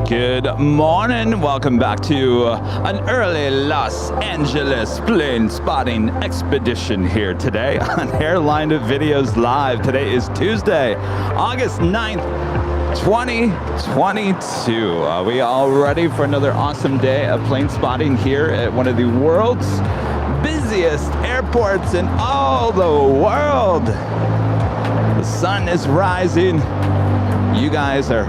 Good morning. Welcome back to an early Los Angeles plane spotting expedition here today on AIRLINEVIDEOS Live. Today is Tuesday, August 9th, 2022. Are we all ready for another awesome day of plane spotting here at one of the world's busiest airports in all the world? The sun is rising. You guys are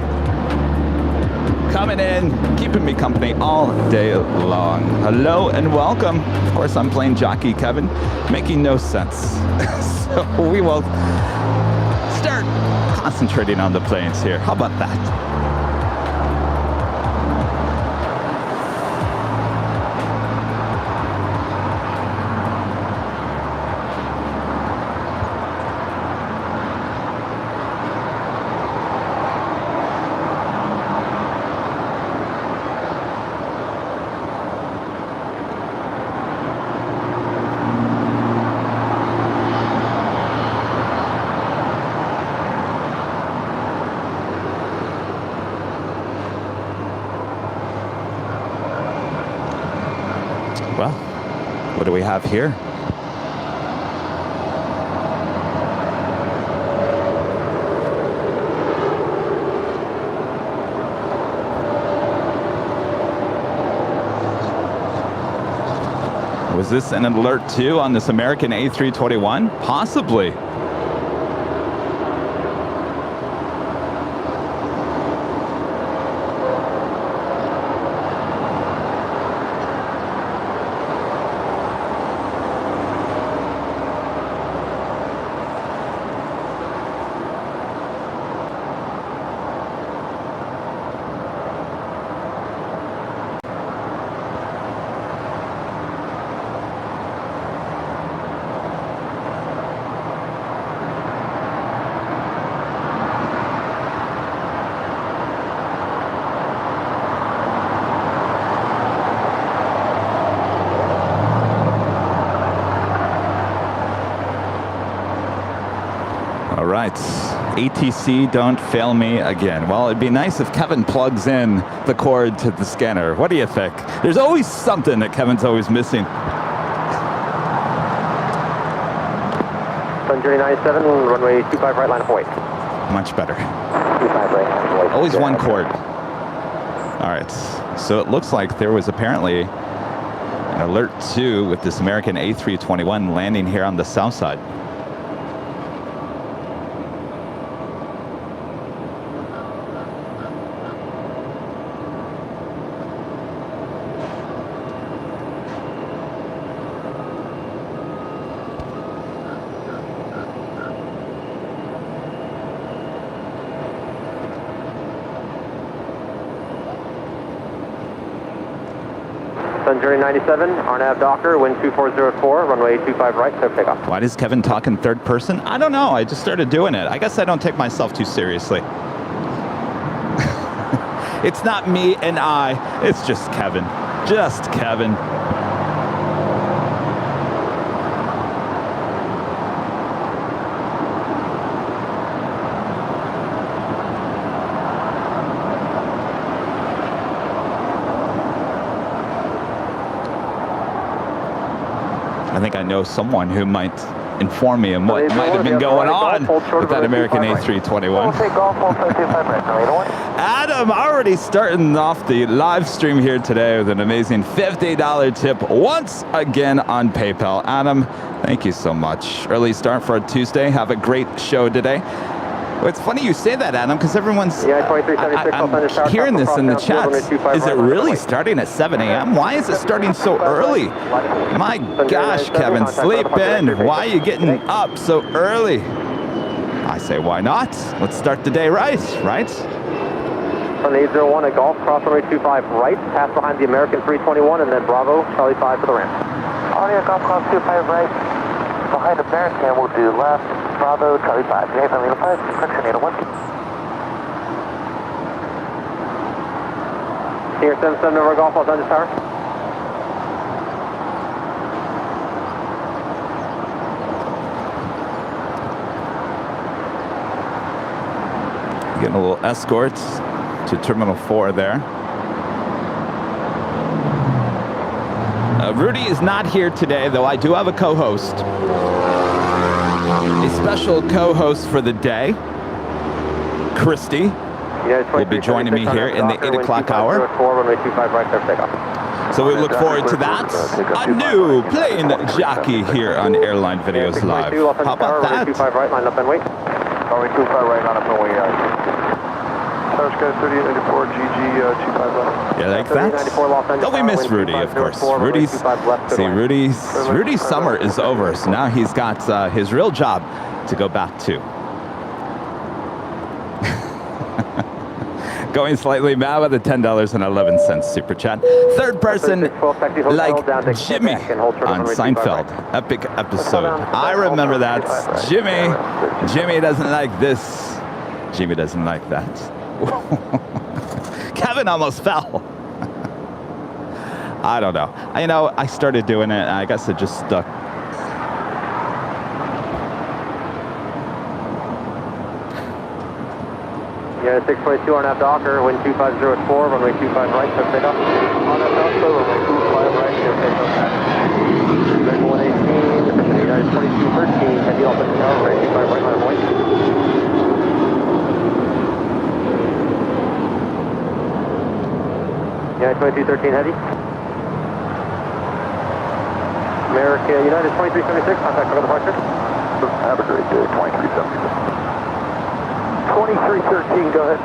coming in, keeping me company all day long. Hello and welcome. Of course, I'm plane jockey Kevin, making no sense. So we will start concentrating on the planes here. How about that? Well, what do we have here? Was this an alert too on this American A321? Possibly. All right, ATC, don't fail me again. Well, it'd be nice if Kevin plugs in the cord to the scanner. What do you think? There's always something that Kevin's always missing. Sun Journey 97, runway 25 right, line of weight. Much better. 25 right, line of weight. Always one cord. All right, so it looks like there was apparently an alert 2 with this American A321 landing here on the south side. Sun Journey 97, RNAV Docker, wind 2404, runway 25 right, clear takeoff. Why does Kevin talk in third person? I don't know. I just started doing it. I guess I don't take myself too seriously. It's not me and I. It's just Kevin. Just Kevin. I think I know someone who might inform me on what might have been going on with that American A321. Adam already starting off the live stream here today with an amazing $50 tip once again on PayPal. Adam, thank you so much. Early start for a Tuesday. Have a great show today. Well, it's funny you say that, Adam, because everyone's I'm hearing this in the chat. Is it really starting at 7 a.m.? Why is it starting so early? My gosh, Kevin, sleep in. Why are you getting up so early? I say, why not? Let's start the day right? On 801 at Golf, cross runway 25 right, pass behind the American 321, and then Bravo, Charlie 5 for the ramp. Audio Golf, cross 25 right, behind American, we'll do left. Bravo, Charlie 5, J from 5, correction 801. Senior 77 over Golf, all done, tower. Getting a little escort to Terminal 4 there. Rudy is not here today, though I do have a co-host. A special co-host for the day, Christy, will be joining me here in the 8 o'clock hour. So we look forward to that. A new plane jockey here on Airline Videos Live. How about that? 25 right, line up and wait. Runway 25 right, line up and wait. Tower Sky 3894, GG 25 left. You like that? Don't we miss Rudy, of course. Rudy's summer is over, so now he's got his real job to go back to. Going slightly mad with a $10.11 super chat. Third person, like Jimmy on Seinfeld. Epic episode. I remember that. Jimmy doesn't like this. Jimmy doesn't like that. Kevin almost fell. I don't know. I started doing it, and I guess it just stuck. Yeah, 622 on that Docker, wind 2504, runway 25 right, so pick up. On that Docker, runway 25 right, so pick up. Then 118, United 2213, heavy off the tower, runway 25 right, line of white. Yeah, 2213 heavy. American, United 2376, contact for departure. Have a great day, 2376. 2313, go ahead.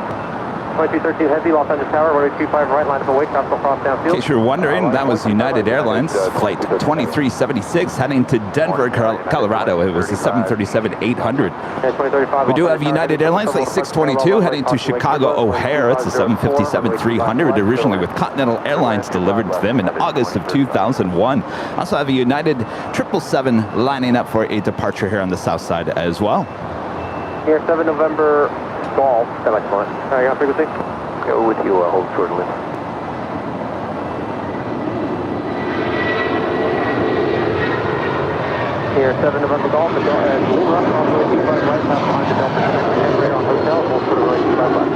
2213 heavy, Los Angeles Tower, runway 25 right, line up and wait, tropical cross downfield. In case you're wondering, that was United Airlines flight 2376 heading to Denver, Colorado. It was the 737-800. We do have United Airlines flight 622 heading to Chicago O'Hare. It's a 757-300, originally with Continental Airlines, delivered to them in August of 2001. Also have a United 777 lining up for a departure here on the south side as well. Here, 7 November Golf, semi-smart. All right, you on frequency? Go with you, hold short list. Here, 7 November Golf, and Blue Rock, on the 25 right, pass behind the Delta, right on hotel, hold short right, 25 left.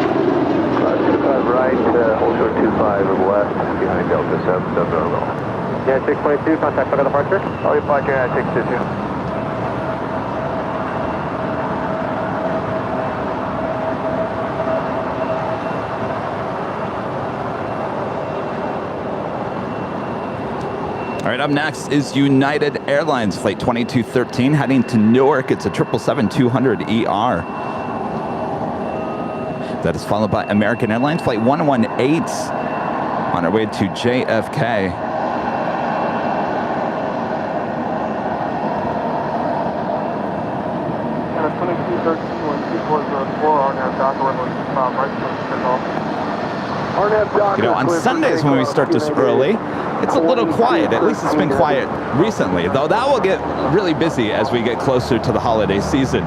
25 right, hold short 25 left, behind Delta 7, Golf. Yeah, 622, contact for departure. I'll be departure at 622. All right, up next is United Airlines flight 2213 heading to Newark. It's a 777-200ER. That is followed by American Airlines flight 118 on our way to JFK. On Sundays when we start this early, it's a little quiet. At least it's been quiet recently, though that will get really busy as we get closer to the holiday season.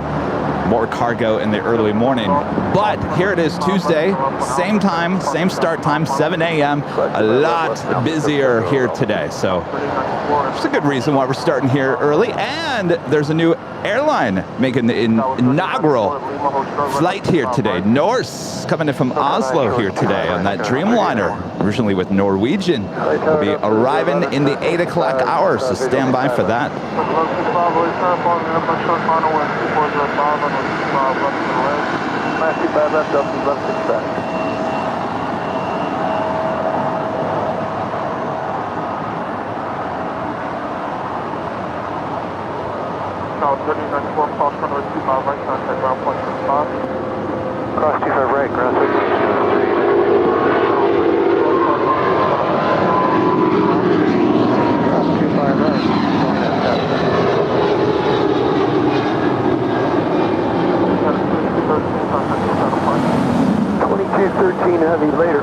More cargo in the early morning. But here it is, Tuesday, same time, same start time, 7 a.m. A lot busier here today. So it's a good reason why we're starting here early. And there's a new airline making the inaugural flight here today. Norse coming in from Oslo here today on that Dreamliner, originally with Norwegian. Will be arriving in the 8 o'clock hour, so stand by for that. Now 3094, cross runway 25 right, contact ground point 65. Cross 25 right, ground 65. 2213 heavy later.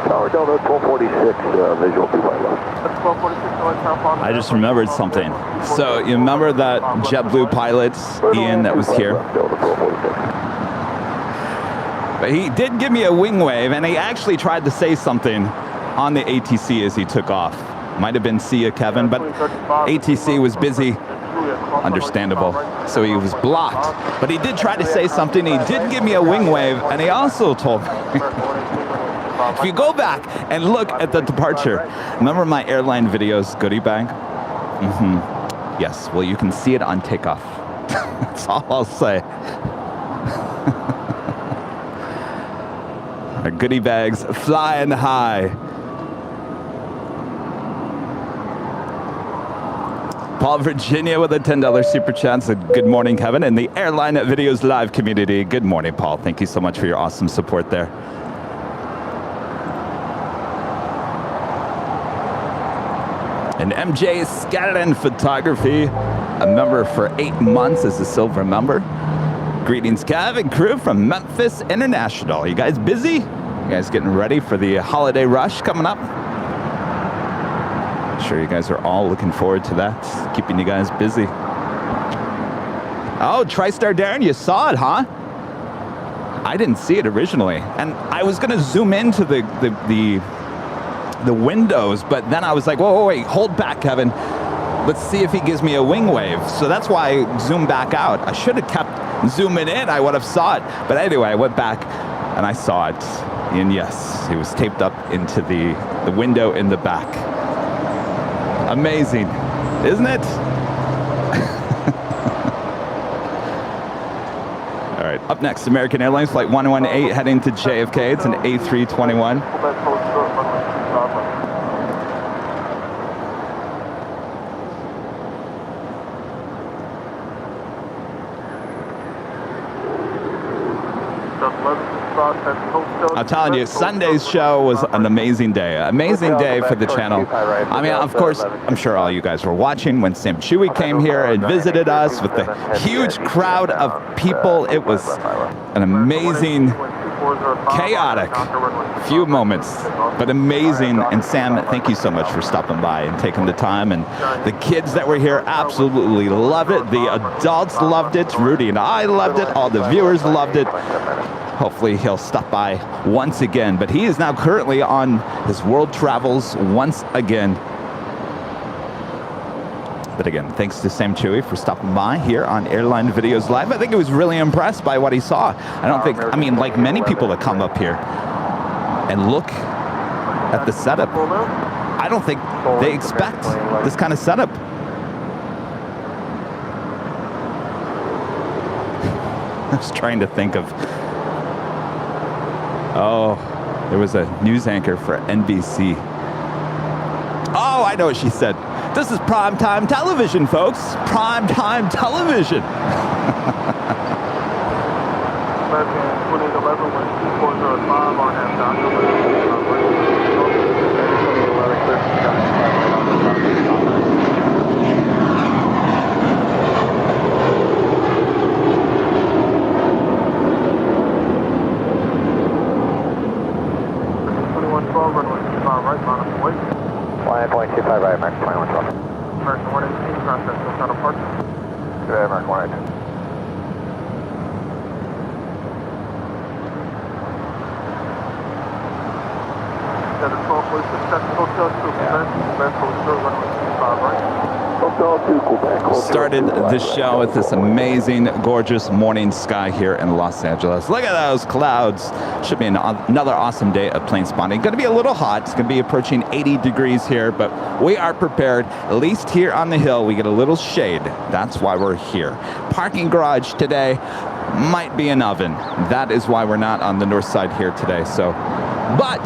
Tower Delta 1246, visual 25 left. I just remembered something. So you remember that JetBlue pilot, Ian, that was here? But he did give me a wing wave, and he actually tried to say something on the ATC as he took off. Might have been see ya, Kevin, but ATC was busy Understandable. So he was blocked, but he did try to say something. He did give me a wing wave, and he also told me. If you go back and look at the departure, remember my airline videos goodie bag? Yes, well, you can see it on takeoff. That's all I'll say. Our goodie bags flying high. Paul, Virginia with a $10 super chat said, good morning, Kevin, and the Airline Videos live community. Good morning, Paul. Thank you so much for your awesome support there. And MJ Scanlon Photography, a member for 8 months as a silver member. Greetings, Kev and crew from Memphis International. You guys busy? You guys getting ready for the holiday rush coming up? I'm sure you guys are all looking forward to that. Keeping you guys busy. Oh, TriStar Darren, you saw it, huh? I didn't see it originally. And I was gonna zoom into the windows, but then I was like, whoa, wait, hold back, Kevin. Let's see if he gives me a wing wave. So that's why I zoomed back out. I should have kept zooming in. I would have saw it. But anyway, I went back and I saw it. And yes, he was taped up into the window in the back. Amazing, isn't it? All right, up next, American Airlines Flight 118 heading to JFK. It's an A321. I'm telling you, Sunday's show was an amazing day. Amazing day for the channel. I mean, of course, I'm sure all you guys were watching when Sam Chewy came here and visited us with the huge crowd of people. It was an amazing, chaotic few moments, but amazing. And Sam, thank you so much for stopping by and taking the time. And the kids that were here absolutely loved it. The adults loved it. Rudy and I loved it. All the viewers loved it. Hopefully he'll stop by once again, but he is now currently on his world travels once again. But again, thanks to Sam Chewy for stopping by here on Airline Videos Live. I think he was really impressed by what he saw. I don't think, I mean, like many people that come up here and look at the setup, I don't think they expect this kind of setup. I was trying to think of, oh, there was a news anchor for NBC. Oh, I know what she said. This is primetime television, folks. Primetime television. Line 25 right, American 2112. American 118, process no final parts. Good, American 118. Center 12, please, Hotel 2, Quebec, Hotel runway 25 right. Hotel 2, Quebec. Started the show with this amazing, gorgeous morning sky here in Los Angeles. Look at those clouds. Should be another awesome day of plane spotting. Going to be a little hot. It's going to be approaching 80 degrees here, but we are prepared. At least here on the hill, we get a little shade. That's why we're here. Parking garage today might be an oven. That is why we're not on the north side here today. So, but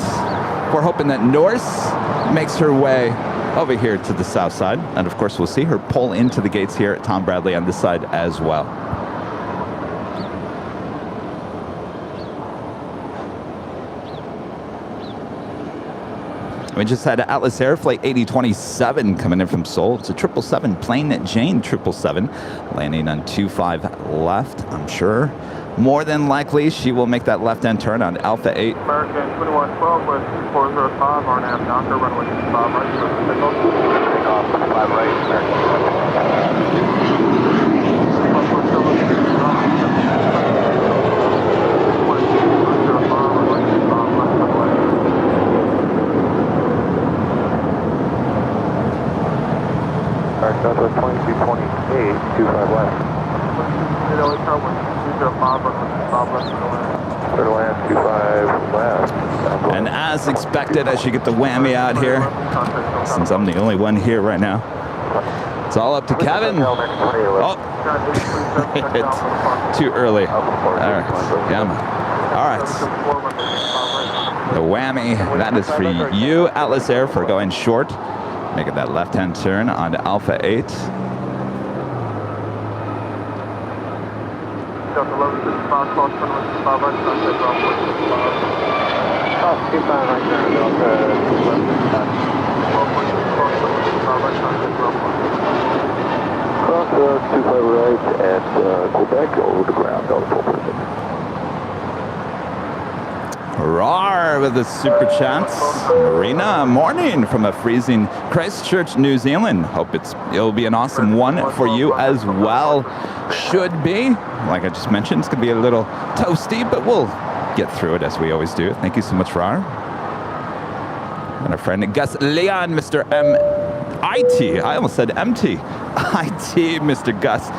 we're hoping that Norse makes her way over here to the south side. And of course, we'll see her pull into the gates here at Tom Bradley on this side as well. We just had Atlas Air Flight 8027 coming in from Seoul. It's a 777 plane, Jane 777, landing on 25 left, I'm sure. More than likely, she will make that left-hand turn on Alpha 8. American 2112 with 2405, RNAV Donker, runway 25 right, take off 5 right, Southwest 2228, 25 left. Clear to land, 25 left. And as expected, I should get the whammy out here, since I'm the only one here right now. It's all up to Kevin. Oh, it's too early. All right, yeah. All right. The whammy, that is for you, Atlas Air, for going short. Making that left-hand turn onto Alpha 8. Cross 25 right and Quebec over the ground, Delta 446. Roar with the super chats. Marina, morning from a freezing Christchurch, New Zealand. Hope it'll be an awesome one for you as well. Should be. Like I just mentioned, it's going to be a little toasty, but we'll get through it as we always do. Thank you so much, Roar. And our friend Gus Leon, Mr. IT. I almost said MT. IT, Mr. Gus.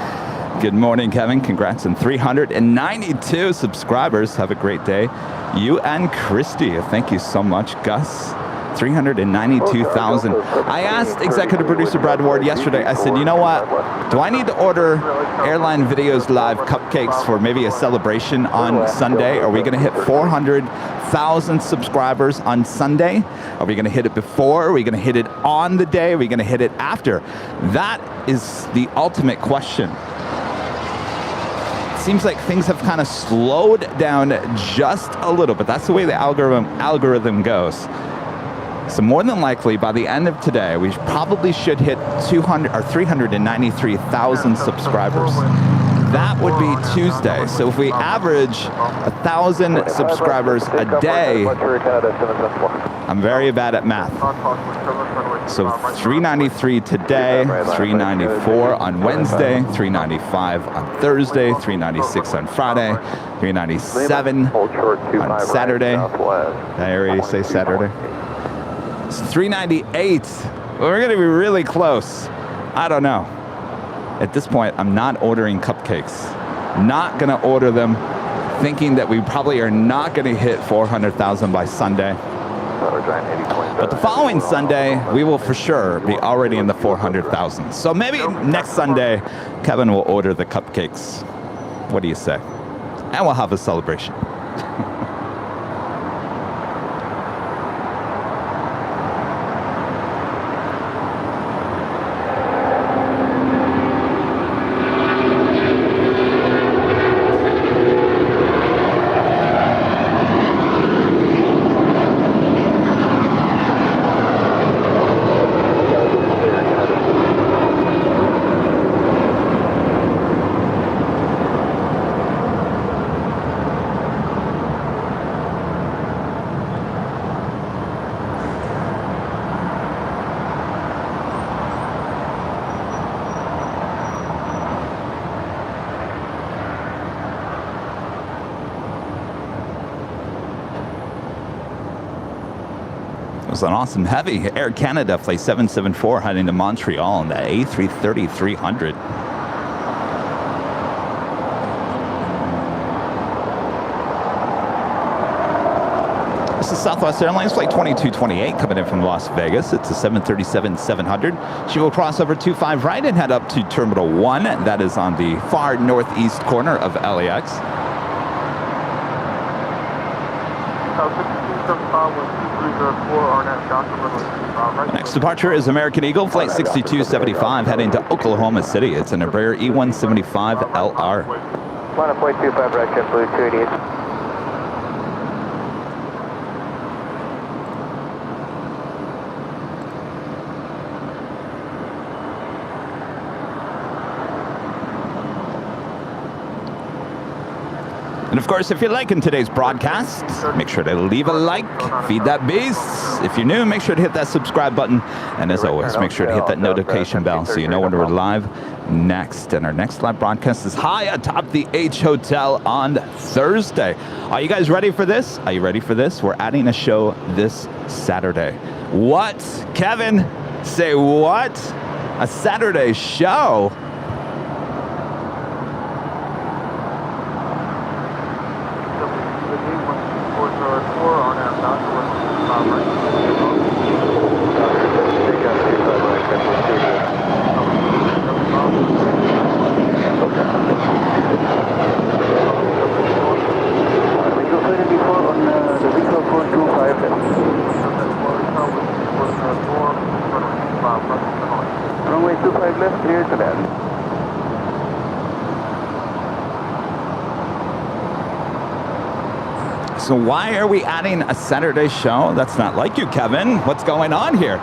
Good morning, Kevin. Congrats on 392 subscribers. Have a great day. You and Christy. Thank you so much, Gus. 392,000. I asked executive producer Brad Ward yesterday, I said, you know what? Do I need to order Airline Videos Live cupcakes for maybe a celebration on Sunday? Are we going to hit 400,000 subscribers on Sunday? Are we going to hit it before? Are we going to hit it on the day? Are we going to hit it after? That is the ultimate question. Seems like things have kind of slowed down just a little, but that's the way the algorithm goes. So more than likely, by the end of today, we probably should hit 200 or 393,000 subscribers. That would be Tuesday. So if we average 1,000 subscribers a day, I'm very bad at math. So 393 today, 394 on Wednesday, 395 on Thursday, 396 on Friday, 397 on Saturday. Did I already say Saturday? It's 398. We're going to be really close. I don't know. At this point, I'm not ordering cupcakes. Not going to order them, thinking that we probably are not going to hit 400,000 by Sunday. But the following Sunday, we will for sure be already in the 400,000. So maybe next Sunday, Kevin will order the cupcakes. What do you say? And we'll have a celebration. An awesome heavy. Air Canada flight 774 heading to Montreal on the A330-300. This is Southwest Airlines flight 2228 coming in from Las Vegas. It's a 737-700. She will cross over 25 right and head up to Terminal 1. That is on the far northeast corner of LAX. Next departure is American Eagle, flight 6275, heading to Oklahoma City. It's an Embraer E175LR. Line up 0.25 right, JetBlue 288. And of course, if you're liking today's broadcast, make sure to leave a like, feed that beast. If you're new, make sure to hit that subscribe button. And as always, make sure to hit that notification bell so you know when we're live next. And our next live broadcast is high atop the H Hotel on Thursday. Are you guys ready for this? Are you ready for this? We're adding a show this Saturday. What? Kevin, say what? A Saturday show? So why are we adding a Saturday show? That's not like you, Kevin. What's going on here?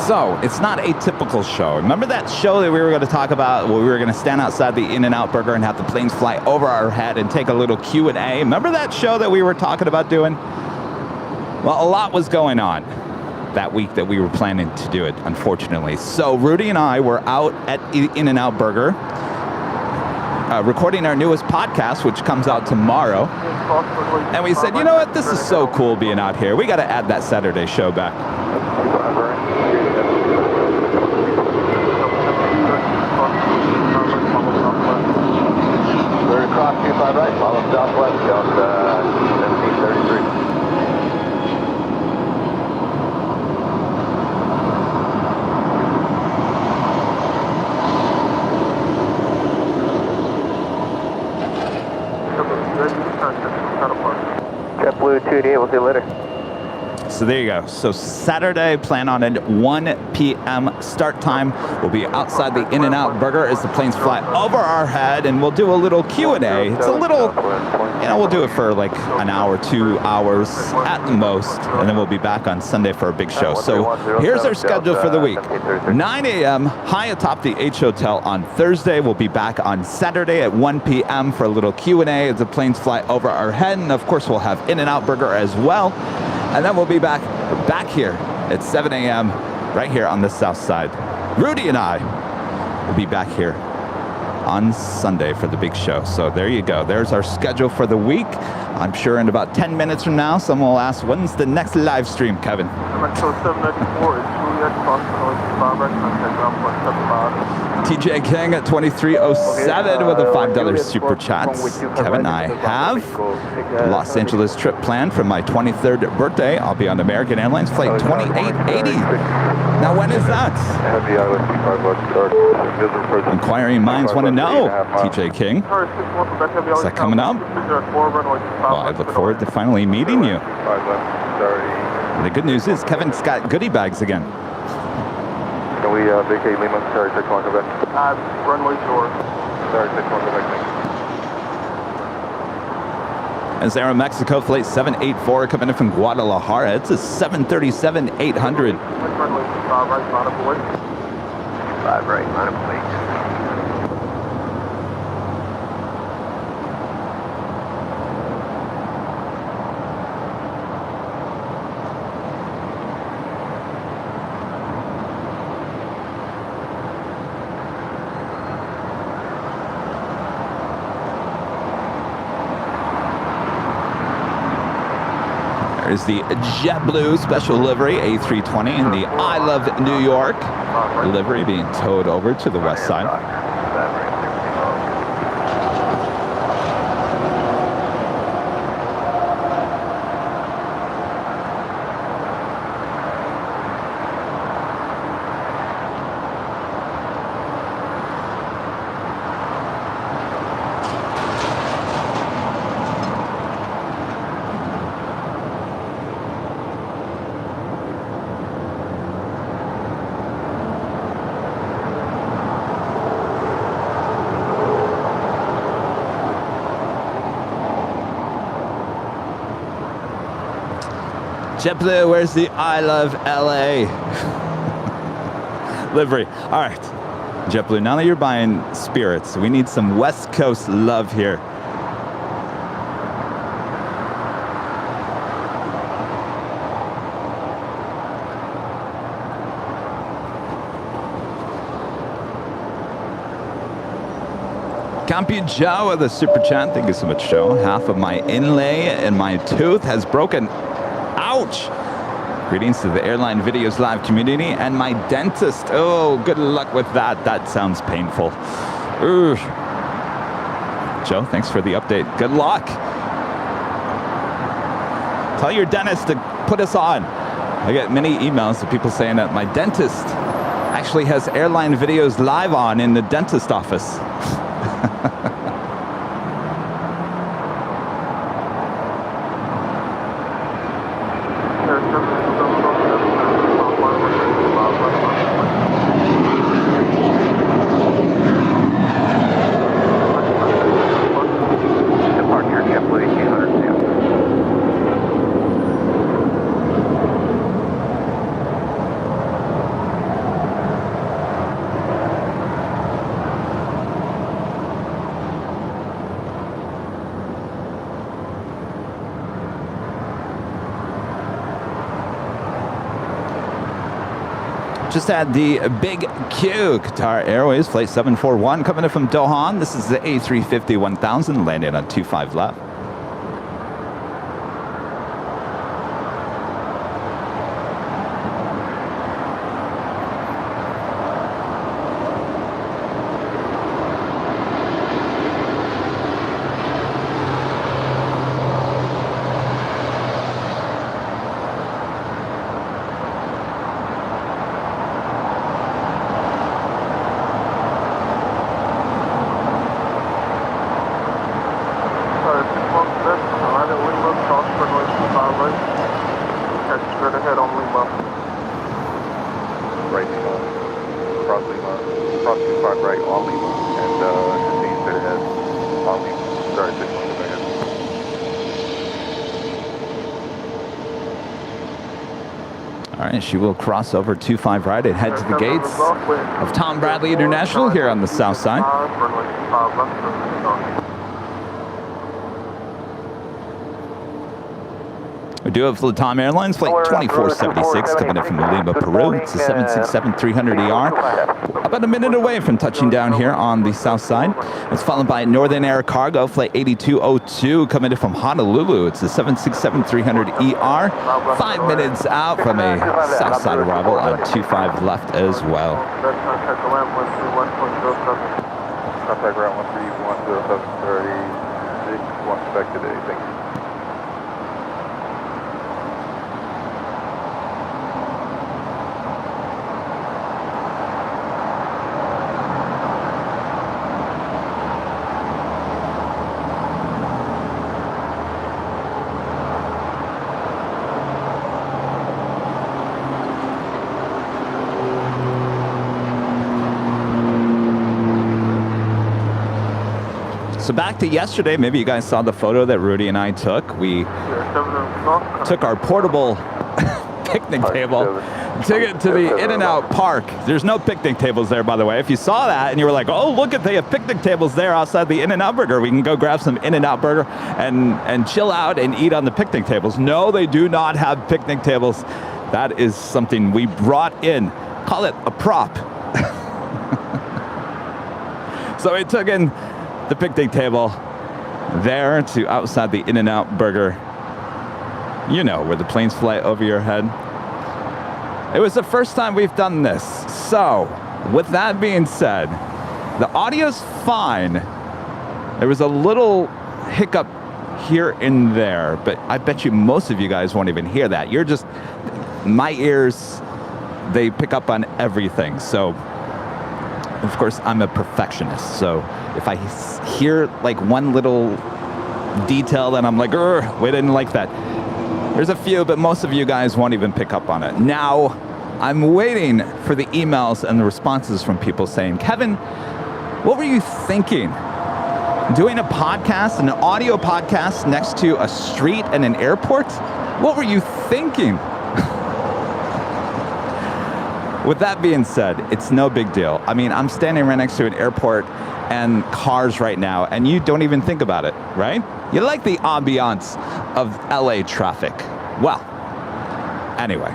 So it's not a typical show. Remember that show that we were going to talk about where we were going to stand outside the In-N-Out Burger and have the planes fly over our head and take a little Q&A? Remember that show that we were talking about doing? Well, a lot was going on that week that we were planning to do it, unfortunately. So Rudy and I were out at In-N-Out Burger recording our newest podcast, which comes out tomorrow. And we said, you know what? This is so cool being out here. We got to add that Saturday show back. We're across 25 right, follow southwest, just 1733. JetBlue 2D, we'll see you later. So there you go. So Saturday, plan on a 1 p.m. start time. We'll be outside the In-N-Out Burger as the planes fly over our head, and we'll do a little Q&A. It's a little, we'll do it for like an hour, 2 hours at the most, and then we'll be back on Sunday for a big show. So here's our schedule for the week. 9 a.m. high atop the H Hotel on Thursday. We'll be back on Saturday at 1 p.m. for a little Q&A as the planes fly over our head, and of course we'll have In-N-Out Burger as well. And then we'll be back here at 7 a.m. right here on the south side. Rudy and I will be back here on Sunday for the big show. So there you go. There's our schedule for the week. I'm sure in about 10 minutes from now, someone will ask, when's the next live stream, Kevin? TJ King at 2307 with a $5 super chat. Kevin, I have Los Angeles trip planned for my 23rd birthday. I'll be on American Airlines flight 2880. Now, when is that? Inquiring minds want to know, TJ King. Is that coming up? Well, I look forward to finally meeting you. The good news is Kevin's got goodie bags again. Can we vacate Lima? Sorry, 6-1, go back. Runway shore. Sorry, 6-1, go back. As Aeromexico flight 784 coming in from Guadalajara. It's a 737-800. Runway 5 right, line up away. 5 right, line up away. There's the JetBlue special livery A320 and the I Love New York livery being towed over to the west side. JetBlue, where's the I Love LA livery? All right, JetBlue, now that you're buying spirits, we need some West Coast love here. Campi Joe with a super chat. Thank you so much, Joe. Half of my inlay in my tooth has broken. Ouch! Greetings to the Airline Videos live community and my dentist. Oh, good luck with that. That sounds painful. Ooh. Joe, thanks for the update. Good luck. Tell your dentist to put us on. I get many emails of people saying that my dentist actually has Airline Videos live on in the dentist office. Just had the Big Q, Qatar Airways, flight 741, coming in from Dohan. This is the A350 1000, landing on 25 left. She will cross over 25 right and head to the gates of Tom Bradley International here on the south side. We do have Latam Airlines flight 2476 coming in from Lima, Peru. It's a 767-300ER. About a minute away from touching down here on the south side. It's followed by Northern Air Cargo flight 8202 coming in from Honolulu. It's a 767-300ER. 5 minutes out from a south side arrival on 25 left as well. Contact ground 1310736, one expected anything. So back to yesterday, maybe you guys saw the photo that Rudy and I took. We took our portable picnic table, took it to the In-N-Out Park. There's no picnic tables there, by the way. If you saw that and you were like, oh, look at, they have picnic tables there outside the In-N-Out Burger. We can go grab some In-N-Out Burger and chill out and eat on the picnic tables. No, they do not have picnic tables. That is something we brought in. Call it a prop. So we took in the picnic table there to outside the In-N-Out Burger. You know, where the planes fly over your head. It was the first time we've done this. So, with that being said, the audio's fine. There was a little hiccup here and there, but I bet you most of you guys won't even hear that. You're just, my ears, they pick up on everything. So, of course, I'm a perfectionist. So, if I hear like one little detail, then I'm like, we didn't like that. There's a few, but most of you guys won't even pick up on it. Now, I'm waiting for the emails and the responses from people saying, Kevin, what were you thinking? Doing a podcast, an audio podcast next to a street and an airport? What were you thinking? With that being said, it's no big deal. I mean, I'm standing right next to an airport and cars right now, and you don't even think about it, right? You like the ambiance of LA traffic. Well, anyway,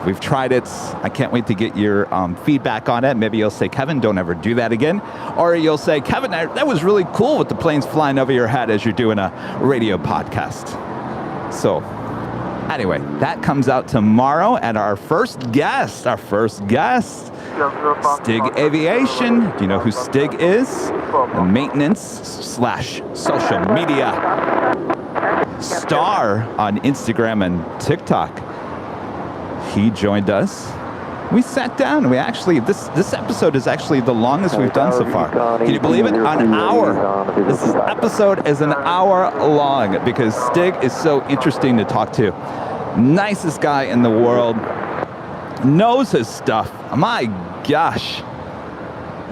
we've tried it. I can't wait to get your feedback on it. Maybe you'll say, Kevin, don't ever do that again. Or you'll say, Kevin, that was really cool with the planes flying over your head as you're doing a radio podcast. So, anyway, that comes out tomorrow, and our first guest, Stig Aviation. Do you know who Stig is? A maintenance/social media star on Instagram and TikTok. He joined us. We sat down, and we actually, this episode is actually the longest we've done so far. Can you believe it? An hour. This episode is an hour long because Stig is so interesting to talk to. Nicest guy in the world. Knows his stuff. My gosh.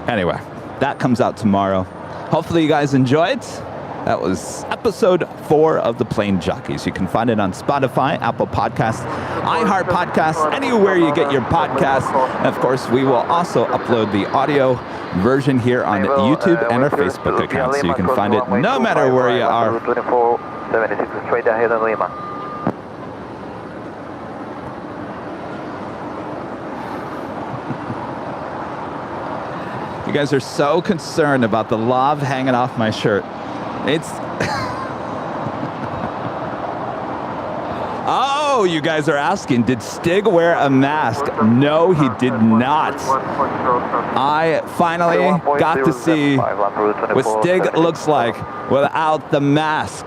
Anyway, that comes out tomorrow. Hopefully you guys enjoy it. That was episode 4 of The Plane Jockeys. You can find it on Spotify, Apple Podcasts, iHeart Podcasts, anywhere you get your podcasts. And of course, we will also upload the audio version here on YouTube and our Facebook account, so you can find it no matter where you are. 76 straight ahead on Lima. guys are so concerned about the love hanging off my shirt. It's... Oh, you guys are asking, did Stig wear a mask? No, he did not. I finally got to see what Stig looks like without the mask.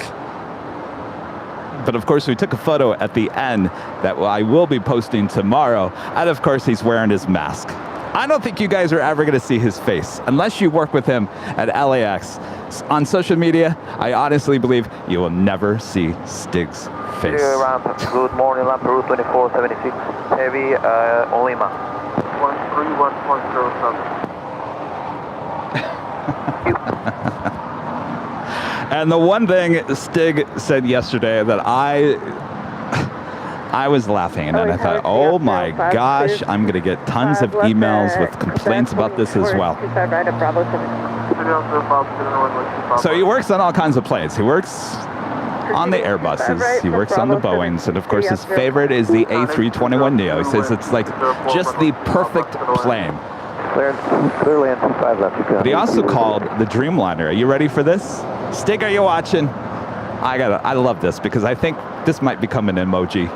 But of course, we took a photo at the end that I will be posting tomorrow. And of course, he's wearing his mask. I don't think you guys are ever going to see his face unless you work with him at LAX. On social media, I honestly believe you will never see Stig's face. Good morning, Lamp Route 2476, heavy on Lima. 131.07. And the one thing Stig said yesterday that I was laughing, and I thought, oh my gosh, I'm going to get tons of emails with complaints about this as well. So he works on all kinds of planes. He works on the Airbuses, he works on the Boeings, and of course his favorite is the A321neo. He says it's like just the perfect plane. Clearly in 25 left. But he also called the Dreamliner. Are you ready for this? Stig, are you watching? I love this because I think this might become an emoji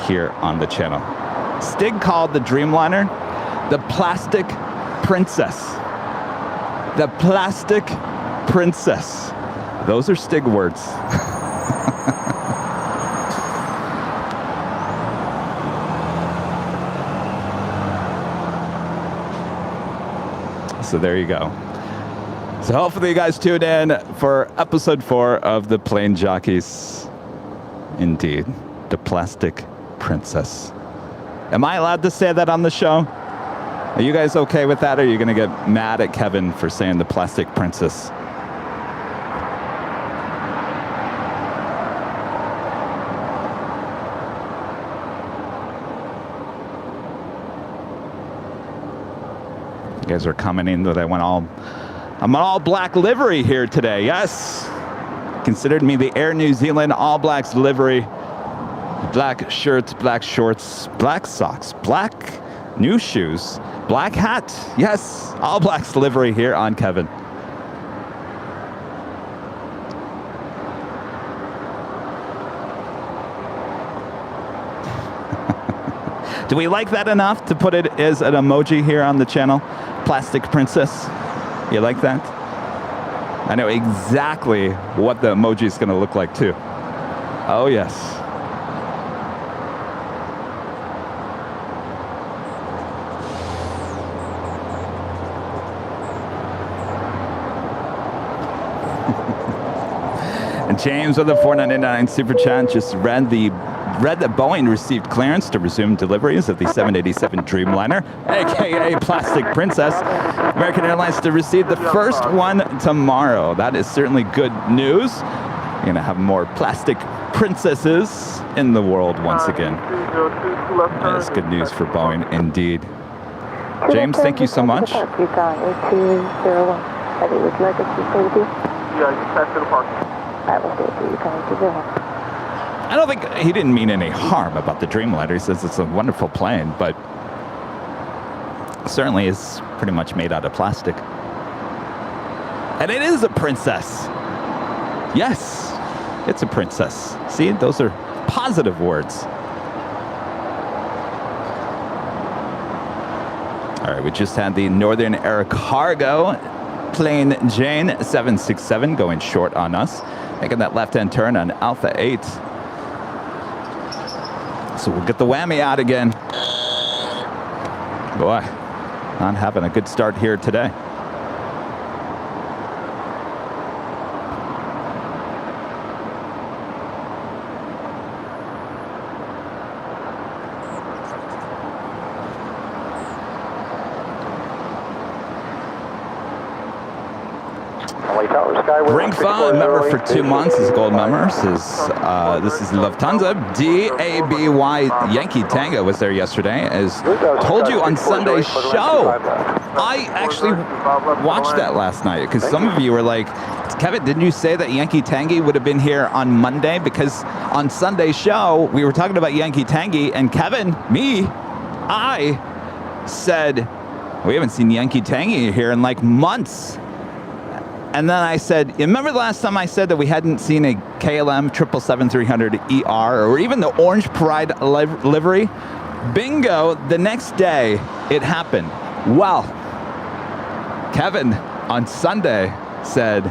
here on the channel. Stig called the Dreamliner the plastic princess. The plastic princess. Those are Stig words. So there you go. So hopefully you guys tune in for episode 4 of the Plane Jockeys. Indeed, the plastic princess. Am I allowed to say that on the show? Are you guys okay with that, or are you going to get mad at Kevin for saying the plastic princess? You guys are commenting that I'm an all black livery here today. Yes, considered me the Air New Zealand All Blacks livery. Black shirts, black shorts, black socks, black new shoes, black hat. Yes, All Blacks livery here on Kevin. Do we like that enough to put it as an emoji here on the channel? Plastic princess. You like that? I know exactly what the emoji is going to look like too. Oh yes. And James with the $4.99 super chat just read that Boeing received clearance to resume deliveries of the 787 Dreamliner, aka Plastic Princess. American Airlines to receive the first one tomorrow. That is certainly good news. You're going to have more plastic princesses in the world once again. That is good news for Boeing indeed. James, thank you so much. Yeah, just pass to the parking. I don't think he didn't mean any harm about the Dreamliner. He says it's a wonderful plane, but certainly is pretty much made out of plastic. And it is a princess. Yes, it's a princess. See, those are positive words. All right, we just had the Northern Air Cargo plane Jane 767 going short on us, making that left-hand turn on Alpha 8. So we'll get the whammy out again. Boy, not having a good start here today. Ring phone member for 2 months is a gold member. This is Lufthansa. DABY Yankee Tango was there yesterday. As told you on Sunday's show. I actually watched that last night because some of you were like, Kevin, didn't you say that Yankee Tangy would have been here on Monday? Because on Sunday's show, we were talking about Yankee Tangy, and Kevin, I said We haven't seen Yankee Tangy here in like months. And then I said, you remember the last time I said that we hadn't seen a KLM 777-300 ER or even the Orange Pride livery? Bingo, the next day it happened. Well, Kevin on Sunday said,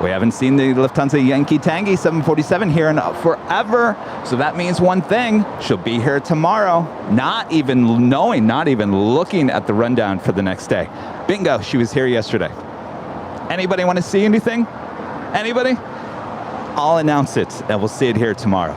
we haven't seen the Lufthansa Yankee Tangy 747 here in forever. So that means one thing, she'll be here tomorrow. Not even knowing, not even looking at the rundown for the next day. Bingo, she was here yesterday. Anybody want to see anything? Anybody? I'll announce it and we'll see it here tomorrow.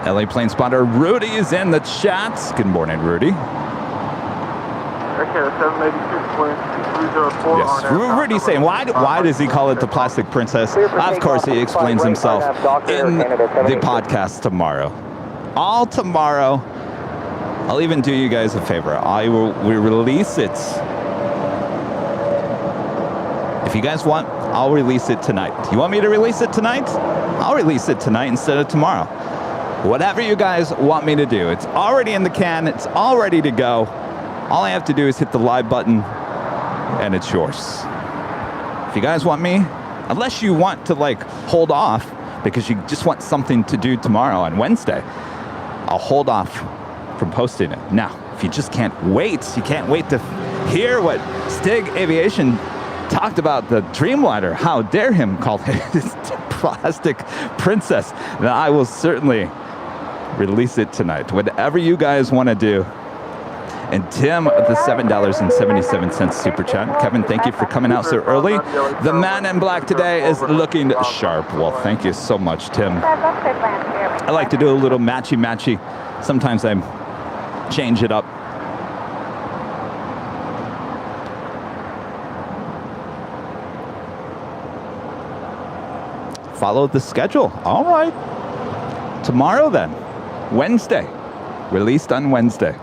LA plane spotter Rudy is in the chats. Good morning, Rudy. Okay, 786 wind 304. Yes, Rudy's saying, why does he call it the Plastic Princess? Of course, he explains himself in the podcast tomorrow. All tomorrow. I'll even do you guys a favor. We release it. If you guys want, I'll release it tonight. You want me to release it tonight? I'll release it tonight instead of tomorrow. Whatever you guys want me to do. It's already in the can. It's all ready to go. All I have to do is hit the live button, and it's yours. If you guys want me, unless you want to like hold off because you just want something to do tomorrow on Wednesday, I'll hold off from posting it. Now, if you just can't wait, you can't wait to hear what Stig Aviation talked about the Dreamliner. How dare him call it his Plastic Princess. Then I will certainly release it tonight. Whatever you guys want to do. And Tim with the $7.77 super chat. Kevin, thank you for coming out so early. The man in black today is looking sharp. Well, thank you so much, Tim. I like to do a little matchy-matchy. Sometimes I change it up. Follow the schedule. All right. Tomorrow then. Wednesday. Released on Wednesday.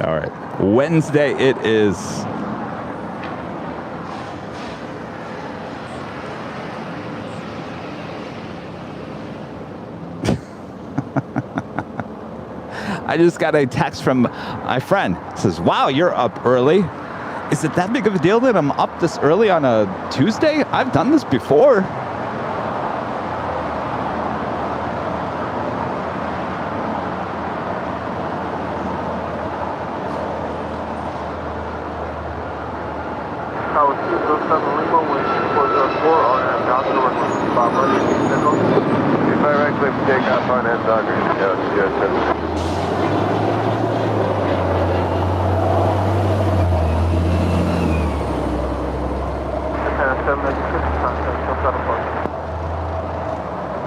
All right. Wednesday it is. I just got a text from my friend. It says, wow, you're up early. Is it that big of a deal that I'm up this early on a Tuesday? I've done this before.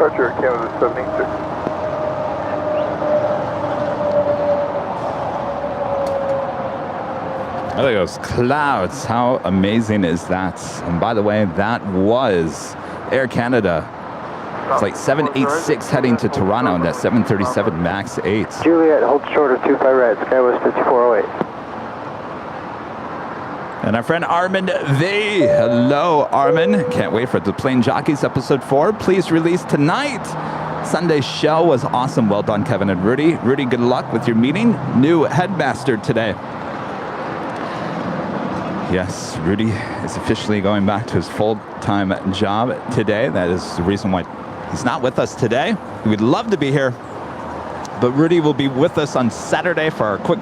Departure Canada 76. Look at those clouds. How amazing is that? And by the way, that was Air Canada. Flight 786 heading to Toronto on that 737 MAX 8. Juliet, hold short of 25 right, Skywest 5408. And our friend Armin V. Hello, Armin. Can't wait for the Plane Jockeys episode 4. Please release tonight. Sunday's show was awesome. Well done, Kevin and Rudy. Rudy, good luck with your meeting. New headmaster today. Yes, Rudy is officially going back to his full-time job today. That is the reason why he's not with us today. We'd love to be here, but Rudy will be with us on Saturday for our quick,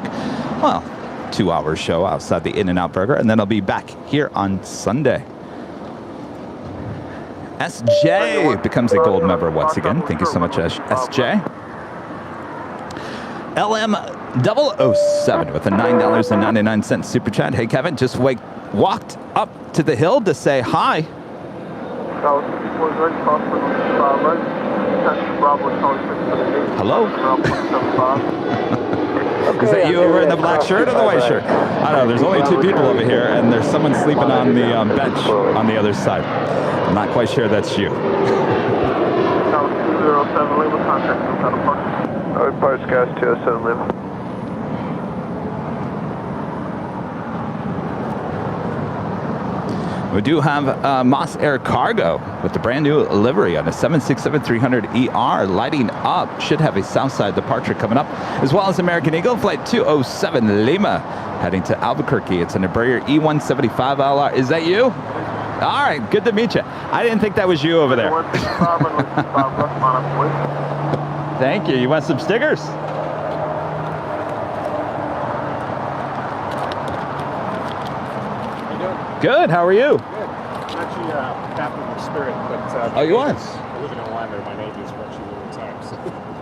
2-hour show outside the In-N-Out Burger, and then I'll be back here on Sunday. SJ becomes a gold member once again. Thank you so much, SJ. LM007 with a $9.99 super chat. Hey, Kevin, just walked up to the hill to say hi. Hello? Is that you over in the black shirt or the white shirt? I don't know. There's only 2 people over here, and there's someone sleeping on the bench on the other side. I'm not quite sure that's you. Parts gas 207 Lima. We do have Moss Air Cargo with the brand new livery on a 767-300ER lighting up. Should have a Southside departure coming up, as well as American Eagle Flight 207 Lima heading to Albuquerque. It's an Embraer E175LR. Is that you? All right, good to meet you. I didn't think that was you over there. Thank you. You want some stickers? Good. How are you? Good. I'm actually captain of Spirit, but Oh, you are? I live in Airline. My name is what you will at times.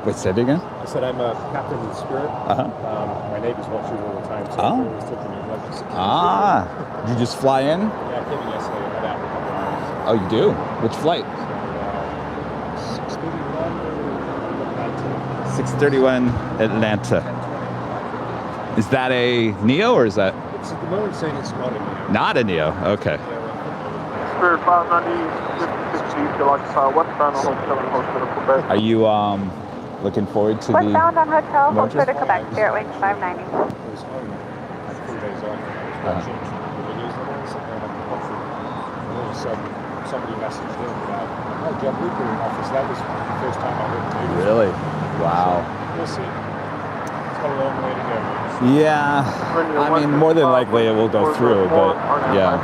Wait, say it again. I said I'm a captain of Spirit. My name is what you will at times. So Oh. I always took the name like security. Ah, did you just fly in? Yeah, I came in yesterday. I got out for a couple hours. Oh, you do? Which flight? So, 631 Atlanta. Is that a Neo or is that it's at the moment saying it's not in here. not a Neo? Okay. Spirit 590, 50, if you like westbound on hotel and hospital Quebec. Are you looking forward to Westbound on hotel, Emojis? Holster to Quebec, Spirit Wings 590. I was home. I had 3 days off. I was watching the newsletters, and then all of a sudden somebody messaged in about, oh, JetBlue in office. That was the first time I heard the news. Really? Wow. We'll see. It's got a long way to go. Yeah. I mean, more than likely it will go through, but yeah.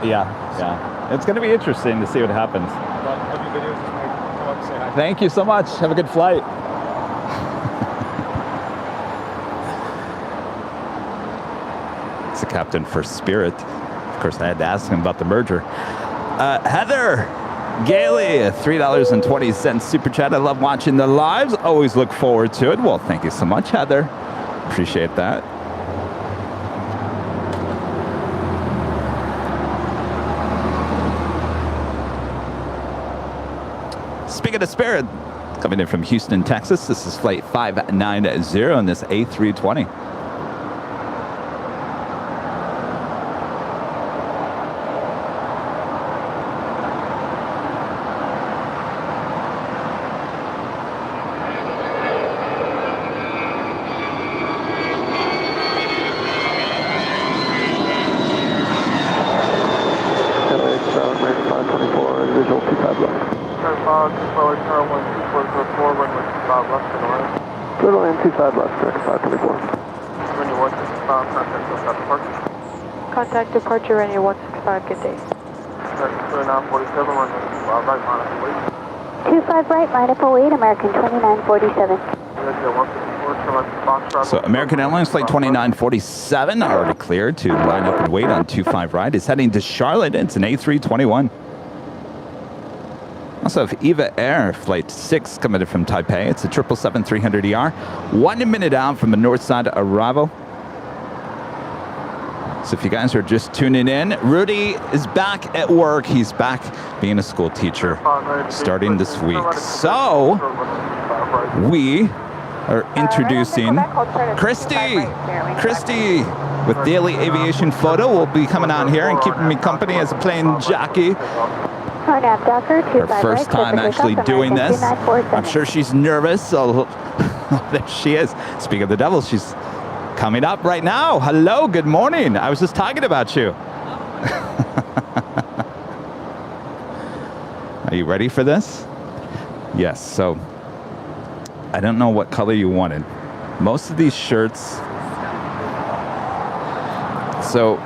Yeah. It's going to be interesting to see what happens. But every video just make come up and say hi. Thank you so much. Have a good flight. It's the captain for Spirit. Of course, I had to ask him about the merger. Heather Gailey, $3.20 super chat. I love watching the lives. Always look forward to it. Well, thank you so much, Heather. Appreciate that. Speaking of Spirit, coming in from Houston, Texas, this is flight 590 on this A320. LAX, American 524, visual 25 left. Little in 25 left, American 524. When you want to contact us at departure. Contact departure runway 165, good day. 2947, runway 25 right, minus weight. 25 right, line up and wait, American 2947. So American Airlines Flight 2947 already cleared to line up and wait on 25 right. Is heading to Charlotte. It's an A321. Also have Eva Air Flight 6 coming in from Taipei. It's a 777-300ER. 1 minute out from the north side arrival. So if you guys are just tuning in, Rudy is back at work. He's back being a school teacher starting this week. So we are introducing Christy. Christy with Daily Aviation Photo will be coming on here and keeping me company as a plane jockey. Her first time actually doing this. I'm sure she's nervous, so there she is. Speaking of the devil, she's coming up right now. Hello, good morning. I was just talking about you. Are you ready for this? Yes, so I don't know what color you wanted. Most of these shirts, so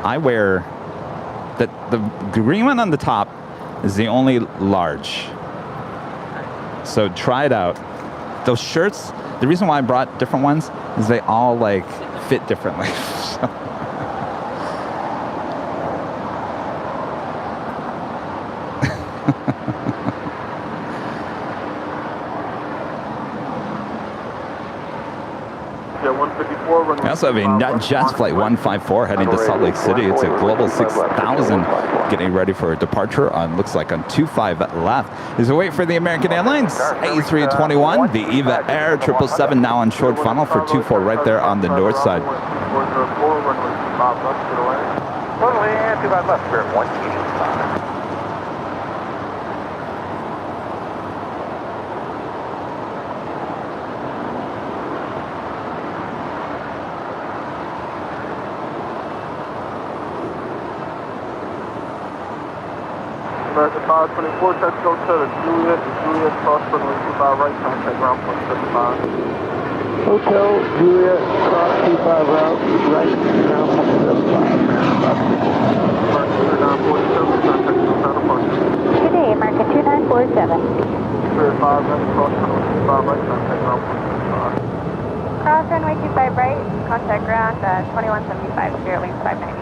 I wear the green one on the top is the only large. So try it out. Those shirts, the reason why I brought different ones is they all like fit differently. So. I also have a NetJets Flight 154 heading to Salt Lake City. It's a Global 6000 getting ready for a departure on, looks like on 25 left. As we wait for the American Airlines A321, the Eva Air 777 now on short funnel for 24 right there on the north side. Totally, 25 left, Spirit 185. American 524, technical to Juliet, cross runway 25 right, contact ground point 75. Hotel Juliet, cross 25 route, right, ground point 75. American 2947, contact Santa Parker. Good day, American 2947. Spirit 5 minutes, cross runway 25 right, contact ground point 75. Cross runway 25 right, contact ground 2175, Airline 590.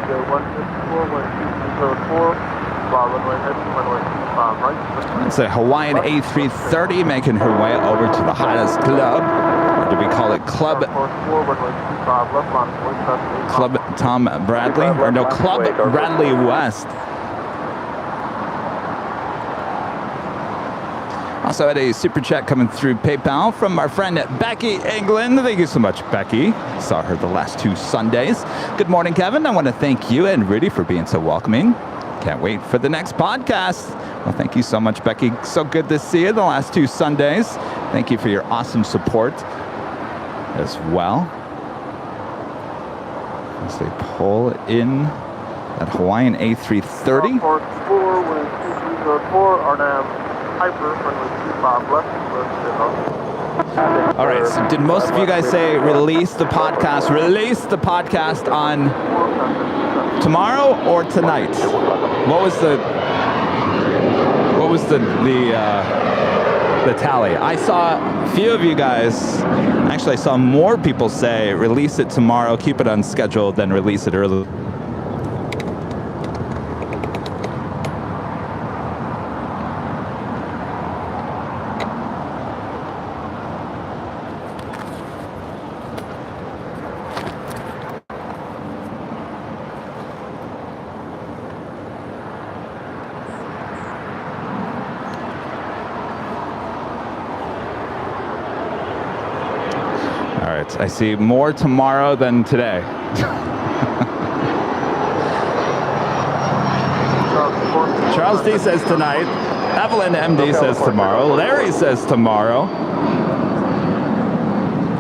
JetBlue 154, 1204, fly runway heavy, runway 25 right. It's a Hawaiian A330 making her way over to the hottest club. Or do we call it Club Tom Bradley? Or no, Club Bradley West. Also had a super chat coming through PayPal from our friend Becky England. Thank you so much, Becky. Saw her the last 2 Sundays. Good morning, Kevin. I want to thank you and Rudy for being so welcoming. Can't wait for the next podcast. Well, thank you so much, Becky. So good to see you the last 2 Sundays. Thank you for your awesome support as well. As they pull in that Hawaiian A330. Park 4 with 2304, RNAV Hyper, runway 25 left, All right, so did most of you guys say release the podcast on tomorrow or tonight? What was the tally? I saw a few of you guys, actually I saw more people say release it tomorrow, keep it unscheduled, then release it early. I see more tomorrow than today. Charles D says tonight. Evelyn MD says tomorrow. Larry says tomorrow.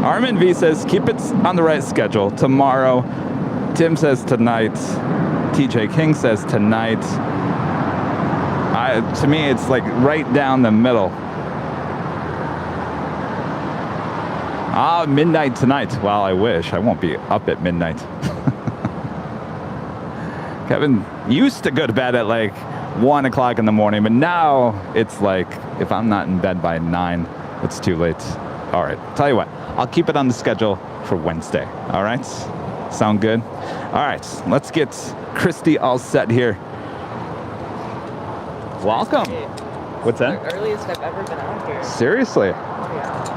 Armin V says keep it on the right schedule. Tomorrow. Tim says tonight. TJ King says tonight. To me, it's like right down the middle. Midnight tonight. Well, I wish. I won't be up at midnight. Kevin used to go to bed at like 1 o'clock in the morning, but now it's like, if I'm not in bed by 9, it's too late. All right. Tell you what, I'll keep it on the schedule for Wednesday. All right? Sound good? All right. Let's get Christy all set here. Welcome. What's that? The earliest I've ever been out here. Seriously? Yeah.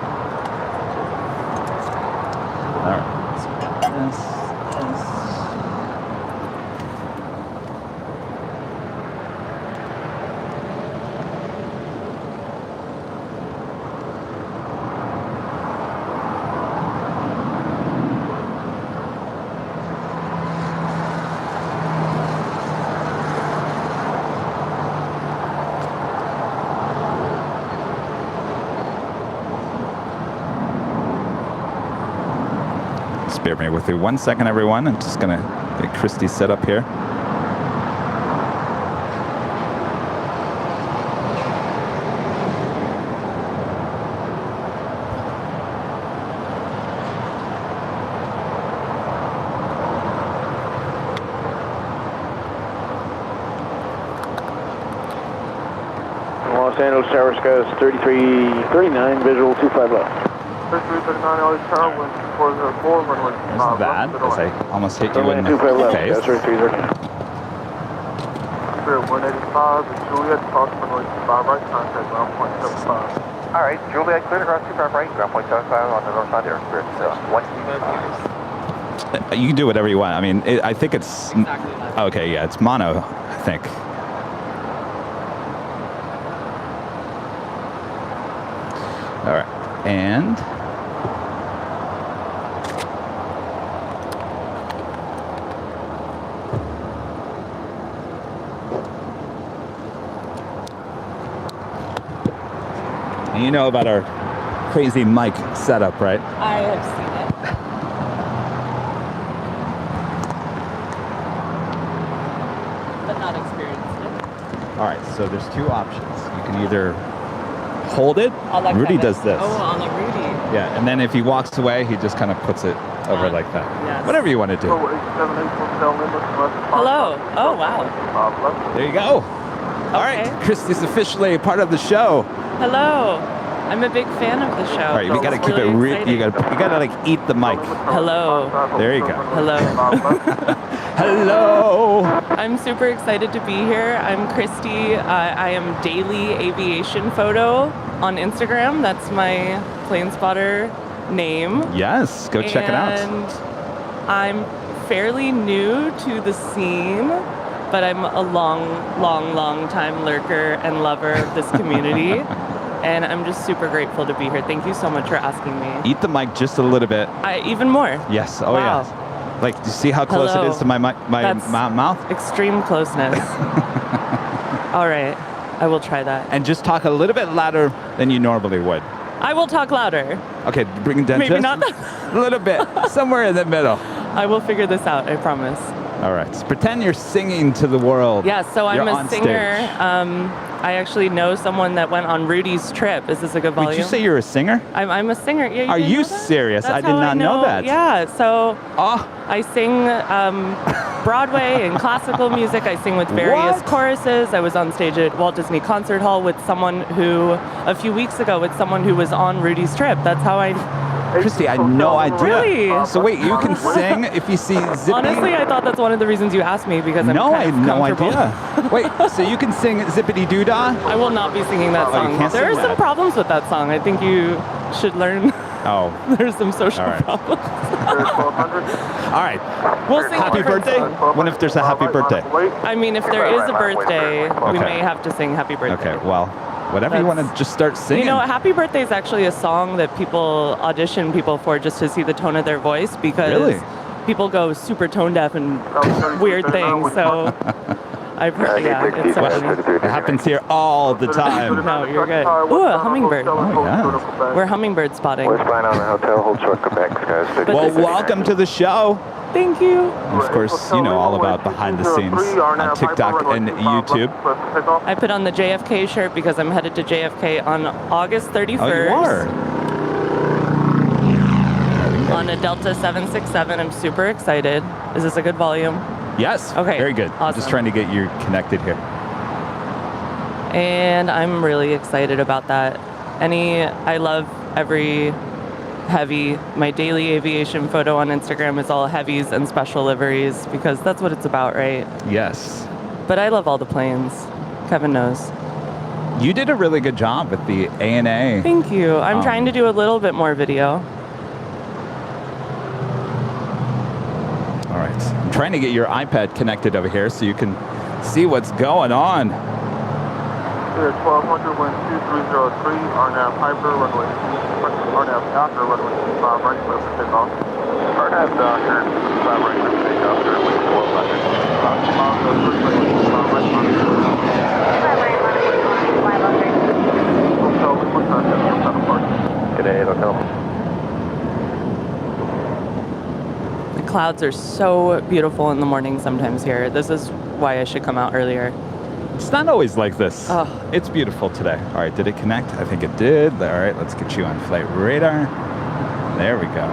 All right. Yes. Bear me with you 1 second, everyone. I'm just gonna get Christy set up here. Los Angeles Tower skies 3339, visual 25 left. 3339, LA Tower, wind 2404, runway 25 That's bad, because I almost hit you in the face. That's right, 330. Spirit 185, and Juliet, cross runway 25 right, contact ground point 75. All right, Juliet, clear to cross 25 right, ground point 75 on the north side there. Spirit 1. You can do whatever you want. I mean, I think it's... Exactly that. Okay, yeah, it's mono, I think. All right, and... You know about our crazy mic setup, right? I have seen it. But not experienced it. All right, so there's two options. You can either hold it. I'll like Rudy that. does this. Oh, on the Rudy. Yeah, and then if he walks away, he just kind of puts it over like that. Yes. Whatever you want to do. Hello. Oh, wow. There you go. All right, Christy's officially a part of the show. Hello. I'm a big fan of the show. All right, we got to keep it. You got to like eat the mic. Hello. There you go. Hello. Hello. I'm super excited to be here. I'm Christy. I am Daily Aviation Photo on Instagram. That's my plane spotter name. Yes, go check it out. And I'm fairly new to the scene, but I'm a long time lurker and lover of this community. And I'm just super grateful to be here. Thank you so much for asking me. Eat the mic just a little bit. Even more. Yes. Oh, wow. yes. Like, do you see how close Hello. it is to my mouth? Extreme closeness. All right. I will try that. And just talk a little bit louder than you normally would. I will talk louder. Okay, bring it down Maybe just not. a little bit. Somewhere in the middle. I will figure this out, I promise. All right. So pretend you're singing to the world. Yeah, so I'm You're a on singer. stage. I actually know someone that went on Rudy's trip. Is this a good volume? Did you say you're a singer? I'm a singer. Yeah, Are didn't you know that? serious? That's I did how not know that. Yeah, so Oh, I sing Broadway and classical music. I sing with various What? choruses. I was on stage at Walt Disney Concert Hall with someone who, a few weeks ago, with someone who was on Rudy's trip. That's how I... Christy, I had no idea. Really? So wait, you can sing if you see Zippy? Honestly, I thought that's one of the reasons you asked me, because I'm No, I kind of had no comfortable. idea. Wait, so you can sing Zippity Doo Dah? I will not be singing that Oh, you song. can't There are sing some that. problems with that song. I think you should learn. Oh, There's some social All right. problems. all right. We'll sing Happy different birthday? songs. What if there's a happy birthday? I mean, if there is a birthday, we Okay. may have to sing Happy Birthday. Okay, well, whatever you want to just start singing. You know, Happy Birthday is actually a song that people audition people for just to see the tone of their voice, because Really? people go super tone deaf and weird things. So I've heard, yeah, it's so funny. It happens here all the time. No, you're good. Ooh, a hummingbird. Oh, yeah. We're hummingbird spotting. Westbound on the hotel, hold short Quebec, skies 50. Well, welcome to the show. Thank you. And of course, you know all about behind the scenes on TikTok and YouTube. I put on the JFK shirt because I'm headed to JFK on August 31st. Oh, you are? On a Delta 767. I'm super excited. Is this a good volume? Yes. Okay, Very good. I'm awesome. just trying to get you connected here. And I'm really excited about that. I love every heavy. My daily aviation photo on Instagram is all heavies and special liveries, because that's what it's about, right? Yes. But I love all the planes. Kevin knows. You did a really good job with the ANA. Thank you. I'm trying to do a little bit more video. All right. I'm trying to get your iPad connected over here so you can see what's going on. Here, 1200, wind 2303, RNAV Hyper, runway RNAV Docker, runway 25 right, clear for takeoff. RNAV Docker, 5 right for takeoff, runway 1200. Hotel, Lima, contact, Hotel Park. Good day, hotel. The clouds are so beautiful in the morning sometimes here. This is why I should come out earlier. It's not always like this. Oh. It's beautiful today. All right, did it connect? I think it did. All right, let's get you on flight radar. There we go.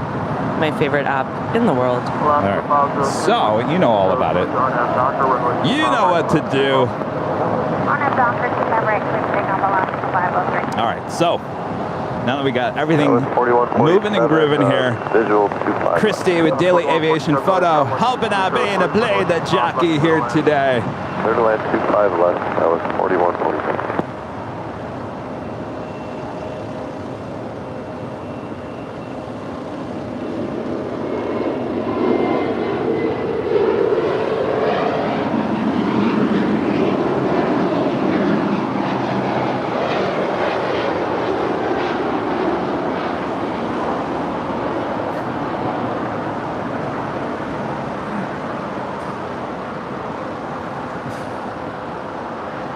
My favorite app in the world. All right. So, you know all about it. You know what to do. RNAV Docker, 25 right, clear for takeoff, Alaska 503. All right, so now that we got everything 41, moving and grooving here, Visual 25. Christy with Daily Aviation Photo, helping out being a play the jockey here today. Clear to land 25 left, that was 4146.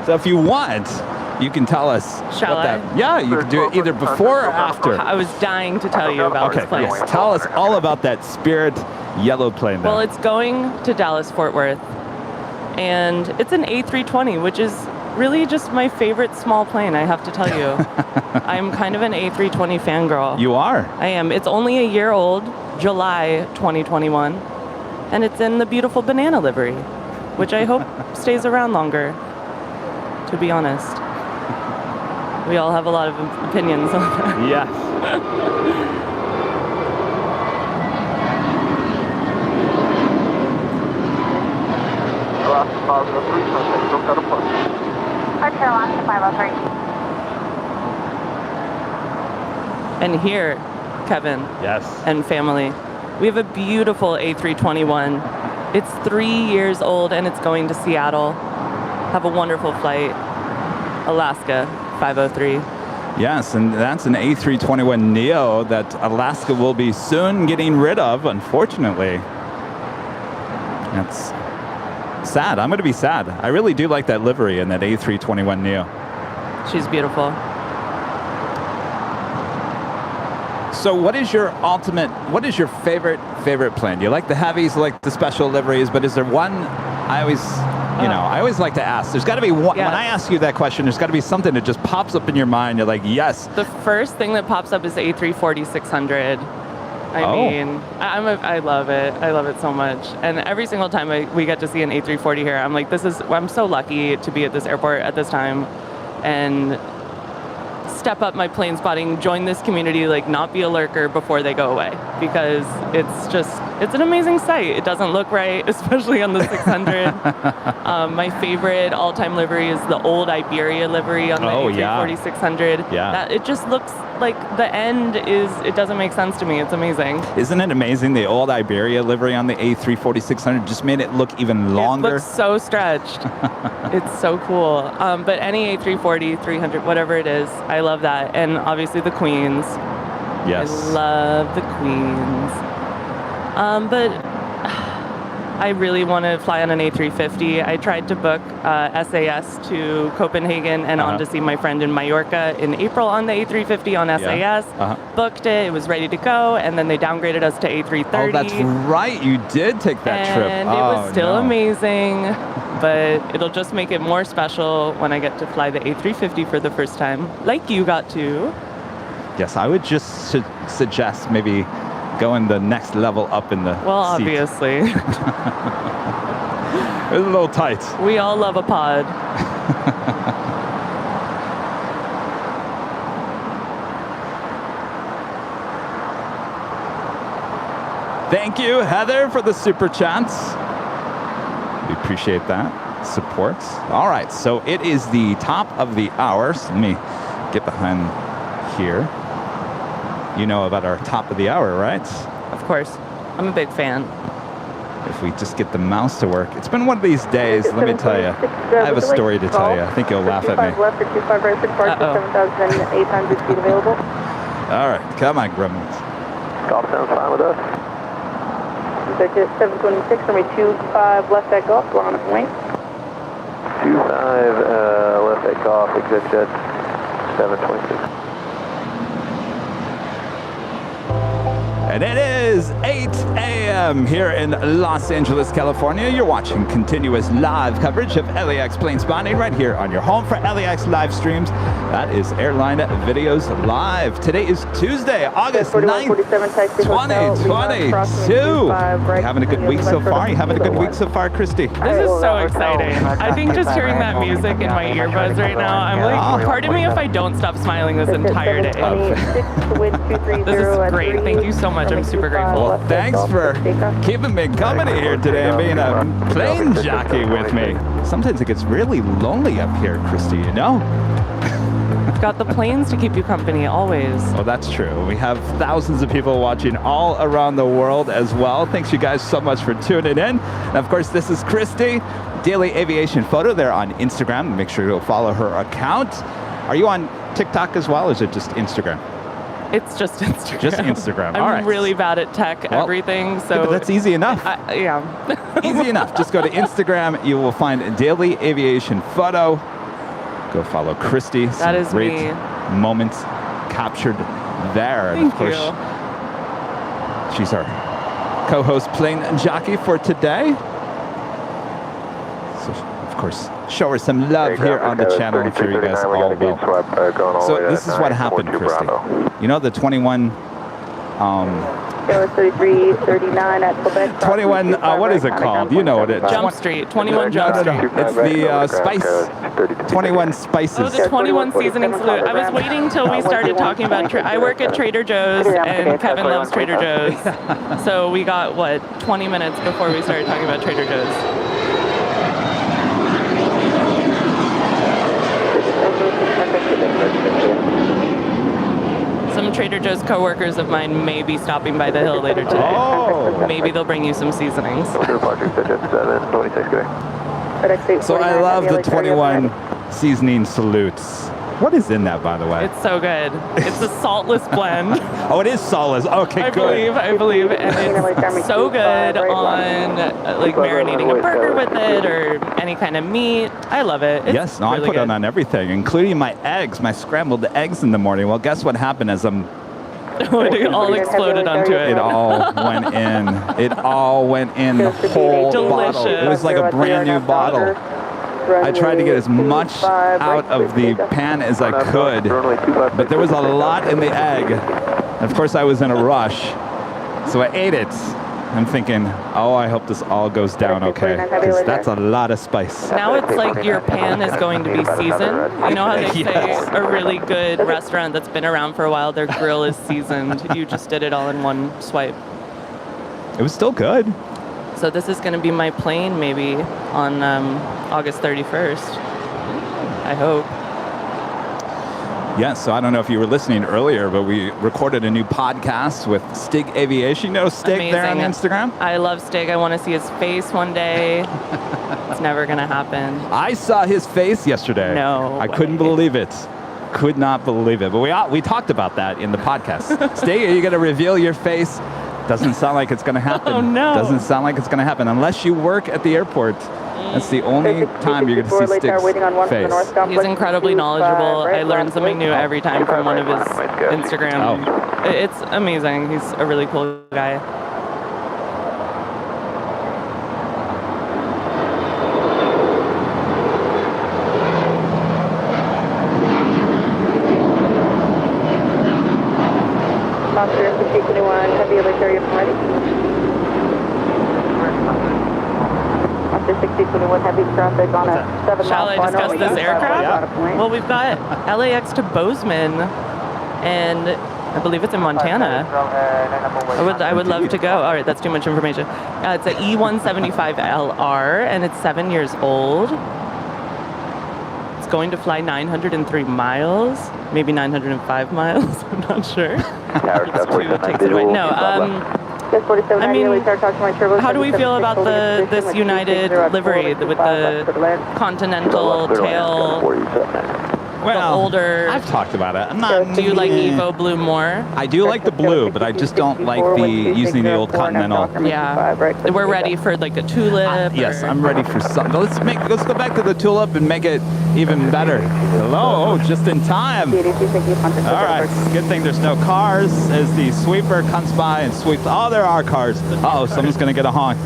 So if you want, you can tell us. Shall what I? that. Yeah, you can do it either before or after. I was dying to tell you about Okay, this plane. yes. Tell us all about that Spirit yellow plane. Well, it's going to Dallas Fort Worth, and it's an A320, which is really just my favorite small plane, I have to tell you. I'm kind of an A320 fangirl. You are. I am. It's only a year old, July 2021, and it's in the beautiful banana livery, which I hope stays around longer, to be honest. We all have a lot of opinions on that. Yes. Alaska 503, contact SoCal approach. Archer Alaska 503. And here, Kevin Yes. and family, we have a beautiful A321. It's 3 years old and it's going to Seattle. Have a wonderful flight. Alaska 503. Yes, and that's an A321neo that Alaska will be soon getting rid of, unfortunately. That's sad. I'm going to be sad. I really do like that livery in that A321neo. She's beautiful. So what is your favorite plane? You like the heavies, you like the special liveries, but is there one I always like to ask. There's got to be one, Yes. when I ask you that question, there's got to be something that just pops up in your mind. You're like, yes. The first thing that pops up is the A340-600. I mean, I love it. I love it so much. And every single time we get to see an A340 here, I'm like, I'm so lucky to be at this airport at this time and step up my plane spotting, join this community, like not be a lurker before they go away, because it's an amazing sight. It doesn't look right, especially on the 600. My favorite all-time livery is the old Iberia livery on the A340-600. Yeah. It just looks like the end it doesn't make sense to me. It's amazing. Isn't it amazing? The old Iberia livery on the A340-600 just made it look even longer. It looks so stretched. It's so cool. But any A340, 300, whatever it is, I love that. And obviously the Queens. Yes. I love the Queens. But I really want to fly on an A350. I tried to book SAS to Copenhagen and on to see my friend in Mallorca in April on the A350 on SAS. Booked it. It was ready to go. And then they downgraded us to A330. Oh, that's right. You did take that trip. And it was still amazing. But it'll just make it more special when I get to fly the A350 for the first time, like you got to. Yes, I would just suggest maybe going the next level up in the seat. Obviously. It was a little tight. We all love a pod. Thank you, Heather, for the super chats. We appreciate that support. All right, so it is the top of the hour. So let me get behind here. You know about our top of the hour, right? Of course. I'm a big fan. If we just get the mouse to work. It's been one of these days, let me tell you. I have a story to tell you. I think you'll laugh at me. Left or 25 right, 7,800 feet available. All right, come on, Gremlins. Golf sounds fine with us. Jet 726, runway 25 left at golf, we're on a wing. 25 left at golf, exit jet 726. And it is 8 a.m. here in Los Angeles, California. You're watching continuous live coverage of LAX plane spotting right here on your home for LAX live streams. That is Airline Videos Live. Today is Tuesday, August 9th, 2022. You having a good week so far? You having a good week so far, Christy? This is so exciting. I think just hearing that music in my earbuds right now, I'm like, pardon me if I don't stop smiling this entire day. This is great. Thank you so much. I'm super grateful. Well, thanks for keeping me company here today and being a plane jockey with me. Sometimes it gets really lonely up here, Christy, you know? I've got the planes to keep you company always. Oh, that's true. We have thousands of people watching all around the world as well. Thanks you guys so much for tuning in. And of course, this is Christy, Daily Aviation Photo there on Instagram. Make sure you'll follow her account. Are you on TikTok as well, or is it just Instagram? It's just Instagram. Just Instagram. All right. I'm really bad at tech, everything. So yeah, but that's easy enough. Yeah. Easy enough. Just go to Instagram. You will find Daily Aviation Photo. Go follow Christy. That is great me. moments captured there. Thank and of course, she's our co-host plane jockey for today. So, of course, show her some love here on the channel. I'm sure you guys all will. So this is what happened, Christy. You know the 21... 3339 at Quebec. 21, what is it called? You know what it is. Jump Street, 21 Jump Street. It's the spice, 21 spices. Oh, the 21 seasoning salute. I was waiting till we started talking about, I work at Trader Joe's and Kevin loves Trader Joe's. So we got, what, 20 minutes before we started talking about Trader Joe's. Some Trader Joe's coworkers of mine may be stopping by the hill later today. Oh. Maybe they'll bring you some seasonings. So I love the 21 seasoning salutes. What is in that, by the way? It's so good. It's a saltless blend. Oh, it is saltless. Okay, good. I believe, and it's so good on like marinating a burger with it or any kind of meat. I love it. It's yes, no, really I put good. it on everything, including my eggs, my scrambled eggs in the morning. Well, guess what happened as I'm... It all exploded onto it. It all went in. It all went in the whole bottle. It was like a brand new bottle. I tried to get as much out of the pan as I could, but there was a lot in the egg. Of course, I was in a rush, so I ate it. I'm thinking, oh, I hope this all goes down okay, because that's a lot of spice. Now it's like your pan is going to be seasoned. You know how they say a really good restaurant that's been around for a while, their grill is seasoned. You just did it all in one swipe. It was still good. So this is going to be my plane maybe on August 31st. I hope. Yes, so I don't know if you were listening earlier, but we recorded a new podcast with Stig Aviation. You know Stig there on Instagram? I love Stig. I want to see his face one day. It's never going to happen. I saw his face yesterday. No I couldn't believe it. Could not believe it. But we talked about that in the podcast. Stig, are you going to reveal your face? Doesn't sound like it's going to happen. Oh, no. Doesn't sound like it's going to happen unless you work at the airport. That's the only time you're going to see Stig's face. He's incredibly knowledgeable. I learn something new every time from one of his Instagram. Oh. It's amazing. He's a really cool guy. Monster 5021, heavy alert area ready. Monster 6021, heavy traffic on a 7 Shall I discuss this aircraft? Well, we've got LAX to Bozeman, and I believe it's in Montana. I would love to go. All right, that's too much information. It's an E175LR, and it's 7 years old. It's going to fly 903 miles, maybe 905 miles. I'm not sure. It takes it away. No, I mean, how do we feel about this United livery with the continental tail? Well, older. I've talked about it. I'm not. Do you like Evo blue more? I do like the blue, but I just don't like using the old Continental. Yeah, we're ready for like a tulip. Yes, I'm ready for something. Let's go back to the tulip and make it even better. Hello, just in time. All right, good thing there's no cars as the sweeper comes by and sweeps. Oh, there are cars. Uh-oh, someone's gonna get a honk.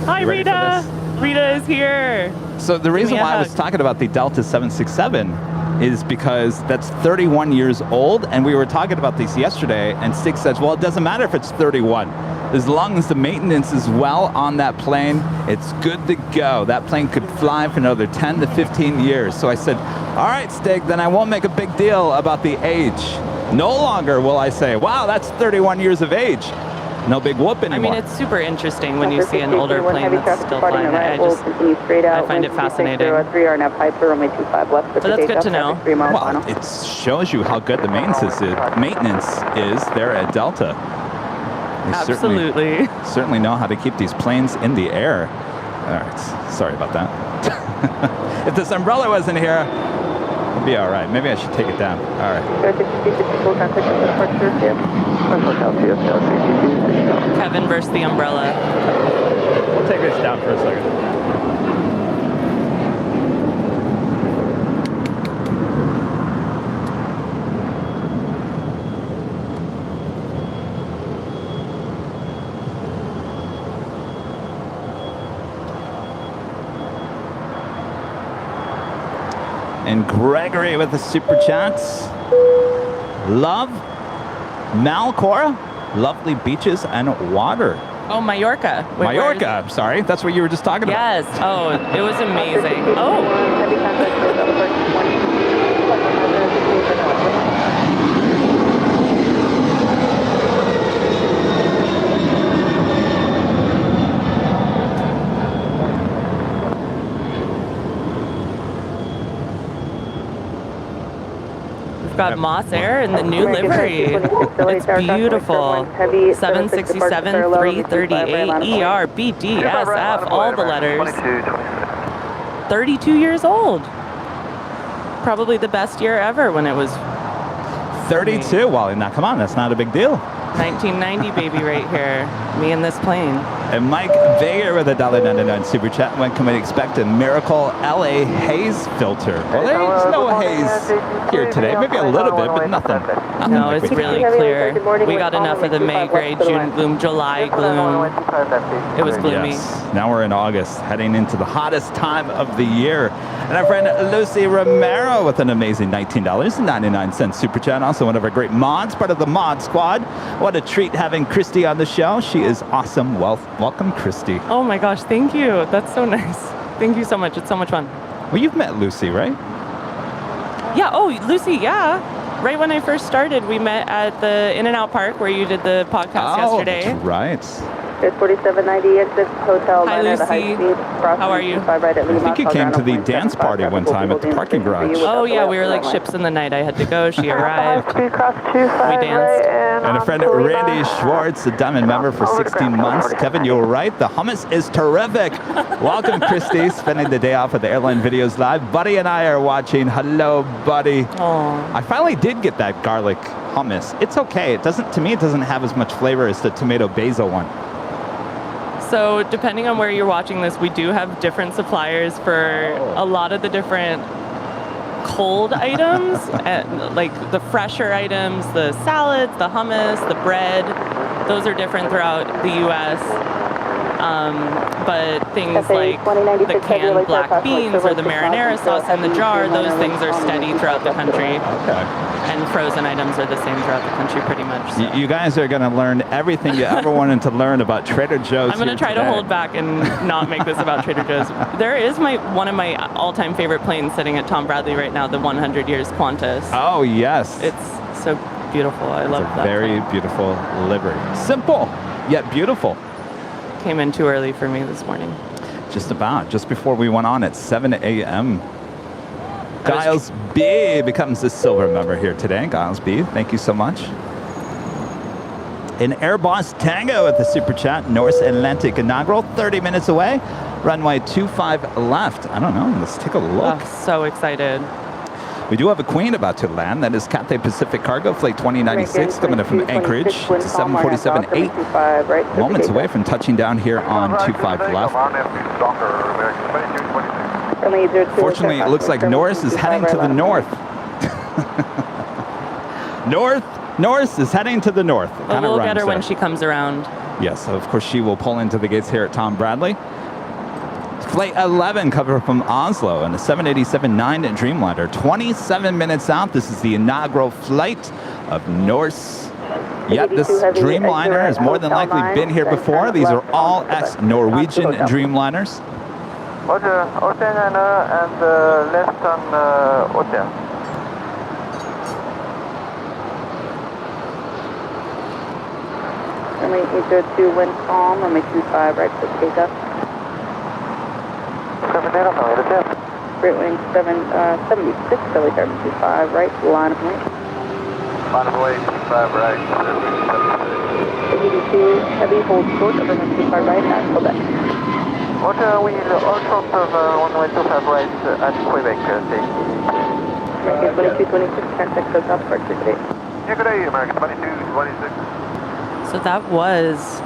Hi, Rita. Rita is here. So the reason why I was talking about the Delta 767 is because that's 31 years old, and we were talking about this yesterday, and Stig says, well, it doesn't matter if it's 31. As long as the maintenance is well on that plane, it's good to go. That plane could fly for another 10 to 15 years. So I said, all right, Stig, then I won't make a big deal about the age. No longer will I say, wow, that's 31 years of age. No big whoop anymore. I mean, it's super interesting when you see an older plane that's still flying. I find it fascinating. But that's good to know. Well, it shows you how good the maintenance is there at Delta. They Absolutely. certainly know how to keep these planes in the air. All right, sorry about that. If this umbrella wasn't here, it'd be all right. Maybe I should take it down. All right. Kevin versus the umbrella. We'll take this down for a second. And Gregory with the super chats. Love, Malcora, lovely beaches and water. Oh, Mallorca. Wait, Mallorca, I'm sorry. That's what you were just talking about. Yes. Oh, it was amazing. Oh. Heavy contact with overarching 20. We've got Moss Air in the new livery. It's beautiful. 767, 338, ER, BDSF, all the letters. 32 years old. Probably the best year ever when it was 32, Wally. Now, come on, that's not a big deal. 1990 baby right here. Me and this plane. And Mike Vager with a $1.99 super chat. When can we expect a miracle LA haze filter? Well, there's no haze here today. Maybe a little bit, but nothing. No, like it's we really thought. clear. We got enough of the May gray, June gloom, July gloom. It was gloomy. Yes. Now we're in August, heading into the hottest time of the year. And our friend Lucy Romero with an amazing $19.99 super chat. Also one of our great mods, part of the mod squad. What a treat having Christy on the show. She is awesome. Welcome, Christy. Oh my gosh, thank you. That's so nice. Thank you so much. It's so much fun. Well, you've met Lucy, right? Yeah, oh, Lucy, yeah. Right when I first started, we met at the In-N-Out Park where you did the podcast yesterday. That's right. There's 4790 exit hotel. Hi, Liner, the high Lucy. speed, How are you? right at I think you came to the dance party one time at the parking garage. Oh yeah, we were like ships in the night. I had to go. She arrived. We danced. And a friend, Randy Schwartz, a Diamond member for 16 months. Kevin, you're right. The hummus is terrific. Welcome, Christy, spending the day off at the Airline Videos Live. Buddy and I are watching. Hello, buddy. Oh. I finally did get that garlic hummus. It's okay. It doesn't, to me, it doesn't have as much flavor as the tomato basil one. So depending on where you're watching this, we do have different suppliers for a lot of the different cold items, like the fresher items, the salads, the hummus, the bread. Those are different throughout the U.S. But things like the canned black beans or the marinara sauce in the jar, those things are steady throughout the country. Okay. And frozen items are the same throughout the country pretty much. So. You guys are going to learn everything you ever wanted to learn about Trader Joe's. I'm going to try to hold back and not make this about Trader Joe's. There is one of my all-time favorite planes sitting at Tom Bradley right now, the 100 Years Qantas. Oh, yes. It's so beautiful. I love that. Very beautiful livery. Simple, yet beautiful. Came in too early for me this morning. Just about. Just before we went on at 7 a.m. Giles B becomes a silver member here today. Giles B, thank you so much. And Airboss Tango at the super chat. Norse Atlantic Inaugural, 30 minutes away. Runway 25 left. I don't know. Let's take a look. Oh, so excited. We do have a queen about to land. That is Cathay Pacific Cargo Flight 2096 coming in from Anchorage. It's a 747-8. Moments away from touching down here on 25 left. Fortunately, it looks like Norse is heading to the north. Norse is heading to the north. But we'll get her when she comes around. Yes, of course she will pull into the gates here at Tom Bradley. Flight 11 cover from Oslo and a 787-9 Dreamliner. 27 minutes out. This is the inaugural flight of Norse. Yep, this Dreamliner has more than likely been here before. These are all ex-Norwegian Dreamliners. Roger, Ocean and left on Ocean. Runway 802, wind calm, runway 25, right for takeoff. 7-0, Great wing 76, Philly 725, right, line of weight. Line of weight, 25 right, 82, heavy, hold short, over 25 right, and Quebec. Roger, we all short of 125 right at Quebec, safety. American 2226, contact goes up, departure today. Yeah, good day, American 2226. So that was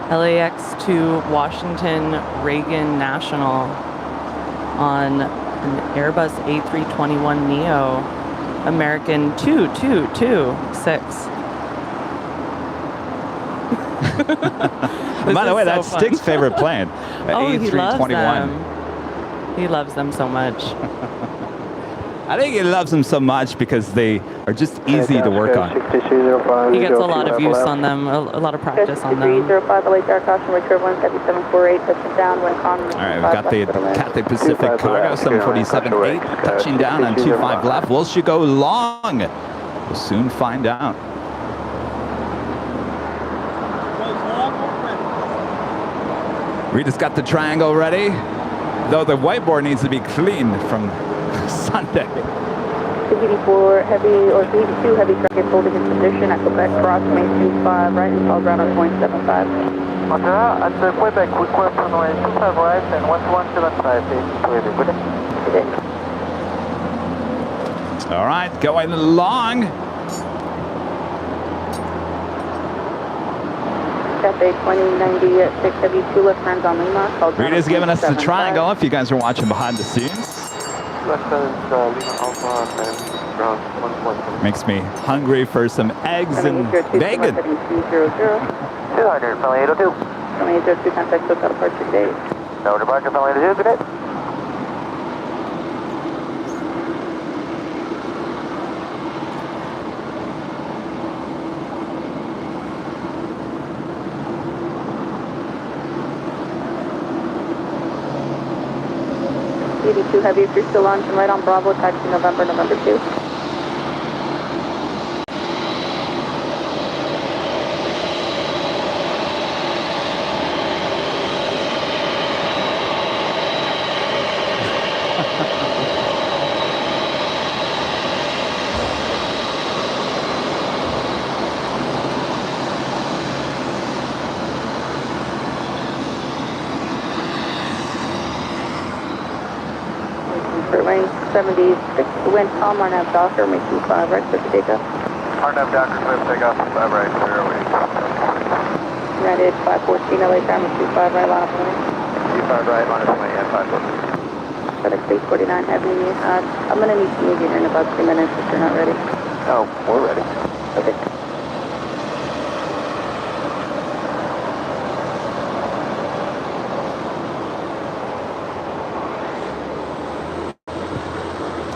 LAX to Washington Reagan National on an Airbus A321neo, American 2226. By the way, that's so Stig's favorite plane, Oh, A321. he loves them so much. I think he loves them so much because they are just easy to work on. He gets a lot of use on them, a lot of practice on them. 0305, LA Air caution, turbulence, 7748, touching down, wind calm. All right, we've got the Cathay Pacific Cargo 747-8 touching down on 25 left. Will she go long? We'll soon find out. Rita's got the triangle ready, though the whiteboard needs to be cleaned from Sunday. CPD4 heavy or CPD2 heavy truck is holding its position at Quebec cross, main 25 right, and fall ground on 0.75. Roger, at Quebec, request runway 25 right and 1175, good day. All right, going long. Cathay 2096 heavy 2 left turns on Lima. Rita's giving us the triangle if you guys are watching behind the scenes. Makes me hungry for some eggs and bacon. 200, Philly 802. Philly 802, contact SoCal departure today. No departure, Philly 802, good day. CPD2 heavy, if you're still launching right on Bravo, taxi November 2. Lane 76, wind calm, RNAV Docker, make 25 right, clear for takeoff. RNAV Docker, clear for takeoff, 5 right, clear away. United 514, LA Tower, 25 right, line up lane. 25 right, line up lane, and 514. FedEx 849 heavy, I'm going to need to move you here in about 2 minutes if you're not ready. Oh, we're ready. Okay.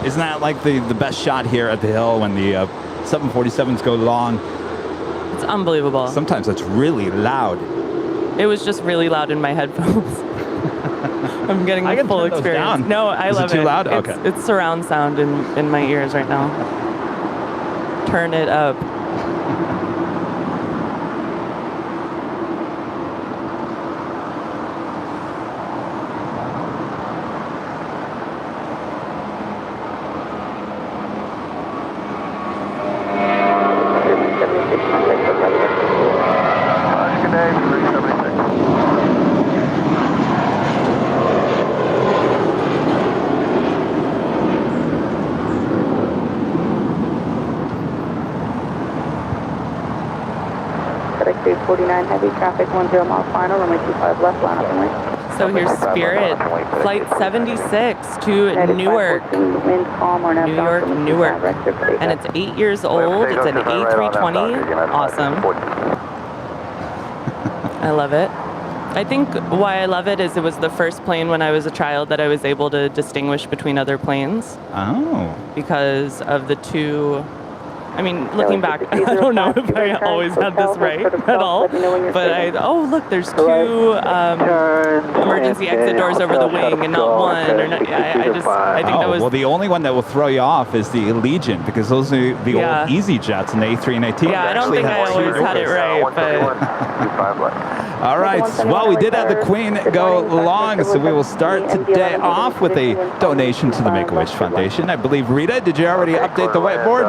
Isn't that like the best shot here at the hill when the 747s go long? It's unbelievable. Sometimes it's really loud. It was just really loud in my headphones. I'm getting I the can full turn those experience. down. No, I Is it love too loud? It's, Okay. it's surround sound in my ears right now. Turn it up. Good day, 376. FedEx 849 heavy, traffic 10 mile final, runway 25 left, line up and wing. So here's Spirit, flight 76 to Newark. Wind calm, RNAV New York, Docker, Newark. right, clear for takeoff. And it's 8 years old. It's an A320. Awesome. I love it. I think why I love it is it was the first plane when I was a child that I was able to distinguish between other planes Oh. because of the two. I mean, looking back, I don't know if I always had this right at all, but look, there's two emergency exit doors over the wing and not one. Or not, I think that was. Well, the only one that will throw you off is the Legion because those are the old Easy Jets and the A3 and A2. Yeah, I don't think I always had it right, but. All right, well, we did have the Queen go long, so we will start today off with a donation to the Make-A-Wish Foundation. I believe, Rita, did you already update the whiteboard?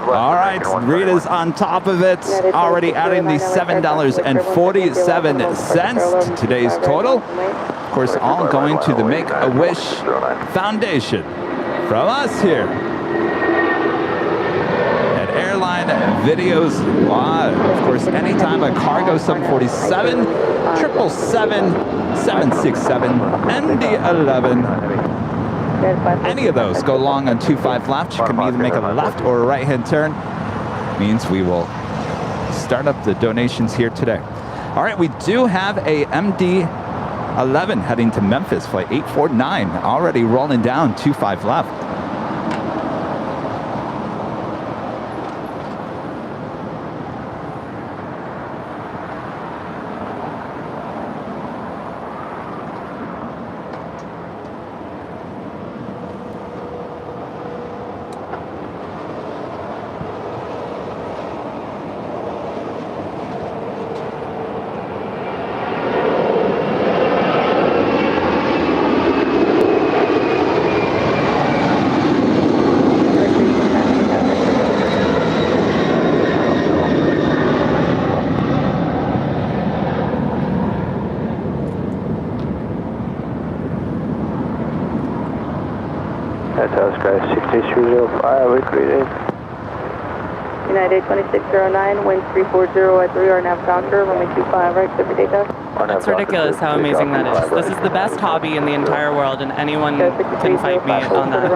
All right, Rita's on top of it, already adding the $7.47 to today's total. Of course, all going to the Make-A-Wish Foundation. From us here at Airline Videos Live. Of course, anytime a cargo 747, 777, 767, MD-11, any of those go long on 25 left. You can either make a left or a right-hand turn. Means we will start up the donations here today. All right, we do have a MD-11 heading to Memphis, flight 849, already rolling down 25 left. That's Oscar 6305, we greeted. United 2609, wind 340 at 3, RNAV Doctor, runway 25 right, clear for takeoff. It's ridiculous how amazing that is. This is the best hobby in the entire world, and anyone can fight me on that.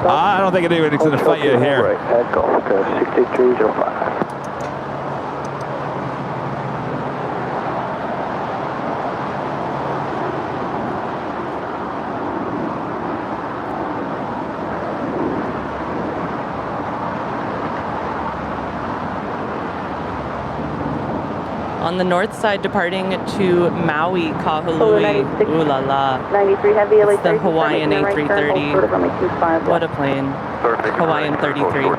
I don't think anybody's going to fight you here. Right, at Golf, 6305. On the north side, departing to Maui, Kahului. Ooh la la. 93 heavy, LA It's the Hawaiian A330. What a plane. Hawaiian 33. So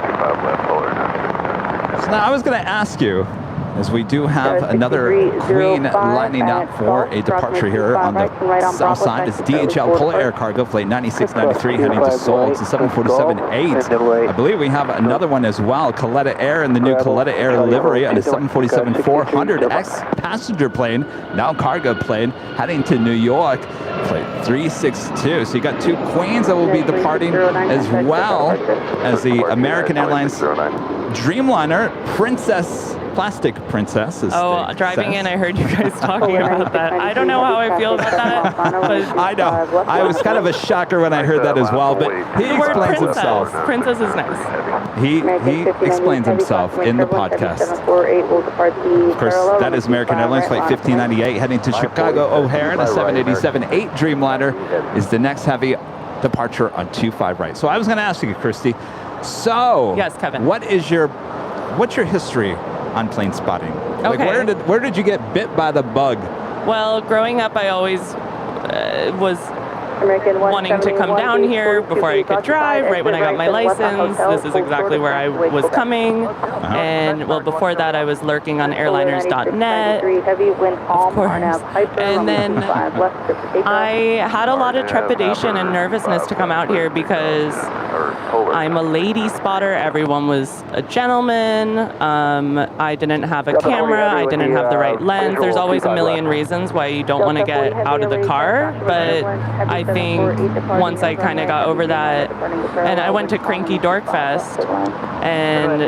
now I was going to ask you, as we do have another green lining up for a departure here on the south side. It's DHL Polar Air Cargo Flight 9693 heading to Seoul. It's a 747-8. I believe we have another one as well, Coletta Air and the new Coletta Air livery on a 747-400X passenger plane, now cargo plane, heading to New York. Flight 362. So you got two queens that will be departing as well as the American Airlines Dreamliner Princess. Plastic Princess. Oh, driving in, I heard you guys talking about that. I don't know how I feel about that. But I know. I was kind of a shocker when I heard that as well, but he explains himself. Princess is nice. He explains himself in the podcast. Of course, that is American Airlines Flight 1598 heading to Chicago O'Hare, and a 787-8 Dreamliner is the next heavy departure on 25 right. So I was going to ask you, Christy. So, yes, Kevin. What's your history on plane spotting? Like, Okay. where did you get bit by the bug? Well, growing up, I always was wanting to come down here before I could drive, right when I got my license. This is exactly where I was coming. And, well, before that, I was lurking on airliners.net, of course. And then I had a lot of trepidation and nervousness to come out here because I'm a lady spotter. Everyone was a gentleman. I didn't have a camera. I didn't have the right lens. There's always a million reasons why you don't want to get out of the car. But I think once I kind of got over that, and I went to Cranky Dork Fest, and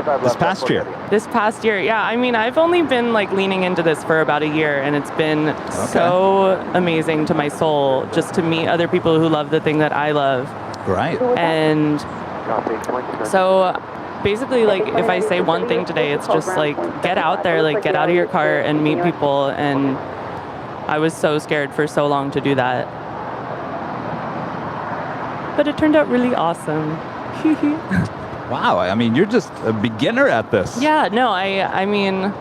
This past year, yeah. I mean, I've only been like leaning into this for about a year, and it's been so amazing to my soul just to meet other people who love the thing that I love. Right. And so basically, like, if I say one thing today, it's just like, get out there, like, get out of your car and meet people. And I was so scared for so long to do that. But it turned out really awesome. Wow, I mean, you're just a beginner at this. Yeah, no, I mean,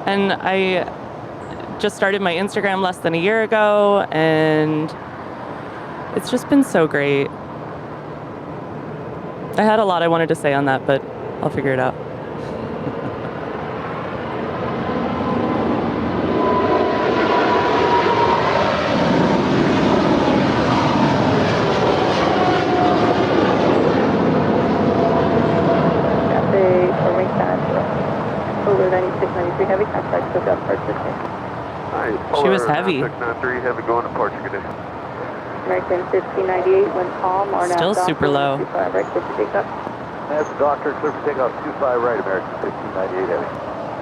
and I just started my Instagram less than a year ago, and it's just been so great. I had a lot I wanted to say on that, but I'll figure it out. She was heavy. Heavy going to Portugal. American 1598, wind calm. Still super low. That's Doctor, clear for takeoff 25 right, American 1598 heavy.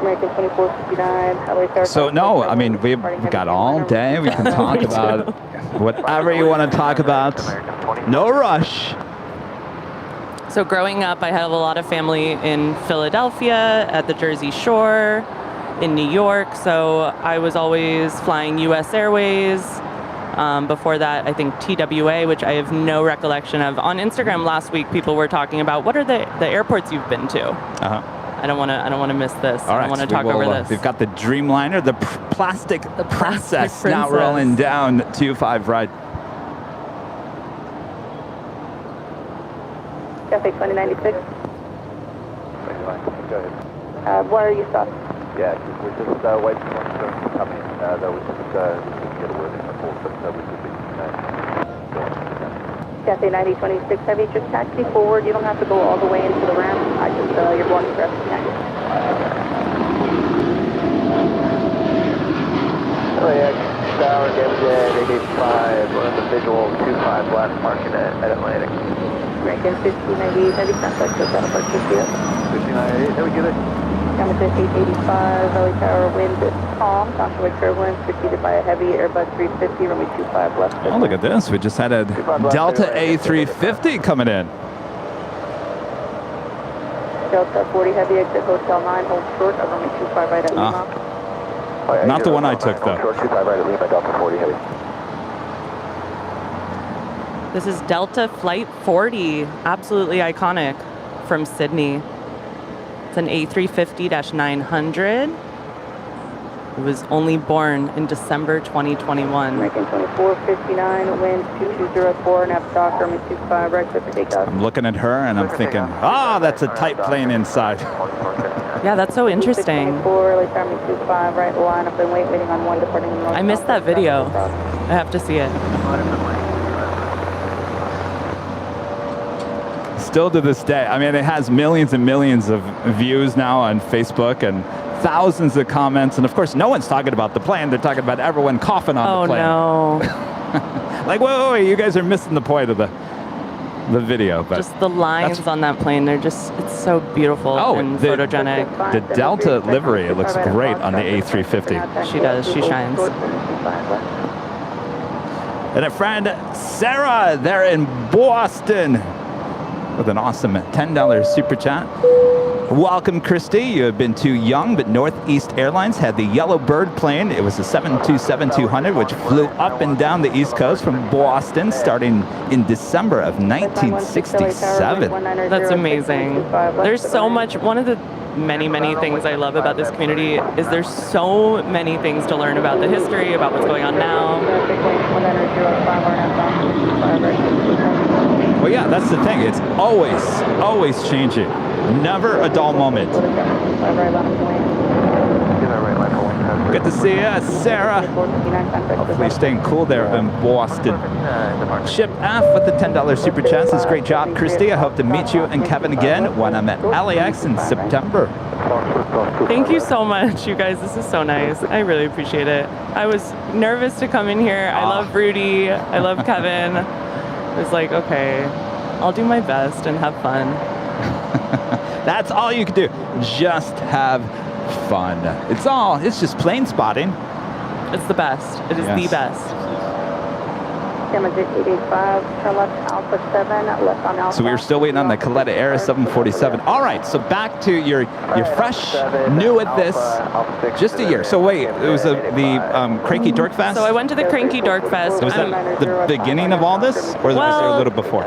American 2459, So no, I mean, we've got all day. We can talk about whatever you want to talk about. No rush. So growing up, I have a lot of family in Philadelphia, at the Jersey Shore, in New York. So I was always flying U.S. Airways. Before that, I think TWA, which I have no recollection of. On Instagram last week, people were talking about what are the airports you've been to. I don't want to miss this. All right, I want to talk over this. We've got the Dreamliner, the plastic princess now rolling down 25 right. Cafe 2096. Go ahead. Why are you stopped? Yeah, we're just waiting for one to come in. That was just get a word in the port, but we should be Cafe 9026 heavy, just taxi forward. You don't have to go all the way into the ramp. I just, you're blocking for us. LAX Tower, damage at 885, on the visual 25 left, marking at Atlantic. Rankin 1598, heavy contact, so down apart 50 up. 1598, there we get it. Damage at 885, LA Tower, wind calm, contrary turbulence, preceded by a heavy Airbus 350, runway 25 left. Oh, look at this. We just had a Delta A350 coming in. Delta 40 heavy, exit Hotel 9, hold short, runway 25 right at Lima. Not the one I took, though. Short 25 right at Lima, Delta 40 heavy. This is Delta Flight 40, absolutely iconic, from Sydney. It's an A350-900. It was only born in December 2021. American 2459, wind 2204, nav stock, runway 25 right, clear for takeoff. I'm looking at her and I'm thinking, ah, that's a tight plane inside. Yeah, that's so interesting. 24, LA Tower, runway 25 right, line up and waiting on one departing north. I missed that video. I have to see it. Still to this day, I mean, it has millions and millions of views now on Facebook and thousands of comments. And of course, no one's talking about the plane. They're talking about everyone coughing on the plane. Oh, no. Like, wait, you guys are missing the point of the video. But just the lines on that plane, they're just, it's so beautiful and photogenic. The Delta livery, it looks great on the A350. She does, she shines. And a friend, Sarah, there in Boston, with an awesome $10 super chat. Welcome, Christy. You have been too young, but Northeast Airlines had the Yellow Bird plane. It was a 727-200, which flew up and down the East Coast from Boston, starting in December of 1967. That's amazing. There's so much, one of the many things I love about this community is there's so many things to learn about the history, about what's going on now. Well, yeah, that's the thing. It's always changing. Never a dull moment. Good to see you, Sarah. Hopefully you're staying cool there in Boston. Chip F with the $10 super chat says, great job, Christy. I hope to meet you and Kevin again when I'm at LAX in September. Thank you so much, you guys. This is so nice. I really appreciate it. I was nervous to come in here. I love Rudy. I love Kevin. I was like, okay, I'll do my best and have fun. That's all you can do. Just have fun. It's just plane spotting. It's the best. It is the best. So we were still waiting on the Coletta Air 747. All right, so back to you're fresh, new at this, just a year. So wait, it was the Cranky Dork Fest? So I went to the Cranky Dork Fest. Was that the beginning of all this, or was there a little before?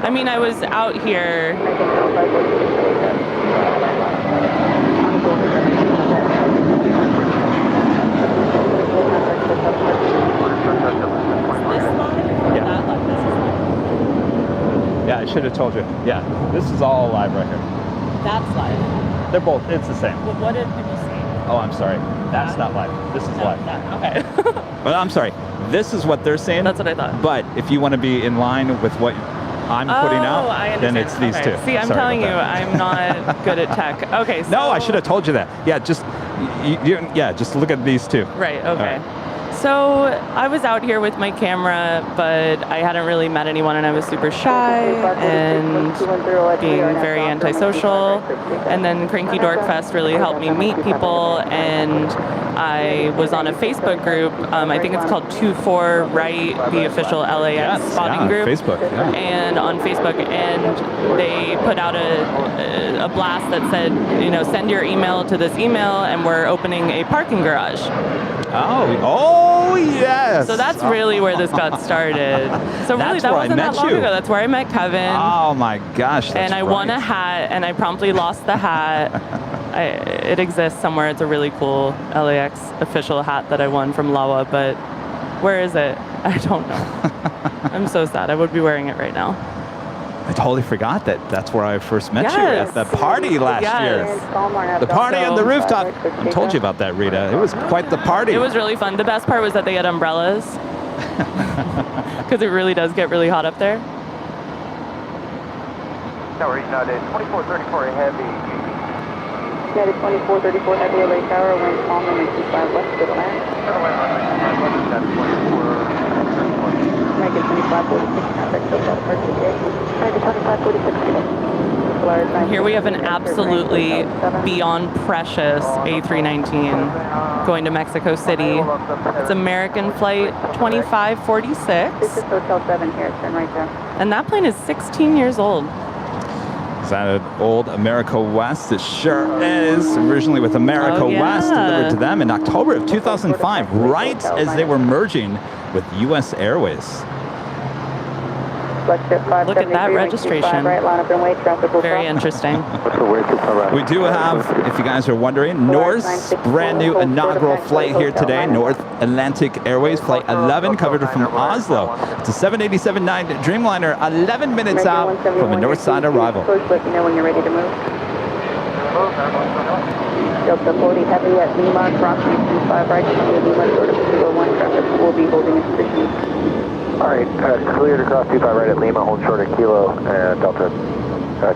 I mean, I was out here. Yeah, I should have told you. Yeah, this is all live right here. That's live. They're both, it's the same. Well, what did people say? Oh, I'm sorry. That's not live. This is live. Okay. Well, I'm sorry. This is what they're saying. That's what I thought. But if you want to be in line with what I'm putting out, then it's these two. See, I'm telling you, I'm not good at tech. Okay, so... No, I should have told you that. Yeah, just look at these two. Right, okay. So I was out here with my camera, but I hadn't really met anyone, and I was super shy and being very antisocial. And then Cranky Dork Fest really helped me meet people, and I was on a Facebook group. I think it's called 24 Right, the official LAX spotting group. Facebook, yeah. And on Facebook, and they put out a blast that said, send your email to this email, and we're opening a parking garage. Oh yes. So that's really where this got started. So really, that wasn't that long ago. That's where I met Kevin. Oh my gosh. And I won a hat, and I promptly lost the hat. It exists somewhere. It's a really cool LAX official hat that I won from Lawa, but where is it? I don't know. I'm so sad. I would be wearing it right now. I totally forgot that's where I first met you at the party last year. The party on the rooftop. I told you about that, Rita. It was quite the party. It was really fun. The best part was that they had umbrellas. Because it really does get really hot up there. Tower reaching out at 2434 heavy. United 2434 heavy, LA Tower, wind calm, runway 25 left, good land. American 2546, contact SoCal departure today. American 2546 today. Here we have an absolutely beyond precious A319 going to Mexico City. It's American flight 2546. This is Hotel 7 here, turn right there. And that plane is 16 years old. Is that an old America West? It sure is. Originally with America West, delivered to them in October of 2005, right as they were merging with U.S. Airways. Look at that registration. Very interesting. We do have, if you guys are wondering, Norse, brand new inaugural flight here today. North Atlantic Airways, flight 11, covered from Oslo. It's a 787-9 Dreamliner, 11 minutes out from a north side arrival. Let me know when you're ready to move. Delta 40 heavy at Lima, crossing 25 right, Lima, short of 01, traffic will be holding in position. All right, clear to cross 25 right at Lima, hold short at Kilo, Delta,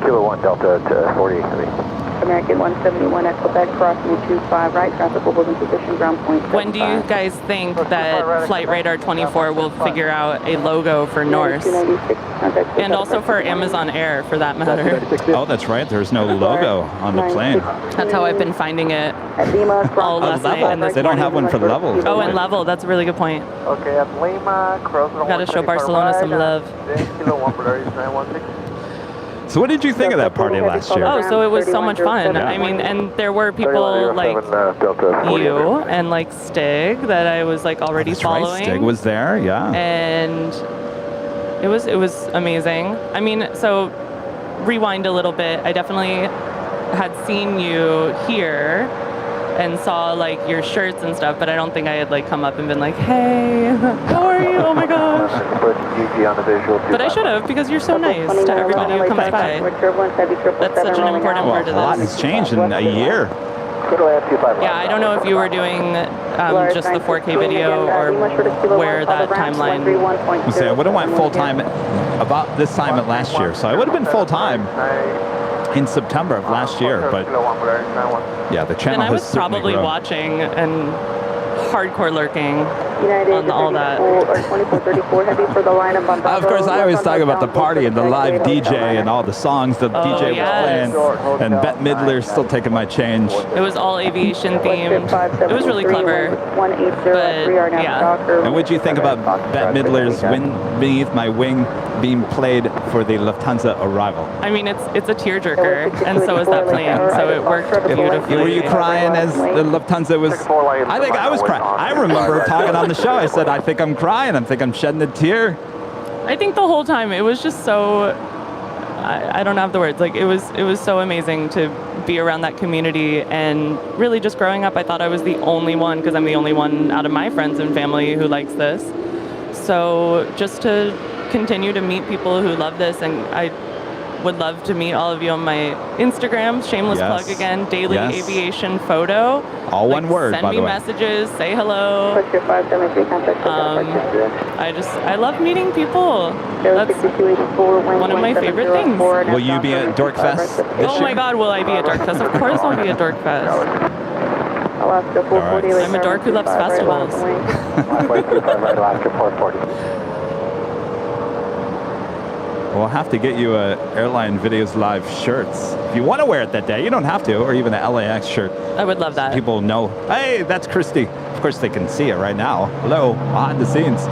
Kilo 1, Delta to 40 heavy. American 171 at Quebec, crossing 25 right, traffic will hold in position, ground point. When do you guys think that Flight Radar 24 will figure out a logo for Norse? And also for Amazon Air, for that matter. Oh, that's right. There's no logo on the plane. That's how I've been finding it all last night and this They don't have one for level. Oh, and level. That's a really good point. Okay, at Lima, crossing Gotta show Barcelona some love. Kilo 1 for 916. So what did you think of that party last year? Oh, so it was so much fun. I mean, and there were people like you and like Stig that I was like already following. Right, Stig was there, yeah. And it was amazing. I mean, so rewind a little bit. I definitely had seen you here and saw like your shirts and stuff, but I don't think I had like come up and been like, hey, how are you? Oh my gosh. But I should have, because you're so nice to everybody who comes by. That's such an important part of A lot this. has changed in a year. Yeah, I don't know if you were doing just the 4K video or where that timeline. I would have went full time about this time at last year, so I would have been full time in September of last year, but yeah, the channel And I was has certainly probably grown. watching and hardcore lurking on all that. Of course, I always talk about the party and the live DJ and all the songs the DJ was playing, and Bette Midler's still taking my change. It was all aviation themed. It was really clever. But yeah. And what do you think about Bette Midler's "Wind Beneath My Wing" being played for the Lufthansa arrival? I mean, it's a tearjerker, and so is that plane, so it worked beautifully. Were you crying as the Lufthansa was? I think I was crying. I remember talking on the show. I said, I think I'm crying. I think I'm shedding a tear. I think the whole time it was just so, I don't have the words. Like it was so amazing to be around that community, and really just growing up, I thought I was the only one, because I'm the only one out of my friends and family who likes this. So just to continue to meet people who love this, and I would love to meet all of you on my Instagram. Shameless plug again. Daily Aviation Photo. All one word, by the way. Send me messages. Say hello. I love meeting people. That's one of my favorite things. Will you be at Dorkfest this year? Oh my God, will I be at Dorkfest? Of course I'll be at Dorkfest. I'm a dork who loves festivals. We'll have to get you a Airline Videos Live shirts. If you want to wear it that day, you don't have to, or even an LAX shirt. I would love that. People know, hey, that's Christy. Of course, they can see it right now. Hello, behind the scenes.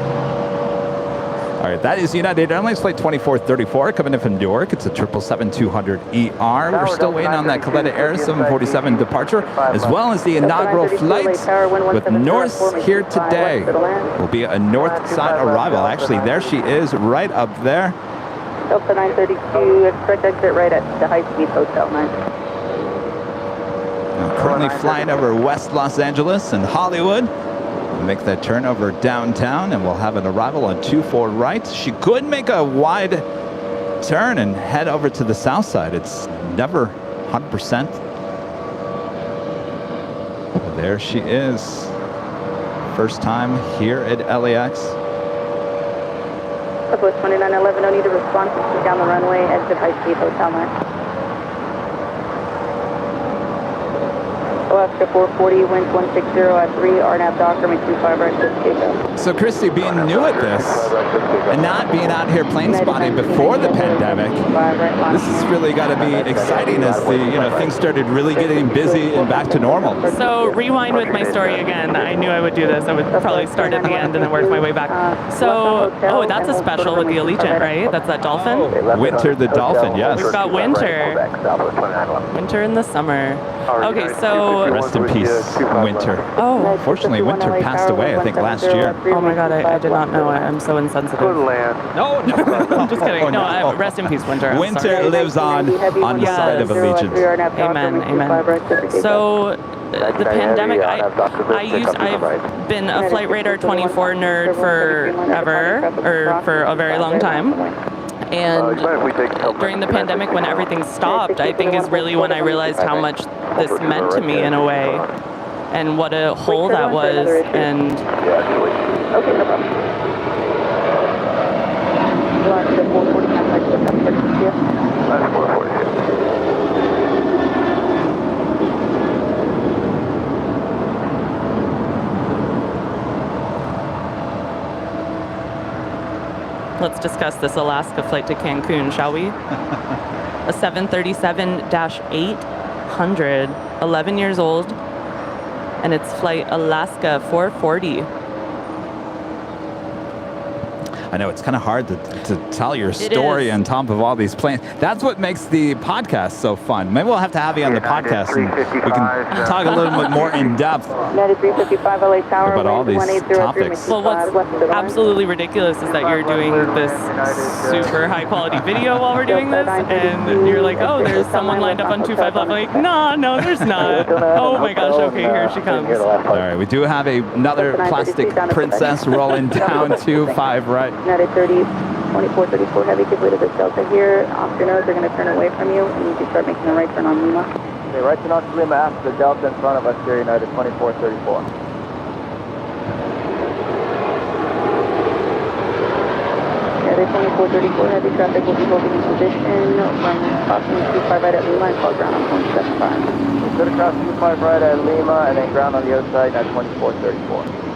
All right, that is United Airlines Flight 2434 coming in from Newark. It's a 777-200ER. We're still waiting on that Coletta Air 747 departure, as well as the inaugural flight with Norse here today. Will be a north side arrival. Actually, there she is, right up there. Delta 932, expect exit right at the High Speed Hotel 9. I'm currently flying over West Los Angeles and Hollywood. We'll make that turn over downtown, and we'll have an arrival on 24 right. She could make a wide turn and head over to the south side. It's never 100%. There she is. First time here at LAX. Southwest 2911, no need to respond. Keep down the runway, exit High Speed Hotel 9. Alaska 440, winds 160 at 3, RNAV Docker, make 25 right, 6 takeoff. So Christy, being new at this and not being out here plane spotting before the pandemic, this has really got to be exciting as the things started really getting busy and back to normal. So rewind with my story again. I knew I would do this. I would probably start at the end and then work my way back. So, oh, that's a special with the Allegiant, right? That's that dolphin? Winter the dolphin, yes. We've got Winter. Winter in the summer. Okay, so... Rest in peace, Winter. Oh. Fortunately, Winter passed away, I think, last year. Oh my god, I did not know. I'm so insensitive. No, I'm just kidding. No, rest in peace, Winter. Winter lives on the side of Allegiant. Amen, amen. So, the pandemic, I've been a Flight Radar 24 nerd forever, or for a very long time. And during the pandemic, when everything stopped, I think is really when I realized how much this meant to me in a way, and what a hole that was. And okay, no problem. let's discuss this Alaska flight to Cancun, shall we? A 737-800, 11 years old, and it's flight Alaska 440. I know it's kind of hard to tell your story on top of all these planes. That's what makes the podcast so fun. Maybe we'll have to have you on the podcast and we can talk a little bit more in depth about all these topics. Well, what's absolutely ridiculous is that you're doing this super high quality video while we're doing this, and you're like, oh, there's someone lined up on 25 level. Like, no, there's not. Oh my gosh, okay, here she comes. All right, we do have another plastic princess rolling down to 5 right. United 30, 2434 heavy, give way to this Delta here. Off your nose, they're going to turn away from you, and you can start making a right turn on Lima. Okay, right turn on to Lima after the Delta in front of us here, United 2434. United 2434 heavy traffic will be holding in position from approximately 25 right at Lima and call ground on 0.75. Good across 25 right at Lima and then ground on the other side at 2434.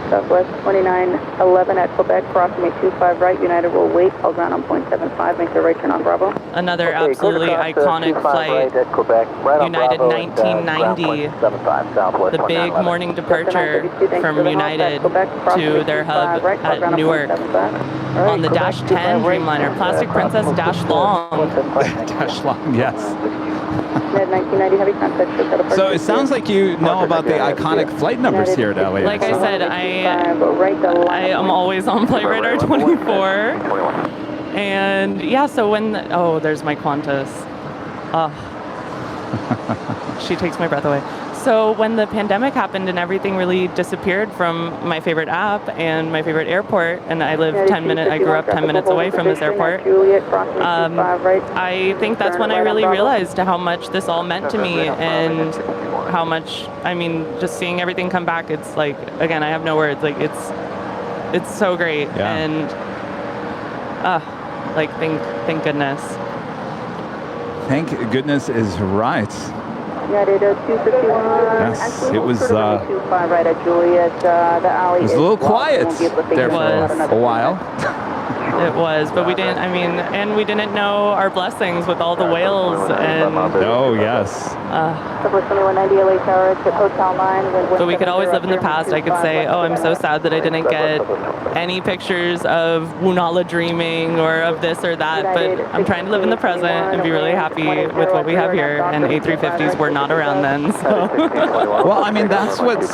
Southwest 2911 at Quebec, crossing 25 right. United will wait, call ground on 0.75, make the right turn on Bravo. Another absolutely iconic flight, right at Quebec, right United Bravo 1990, the big morning departure from United to their hub at Newark on the Dash 10 Dreamliner, Plastic Princess Dash Long. Dash Long, yes. So it sounds like you know about the iconic flight numbers here at LAX. Like I said, I am always on Flight Radar 24. And yeah, so when, oh, there's my Qantas. She takes my breath away. So when the pandemic happened and everything really disappeared from my favorite app and my favorite airport, and I grew up 10 minutes away from this airport, I think that's when I really realized how much this all meant to me and how much, I mean, just seeing everything come back, it's like, again, I have no words, like it's so great. Yeah. And like thank goodness. Thank goodness is right. United 251. Yes, it was. Right at Juliet. The alley. It was a little quiet there for a while. It was, but we didn't. I mean, and we didn't know our blessings with all the whales and. Oh yes. But we could always live in the past. I could say, oh, I'm so sad that I didn't get any pictures of Woonala dreaming or of this or that. But I'm trying to live in the present and be really happy with what we have here. And A350s were not around then. So. Well, I mean, that's what's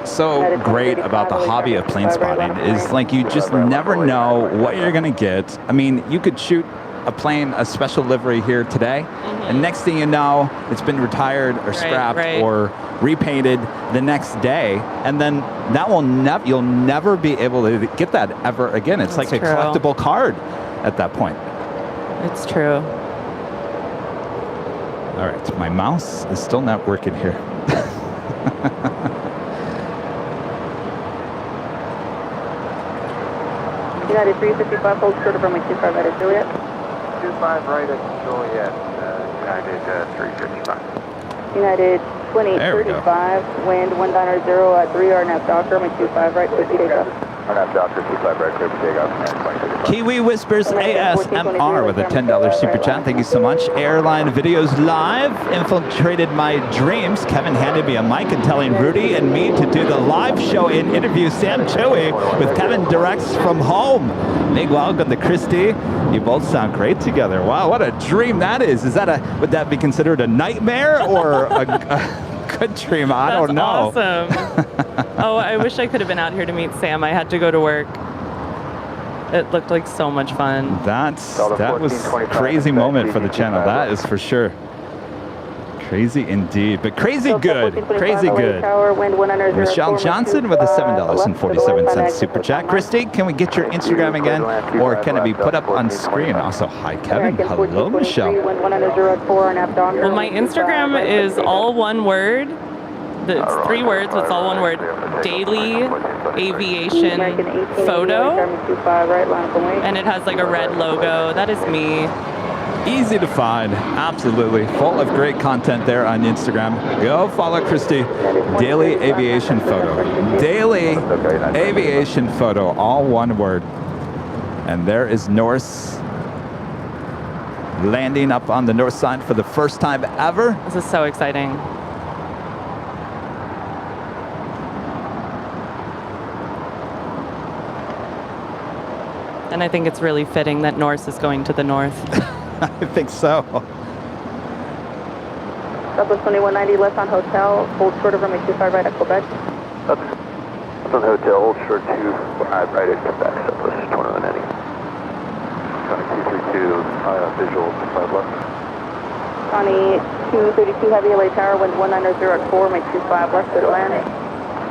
so great about the hobby of plane spotting is like you just never know what you're gonna get. I mean, you could shoot a plane, a special livery here today, and next thing you know, it's been retired or scrapped or repainted the next day, and then that will you'll never be able to get that ever again. It's like a collectible card at that point. It's true. All right, my mouse is still not working here. United 355, hold short of runway 25 right at Juliet. 25 right at Juliet, United 355. United 2835, wind 190 at 3, RNAV Docker, make 25 right, 50 takeoff. RNAV Docker, 25 right, clear for takeoff, and 2035. Kiwi Whispers ASMR with a $10 super chat. Thank you so much. Airline Videos Live infiltrated my dreams. Kevin handed me a mic and telling Rudy and me to do the live show and interview Sam Chewy with Kevin directs from home. Big welcome to Christy. You both sound great together. Wow, what a dream that is. Would that be considered a nightmare or a good dream? I don't know. That's awesome. Oh, I wish I could have been out here to meet Sam. I had to go to work. It looked like so much fun. That was a crazy moment for the channel. That is for sure. Crazy indeed, but crazy good. Crazy good. Michelle Johnson with a $7.47 super chat. Christy, can we get your Instagram again, or can it be put up on screen? Also, hi Kevin. Hello, Michelle. Well, my Instagram is all one word. It's 3 words, but it's all one word. Daily Aviation Photo. And it has like a red logo. That is me. Easy to find, absolutely. Full of great content there on Instagram. Go follow Christy. Daily Aviation Photo. Daily Aviation Photo, all one word. And there is Norse landing up on the north side for the first time ever. This is so exciting. And I think it's really fitting that Norse is going to the north. I think so. Southwest 2190 left on hotel, hold short of runway 25 right at Quebec. Up on hotel, hold short 2 right at Quebec, Southwest 2190. Connie 232, visual 5 left. Connie 232 heavy LA tower, wind 190 at 4, make 25 left, clear to land.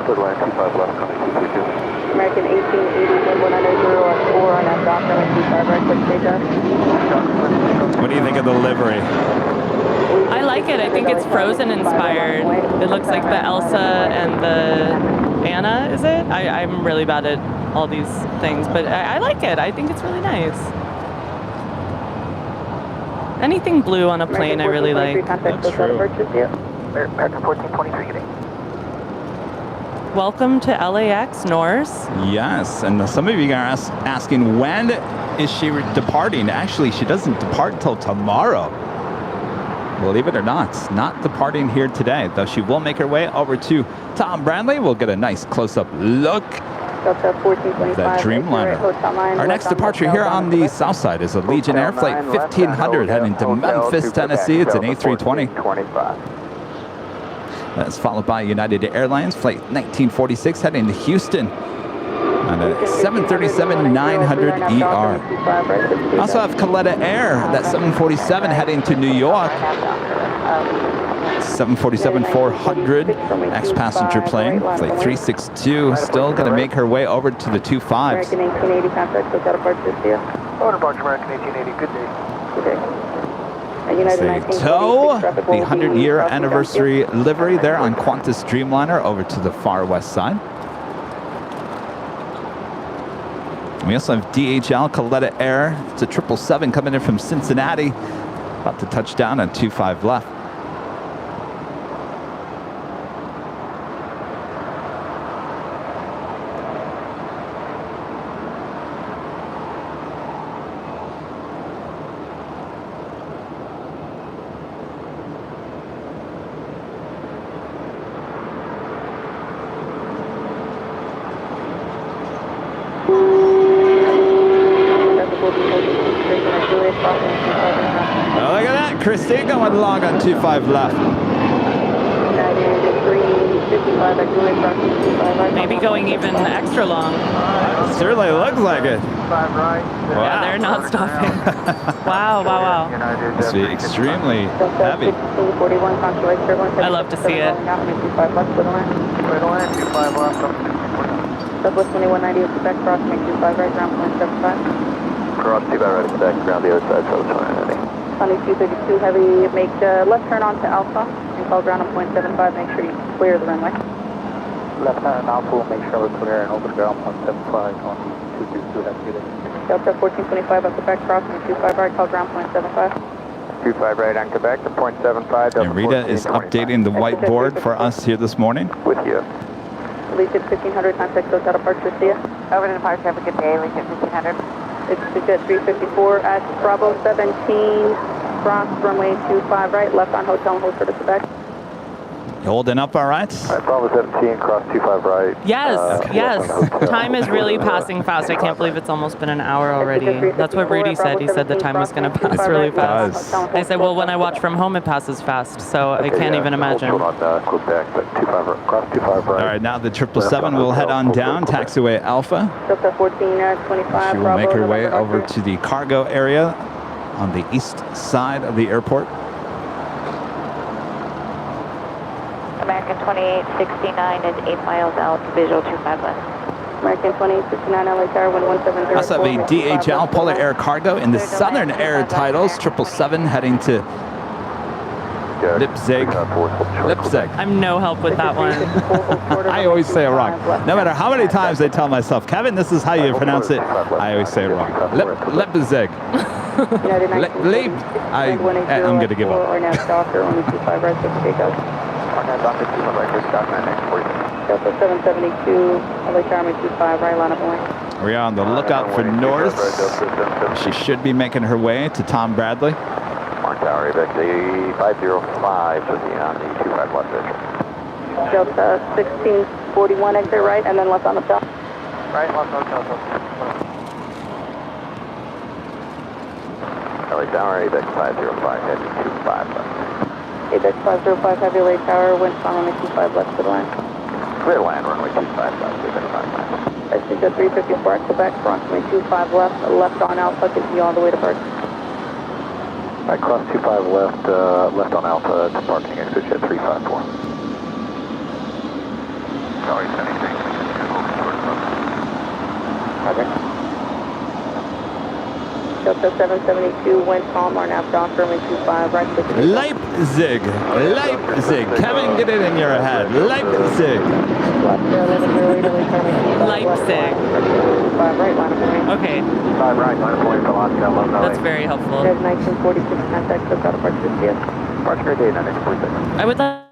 Clear to land, 25 left, Connie 232. American 1880, wind 190 at 4, on that Docker, make 25 right, quick takeoff. What do you think of the livery? I like it. I think it's Frozen inspired. It looks like the Elsa and the Anna, is it? I'm really bad at all these things, but I like it. I think it's really nice. Anything blue on a plane I really like. That's true. American 1423 getting. Welcome to LAX, Norse. Yes, and some of you are asking, when is she departing? Actually, she doesn't depart till tomorrow. Believe it or not departing here today, though she will make her way over to Tom Bradley. We'll get a nice close-up look at that Dreamliner. Our next departure here on the south side is a Legion Air Flight 1500 heading to Memphis, Tennessee. It's an A320. That's followed by United Airlines Flight 1946 heading to Houston on a 737-900ER. Also have Coletta Air, that 747 heading to New York. 747-400 ex-passenger plane, Flight 362, still going to make her way over to the 25s. American 1880 contact, so got a part this year. Order Barge American 1880, good day. Good day. United Say tow the 100-year anniversary livery there on Qantas Dreamliner over to the far west side. We also have DHL Coletta Air. It's a 777 coming in from Cincinnati, about to touch down on 25 left. Oh, look at that, Christy going long on 25 left. Maybe going even extra long. Certainly looks like it. Yeah, they're not stopping. Wow, wow, wow. Must be extremely heavy. I love to see it. Southwest 2190 Quebec, cross, make 25 right, ground point 75. Cross 25 right, Quebec, ground the other side, Southwest 2190. Sunny 232 heavy, make left turn onto Alpha and call ground on point 75, make sure you clear the runway. Left hand Alpha, make sure we're clear and over the ground 175 on 222 heavy. Delta 1425 at Quebec, cross, make 25 right, call ground point 75. 25 right on Quebec to 0.75. And Rita is updating the whiteboard for us here this morning. With you. Legion 1500, contact goes out of Park Garcia. Over to the park, have a good day, Legion 1500. It's the Jet 354 at Bravo 17, cross runway 25 right, left on hotel and hold service to Quebec. You holding up all right? Bravo 17, cross 25 right. Yes, yes. Time is really passing fast. I can't believe it's almost been an hour already. That's what Rudy said. He said the time was going to pass really fast. I said, well, when I watch from home, it passes fast. So I can't even imagine. On Quebec, but 25, cross 25 right. All right, now the 777 will head on down, taxiway Alpha. Delta 1425. She will make her way over to the cargo area on the east side of the airport. American 2869 is 8 miles out, visual 25 left. American 2869, LA Tower, 1170. Also have a DHL Polar Air Cargo in the Southern Air titles, 777 heading to Leipzig. I'm no help with that one. I always say it wrong. No matter how many times I tell myself, Kevin, this is how you pronounce it, I always say it wrong. Leipzig. I'm going to give up. Delta 772, LA Tower, 25 right, line up away. We are on the lookout for Norse. She should be making her way to Tom Bradley. Mark Tower, the 505 should be on the 25 left edge. Delta 1641, exit right, and then left on hotel. Right, left hotel. LA Tower, ABEX 505, heading 25 left. ABEX 505, heavy LA Tower, wind on runway 25 left to the line. Clear line, runway 25 left, ABEX 505. I think 354 at Quebec, approximately 25 left, left on Alpha, gives you all the way to park. I cross 25 left, left on Alpha to parking exit jet 354. Sorry, anything. Okay. Delta 772, wind calm, RNAV dock, runway 25 right. Leipzig. Kevin, get it in your head. Leipzig. Leipzig. 5 right, line of away. Okay, 5 right, line of away for Los Angeles. that's very helpful. There's 1946, contact goes out of Park Garcia. Park Garcia, 1946. I would like.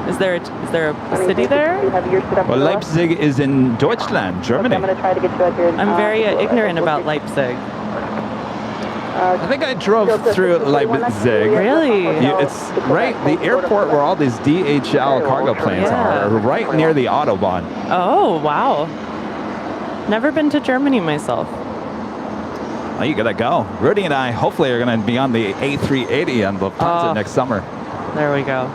Is there a city there? Well, Leipzig is in Deutschland, Germany. I'm going to try to get you out here. I'm very ignorant about Leipzig. I think I drove through Leipzig. Really? It's right, the airport where all these DHL cargo planes are, right near the Autobahn. Oh, wow. Never been to Germany myself. Oh, you gotta go. Rudy and I hopefully are gonna be on the A380 on Lufthansa next summer. There we go.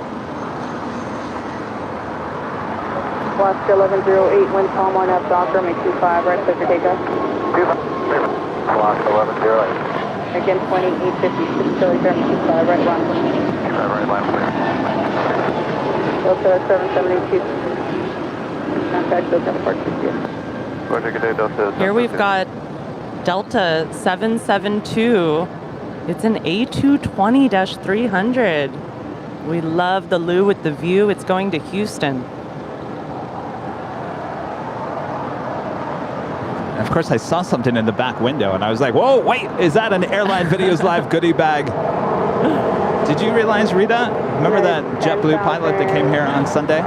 Alaska 1108, wind calm, RNAV dock, runway 25 right, clear for takeoff. Alaska 1108. Again, 2856, Philly, German 25 right, line. 25 right, line clear. Delta 772, contact goes out of Park Garcia. Here we've got Delta 772. It's an A220-300. We love the Lou with the view. It's going to Houston. Of course, I saw something in the back window, and I was like, whoa, wait, is that an Airline Videos Live goodie bag? Did you realize, Rita? Remember that JetBlue pilot that came here on Sunday?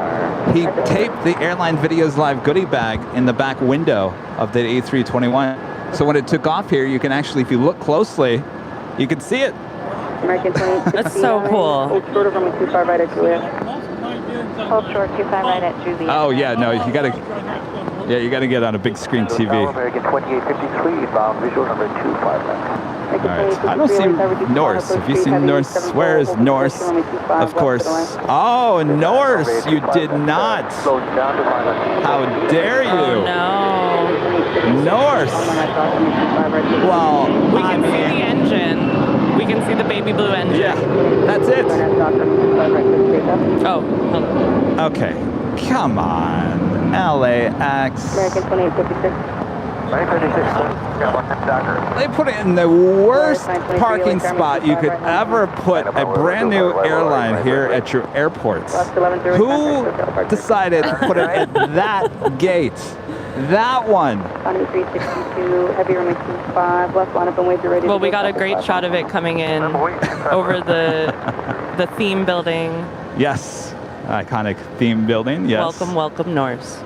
He taped the Airline Videos Live goodie bag in the back window of the A321. So when it took off here, you can actually, if you look closely, you can see it. American 2869. That's so cool. Hold short of runway 25 right at Juliet. Hold short 25 right at Juliet. Oh, yeah, no, you gotta get on a big screen TV. American 2853, bound visual number 25 left. All right, I don't see Norse. If you see Norse, where is Norse? Of course. Oh, Norse, you did not. How dare you? Oh, no. Norse. Well, We can see the engine. We can see the baby blue engine. Yeah, that's it. Oh, hold on. Okay, come on. LAX. American 2856. They put it in the worst parking spot you could ever put a brand new airline here at your airports. Who decided to put it at that gate? That one. Economy 362, heavy runway 25, left line up and wave, you're ready. Well, we got a great shot of it coming in over the theme building. Yes. Iconic theme building. Yes. Welcome, welcome, Norse.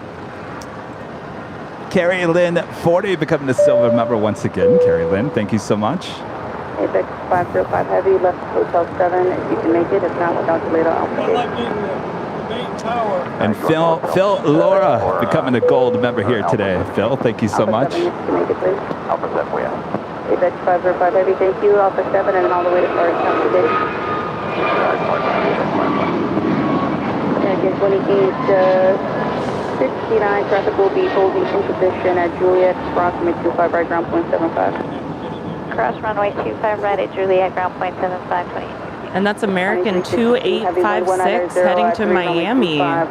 Carrie Lynn 40 becoming a silver member once again. Carrie Lynn, thank you so much. Apex 505 heavy, left Hotel 7, if you can make it. If not, we'll calculate out. And Phil Laura becoming a gold member here today. Phil, thank you so much. Make it, please. Alpha 7, we are. Apex 505 heavy, thank you. Alpha 7 and all the way to Florida County. Again, 28, 69, traffic will be holding in position at Juliet, approximate 25 right, ground point 75. Cross runway 25 right at Juliet, ground point 75, 20. And that's American 2856 heading to Miami. It's a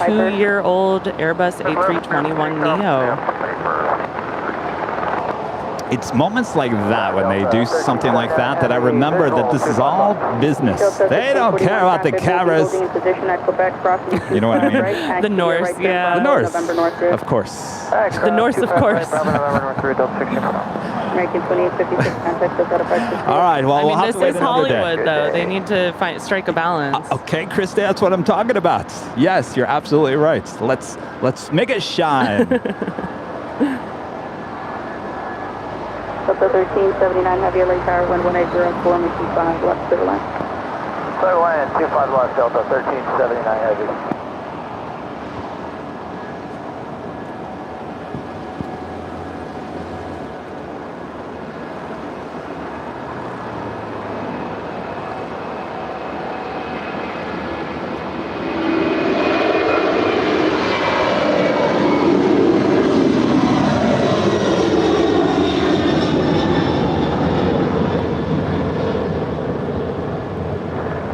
2-year-old Airbus A321neo. It's moments like that when they do something like that that I remember that this is all business. They don't care about the cameras. You know what I mean? The Norse, yeah. The Norse, of course. The Norse, of course. American 2856 contact us out of All right, well, we'll have this to wait is another day. Hollywood, though. They need to strike a balance. Okay, Christy, that's what I'm talking about. Yes, you're absolutely right. Let's make it shine. Delta 1379 heavy LA tower, wind 180, Columbia 25, left clear line. Clear line, 25 left, Delta 1379 heavy.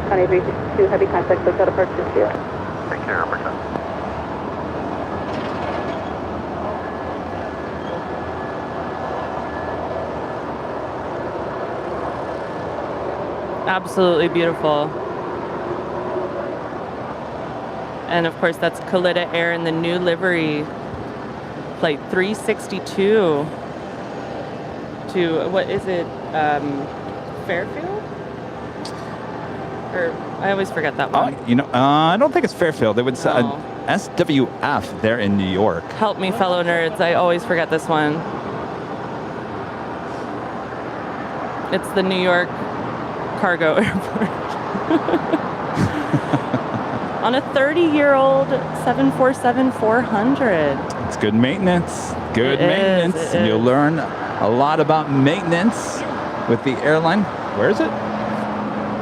Connie 362 heavy contact, so got a purchase here. Take care, America. Absolutely beautiful. And of course, that's Kalitta Air in the new livery. Flight 362 to, what is it, Fairfield? Or, I always forget that one. I don't think it's Fairfield. It would say SWF there in New York. Help me, fellow nerds. I always forget this one. It's the New York Cargo Airport. On a 30-year-old 747-400. It's good maintenance. Good maintenance. And you'll learn a lot about maintenance with the airline. Where is it?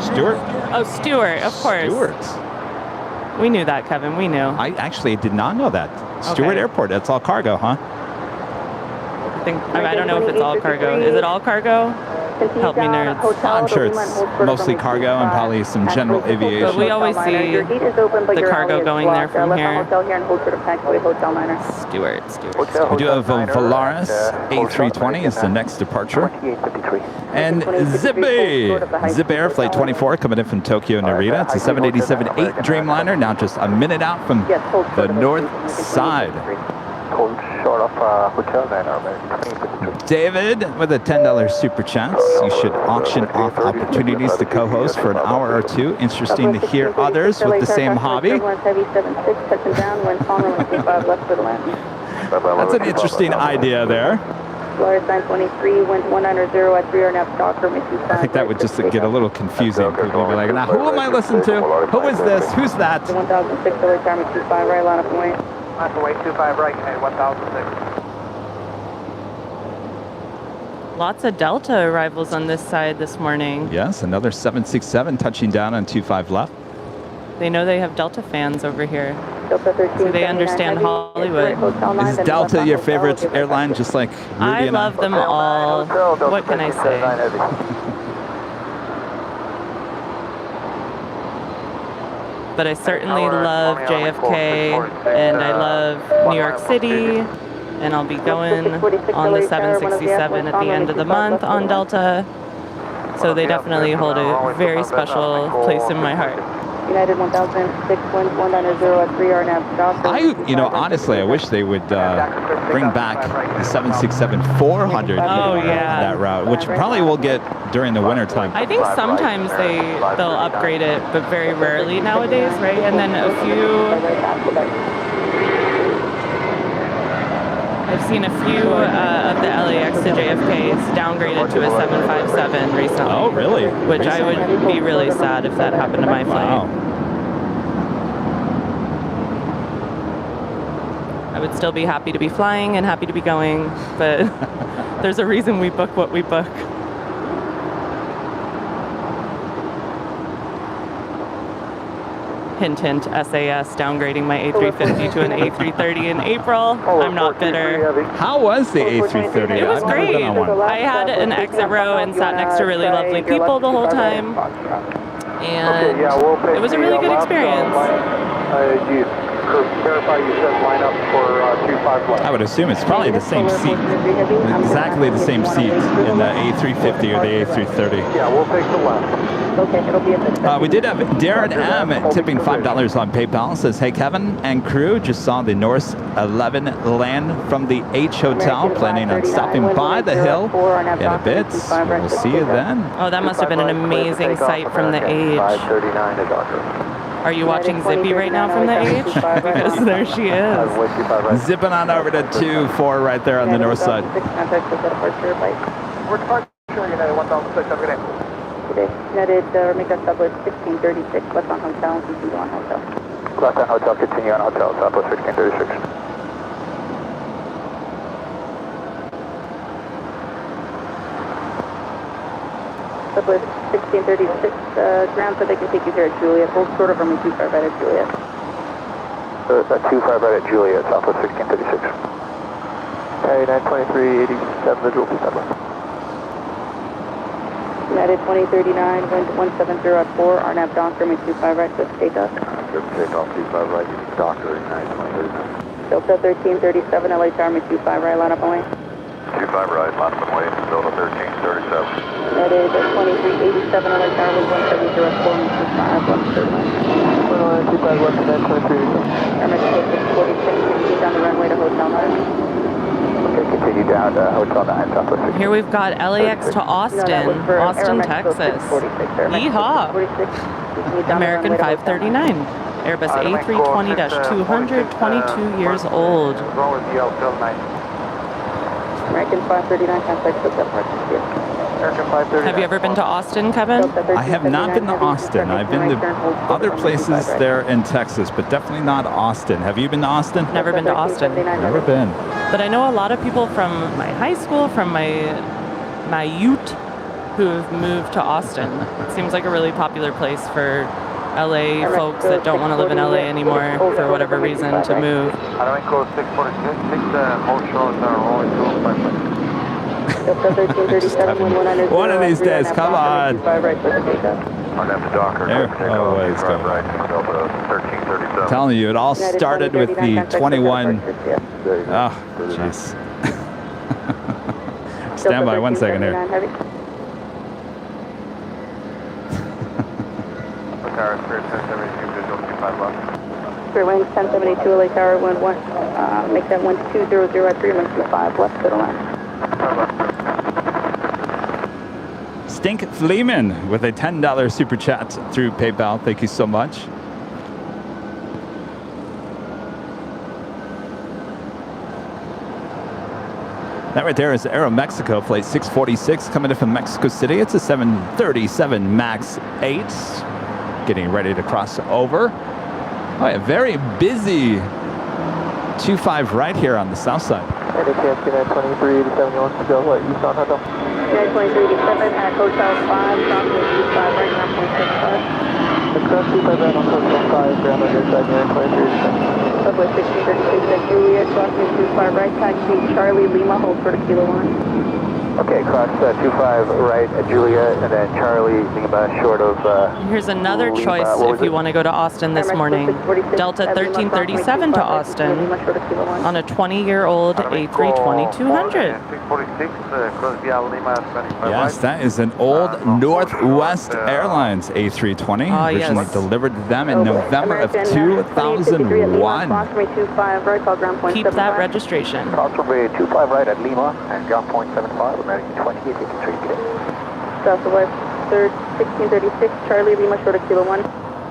Stewart? Oh, Stewart, of course. Stewart. We knew that, Kevin. We knew. I actually did not know that. Stewart Airport. That's all cargo, huh? I don't know if it's all cargo. Is it all cargo? Help me, nerds. I'm sure it's mostly cargo and probably some general aviation. But we always see the cargo going there from here. Stewart. We do have a Volaris A320 is the next departure. And Zip Air Flight 24 coming in from Tokyo, Narita. It's a 787-8 Dreamliner, now just a minute out from the north side. Short of Hotel 9 or American. David with a $10 super chat. You should auction off opportunities to co-host for an hour or two. Interesting to hear others with the same hobby. That's an interesting idea there. I think that would just get a little confusing. People would be like, now who am I listening to? Who is this? Who's that? 1006 retirement 25 right, line up and wait. That's away 25 right, 1006. Lots of Delta arrivals on this side this morning. Yes, another 767 touching down on 25 left. They know they have Delta fans over here. Delta 13, so they understand Hollywood. Is Delta your favorite airline, just like Rudy I love them all. What can I say? But I certainly love JFK, and I love New York City, and I'll be going on the 767 at the end of the month on Delta. So they definitely hold a very special place in my heart. United 1006, wind 190 at 3 RNAV Docker. Honestly, I wish they would bring back the 767-400 Oh, yeah. that route, which probably we'll get during the winter time. I think sometimes they'll upgrade it, but very rarely nowadays, right? And then I've seen a few of the LAX to JFKs downgraded to a 757 recently. Oh, really? Which I would be really sad if that happened to my flight. Wow. I would still be happy to be flying and happy to be going, but there's a reason we book what we book. Hint, hint, SAS downgrading my A350 to an A330 in April. I'm not bitter. How was the A330? It was I've never great. been on one. I had an exit row and sat next to really lovely people the whole time. And it was a really good experience. Verify you said line up for 25 left. I would assume it's probably the same seat, exactly the same seat in the A350 or the A330. Yeah, we'll take the left. Okay, it'll be at the We did have Darren M tipping $5 on PayPal. Says, hey Kevin and crew, just saw the Norse 11 land from the H Hotel. Planning on stopping by the hill in a bit. We'll see you then. Oh, that must have been an amazing sight from the H. 539 to Docker. Are you watching Zippy right now from the H? Because there she is. Zipping on over to 2-4 right there on the north side. We're departure United 1006, have a good day. Today, United, make that stop with 1636, left on hotel, and continue on hotel. Left on hotel, continue on hotel, Southwest 1636. Southwest 1636, ground so they can take you here at Juliet. Hold short of runway 25 right at Juliet. 25 right at Juliet, Southwest 1636. Okay, 923, 87 visual, please stand by. United 2039, wind 170 at 4, RNAV Docker, make 25 right, so takeoff. Good takeoff, 25 right, Docker, 923. Delta 1337, LA Tower, make 25 right, line up and way. 25 right, line up and way, Delta 1337. United 2387, LA Tower, wind 170 at 4, make 25, left 39. 25 left to 923. Mexico 646, down the runway to Hotel 9. Okay, continue down to Hotel 9, Southwest 16. Here we've got LAX to Austin, Austin, Texas. Yeehaw! American 539. Airbus A320-200, 22 years old. American 539, contact with departure. Have you ever been to Austin, Kevin? I have not been to Austin. I've been to other places there in Texas, but definitely not Austin. Have you been to Austin? Never been to Austin. Never been. But I know a lot of people from my high school, from my youth, who have moved to Austin. It seems like a really popular place for LA folks that don't want to live in LA anymore for whatever reason to move. One of these days, come on. There always go. I'm telling you, it all started with the 21. Oh, jeez. Stand by 1 second here. Spirit Wings 1072 LA Tower, wind 1. Make that 1200 at 315 left to the line. Stink Fleeman with a $10 super chat through PayPal. Thank you so much. That right there is Aeromexico flight 646 coming in from Mexico City. It's a 737 MAX 8 getting ready to cross over. Oh, yeah, very busy 25 right here on the south side. KFC 923, 87 to go, let you on hotel. 92387 at Hotel 5, crossing 25 right, 9.65. Across 25 right on Hotel 5, ground on your side, 92387. Southwest 1636 at Juliet, crossing 25 right, taxi Charlie Lima, hold for the Kilo 1. Okay, cross 25 right at Julia, and then Charlie Lima short of... Here's another Lima, choice if you want to go to Austin this morning. Delta 1337 to Austin on a 20-year-old A320-200. 646, cross via Lima, 25 Yes, that is an old Northwest Airlines A320. Oh, yes. Originally delivered to them in November of 2001. Keep that registration. Cross runway 25 right at Lima, and ground point 75, American 2853 K. Southwest 1636, Charlie Lima short of Kilo 1.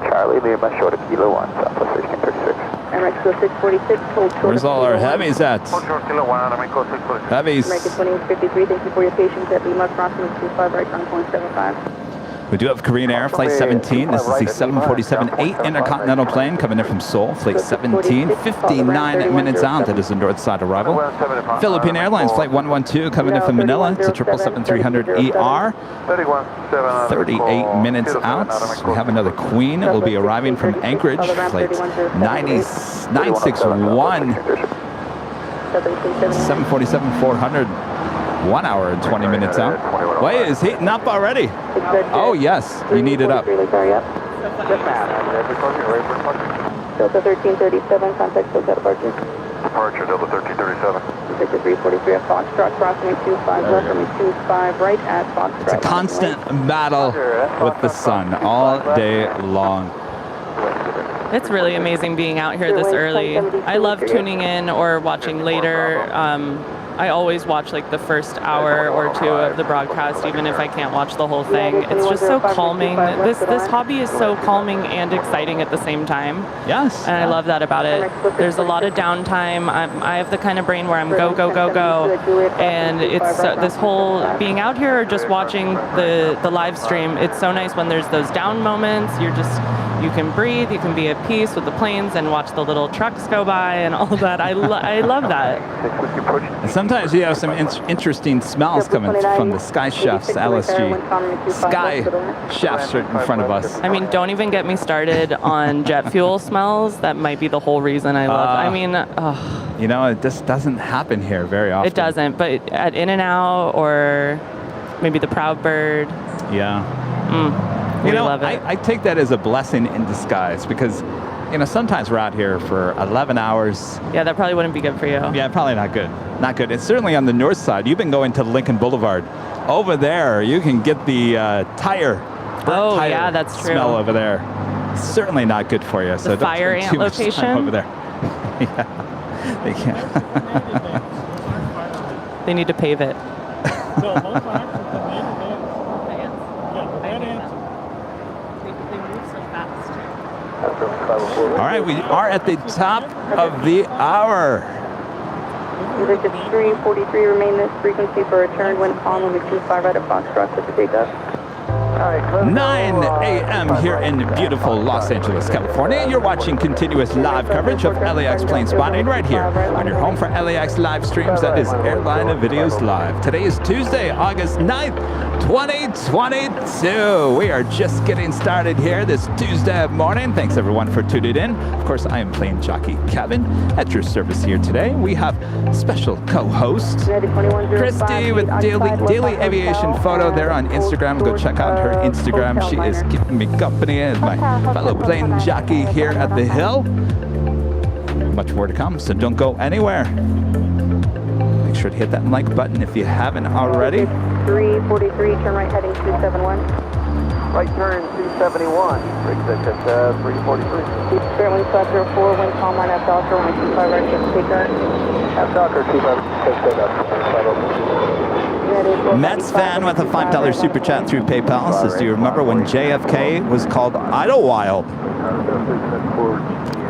Charlie Lima short of Kilo 1, Southwest 1636. Mexico 646, hold short Where's of all Kilo our 1. heavies at? Hold short Kilo 1, Mexico 646. Heavies. American 2853, thank you for your patience at Lima, crossing 25 right, ground point 75. We do have Korean Air Flight 17. This is the 747-8 intercontinental plane coming in from Seoul. Flight 17, 59 minutes out. That is the north side arrival. Philippine Airlines Flight 112 coming in from Manila. It's a 777-300ER. 38 minutes out. We have another Queen. It will be arriving from Anchorage. Flight 961. 747-400. 1 hour and 20 minutes out. Wait, it's heating up already. Oh, yes. You need it up. Delta 1337, contact Delta departure. Departure, Delta 1337. Victor 343 at Foxtrot, crossing 25 left, runway 25 right at Foxtrot. It's a constant battle with the sun all day long. It's really amazing being out here this early. I love tuning in or watching later. I always watch like the first hour or two of the broadcast, even if I can't watch the whole thing. It's just so calming. This hobby is so calming and exciting at the same time. Yes. And I love that about it. There's a lot of downtime. I have the kind of brain where I'm go, go, go, go. And it's this whole being out here or just watching the live stream. It's so nice when there's those down moments. You can breathe, you can be at peace with the planes and watch the little trucks go by and all that. I love that. And sometimes you have some interesting smells coming from the Sky Chefs, LSG. Sky Chefs right in front of us. I mean, don't even get me started on jet fuel smells. That might be the whole reason I love it. I mean, you know, it just doesn't happen here very often. It doesn't, but at In-N-Out or maybe the Proud Bird. Yeah. We You know, love it. I take that as a blessing in disguise because, you know, sometimes we're out here for 11 hours. Yeah, that probably wouldn't be good for you. Yeah, probably not good. Not good. It's certainly on the north side. You've been going to Lincoln Boulevard. Over there, you can get the tire. Oh, tire yeah, that's true. Smell over there. Certainly not good for you. So don't fire spend ant too much time location? over there. Yeah, they can't. They need to pave it. All right, we are at the top of the hour. Victor 343, remain this frequency for return when calm, runway 25 right at Foxtrot, set to take off. 9 a.m. here in beautiful Los Angeles, California. You're watching continuous live coverage of LAX plane spotting right here on your home for LAX live streams. That is AIRLINEVIDEOS Live. Today is Tuesday, August 9th, 2022. We are just getting started here this Tuesday morning. Thanks everyone for tuning in. Of course, I am plane jockey Kevin at your service here today. We have special co-host Christy with Daily Aviation Photo there on Instagram. Go check out her Instagram. She is keeping me company as my fellow plane jockey here at the Hill. Much more to come, so don't go anywhere. Make sure to hit that like button if you haven't already. 343, turn right heading 271. Right turn 271, brakes at 343. Fairwind 504, wind calm line at Docker, runway 25 right, set to take off. At Docker 25, take off. Mets fan with a $5 super chat through PayPal says, do you remember when JFK was called Idlewild?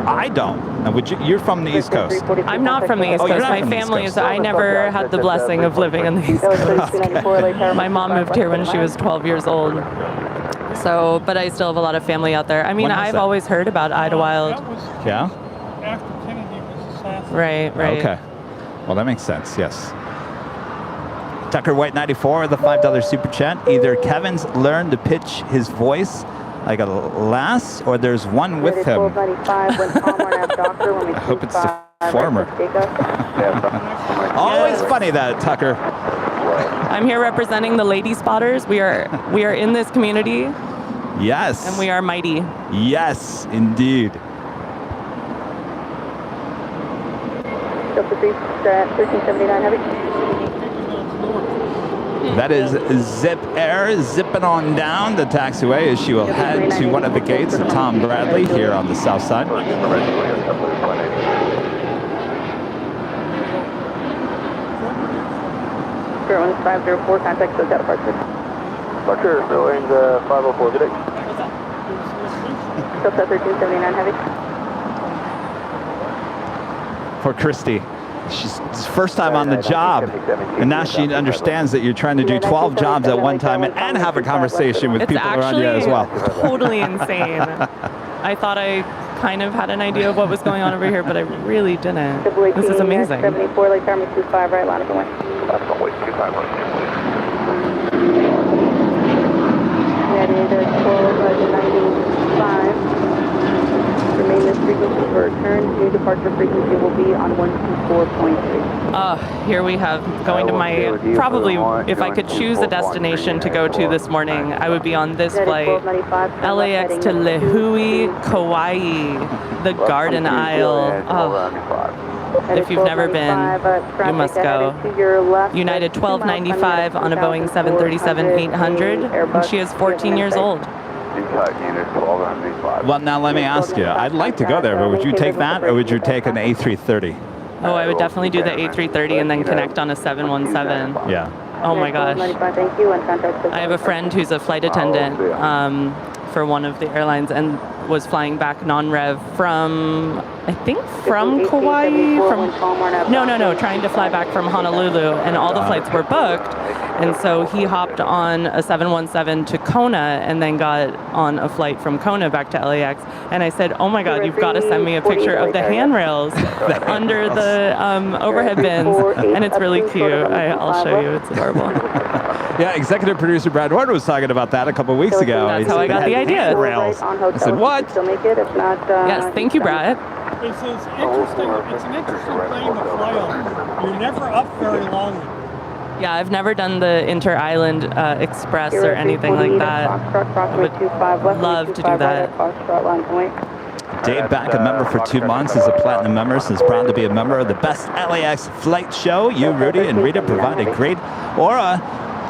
I don't. Now, you're from the East Coast. I'm not from the East Oh, you're Coast. not My from the East family Coast. is. I never had the blessing of living on the East Coast. My mom moved here when she was 12 years old. So, but I still have a lot of family out there. I mean, When was I've that? always heard about Idlewild. Yeah? After Kennedy was assassinated. Right. Okay. Well, that makes sense, yes. Tucker White 94 with a $5 super chat. Either Kevin's learned to pitch his voice like a lass, or there's one with him. I hope it's the former. Always funny that, Tucker. I'm here representing the lady spotters. We are in this community. Yes. And we are mighty. Yes, indeed. Delta 1379 heavy. That is Zip Air zipping on down the taxiway as she will head to one of the gates of Tom Bradley here on the south side. 504, contact the departure. Departure, showing 504, good day. Delta 1379 heavy. For Christy. She's first time on the job, and now she understands that you're trying to do 12 jobs at one time and have a conversation with people around you as well. It's totally insane. I thought I kind of had an idea of what was going on over here, but I really didn't. This is amazing. 74, Lake Army 25, right, line of the way. That's the way, 25, right. Aviator 1295. Remain this frequency for return. New departure frequency will be on 124.3. Here we have going to my, probably if I could choose a destination to go to this morning, I would be on this flight, LAX to Lihue, Kauai, the Garden Isle. Oh, if you've never been, you must go. United 1295 on a Boeing 737-800, and she is 14 years old. Well, now let me ask you. I'd like to go there, but would you take that, or would you take an A330? Oh, I would definitely do the A330 and then connect on a 717. Yeah. Oh my gosh. I have a friend who's a flight attendant for one of the airlines and was flying back non-rev from, I think from Kauai? No, trying to fly back from Honolulu, and all the flights were booked. And so he hopped on a 717 to Kona and then got on a flight from Kona back to LAX. And I said, oh my God, you've got to send me a picture of the handrails under the overhead bins. And it's really cute. I'll show you. It's adorable. Yeah, executive producer Brad Ward was talking about that a couple weeks ago. That's how I got the idea. Rails. I said, what? Yes, thank you, Brad. It's interesting. It's an interesting plane to fly on. You're never up very long. Yeah, I've never done the Inter-Island Express or anything like that. I would love to do that. Dave back, a member for 2 months, is a platinum member, so is proud to be a member of the best LAX flight show. You, Rudy, and Rita provide a great aura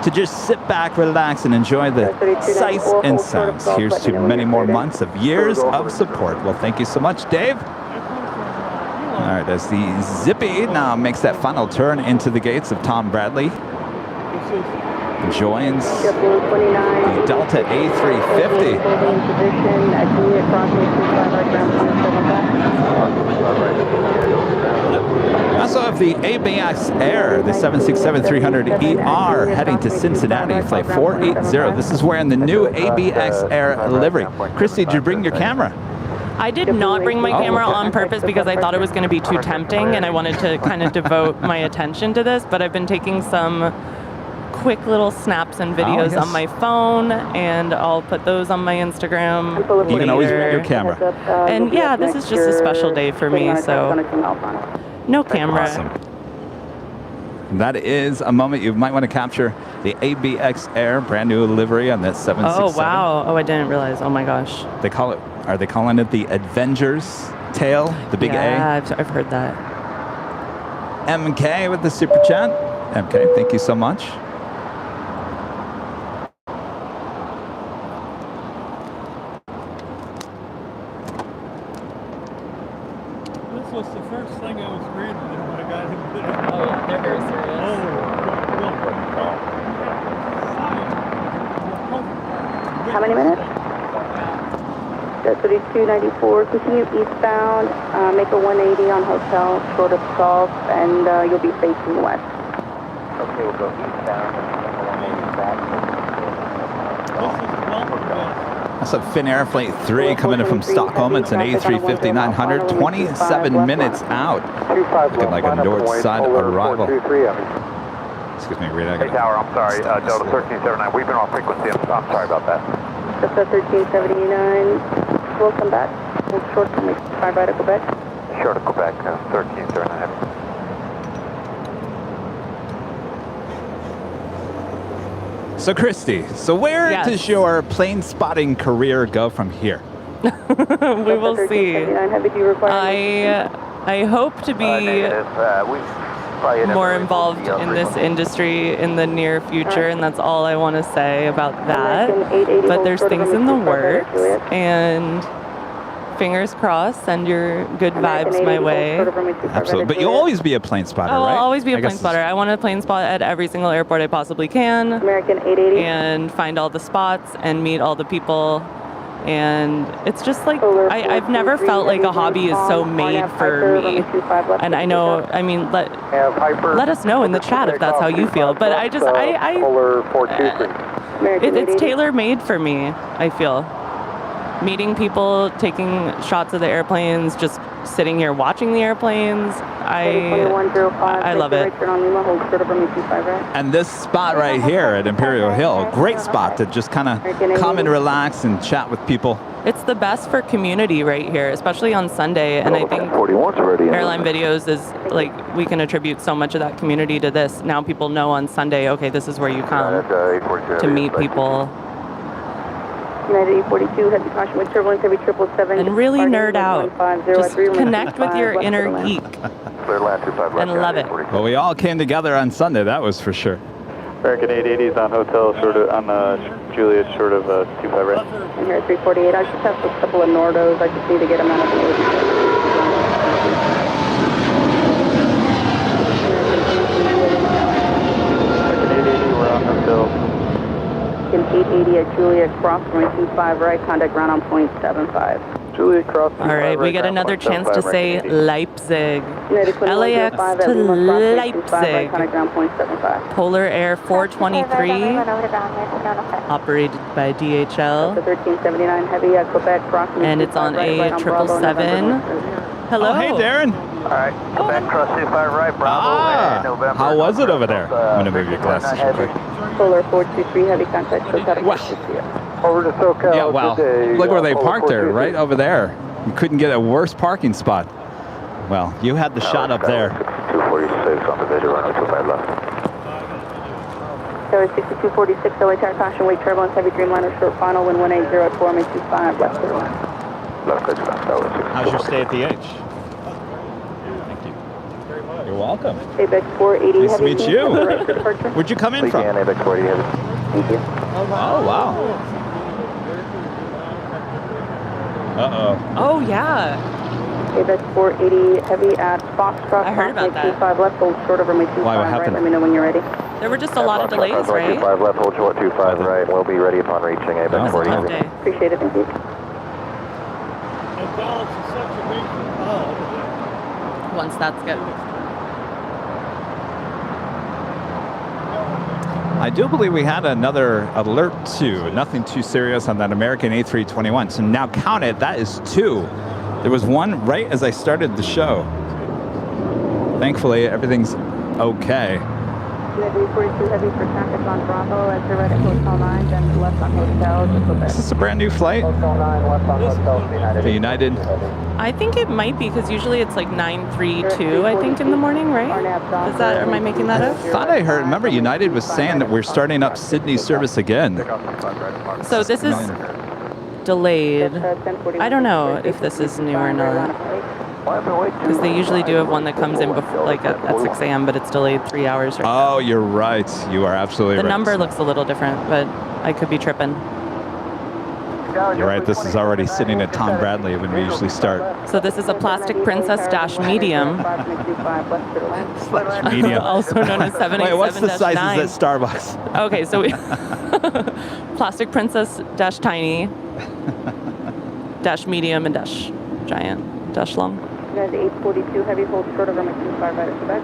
to just sit back, relax, and enjoy the sights and sounds. Here's to many more months of years of support. Well, thank you so much, Dave. All right, as the Zippy now makes that final turn into the gates of Tom Bradley, joins the Delta A350. Also have the ABX Air, the 767-300ER, heading to Cincinnati, flight 480. This is wearing the new ABX Air livery. Christy, did you bring your camera? I did not bring my camera on purpose because I thought it was going to be too tempting and I wanted to kind of devote my attention to this, but I've been taking some quick little snaps and videos on my phone, and I'll put those on my Instagram. You can always bring your camera. And yeah, this is just a special day for me, so no camera. Awesome. That is a moment you might want to capture. The ABX Air, brand new livery on that 767. Oh, wow. Oh, I didn't realize. Oh, my gosh. They call it, are they calling it the Avengers tail? The big A? Yeah, I've heard that. MK with the super chat. MK, thank you so much. This was the first thing I was reading when I got into it. Oh, yeah, they're very serious. How many minutes? That's 3294. Continue eastbound. Make a 180 on hotel, short of Gulf, and you'll be facing west. Okay, we'll go eastbound and make a 180 back. That's a Finnair Flight 3 coming in from Stockholm. It's an A350-900, 27 minutes out. Looking like a north side arrival. Excuse me, Rita. Hey, Tower, I'm sorry. Delta 1379, we've been off frequency. I'm sorry about that. Delta 1379, welcome back. Hold short to make 5 right at Quebec. Short of Quebec, 1379. So Christy, so where Yes. does your plane spotting career go from here? We will see. I hope to be more involved in this industry in the near future, and that's all I want to say about that. But there's things in the works, and fingers crossed, send your good vibes my way. Absolutely. But you'll always be a plane spotter, Oh, right? I'll always be a I plane guess spotter. I want to plane spot at every single airport I possibly can. American 880. And find all the spots and meet all the people. And it's just like, I've never felt like a hobby is so made for me. And I know, I mean, let us know in the chat if that's how you feel. But I just, it's tailor-made for me, I feel. Meeting people, taking shots of the airplanes, just sitting here watching the airplanes. I love it. And this spot right here at Imperial Hill, great spot to just kind of come and relax and chat with people. It's the best for community right here, especially on Sunday. And I think Airline Videos is like, we can attribute so much of that community to this. Now people know on Sunday, okay, this is where you come to meet people. United 842, heavy caution with turbulence, heavy 777. And really nerd out. Just connect with your inner geek. And love it. Well, we all came together on Sunday, that was for sure. American 880 is on hotel, short of, on Juliet, short of 25 right. I'm here at 348. I just have a couple of Nordos. I just need to get them out of the way. American 880, we're on hotel. 880 at Juliet cross runway 25 right, contact ground on point 75. Juliet cross. All right, we get another chance to say Leipzig. LAX to Leipzig. Polar Air 423, operated by DHL. 1379 heavy at Quebec cross. And it's on a 777. Hello. Oh, hey, Darren. All right, Quebec cross 25 right, Bravo. November. How was it over there? I'm going to move your glasses real quick. Polar 423 heavy contact. Over to SoCal. Yeah, wow. Look where they parked her, right over there. You couldn't get a worse parking spot. Well, you had the shot up there. 246 on the visual runway 25 left. Tower 6246, LA tire caution, weight turbulence, heavy Dreamliner, short final, wind 180 at 4, may 25, left to the line. Left edge left, tower 6. How's your stay at the H? Thank you. You're welcome. ABEX 480 Nice to heavy. meet you. Right for departure. Where'd you come in from? Again, ABEX 480 heavy. Thank you. Oh, wow. Uh-oh. Oh, yeah. ABEX 480 heavy at Foxtrot. I heard about that. 25 left, hold short over my 25 Why, what right. happened? Let me know when you're ready. There were just a lot of delays, right? 25 left, hold short 25 right. We'll be ready upon reaching ABEX Oh, 480 Tough heavy. day. Appreciate it, thank you. And Dallas is such a big hub. Once that's good. I do believe we had another alert too. Nothing too serious on that American A321. So now count it, that is 2. There was one right as I started the show. Thankfully, everything's okay. Livery 42 heavy for traffic on Bravo, as you're right at Hotel 9, then left on Hotel, just go back. Is this a brand new flight? Hotel 9, left on hotel, The United. I think it might be, because usually it's like 9:32, I think, in the morning, right? Is that, am I making that up? Thought I heard, remember United was saying that we're starting up Sydney service again. So this is delayed. I don't know if this is new or not, because they usually do have one that comes in before, like at 6 a.m., but it's delayed 3 hours. Right now. Oh, you're right. You are absolutely The right. number looks a little different, but I could be tripping. You're right. This is already sitting at Tom Bradley when we usually start. So this is a Plastic Princess dash medium, Medium. also known as 787-9. Wait, what's the sizes at Starbucks? Okay, so we Plastic Princess dash tiny, dash medium, and dash giant, dash long. United 842 heavy, hold short over my 25 right at Quebec.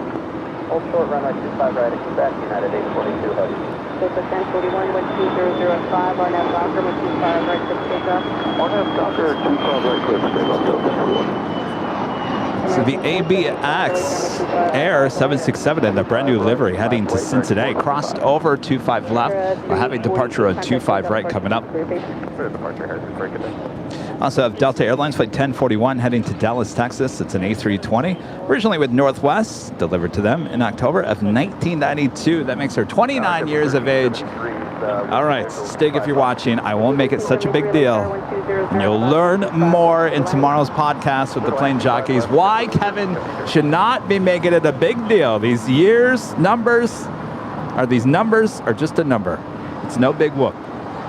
Hold short, runway 25 right at Quebec, United 842 heavy. Delta 1041, wind 2005, RNAV Docker, wind 25 right, clip takeoff. RNAV Docker, 25 right, clear for takeoff, Delta 41. So the ABX Air 767 in the brand new livery heading to Cincinnati crossed over 25 left. We're having departure on 25 right coming up. Also have Delta Airlines flight 1041 heading to Dallas, Texas. It's an A320, originally with Northwest, delivered to them in October of 1992. That makes her 29 years of age. All right, Stig, if you're watching, I won't make it such a big deal. And you'll learn more in tomorrow's podcast with the plane jockeys why Kevin should not be making it a big deal. These numbers are just a number. It's no big whoop.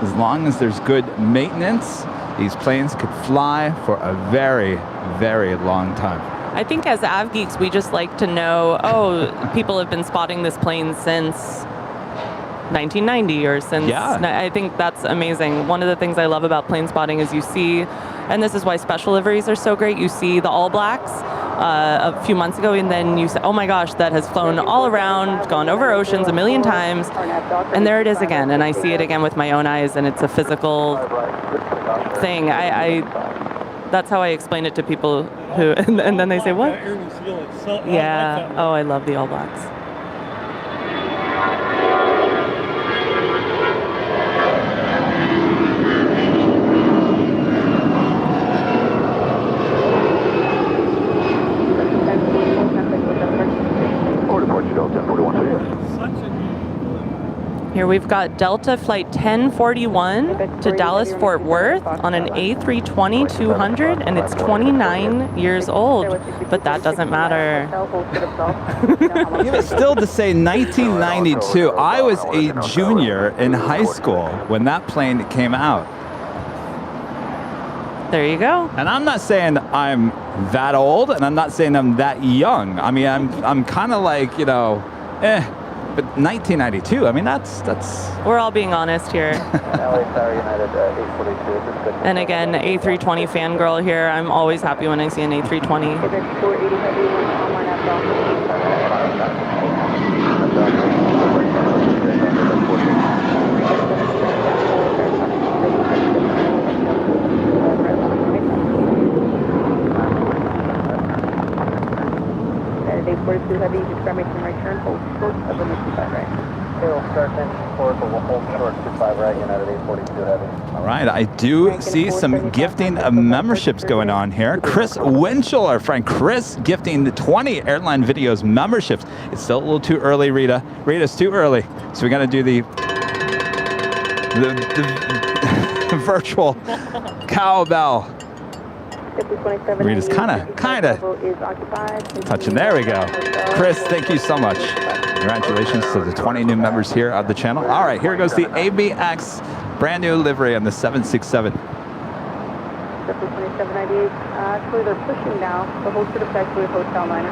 As long as there's good maintenance, these planes could fly for a very, very long time. I think as av geeks, we just like to know, oh, people have been spotting this plane since 1990 or since. Yeah. I think that's amazing. One of the things I love about plane spotting is you see, and this is why special liveries are so great, you see the All Blacks a few months ago, and then you say, oh my gosh, that has flown all around, gone over oceans a million times, and there it is again, and I see it again with my own eyes, and it's a physical thing. That's how I explain it to people who, and then they say, what? Yeah, oh, I love the All Blacks. Here we've got Delta Flight 1041 to Dallas Fort Worth on an A320-200, and it's 29 years old, but that doesn't matter. Still to say 1992, I was a junior in high school when that plane came out. There you go. And I'm not saying I'm that old, and I'm not saying I'm that young. I mean, I'm kind of like, But 1992, I mean, that's... We're all being honest here. And again, A320 fangirl here. I'm always happy when I see an A320. Saturday 42 heavy, discrimination return, hold short of the 25 right. We'll start in for the hold short 25 right, United 842 heavy. All right, I do see some gifting of memberships going on here. Chris Winchell, our friend Chris, gifting the 20 Airline Videos memberships. It's still a little too early, Rita. Rita, it's too early. So we got to do the virtual cowbell. Rita's kind of touching. There we go. Chris, thank you so much. Congratulations to the 20 new members here of the channel. All right, here goes the ABX brand new livery on the 767. 2798. Actually, they're pushing now. The whole short of actually a hotel liner.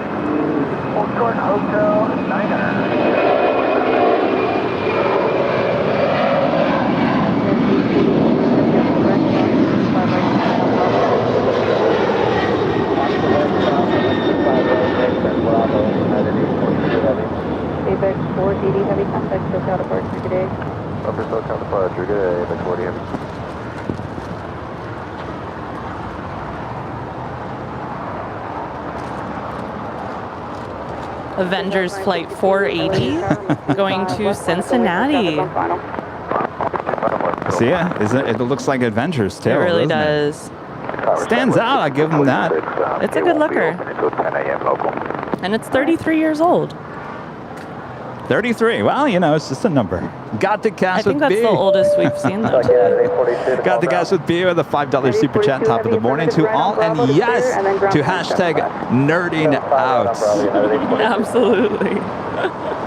Hold short hotel liner. ABX 480 heavy contact, SoCal departure, good day. Upper SoCal departure, good day, ABX 40 heavy. Avengers Flight 480 going to Cincinnati. See ya? It looks like Avengers too. It really does. Stands out, I give them that. It's a good looker. And it's 33 years old. 33. Well, it's just a number. Got the cash with B. I think that's the oldest we've seen though today. Got the cash with B with a $5 super chat top of the morning to all, and yes to hashtag nerding out. Absolutely.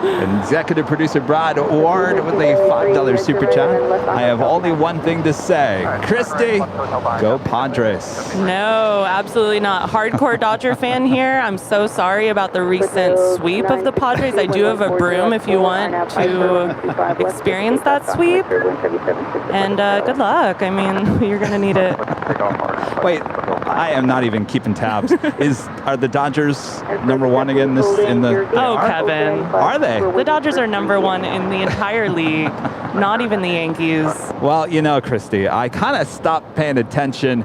Executive producer Brad Ward with a $5 super chat. I have only one thing to say. Christy, go Padres. No, absolutely not. Hardcore Dodger fan here. I'm so sorry about the recent sweep of the Padres. I do have a broom if you want to experience that sweep. And good luck. I mean, you're going to need it. Wait, I am not even keeping tabs. Are the Dodgers number one again in the... Oh, Kevin. Are they? The Dodgers are number one in the entire league, not even the Yankees. Well, Christy, I kind of stopped paying attention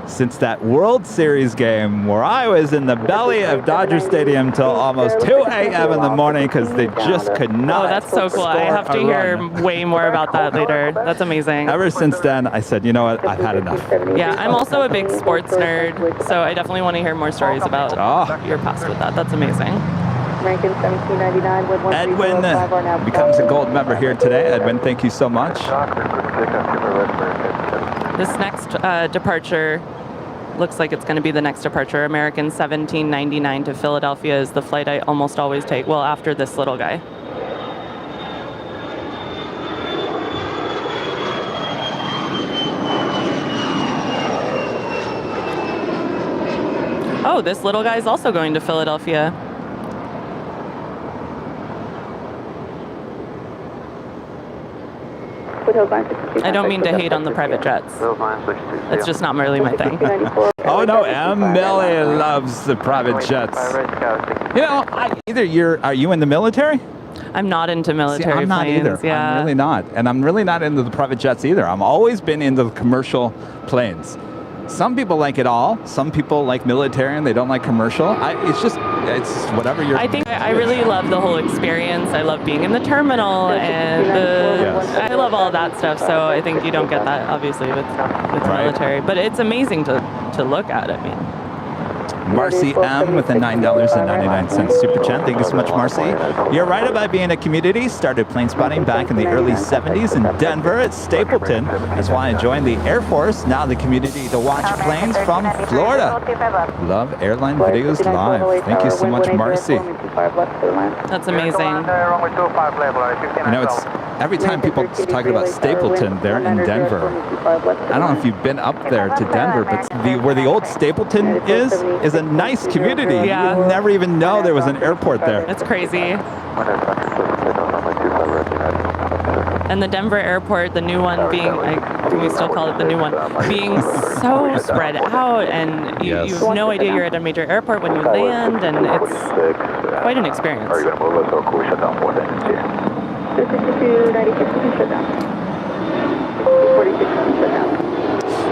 since that World Series game where I was in the belly of Dodger Stadium till almost 2 a.m. in the morning because they just could not. Oh, that's so cool. I have to hear way more about that later. That's amazing. Ever since then, I said, you know what, I've had enough. Yeah, I'm also a big sports nerd, so I definitely want to hear more stories about your past with that. That's amazing. American 1799 with 1305 are now Edwin becomes a gold member here today. Edwin, thank you so much. This next departure looks like it's going to be the next departure. American 1799 to Philadelphia is the flight I almost always take. Well, after this little guy. Oh, this little guy is also going to Philadelphia. I don't mean to hate on the private jets. That's just not really my thing. Oh no, Millie loves the private jets. You know, are you in the military? I'm not into military I'm not planes. either. Yeah. I'm really not. And I'm really not into the private jets either. I've always been into the commercial planes. Some people like it all. Some people like military and they don't like commercial. It's whatever you're... I think I really love the whole experience. I love being in the terminal and I love all that stuff. So I think you don't get that, obviously, with military. But it's amazing to look at, I mean. Marcy M with a $9.99 super chat. Thank you so much, Marcy. You're right about being a community. Started plane spotting back in the early 70s in Denver at Stapleton. That's why I joined the Air Force. Now the community to watch planes from Florida. Love Airline Videos Live. Thank you so much, Marcy. That's amazing. You know, it's every time people talk about Stapleton, they're in Denver. I don't know if you've been up there to Denver, but where the old Stapleton is a nice community. Yeah. You would never even know there was an airport there. It's crazy. And the Denver airport, the new one being, can we still call it the new one, being so spread out, and you have no idea you're at a major airport when you land, and it's quite an experience. Are you going to move us or can we shut down for it? 262-96, shut down. 46, shut down.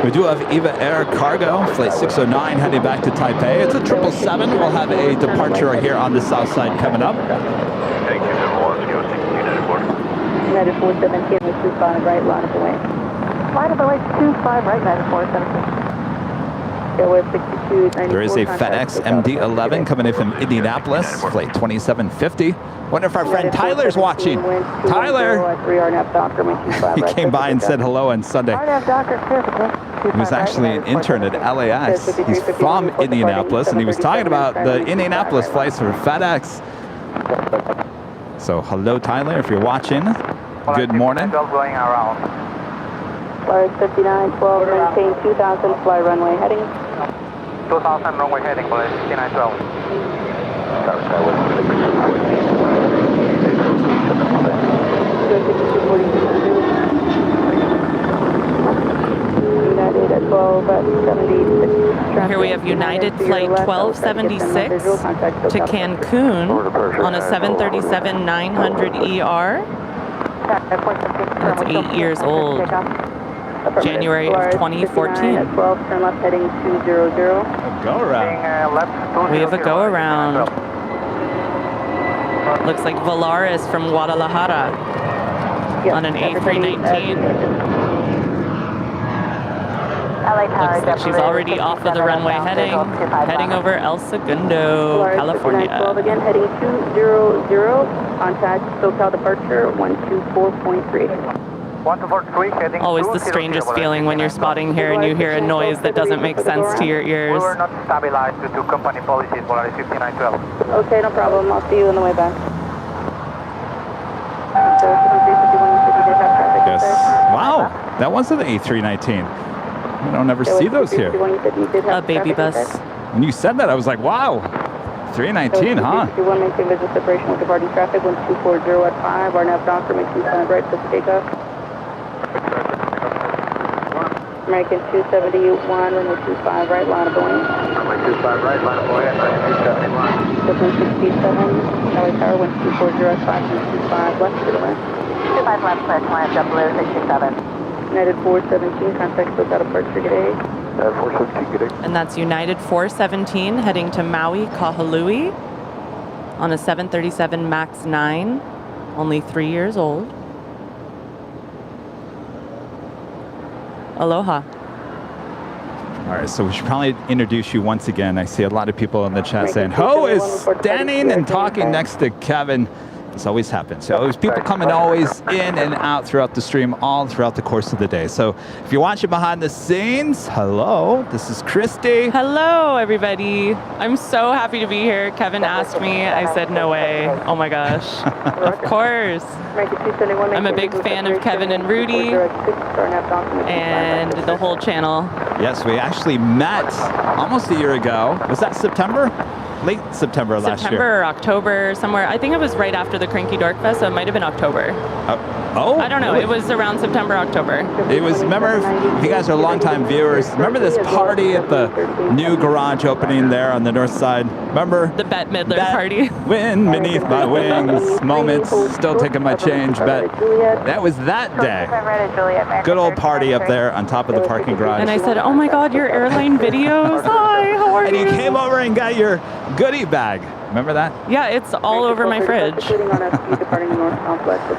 We do have Eva Air Cargo, flight 609, heading back to Taipei. It's a 777. We'll have a departure here on the south side coming up. Thank you, United 417 with 25 right, line of away. Line of away, 25 right, United 417. There is a FedEx MD-11 coming in from Indianapolis, flight 2750. Wonder if our friend Tyler's watching. Tyler! He came by and said hello on Sunday. He was actually an intern at LAX. He's from Indianapolis, and he was talking about the Indianapolis flights for FedEx. So hello, Tyler, if you're watching. Good morning. Flight 5912, maintain 2000, fly runway heading. 2000 runway heading, flight 5912. United at 1276. Here we have United flight 1276 to Cancun on a 737-900ER. That's 8 years old. January of 2014. At 12, turn left heading 200. Go around. We have a go around. Looks like Valaris from Guadalajara on an A319. Looks like she's already off of the runway heading over El Segundo, California. 12 again, heading 200. Contact SoCal departure 124.3. 124.3 heading. Always the strangest feeling when you're spotting here and you hear a noise that doesn't make sense to your ears. We were not stabilized due to company policies, Polaris 5912. Okay, no problem. I'll see you on the way back. Yes. Wow, that wasn't an A319. We don't ever see those here. A baby bus. When you said that, I was like, wow, 319, huh? Maintain visual separation with departing traffic, 1240 at 5. Our nav doctor, maintain center right, for takeoff. American 271, runway 25 right, line of Boeing. Runway 25 right, line of Boeing, 271. W67, LA Tower, 1240 at 5, 25 left, to the left. 25 left, clear, climb, JetBlue 67. United 417, contact SoCal departure, good day. 417, good day. And that's United 417 heading to Maui, Kahului on a 737 MAX 9, only 3 years old. Aloha. All right, so we should probably introduce you once again. I see a lot of people in the chat saying, "Ho is standing and talking next to Kevin." This always happens. So always people coming always in and out throughout the stream, all throughout the course of the day. So if you're watching behind the scenes, hello, this is Christy. Hello, everybody. I'm so happy to be here. Kevin asked me. I said, no way. Oh my gosh. Of course. I'm a big fan of Kevin and Rudy and the whole channel. Yes, we actually met almost a year ago. Was that September? Late September last year. September or October, somewhere. I think it was right after the Cranky Dork Fest, so it might have been October. Oh, I don't know. really? It was around September, October. It was, remember, if you guys are longtime viewers, remember this party at the new garage opening there on the north side? Remember? The Bette Midler party. Wind beneath my wings, moments, still taking my change, bet. That was that day. Good old party up there on top of the parking garage. And I said, oh my God, your airline videos. Hi, how are you? And you came over and got your goodie bag. Remember that? Yeah, it's all over my fridge.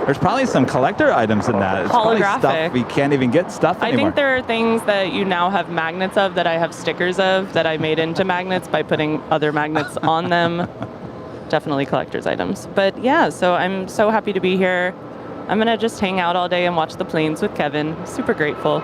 There's probably some collector items in that. It's probably Holographic. stuff we can't even get stuff anymore. I think there are things that you now have magnets of that I have stickers of that I made into magnets by putting other magnets on them. Definitely collector's items. But yeah, so I'm so happy to be here. I'm going to just hang out all day and watch the planes with Kevin. Super grateful.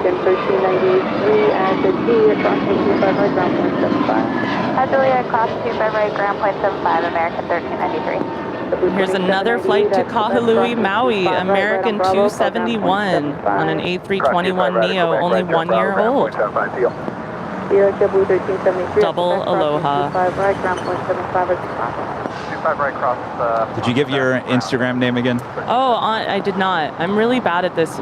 American 1393 at the T, approximately 25 right, ground point 75. Juliet, cross 25 right, ground point 75, American 1393. Here's another flight to Kahului, Maui, American 271 on an A321neo, only 1 year old. JetBlue 1373. Double aloha. 25 right, ground point 75 right. 25 right, cross. Did you give your Instagram name again? Oh, I did not. I'm really bad at this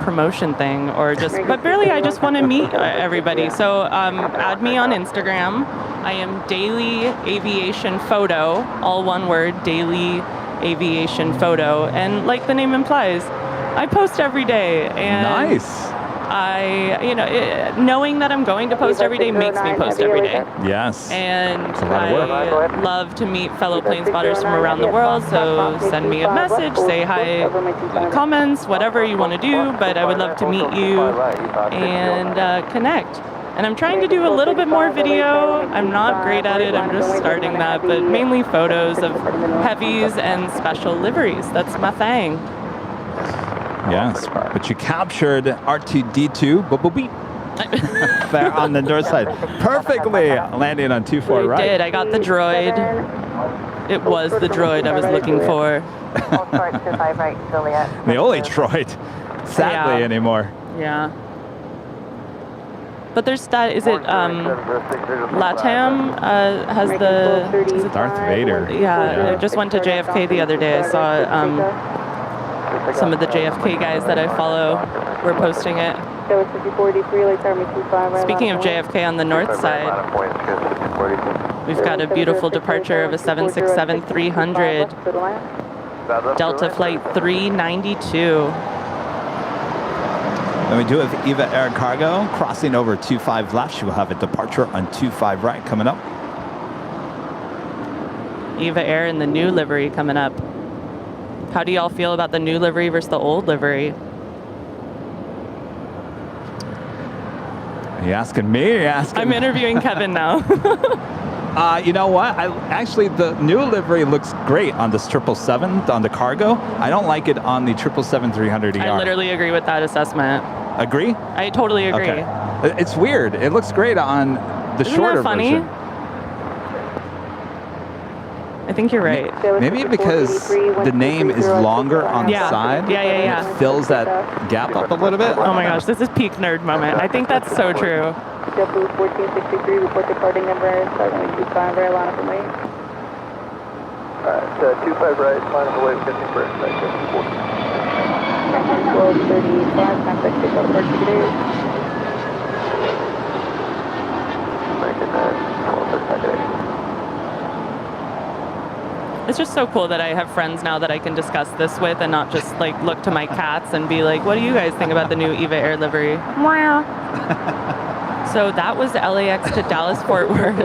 promotion thing, or just, but really I just want to meet everybody. So add me on Instagram. I am Daily Aviation Photo, all one word, Daily Aviation Photo. And like the name implies, I post every day. And Nice. Knowing that I'm going to post every day makes me post every day. Yes. And It's a lot of work. I love to meet fellow plane spotters from around the world, so send me a message, say hi, comments, whatever you want to do, but I would love to meet you and connect. And I'm trying to do a little bit more video. I'm not great at it, I'm just starting that, but mainly photos of heavies and special liveries. That's my thing. Yes, but you captured R2-D2 beep, there on the north side. Perfectly landing on 24 I right. did. I got the droid. It was the droid I was looking for. The only droid, sadly, Yeah. anymore. Yeah. But there's that, is it LATAM has the... Is it Darth Vader. Yeah, I just went to JFK the other day. I saw some of the JFK guys that I follow were posting it. Speaking of JFK on the north side, we've got a beautiful departure of a 767-300 Delta Flight 392. Then we do have Eva Air Cargo crossing over 25 left. She will have a departure on 25 right coming up. Eva Air in the new livery coming up. How do y'all feel about the new livery versus the old livery? Are you asking me? Are you asking I'm interviewing Kevin now. You know what? Actually, the new livery looks great on this 777 on the cargo. I don't like it on the 777-300ER. I literally agree with that assessment. Agree? I totally agree. Okay. It's weird. It looks great on the Isn't shorter that funny? version. I think you're right. Maybe because the name is longer on the Yeah. side. Yeah. And it fills that gap up a little bit. Oh my gosh, this is peak nerd moment. I think that's so true. JetBlue 1463, report departing number 725, Airline for me. Alright, 25 right, line up away 51st, right, 54. 1235, contact takeout departure today. American 1235. It's just so cool that I have friends now that I can discuss this with and not just like look to my cats and be like, what do you guys think about the new Eva Air livery? So that was LAX to Dallas Fort Worth,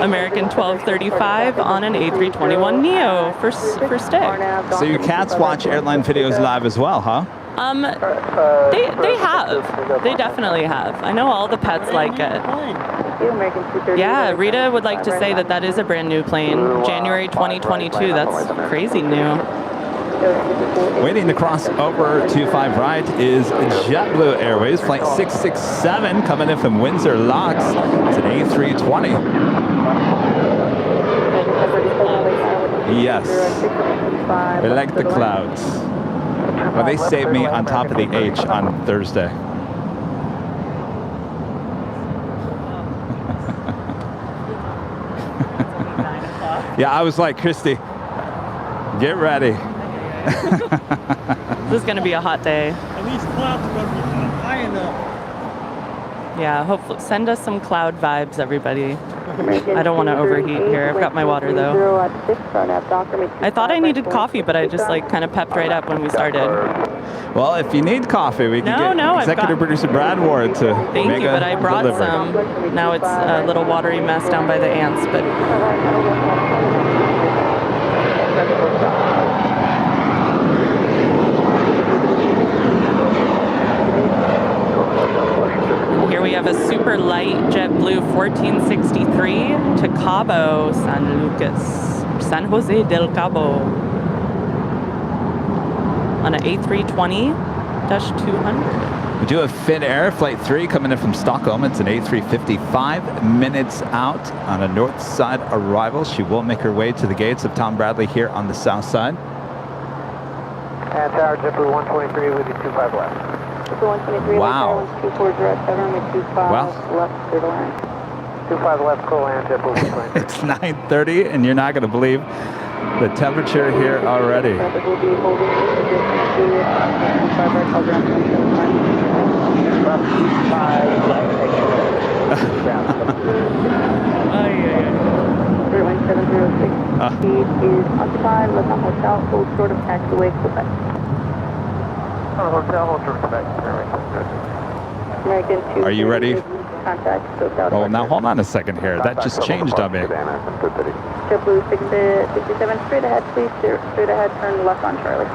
American 1235 on an A321neo for Stig. So your cats watch airline videos live as well, huh? They have. They definitely have. I know all the pets like it. Yeah, Rita would like to say that that is a brand new plane. January 2022. That's crazy new. Waiting to cross over to 5 right is JetBlue Airways, flight 667 coming in from Windsor LAX. It's an A320. Yes. We like the clouds. Well, they saved me on top of the H on Thursday. Yeah, I was like, Christy, get ready. This is going to be a hot day. At least clouds are going to be high enough. Yeah, hopefully send us some cloud vibes, everybody. I don't want to overheat here. I've got my water though. I thought I needed coffee, but I just like kind of pepped right up when we started. Well, if you need coffee, we can get executive producer Brad Ward to Thank make you, a but I brought delivery. some. Now it's a little watery mess down by the ants, but here we have a super light JetBlue 1463 to Cabo, San Jose del Cabo on an A320-200. We do have Finnair Flight 3 coming in from Stockholm. It's an A350, 5 minutes out on a north side arrival. She will make her way to the gates of Tom Bradley here on the south side. And tower JetBlue 123 with you 25 left. Wow. Well, left, clear to land. 25 left, clear land, JetBlue 123. it's 9:30, and you're not going to believe the temperature here already. Traffic will be holding distance to 5 right, call ground 706. Speed is occupied, left on hotel, hold short of taxiway, Quebec. Hotel, hold short of Quebec. American 2. Are you ready? Contact, Oh, now hold on a second here. That just changed on me. JetBlue 67, straight ahead, please. Straight ahead, turn left on Charlie.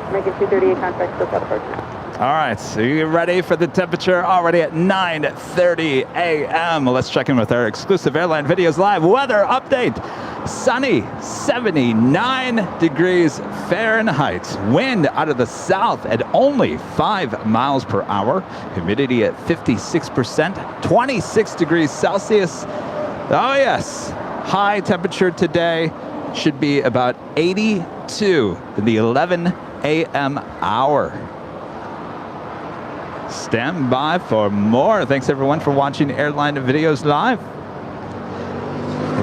American 238, contact, SoCal departure. All right, so you ready for the temperature already at 9:30 a.m. Let's check in with our exclusive Airline Videos Live weather update. Sunny, 79 degrees Fahrenheit. Wind out of the south at only 5 miles per hour. Humidity at 56%, 26 degrees Celsius. Oh yes, high temperature today should be about 82 in the 11 a.m. hour. Stand by for more. Thanks everyone for watching Airline Videos Live.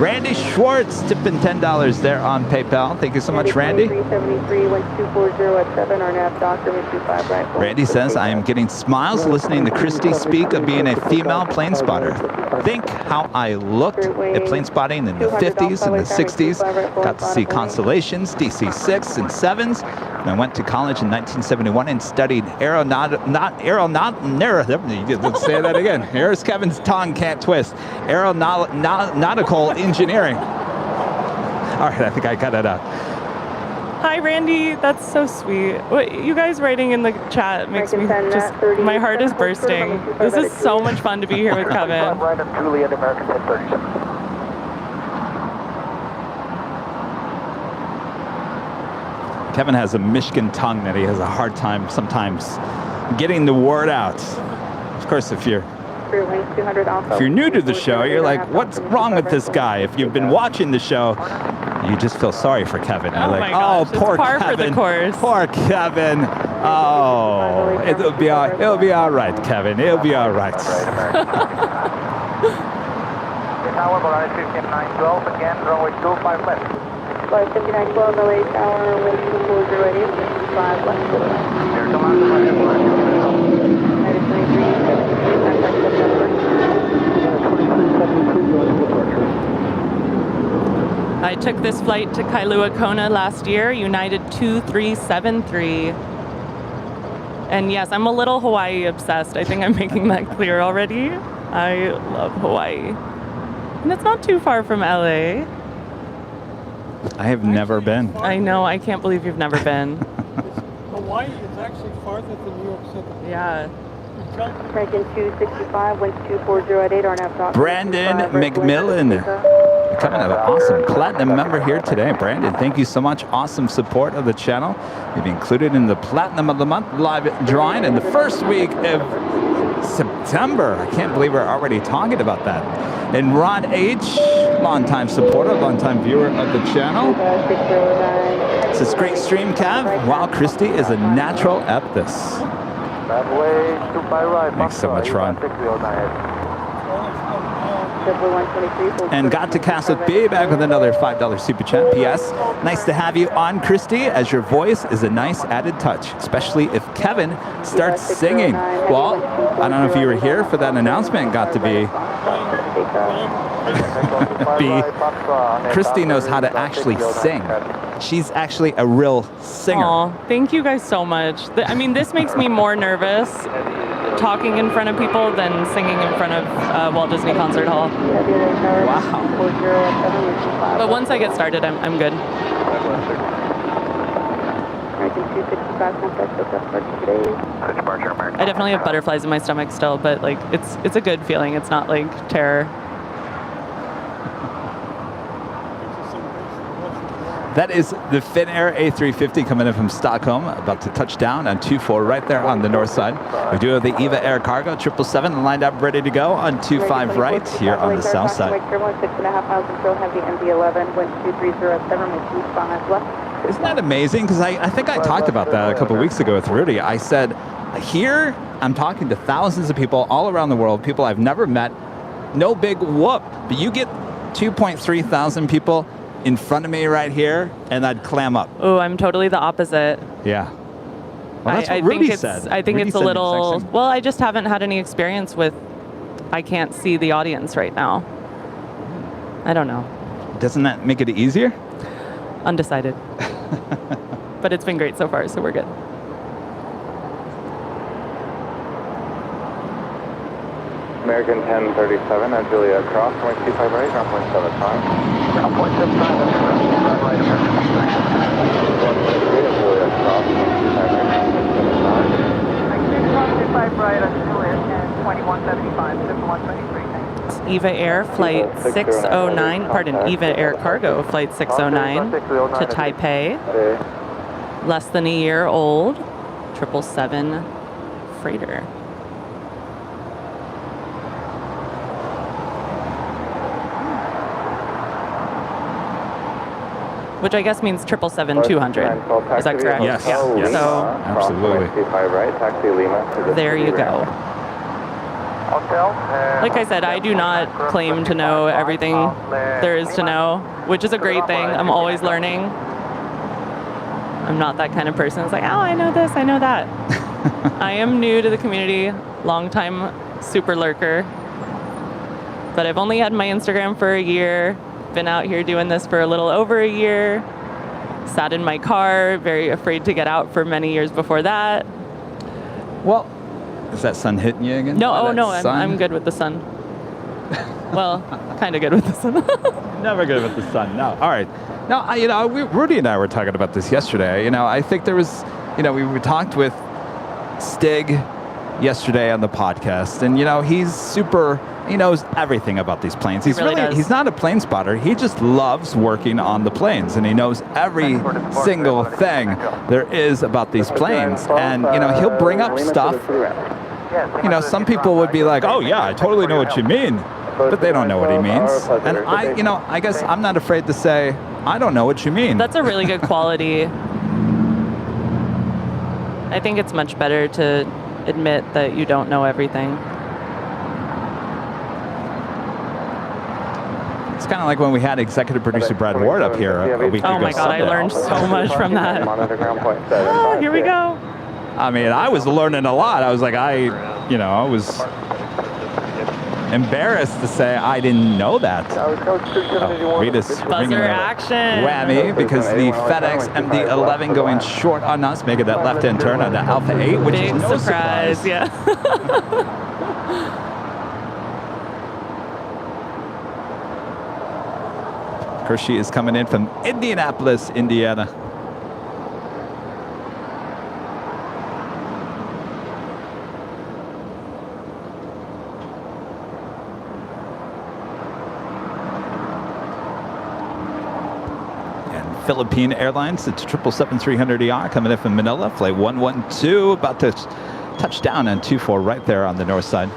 Randy Schwartz tipping $10 there on PayPal. Thank you so much, Randy. 373, 1240 at 7, our nav doctor, 25 right. Randy says, I am getting smiles listening to Christy speak of being a female plane spotter. Think how I looked at plane spotting in the 50s and the 60s. Got to see Constellations, DC-6 and 7s. And I went to college in 1971 and studied let's say that again. Here's Kevin's tongue can't twist. Aeronautical engineering. All right, I think I cut it out. hi Randy, that's so sweet. What you guys writing in the chat makes me just, my heart is bursting. This is so much fun to be here with Kevin. Right on Juliet, American 1037. Kevin has a Michigan tongue that he has a hard time sometimes getting the word out. Of course, if you're new to the show, you're like, what's wrong with this guy? If you've been watching the show, you just feel sorry for Kevin. You're like, oh, poor par Kevin. For the course. Poor Kevin. Oh, it'll be all right, Kevin. It'll be all right. Tower, Volaris 15912, again, runway 25 left. Volaris 5912, LA Tower, wind 240 at 5 left. Here, come on, I took this flight to Kailua Kona last year, United 2373. And yes, I'm a little Hawaii obsessed. I think I'm making that clear already. I love Hawaii. And it's not too far from LA. I have never been. I know. I can't believe you've never been. Hawaii is actually farther than New York City. Yeah. American 265, wind 240 at 8, RNAV dock. Brandon McMillan. Becoming an awesome platinum member here today. Brandon, thank you so much. Awesome support of the channel. You'll be included in the Platinum of the Month live drawing in the first week of September. I can't believe we're already talking about that. And Ron H., longtime supporter, longtime viewer of the channel. This is great stream, Cav. Wow, Christy is a natural at this. Thanks so much, Ron. And got to cast with B back with another $5 super chat. P.S. Nice to have you on, Christy, as your voice is a nice added touch, especially if Kevin starts singing. Well, I don't know if you were here for that announcement. Got to be. Christy knows how to actually sing. She's actually a real singer. Aw, thank you guys so much. I mean, this makes me more nervous talking in front of people than singing in front of Walt Disney Concert Hall. Wow. But once I get started, I'm good. I definitely have butterflies in my stomach still, but like it's a good feeling. It's not like terror. That is the Finnair A350 coming in from Stockholm, about to touch down on 24 right there on the north side. We do have the EVA Air Cargo 777 lined up, ready to go on 25 right here on the south side. 6.5 miles until heavy MD-11, wind 2307, wind 25 left. Isn't that amazing? Because I think I talked about that a couple weeks ago with Rudy. I said, here I'm talking to thousands of people all around the world, people I've never met, no big whoop. But you get 2.3 thousand people in front of me right here, and I'd clam up. Oh, I'm totally the opposite. Yeah. Well, that's what Rudy said. I think Rudy it's a said the little, exact same. well, I just haven't had any experience with, I can't see the audience right now. I don't know. Doesn't that make it easier? Undecided. But it's been great so far, so we're good. American 1037 at Juliet Cross, 0.25 right, ground point 75. Ground point 75, that's right, American 1.3 at Juliet Cross, 0.25 right, 25 right on Juliet and 2175, 123. It's EVA Air Flight 609, pardon, EVA Air Cargo Flight 609 to Taipei. Less than a year old, 777 freighter. Which I guess means 777-200. Is that correct? Yes. Yeah. Yes. So Absolutely. there you go. Like I said, I do not claim to know everything there is to know, which is a great thing. I'm always learning. I'm not that kind of person who's like, oh, I know this, I know that. I am new to the community, long-time super lurker. But I've only had my Instagram for a year. Been out here doing this for a little over a year. Sat in my car, very afraid to get out for many years before that. Well, is that sun hitting you again? No, That oh no, sun? I'm good with the sun. Well, kind of good with the sun. Never good with the sun. No. All right. No, Rudy and I were talking about this yesterday. I think there was, we talked with Stig yesterday on the podcast, and he's super. He knows everything about these planes. He's he's not a plane spotter. He just loves working on the planes, and he knows every single thing there is about these planes. And he'll bring up stuff. Some people would be like, "Oh yeah, I totally know what you mean," but they don't know what he means. And I guess I'm not afraid to say I don't know what you mean. That's a really good quality. I think it's much better to admit that you don't know everything. It's kind of like when we had executive producer Brad Ward up here a week ago. Oh my God, I learned so much from that. Oh, here we go. I mean, I was learning a lot. I was like, I was embarrassed to say I didn't know that. Rita's Buzzer action. Whammy, because the FedEx MD-11 going short on us, making that left-hand turn on the Alpha 8, which Big is no surprise. Yeah. Christy is coming in from Indianapolis, Indiana. Philippine Airlines, it's 777-300ER coming in from Manila, flight 112, about to touch down on 24 right there on the north side.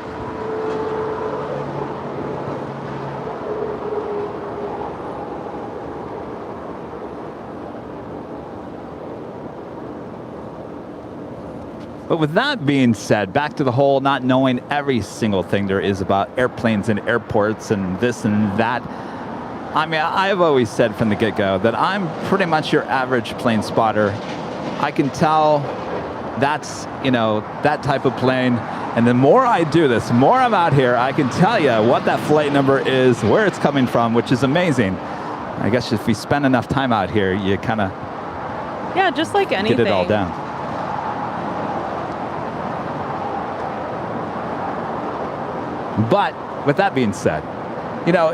But with that being said, back to the whole not knowing every single thing there is about airplanes and airports and this and that. I mean, I've always said from the get-go that I'm pretty much your average plane spotter. I can tell that's, you know, that type of plane. And the more I do this, the more I'm out here, I can tell you what that flight number is, where it's coming from, which is amazing. I guess if we spend enough time out here, you kind of just like anything. Get it all down. But with that being said, you know,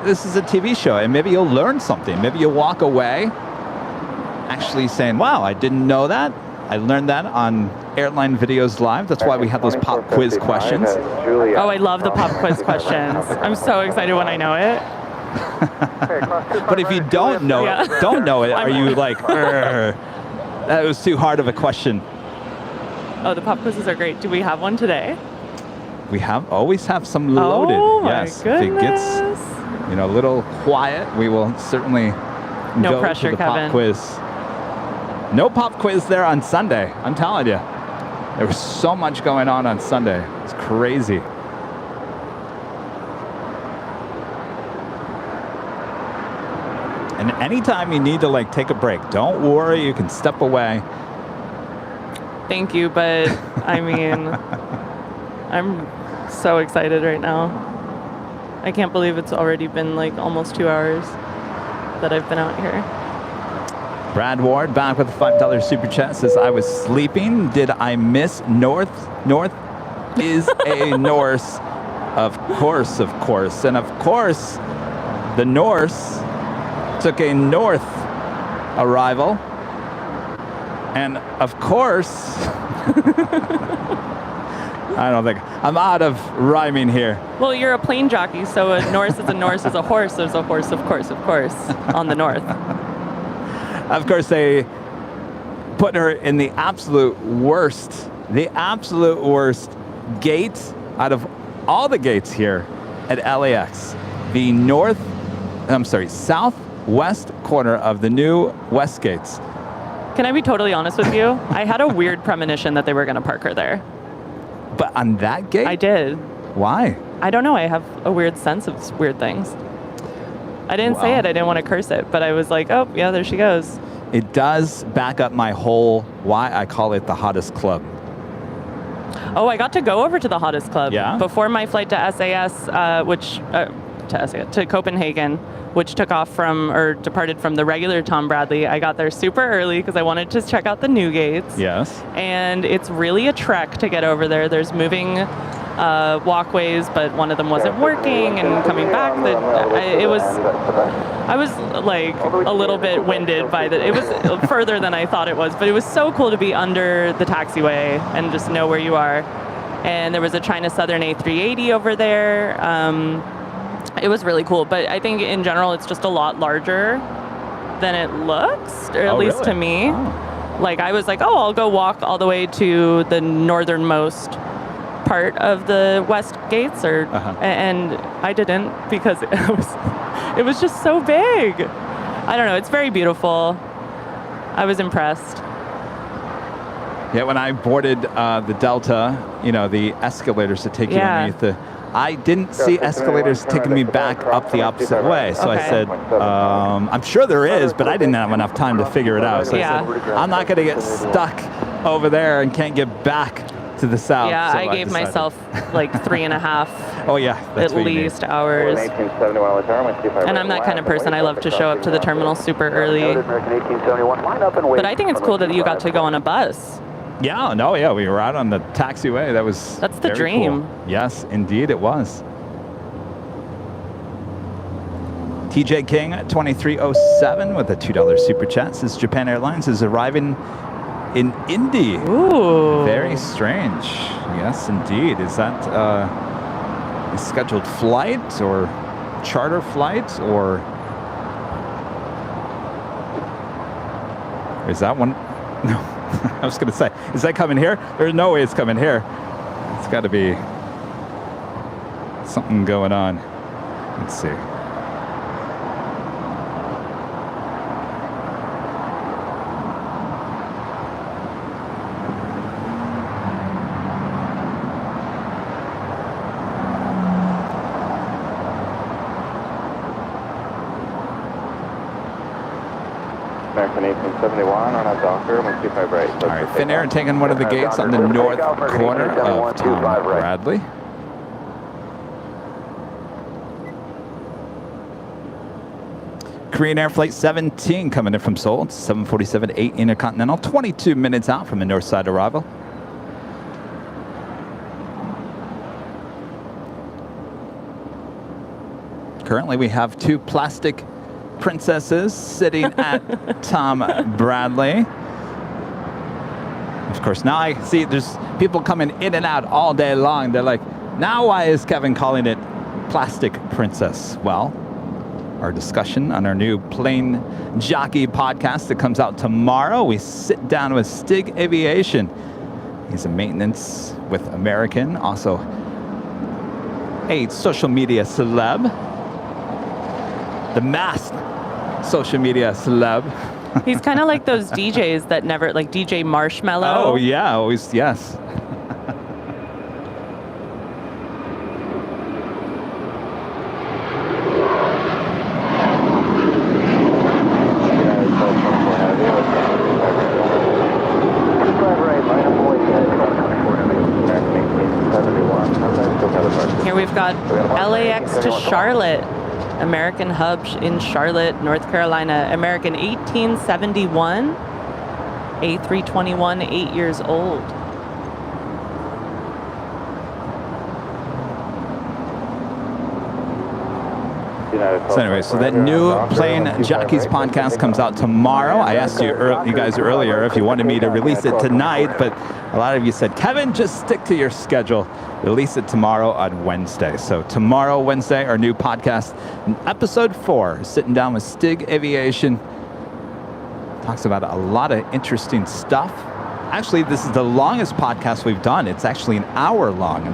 this is a TV show, and maybe you'll learn something. Maybe you'll walk away actually saying, wow, I didn't know that. I learned that on Airline Videos Live. That's why we have those pop quiz questions. Oh, I love the pop quiz questions. I'm so excited when I know it. But if you don't know it, are you like, that was too hard of a question? Oh, the pop quizzes are great. Do we have one today? We always have some loaded. Oh, yes. my If it gets, you know, a little quiet, we will certainly go pressure, to the Kevin. pop quiz. No pop quiz there on Sunday. I'm telling you, there was so much going on Sunday. It's crazy. And anytime you need to like take a break, don't worry, you can step away. Thank you, but I mean, I'm so excited right now. I can't believe it's already been like almost 2 hours that I've been out here. Brad Ward back with a $5 super chat says, I was sleeping. Did I miss North? North is a Norse. Of course. And of course, the Norse took a north arrival. And of course, I don't think, I'm out of rhyming here. Well, you're a plane jockey, so a Norse is a Norse is a horse. There's a horse, of course, on the north. Of course, they put her in the absolute worst gate out of all the gates here at LAX. The southwest corner of the new west gates. Can I be totally honest with you? I had a weird premonition that they were going to park her there. But on that gate? I did. Why? I don't know. I have a weird sense of weird things. I didn't say it. I didn't want to curse it. But I was like, oh, yeah, there she goes. It does back up my whole why I call it the hottest club. Oh, I got to go over to the hottest club. Yeah? Before my flight to SAS, to Copenhagen, which departed from the regular Tom Bradley. I got there super early because I wanted to check out the new gates. Yes. And it's really a trek to get over there. There's moving walkways, but one of them wasn't working, and coming back, I was like a little bit winded by it was further than I thought it was, but it was so cool to be under the taxiway and just know where you are. And there was a China Southern A380 over there. It was really cool, but I think in general it's just a lot larger than it looks, or at least to me. Oh. Like I was like, oh, I'll go walk all the way to the northernmost part of the west gates, and I didn't, because it was just so big. I don't know. It's very beautiful. I was impressed. Yeah, when I boarded the Delta, you know, the escalators to take you underneath I didn't see escalators taking me back up the opposite way. So I said, I'm sure there is, but I didn't have enough time to figure it out. So I said, I'm not going to get stuck over there and can't get back to the south. Yeah, so I gave myself like 3.5 that's at least hours. And I'm that kind of person. I love to show up to the terminal super early. But I think it's cool that you got to go on a bus. Yeah, we were out on the taxiway. That's the dream. Cool. Yes, indeed it was. TJ King 2307 with a $2 super chat says Japan Airlines is arriving in Indy. Ooh. Very strange. Yes, indeed. Is that a scheduled flight or charter flight, or is that one? No, I was going to say, is that coming here? There's no way it's coming here. It's got to be something going on. Let's see. American 1871 on a Docker, 125 right. All right, Finnair taking one of the gates on the north corner of Tom Bradley. Korean Air Flight 17 coming in from Seoul. It's 747-8 Intercontinental, 22 minutes out from the north side arrival. Currently, we have two plastic princesses sitting at Tom Bradley. Of course, now I see there's people coming in and out all day long. They're like, now why is Kevin calling it Plastic Princess? Well, our discussion on our new plane jockey podcast that comes out tomorrow, we sit down with Stig Aviation. He's a maintenance with American, also a social media celeb, the masked social media celeb. He's kind of like those DJs that never, like DJ Marshmallow. Oh yeah, always, yes. Here we've got LAX to Charlotte. American hub in Charlotte, North Carolina. American 1871, A321, 8 years old. So anyway, so that new Plane Jockeys podcast comes out tomorrow. I asked you guys earlier if you wanted me to release it tonight, but a lot of you said, Kevin, just stick to your schedule. Release it tomorrow on Wednesday. So tomorrow, Wednesday, our new podcast, episode 4, sitting down with Stig Aviation. Talks about a lot of interesting stuff. Actually, this is the longest podcast we've done. It's actually an hour long.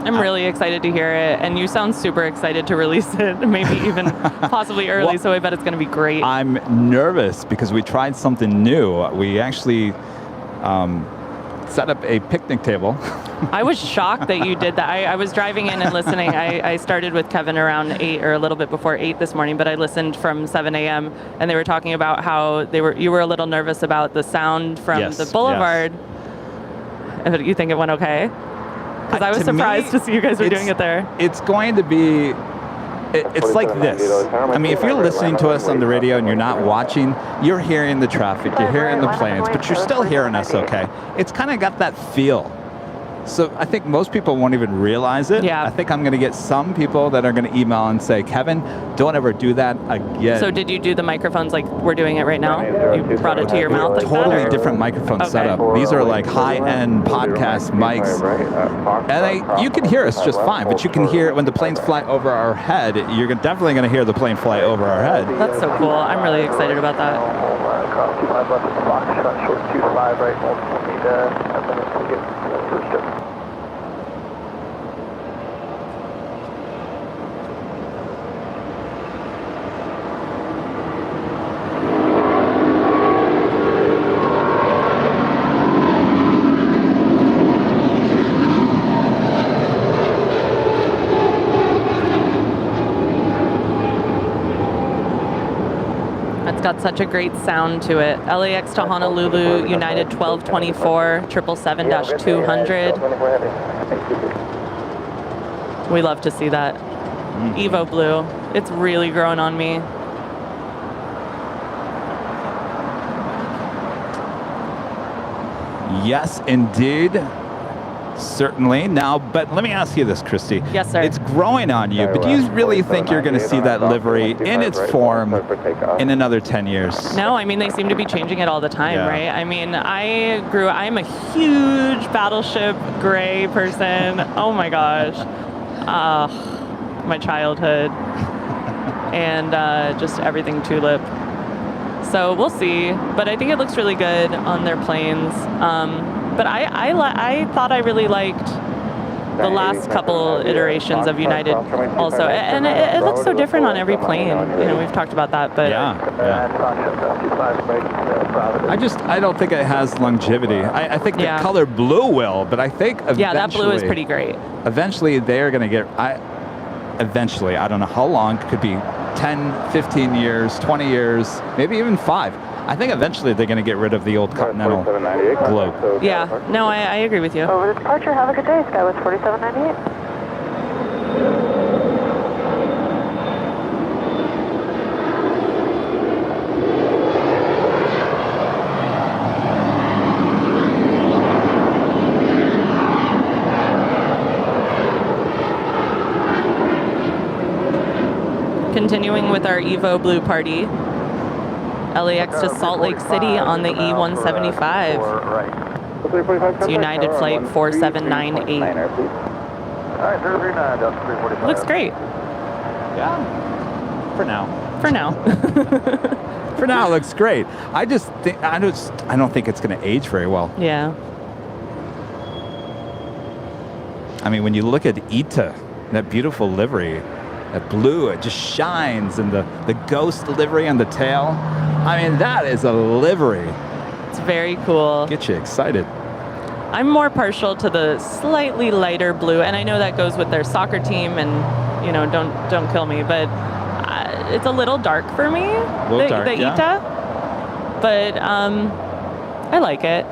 I'm really excited to hear it, and you sound super excited to release it, maybe even possibly early, Well, so I bet it's going to be great. I'm nervous because we tried something new. We actually set up a picnic table. I was shocked that you did that. I was driving in and listening. I started with Kevin around 8 or a little bit before 8 this morning, but I listened from 7 a.m. and they were talking about how you were a little nervous about the sound from the boulevard. Yes. You think it went okay? Because I was surprised to see you guys were doing it there. It's going to be, it's like this. I mean, if you're listening to us on the radio and you're not watching, you're hearing the traffic, you're hearing the planes, but you're still hearing us okay. It's kind of got that feel. So I think most people won't even realize it. Yeah. I think I'm going to get some people that are going to email and say, Kevin, don't ever do that again. So did you do the microphones like we're doing it right now? You brought it to your mouth like totally that? different microphone setup. These are like high-end podcast mics. And you can hear us just fine, but you can hear when the planes fly over our head, you're definitely going to hear the plane fly over our head. That's so cool. I'm really excited about that. It's got such a great sound to it. LAX to Honolulu, United 1224, 777-200. We love to see that. Evo Blue. It's really growing on me. Yes, indeed. Certainly. Now, but let me ask you this, Christy. Yes, sir. It's growing on you, but do you really think you're going to see that livery in its form in another 10 years? No, I mean, they seem to be changing it all the time, Yeah. right? I mean, I'm a huge Battleship gray person. Oh my gosh. My childhood. And just everything tulip. So we'll see. But I think it looks really good on their planes. But I thought I really liked the last couple iterations of United also. And it looks so different on every plane. You know, we've talked about that, but I don't think it has longevity. I think the color blue will, but I think eventually... Yeah, that blue is pretty great. Eventually, they're going to get... Eventually, I don't know how long, it could be 10, 15 years, 20 years, maybe even 5. I think eventually they're going to get rid of the old Continental blue. Yeah, no, I agree with you. Over the departure, have a good day, Skywest 4798. Continuing with our Evo Blue party, LAX to Salt Lake City on the E175. It's United Flight 4798. Looks great. Yeah, for now. For now. For now, it looks great. I don't think it's going to age very well. Yeah. I mean, when you look at Ita, that beautiful livery, that blue, it just shines, and the ghost livery on the tail. I mean, that is a livery. It's very cool. Get you excited. I'm more partial to the slightly lighter blue, and I know that goes with their soccer team, and you know, don't kill me, but it's a little dark for me. The Ita, but I like it.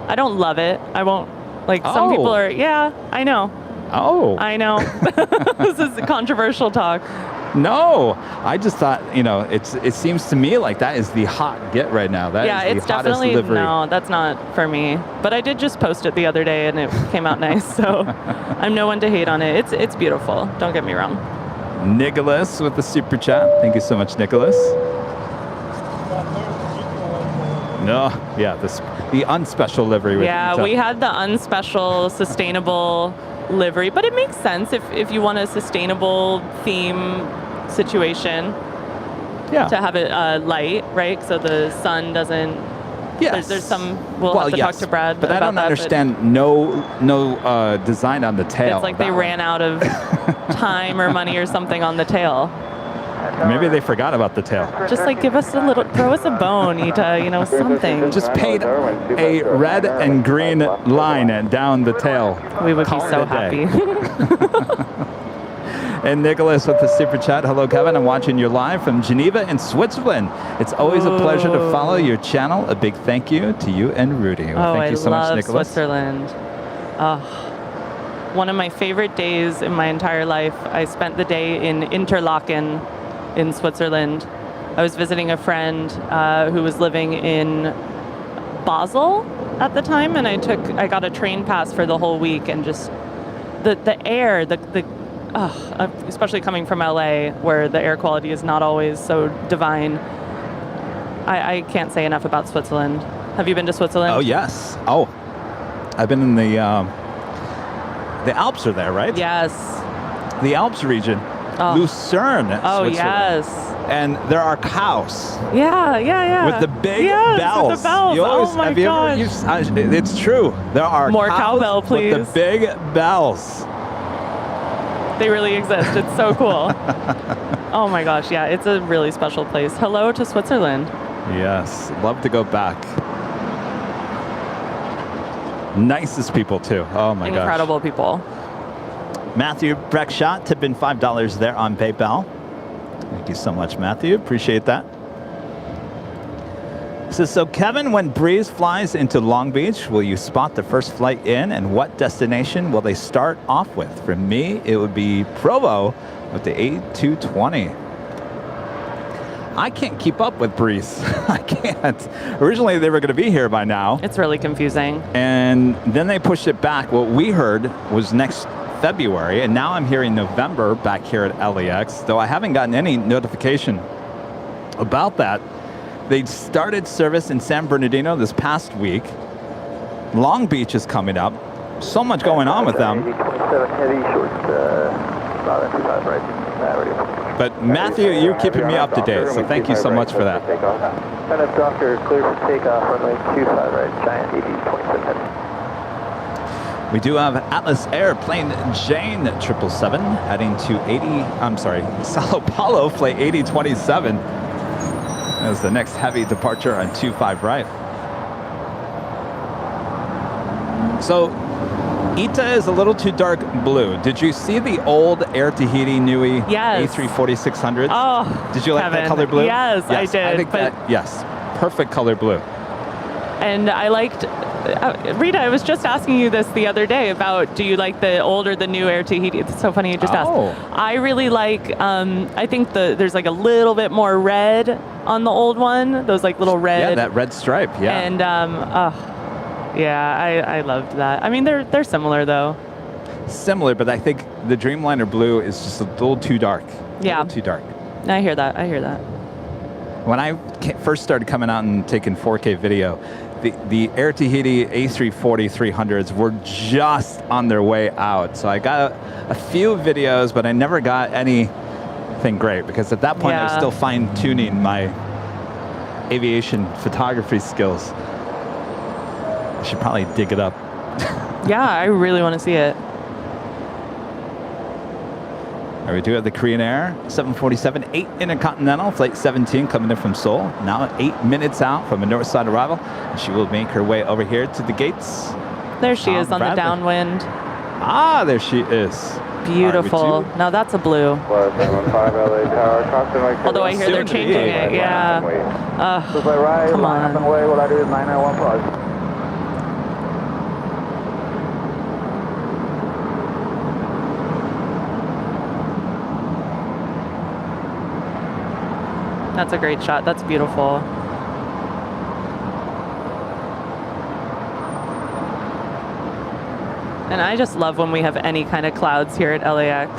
I don't love it. I won't like some people are. Yeah, I know. Oh. I know. This is controversial talk. No, I just thought, you know, it seems to me like that is the hot get right now. That is it's the hottest definitely livery. no, that's not for me. But I did just post it the other day, and it came out nice. So I'm no one to hate on it. It's beautiful. Don't get me wrong. Nicholas with the super chat. Thank you so much, Nicholas. No, yeah, the unspecial livery. With Yeah, we had the unspecial sustainable livery, but it makes sense if you want a sustainable theme situation. Yeah. To have it light, right? So the sun doesn't. Yes. There's some. We'll have to talk to Brad. But I don't understand. No design on the tail. It's like they ran out of time or money or something on the tail. Maybe they forgot about the tail. Just like give us throw us a bone, Ita, you know, something. Just paint a red and green line down the tail. We would be so happy. And Nicholas with the super chat. Hello, Kevin. I'm watching you live from Geneva in Switzerland. It's always a pleasure to follow your channel. A big thank you to you and Rudy. Well, thank you so much, Nicholas. Switzerland. One of my favorite days in my entire life. I spent the day in Interlaken in Switzerland. I was visiting a friend who was living in Basel at the time, and I got a train pass for the whole week, and just the air, especially coming from LA, where the air quality is not always so divine. I can't say enough about Switzerland. Have you been to Switzerland? Oh yes. Oh, I've been in the Alps are there, right? Yes. The Alps region. Lucerne, Switzerland. Yes. And there are cows. Yeah. With the big With bells. the bells. Oh my gosh. It's true. There are more cows cowbell, please. With the big bells. They really exist. It's so cool. Oh my gosh, yeah, it's a really special place. Hello to Switzerland. Yes, love to go back. Nicest people too. Oh my gosh. Incredible people. Matthew Breckshot tipped in $5 there on PayPal. Thank you so much, Matthew. Appreciate that. So Kevin, when Breeze flies into Long Beach, will you spot the first flight in, and what destination will they start off with? For me, it would be Provo with the A220. I can't keep up with Breeze. I can't. Originally, they were going to be here by now. It's really confusing. And then they pushed it back. What we heard was next February, and now I'm hearing November back here at LAX, though I haven't gotten any notification about that. They started service in San Bernardino this past week. Long Beach is coming up. So much going on with them. 27 heavy, short, about 25 right. But Matthew, you're keeping me up to date, so thank you so much for that. Lieutenant Doctor, clear for takeoff, runway 25 right, Giant 80, 27 heavy. We do have Atlas Airplane Jane 777 heading to Sao Paulo, flight 8027. As the next heavy departure on 25 right. So, Ita is a little too dark blue. Did you see the old Air Tahiti Nui A340-600s? Oh, did you like Kevin. that color blue? Yes, I did. I think that, yes, perfect color blue. And I liked, Rita, I was just asking you this the other day about, do you like the old or the new Air Tahiti? It's so funny you just asked. I really like, I think there's like a little bit more red on the old one. Those like little red. Yeah, that red stripe, yeah. And, yeah, I loved that. I mean, they're similar though. Similar, but I think the Dreamliner blue is just a little too dark. Yeah. A little too dark. I hear that. I hear that. When I first started coming out and taking 4K video, the Air Tahiti A340-300s were just on their way out. So I got a few videos, but I never got anything great because at that point I was still fine-tuning my aviation photography skills. I should probably dig it up. Yeah, I really want to see it. All right, we do have the Korean Air 747-8 Intercontinental, flight 17 coming in from Seoul. Now 8 minutes out from a north side arrival. She will make her way over here to the gates. There she is on the downwind. Ah, there she is. Beautiful. Right, now that's a blue. Although I hear they're changing it, yeah. Come on. What I do is 991 That's a great shot. That's beautiful. And I just love when we have any kind of clouds here at LAX.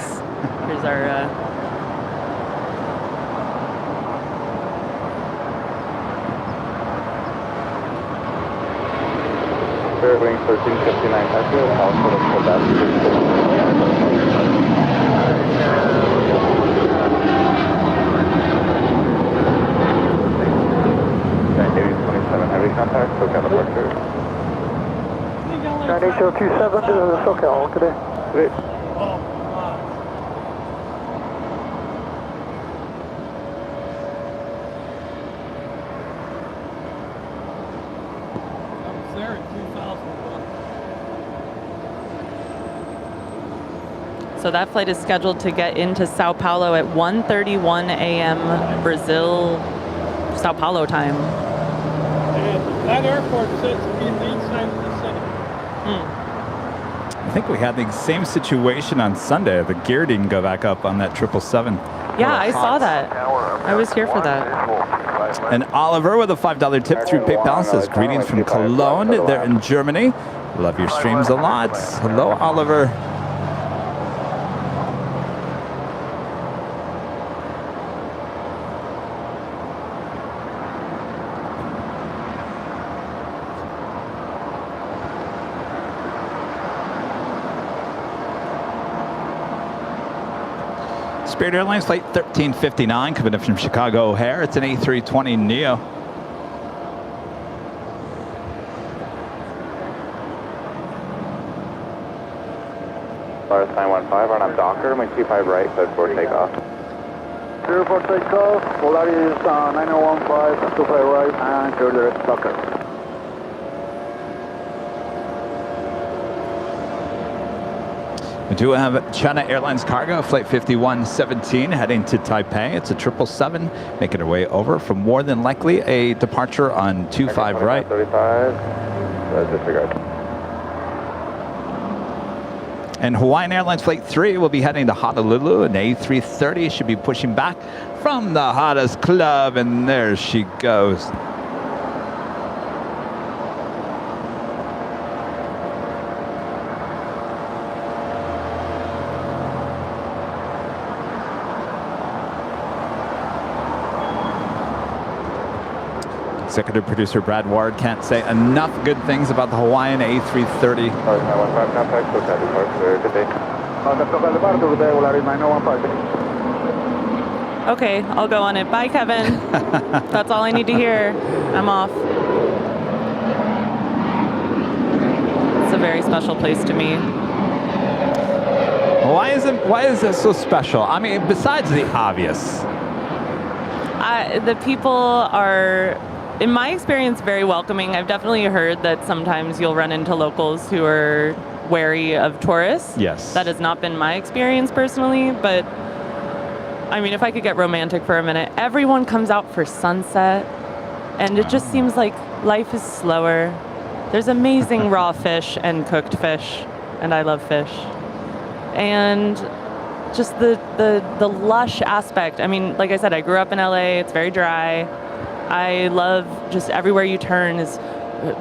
Here's our... Wing 1359 Echo, also the heavy contact, SoCal departure. Chinese 027 to SoCal today. Great. There at 2001. So that flight is scheduled to get into Sao Paulo at 1:31 a.m. Brazil, Sao Paulo time. That airport sits in the inside of the city. I think we had the same situation on Sunday. The gear didn't go back up on that 777. Yeah, I saw that. I was here for that. And Oliver with a $5 tip through PayPal says, greetings from Cologne. They're in Germany. Love your streams a lot. Hello, Oliver. Spirit Airlines flight 1359 coming in from Chicago O'Hare. It's an A320 Neo. Lars 915 on Docker, wing 25 right, cleared for takeoff. Cleared for takeoff, Polaris 9015, 25 right, and clear direct Docker. We do have China Airlines cargo, flight 5117, heading to Taipei. It's a 777, making her way over from more than likely a departure on 25 right. 35, disregard. And Hawaiian Airlines Flight 3 will be heading to Honolulu, and A330 should be pushing back from the hottest club, and there she goes. Executive producer Brad Ward can't say enough good things about the Hawaiian A330. Okay, I'll go on it. Bye, Kevin. That's all I need to hear. I'm off. It's a very special place to me. Why is it so special? I mean, besides the obvious. The people are, in my experience, very welcoming. I've definitely heard that sometimes you'll run into locals who are wary of tourists. Yes. That has not been my experience personally, but I mean, if I could get romantic for a minute, everyone comes out for sunset, and it just seems like life is slower. There's amazing raw fish and cooked fish, and I love fish. And just the lush aspect. I mean, like I said, I grew up in LA. It's very dry. I love just everywhere you turn is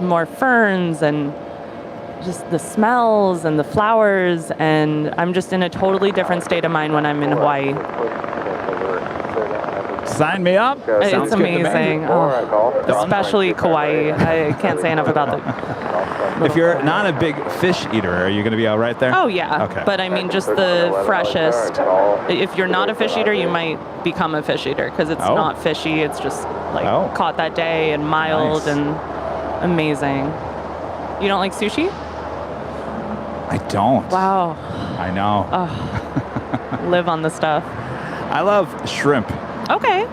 more ferns and just the smells and the flowers. And I'm just in a totally different state of mind when I'm in Hawaii. Sign me up. It's amazing. Oh, especially Kauai. I can't say enough about it. If you're not a big fish eater, are you going to be all right there? Oh, yeah. Okay. But I mean, just the freshest. If you're not a fish eater, you might become a fish eater because it's not fishy. It's just like caught that day and mild and amazing. You don't like sushi? I don't. Wow. I know. Oh, live on the stuff. I love shrimp. Okay.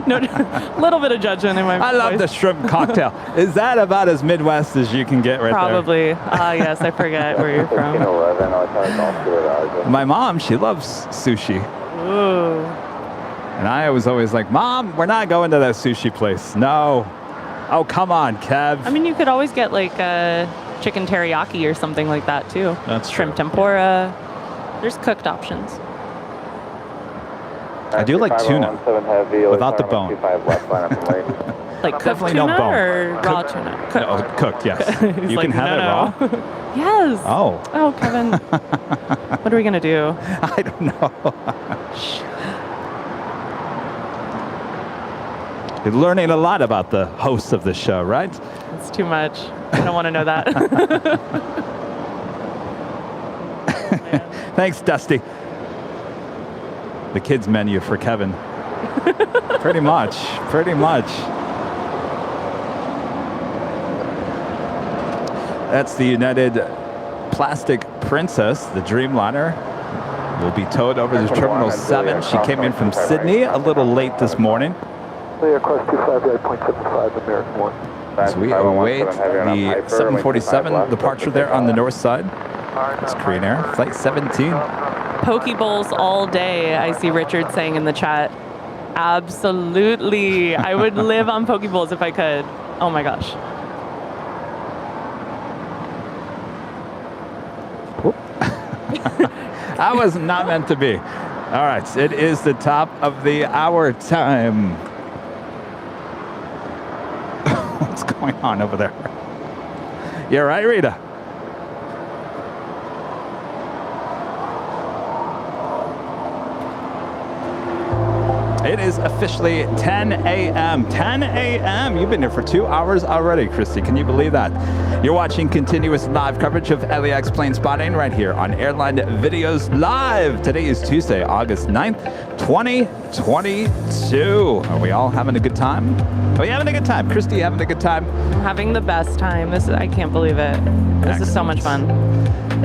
No, a little bit of judgment in my voice. I love the shrimp cocktail. Is that about as Midwest as you can get right Probably. Yes, I forget where you're from. My mom, she loves sushi. Ooh. And I was always like, Mom, we're not going to that sushi place. No. Oh, come on, Kev. I mean, you could always get like a chicken teriyaki or something like that too. That's shrimp tempura. There's cooked options. I do like tuna without the bone. Like cooked tuna or raw tuna? No, cooked, yes. You like, can have it raw? Yes. Oh. Oh, Kevin. What are we going to do? I don't know. You're learning a lot about the hosts of the show, right? It's too much. I don't want to know that. Thanks, Dusty. The kids menu for Kevin. Pretty much. That's the United Plastic Princess, the Dreamliner. Will be towed over to Terminal 7. She came in from Sydney a little late this morning. So we await the 747 departure there on the north side. It's Korean Air, Flight 17. Poke bowls all day, I see Richard saying in the chat. Absolutely. I would live on poke bowls if I could. Oh my gosh. That was not meant to be. All right, it is the top of the hour time. What's going on over there? You're right, Rita. It is officially 10 a.m. 10 a.m. You've been here for 2 hours already, Christy. Can you believe that? You're watching continuous live coverage of LAX plane spotting right here on Airline Videos Live. Today is Tuesday, August 9th, 2022. Are we all having a good time? Are we having a good time? Christy, having a good time? I'm having the best time. I can't believe it. This is so much fun.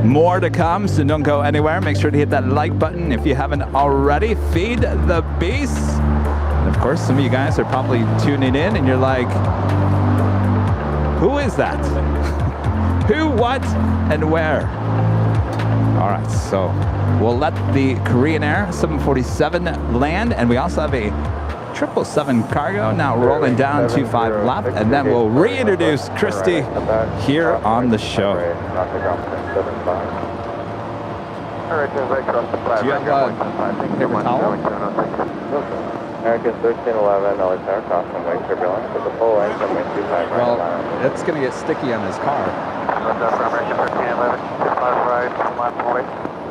More to come, so don't go anywhere. Make sure to hit that like button if you haven't already. Feed the beast. And of course, some of you guys are probably tuning in and you're like, who is that? Who, what, and where? All right, so we'll let the Korean Air 747 land, and we also have a 777 cargo, now rolling down 25 left, and then we'll reintroduce Christy here on the show. Do you have a paper towel? American 1311, LA Tower, crossing wake turbulence with the full length and wind 25 right. Well, it's going to get sticky on his car. American 1311, 25 right, left away.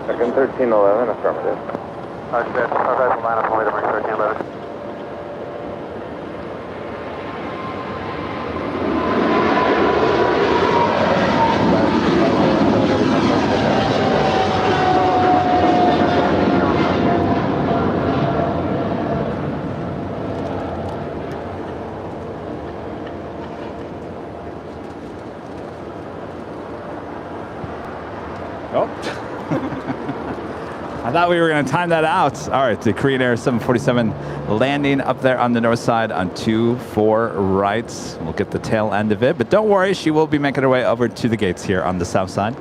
American 1311, affirmative. Roger that, 25 right, line up away to American 1311. I thought we were going to time that out. All right, the Korean Air 747 landing up there on the north side on 24 rights. We'll get the tail end of it, but don't worry, she will be making her way over to the gates here on the south side.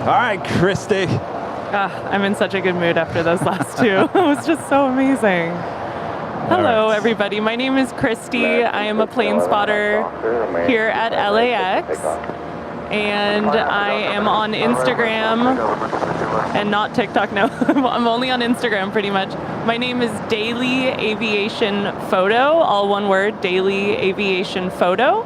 All right, Christy. I'm in such a good mood after those last two. It was just so amazing. Hello, everybody. My name is Christy. I am a plane spotter here at LAX. And I am on Instagram and not TikTok. No, I'm only on Instagram pretty much. My name is Daily Aviation Photo, all one word, Daily Aviation Photo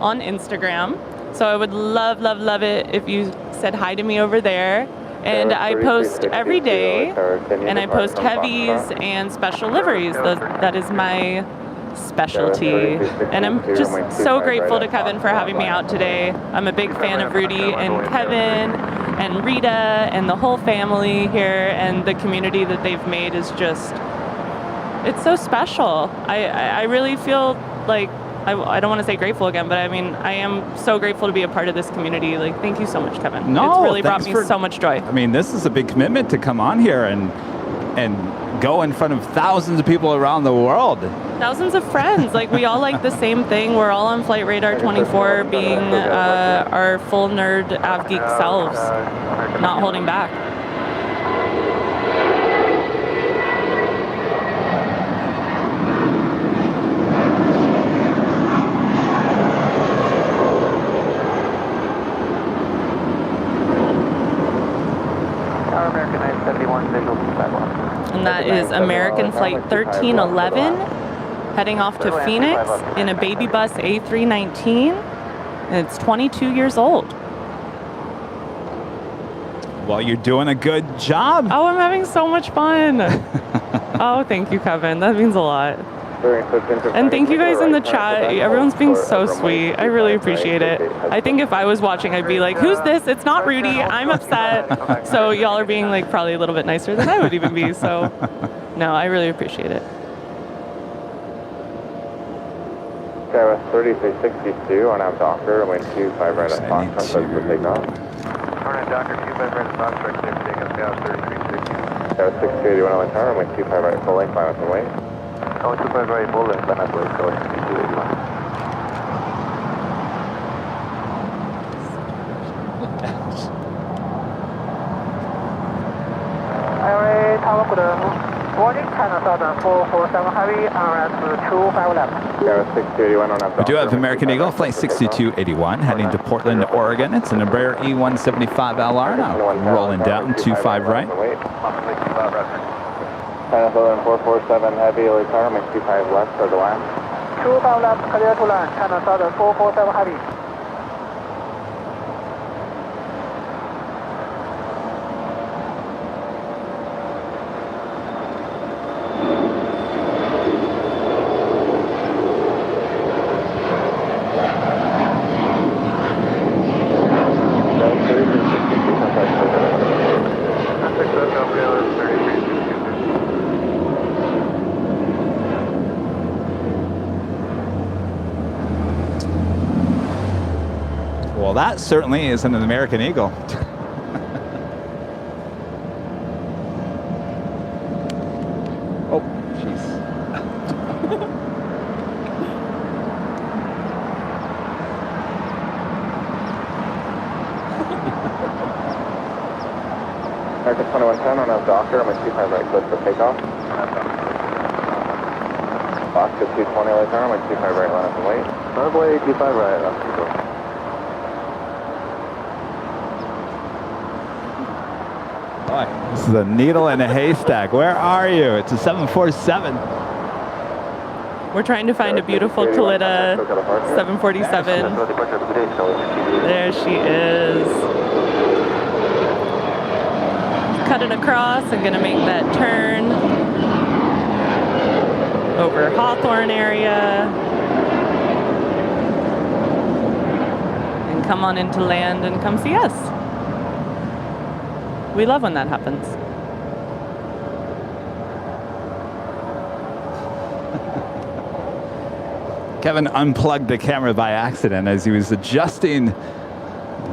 on Instagram. So I would love, love, love it if you said hi to me over there. And I post every day, and I post heavies and special liveries. That is my specialty. And I'm just so grateful to Kevin for having me out today. I'm a big fan of Rudy and Kevin and Rita and the whole family here, and the community that they've made is just, it's so special. I really feel like, I don't want to say grateful again, but I mean, I am so grateful to be a part of this community. Like, thank you so much, Kevin. No, it's really brought me so much joy. I mean, this is a big commitment to come on here and go in front of thousands of people around the world. Thousands of friends. Like, we all like the same thing. We're all on Flight Radar 24, being our full nerd av geek selves, not holding back. And that is American Flight 1311 heading off to Phoenix in a baby bus A319. And it's 22 years old. Well, you're doing a good job. Oh, I'm having so much fun. Oh, thank you, Kevin. That means a lot. And thank you guys in the chat. Everyone's being so sweet. I really appreciate it. I think if I was watching, I'd be like, who's this? It's not Rudy. I'm upset. So y'all are being like probably a little bit nicer than I would even be. So no, I really appreciate it. Sierra 3362 on out Docker, and wind 25 right at Fox, sunset for takeoff. Alright, Docker 25 right at Fox, right clear for takeoff, Sierra 3362. Sierra 6281 on the tower, and wind 25 right full length, line up and wait. Oh, 25 right full length, line up and wait, so 6281. Alright, tower good. Warning, China Southern 447 Heavy, RS 25 left. Sierra 6281 on out. We do have American Eagle, Flight 6281, heading to Portland, Oregon. It's an Embraer E175LR now, rolling down 25 right. China Southern 447 Heavy, LA Tower, make 25 left for the land. 25 left, clear to land, China Southern 447 Heavy. Well, that certainly isn't an American Eagle. Oh, jeez. American 2110 on a Docker, I'm at 25 right, close for takeoff. Alaska 220 right there, I'm at 25 right, line up and wait. Runway 25 right, Boy, this is a needle in a haystack. Where are you? It's a 747. We're trying to find a beautiful Kalita 747. There she is. Cutting across and gonna make that turn over Hawthorne area and come on into land and come see us. We love when that happens. Kevin unplugged the camera by accident as he was adjusting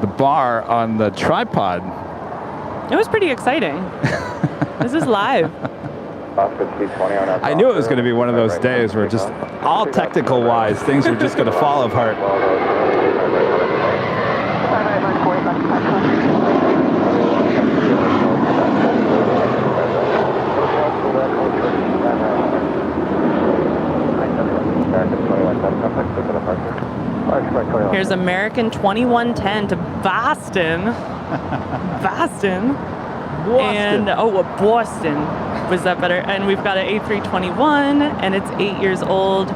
the bar on the tripod. It was pretty exciting. This is live. I knew it was going to be one of those days where just all technical wise, things are just going to fall apart. Here's American 2110 to Boston. Boston. And Boston. Was that better? And we've got an A321 and it's 8 years old.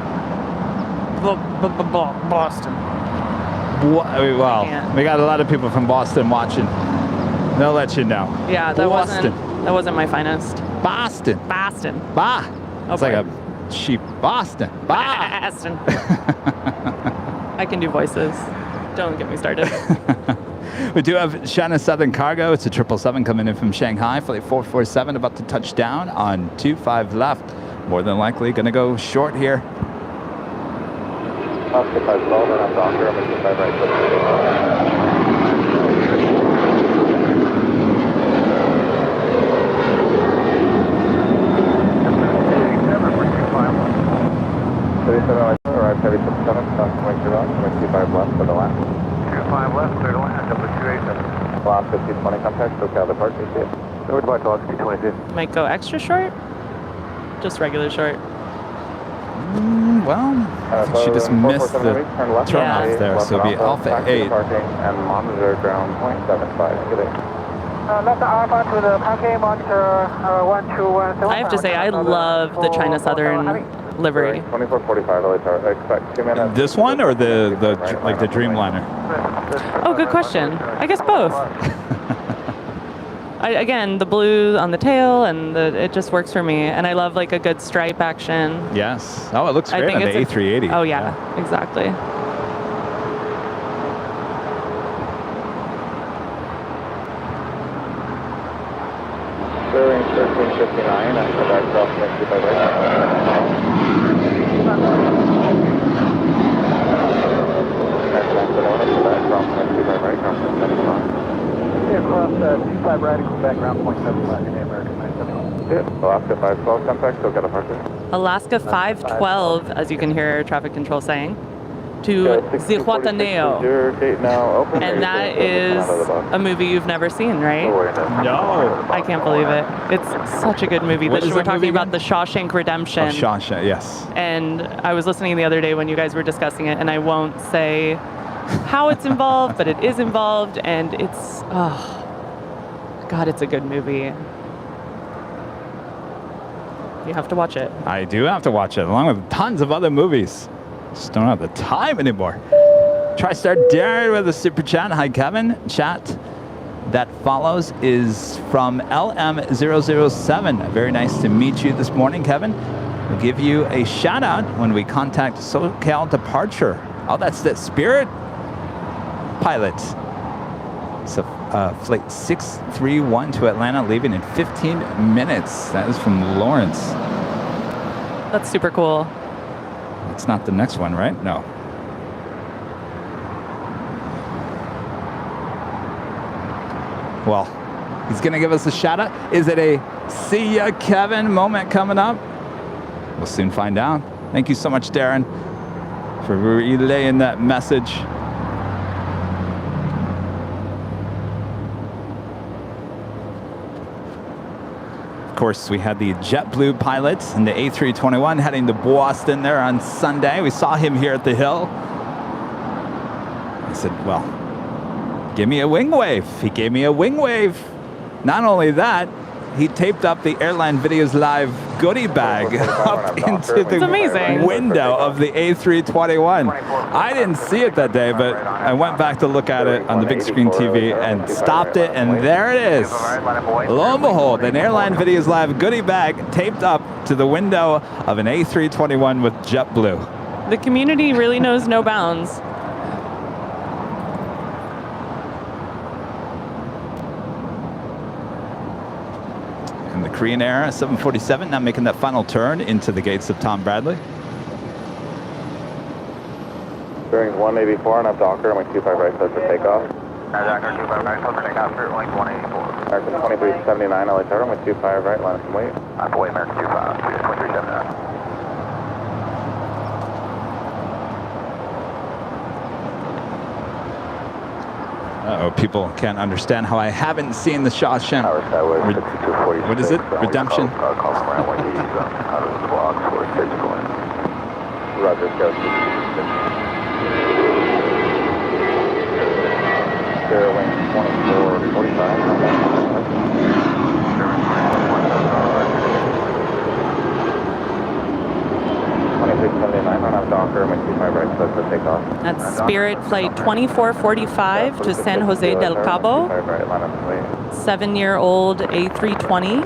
Boston. Well, we got a lot of people from Boston watching. They'll let you know. Yeah, that wasn't my finest. Boston. Boston. Bah. It's like a sheep. Boston. Bah. Boston. I can do voices. Don't get me started. We do have China Southern Cargo. It's a 777 coming in from Shanghai. Flight 447 about to touch down on 25 left. More than likely going to go short here. Oscar 5 12, and I'm Docker. I'm at 25 right, close for takeoff. Arrived heavy 77, stop swing to run, 25 left for the last. 25 left, clear to land, number 287. Alaska 220 contact, SoCal departure, see it. Over to Alaska 222. Might go extra short? Just regular short. Well, I think she just missed the turn off there, so it'll be Alpha 8. Parking and monitor ground 0.75. Good day. Left Alpha to the parking, monitor 1217. I have to say, I love the China Southern livery. 2445, I expect 2 minutes. This one or the Dreamliner? Oh, good question. I guess both. Again, the blue on the tail, and it just works for me. And I love like a good stripe action. Yes. Oh, it looks great on the A380. Oh yeah, exactly. Clearing 1359, after that cross next to by right. Across 25 right and Quebec, ground 0.75, American 971. Alaska 512, contact, SoCal departure. Alaska 512, as you can hear air traffic control saying, to Zihuatanejo. And that is a movie you've never seen, right? No. I can't believe it. It's such a good movie. We're talking about The Shawshank Redemption. Oh, Shawshank, yes. And I was listening the other day when you guys were discussing it, and I won't say how it's involved, but it is involved, and it's, oh, God, it's a good movie. You have to watch it. I do have to watch it, along with tons of other movies. Just don't have the time anymore. TriStar Darren with a super chat. Hi, Kevin. Chat that follows is from LM007. Very nice to meet you this morning, Kevin. We'll give you a shout out when we contact SoCal departure. Oh, that's the Spirit pilot. So flight 631 to Atlanta, leaving in 15 minutes. That is from Lawrence. That's super cool. It's not the next one, right? No. Well, he's going to give us a shout out. Is it a see ya, Kevin moment coming up? We'll soon find out. Thank you so much, Darren, for relaying that message. course, we had the JetBlue pilot and the A321 heading to Boston there on Sunday. We saw him here at the Hill. I said, well, give me a wing wave. He gave me a wing wave. Not only that, he taped up the Airline Videos Live goodie bag up into the window of the A321. I didn't see it that day, but I went back to look at it on the big screen TV and stopped it, and there it is. Lo and behold, an Airline Videos Live goodie bag taped up to the window of an A321 with JetBlue. The community really knows no bounds. And the Korean Air 747 now making that final turn into the gates of Tom Bradley. Bearing 184 and up Docker, I'm 25 right, so to take off. Docker 25 right, so take off, link 184. American 2379, LA Tower, I'm 25 right, line up and wait. On the way, American 25, 2379. Uh-oh, people can't understand how I haven't seen the Shawshank. What is it? Redemption? Call from runway out of the box for physical. Roger, go. Wing 2445. That's Spirit Flight 2445 to San Jose del Cabo. 7-year-old A320.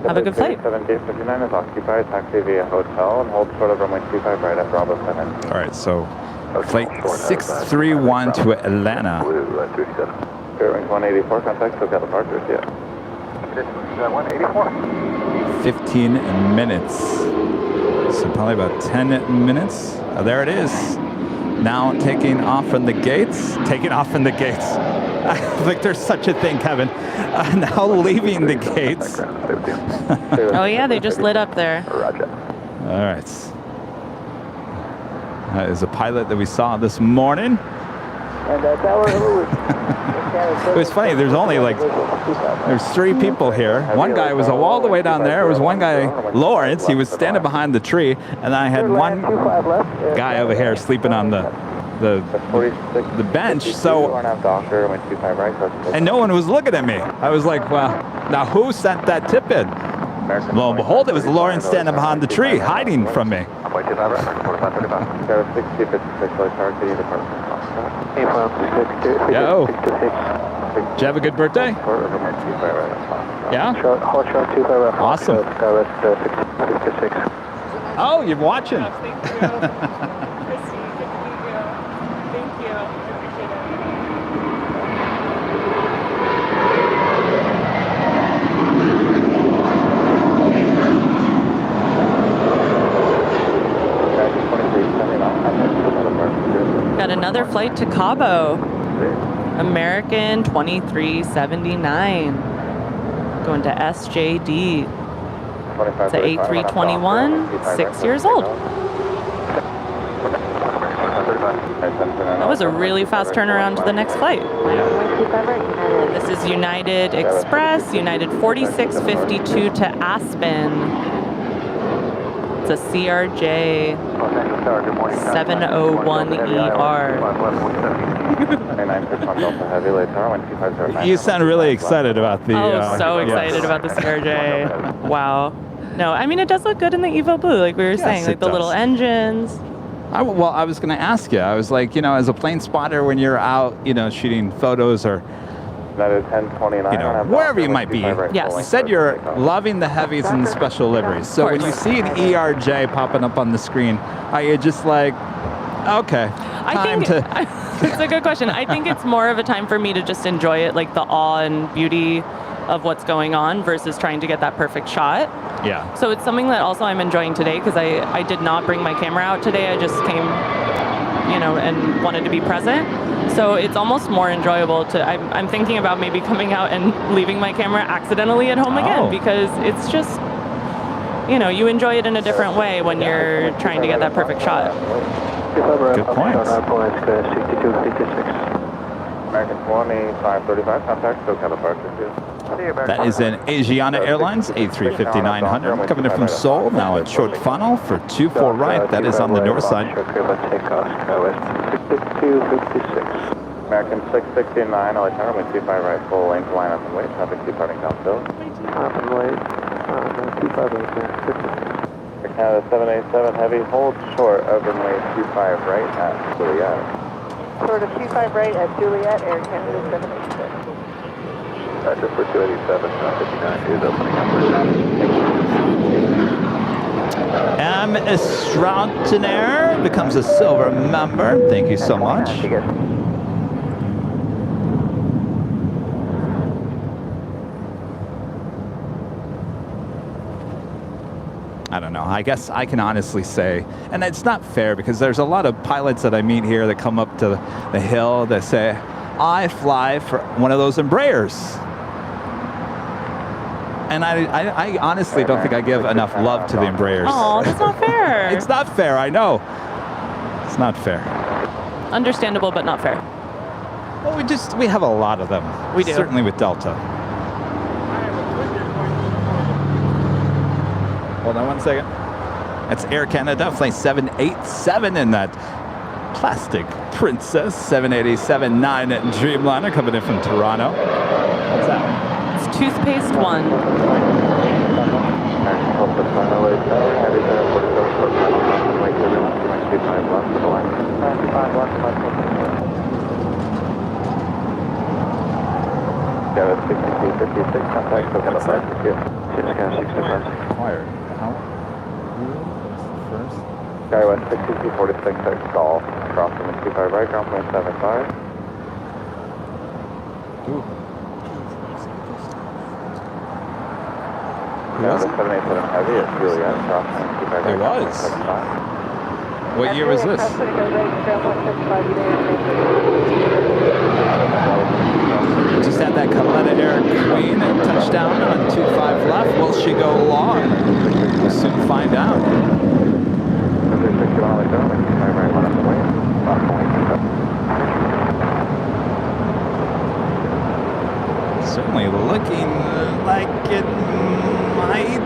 Have a good flight. 7 gate 59 is occupied. Taxi via hotel and hold short of runway 25 right at Bravo 7. All right, so flight 631 to Atlanta. Spirit Wing 184, contact SoCal departures, yeah. 184. 15 minutes. So probably about 10 minutes. Oh, there it is. Now taking off from the gates. Taking off from the gates. I think there's such a thing, Kevin. Now leaving the gates. Oh yeah, they just lit up there. Roger. All right. That is a pilot that we saw this morning. It was funny, there's only like, there's 3 people here. One guy was all the way down there. There was one guy, Lawrence, he was standing behind the tree, and I had one guy over here sleeping on the bench. So, and no one was looking at me. I was like, well, now who sent that tip in? Lo and behold, it was Lawrence standing behind the tree, hiding from me. Yo. Did you have a good birthday? Yeah? Awesome. Oh, you're watching. Thank you. Christy, good to meet you. Thank you. I appreciate it. Got another flight to Cabo. American 2379. Going to SJD. It's an A321, 6 years old. That was a really fast turnaround to the next flight. This is United Express, United 4652 to Aspen. It's a CRJ 701ER. You sound really excited about the... Oh, so excited about the CRJ. Wow. No, I mean, it does look good in the Evo Blue, like we were saying, like the little engines. Well, I was going to ask you. I was like, as a plane spotter, when you're out, shooting photos or... wherever you might be. Yes. You said you're loving the heavies and the special liveries. So when you see an ERJ popping up on the screen, are you just like, okay, it's a good question. I think it's more of a time for me to just enjoy it, like the awe and beauty of what's going on versus trying to get that perfect shot. Yeah. So it's something that also I'm enjoying today because I did not bring my camera out today. I just came, and wanted to be present. So it's almost more enjoyable to, I'm thinking about maybe coming out and leaving my camera accidentally at home again because it's just, you enjoy it in a different way when you're trying to get that perfect shot. Good point. American 2535, contact SoCal departure. That is an Asiana Airlines A350-900 coming in from Seoul, now at short funnel for 24 right. That is on the north side. American 669, LA Tower, wind 25 right, full length line up and wait, traffic departing downhill. Up and wait, 25 right there, Canada 787 heavy, hold short of runway 25 right at Juliet. Short of 25 right at Juliet, Air Canada 786. Just for 287, 59 is opening up. M. Estrantenaire becomes a silver member. Thank you so much. I don't know. I guess I can honestly say, and it's not fair because there's a lot of pilots that I meet here that come up to the hill that say, I fly for one of those Embraers. And I honestly don't think I give enough love to the Embraers. Oh, that's not fair. It's not fair, I know. It's not fair. Understandable, but not fair. Well, we have a lot of them. We do. Certainly with Delta. Hold on one second. That's Air Canada, flight 787 in that plastic Princess 787-9 Dreamliner coming in from Toronto. What's that? It's toothpaste 1. Required. How? First? Sky West 6246 at Golf, crossing the 25 right, ground point 75. Ooh. Yeah, the 787 Heavy at Juliet, crossing the 25 right. It was. 75. What year was this? Just had that Coletta Air Queen touchdown on 25 left. Will she go long? We'll soon find out. Certainly looking like it might.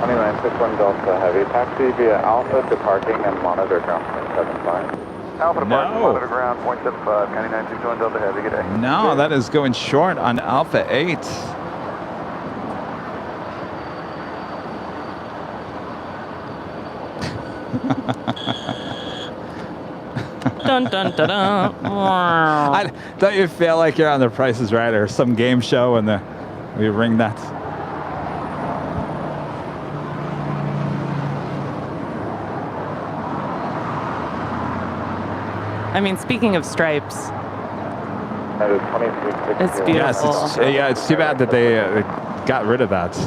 2961 Delta Heavy, taxi via Alpha to parking and monitor ground point 75. Alpha to parking, monitor ground point 75, County 961 Delta Heavy, good day. No, that is going short on Alpha 8. Dun dun dun dun. Don't you feel like you're on The Price is Right or some game show and we ring that? I mean, speaking of stripes, That is 2360. it's beautiful. Yes, it's too bad that they got rid of that.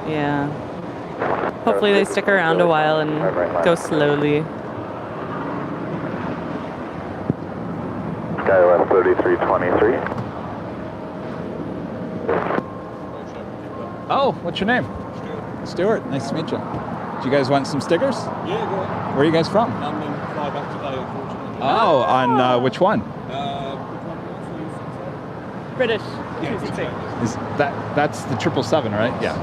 Yeah. Hopefully they stick around a while and go slowly. Sky West 3323. Oh, what's your name? Stuart. Nice to meet you. Do you guys want some stickers? Yeah, go on. Where are you guys from? I'm in fly back today, unfortunately. Oh, on which one? British. Is that's the 777, right? Yeah.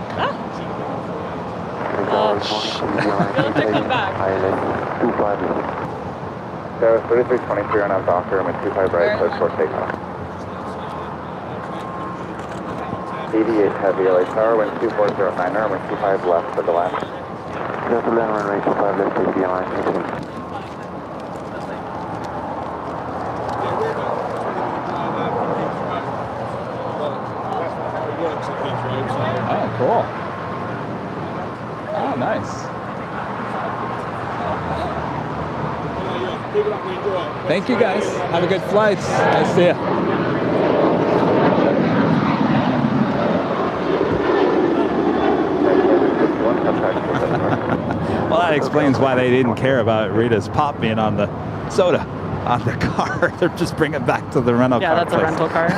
You'll have to come back. Sky West 3323 on out Docker, I'm at 25 right, so short takeoff. 88 Heavy, LA Tower, wind 2409, I'm at 25 left for the last. Delta land runway 25 left, ACL line, Oh, cool. Oh, nice. Thank you, guys. Have a good flight. Nice to see you. Well, that explains why they didn't care about Rita's pop being on the soda on the car. They're just bringing it back to the rental car. Yeah, that's a rental car.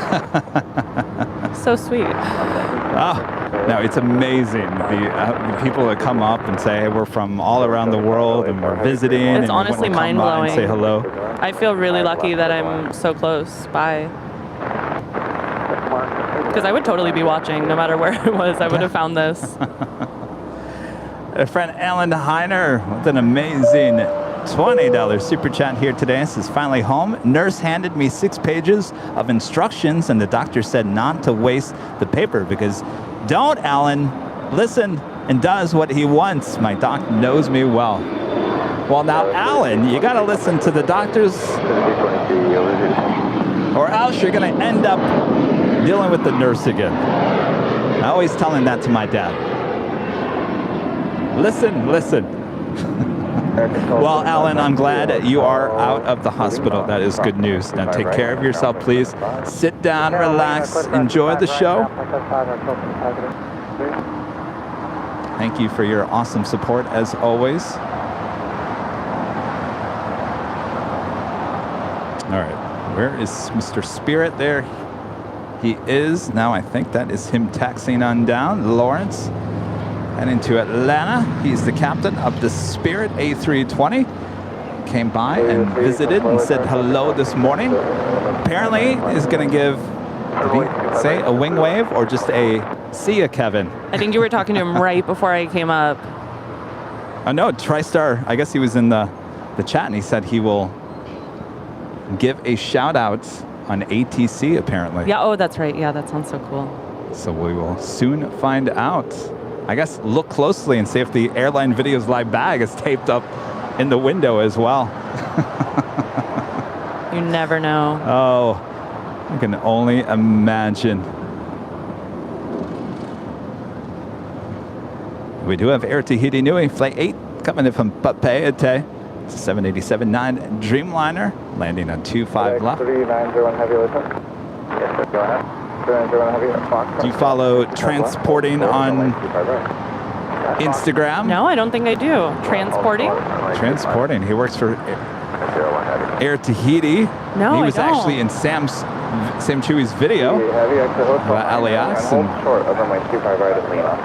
So sweet. Oh, no, it's amazing. The people that come up and say, hey, we're from all around the world and we're visiting. It's and honestly we want to come by and mind-blowing. say hello. I feel really lucky that I'm so close by. Because I would totally be watching no matter where it was. I would have found this. Our friend Alan Heiner with an amazing $20 super chat here today. This is finally home. Nurse handed me 6 pages of instructions, and the doctor said not to waste the paper because don't, Alan, listen and does what he wants. My doc knows me well. Well, now, Alan, you got to listen to the doctors, or else you're going to end up dealing with the nurse again. I always tell him that to my dad. Listen, listen. Well, Alan, I'm glad you are out of the hospital. That is good news. Now take care of yourself, please. Sit down, relax, enjoy the show. Thank you for your awesome support, as always. All right, where is Mr. Spirit there? He is. Now I think that is him taxiing on down. Lawrence heading to Atlanta. He's the captain of the Spirit A320. Came by and visited and said hello this morning. Apparently is going to give, did he say a wing wave or just a see ya, Kevin? I think you were talking to him right before I came up. Oh no, TriStar, I guess he was in the chat and he said he will give a shout out on ATC apparently. Yeah, oh, that's right. Yeah, that sounds so cool. So we will soon find out. I guess look closely and see if the Airline Videos live bag is taped up in the window as well. You never know. Oh, I can only imagine. We do have Air Tahiti Nui, Flight 8, coming in from Papeete. It's a 787-9 Dreamliner, landing on 25 left. 390 heavy, listen. Yes, sir, go ahead. 390 heavy, Fox. Do you follow Transporting on Instagram? No, I don't think I do. Transporting? Transporting. He works for Air Tahiti. No, he was I don't. actually in Sam Chewy's video about LAX. Hold short of runway 25 right at Lima.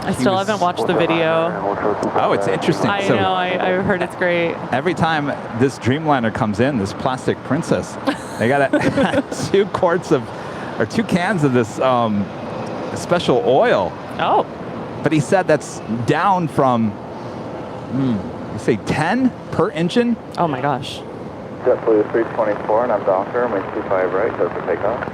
I still haven't watched the video. Oh, it's interesting. I know, I heard it's great. Every time this Dreamliner comes in, this plastic princess, they got 2 quarts of, or 2 cans of this special oil. Oh. But he said that's down from, you say 10 per engine? Oh my gosh. JetBlue 324, and I'm Doctor, runway 25 right, close for takeoff.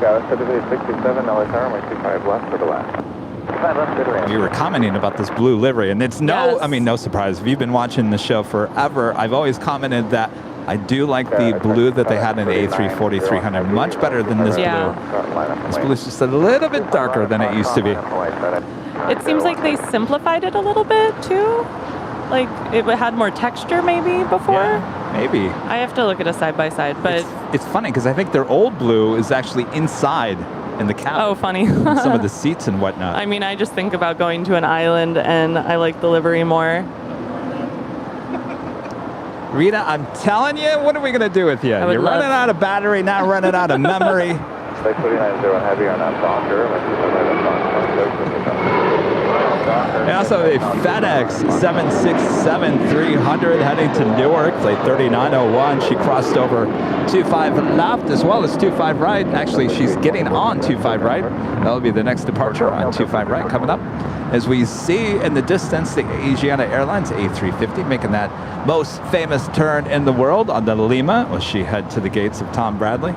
Got us to 67, LA runway 25 left for the last. 25 left, good range. We were commenting about this blue livery, and it's no surprise. If you've been watching the show forever, I've always commented that I do like the blue that they had in the A340-300 much better than this blue. This blue is just a little bit darker than it used to be. It seems like they simplified it a little bit too. Like it had more texture maybe before. Yeah, maybe. I have to look at a side by side, but it's funny because I think their old blue is actually inside in the cabin. Oh, funny. Some of the seats and whatnot. I mean, I just think about going to an island and I like the livery more. Rita, I'm telling you, what are we going to do with you? You're running out of battery, not running out of memory. Flight 39-0 heavy on that Doctor, And also a FedEx 767-300 heading to Newark, flight 3901. She crossed over 25 left as well as 25 right. Actually, she's getting on 25 right. That'll be the next departure on 25 right coming up. As we see in the distance, the Asiana Airlines A350 making that most famous turn in the world on the Lima as she head to the gates of Tom Bradley.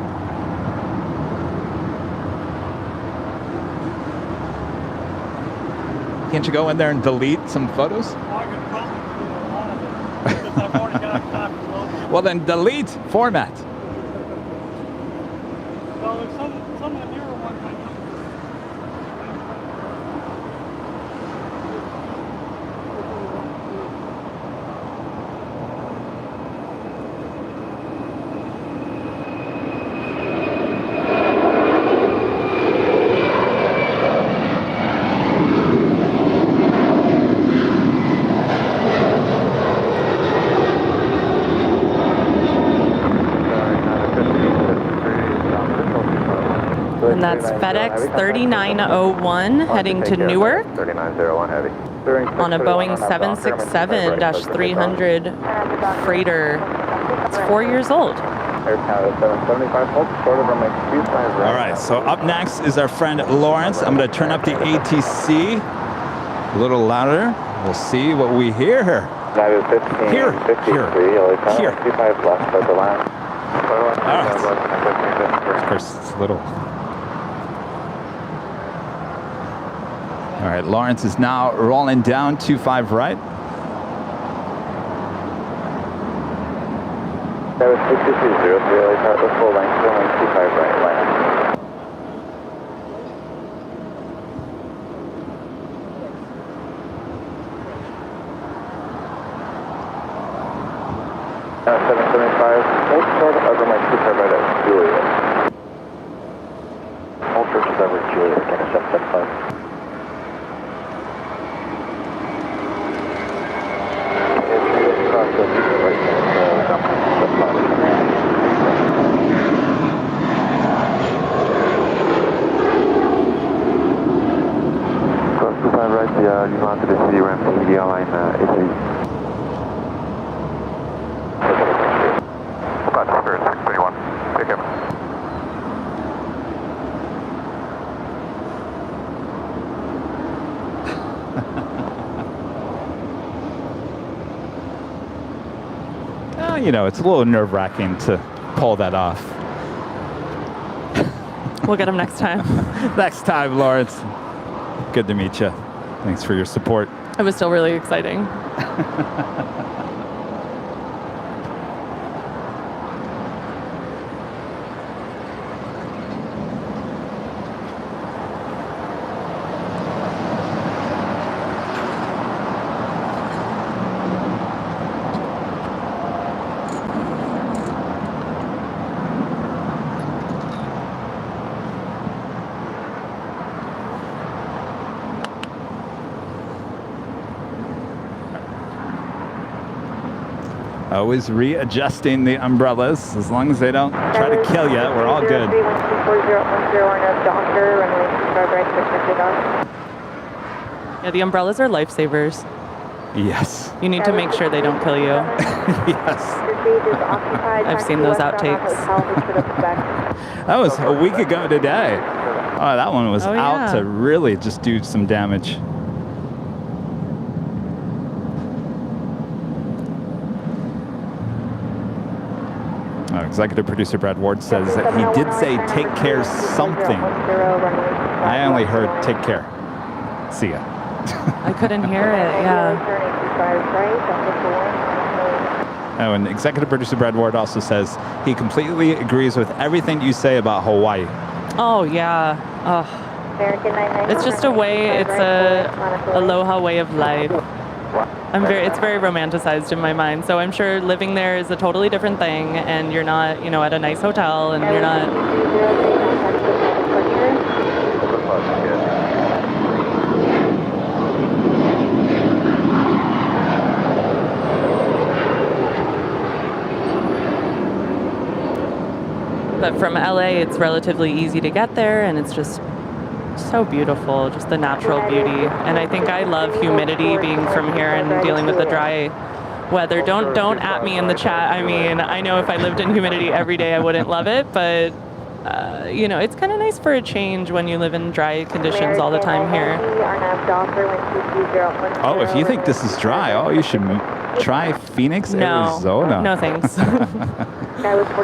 Can't you go in there and delete some photos? Well, then delete format. Well, there's some of the newer ones I know. And that's FedEx 3901 heading to Newark 3901 heavy. on a Boeing 767-300 freighter. It's 4 years old. Air Canada 775, hold short of runway 25 right. All right, so up next is our friend Lawrence. I'm going to turn up the ATC a little louder. We'll see what we hear here. That is 1553, Here. 25 left of the line. All right. Of course, it's a little. All right, Lawrence is now rolling down 25 right. That was 6203, the full length, runway 25 right, line up. Now 775, hold short of runway 25 right at Juliet. Hold short of runway Juliet, again, 775. Cross the right hand, Cross 25 right, you want to the city ramp, the airline Italy. About Spirit 631, take him. You know, it's a little nerve-wracking to pull that off. We'll get him next time. Next time, Lawrence. Good to meet you. Thanks for your support. It was still really exciting. Always readjusting the umbrellas. As long as they don't try to kill you, we're all good. Yeah, the umbrellas are lifesavers. Yes. You need to make sure they don't kill you. Yes. I've seen those outtakes. That was a week ago today. Oh, that one was out to really just do some damage. Executive producer Brad Ward says that he did say take care something. I only heard take care. See ya. I couldn't hear it, yeah. Oh, and executive producer Brad Ward also says he completely agrees with everything you say about Hawaii. Oh, yeah. Oh. It's just a way, it's a aloha way of life. It's very romanticized in my mind. So I'm sure living there is a totally different thing, and you're not, you know, at a nice hotel, and you're not. But from LA, it's relatively easy to get there, and it's just so beautiful, just the natural beauty. And I think I love humidity, being from here and dealing with the dry weather. Don't at me in the chat. I mean, I know if I lived in humidity every day, I wouldn't love it, but you know, it's kind of nice for a change when you live in dry conditions all the time here. Oh, if you think this is dry, you should try Phoenix, Arizona. No thanks.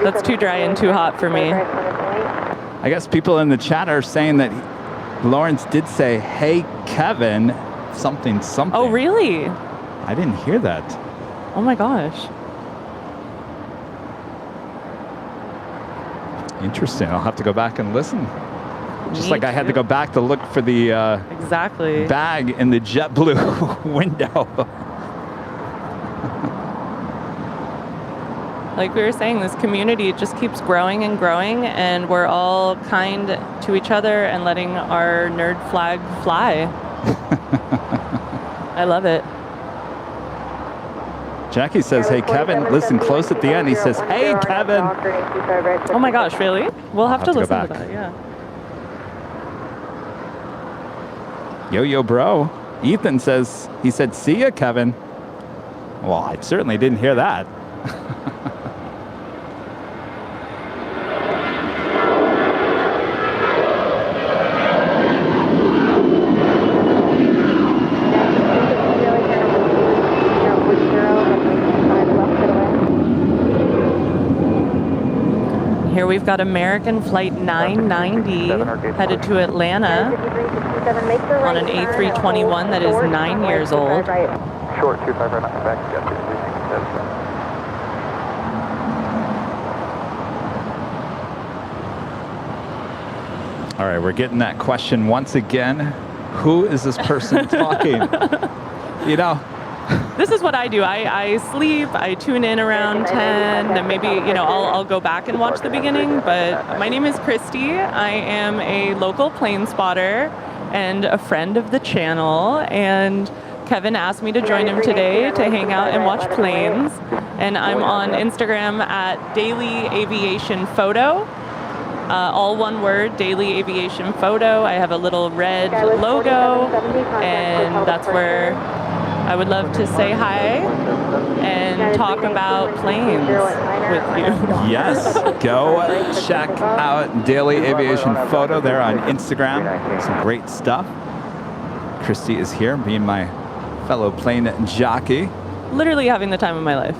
That's too dry and too hot for me. I guess people in the chat are saying that Lawrence did say, "Hey, Kevin," something. Oh, really? I didn't hear that. Oh my gosh. Interesting. I'll have to go back and listen. Just like I had to go back to look for the exactly bag in the JetBlue window. Like we were saying, this community just keeps growing and growing, and we're all kind to each other and letting our nerd flag fly. I love it. Jackie says, "Hey, Kevin, listen close at the end." He says, "Hey, Kevin." Oh my gosh, really? We'll have to listen go back. to that, yeah. Yo, bro. Ethan says, he said, see ya, Kevin. Well, I certainly didn't hear that. Here we've got American Flight 990 headed to Atlanta on an A321 that is 9 years old. Short 25 right back. All right, we're getting that question once again. Who is this person talking? You know, this is what I do. I sleep, I tune in around 10, then maybe, you know, I'll go back and watch the beginning, but my name is Christy. I am a local plane spotter and a friend of the channel, and Kevin asked me to join him today to hang out and watch planes, and I'm on Instagram at Daily Aviation Photo. All one word, Daily Aviation Photo. I have a little red logo, and that's where I would love to say hi and talk about planes with you. yes, go check out Daily Aviation Photo there on Instagram. Some great stuff. Christy is here, being my fellow plane jockey. Literally having the time of my life.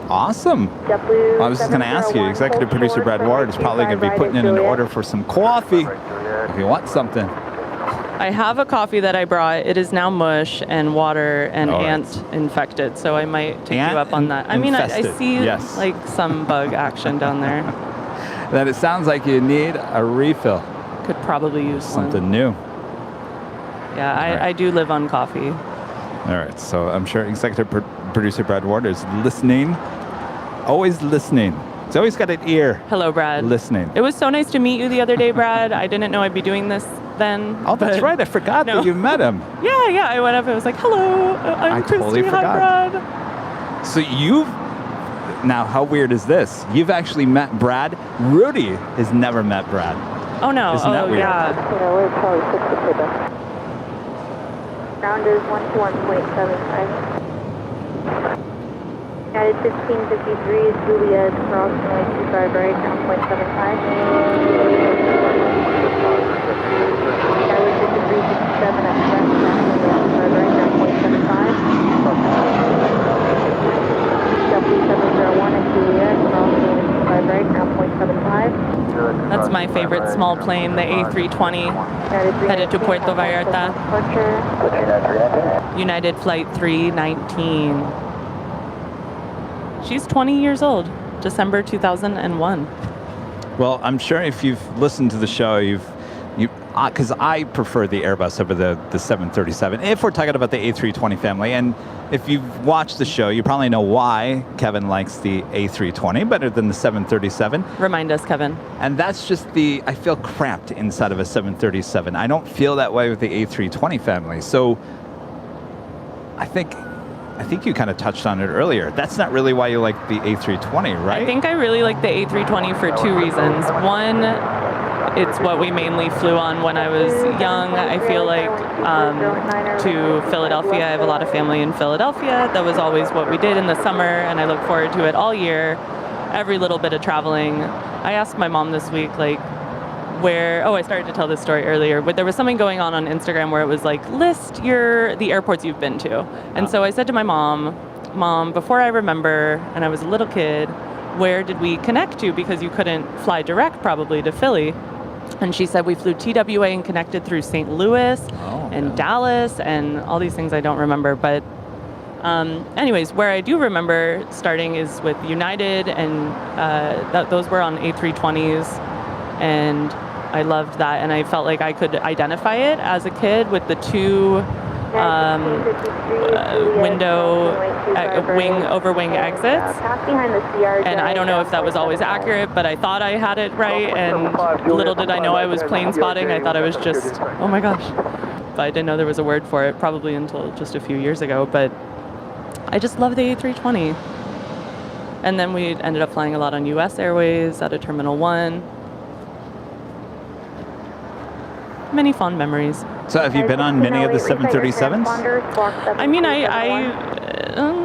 Awesome. JetBlue, I was just going to ask you, executive producer Brad Ward is probably going to be putting in an order for some coffee if you want something. I have a coffee that I brought. It is now mush and water and All right. ant infected, so I might take Ant you up on that. I mean, I infested, see yes. like some bug action down there. Then it sounds like you need a refill. Could probably use Something one. new. Yeah, right. I do live on coffee. All right, so I'm sure executive producer Brad Ward is listening. Always listening. He's always got an ear. Hello, Brad. Listening. It was so nice to meet you the other day, Brad. I didn't know I'd be doing this then. Oh, that's right. I forgot that you met him. Yeah. I went up and was like, hello, I'm I Christy. totally Hi, forgot. Brad. So you've, now how weird is this? You've actually met Brad. Rudy has never met Brad. Oh, no. Isn't that weird? Yeah. We're probably 6 to Ground is 121.75. United 1553 is Juliet, cross runway 25 right, ground 0.75. United 5367 at Express, ground 25 right, ground 0.75. W701 at Juliet, cross runway 25 right, ground 0.75. That's my favorite small plane, the A320, headed to Puerto Vallarta. United Flight 319. She's 20 years old, December 2001. Well, I'm sure if you've listened to the show, because I prefer the Airbus over the 737, if we're talking about the A320 family. And if you've watched the show, you probably know why Kevin likes the A320 better than the 737. Remind us, Kevin. And that's just I feel cramped inside of a 737. I don't feel that way with the A320 family. So I think you kind of touched on it earlier. That's not really why you like the A320, right? I think I really like the A320 for two reasons. One, it's what we mainly flew on when I was young. I feel like to Philadelphia, I have a lot of family in Philadelphia. That was always what we did in the summer, and I look forward to it all year, every little bit of traveling. I asked my mom this week, like, I started to tell this story earlier, but there was something going on Instagram where it was like, list the airports you've been to. And so I said to my mom, before I remember, and I was a little kid, where did we connect to? Because you couldn't fly direct probably to Philly. And she said we flew TWA and connected through St. Louis and Dallas and all these things I don't remember. But anyways, where I do remember starting is with United, and those were on A320s. And I loved that, and I felt like I could identify it as a kid with the two overwing exits. And I don't know if that was always accurate, but I thought I had it right, and little did I know I was plane spotting. I thought I was just, oh my gosh. But I didn't know there was a word for it, probably until just a few years ago. But I just love the A320. And then we ended up flying a lot on US Airways out of Terminal 1. many fond memories. So have you been on many of the 737s? I mean,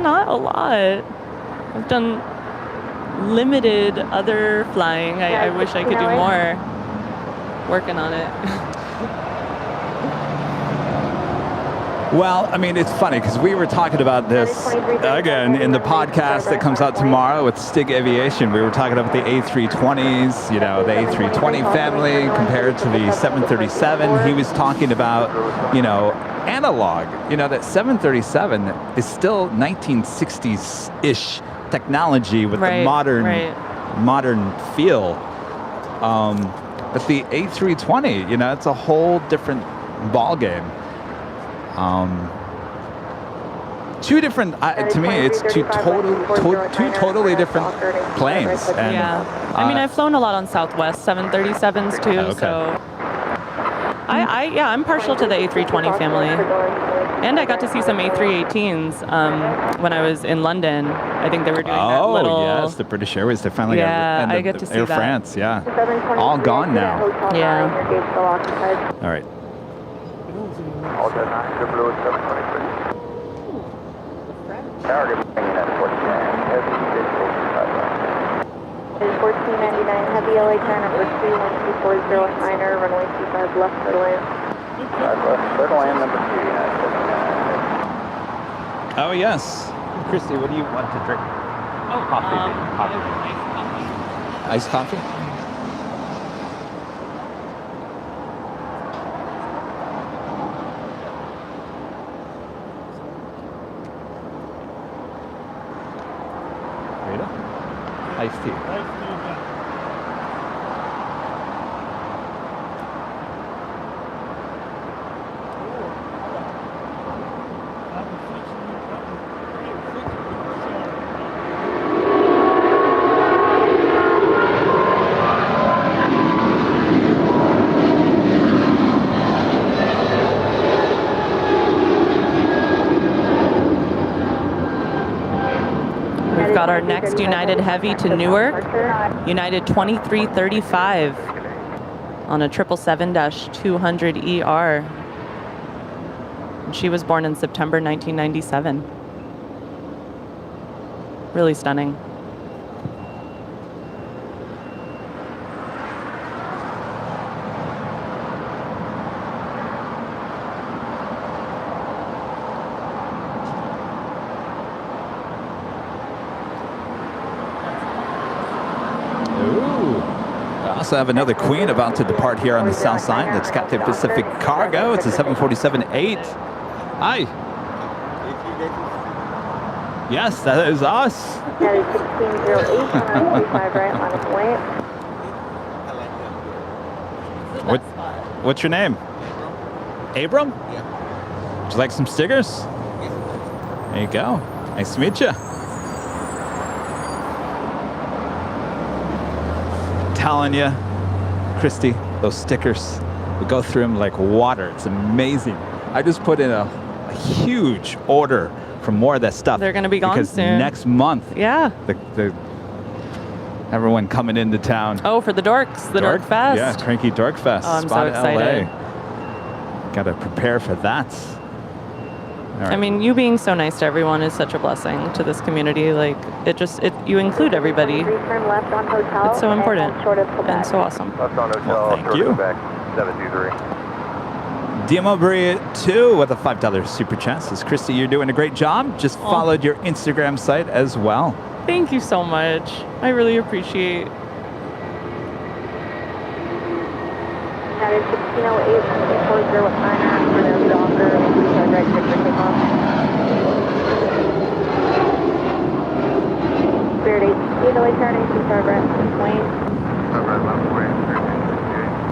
not a lot. I've done limited other flying. I wish I could do more. Working on it. Well, I mean, it's funny because we were talking about this again in the podcast that comes out tomorrow with Stig Aviation. We were talking about the A320s, you know, the A320 family compared to the 737. He was talking about, you know, analog. You know, that 737 is still 1960s-ish technology with the modern feel. But the A320, you know, it's a whole different ball game. Two different, to me, it's two totally different planes. And, I mean, I've flown a lot on Southwest 737s too, so I'm partial to the A320 family. And I got to see some A318s when I was in London. I think they were doing that little... Oh, yes, the British Airways, they finally got I get to see Air that. France, yeah. All gone now. Yeah. All right. All good, 9, JetBlue 723. Tower good hanging at 14. Heavy, digital, 1499, heavy LA turn number 21240 at Niner, runway 25 left for land. Third land number 2, Oh, yes. Christy, what do you want to drink? Oh, coffee. Iced coffee? Iced tea. We've got our next United Heavy to Newark, United 2335 on a 777-200ER. And she was born in September 1997. Really stunning. Also have another Queen about to depart here on the south side. That's Cathay Pacific Cargo. It's a 747-8. Hi. Yes, that is us. That is 1608, 925 right, line of way. What's your name? Abram? Yeah. Would you like some stickers? Yeah. There you go. Nice to meet you. Telling you, Christy, those stickers, we go through them like water. It's amazing. I just put in a huge order for more of that stuff. They're going to be gone because soon. Next month, yeah, everyone coming into town. Oh, for the dorks, the Dork Fest. Yeah, Cranky Dork Fest. Oh, I'm Spot so excited. LA. Got to prepare for that. I mean, you being so nice to everyone is such a blessing to this community. Like, you include everybody. Left on hotel. It's so important and and so awesome. Left on hotel, thank you. Back 723. Diamobri 2 with a $5 super chat. Says, Christy, you're doing a great job. Just followed your Instagram site as well. Thank you so much. I really appreciate. That is 1608, 240 with Niner, for the Docker, right click for takeoff. Spirit 8, LA turning, 2 right, plane.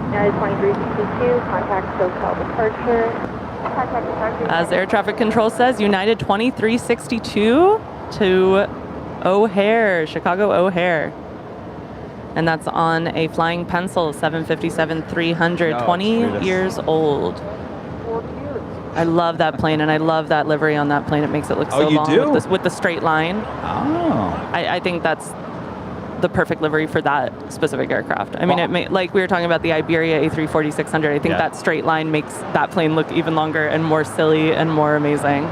United 2362, contact hotel departure. Contact departure. As air traffic control says, United 2362 to O'Hare, Chicago O'Hare. And that's on a Flying Pencil 757-300, 20 years old. I love that plane, and I love that livery on that plane. It makes it look so long with the straight line. Oh. I think that's the perfect livery for that specific aircraft. I mean, it may, like we were talking about the Iberia A340-600, I think that straight line makes that plane look even longer and more silly and more amazing.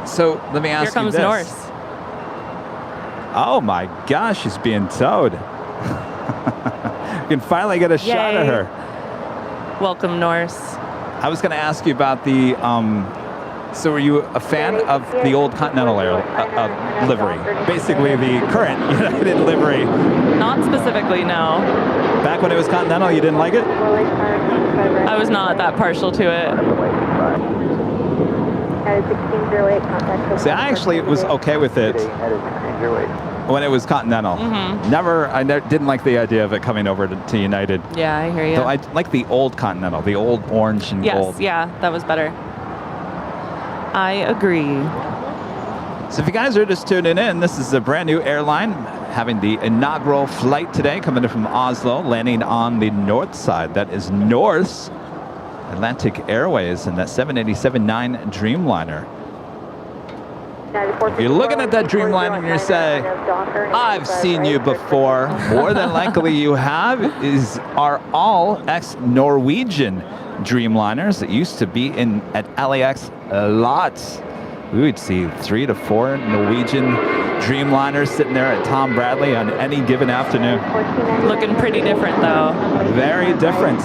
So let me ask you this. Here comes Norse. Oh my gosh, she's being towed. You can finally get a shot of her. Welcome, Norse. I was going to ask you about the, so were you a fan of the old Continental livery? Basically the current United livery. Not specifically, no. Back when it was Continental, you didn't like it? I was not that partial to it. See, I actually was okay with it when it was Continental. I didn't like the idea of it coming over to United. Yeah, I hear you. So I like the old Continental, the old orange and gold. Yes, yeah, that was better. I agree. So if you guys are just tuning in, this is a brand new airline having the inaugural flight today, coming in from Oslo, landing on the north side. That is Norse Atlantic Airways and that 787-9 Dreamliner. If you're looking at that Dreamliner and you say, I've seen you before, more than likely you have, are all ex-Norwegian Dreamliners that used to be at LAX a lot. We would see 3 to 4 Norwegian Dreamliners sitting there at Tom Bradley on any given afternoon. Looking pretty different, though. Very different.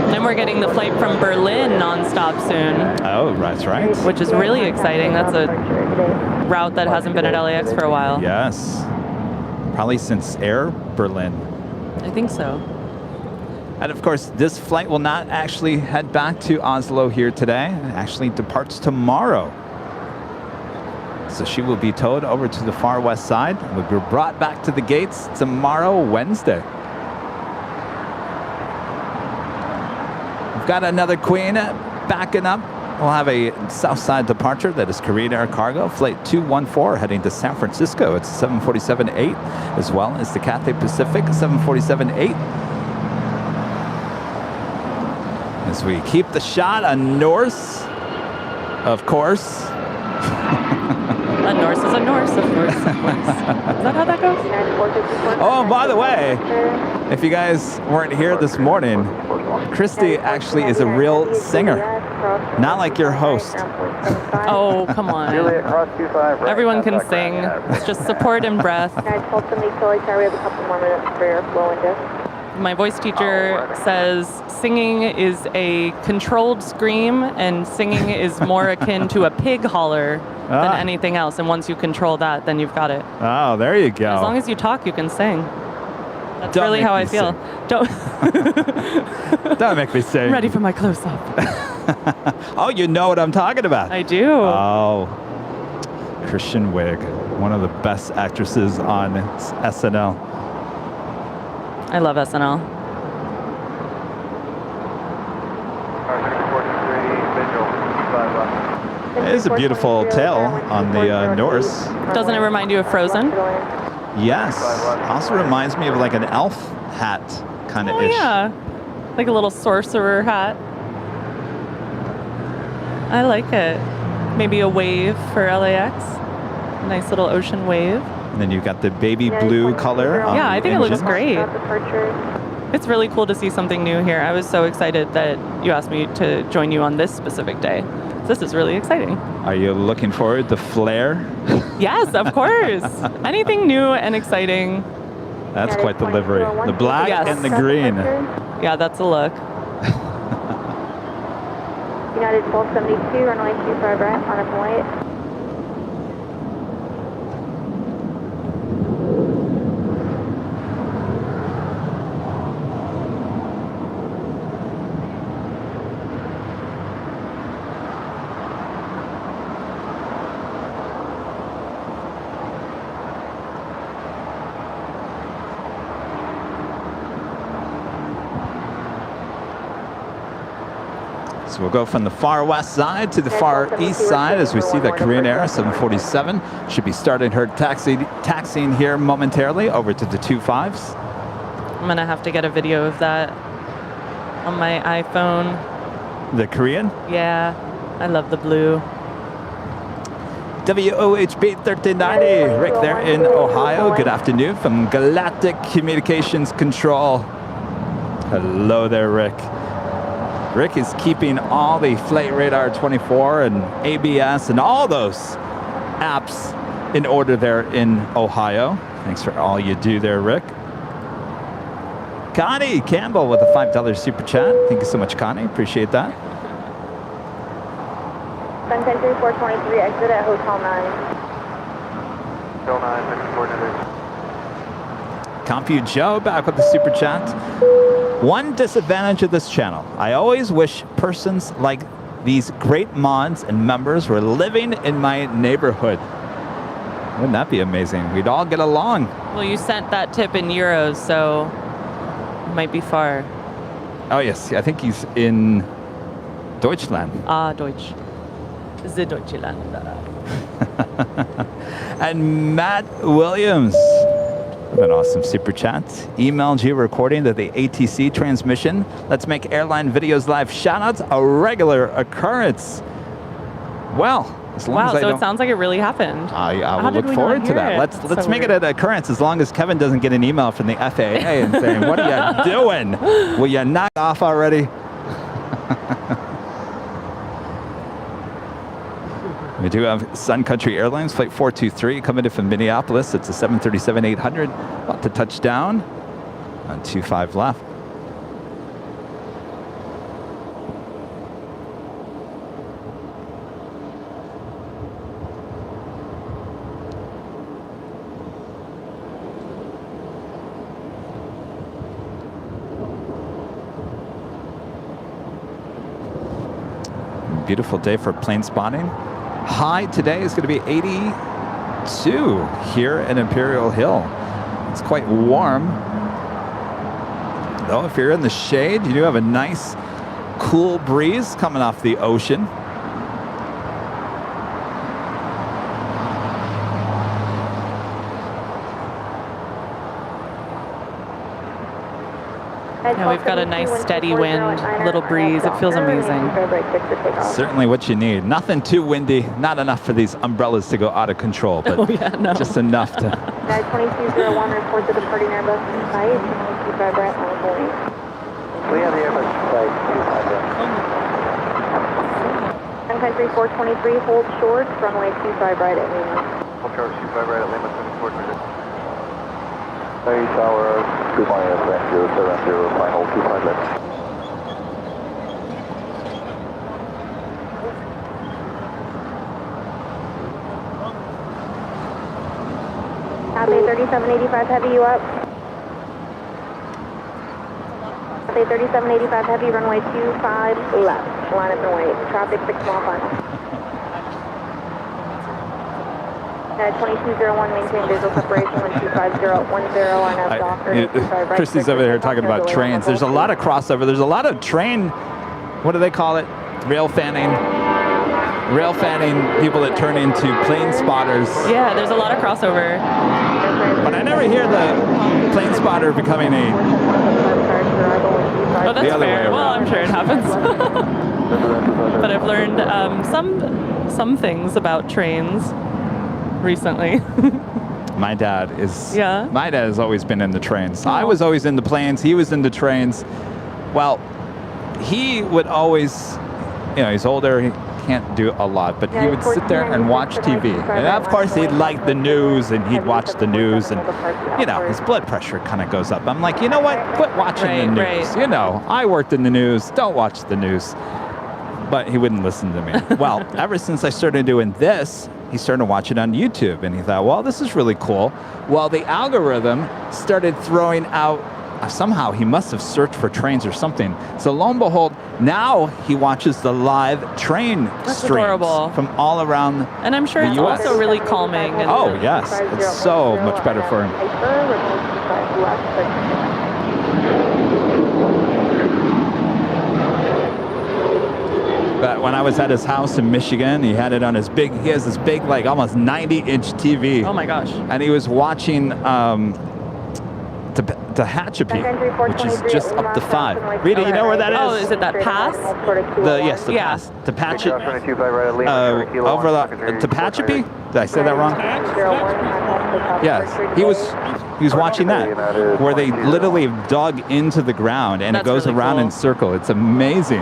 And we're getting the flight from Berlin nonstop soon. Oh, that's right. Which is really exciting. That's a route that hasn't been at LAX for a while. Yes. Probably since Air Berlin. I think so. And of course, this flight will not actually head back to Oslo here today. It actually departs tomorrow. So she will be towed over to the far west side and will be brought back to the gates tomorrow, Wednesday. We've got another Queen backing up. We'll have a south side departure that is Korean Air Cargo, Flight 214 heading to San Francisco. It's 747-8, as well as the Cathay Pacific 747-8. As we keep the shot on Norse, of course. A Norse is a Norse, of course. Is that how that goes? Oh, by the way, if you guys weren't here this morning, Christy actually is a real singer, not like your host. Oh, come on. Everyone can sing. It's just support and breath. My voice teacher says singing is a controlled scream and singing is more akin to a pig holler than anything else. And once you control that, then you've got it. Oh, there you go. As long as you talk, you can sing. That's really how I feel. Don't make me sing. I'm ready for my close-up. Oh, you know what I'm talking about. I do. Oh, Kristen Wiig, one of the best actresses on SNL. I love SNL. It is a beautiful tail on the Norse. Doesn't it remind you of Frozen? Yes. Also reminds me of like an elf hat kind of ish. Yeah. Like a little sorcerer hat. I like it. Maybe a wave for LAX. Nice little ocean wave. And then you've got the baby blue color. Yeah, I think it looks great. It's really cool to see something new here. I was so excited that you asked me to join you on this specific day. This is really exciting. Are you looking forward to Flare? Yes, of course. Anything new and exciting. That's quite the livery. The black and the green. Yeah, that's a look. United 1272, runway 25 right, on up and wait. So we'll go from the far west side to the far east side as we see that Korean Air 747 should be starting her taxiing here momentarily over to the 25s. I'm going to have to get a video of that on my iPhone. The Korean? Yeah, I love the blue. WOHB 1390. Rick there in Ohio. Good afternoon from Galactic Communications Control. Hello there, Rick. Rick is keeping all the Flight Radar 24 and ABS and all those apps in order there in Ohio. Thanks for all you do there, Rick. Connie Campbell with a $5 super chat. Thank you so much, Connie. Appreciate that. Sun Country 423, exit at Hotel 9. Hotel 9, finish coordinates. Compu Joe back with the super chat. One disadvantage of this channel. I always wish persons like these great mods and members were living in my neighborhood. Wouldn't that be amazing? We'd all get along. Well, you sent that tip in euros, so it might be far. Oh, yes. I think he's in Deutschland. Ah, Deutsch. The Deutschland. And Matt Williams with an awesome super chat. Emailed you recording of the ATC transmission. Let's make Airline Videos Live shoutouts a regular occurrence. Well, as long as I so don't, it sounds like it really happened. I will look forward to that. Let's make it an occurrence as long as Kevin doesn't get an email from the FAA and saying, "What are you doing? Will you knock off already?" We do have Sun Country Airlines Flight 423 coming in from Minneapolis. It's a 737-800, about to touch down on 25 left. Beautiful day for plane spotting. High today is going to be 82 here in Imperial Hill. It's quite warm. Though if you're in the shade, you do have a nice cool breeze coming off the ocean. Yeah, we've got a nice steady wind, little breeze. It feels amazing. Certainly what you need. Nothing too windy, not enough for these umbrellas to go out of control, but just enough to... 2201, report to departing Airbus site, 25 right on boarding. We have the Airbus site, 25 right. Sun Country 423, hold short, runway 25 right at Lima. Hold short, 25 right at Lima, finish coordinates. Hey, tower, 2 minus 070, final 25 left. Cathay 3785 Heavy, you up? Cathay 3785 Heavy, runway 25 left. Line up and wait. Traffic 6 mile final. 2201, maintain visual separation, 12510 on up Docker. Christy's over here talking about trains. There's a lot of crossover. There's a lot of train, what do they call it? Rail fanning. Rail fanning people that turn into plane spotters. Yeah, there's a lot of crossover. But I never hear the plane spotter becoming a... Oh, that's fair. Well, I'm sure it happens. But I've learned some things about trains recently. My dad is... Yeah? My dad has always been in the trains. I was always in the planes. He was in the trains. Well, he would always... You know, he's older. He can't do a lot, but he would sit there and watch TV. And of course, he'd like the news, and he'd watch the news, and, you know, his blood pressure kind of goes up. I'm like, you know what? Quit watching the news. Right. You know, I worked in the news. Don't watch the news. But he wouldn't listen to me. Well, ever since I started doing this, he started watching it on YouTube, and he thought, well, this is really cool. Well, the algorithm started throwing out, somehow he must have searched for trains or something. So lo and behold, now he watches the live train streams from all around and I'm sure the it's US. also really calming. And oh, yes. It's so much better for him. But when I was at his house in Michigan, he had it on he has this big, like almost 90-inch TV. Oh my gosh. And he was watching Tehachapi, which is just up to 5. Rita, you know where that is? Oh, is it that pass? Yes, the pass. Tehachapi. Tehachapi? Did I say that wrong? Yes. He was watching that, where they literally dug into the ground and it goes really around cool. in circle. It's amazing.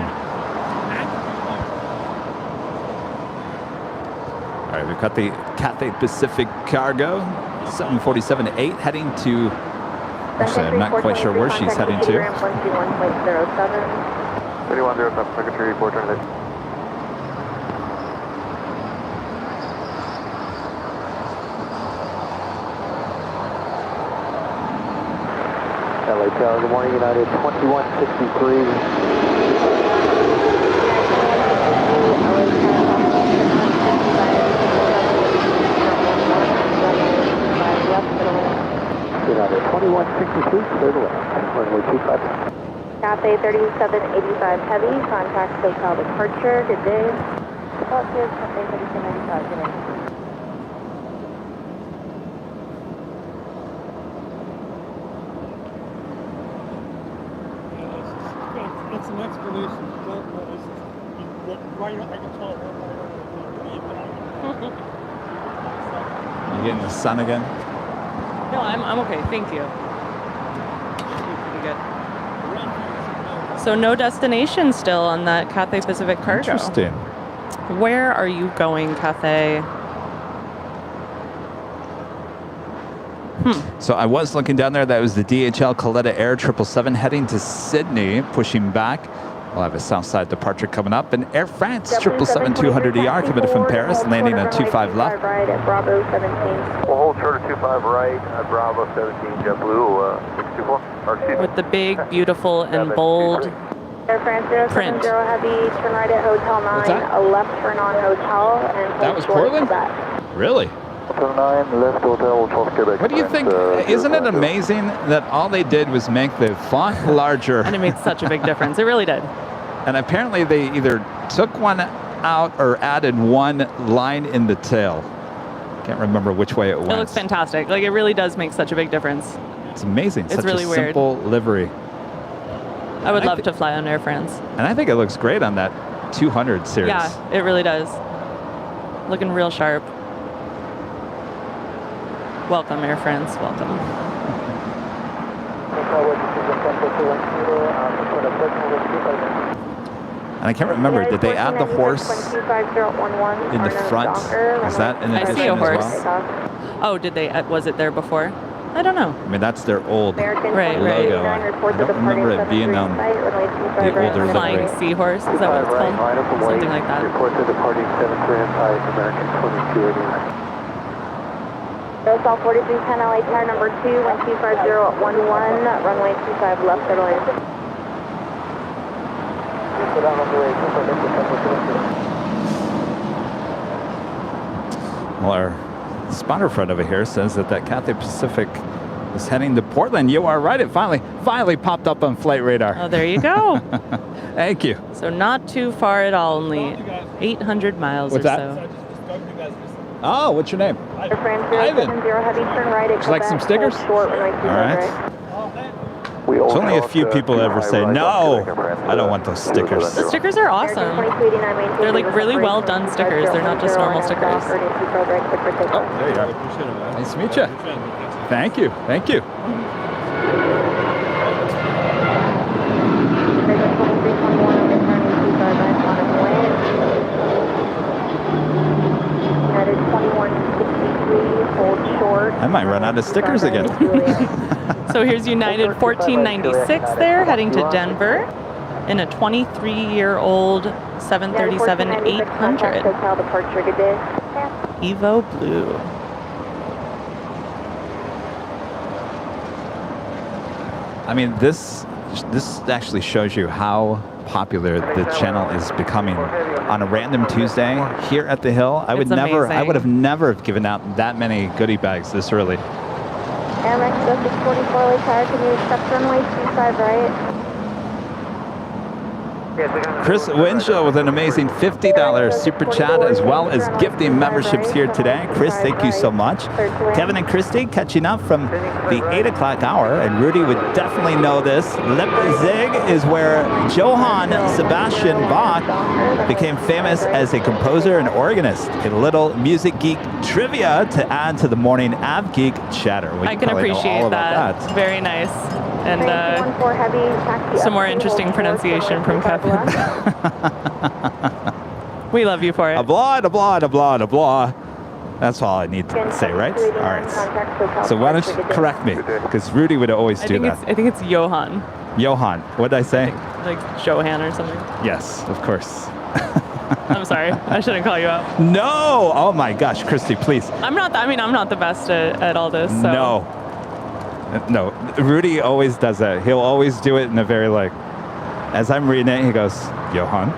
All right, we've got the Cathay Pacific Cargo, 747-8 heading to. Actually, I'm not quite sure where she's heading to. 3107, Secretary, 428. LA Tower, good morning, United 2163. United 2163, clear to left, runway 25. Cathay 3785 Heavy, contact SoCal departure, good day. Celsius, Cathay 3785, good day. It's an explanation. Don't know. Right, I can tell it You getting the sun again? No, I'm okay. Thank you. Pretty good. So no destination still on that Cathay Pacific Cargo. Interesting. Where are you going, Cathay? So I was looking down there. That was the DHL Coletta Air 777 heading to Sydney, pushing back. We'll have a Southside departure coming up. And Air France 777-200ER coming in from Paris, landing on 25 left. Right at Bravo 17. We'll hold short of 25 right at Bravo 17, JetBlue 624. Or excuse me. With the big, beautiful, and bold Air France print. 070 Heavy, turn right at Hotel 9, What's that? a left turn on Hotel, and That was Portland? Really? 09, left Hotel 12 Quebec. What do you think? Isn't it amazing that all they did was make the font larger? And it made such a big difference. It really did. And apparently they either took one out or added one line in the tail. Can't remember which way it went. It looks fantastic. Like, it really does make such a big difference. It's amazing. It's Such really a weird. simple livery. I would love to fly on Air France. And I think it looks great on that 200 series. Yeah, it really does. Looking real sharp. Welcome, Air France. Welcome. And I can't remember, did they add the horse in the front? Is that in I addition see a as horse. well? Oh, did they? Was it there before? I don't know. I mean, that's their old Right. logo. I don't remember it being on the older Flying livery. seahorse, is that what it's called? Something like that. Report to departing 73 American 2289. South 4310 LA Tower number 2, 125011, runway 25 left, Airline. Well, our spotter friend over here says that Cathay Pacific is heading to Portland. You are right. It finally popped up on flight radar. Oh, there you go. Thank you. So not too far at all, only 800 miles What's or that? so. Oh, what's your name? Air France Ivan. 070 Heavy, turn right at Would you like some Quebec, stickers? hold short, runway 25 All right. There's only a few people ever say, no, I don't want those stickers. The stickers are awesome. They're like really well done stickers. They're not just normal stickers. Oh, there you are. Nice to meet you. Thank you. Thank you. I might run out of stickers again. So here's United 1496 there, heading to Denver in a 23-year-old 737-800 Evo Blue. I mean, this actually shows you how popular the channel is becoming. On a random Tuesday here at the Hill, I would have never given out that many goodie bags this early. Airmax 644 LA Tower, can you accept runway 25 right? Chris Winslow with an amazing $50 super chat, as well as gifting memberships here today. Chris, thank you so much. Kevin and Christy catching up from the 8 o'clock hour, and Rudy would definitely know this. Leipzig is where Johann Sebastian Bach became famous as a composer and organist. A little music geek trivia to add to the morning Av Geek chatter. I can appreciate that. Very nice. And some more interesting pronunciation from Kevin. We love you for it. Applaud, applaud, applaud, applaud. That's all I need to say, right? All right. So why don't you correct me? Because Rudy would always do that. I think it's Johann. Johann. What did I say? Like Johann or something. Yes, of course. I'm sorry. I shouldn't call you out. No. Oh my gosh, Christy, please. I'm not the best at all this. So. No, Rudy always does that. He'll always do it in a very like, as I'm reading it, he goes, Johann.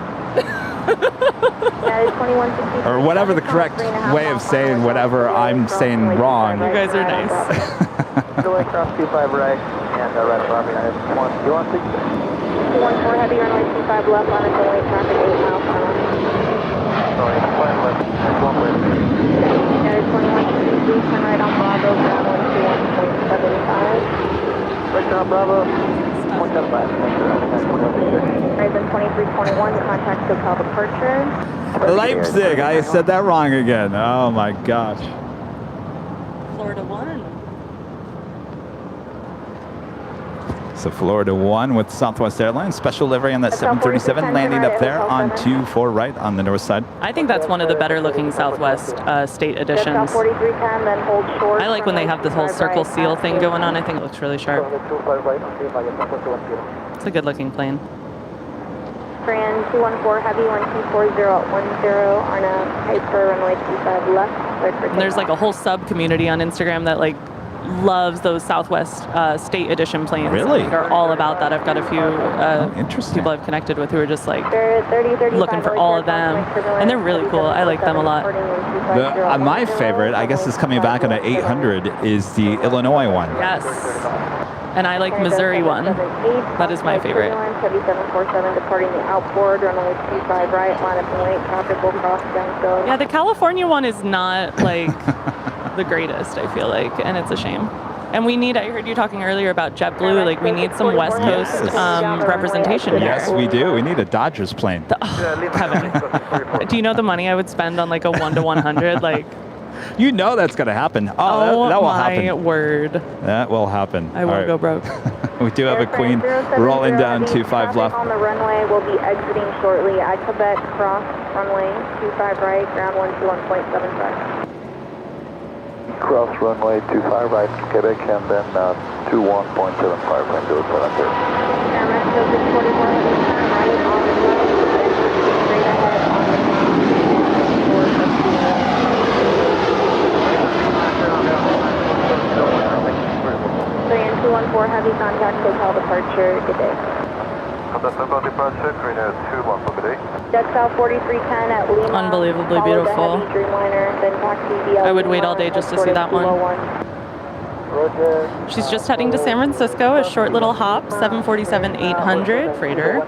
Or whatever the correct way of saying whatever I'm saying wrong. You guys are nice. Delay cross 25 right and right above me. You want 214 heavy runway 25 left on a delay traffic 8 miles per hour. Sorry, flight left. That's one way. United 2163, turn right on Bravo, ground 121.75. Right on Bravo, 175. Horizon 2321, contact SoCal departure. Leipzig, I said that wrong again. Oh my gosh. Florida 1. So Florida 1 with Southwest Airlines, special livery on that 737, landing up there on 24 right on the north side. I think that's one of the better looking Southwest state editions. I like when they have this whole circle seal thing going on. I think it looks really sharp. It's a good looking plane. Grand 214 heavy 1240 on a Hyper runway 25 left. And there's like a whole sub community on Instagram that like loves those Southwest state edition planes. Really? They're all about that. I've got a few people I've connected with who are just like looking for all of them, and they're really cool. I like them a lot. My favorite, I guess, is coming back on an 800 is the Illinois one. Yes. And I like Missouri one. That is my favorite. 7747 departing the outboard, runway 25 right, line up and wait, traffic will cross down. Yeah, the California one is not like the greatest, I feel like, and it's a shame. And we need, I heard you talking earlier about JetBlue, like we need some West Coast representation here. Yes, we do. We need a Dodgers plane. Kevin, do you know the money I would spend on like a 1 to 100? Like, you know that's going to happen. Oh, that will happen. My word. That will happen. I won't go broke. We do have a queen rolling down 25 left. On the runway, we'll be exiting shortly at Quebec, cross runway 25 right, ground 121.75. Cross runway 25 right, Quebec, and then 21.75 right to the center. Mexico 644 heavy turn right on the left, and straight ahead on the Grand 214 heavy contact SoCal departure, good day. Contact SoCal departure, green 21 for good day. JetSouth 4310 at Lima. Unbelievably beautiful. Dreamliner, then taxi via I would wait all day just to see that one. She's just heading to San Francisco, a short little hop, 747-800 freighter.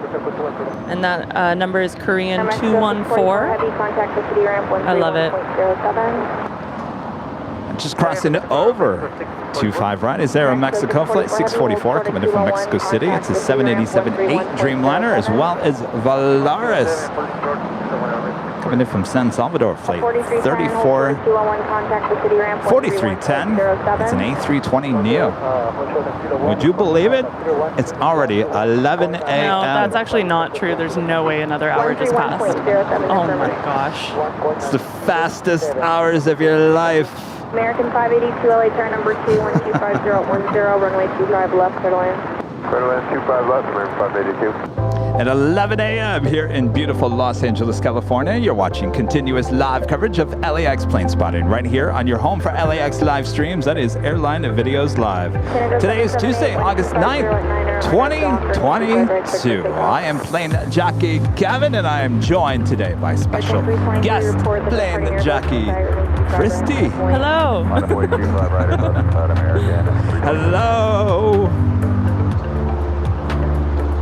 And that number is Korean 214. I love it. Just crossing over 25 right. Is there a Mexico flight 644 coming in from Mexico City? It's a 787-8 Dreamliner, as well as Valaris coming in from San Salvador, flight 4310. It's an A320 Neo. Would you believe it? It's already 11 a.m. No, that's actually not true. There's no way another hour just passed. Oh my gosh. It's the fastest hours of your life. American 582 LA turn number 2, 125010, runway 25 left, clear to land. Clear to land 25 left, American 582. At 11 a.m. here in beautiful Los Angeles, California, you're watching continuous live coverage of LAX plane spotting right here on your home for LAX live streams. That is Airline Videos Live. Today is Tuesday, August 9th, 2022. I am plane jockey Kevin, and I am joined today by special guest plane jockey Christy. Hello. Hello.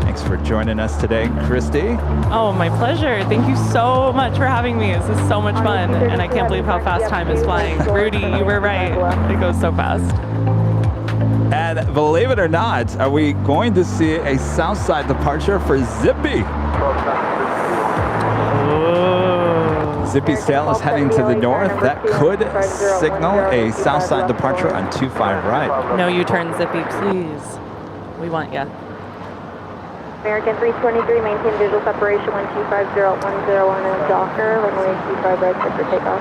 Thanks for joining us today, Christy. Oh, my pleasure. Thank you so much for having me. This is so much fun, and I can't believe how fast time is flying. Rudy, you were right. It goes so fast. And believe it or not, are we going to see a Southside departure for Zippy? Zippy's tail is heading to the north. That could signal a Southside departure on 25 right. No U-turn, Zippy, please. We want ya. American 323, maintain visual separation 125, 101 and Docker, runway 25 right, set for takeoff.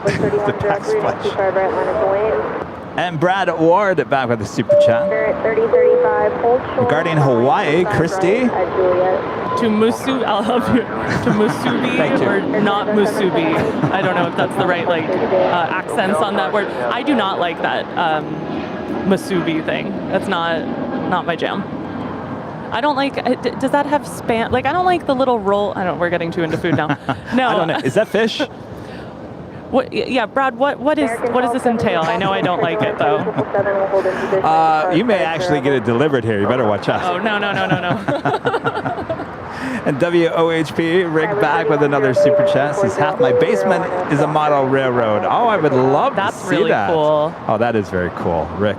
The backsplash. 25 right, line of the wind. And Brad Ward back with the super chat. 3035, hold short. Regarding Hawaii, Christy. To Musu, I'll help you. To Musubi or not Musubi. I don't know if that's the right accents on that word. I do not like that Musubi thing. That's not my jam. I don't like. Does that have spam? Like I don't like the little roll. I don't. We're getting too into food now. No. I don't know. Is that fish? What? Yeah, Brad. What does this entail? I know I don't like it though. You may actually get it delivered here. You better watch out. Oh no. And WOHP, Rick back with another super chat. Says half my basement is a model railroad. Oh, I would love to see really that. Cool. Oh, that is very cool, Rick.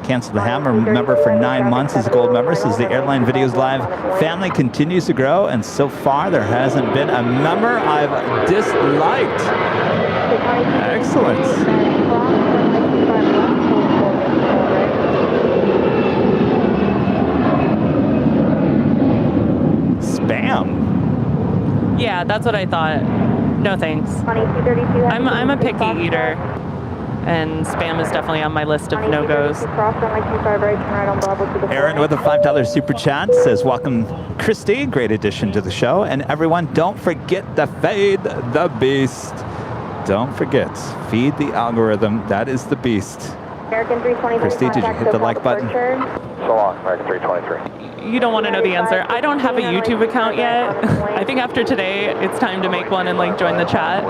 Cancel the Hammer member for 9 months as a gold member. Says the Airline Videos Live family continues to grow, and so far there hasn't been a member I've disliked. Excellent. Spam. Yeah, that's what I thought. No thanks. I'm a picky eater, and spam is definitely on my list of no-goes. Aaron with a $5 super chat says, welcome Christy, great addition to the show. And everyone, don't forget to fade the beast. Don't forget, feed the algorithm. That is the beast. Christy, did you hit the like button? So long, American 323. You don't want to know the answer. I don't have a YouTube account yet. I think after today, it's time to make one and join the chat.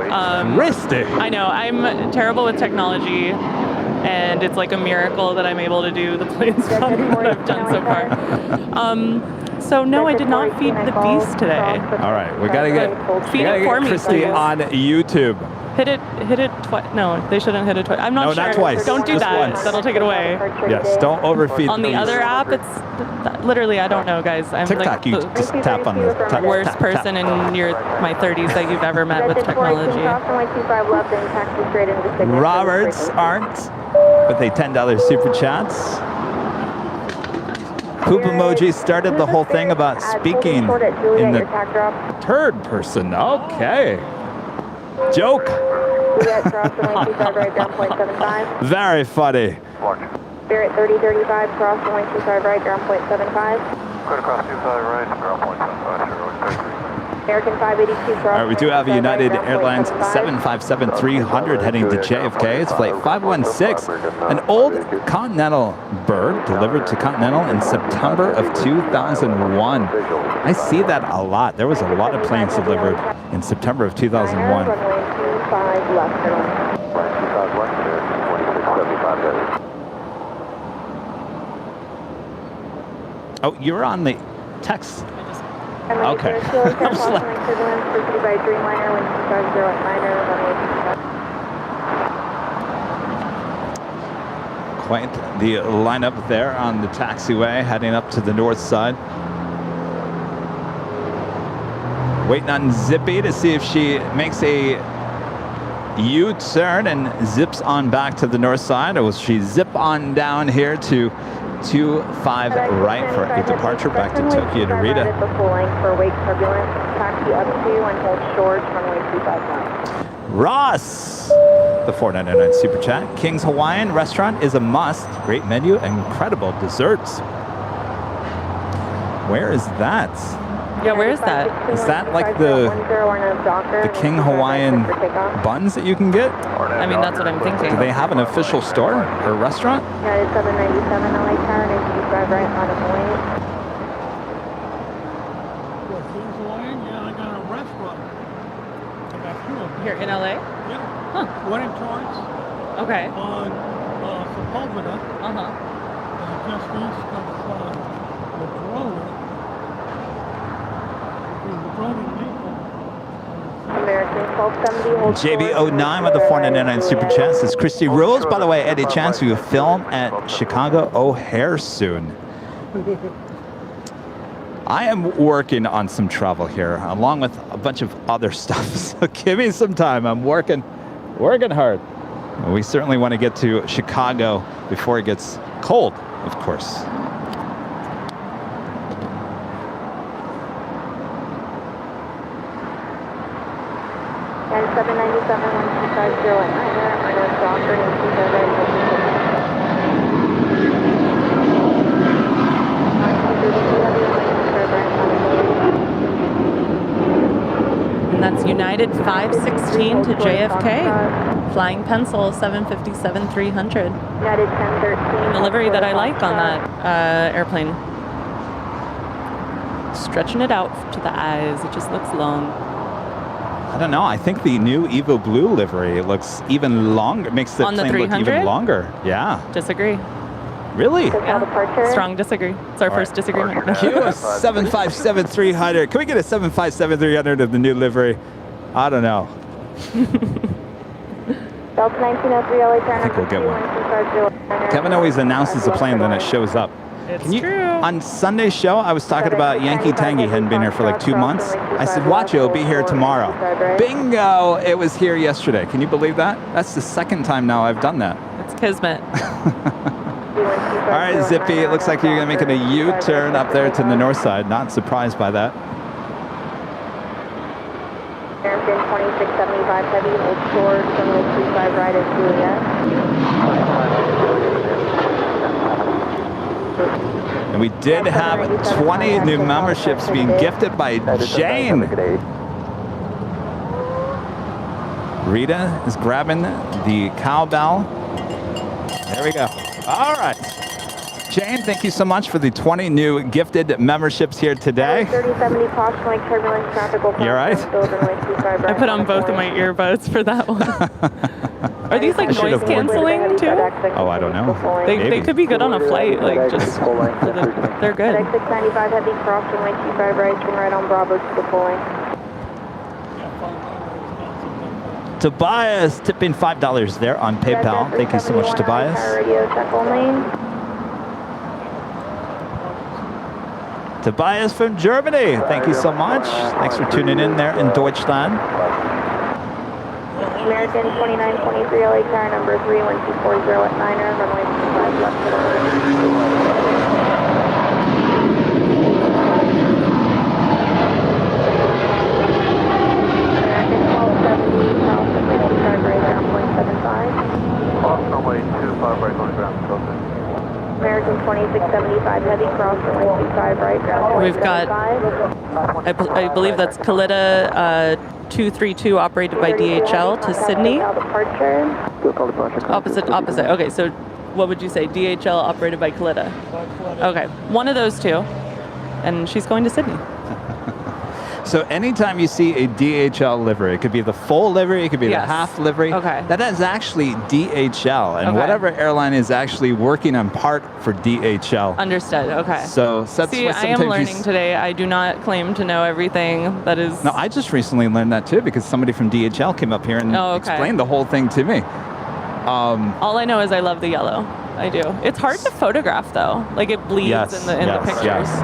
Christy! I know, I'm terrible with technology, and it's like a miracle that I'm able to do the plane spotting that I've done so far. So no, I did not feed the beast today. All right, we gotta get Christy please. on YouTube. Hit it twice. No, they shouldn't hit it twice. I'm not sure. No, not twice. Don't do Just that. once. That'll take it away. Yes, don't overfeed On the other app, it's literally, I don't know, guys. I'm TikTok, like you just tap on the top. worst person in my 30s that you've ever met with technology. Roberts Aren't with a $10 super chat. Poop emoji started the whole thing about speaking in the third person. Okay. Joke. Very funny. Spirit 3035, cross runway 25 right, ground point 75. Good across 25 right, ground point 75, American 582, cross. All right, we do have a United Airlines 757-300 heading to JFK. It's flight 516, an old Continental bird delivered to Continental in September of 2001. I see that a lot. There was a lot of planes delivered in September of 2001. Runway 25 left, turn. 25 left there, 2675 Oh, you're on the text. Okay. Quite the lineup there on the taxiway heading up to the north side. Waiting on Zippy to see if she makes a U-turn and zips on back to the north side, or will she zip on down here to 25 right for a departure back to Tokyo Narita. Ross, the $4.99 super chat. King's Hawaiian restaurant is a must. Great menu, incredible desserts. Where is that? Yeah, where is that? Is that like the King Hawaiian buns that you can get? I mean, that's what I'm thinking. Do they have an official store or restaurant? United 797 LA Tower, 95 right, line of Hawaii. King's Hawaiian? Yeah, I got a restaurant. I got two of them. Here in LA? Yeah. Huh. One in Torrance. Okay. On Sepulveda, just east of Latrobe. Between Latrobe and Maple. American 1270 holds JB09 with the 499 super chats. It's Christy Rules. By the way, any chance we will film at Chicago O'Hare soon? I am working on some travel here, along with a bunch of other stuff. So give me some time. I'm working hard. We certainly want to get to Chicago before it gets cold, of course. And 797 1250 at 9 I know Stalker and 25 right. And that's United 516 to JFK. Flying Pencil 757 300. United 1013. The livery that I like on that airplane. Stretching it out to the eyes. It just looks long. I don't know. I think the new Evo Blue livery looks even longer. It makes the plane look even longer. Yeah. Disagree. Really? Yeah. Strong disagree. It's our first disagreement. Q 757 300. Can we get a 757 300 of the new livery? I don't know. Delta 1903 LA turn. I think we'll get one. Kevin always announces the plane, then it shows up. It's true. On Sunday's show, I was talking about Yankee Tangy hadn't been here for like 2 months. I said, watch it, it'll be here tomorrow. Bingo! It was here yesterday. Can you believe that? That's the second time now I've done that. It's kismet. All right, Zippy, it looks like you're going to make a U-turn up there to the north side. Not surprised by that. American 2675 heavy, hold short, 2835 right at Juliet. And we did have 20 new memberships being gifted by Jane. Rita is grabbing the cowbell. There we go. All right. Jane, thank you so much for the 20 new gifted memberships here today. 3070 caution light turbulence traffic will You all right? I put on both of my earbuds for that one. Are these like noise canceling too? Oh, I don't know. They could be good on a flight, like just they're good. FedEx 695 heavy crossing light 25 right, turn right on Bravo to the full lane. Tobias tipping $5 there on PayPal. Thank you so much, Tobias. Radio check only. Tobias from Germany. Thank you so much. Thanks for tuning in there in Deutschland. American 2923 LA car number 31240 at 9er, runway 25 left to the right. American 1270 south of 25 right, ground point 75. Runway 25 right, going ground, filter. American 2675 heavy cross runway 25 right, ground point We've got, I believe that's Kalita 232 operated by DHL to Sydney. Opposite. Okay, so what would you say? DHL operated by Kalita. Okay, one of those two. And she's going to Sydney. So anytime you see a DHL livery, it could be the full livery, it could be the half livery. Okay. That is actually DHL, and whatever airline is actually working on part for DHL. Understood. Okay. So that's see, I am learning today. I do not claim to know everything that is. No, I just recently learned that too because somebody from DHL came up here and explained the whole thing to me. All I know is I love the yellow. I do. It's hard to photograph though. Like it bleeds in the pictures. Yes.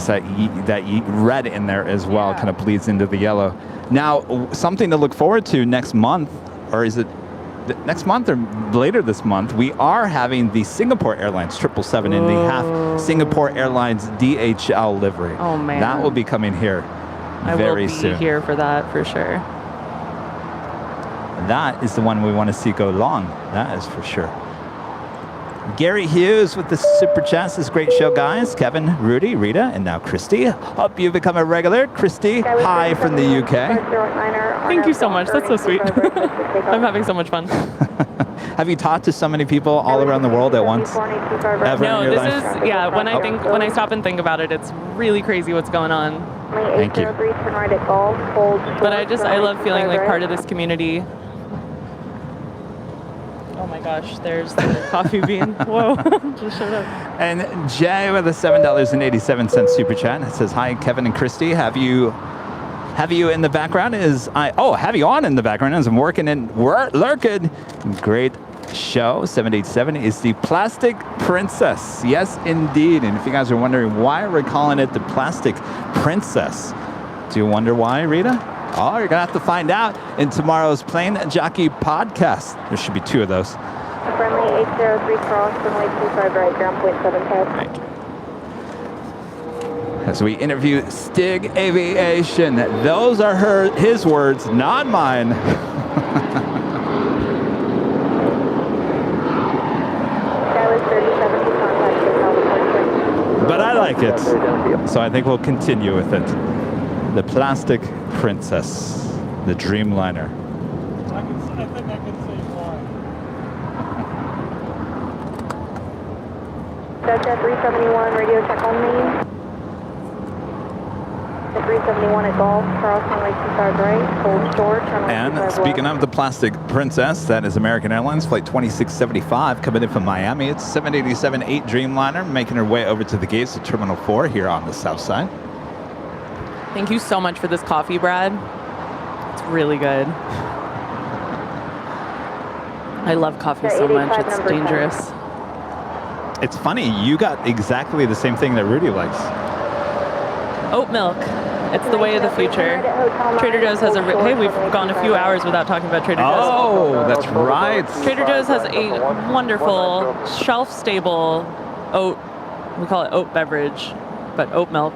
That red in there as well kind of bleeds into the yellow. Now, something to look forward to next month, or is it next month or later this month, we are having the Singapore Airlines 777 in the half Singapore Airlines DHL livery. Oh man. That will be coming here very soon. I will be here for that for sure. That is the one we want to see go long. That is for sure. Gary Hughes with the super chats. This great show, guys. Kevin, Rudy, Rita, and now Christy. Hope you become a regular. Christy, hi from the UK. Thank you so much. That's so sweet. I'm having so much fun. Have you talked to so many people all around the world at once? Ever no, in your this life? is when I stop and think about it, it's really crazy what's going on. Thank you. But I love feeling like part of this community. Oh my gosh, there's the coffee bean. Whoa, just showed up. And Jay with a $7.87 super chat. It says, hi, Kevin and Christy. Have you in the background have you on in the background as I'm working in lurking. Great show. 787 is the Plastic Princess. Yes, indeed. And if you guys are wondering why we're calling it the Plastic Princess, do you wonder why, Rita? Oh, you're gonna have to find out in tomorrow's Plane Jockey podcast. There should be 2 of those. Friendly 803 cross, runway 25 right, ground point 7 Thank you. As we interview Stig Aviation, those are his words, not mine. But I like it, so I think we'll continue with it. The Plastic Princess, the Dreamliner. I think I can say why. Delta 371, radio check on me. The 371 at Golf, cross runway 25 right, hold short, turn right And 25 speaking left. of the Plastic Princess, that is American Airlines Flight 2675 coming in from Miami. It's 787-8 Dreamliner making her way over to the gates of Terminal 4 here on the south side. Thank you so much for this coffee, Brad. It's really good. I love coffee so much. It's dangerous. It's funny, you got exactly the same thing that Rudy likes. Oat milk. It's the way of the future. Trader Joe's has hey, we've gone a few hours without talking about Trader Joe's. Oh, that's right. Trader Joe's has a wonderful shelf-stable oat, we call it oat beverage, but oat milk.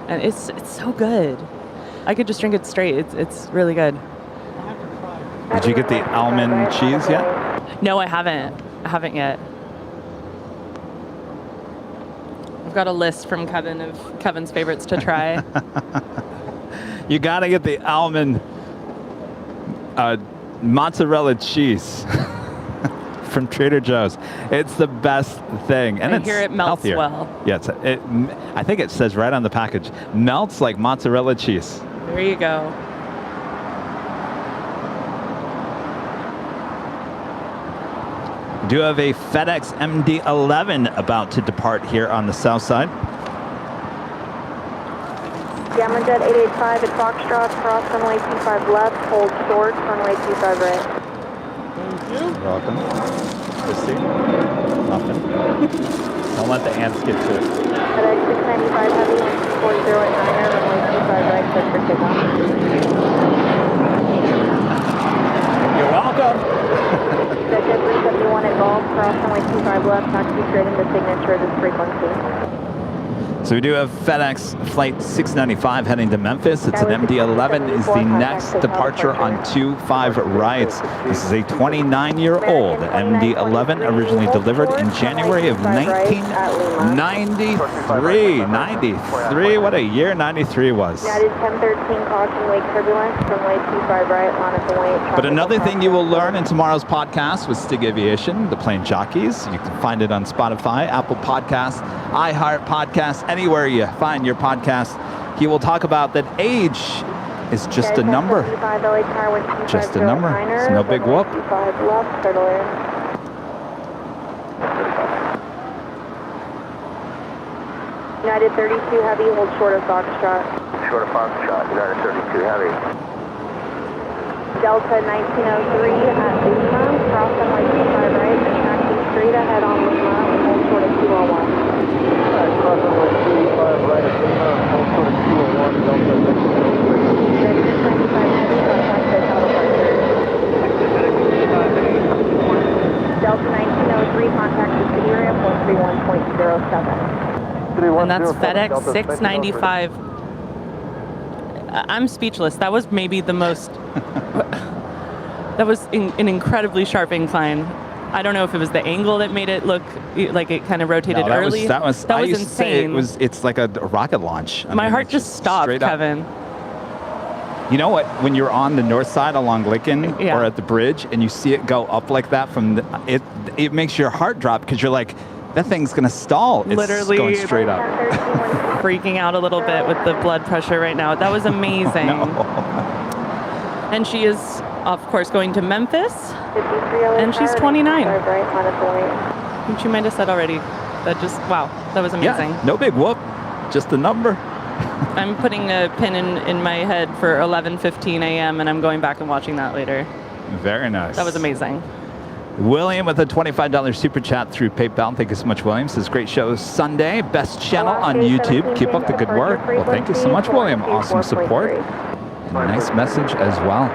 And it's so good. I could just drink it straight. It's really good. Did you get the almond cheese yet? No, I haven't. I haven't yet. I've got a list from Kevin of Kevin's favorites to try. You gotta get the almond mozzarella cheese from Trader Joe's. It's the best thing, and I it's hear it melts healthier. well. Yeah, I think it says right on the package, melts like mozzarella cheese. There you go. We do have a FedEx MD-11 about to depart here on the south side. Gamma Jet 885 at Foxtrot, cross runway 25 left, hold short, runway 25 right. Welcome. Christy. Nothing. Don't let the ants get to it. FedEx 695 heavy, 40 at 9er, runway 25 right, set for takeoff. You're welcome. Jet 371 at Golf, cross runway 25 left, taxi straight into signature at this frequency. So we do have FedEx Flight 695 heading to Memphis. It's an MD-11 is the next departure on 25 rights. This is a 29-year-old MD-11 originally delivered in January of 1993. 93, what a year 93 was. United 1013, caution, wake turbulence, runway 25 right, line up and wait. But another thing you will learn in tomorrow's podcast with Stig Aviation, the plane jockeys. You can find it on Spotify, Apple Podcasts, iHeart Podcasts, anywhere you find your podcast. He will talk about that age is just a number. Just a number. It's no big whoop. United 32 heavy, hold short of Foxtrot. Short of Foxtrot, United 32 heavy. Delta 1903 at Lima, cross runway 25 right, taxi straight ahead on Lima, hold short of 201. Cross runway 25 right at Lima, hold short of 201, Delta 695 heavy, contact hotel departure. Delta 1903, contact subsidiary of 131.07. And that's FedEx 695. I'm speechless. That was maybe the most, that was an incredibly sharp incline. I don't know if it was the angle that made it look like it kind of rotated early. That was I used to say insane. It's like a rocket launch. My heart just stopped, Kevin. You know what? When you're on the north side along Lincoln or at the bridge and you see it go up like that from it makes your heart drop because you're like, that thing's gonna stall. It's literally going straight up. Freaking out a little bit with the blood pressure right now. That was amazing. No. And she is of course, going to Memphis. 53 LA And she's tower, 29. 25 right, minus 1 Which you might have said already. That just, wow, that was amazing. Yeah, no big whoop, just a number. I'm putting a pin in my head for 11:15 a.m. and I'm going back and watching that later. Very nice. That was amazing. William with a $25 super chat through PayPal. Thank you so much, William. Says great show Sunday. Best channel on YouTube. Keep up the good work. Well, thank you so much, William. Awesome support. Nice message as well.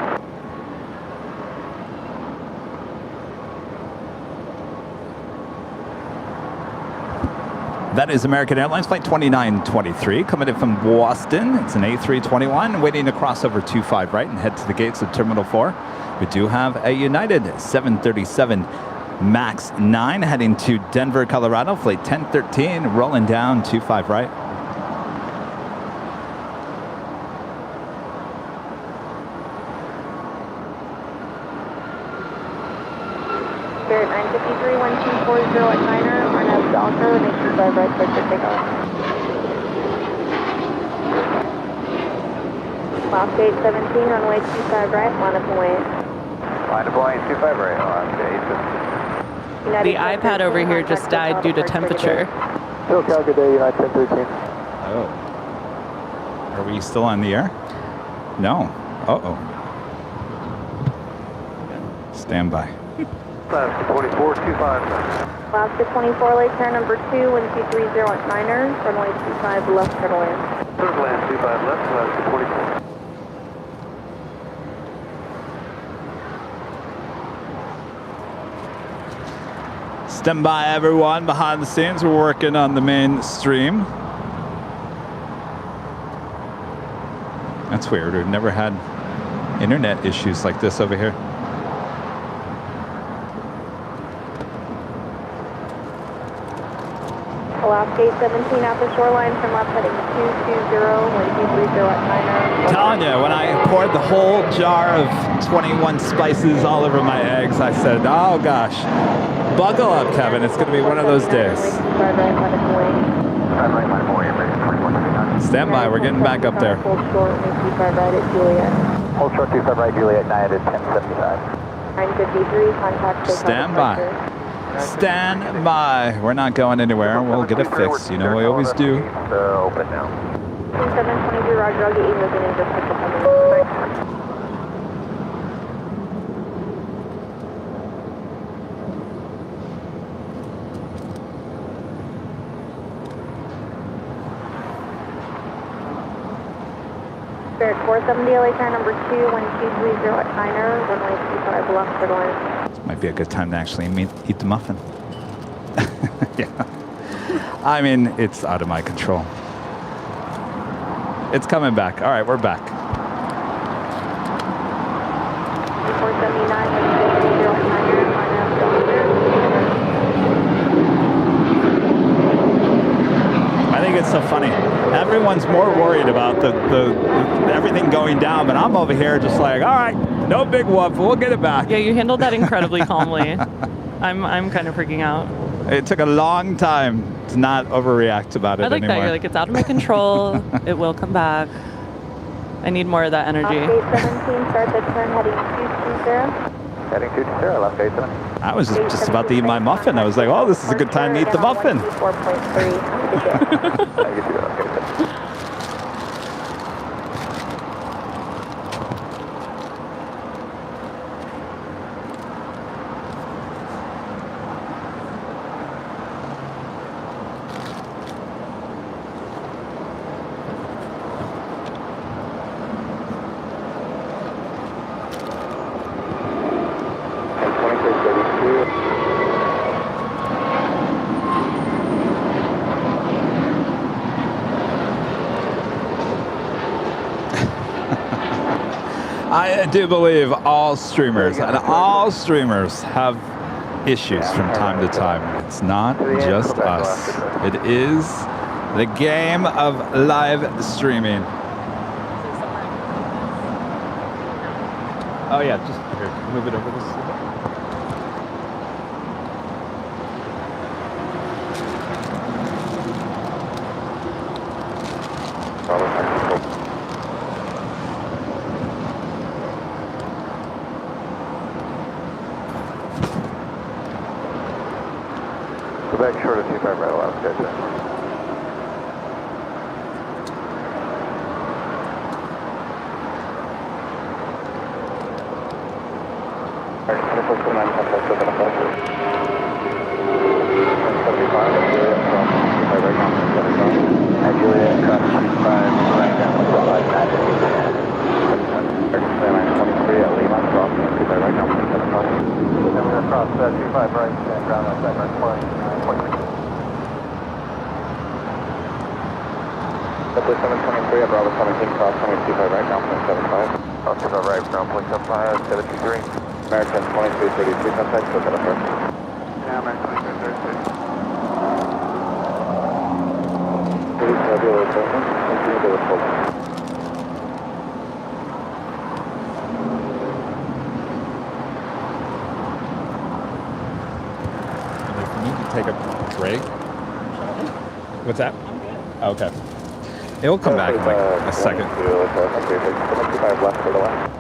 That is American Airlines Flight 2923 coming in from Boston. It's an A321 waiting to cross over 25 right and head to the gates of Terminal 4. We do have a United 737 MAX 9 heading to Denver, Colorado. Flight 1013 rolling down 25 right. Spirit 953, 1240 at Niner, RNAV Docker, and 825 right, clear for takeoff. Last gate 17, runway 25 right, line up and wait. Line of Boeing 25 right, on to The iPad over here just died due to temperature. Still Calgary Day, United 1013. Oh. Are we still on the air? No. Uh-oh. Stand by. Last 2425. Last 24, late turn number 2, 1230 at Niner, runway 25 left, turtle in. Turtle land 25 left, last 24. Stand by, everyone. Behind the scenes, we're working on the main stream. That's weird. We've never had internet issues like this over here. Last gate 17 out the shoreline, turn left heading 220, 1230 at Niner. Telling you, when I poured the whole jar of 21 spices all over my eggs, I said, oh gosh, buckle up, Kevin. It's going to be one of those days. Stand by. We're getting back up there. Hold short, 25 right at Juliet. Hold short 25 right, Juliet, United 1075. 953, contact takeoff. Stand by. Stand by. We're not going anywhere. We'll get it fixed. You know we always do. Open now. 723, Roger, I'll get you moving in just a couple minutes. Spirit 470, LA turn number 2, 1230 at Niner, runway 25 left, turtle in. This might be a good time to actually eat the muffin. Yeah. I mean, it's out of my control. It's coming back. All right, we're back. 479, 1230 at Niner, RNAV Docker. I think it's so funny. Everyone's more worried about the everything going down, but I'm over here just like, all right, no big whoop, we'll get it back. Yeah, you handled that incredibly calmly. I'm kind of freaking out. It took a long time to not overreact about it I like anymore. that. You're like, it's out of my control. It will come back. I need more of that energy. Gate 17, start the turn heading 220. Heading 220, left gate 7. I was just about to eat my muffin. I was like, oh, this is a good time to eat the muffin. 4.3. I do believe all streamers have issues from time to time. It's not just us. It is the game of live streaming. Oh yeah, just here, move it over this. Quebec short of 25 right, left, good. JetBlue 723 at Bravo 17, cross 25 right, ground point 75. Cross 25 right, ground point 75, 723. American 2333, contact, so set up first. Yeah, American 2333. Please have your location, continue to report. And if you need to take a break. What's that? Okay. It'll come back in like a second. 25 left for the left.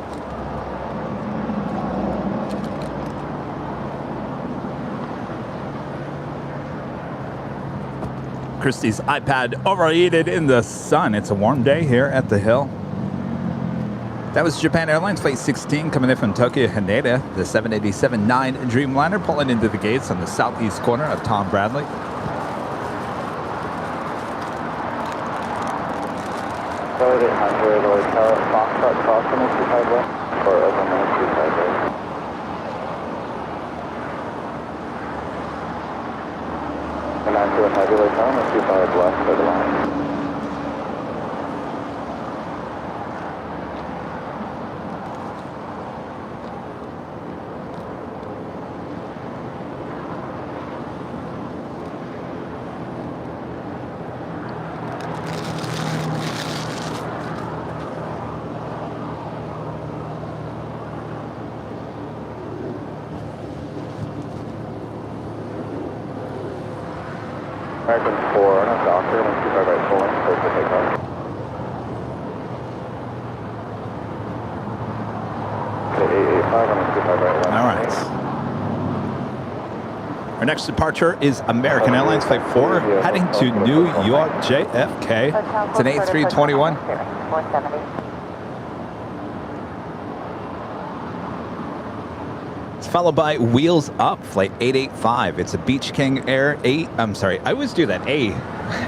Christy's iPad overheated in the sun. It's a warm day here at the hill. That was Japan Airlines Flight 16 coming in from Tokyo, Haneda. The 787-9 Dreamliner pulling into the gates on the southeast corner of Tom Bradley. Forward 800, hotel, Foxtrot crossing 25 left, or over 25 right. And 9 heavy hotel, 25 left for the line. American 4 on a doctor, and 25 right pulling, close to takeoff. Okay, 885 on a 25 right left. All right. Our next departure is American Airlines Flight 4 heading to New York JFK. It's an A321. 470. Followed by Wheels Up, Flight 885. It's a Beach King Air 8. I'm sorry, I always do that.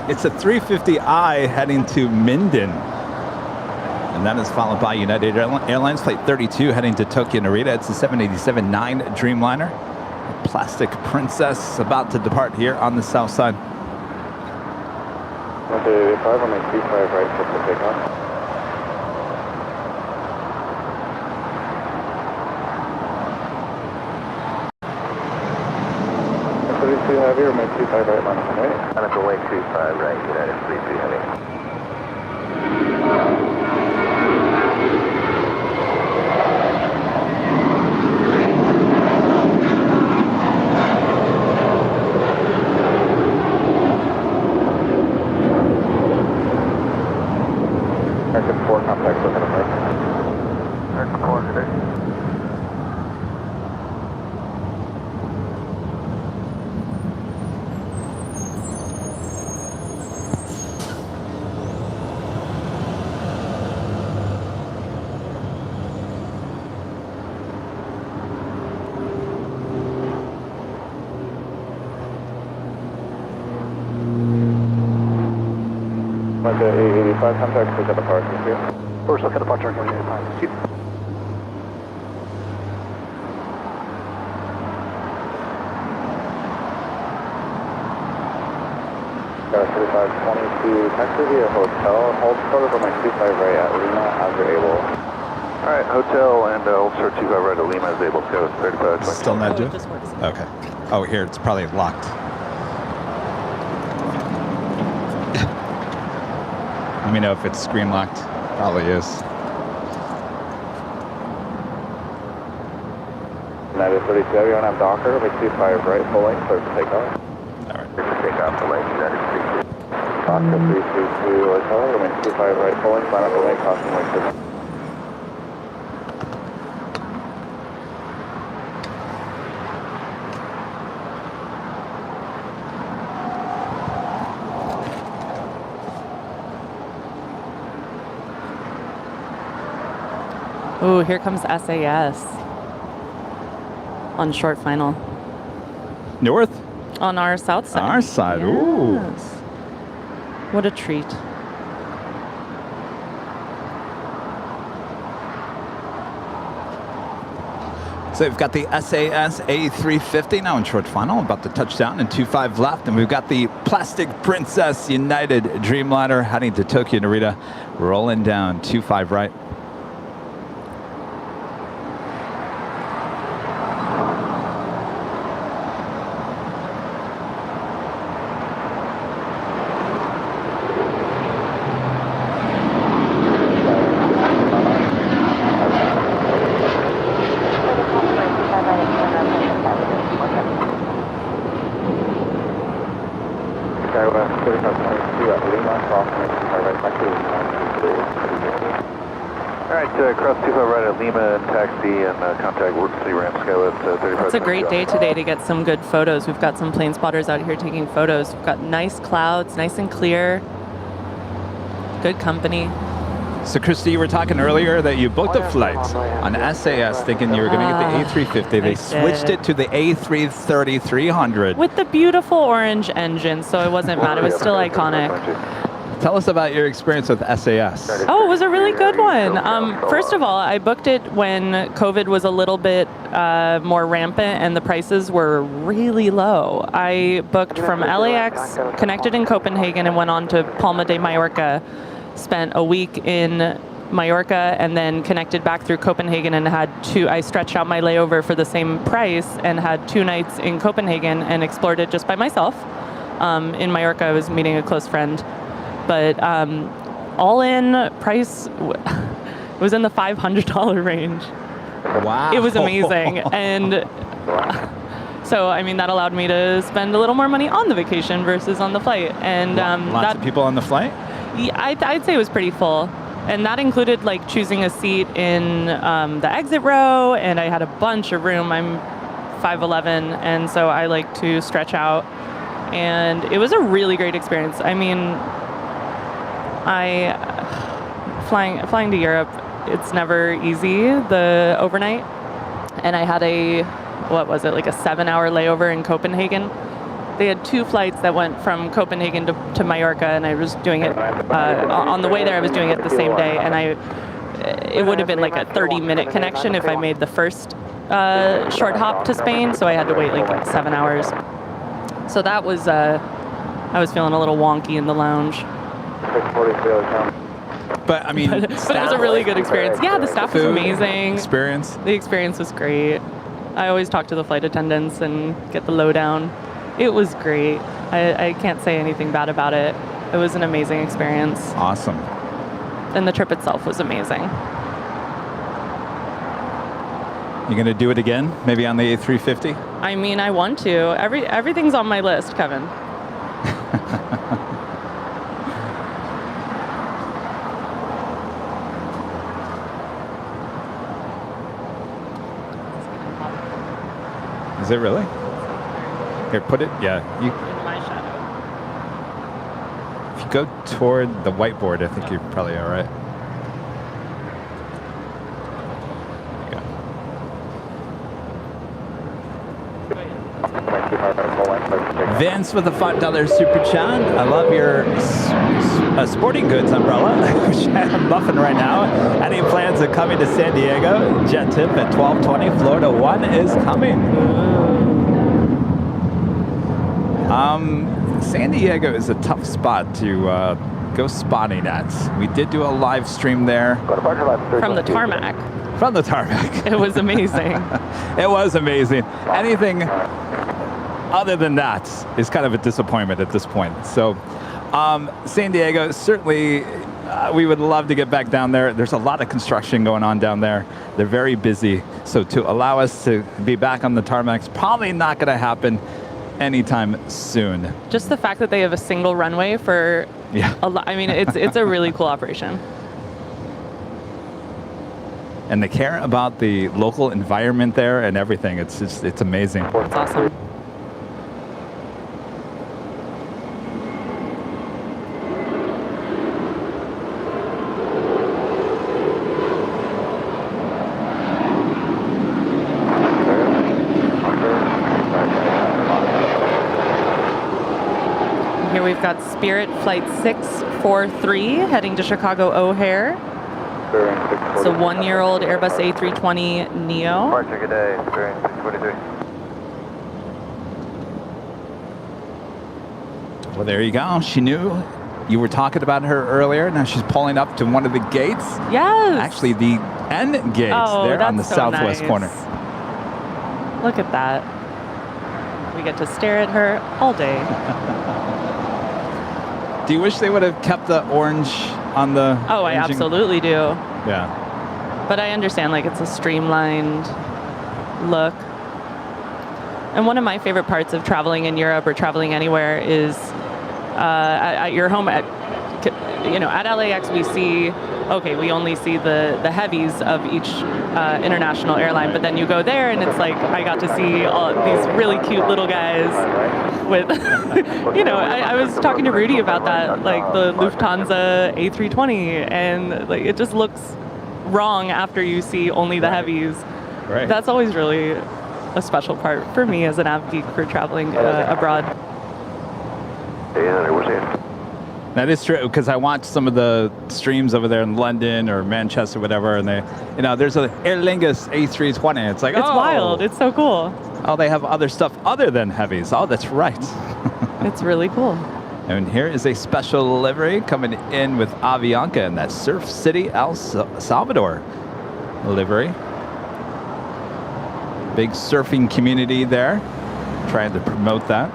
It's a 350i heading to Minden. And that is followed by United Airlines Flight 32 heading to Tokyo Narita. It's a 787-9 Dreamliner. A Plastic Princess about to depart here on the south side. Okay, 85 on a 25 right, close to takeoff. 32 heavy or make 25 right, line up and wait. And it's a way 25 right, United 33 heavy. American 4 contact with an American. American 4 today. Like the 885 contact, look at the parking here. First look at the departure on 85. Got 3522 taxi via hotel. Hold short of my 25 right at Lima as you're able. Alright, hotel and hold short 25 right at Lima is able to go 35. Still not doing? Okay. Oh, here, it's probably locked. Let me know if it's screen locked. Probably is. United 32 heavy on Docker, make 25 right, pulling, clear for takeoff. All right. Clear for takeoff to lane United 32. Oscar 332 hotel, make 25 right, pulling, line up the lane, crossing lane 6. Oh, here comes SAS on short final. North? On our south side. Our side, ooh. Yes. What a treat. So we've got the SAS A350 now in short final, about to touch down and 2.5 left. And we've got the Plastic Princess United Dreamliner heading to Tokyo Narita, rolling down 2.5 right. Cross 25 right at Lima and taxi and contact Work City Ram Skylit 35. It's a great day today to get some good photos. We've got some plane spotters out here taking photos. We've got nice clouds, nice and clear. Good company. So Christy, you were talking earlier that you booked a flight on SAS thinking you were going to get the A350. They switched it to the A330-300. With the beautiful orange engine, so it wasn't bad. It was still iconic. Tell us about your experience with SAS. Oh, it was a really good one. First of all, I booked it when COVID was a little bit more rampant and the prices were really low. I booked from LAX, connected in Copenhagen, and went on to Palma de Mallorca. Spent a week in Mallorca and then connected back through Copenhagen and I stretched out my layover for the same price and had 2 nights in Copenhagen and explored it just by myself. In Mallorca, I was meeting a close friend. But all in price was in the $500 range. Wow. It was amazing. And so, I mean, that allowed me to spend a little more money on the vacation versus on the flight. And lots of people on the flight? Yeah, I'd say it was pretty full. And that included like choosing a seat in the exit row, and I had a bunch of room. I'm 5'11", and so I like to stretch out. And it was a really great experience. I mean, flying to Europe, it's never easy, the overnight. And I had like a 7-hour layover in Copenhagen. They had 2 flights that went from Copenhagen to Mallorca, and I was doing it, on the way there I was doing it the same day, and it would have been like a 30-minute connection if I made the first short hop to Spain, so I had to wait like 7 hours. So that was, I was feeling a little wonky in the lounge. But I mean, but it was a really good experience. Yeah, the staff was amazing. Experience? The experience was great. I always talk to the flight attendants and get the lowdown. It was great. I can't say anything bad about it. It was an amazing experience. Awesome. And the trip itself was amazing. You gonna do it again? Maybe on the A350? I mean, I want to. Everything's on my list, Kevin. Is it really? Here, put it. Yeah. In my shadow. If you go toward the whiteboard, I think you're probably all right. Vince with a $5 super chat. I love your sporting goods umbrella, which I'm buffing right now. Any plans of coming to San Diego? Jet tip at 12:20. Florida 1 is coming. San Diego is a tough spot to go spotting at. We did do a live stream there. From the tarmac. From the tarmac. It was amazing. It was amazing. Anything other than that is kind of a disappointment at this point. So San Diego, certainly we would love to get back down there. There's a lot of construction going on down there. They're very busy. So to allow us to be back on the tarmac's probably not going to happen anytime soon. Just the fact that they have a single runway for I mean, it's a really cool operation. And they care about the local environment there and everything. It's amazing. It's awesome. here we've got Spirit Flight 643 heading to Chicago O'Hare. It's a 1-year-old Airbus A320 Neo. Departure, good day, Spirit 643. Well, there you go. She knew you were talking about her earlier. Now she's pulling up to one of the gates. Yes. Actually, the end gate there on the so southwest nice. corner. Look at that. We get to stare at her all day. Do you wish they would have kept the orange on the Oh, I engine? absolutely do. Yeah. But I understand, like, it's a streamlined look. And one of my favorite parts of traveling in Europe or traveling anywhere is at your home at LAX we see, okay, we only see the heavies of each international airline, but then you go there and it's like, I got to see all these really cute little guys with, I was talking to Rudy about that, like the Lufthansa A320, and like it just looks wrong after you see only the heavies. Right. That's always really a special part for me as an av geek for traveling abroad. That is true, because I watched some of the streams over there in London or Manchester, whatever, and they, there's an Aer Lingus A320. It's like, it's wild. It's so cool. Oh, they have other stuff other than heavies. Oh, that's right. It's really cool. And here is a special livery coming in with Avianca in that Surf City, El Salvador livery. Big surfing community there, trying to promote that.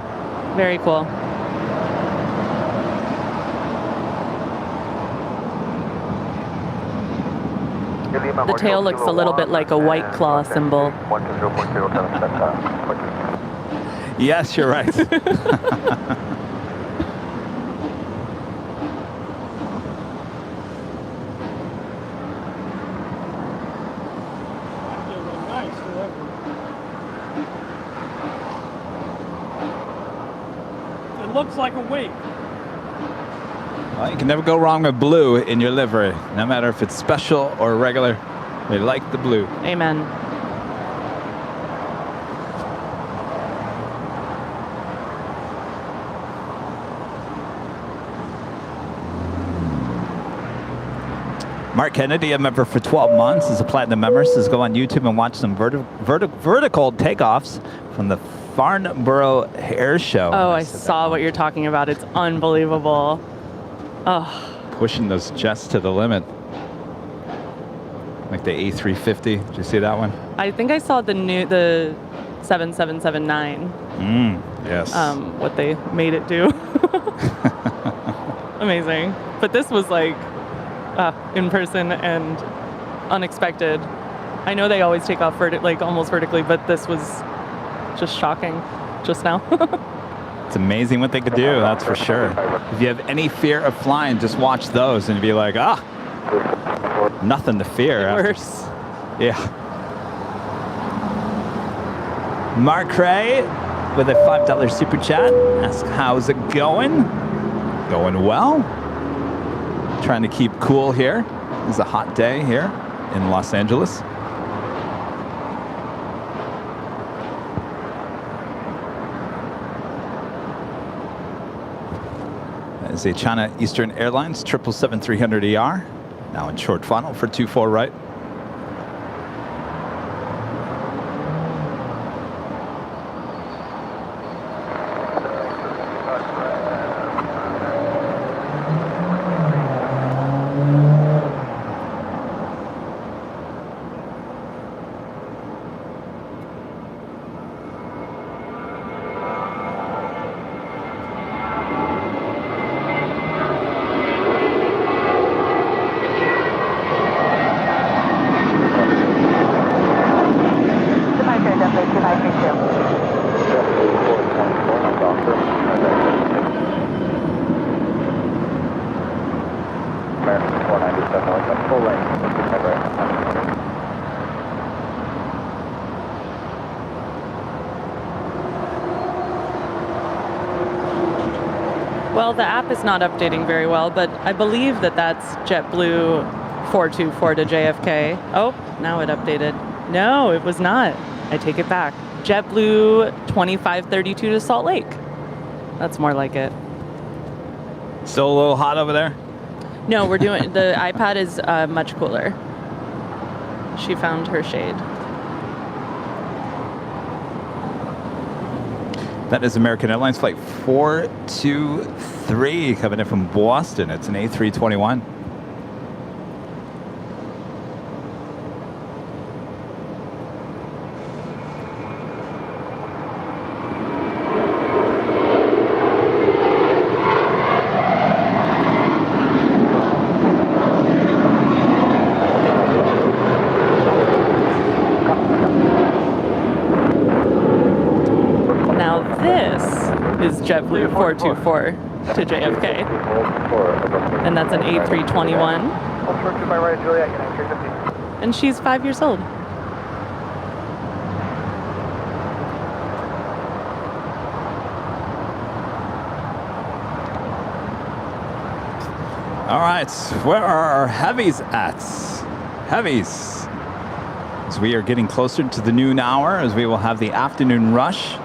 Very cool. The tail looks a little bit like a White Claw symbol. Yes, you're right. It looks like a wake. Well, you can never go wrong with blue in your livery, no matter if it's special or regular. We like the blue. Amen. Mark Kennedy, a member for 12 months, is a platinum member. Says go on YouTube and watch some vertical takeoffs from the Farnborough Air Show. Oh, I saw what you're talking about. It's unbelievable. Oh. Pushing those jets to the limit. Like the A350. Did you see that one? I think I saw the 7779. Yes. What they made it do. Amazing. But this was like in person and unexpected. I know they always take off almost vertically, but this was just shocking just now. It's amazing what they could do, that's for sure. If you have any fear of flying, just watch those and be like, nothing to fear. Worse. Yeah. Mark Ray with a $5 super chat. Ask, how's it going? Going well. Trying to keep cool here. It's a hot day here in Los Angeles. That is a China Eastern Airlines 777-300ER. Now in short funnel for 24 right. Well, the app is not updating very well, but I believe that that's JetBlue 424 to JFK. Oh, now it updated. No, it was not. I take it back. JetBlue 2532 to Salt Lake. That's more like it. Still a little hot over there? No, we're doing, the iPad is much cooler. She found her shade. That is American Airlines flight 423 coming in from Boston. It's an A321. JetBlue 424 to JFK. And that's an A321. And she's 5 years old. All right, where are our heavies at? Heavies. As we are getting closer to the noon hour, as we will have the afternoon rush.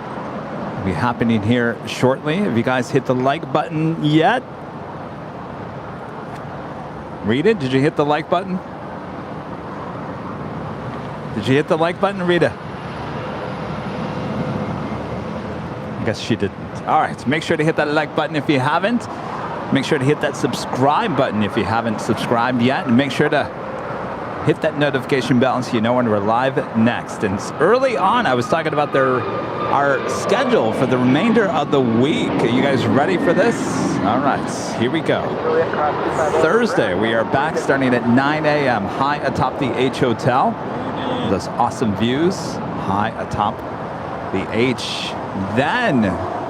Be happening here shortly. Have you guys hit the like button yet? Rita, did you hit the like button? Did you hit the like button, Rita? I guess she didn't. All right, so make sure to hit that like button if you haven't. Make sure to hit that subscribe button if you haven't subscribed yet. And make sure to hit that notification bell so you know when we're live next. And early on, I was talking about our schedule for the remainder of the week. Are you guys ready for this? All right, here we go. Thursday, we are back starting at 9 a.m. high atop the H Hotel. Those awesome views high atop the H. Then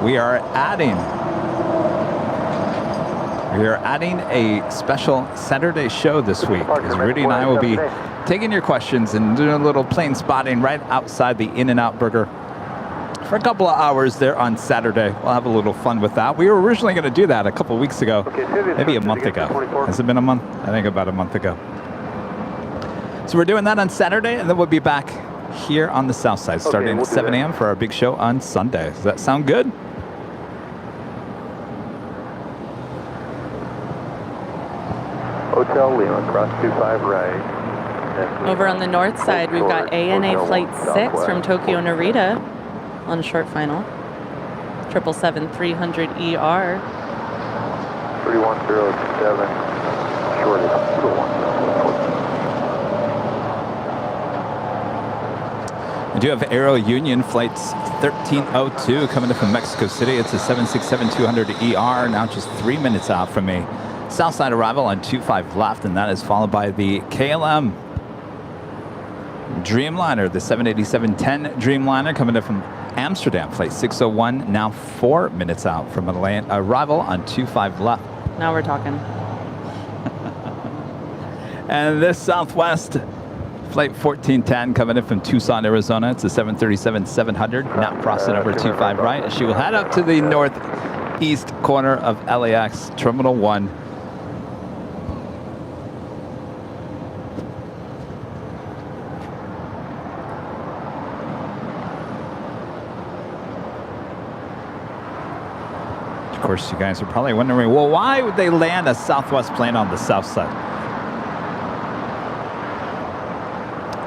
we are adding a special Saturday show this week, as Rudy and I will be taking your questions and doing a little plane spotting right outside the In-N-Out Burger for a couple of hours there on Saturday. We'll have a little fun with that. We were originally going to do that a couple of weeks ago, maybe a month ago. Has it been a month? I think about a month ago. So we're doing that on Saturday, and then we'll be back here on the south side starting at 7 a.m. for our big show on Sunday. Does that sound good? Hotel Lima, cross 25 right. Over on the north side, we've got ANA Flight 6 from Tokyo Narita on short final. 777-300ER. 3107, short is 217. We do have Aero Union flights 1302 coming in from Mexico City. It's a 767-200ER, now just 3 minutes out from me. Southside arrival on 25 left, and that is followed by the KLM Dreamliner, the 787-10 Dreamliner coming in from Amsterdam, flight 601, now 4 minutes out from an arrival on 25 left. Now we're talking. And this Southwest flight 1410 coming in from Tucson, Arizona. It's a 737-700, now crossing over 25 right. She will head up to the northeast corner of LAX, Terminal 1. Of course, you guys are probably wondering, well, why would they land a Southwest plane on the south side?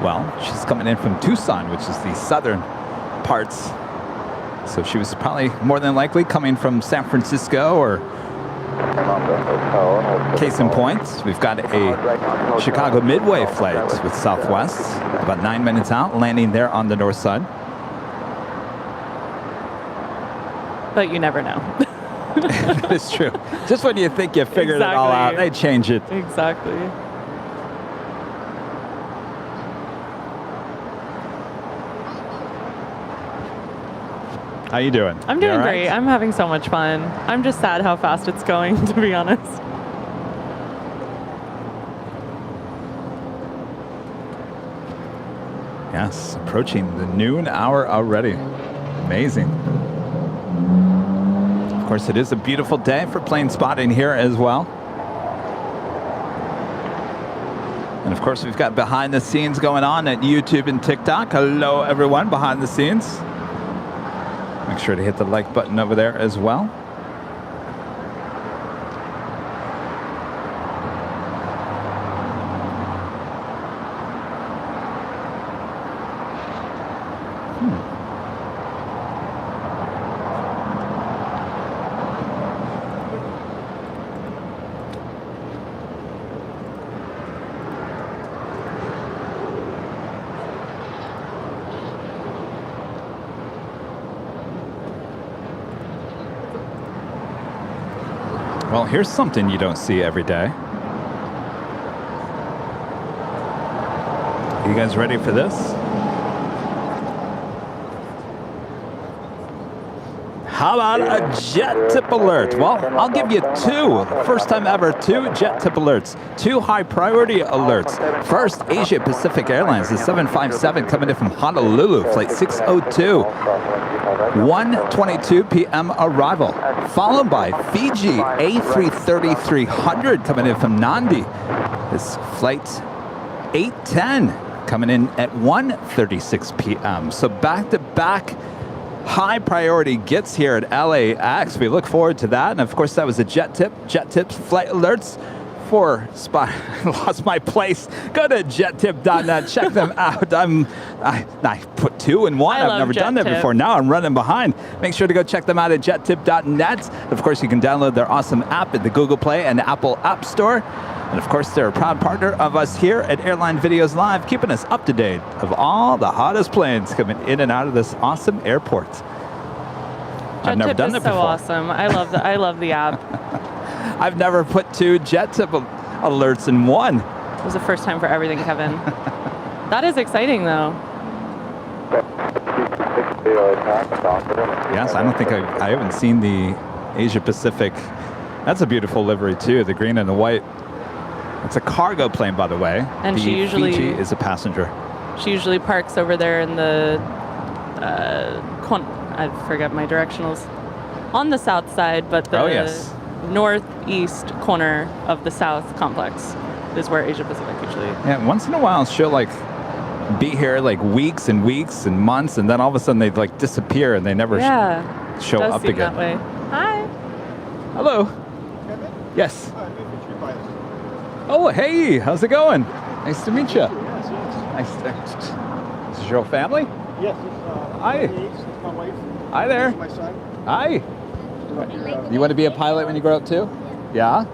Well, she's coming in from Tucson, which is the southern parts. So she was probably more than likely coming from San Francisco, or case in point, we've got a Chicago Midway flight with Southwest, about 9 minutes out, landing there on the north side. But you never know. That is true. Just when you think you figured it all out, they change it. Exactly. How you doing? I'm doing great. I'm having so much fun. I'm just sad how fast it's going, to be honest. Yes, approaching the noon hour already. Amazing. Of course, it is a beautiful day for plane spotting here as well. And of course, we've got behind the scenes going on at YouTube and TikTok. Hello, everyone behind the scenes. Make sure to hit the like button over there as well. Well, here's something you don't see every day. You guys ready for this? How about a jet tip alert? Well, I'll give you two. First time ever, two jet tip alerts. Two high priority alerts. First, Asia Pacific Airlines, the 757 coming in from Honolulu, flight 602. 1:22 p.m. arrival. Followed by Fiji A330-300 coming in from Nandi. This flight 810 coming in at 1:36 p.m. So back-to-back high priority gets here at LAX. We look forward to that. And of course, that was a jet tips flight alerts for spot. I lost my place. Go to jettip.net. Check them out. I put 2 in 1. I've never done that before. Now I'm running behind. Make sure to go check them out at jettip.net. Of course, you can download their awesome app at the Google Play and Apple App Store. And of course, they're a proud partner of us here at Airline Videos Live, keeping us up to date of all the hottest planes coming in and out of this awesome airport. I've never done that before. Awesome. I love the app. I've never put 2 jet tip alerts in one. It was the first time for everything, Kevin. That is exciting, though. Yes, I don't think I haven't seen the Asia Pacific. That's a beautiful livery too, the green and the white. It's a cargo plane, by the way. And she usually Fiji is a passenger. She usually parks over there in the I forget my directionals. On the south side, but the northeast corner of the south complex is where Asia Pacific usually. Yeah, once in a while she'll like be here like weeks and weeks and months, and then all of a sudden they like disappear and they never show up again. That way. Hi. Hello. Yes. Oh, hey, how's it going? Nice to meet you. Yes. Nice. Is this your whole family? Yes. Hi. It's my wife. Hi there. This is my son. Hi. You want to be a pilot when you grow up too? Yeah?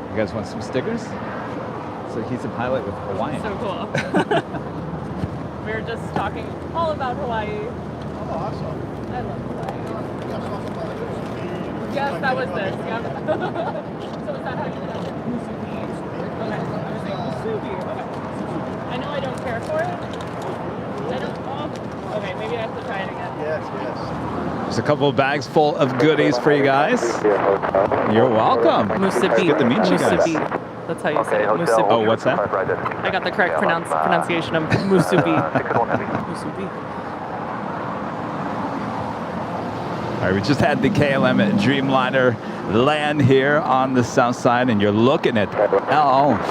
You guys want some stickers? So he's a pilot with Hawaiian. So cool. We were just talking all about Hawaii. Oh, awesome. I love Hawaii. Yes, that was this. Yep. So is that how you did it? Musubi. Okay. I was saying Musubi. Okay. I know I don't care for it. I don't. Oh. Okay, maybe I have to try it again. Yes. There's a couple of bags full of goodies for you guys. You're welcome. Musubi. It's good to meet you guys. Musubi. That's how you say it. Musubi. Oh, what's that? I got the correct pronunciation of Musubi. Musubi. All right, we just had the KLM Dreamliner land here on the south side, and you're looking at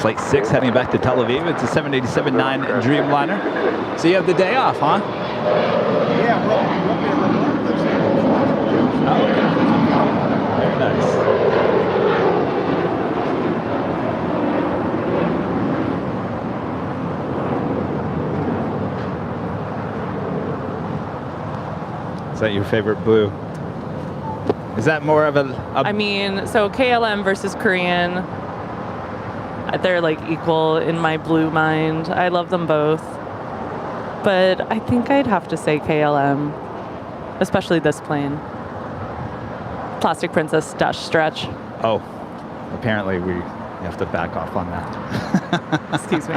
Flight 6 heading back to Tel Aviv. It's a 787-9 Dreamliner. So you have the day off, huh? Yeah, Oh, okay. Very nice. Is that your favorite blue? Is that more of a I mean, so KLM versus Korean, they're like equal in my blue mind. I love them both. But I think I'd have to say KLM, especially this plane. Plastic Princess dash stretch. Oh, apparently we have to back off on that. Excuse me.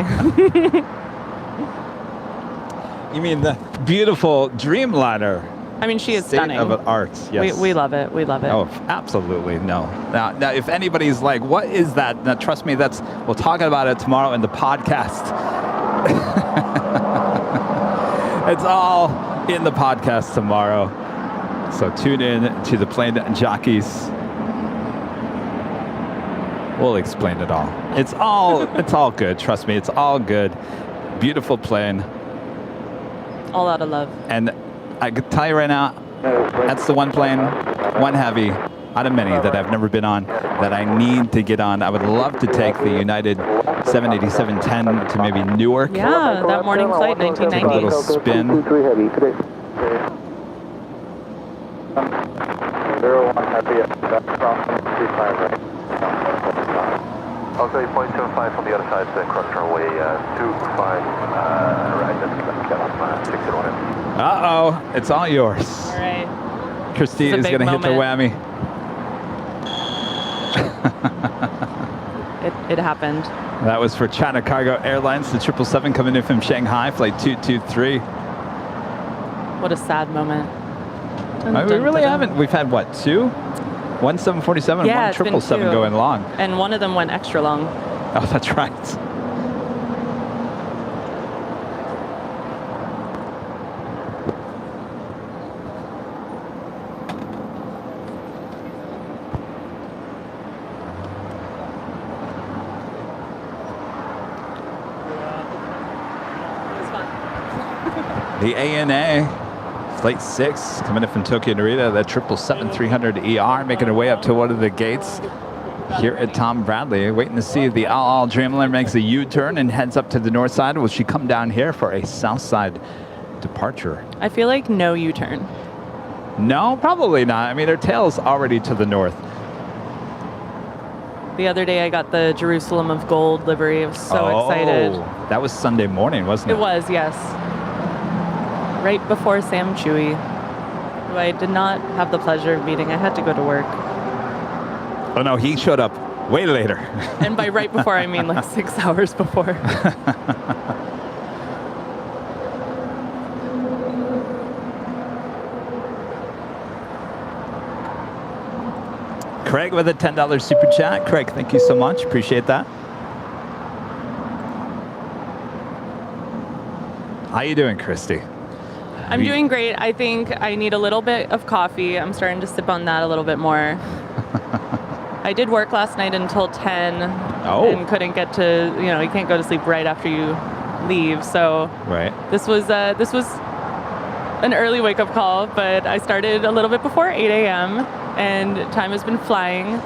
You mean the beautiful Dreamliner? I mean, she is stunning. State of art, yes. We love it. We love it. Oh, absolutely. No. Now, if anybody's like, what is that? Now, trust me, we'll talk about it tomorrow in the podcast. It's all in the podcast tomorrow. So tune in to the Plane Jockeys. We'll explain it all. It's all good. Trust me, it's all good. Beautiful plane. All out of love. And I could tell you right now, that's the one plane, one heavy, out of many that I've never been on, that I need to get on. I would love to take the United 787-10 to maybe Newark. Yeah, that morning flight, 1990. Take a little spin. 01 heavy, that's crossing 35 right. Also 8.75 on the other side, cross runway 25 right, that's 601. Uh-oh, it's all yours. All right. Christy This is is a going to big hit the whammy. It happened. That was for China Cargo Airlines, the 777 coming in from Shanghai, flight 223. What a sad moment. We really haven't. We've had what, 2? One 747 Yeah, and one 777 going long. And one of them went extra long. Oh, that's right. The ANA, flight 6, coming in from Tokyo Narita, that 777-300ER, making her way up to one of the gates here at Tom Bradley. Waiting to see if the all Dreamliner makes a U-turn and heads up to the north side. Will she come down here for a south side departure? I feel like no U-turn. No, probably not. I mean, her tail's already to the north. The other day I got the Jerusalem of Gold livery. I was so excited. That was Sunday morning, wasn't it? It was, yes. Right before Sam Chewy, who I did not have the pleasure of meeting. I had to go to work. Oh no, he showed up way later. And by right before, I mean like 6 hours before. Craig with a $10 super chat. Craig, thank you so much. Appreciate that. How you doing, Christy? I'm doing great. I think I need a little bit of coffee. I'm starting to sip on that a little bit more. I did work last night until 10 and couldn't get to, you know, you can't go to sleep right after you leave. So this was an early wake-up call, but I started a little bit before 8 a.m. and time has been flying.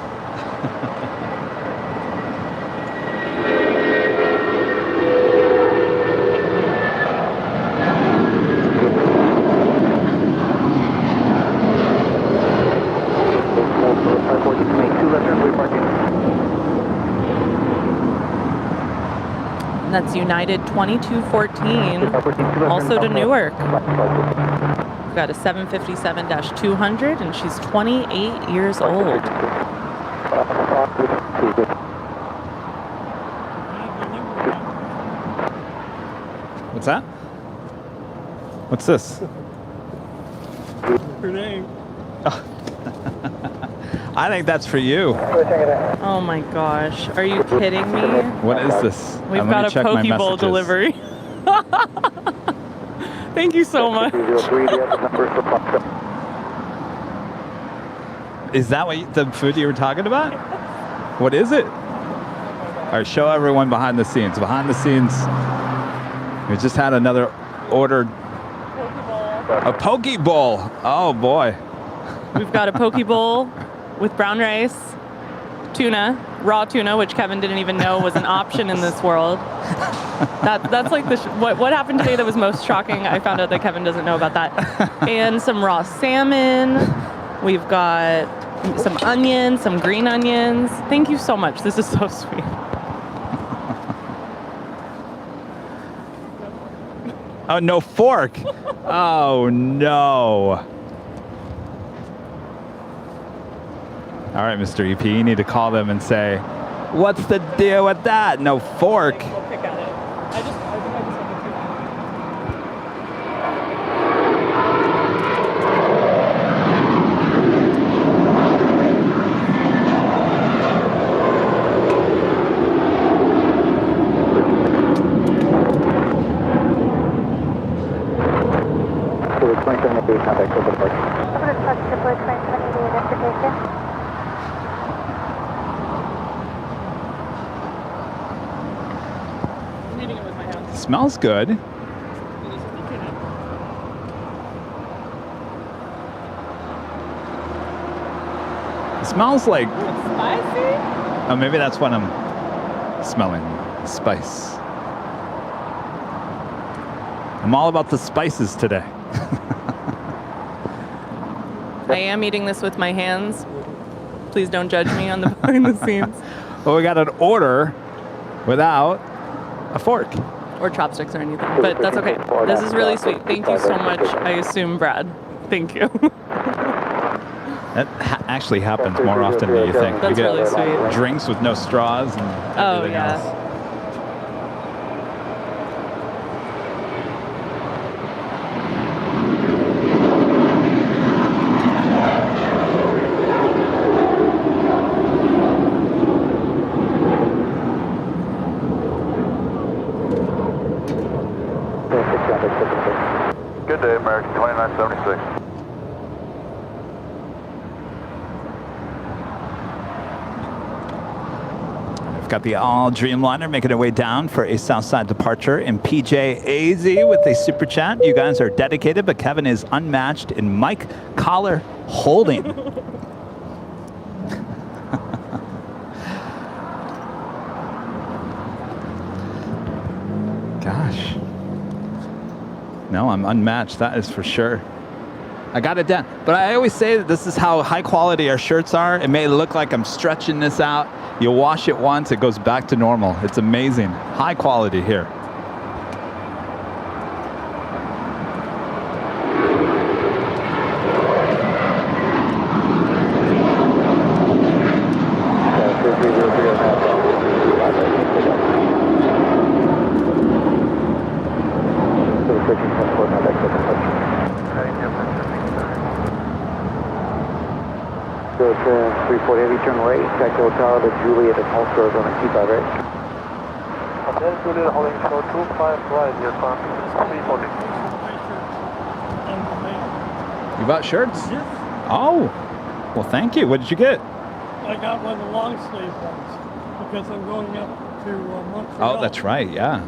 That's United 2214, also to Newark. We've got a 757-200, and she's 28 years old. What's that? What's this? Her name. I think that's for you. Oh my gosh. Are you kidding me? What is this? We've got a Poke Bowl delivery. Thank you so much. Is that the food you were talking about? What is it? All right, show everyone behind the scenes. Behind the scenes, we just had another order. A Poke Bowl. Oh boy. We've got a Poke Bowl with brown rice, tuna, raw tuna, which Kevin didn't even know was an option in this world. That's like what happened today that was most shocking. I found out that Kevin doesn't know about that. And some raw salmon. We've got some onions, some green onions. Thank you so much. This is so sweet. Oh, no fork. Oh, no. All right, Mr. EP, you need to call them and say, what's the deal with that? No fork. We'll pick at it. I think I just have Smells good. It smells like... spicy? Oh, maybe that's what I'm smelling. Spice. I'm all about the spices today. I am eating this with my hands. Please don't judge me on the behind the scenes. Well, we got an order without a fork. Or chopsticks or anything, but that's okay. This is really sweet. Thank you so much. I assume Brad. Thank you. That actually happens more often than you think. That's you get really sweet. drinks with no straws and Oh, everything yeah. else. Good day, American 2976. We've got the all Dreamliner making their way down for a Southside departure in PJ AZ with a super chat. You guys are dedicated, but Kevin is unmatched in mic collar holding. Gosh. No, I'm unmatched, that is for sure. I got it down. But I always say that this is how high quality our shirts are. It may look like I'm stretching this out. You wash it once, it goes back to normal. It's amazing. High quality here. So it's 340 heavy, turn right, back to Hotel to Juliet at Pulse Road on the 25 right. Hotel Juliet holding show 25 right, your front 340. You bought shirts? Yes. Oh, well, thank you. What did you get? I got one of the long sleeve ones because I'm going up to Montreal. Oh, that's right, yeah.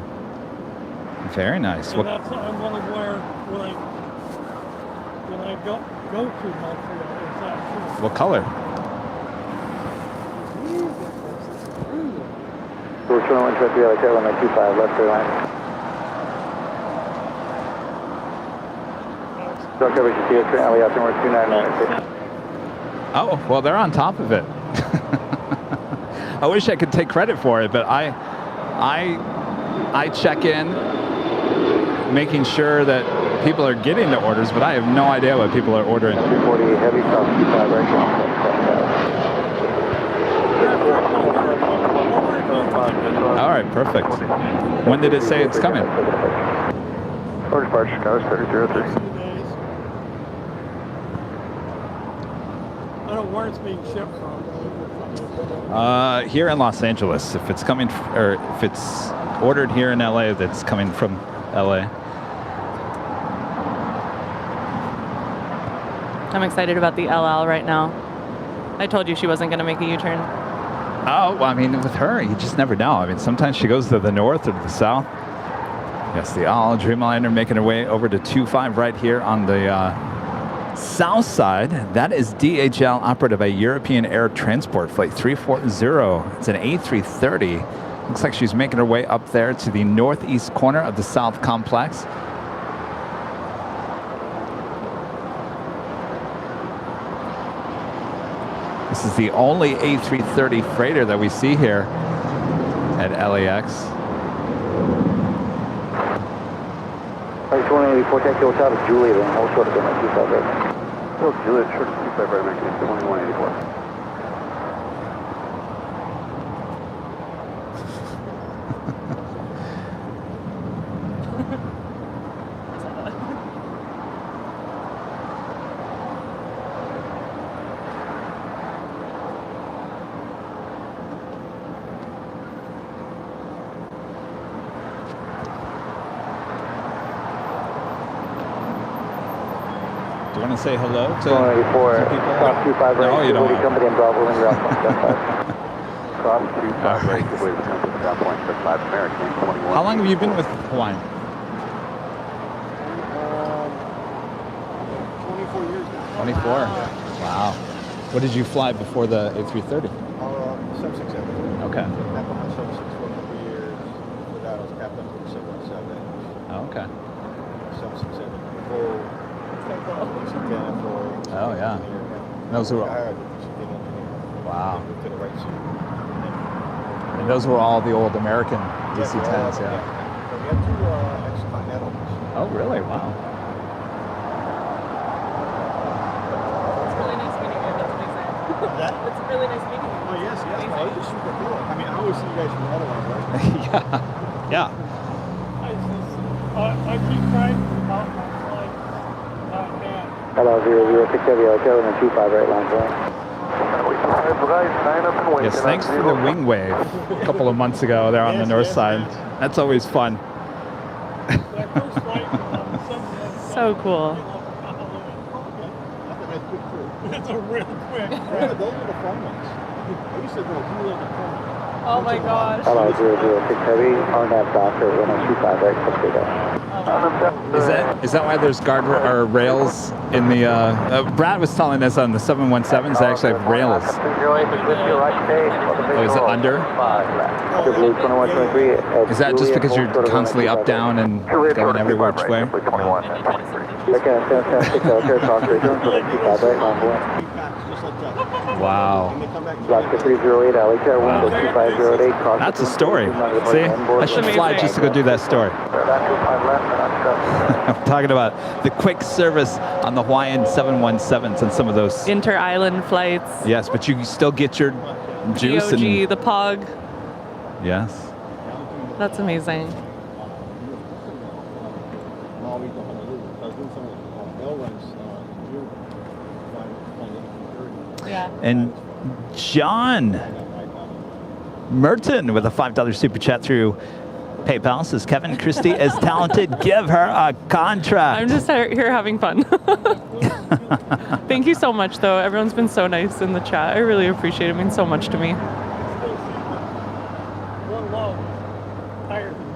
Very nice. And that's what I want to wear when I go to Montreal. Exactly. What color? So we're showing 123 like that, 1925, left airline. So coverage is here, current Aviation, we're 2996. Oh, well, they're on top of it. I wish I could take credit for it, but I check in, making sure that people are getting the orders, but I have no idea what people are ordering. 340 heavy, south 25 right. All right, perfect. When did it say it's coming? Order departure, Chicago, 3003. I don't know where it's being shipped from. Here in Los Angeles. If it's coming, or if it's ordered here in LA, that's coming from LA. I'm excited about the LL right now. I told you she wasn't going to make a U-turn. Oh, well, I mean, with her, you just never know. I mean, sometimes she goes to the north or to the south. Yes, the all Dreamliner making her way over to 25 right here on the south side. That is DHL operated by European Air Transport Flight 340. It's an A330. Looks like she's making her way up there to the northeast corner of the South Complex. This is the only A330 freighter that we see here at LAX. 184, taxi hotel to Juliet, and hold short of the 25 right. Oh, Juliet, short of 25 right, American 2184. Do you want to say hello to 184, some people? cross 25 right, No, you don't. company in Bravo, and ground point, cross 25 All right, right. Kuwait, company ground point, 5 American 21. How long have you been with Hawaiian? 24 years now. 24. Wow. What did you fly before the A330? 767. Okay. Captain on 76 for a couple of years. Before that, I was captain for 717. Okay. 767. Full. Oh, yeah. Those were wow. To the right seat. And those were all the old American DC-10s, So we had two ex-Continentals. Oh, really? Wow. It's really nice meeting you. that? It's really nice meeting you. Oh, yes, yes. Well, it's super cool. I mean, I always see you guys from Airline, right? Yeah. I keep trying to help my flight. Man. Hello, 006 Heavy Hotel and 25 right line for Yes, thanks for the wing wave a couple of months ago there on the north side. That's always fun. So cool. That's a real quick. Yeah, those are the fun ones. I used to go really fun. Oh my gosh. Hello, 006 Heavy, RNAV Doctor 1025 right, let's go down. Is that why there's guard or rails in the? Brad was telling us on the 717s they actually have rails. Oh, is it under? Is that just because you're constantly up, down, and going every which way? Wow. That's a story. See, I should fly just to go do that story. I'm talking about the quick service on the Hawaiian 717s and some of those inter-island flights. Yes, but you still get your juice GOG, and the POG. Yes. That's amazing. Yeah. And John Merton with a $5 super chat through PayPal says, Kevin, Christy is talented. Give her a contract. I'm just here having fun. Thank you so much, though. Everyone's been so nice in the chat. I really appreciate it. It means so much to me. One love. Tired of you.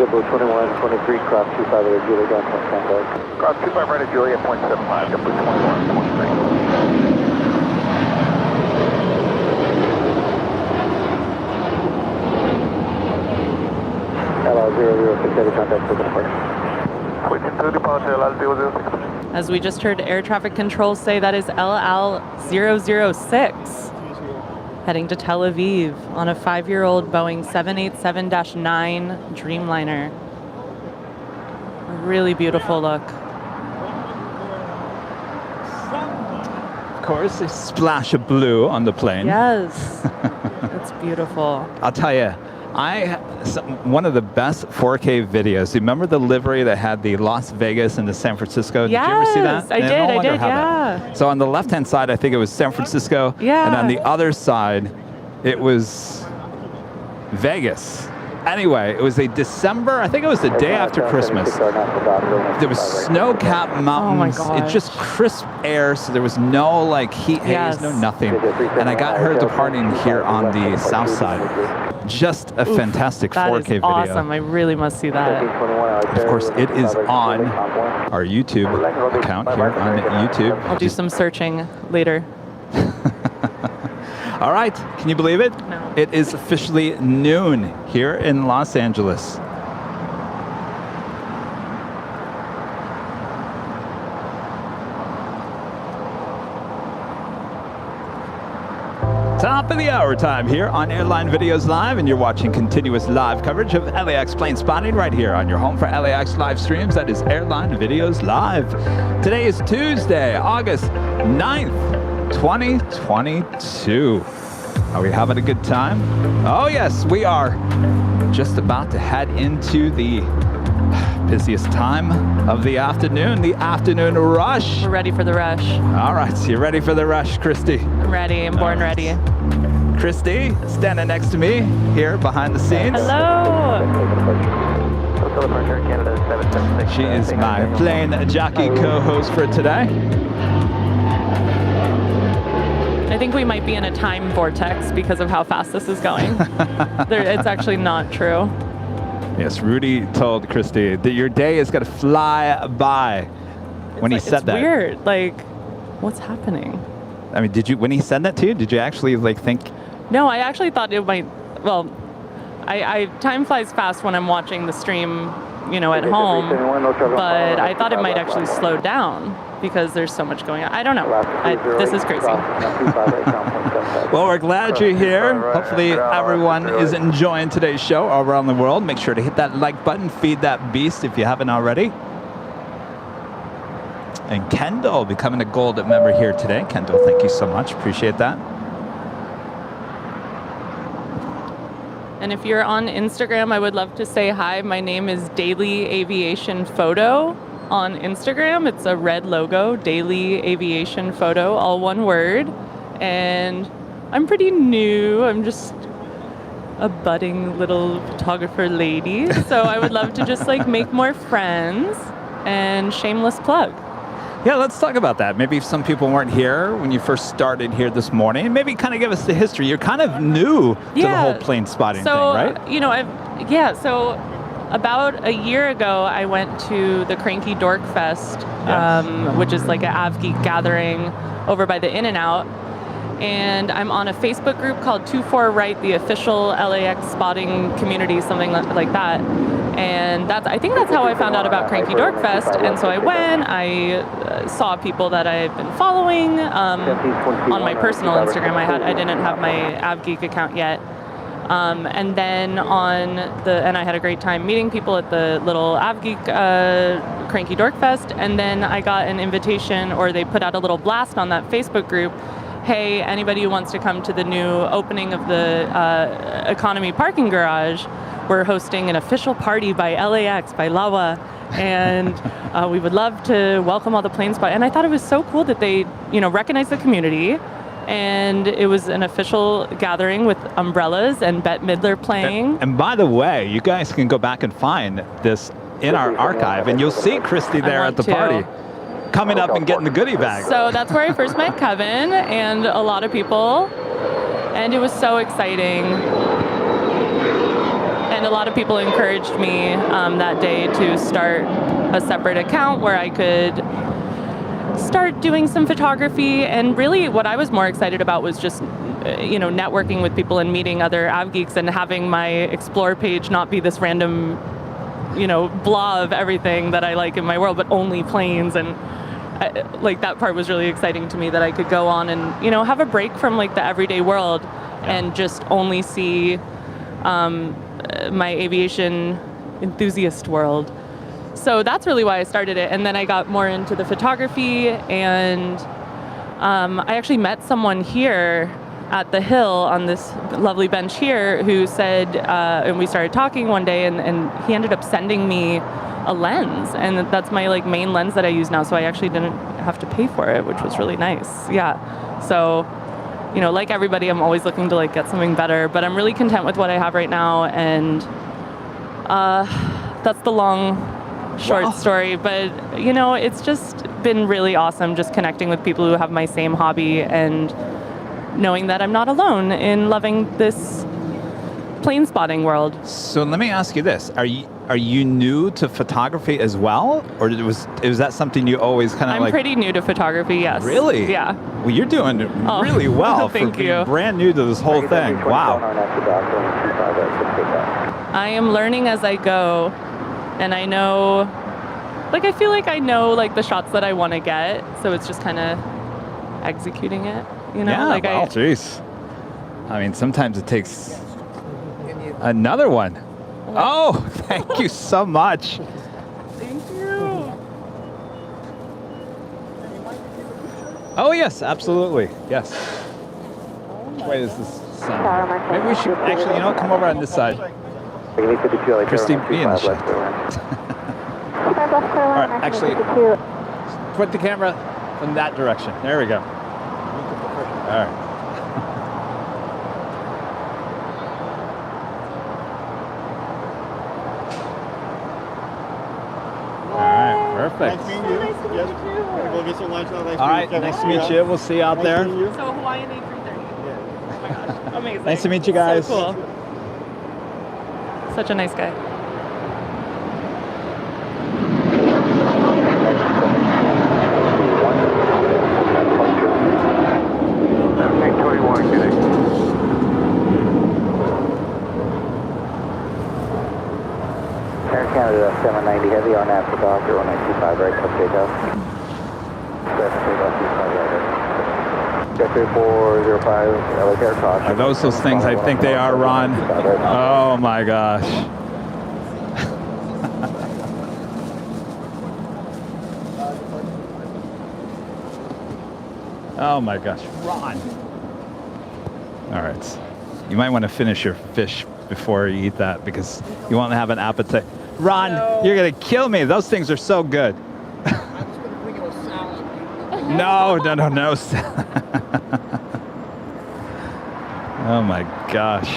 JetBlue 2123, cross 25 right at Julia, down point contact. Cross 25 right at Julia, 0.75, JetBlue 2123. Hello, 006 Heavy contact for the departure. Switching to departure, LL 006. As we just heard air traffic control say, that is LL 006. Heading to Tel Aviv on a 5-year-old Boeing 787-9 Dreamliner. A really beautiful look. Of course, a splash of blue on the plane. Yes, it's beautiful. I'll tell you, one of the best 4K videos. Remember the livery that had the Las Vegas and the San Francisco? Yes, did you ever see that? I did, yeah. That. So on the left-hand side, I think it was San Francisco. Yeah. And on the other side, it was Vegas. Anyway, it was a December, I think it was the day after Christmas. There was snow-capped mountains. Oh my gosh. It's just crisp air, so there was no like heat haze, no nothing. And I got her departing here on the south side. Just a fantastic 4K video. Awesome. I really must see that. Of course, it is on our YouTube account here on YouTube. I'll do some searching later. All right, can you believe it? No. It is officially noon here in Los Angeles. Top of the hour time here on Airline Videos Live, and you're watching continuous live coverage of LAX plane spotting right here on your home for LAX live streams. That is Airline Videos Live. Today is Tuesday, August 9th. 2022. Are we having a good time? Oh yes, we are just about to head into the busiest time of the afternoon rush. We're ready for the rush. All right, so you're ready for the rush, Christy? I'm ready. I'm born ready. Christy, standing next to me here behind the scenes. Hello. She is my plane jockey co-host for today. I think we might be in a time vortex because of how fast this is going. It's actually not true. Yes, Rudy told Christy that your day is going to fly by when he said that. It's weird. Like, what's happening? I mean, when he said that to you, did you actually think? No, I actually thought it might, well, time flies fast when I'm watching the stream, at home, but I thought it might actually slow down. because there's so much going on. I don't know. This is crazy. Well, we're glad you're here. Hopefully everyone is enjoying today's show all around the world. Make sure to hit that like button, feed that beast if you haven't already. And Kendall becoming a gold member here today. Kendall, thank you so much. Appreciate that. And if you're on Instagram, I would love to say hi. My name is Daily Aviation Photo on Instagram. It's a red logo, Daily Aviation Photo, all one word. And I'm pretty new. I'm just a budding little photographer lady. So I would love to just like make more friends, and shameless plug. Yeah, let's talk about that. Maybe if some people weren't here when you first started here this morning, maybe kind of give us the history. You're kind of new to the whole plane spotting thing, right? You know, so about a year ago, I went to the Cranky Dork Fest, which is like an AvGeek gathering over by the In-N-Out. And I'm on a Facebook group called 24 Right, the official LAX spotting community, something like that. And I think that's how I found out about Cranky Dork Fest. And so I went, I saw people that I've been following on my personal Instagram. I didn't have my AvGeek account yet. And then and I had a great time meeting people at the little AvGeek Cranky Dork Fest. And then I got an invitation, or they put out a little blast on that Facebook group. Hey, anybody who wants to come to the new opening of the economy parking garage, we're hosting an official party by LAX, by LAWA, and we would love to welcome all the plane spot. And I thought it was so cool that they, recognized the community, and it was an official gathering with umbrellas and Bette Midler playing. And by the way, you guys can go back and find this in our archive, and you'll see Christy there at the party, coming up and getting the goodie bag. So that's where I first met Kevin and a lot of people, and it was so exciting. And a lot of people encouraged me that day to start a separate account where I could start doing some photography. And really what I was more excited about was just, networking with people and meeting other AvGeeks, and having my Explore page not be this random, blah of everything that I like in my world, but only planes. And that part was really exciting to me, that I could go on and, have a break from like the everyday world and just only see my aviation enthusiast world. So that's really why I started it. And then I got more into the photography, and I actually met someone here at the Hill on this lovely bench here who said, and we started talking one day, and he ended up sending me a lens, and that's my main lens that I use now, so I actually didn't have to pay for it, which was really nice. Yeah. So, like everybody, I'm always looking to get something better, but I'm really content with what I have right now, and that's the short story. But it's just been really awesome just connecting with people who have my same hobby, and knowing that I'm not alone in loving this plane spotting world. So let me ask you this: Are you new to photography as well, or was that something you always kind of I'm pretty new to photography. Yes. Really? Yeah. Well, you're doing really well for being brand new to this whole thing. Wow. I am learning as I go, and I know, I feel like I know the shots that I want to get, so it's just kind of executing it. Yeah. Jeez. I mean, sometimes it takes another one. Oh, thank you so much. Thank you. Oh, yes, absolutely. Yes. Which way is this sun? Maybe we should actually, come over on this side. Christy, be in the shot. All right, actually, put the camera in that direction. There we go. All right. Perfect. Nice meeting you. Nice to meet you. Go get some lunch now. All right, nice to meet you. We'll see you out there. So Hawaiian A330. Oh my gosh, amazing. Nice to meet you guys. So cool. Such a nice guy. Air Canada 790 Heavy on after Doctor 1925, right, up takeoff. JetBlue 405, LAX air caution. Are those things I think they are, Ron? Oh my gosh. Oh my gosh, Ron. All right. You might want to finish your fish before you eat that because you won't have an appetite. Ron, you're going to kill me. Those things are so good. I was going to bring you a salad. No. Oh my gosh.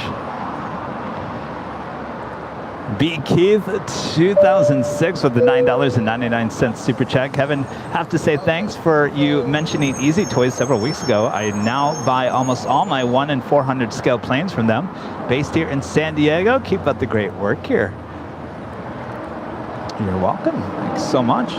B. Keith, 2006 with the $9.99 super chat. Kevin, have to say thanks for you mentioning Easy Toys several weeks ago. I now buy almost all my 1 in 400 scale planes from them. Based here in San Diego. Keep up the great work here. You're welcome. Thanks so much.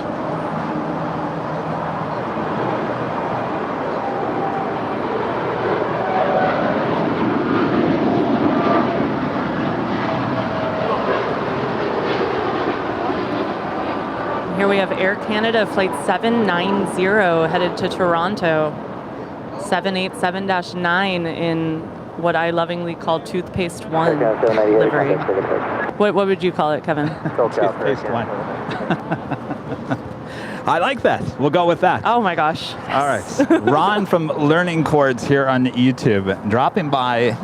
Here we have Air Canada Flight 790 headed to Toronto. 787-9 in what I lovingly call Toothpaste 1 livery. What would you call it, Kevin? Toothpaste 1. I like that. We'll go with that. Oh my gosh. All right. Ron from Learning Chords here on YouTube, dropping by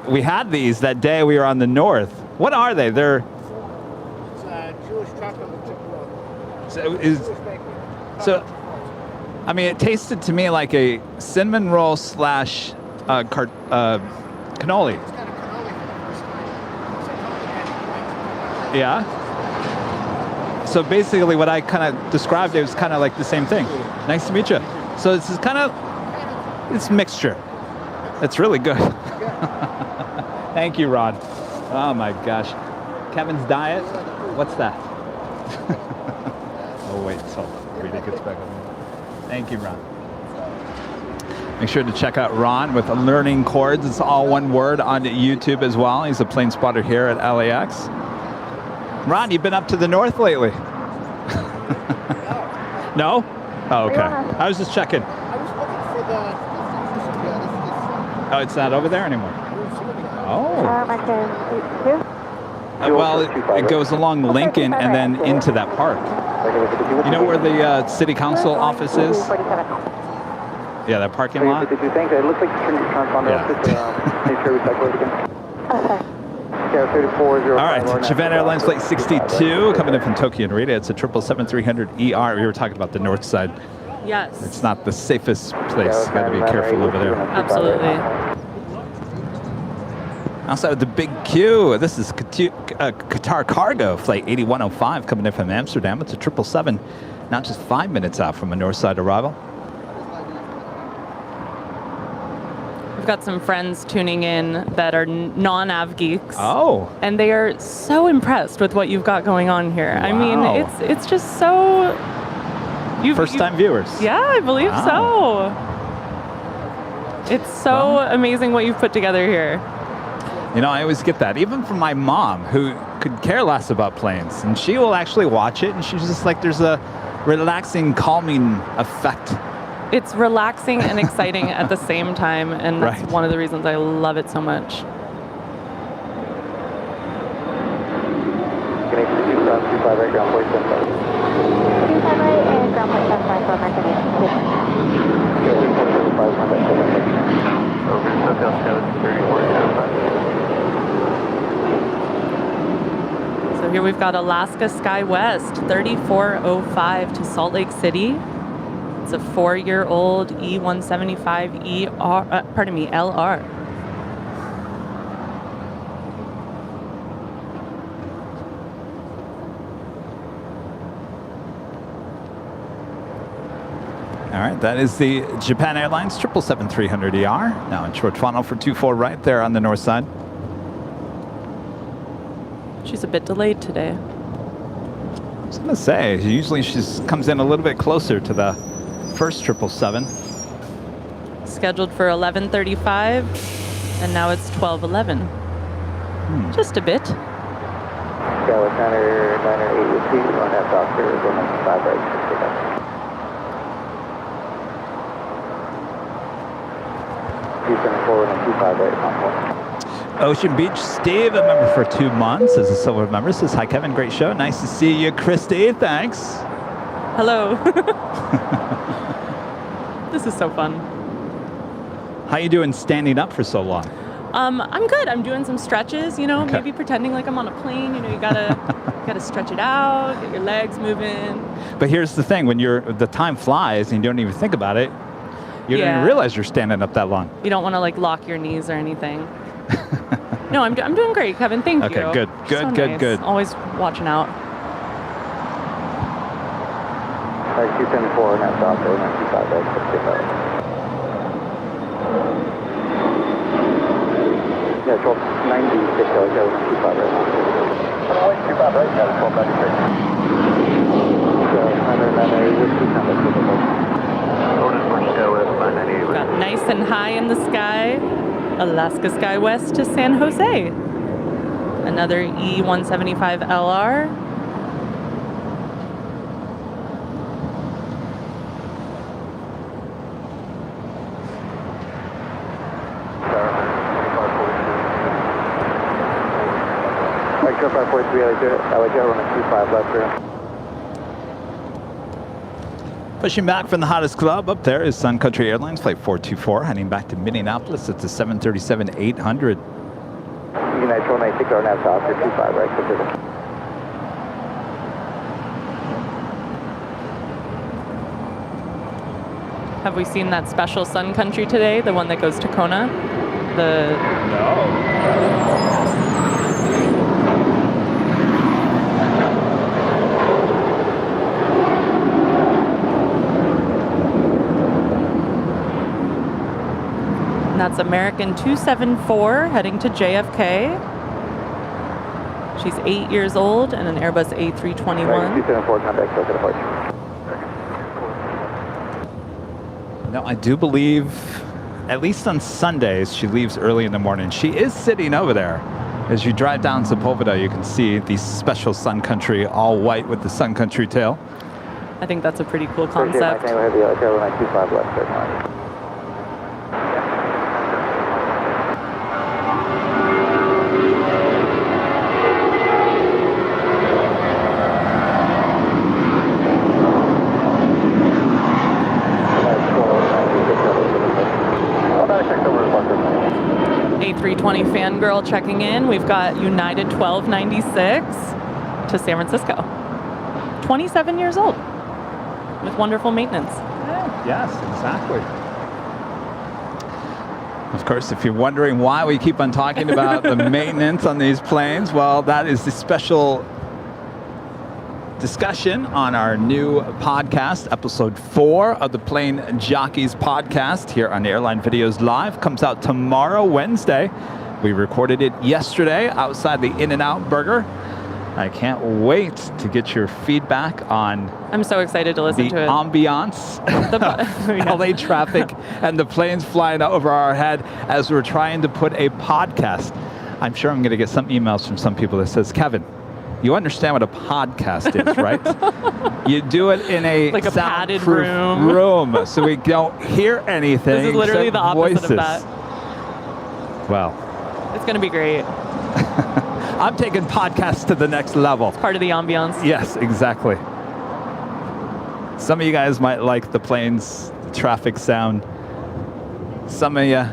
we had these that day we were on the north. What are they? They're Jewish chocolate chip so I mean, it tasted to me like a cinnamon roll slash cannoli. It's got a cannoli for the first time. Yeah. So basically what I kind of described, it was kind of like the same thing. Nice to meet you. So this is kind of, it's mixture. It's really good. Thank you, Rod. Oh my gosh. Kevin's diet, what's that? Oh wait, so Rita gets back on. Thank you, Ron. Make sure to check out Ron with Learning Chords. It's all one word on YouTube as well. He's a plane spotter here at LAX. Ron, you've been up to the north lately? No? Oh, okay. I was just checking. I was looking for the... Oh, it's not over there anymore. Oh. Well, it goes along Lincoln and then into that park. You know where the city council office is? Yeah, that parking lot. Did you think it looks like transponder? Make sure we cycle it again. All right, Japan Airlines Flight 62 coming in from Tokyo and Narita. It's a 777-300ER. We were talking about the north side. Yes. It's not the safest place. Got to be careful over there. Absolutely. Also, the big Q. This is Qatar Cargo Flight 8105 coming in from Amsterdam. It's a 777, not just 5 minutes out from a north side arrival. We've got some friends tuning in that are non-av geeks. Oh. And they are so impressed with what you've got going on here. Wow. I mean, it's just so... First-time viewers. Yeah, I believe so. It's so amazing what you've put together here. You know, I always get that, even from my mom, who could care less about planes. And she will actually watch it, and she's just like, there's a relaxing, calming effect. It's relaxing and exciting at the same time, and that's one of the reasons I love it so much. So here we've got Alaska SkyWest 3405 to Salt Lake City. It's a 4-year-old E175 LR. All right, that is the Japan Airlines 777-300ER. Now in short funnel for 24 right there on the north side. She's a bit delayed today. I was going to say, usually she comes in a little bit closer to the first 777. Scheduled for 11:35, and now it's 12:11. Just a bit. Niner 8 with 2, 1.5 doctor, 195 right. 274 and 25 right now. Ocean Beach Steve, a member for 2 months, as a silver member, says, hi, Kevin, great show. Nice to see you, Christy. Thanks. Hello. This is so fun. How you doing standing up for so long? I'm good. I'm doing some stretches, you know, Okay. maybe pretending like I'm on a plane. You know, you gotta stretch it out, get your legs moving. But here's the thing, when the time flies and you don't even think about it, you don't even realize you're standing up that long. You don't want to like lock your knees or anything. No, I'm doing great, Kevin. Thank you. Okay, good, So nice. good. Always watching out. 274 and that's out there, 95 right, 65. Yeah, 1296, I was 25 right now. 25 right now, 1296. Got nice and high in the sky. Alaska Sky West to San Jose. Another E175LR. Like 543, I like that on a 25 left here. Pushing back from the hottest club up there is Sun Country Airlines Flight 424, heading back to Minneapolis. It's a 737-800. United 196 or nav south, 25 right, Pacific. Have we seen that special Sun Country today? The one that goes to Kona? And that's American 274 heading to JFK. She's 8 years old and an Airbus A321. 274, contact circuit approach. No, I do believe, at least on Sundays, she leaves early in the morning. She is sitting over there. As you drive down Sepulveda, you can see the special Sun Country, all white with the Sun Country tail. I think that's a pretty cool Appreciate concept. my name, heavy, Airline 25 left, right now. A320 fangirl checking in. We've got United 1296 to San Francisco. 27 years old with wonderful maintenance. Yes, exactly. Of course, if you're wondering why we keep on talking about the maintenance on these planes, well, that is the special discussion on our new podcast, episode 4 of the Plane Jockeys podcast here on Airline Videos Live. Comes out tomorrow, Wednesday. We recorded it yesterday outside the In-N-Out Burger. I can't wait to get your feedback on I'm so excited to listen the to it. ambiance of LA traffic and the planes flying over our head as we're trying to put a podcast. I'm sure I'm going to get some emails from some people that says, Kevin, you understand what a podcast is, right? You do it in a like a padded soundproof room so we don't hear anything. This is literally except the opposite voices. of that. Well, It's going to be great. I'm taking podcasts to the next level. It's part of the ambiance. Yes, exactly. Some of you guys might like the planes, the traffic sound. Some of you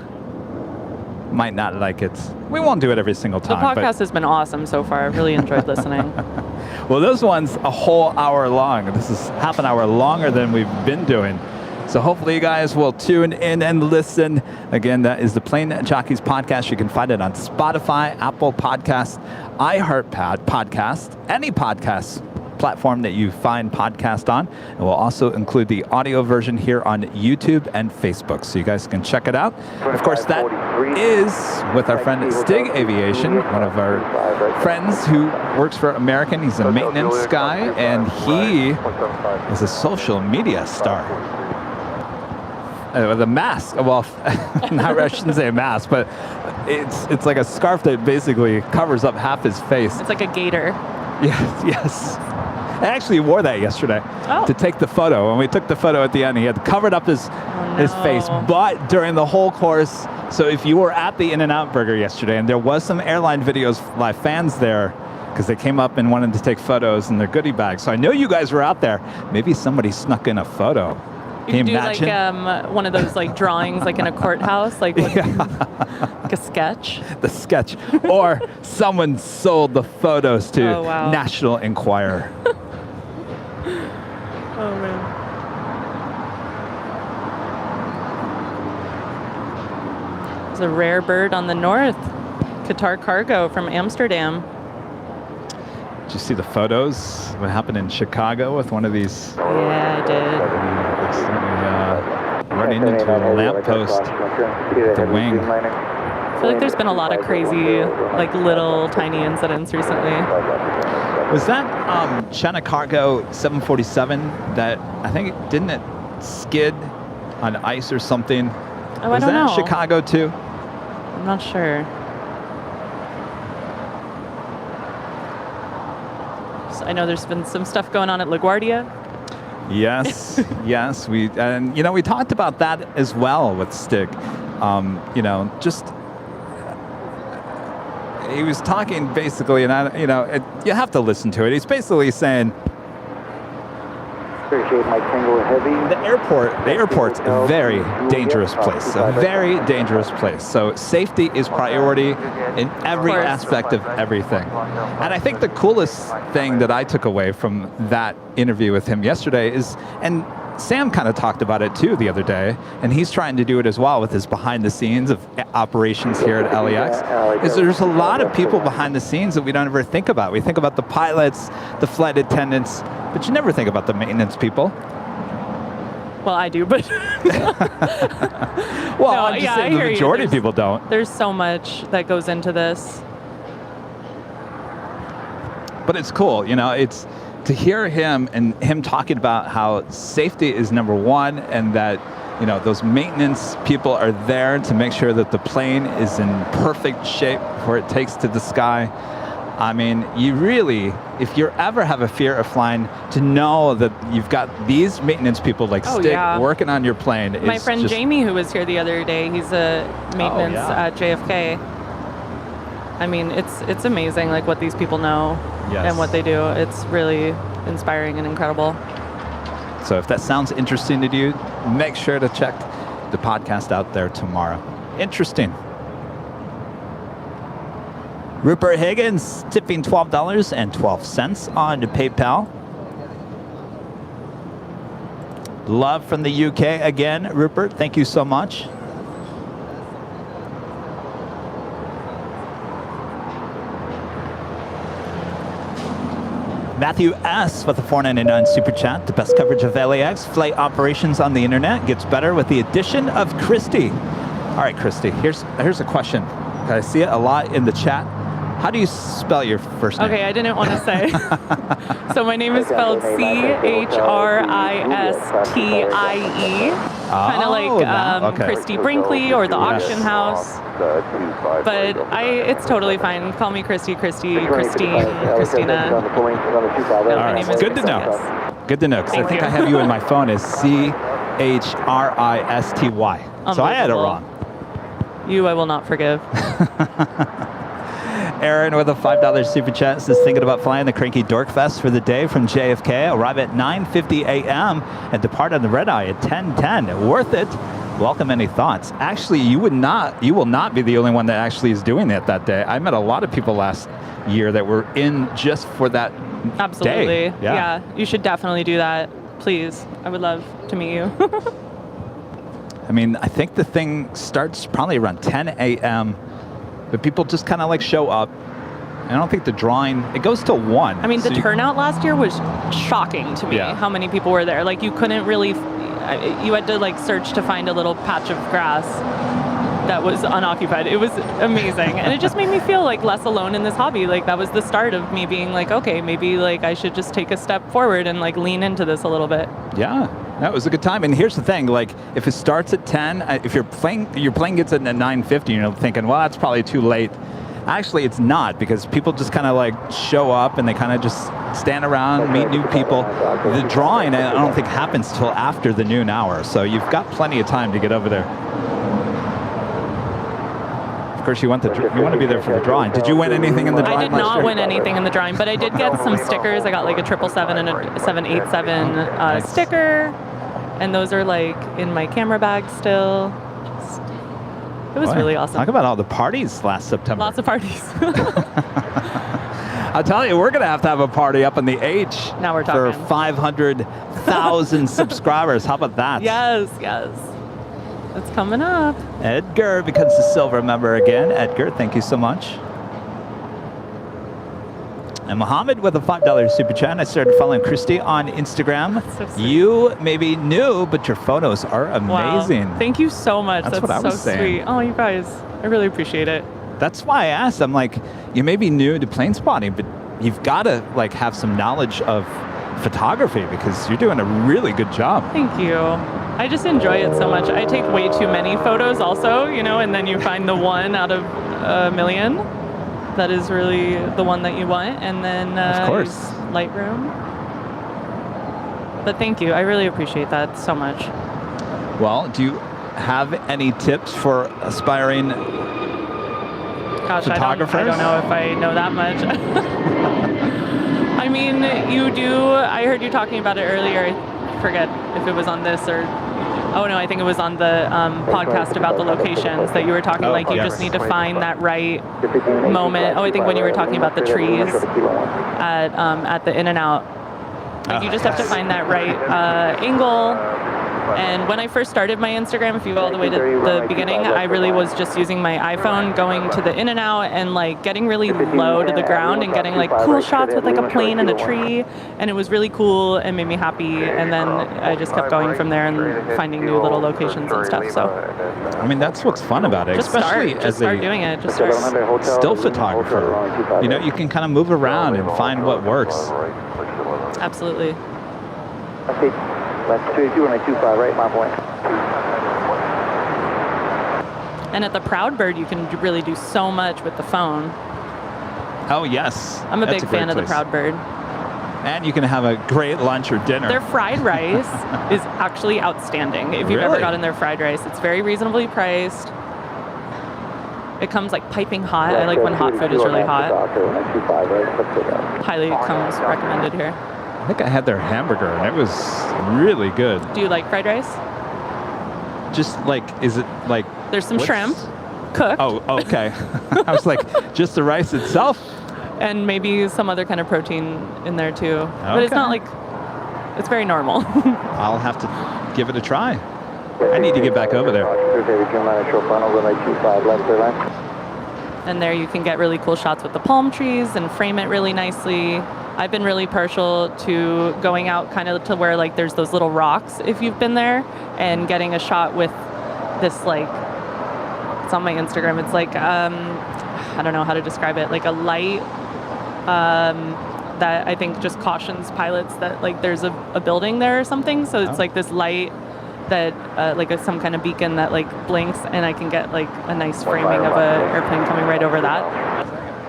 might not like it. We won't do it every single The time. podcast has been awesome so far. I've really enjoyed listening. Well, this one's a whole hour long. This is half an hour longer than we've been doing. So hopefully you guys will tune in and listen. Again, that is the Plane Jockeys podcast. You can find it on Spotify, Apple Podcasts, Podcast, any podcast platform that you find podcast on. And we'll also include the audio version here on YouTube and Facebook, so you guys can check it out. Of course, that is with our friend Stig Aviation, one of our friends who works for American. He's a maintenance guy, and he is a social media star. With a mask, well, I shouldn't say a mask, but it's like a scarf that basically covers up half his face. It's like a gator. Yes, yes. I actually wore that yesterday to take the photo. When we took the photo at the end, he had covered up his face. But during the whole course, so if you were at the In-N-Out Burger yesterday, and there was some Airline Videos live fans there, because they came up and wanted to take photos in their goodie bags. So I know you guys were out there. Maybe somebody snuck in a photo. You can do like one of those like drawings like in a courthouse, like, like a sketch. The sketch. Or someone sold the photos to National Enquirer. Oh, man. There's a rare bird on the north. Qatar Cargo from Amsterdam. Did you see the photos? What happened in Chicago with one of these? Yeah, I did. Running into a lamppost at the wing. I feel like there's been a lot of crazy, like little tiny incidents recently. Was that China Cargo 747 that, I think, didn't it skid on ice or something? Oh, Was I don't know. that Chicago too? I'm not sure. I know there's been some stuff going on at LaGuardia. Yes, yes. We talked about that as well with Stig. He was talking basically, and you have to listen to it. He's basically saying, Appreciate my Tango Heavy. the airport's a very dangerous place, a very dangerous place. So safety is priority in every aspect of everything. And I think the coolest thing that I took away from that interview with him yesterday is, and Sam kind of talked about it too the other day, and he's trying to do it as well with his behind the scenes of operations here at LAX, is there's a lot of people behind the scenes that we don't ever think about. We think about the pilots, the flight attendants, but you never think about the maintenance people. Well, I do, but well, no, I'm just saying the majority of people don't. There's so much that goes into this. But it's cool, it's to hear him and him talking about how safety is number one, and that those maintenance people are there to make sure that the plane is in perfect shape before it takes to the sky. I mean, you really, if you ever have a fear of flying, to know that you've got these maintenance people like Stig working on your plane. My friend Jamie, who was here the other day, he's a maintenance at JFK. I mean, it's amazing, like what these people know and what they do. It's really inspiring and incredible. So if that sounds interesting to you, make sure to check the podcast out there tomorrow. Interesting. Rupert Higgins tipping $12.12 on PayPal. Love from the UK again, Rupert. Thank you so much. Matthew S. with a $4.99 super chat. The best coverage of LAX flight operations on the internet gets better with the addition of Christy. All right, Christy, here's a question. I see it a lot in the chat. How do you spell your first name? Okay, I didn't want to say. So my name is spelled Christie. Kind of like Christy Brinkley or the Auction House. But it's totally fine. Call me Christy, Christine, Christina. All right, good to know. Yes. Good to know, because I think I have you in my phone as Christy. So I had it wrong. You I will not forgive. Aaron with a $5 super chat says, thinking about flying the Cranky Dork Fest for the day from JFK. Arrive at 9:50 a.m. and depart on the red eye at 10:10. Worth it. Welcome any thoughts. Actually, you will not be the only one that actually is doing it that day. I met a lot of people last year that were in just for that Absolutely. day. Yeah, you should definitely do that. Please. I would love to meet you. I mean, I think the thing starts probably around 10 a.m., but people just kind of like show up. I don't think the drawing, it goes till 1. I mean, the turnout last year was shocking to me, how many people were there. Like, you couldn't really, you had to like search to find a little patch of grass that was unoccupied. It was amazing. And it just made me feel like less alone in this hobby. Like, that was the start of me being like, okay, maybe like I should just take a step forward and like lean into this a little bit. Yeah, that was a good time. And here's the thing, like if it starts at 10, if your plane gets in at 9:50, you're thinking, well, that's probably too late. Actually, it's not, because people just kind of like show up and they kind of just stand around, meet new people. The drawing, I don't think, happens till after the noon hour, so you've got plenty of time to get over there. Of course, you want to be there for the drawing. Did you win anything in the drawing? I did not win anything in the drawing, but I did get some stickers. I got like a 777 and a 787 sticker, and those are like in my camera bag still. It was really awesome. Talk about all the parties last September. Lots of parties. I'll tell you, we're going to have a party up in the H. Now we're talking. For 500,000 subscribers. How about that? Yes, yes. It's coming up. Edgar becomes a silver member again. Edgar, thank you so much. And Mohammed with a $5 super chat. I started following Christy on Instagram. So sweet. You may be new, but your photos are amazing. Wow. Thank you so much. That's what I was so saying. Sweet. Oh, you guys, I really appreciate it. That's why I asked. I'm like, you may be new to plane spotting, but you've got to like have some knowledge of photography, because you're doing a really good job. Thank you. I just enjoy it so much. I take way too many photos also, you know, and then you find the one out of a million that is really the one that you want, and then of course, use Lightroom. But thank you. I really appreciate that so much. Well, do you have any tips for aspiring photographers? I don't know if I know that much. I mean, you do. I heard you talking about it earlier. I forget if it was on this or... Oh, no, I think it was on the podcast about the locations that you were talking, like you just need to find that right moment. Oh, I think when you were talking about the trees at the In-N-Out. Like you just have to find that right angle. And when I first started my Instagram, if you go all the way to the beginning, I really was just using my iPhone, going to the In-N-Out and like getting really low to the ground and getting like cool shots with like a plane and a tree. And it was really cool and made me happy. And then I just kept going from there and finding new little locations and stuff. So I mean, that's what's fun about it, especially as start doing it. Just start. Still photographer. You know, you can kind of move around and find what works. Absolutely. Left 22125, right, my point. And at the Proudbird, you can really do so much with the phone. Oh, yes. I'm a big fan of the Proudbird. And you can have a great lunch or dinner. Their fried rice is actually outstanding. If you've ever gotten their fried rice, it's very reasonably priced. It comes like piping hot. I like when hot food is really hot. Highly comes recommended here. I think I had their hamburger, and it was really good. Do you like fried rice? Just like, is it like... There's some shrimp cooked. Oh, okay. I was like, just the rice itself? And maybe some other kind of protein in there too. Okay. But it's not like... It's very normal. I'll have to give it a try. I need to get back over there. And there you can get really cool shots with the palm trees and frame it really nicely. I've been really partial to going out kind of to where like there's those little rocks, if you've been there, and getting a shot with this like, it's on my Instagram, it's like, I don't know how to describe it, like a light that I think just cautions pilots that like there's a building there or something. So it's like this light that like some kind of beacon that like blinks, and I can get like a nice framing of an airplane coming right over that.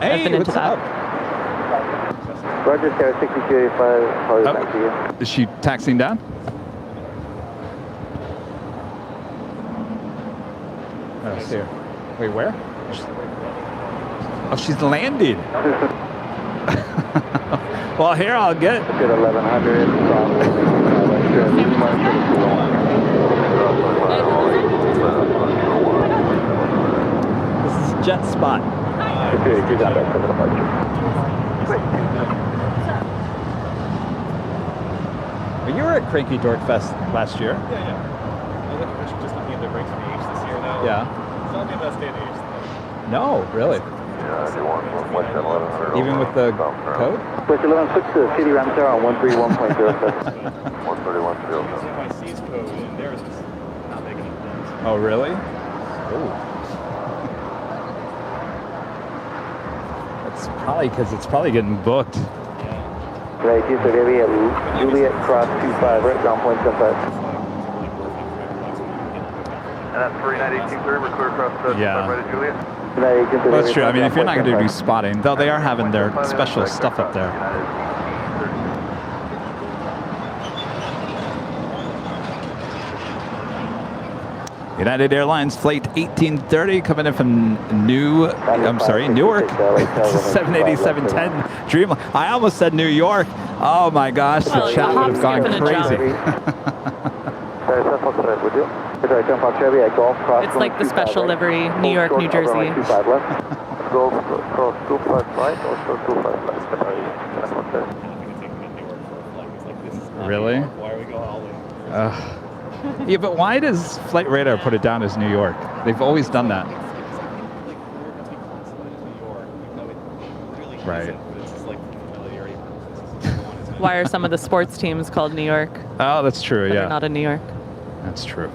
Hey, I've been into that. Up? Roger, Sarah 6285, back to you. Is she taxiing down? Oh, I see her. Wait, where? Oh, she's landing. Well, here, I'll get... Good 1100. This is Jet Spot. You were at Cranky Dork Fest last year. Yeah. Just looking at the breaks on the H this year, though. Yeah. It's not the best day of the H. No, really. Even with the code? West 11, switch to City Ramsar on 131.07. 131.07. My C's code, and theirs is not making a difference. Oh, really? Oh. That's probably because it's probably getting booked. Right, so there we have Juliet Cross 25, right, ground point 75. And that's 3982, sir, we're clear across the 25 right at Juliet. Well, that's true. I mean, if you're not going to do spotting, though they are having their special stuff up there. United Airlines flight 1830 coming in from Newark. 78710 Dreamliner. I almost said New York. Oh my gosh, the Well, chat would have gone crazy. It's like the special livery, New York, New Jersey. Really? Yeah, but why does Flight Radar put it down as New York? They've always done that. Right. Why are some of the sports teams called New York? Oh, that's true, But yeah. they're not in New York. That's true.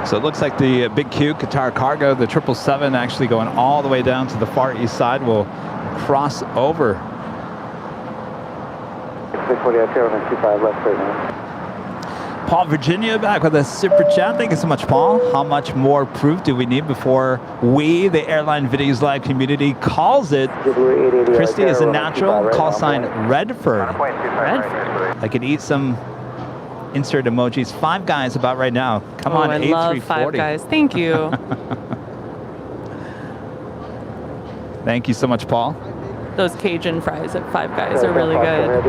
So it looks like the Big Q, Qatar Cargo, the 777 actually going all the way down to the far east side will cross over. Paul Virginia back with a super chat. Thank you so much, Paul. How much more proof do we need before we, the Airline Videos Live community, calls it? Christy is a natural. Call sign Redford. Redford. I could eat some insert emojis. Five Guys about right now. Come on, I love Five Guys. Thank you. Thank you so much, Paul. Those Cajun fries at Five Guys are really good.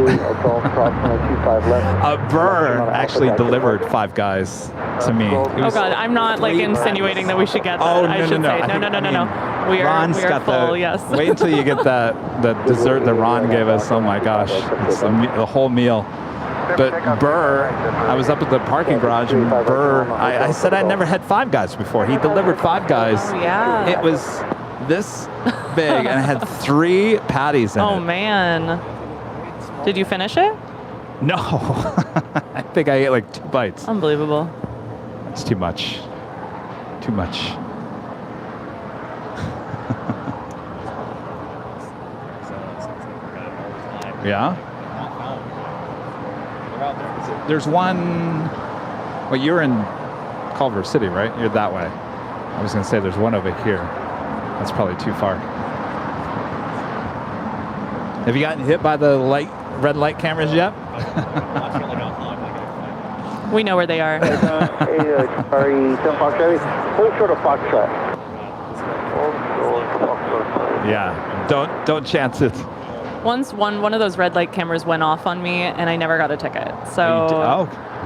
Burr actually delivered Five Guys to me. Oh God, I'm not like insinuating that we should get that. Oh, I should say no. We are full. Yes. Wait until you get the dessert that Ron gave us. Oh my gosh, it's the whole meal. But Burr, I was up at the parking garage, and Burr, I said I never had Five Guys before. He delivered Five Guys. Oh, yeah. It was this big, and it had 3 patties in it. Oh man. Did you finish it? No. I think I ate like 2 bites. Unbelievable. That's too much. Too much. Yeah? There's one. Well, you're in Culver City, right? You're that way. I was going to say there's one over here. That's probably too far. Have you gotten hit by the red light cameras yet? We know where they are. Yeah. Don't chance it. Once one of those red light cameras went off on me, and I never got a ticket. So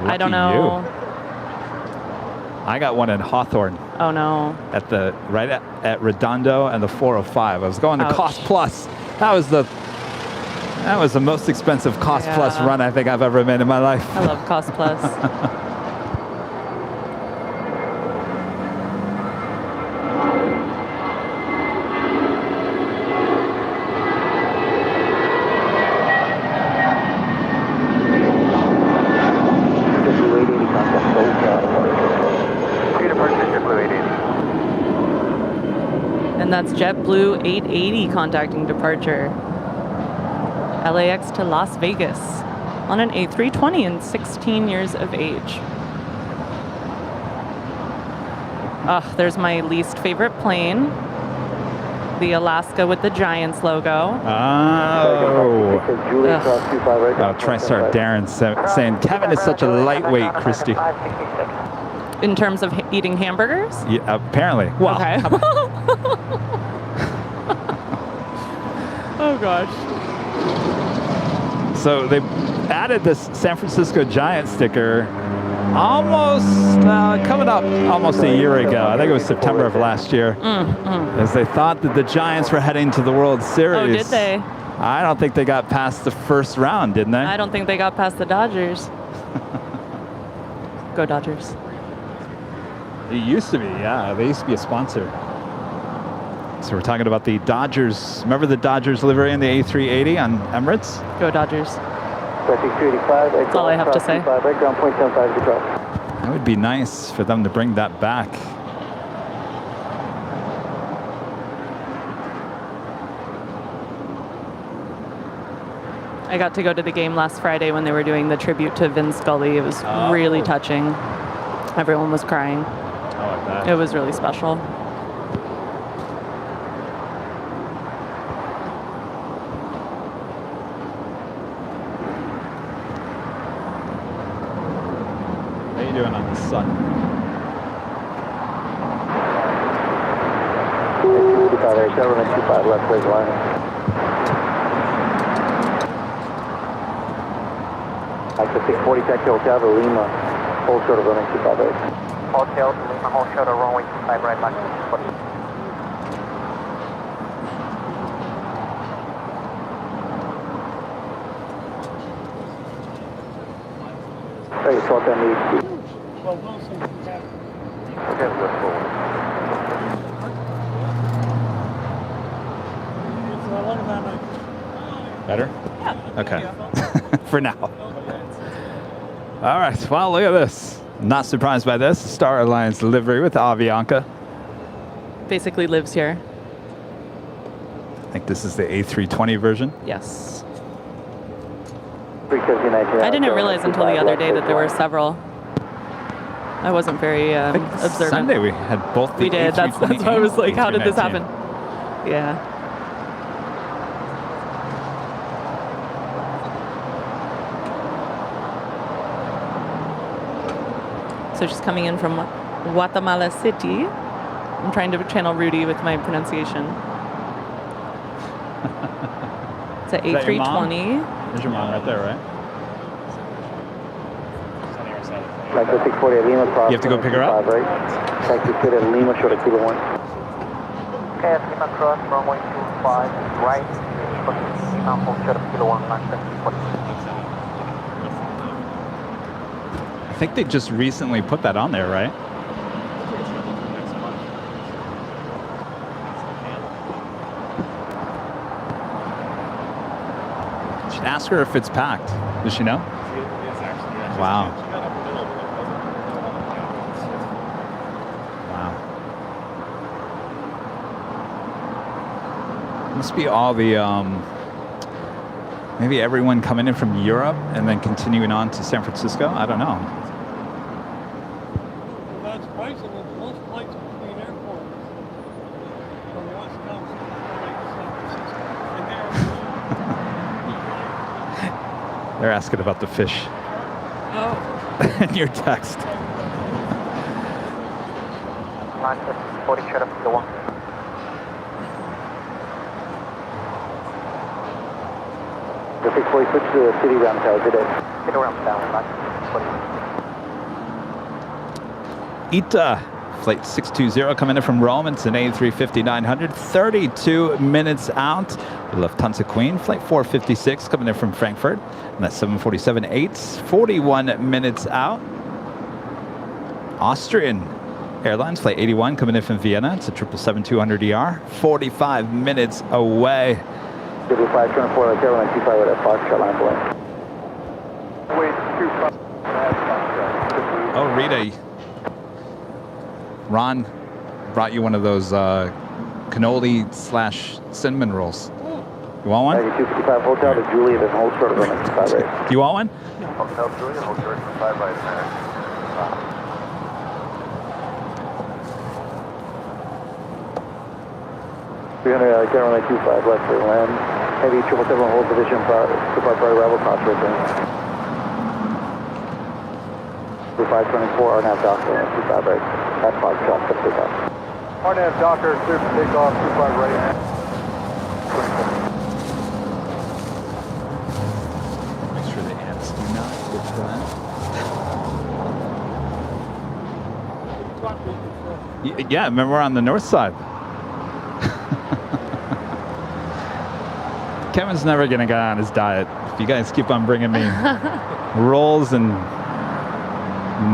I don't know. I got one in Hawthorne. Oh no. Right at Redondo and the 405. I was going to Cost Plus. That was the most expensive Cost Plus run I think I've ever made in my life. I love Cost Plus. And that's JetBlue 880 contacting departure. LAX to Las Vegas on an A320 and 16 years of age. There's my least favorite plane. The Alaska with the Giants logo. Oh. TriStar Darren saying, Kevin is such a lightweight, Christy. In terms of eating hamburgers? Yeah, apparently. Well, okay. Oh gosh. So they added this San Francisco Giant sticker coming up almost a year ago. I think it was September of last year. As they thought that the Giants were heading to the World Series. Oh, did they? I don't think they got past the first round, didn't they? I don't think they got past the Dodgers. Go Dodgers. It used to be, yeah. They used to be a sponsor. So we're talking about the Dodgers. Remember the Dodgers livery in the A380 on Emirates? Go Dodgers. That's all I have to say. That would be nice for them to bring that back. I got to go to the game last Friday when they were doing the tribute to Vin Scully. It was really touching. Everyone was crying. I like that. It was really special. How you doing on the sun? 25 left, please, line. Access 640, taxi Hotel to Lima, hold short of runway 258. Hotel to Lima, hold short of runway 25 right, back to 640. Hey, 1210 Well, Wilson, yeah. Okay, let's go. It's a lot of that. Better? Okay. For now. All right. Well, look at this. Not surprised by this. Star Alliance livery with Avianca. Basically lives here. I think this is the A320 version. Yes. I I didn't realize until the other day that there were several. I wasn't very I think observant. Sunday we had both the We did. That's why I was like, how did this happen? A319. Yeah. So she's coming in from Guatemala City. I'm trying to channel Rudy with my pronunciation. It's an Is that your mom? A320. There's your mom right there, right? Like the 640 at Lima, cross. You have to go pick her up? Right? Taxi fit at Lima, short of Kilo 1. Okay, at Lima cross, runway 25 right, Lima, hold short of Kilo 1, back to 640. I think they just recently put that on there, right? Should ask her if it's packed. Does she know? Wow. Wow. Must be all the maybe everyone coming in from Europe and then continuing on to San Francisco. I don't know. Well, that's surprising that most flights between airports from the West Coast are like San Francisco. And They're asking about the fish Oh. in your text. Access 40 short of Kilo 1. The 640 switch to the city ramp tower today. Kilo ramp down, back to 640. ITA, flight 620 coming in from Rome. It's an A350-900, 32 minutes out. Lufthansa Queen, flight 456 coming in from Frankfurt. And that's 747-8s, 41 minutes out. Austrian Airlines, flight 81 coming in from Vienna. It's a 777-200ER, 45 minutes away. Double 524 at Airline 25 at Foxtrot line point. Wait, 25. Oh, Rita. Ron brought you one of those cannoli/cinnamon rolls. You want one? 255 Hotel to Juliet and hold short of runway 25 right. Do you want one? Hotel Juliet, hold short of 25 right there. 300 Airline 25 left for land. Heavy 777 hold position for priority arrival cross right there. 524 RNAV Docker, 25 right. That's Foxtrot, for takeoff. RNAV Docker, clear for takeoff, 25 right. Make sure the ants do not get to that. Yeah, remember we're on the north side. Kevin's never gonna get on his diet if you guys keep on bringing me rolls and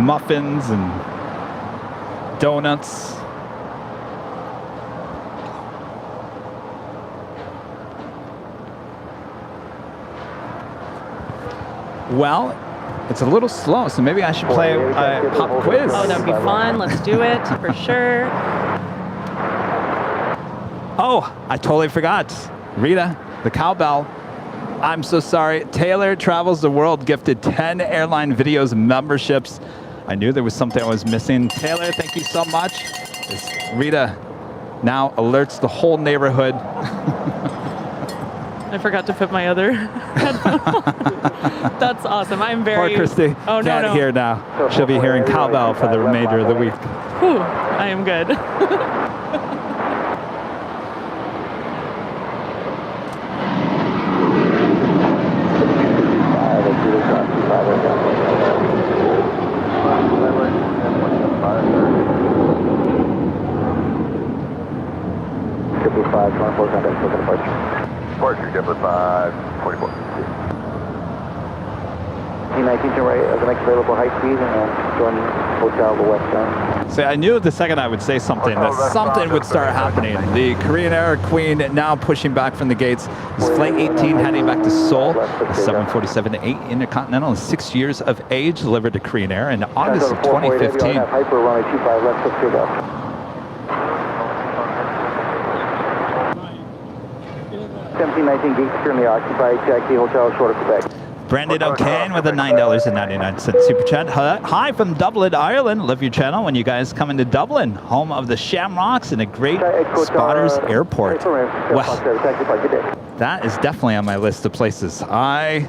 muffins and donuts. Well, it's a little slow, so maybe I should play a pop quiz. Oh, that would be fun. Let's do it for sure. Oh, I totally forgot. Rita, the cowbell. I'm so sorry. Taylor Travels the World gifted 10 Airline Videos memberships. I knew there was something I was missing. Taylor, thank you so much. Rita now alerts the whole neighborhood. I forgot to put my other headphone on. That's awesome. I'm very... Poor Christy. Oh, no, Can't no. hear now. She'll be hearing cowbell for the remainder of the week. Whew, I am good. Departure, JetBlue 544. T19 to right of the next available high speed and join hotel the west end. See, I knew the second I would say something that something would start happening. The Korean Air Queen now pushing back from the gates. This is Flight 18 heading back to Seoul. 747-8 Intercontinental is 6 years of age, delivered to Korean Air in August of 2015. Hyper runway 25 left, let's take off. 1719 gates currently occupied. Taxi hotel short of Quebec. Brandon O'Kane with a $9.99 super chat. Hi from Dublin, Ireland. Love your channel when you guys come into Dublin, home of the Shamrocks and a great spotters airport. Well, that is definitely on my list of places. I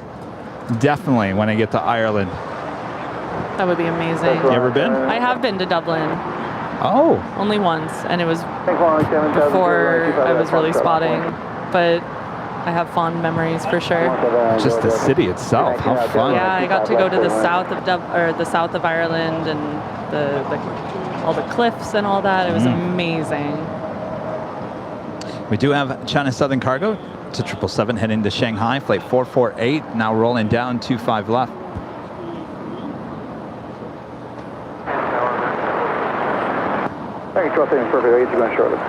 definitely, when I get to Ireland. That would be amazing. You ever been? I have been to Dublin. Oh. Only once, and it was before I was really spotting. But I have fond memories for sure. Just the city itself, how fun! Yeah, I got to go to the south of the south of Ireland and all the cliffs and all that. It was amazing. We do have China Southern Cargo to 777 heading to Shanghai, flight 448, now rolling down 25 left. Thank you, 12 perfect. You're going shortly.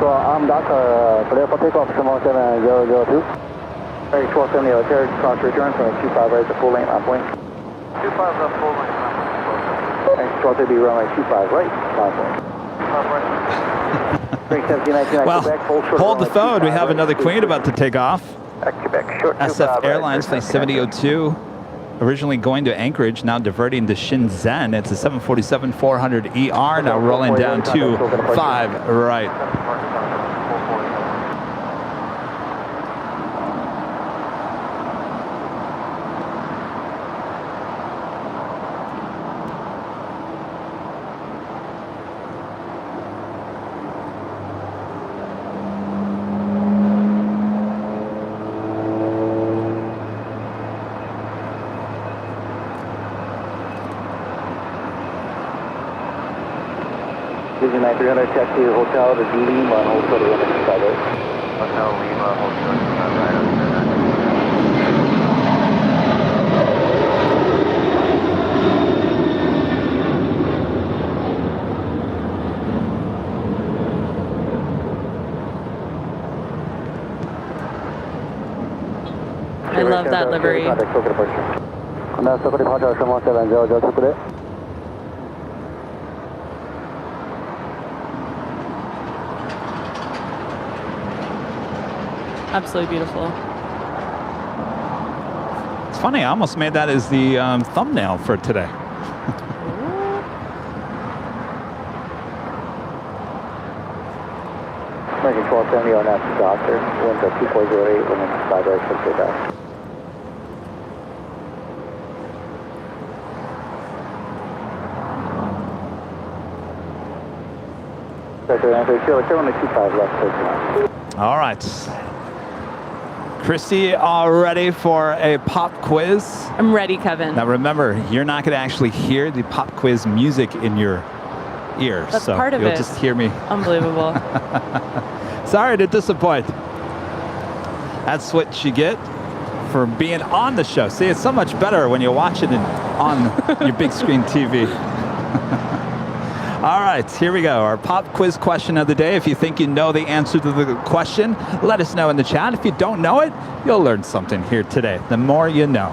I'm Doctor, clear for takeoff, 77002. Very 1270, carriage cross return from 25 right to full lane left wing. 25 left full lane left. Thanks, 1230 runway 25 right, left wing. Well, hold the phone. We have another Queen about to take off. Quebec, short SF Airlines flight 7002. Originally going to Anchorage, now diverting to Shenzhen. It's a 747-400ER, now rolling down to 5 right. Disney 300, taxi to hotel to Lima, hotel to Hotel Lima, hotel to I love that livery. Absolutely beautiful. It's funny, I almost made that as the thumbnail for today. American 1270 on that doctor, wind to 2408, wind to 5 right, should take off. All right. Christy, all ready for a pop quiz? I'm ready, Kevin. Now remember, you're not going to actually hear the pop quiz music in your ear. That's so part of you'll it. just hear me. Unbelievable. Sorry to disappoint. That's what you get for being on the show. See, it's so much better when you watch it on your big screen TV. All right, here we go. Our pop quiz question of the day. If you think you know the answer to the question, let us know in the chat. If you don't know it, you'll learn something here today. The more you know.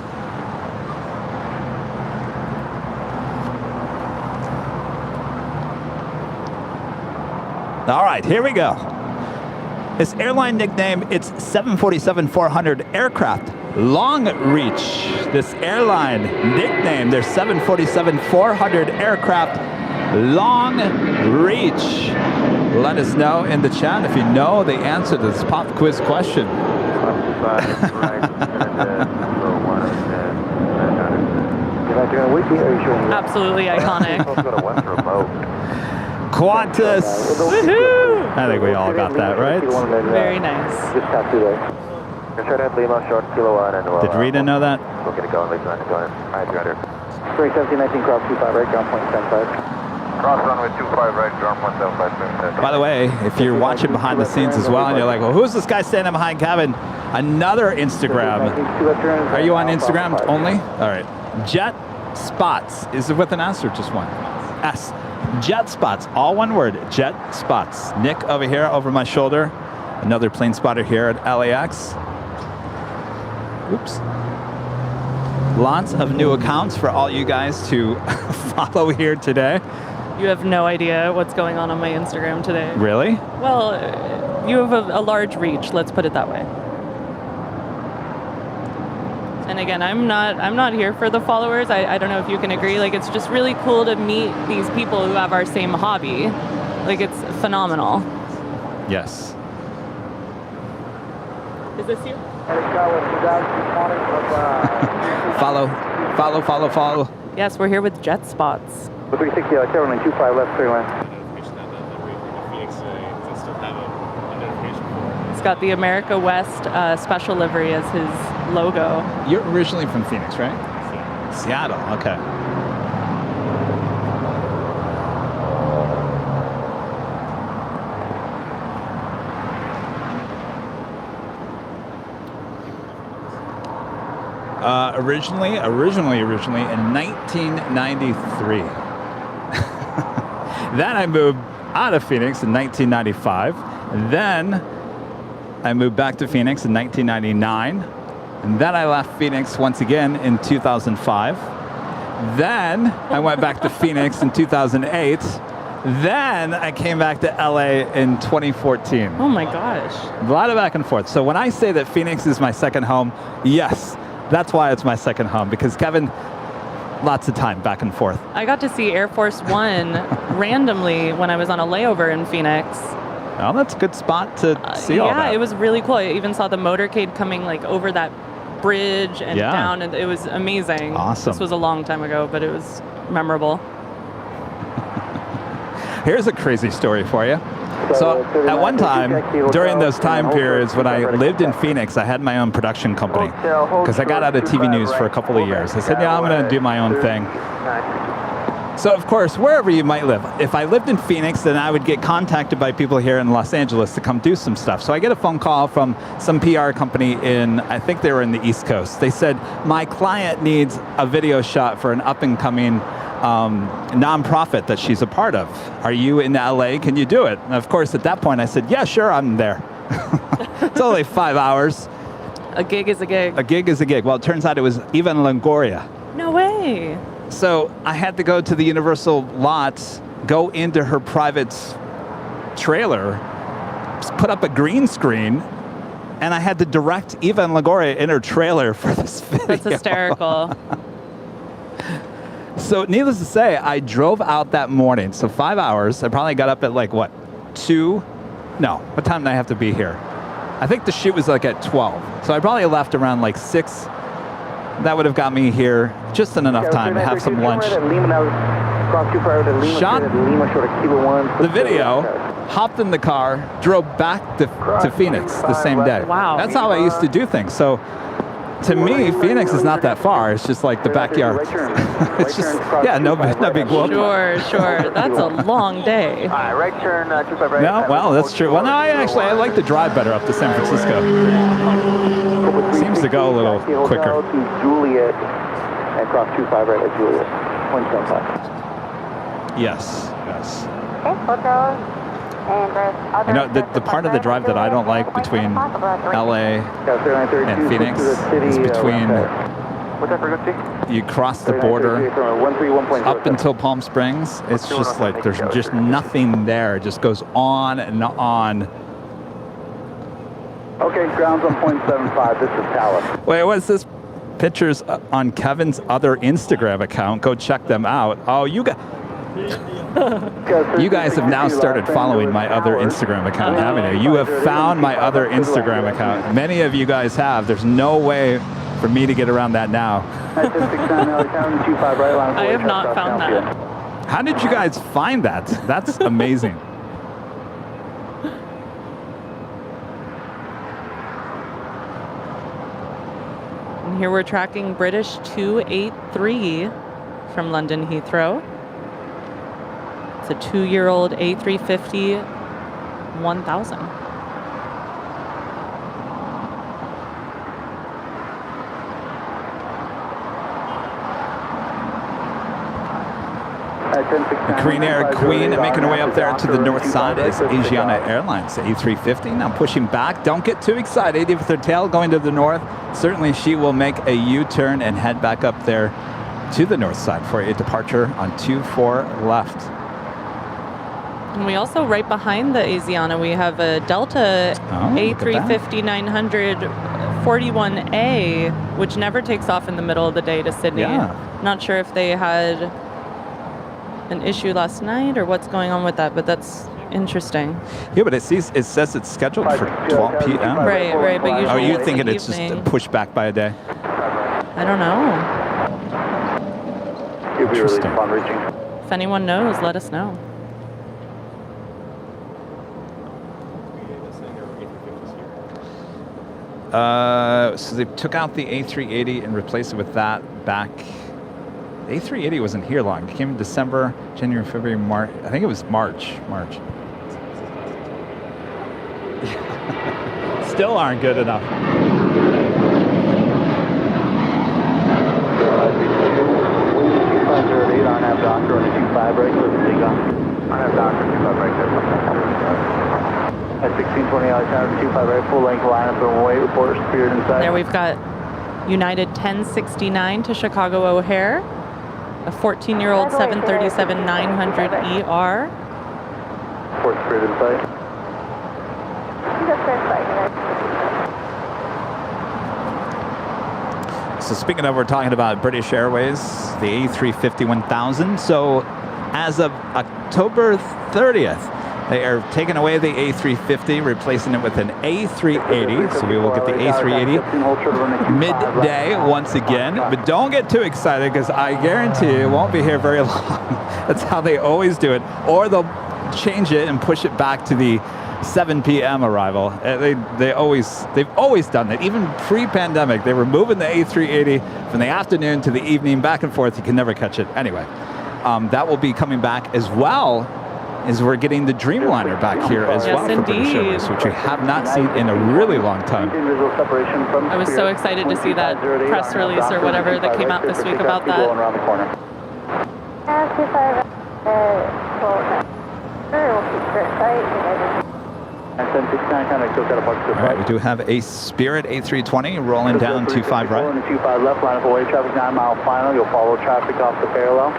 All right, here we go. Its airline nickname, it's 747-400 aircraft. Long reach. This airline nickname, their 747-400 aircraft. Long reach. Let us know in the chat if you know the answer to this pop quiz question. Absolutely iconic. Qantas. Woohoo! I think we all got that, right? Very nice. Just tap through there. Lima, short, kilo 1, and Did Rita know that? We'll get it going, Lisa, going. All right, 300. 317-19, cross 25 right, ground point 75. Cross runway 25 right, ground point 75. By the way, if you're watching behind the scenes as well and you're like, well, who's this guy standing behind Kevin? Another Instagram. Are you on Instagram only? All right. Jet Spots. Is it with an S or just one? S. Jet Spots. All one word. Jet Spots. Nick over here over my shoulder. Another plane spotter here at LAX. Oops. Lots of new accounts for all you guys to follow here today. You have no idea what's going on my Instagram today. Really? Well, you have a large reach, let's put it that way. And again, I'm not here for the followers. I don't know if you can agree. Like, it's just really cool to meet these people who have our same hobby. Like, it's phenomenal. Yes. Is this you? Follow. Yes, we're here with Jet Spots. 360, Airline 25 left, clear line. It's got the America West special livery as his logo. You're originally from Phoenix, right? Seattle, okay. Originally in 1993. Then I moved out of Phoenix in 1995. Then I moved back to Phoenix in 1999. And then I left Phoenix once again in 2005. Then I went back to Phoenix in 2008. Then I came back to LA in 2014. Oh my gosh. A lot of back and forth. So when I say that Phoenix is my second home, yes, that's why it's my second home, because Kevin, lots of time back and forth. I got to see Air Force One randomly when I was on a layover in Phoenix. Oh, that's a good spot to see all that. Yeah, it was really cool. I even saw the motorcade coming like over that bridge and down, and it was amazing. Awesome. This was a long time ago, but it was memorable. Here's a crazy story for you. So at one time, during those time periods when I lived in Phoenix, I had my own production company because I got out of TV news for a couple of years. I said, yeah, I'm going to do my own thing. So, of course, wherever you might live, if I lived in Phoenix, then I would get contacted by people here in Los Angeles to come do some stuff. So I get a phone call from some PR company in, I think they were in the East Coast. They said, my client needs a video shot for an up-and-coming nonprofit that she's a part of. Are you in LA? Can you do it? And of course, at that point, I said, yeah, sure, I'm there. It's only 5 hours. A gig is a gig. A gig is a gig. Well, it turns out it was Eva Longoria. No way. So I had to go to the Universal lots, go into her private trailer, put up a green screen, and I had to direct Eva Longoria in her trailer for this video. That's hysterical. So needless to say, I drove out that morning. So 5 hours. I probably got up at like, what, 2? No, what time did I have to be here? I think the shoot was like at 12. So I probably left around like 6. That would have got me here just in enough time to have some lunch. Shot the video, hopped in the car, drove back to Phoenix the same day. Wow. That's how I used to do things. So to me, Phoenix is not that far. It's just like the backyard. It's just, yeah, no big whoop. Sure. That's a long day. All right, right turn, 25 right. No, well, that's true. Well, no, I like to drive better up to San Francisco. Seems to go a little quicker. Juliet, and cross 25 right at Juliet. 175. Yes. Yes. Okay, hotel and You know, the part of the drive that I don't like between LA and Phoenix is between you cross the border up until Palm Springs. It's just like there's just nothing there. It just goes on and on. Okay, ground's on 0.75. This is Talus. Wait, what's this? Pictures on Kevin's other Instagram account. Go check them out. Oh, you guys have now started following my other Instagram account, haven't you? You have found my other Instagram account. Many of you guys have. There's no way for me to get around that now. I have not found that. How did you guys find that? That's amazing. And here we're tracking British 283 from London Heathrow. It's a 2-year-old A350 1000. Korean Air Queen making her way up there to the north side is Asiana Airlines A350. Now pushing back. Don't get too excited. If their tail going to the north, certainly she will make a U-turn and head back up there to the north side for a departure on 24 left. And we also, right behind the Asiana, we have a Delta A350-900 41A, which never takes off in the middle of the day to Sydney. Yeah. Not sure if they had an issue last night or what's going on with that, but that's interesting. Yeah, but it says it's scheduled for 12 p.m. Right, but usually Oh, you it's thinking the it's evening. just pushed back by a day? I don't know. It'll be really fun reaching. If anyone knows, let us know. So they took out the A380 and replaced it with that back. The A380 wasn't here long. It came in December, January, February, March. I think it was March. Still aren't good enough. Doctor on the 25 right, let's take off. I have Doctor 25 right there. At 1620 Tower 25 right, full length line up and away, report Spirit inside. There we've got United 1069 to Chicago O'Hare, a 14-year-old 737-900ER. Report Spirit inside. So speaking of, we're talking about British Airways, the A350-1000. So as of October 30th, they are taking away the A350, replacing it with an A380. So we will get the A380 midday once again. But don't get too excited, because I guarantee you it won't be here very long. That's how they always do it. Or they'll change it and push it back to the 7 p.m. arrival. They've always done that. Even pre-pandemic, they were moving the A380 from the afternoon to the evening, back and forth. You can never catch it. Anyway, that will be coming back, as well as we're getting the Dreamliner back here as well for British Airways, which we have not seen in a really long time. I was so excited to see that press release or whatever that came out this week about that. All right, we do have a Spirit A320 rolling down 25 right. 25 left, line of away traffic, 9 mile final. You'll follow traffic off the parallel.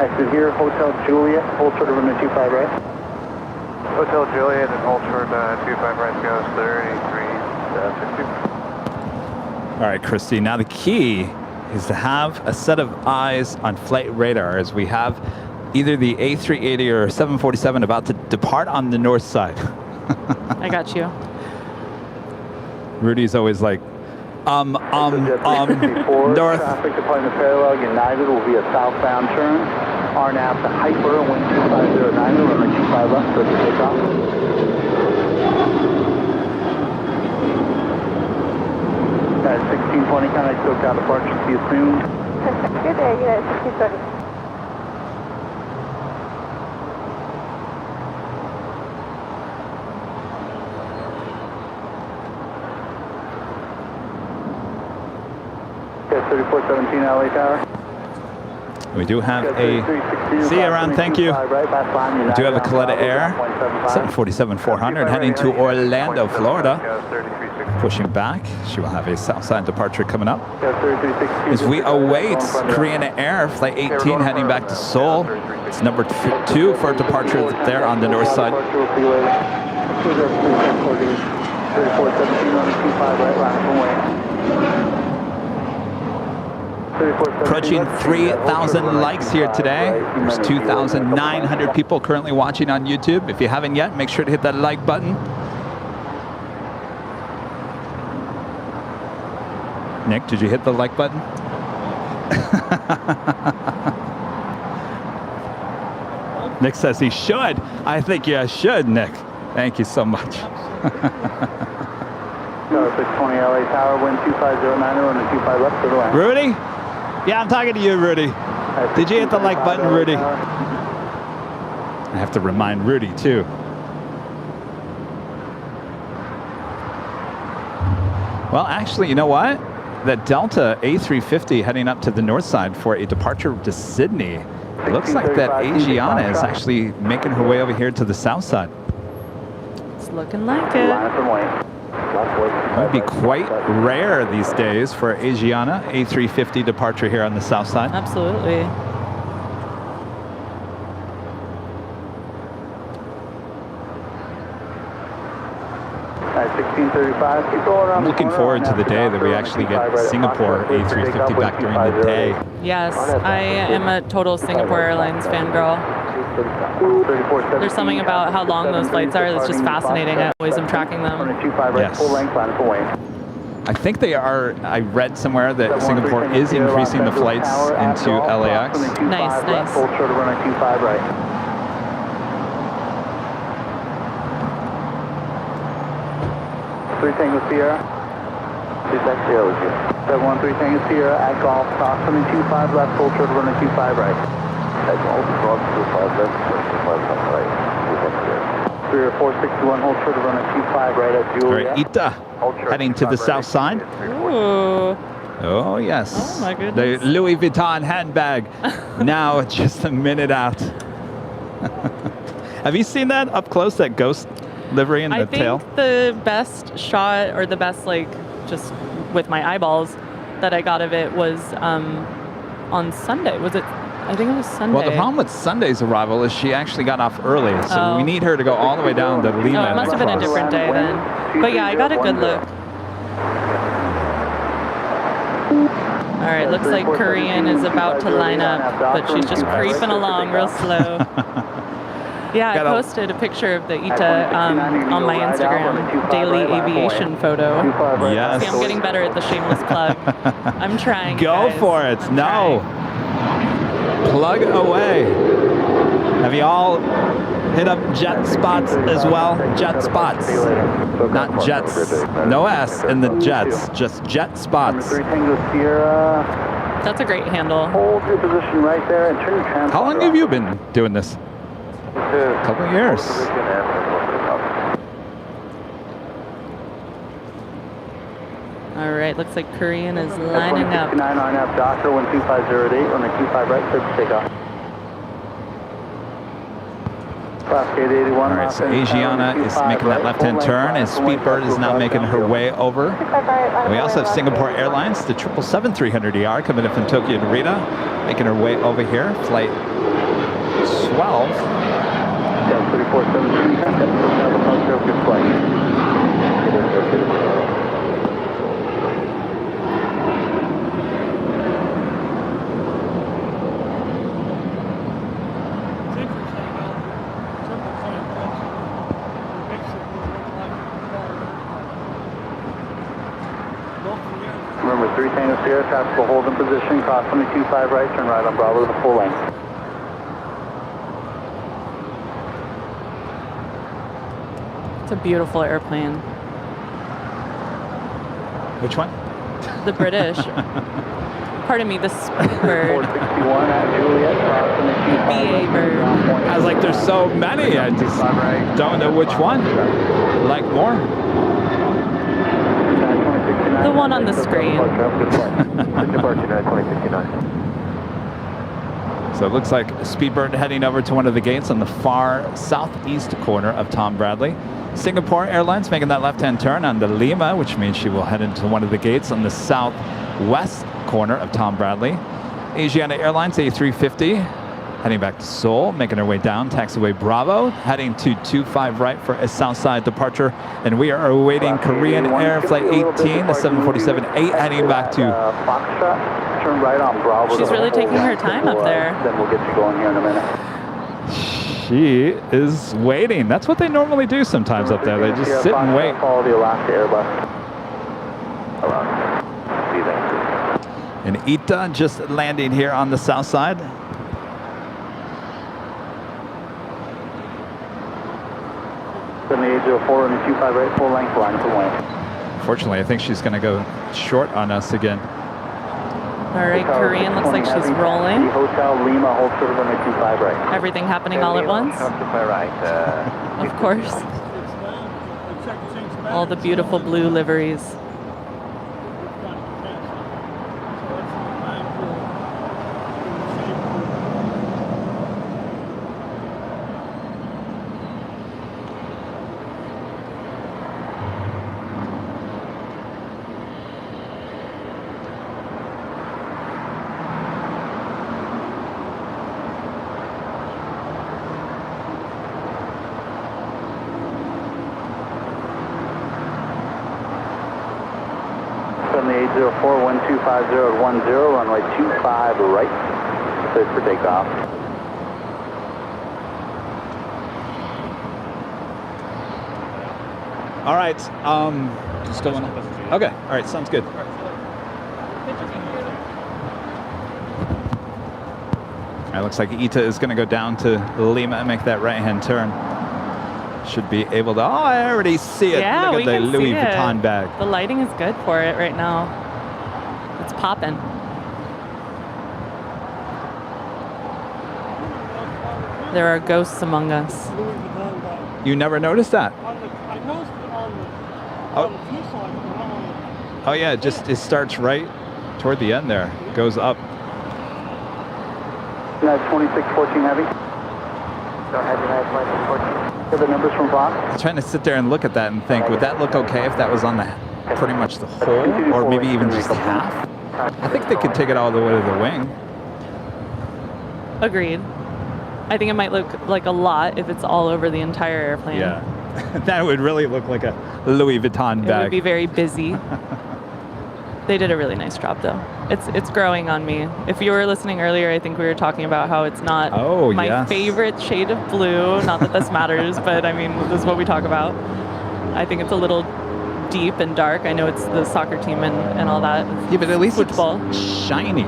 Exit here, Hotel Juliet, hold short of runway 25 right. Hotel Juliet and hold short 25 right goes 3362. All right, Christy, now the key is to have a set of eyes on flight radar, as we have either the A380 or 747 about to depart on the north side. I got you. Rudy's always like, north. Traffic departing the parallel, United will be a southbound turn. RNAV to Hyper, wind 2509, runway 25 left, ready to take off. At 1620, contact SoCal departure, see you soon. Good day, United 1620. Okay, 3417 LA Tower. We do have a, see you around, thank you. We do have a Coletta Air, 747-400 heading to Orlando, Florida. Pushing back, she will have a Southside departure coming up. As we await Korean Air, Flight 18 heading back to Seoul. It's number 2 for departure there on the north side. 3417 on the 25 right, last runway. Approaching 3,000 likes here today. There's 2,900 people currently watching on YouTube. If you haven't yet, make sure to hit that like button. Nick, did you hit the like button? Nick says he should. I think you should, Nick. Thank you so much. 620 LA Tower, wind 2509, on the 25 left to the line. Rudy? Yeah, I'm talking to you, Rudy. Did you hit the like button, Rudy? I have to remind Rudy, too. Well, actually, you know what? That Delta A350 heading up to the north side for a departure to Sydney. Looks like that Asiana is actually making her way over here to the south side. It's looking like it. It would be quite rare these days for Asiana A350 departure here on the south side. Absolutely. I'm looking forward to the day that we actually get Singapore A350 back during the day. Yes, I am a total Singapore Airlines fangirl. There's something about how long those flights are that's just fascinating. I always am tracking them. Yes. I think they are, I read somewhere that Singapore is increasing the flights into LAX. Nice, nice. Three Tango Sierra. 713 Tango Sierra at Golf, cross running 25 left, full short running 25 right. At Golf, cross 25 left, 25 right. 3461, hold short running 25 right at Julia. All right, Ita heading to the south side. Ooh. Oh, yes. Oh, my goodness. The Louis Vuitton handbag. Now just a minute out. Have you seen that up close, that ghost livery in the tail? I think the best shot, or the best, like, just with my eyeballs that I got of it was on Sunday. Was it? I think it was Sunday. Well, the problem with Sunday's arrival is she actually got off early, so we need her to go all the way down to Lima. Oh, it must have been a different day then. But yeah, I got a good look. All right, looks like Korean is about to line up, but she's just creeping along real slow. Yeah, I posted a picture of the Ita on my Instagram, daily aviation photo. Yes. See, I'm getting better at the shameless plug. I'm trying. Go guys. for it. I'm no. Plug away. Have you all hit up Jet Spots as well? Jet Spots. Not Jets. No S in the Jets. Just Jet Spots. That's a great handle. Hold your position right there and turn your transponder. How long have you been doing this? A couple of years. All right, looks like Korean is lining up. 9 RNAV Docker, 12508, on the 25 right, clear for takeoff. Gate 81. All right, so Asiana is making that left-hand turn, and Speedbird is now making her way over. We also have Singapore Airlines, the 777-300ER coming in from Tokyo Narita, making her way over here. Flight 12. 3417, good flight. Remember, 3 Tango Sierra, tactical hold in position, cross on the 25 right, turn right on Bravo to the full length. It's a beautiful airplane. Which one? The British. Pardon me, the Speedbird. 461 at Juliet, crossing the BA bird. I was like, there's so many. I just don't know which one. Like more? The one on the screen. So it looks like Speedbird heading over to one of the gates on the far southeast corner of Tom Bradley. Singapore Airlines making that left-hand turn on the Lima, which means she will head into one of the gates on the southwest corner of Tom Bradley. Asiana Airlines A350 heading back to Seoul, making her way down taxiway Bravo, heading to 25 right for a southside departure. And we are awaiting Korean Air Flight 18, the 747-8 heading back to... Turn right on Bravo. She's really taking her time up there. Then we'll get you going here in a minute. She is waiting. That's what they normally do sometimes up there. They just sit and wait. Follow the Alaska Airbus. Around. See that. And Ita just landing here on the south side. Then the 804 and the 25 right, full length line for one. Fortunately, I think she's going to go short on us again. All right, Korean looks like she's rolling. Hotel Lima, hold short of runway 25 right. Everything happening all at once. Of course. All the beautiful blue liveries. From the 804, 1250 at 10, runway 25 right, cleared for takeoff. All right. Still on. Okay. All right. Sounds good. All right. Looks like Ita is going to go down to Lima and make that right-hand turn. Should be able to. Oh, I already see it. Yeah, Look we at the can Louis see Vuitton it. bag. The lighting is good for it right now. It's popping. There are ghosts among us. You never noticed that? I noticed it on the fuselage, but not on the... Oh yeah, it starts right toward the end there. Goes up. United 2614 Heavy. Go ahead, United 2614. The numbers from Fox. I'm trying to sit there and look at that and think, would that look okay if that was on the pretty much the whole, or maybe even just half? I think they could take it all the way to the wing. Agreed. I think it might look like a lot if it's all over the entire airplane. Yeah, that would really look like a Louis Vuitton It bag. would be very busy. They did a really nice job, though. It's growing on me. If you were listening earlier, I think we were talking about how it's not my favorite shade of blue. Not that this matters, but I mean, this is what we talk about. I think it's a little deep and dark. I know it's the soccer team and all that. Yeah, but at least football. It's shiny.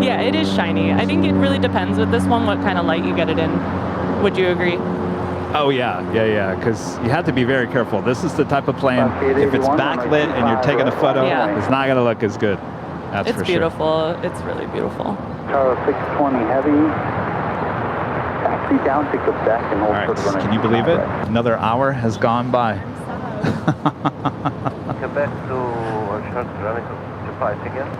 Yeah, it is shiny. I think it really depends with this one what kind of light you get it in. Would you agree? Oh yeah, because you have to be very careful. This is the type of plane, if it's backlit and you're taking a photo, it's not going to look as good. That's for sure. It's beautiful. It's really beautiful. Tower 620 Heavy. Taxi down to Quebec and hold short of runway 25 right. Can you believe it? Another hour has gone by. Quebec to short runway 25 again.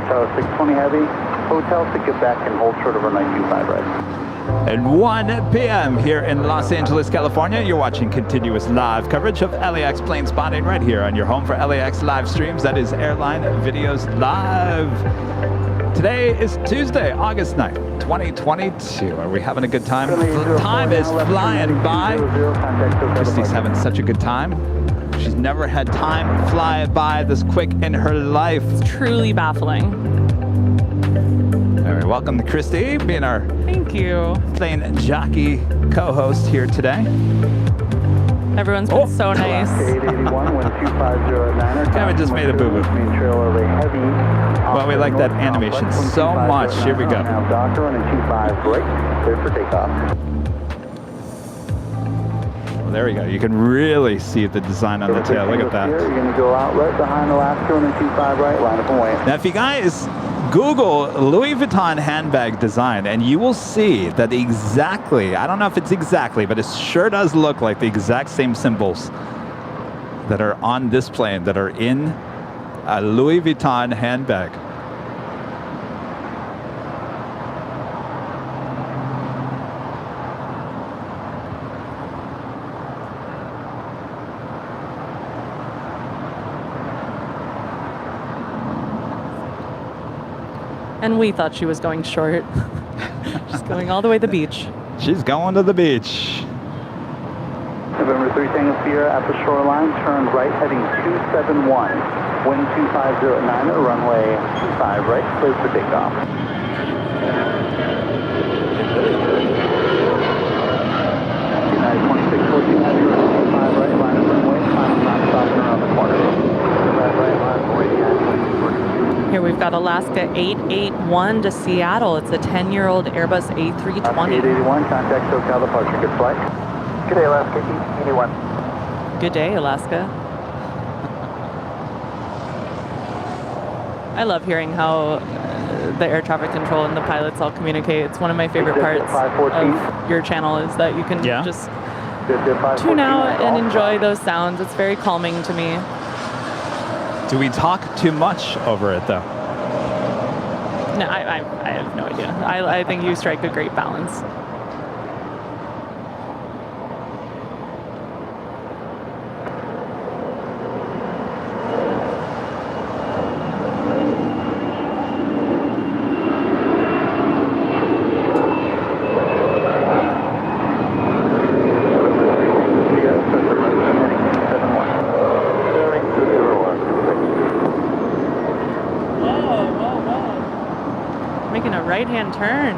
Tower 620 Heavy. Hotel to Quebec and hold short of runway 25 right. At 1 p.m. here in Los Angeles, California, you're watching continuous live coverage of LAX plane spotting right here on your home for LAX live streams. That is Airline Videos Live. Today is Tuesday, August 9th, 2022. Are we having a good time? Time is flying by. Christy's having such a good time. She's never had time fly by this quick in her life. It's truly baffling. All right, welcome to Christy, being our Thank you. plane jockey co-host here today. Everyone's been so nice. Kevin just made a boo-boo. Well, we like that animation so much. Here we go. Well, there we go. You can really see the design on the tail. Look at that. You're going to go out right behind Alaska and then 25 right, line up and wait. Now, if you guys Google Louis Vuitton handbag design, and you will see that exactly, I don't know if it's exactly, but it sure does look like the exact same symbols that are on this plane that are in a Louis Vuitton handbag. And we thought she was going short. She's going all the way to the beach. She's going to the beach. November 3 Tango Sierra at the shoreline, turn right heading 271. Wind 250 at 9, runway 25 right, clear for takeoff. United 2614 heavy, runway 25 right, line up runway, final stop, stopping around the corner. Right, line, 489. Here we've got Alaska 881 to Seattle. It's a 10-year-old Airbus A320. 881, contact SoCal departure, good flight. Good day, Alaska 881. Good day, Alaska. I love hearing how the air traffic control and the pilots all communicate. It's one of my favorite parts of your channel is that you can just tune out and enjoy those sounds. It's very calming to me. Do we talk too much over it, though? No, I have no idea. I think you strike a great balance. Right-hand turn.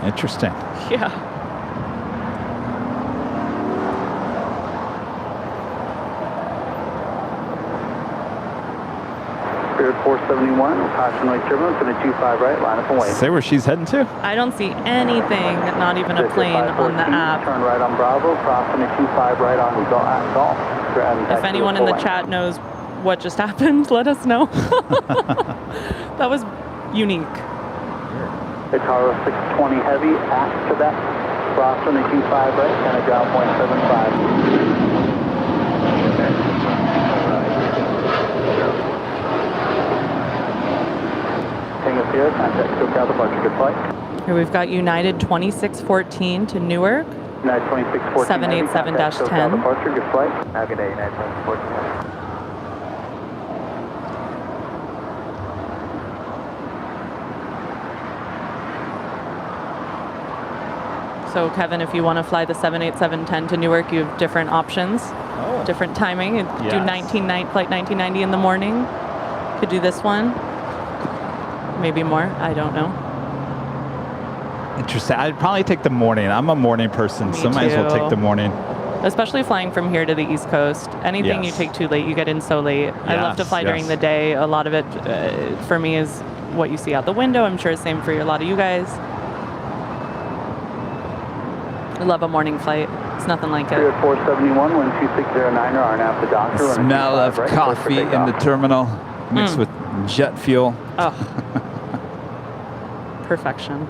Interesting. Yeah. Spirit 471, caution light turbulence, and a 25 right, line up and wait. Say where she's heading to? I don't see anything, not even a plane on the app. Turn right on Bravo, crossing a 25 right on Golf. If anyone in the chat knows what just happened, let us know. That was unique. Itaro 620 heavy, after that, crossing a 25 right, and a ground point 75. Tango Sierra, contact SoCal departure, good flight. Here we've got United 2614 to Newark. United 2614 787-10. Departure, good flight. Have a good day, United 2614. So Kevin, if you want to fly the 787-10 to Newark, you have different options, different timing. Do flight 1990 in the morning. Could do this one. Maybe more. I don't know. Interesting. I'd probably take the morning. I'm a morning person, so might as well take the morning. Especially flying from here to the East Coast. Anything you take too late, you get in so late. I love to fly during the day. A lot of it, for me, is what you see out the window. I'm sure it's the same for a lot of you guys. I love a morning flight. It's nothing like it. 471, wind 2609, RNAV to Doctor. The smell of coffee in the terminal mixed with jet fuel. Oh. Perfection.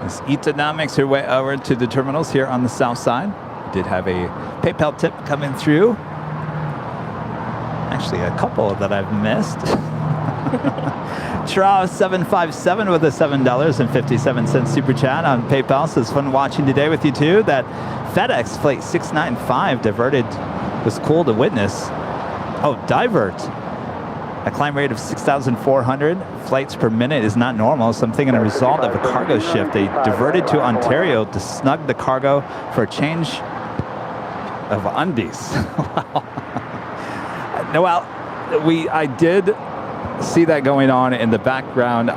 As ETA makes her way over to the terminals here on the south side. Did have a PayPal tip coming through. Actually, a couple that I've missed. Trav757 with a $7.57 super chat on PayPal says, fun watching today with you too. That FedEx flight 695 diverted was cool to witness. Oh, divert. A climb rate of 6,400 flights per minute is not normal, so I'm thinking a result of a cargo shift. They diverted to Ontario to snug the cargo for a change of undies. Wow. Well, I did see that going on in the background.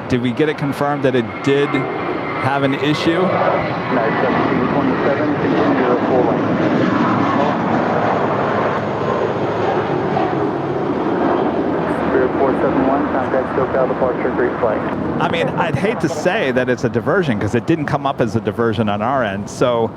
Did we get it confirmed that it did have an issue? 1727, continue to full length. 471, contact SoCal departure, green flight. I mean, I'd hate to say that it's a diversion because it didn't come up as a diversion on our end. So,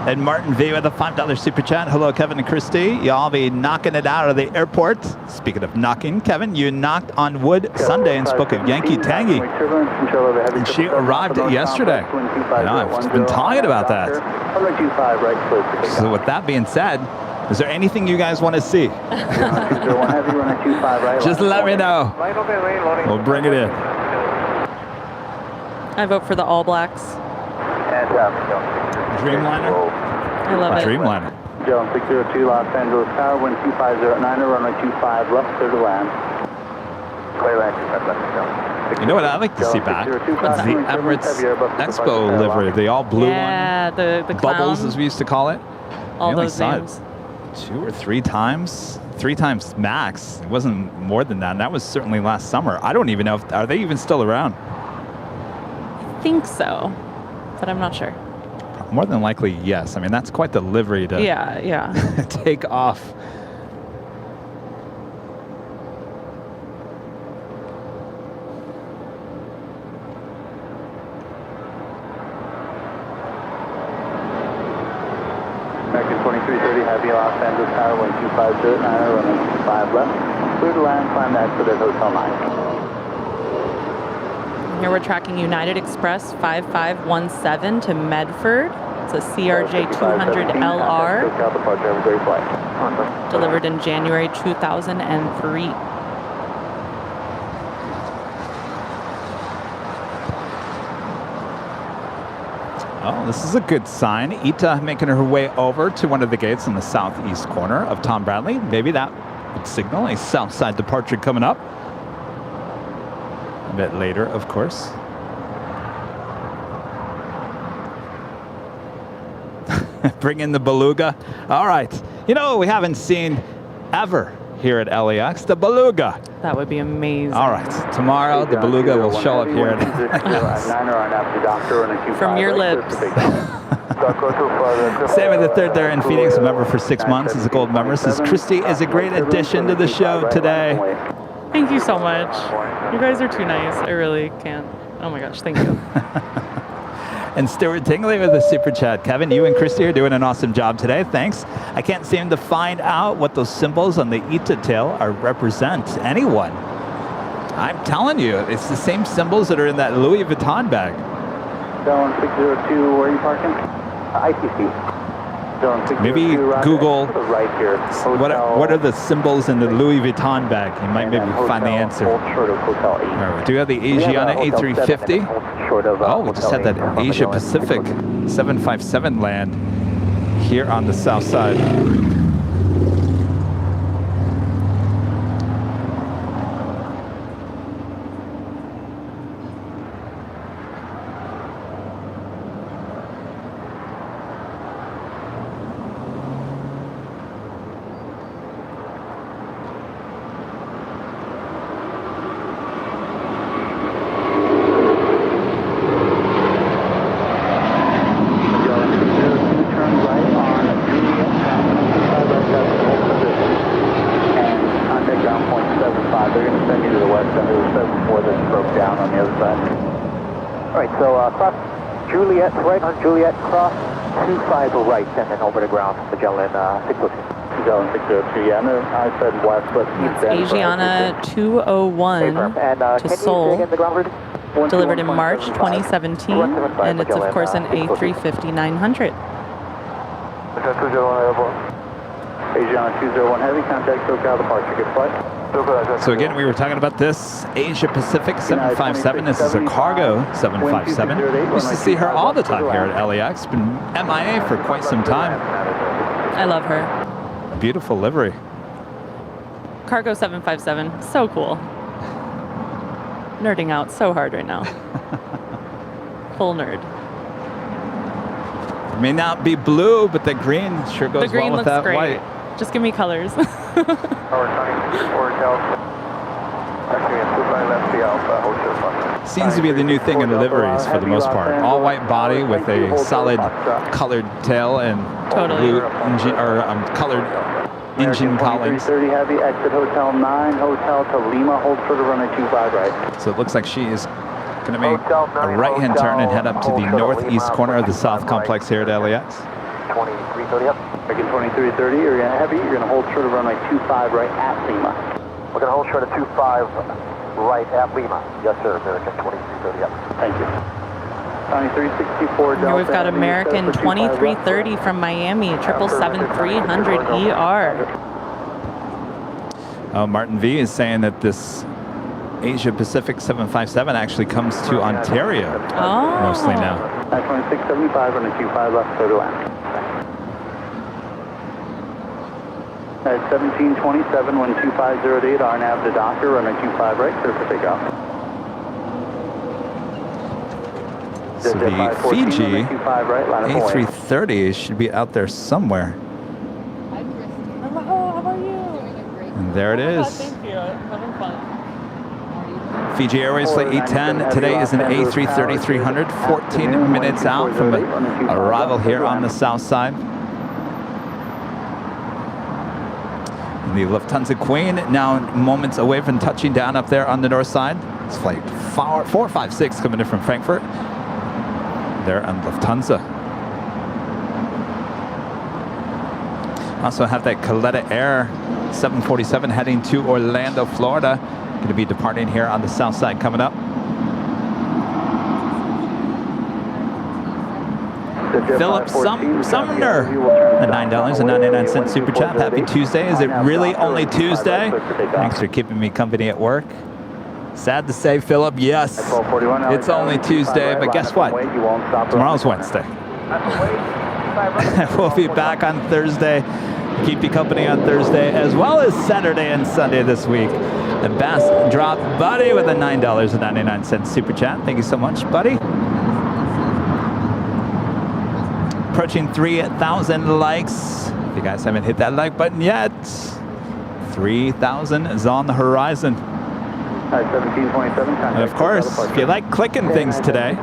and Martin V with a $5 super chat. Hello, Kevin and Christy. Y'all be knocking it out of the airport. Speaking of knocking, Kevin, you knocked on wood Sunday and spoke of Yankee Tangy. And she arrived yesterday. I know, I've just been talking about that. So with that being said, is there anything you guys want to see? Just let me know. We'll bring it in. I vote for the All Blacks. Dreamliner? I love it. Dreamliner. Jones 602 Los Angeles Tower, wind 2509, runway 25 left, clear to land. Clear land, You know what I'd like to see back? It's the Emirates Expo livery, the all blue one. Yeah, the Bubbles, clown. as we used to call it. All We only those saw names. it 2 or 3 times. 3 times max. It wasn't more than that. And that was certainly last summer. I don't even know if, are they even still around? I think so, but I'm not sure. More than likely, yes. I mean, that's quite the livery to Yeah. take off. American 2330, heavy Los Angeles Tower, wind 2509, runway 25 left, clear to land, climb exit at Hotel 9. Here we're tracking United Express 5517 to Medford. It's a CRJ 200LR, SoCal departure, have a great flight. delivered in January 2003. Oh, this is a good sign. Ita making her way over to one of the gates in the southeast corner of Tom Bradley. Maybe that would signal a south side departure coming up. A bit later, of course. Bring in the beluga. All right. You know what we haven't seen ever here at LAX? The beluga. That would be amazing. All right. Tomorrow, the beluga will show up here at From your lips. Sammy the Third there in Phoenix, a member for 6 months, is a gold member. Says Christy is a great addition to the show today. Thank you so much. You guys are too nice. I really can't. Oh my gosh, thank you. And Stuart Tingley with a super chat. Kevin, you and Christy are doing an awesome job today. Thanks. I can't seem to find out what those symbols on the Ita tail are represent. Anyone? I'm telling you, it's the same symbols that are in that Louis Vuitton bag. Zone 602, where are you parking? ITC. Zone 602, Maybe Google right here. what are the symbols in the Louis Vuitton bag. You might maybe find the answer. Right, do you have the Asiana A350? Oh, we just had that Asia Pacific 757 land here on the south side. Juliet, cross 25 right, and then over the ground, Magellan 602. Zone 602, yeah, no, I said west, but east end. Asiana 201 to Seoul, delivered in March 2017, and it's of course an A350-900. Asiana 201 heavy, contact SoCal departure, good flight. So again, we were talking about this Asia Pacific 757. This is a cargo 757. We used to see her all the time here at LAX. Been MIA for quite some time. I love her. Beautiful livery. Cargo 757, so cool. Nerding out so hard right now. Full nerd. May not be blue, but the green sure goes The green well with looks that great. white. Just give me colors. Seems to be the new thing in liveries for the most part. All white body with a solid colored tail and blue engine, or colored engine cowlings. 330 heavy, exit Hotel 9, Hotel to Lima, hold short of runway 25 right. So it looks like she is going to make a right-hand turn and head up to the northeast corner of the south complex here at LAX. 2330 up. American 2330, you're going to heavy, you're going to hold short of runway 25 right at Lima. We're going to hold short of 25 right at Lima. Yes, sir, American 2330 up. Thank you. 2364 Delta. Here we've got American 2330 from Miami, 777-300 ER. Martin V is saying that this Asia Pacific 757 actually comes to Ontario mostly now. 2675 on the 25 left, clear to land. At 1727, 12508, RNAV to Docker, runway 25 right, clear for takeoff. So the Fiji A330 should be out there somewhere. Hi, Christy. Hello, how are you? And there it is. Thank you. Having fun. Fiji Airways Flight E10. Today is an A330-300, 14 minutes out from arrival here on the south side. And the Lufthansa Queen now moments away from touching down up there on the north side. It's flight 456 coming in from Frankfurt. There on Lufthansa. Also have that Coletta Air 747 heading to Orlando, Florida. Going to be departing here on the south side coming up. Philip Sumner, the $9.99 super chat. Happy Tuesday. Is it really only Tuesday? Thanks for keeping me company at work. Sad to say, Philip, yes, it's only Tuesday, but guess what? Tomorrow's Wednesday. We'll be back on Thursday. Keep you company on Thursday, as well as Saturday and Sunday this week. The Bass Drop Buddy with a $9.99 super chat. Thank you so much, buddy. Approaching 3,000 likes. If you guys haven't hit that like button yet, 3,000 is on the horizon. 1727. And of course, if you like clicking things today,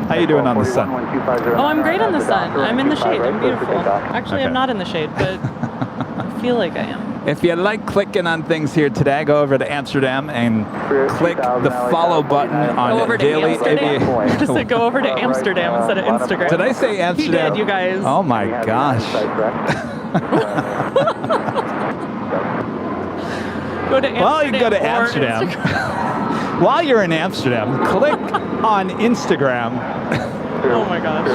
how you doing on the sun? Oh, I'm great on the sun. I'm in the shade. I'm beautiful. Actually, I'm not in the shade, but I feel like I am. If you like clicking on things here today, go over to Amsterdam and click the follow button on Daily Aviation. Just to go over to Amsterdam instead of Instagram. Did I say Amsterdam? He did, you guys. Oh my gosh. Go to Amsterdam. Well, you can go to Amsterdam. While you're in Amsterdam, click on Instagram. Oh my gosh.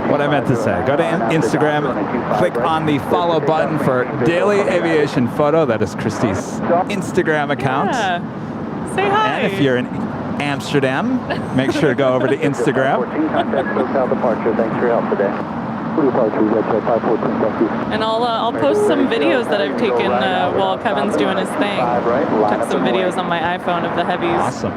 What I meant to say, go to Instagram, click on the follow button for Daily Aviation Photo. That is Christy's Instagram account. Yeah. Say hi. And if you're in Amsterdam, make sure to go over to Instagram. Thanks for your help today. And I'll post some videos that I've taken while Kevin's doing his thing. Took some videos on my iPhone of the heavies. Awesome.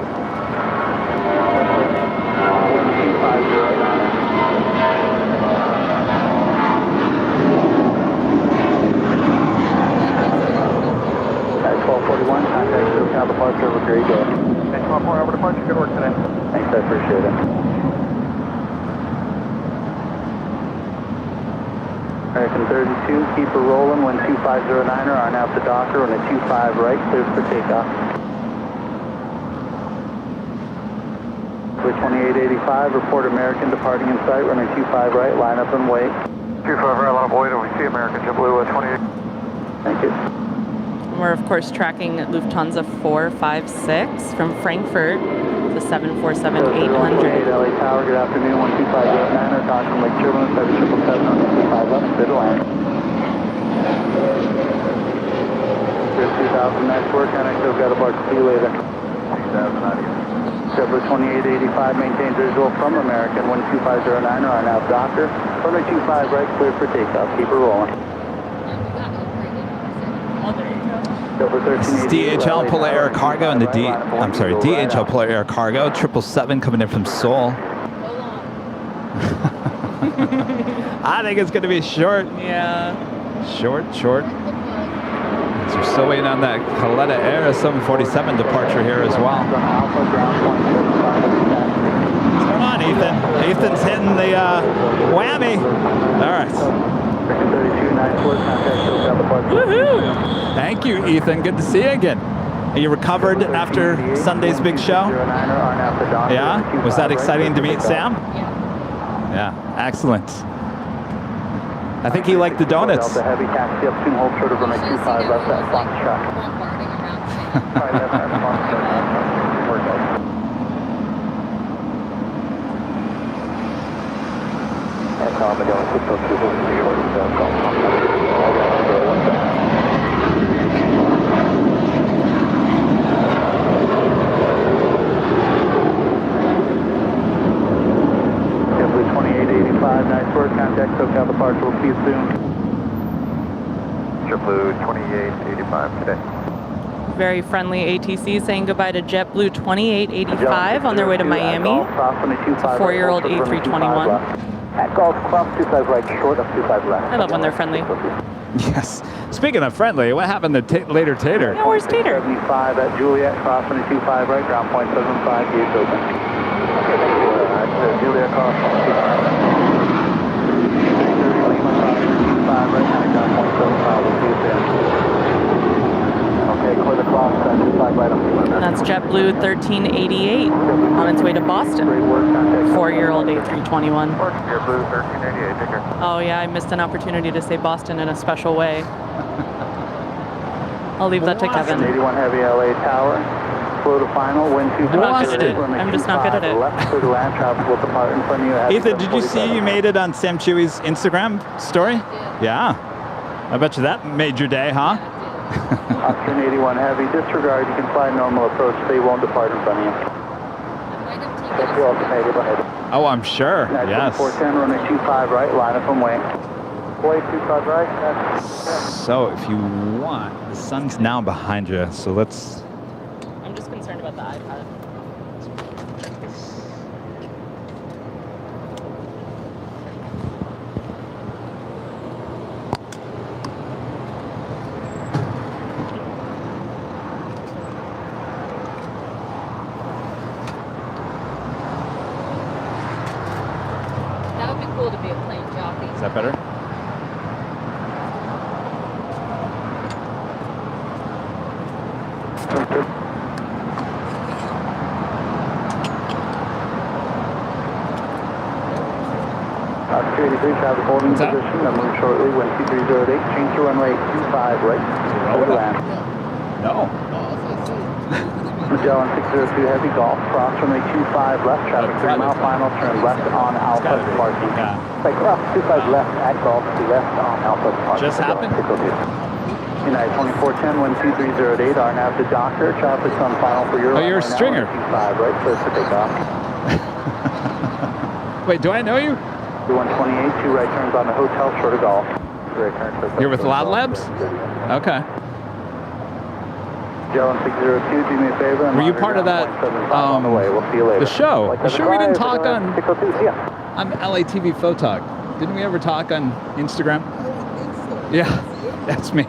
At 1241, contact SoCal departure. Have a great day. Thanks, 12-4 over departure. Good work today. Thanks, I appreciate it. American 32, keep her rolling, 12509er, on out the Docker, on a 25 right, clear for takeoff. Clear 2885, report American departing in sight, running 25 right, line up and wait. 25 right, line up, wait, and we see American JetBlue 28. Thank you. We're of course tracking Lufthansa 456 from Frankfurt, the 747-800. LA Tower, good afternoon, 12509er, talk from Lake Turbulence, 7777 on the 25 left, clear to land. 2000, nice work, and I still got a bark. See you later. 2000, adios. JetBlue 2885 maintains visual from American 12509 are now Doctor. Runway 25 right, clear for takeoff. Keep her rolling. It's DHL Polar Air Cargo and the DHL Polar Air Cargo 777 coming in from Seoul. I think it's going to be short. Yeah. Short. So we're still waiting on that Kaleta Air 747 departure here as well. What's going on, Ethan? Ethan's hitting the whammy. All right. Woohoo! Thank you, Ethan. Good to see you again. Are you recovered after Sunday's big show? Yeah? Was that exciting to meet Sam? Yeah, excellent. I think he liked the donuts. Heavy taxi up 2 hold short of runway 25 left at Fox Shot. JetBlue 2885, nice work, contact SoCal departure, we'll see you soon. JetBlue 2885 today. Very friendly ATC saying goodbye to JetBlue 2885 on their way to Miami. It's a 4-year-old A321. At Golf, cross 25 right, short of 25 left. I love when they're friendly. Yes. Speaking of friendly, what happened to later Tater? Yeah, where's Tater? 75 at Juliet, cross 25 right, ground point 75, gates open. Okay, thank you. Juliet, cross 25 right, ground point 75, we'll see you soon. Okay, clear the cross, 25 right, That's JetBlue 1388 on its way to Boston. 4-year-old A321. JetBlue 1388, take care. Oh yeah, I missed an opportunity to say Boston in a special way. I'll leave that to Kevin. 81 heavy LA Tower. Slow to final, wind 2. I'm just not good at it. Left clear to land, traffic will depart in front of you. Ethan, did you see you made it on Sam Chewy's Instagram story? Yeah. I bet you that made your day, huh? Option 81 heavy, disregard, you can fly normal approach, they won't depart in front of you. Thank you, alternative ahead. Oh, I'm sure, yes. 410, runway 25 right, line up and wing. Way 25 right. So if you want, the sun's now behind you, so let's... I'm just concerned about the iPad. That would be cool to be a plane jockey. Is that better? Oscar 83, traffic holding position, I'll move shortly, wind 2308, change to runway 25 right, clear to land. No. Magellan 602 heavy, golf, cross runway 25 left, traffic 3 mile final, turn left on Alpha departing. Right, cross 25 left at golf, left on Alpha departing. Just happened? United 2410, wind 2308, RNAV to Doctor, traffic's on final for your Oh, you're a stringer. 25 right, clear for takeoff. Wait, do I know you? 128, 2 right turns on the hotel, short of golf. You're with Loud Labs? Okay. Magellan 602, do me a favor. Were you part of that, on the way. We'll see you later. the show? You sure we didn't talk on 602, see ya. LATV Photog? Didn't we ever talk on Instagram? Yeah, that's me.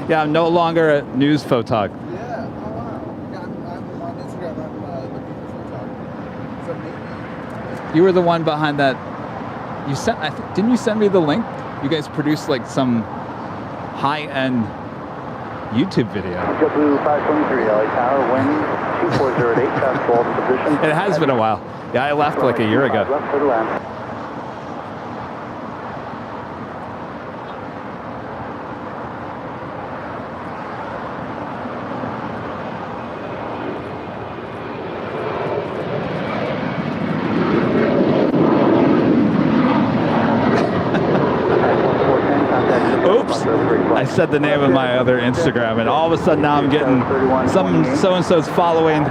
Yeah, I'm no longer a news photog. Yeah, oh wow. Yeah, I'm on Instagram, I'm looking for photog. So maybe... You were the one behind that. You sent, didn't you send me the link? You guys produced like some high-end YouTube video. JetBlue 523, LA Tower, wind 2408, traffic hold in position. It has been a while. Yeah, I left like a year ago. Left for the land. Oops. I I said the name of my other Instagram, and all of a sudden now I'm getting some so-and-so's following.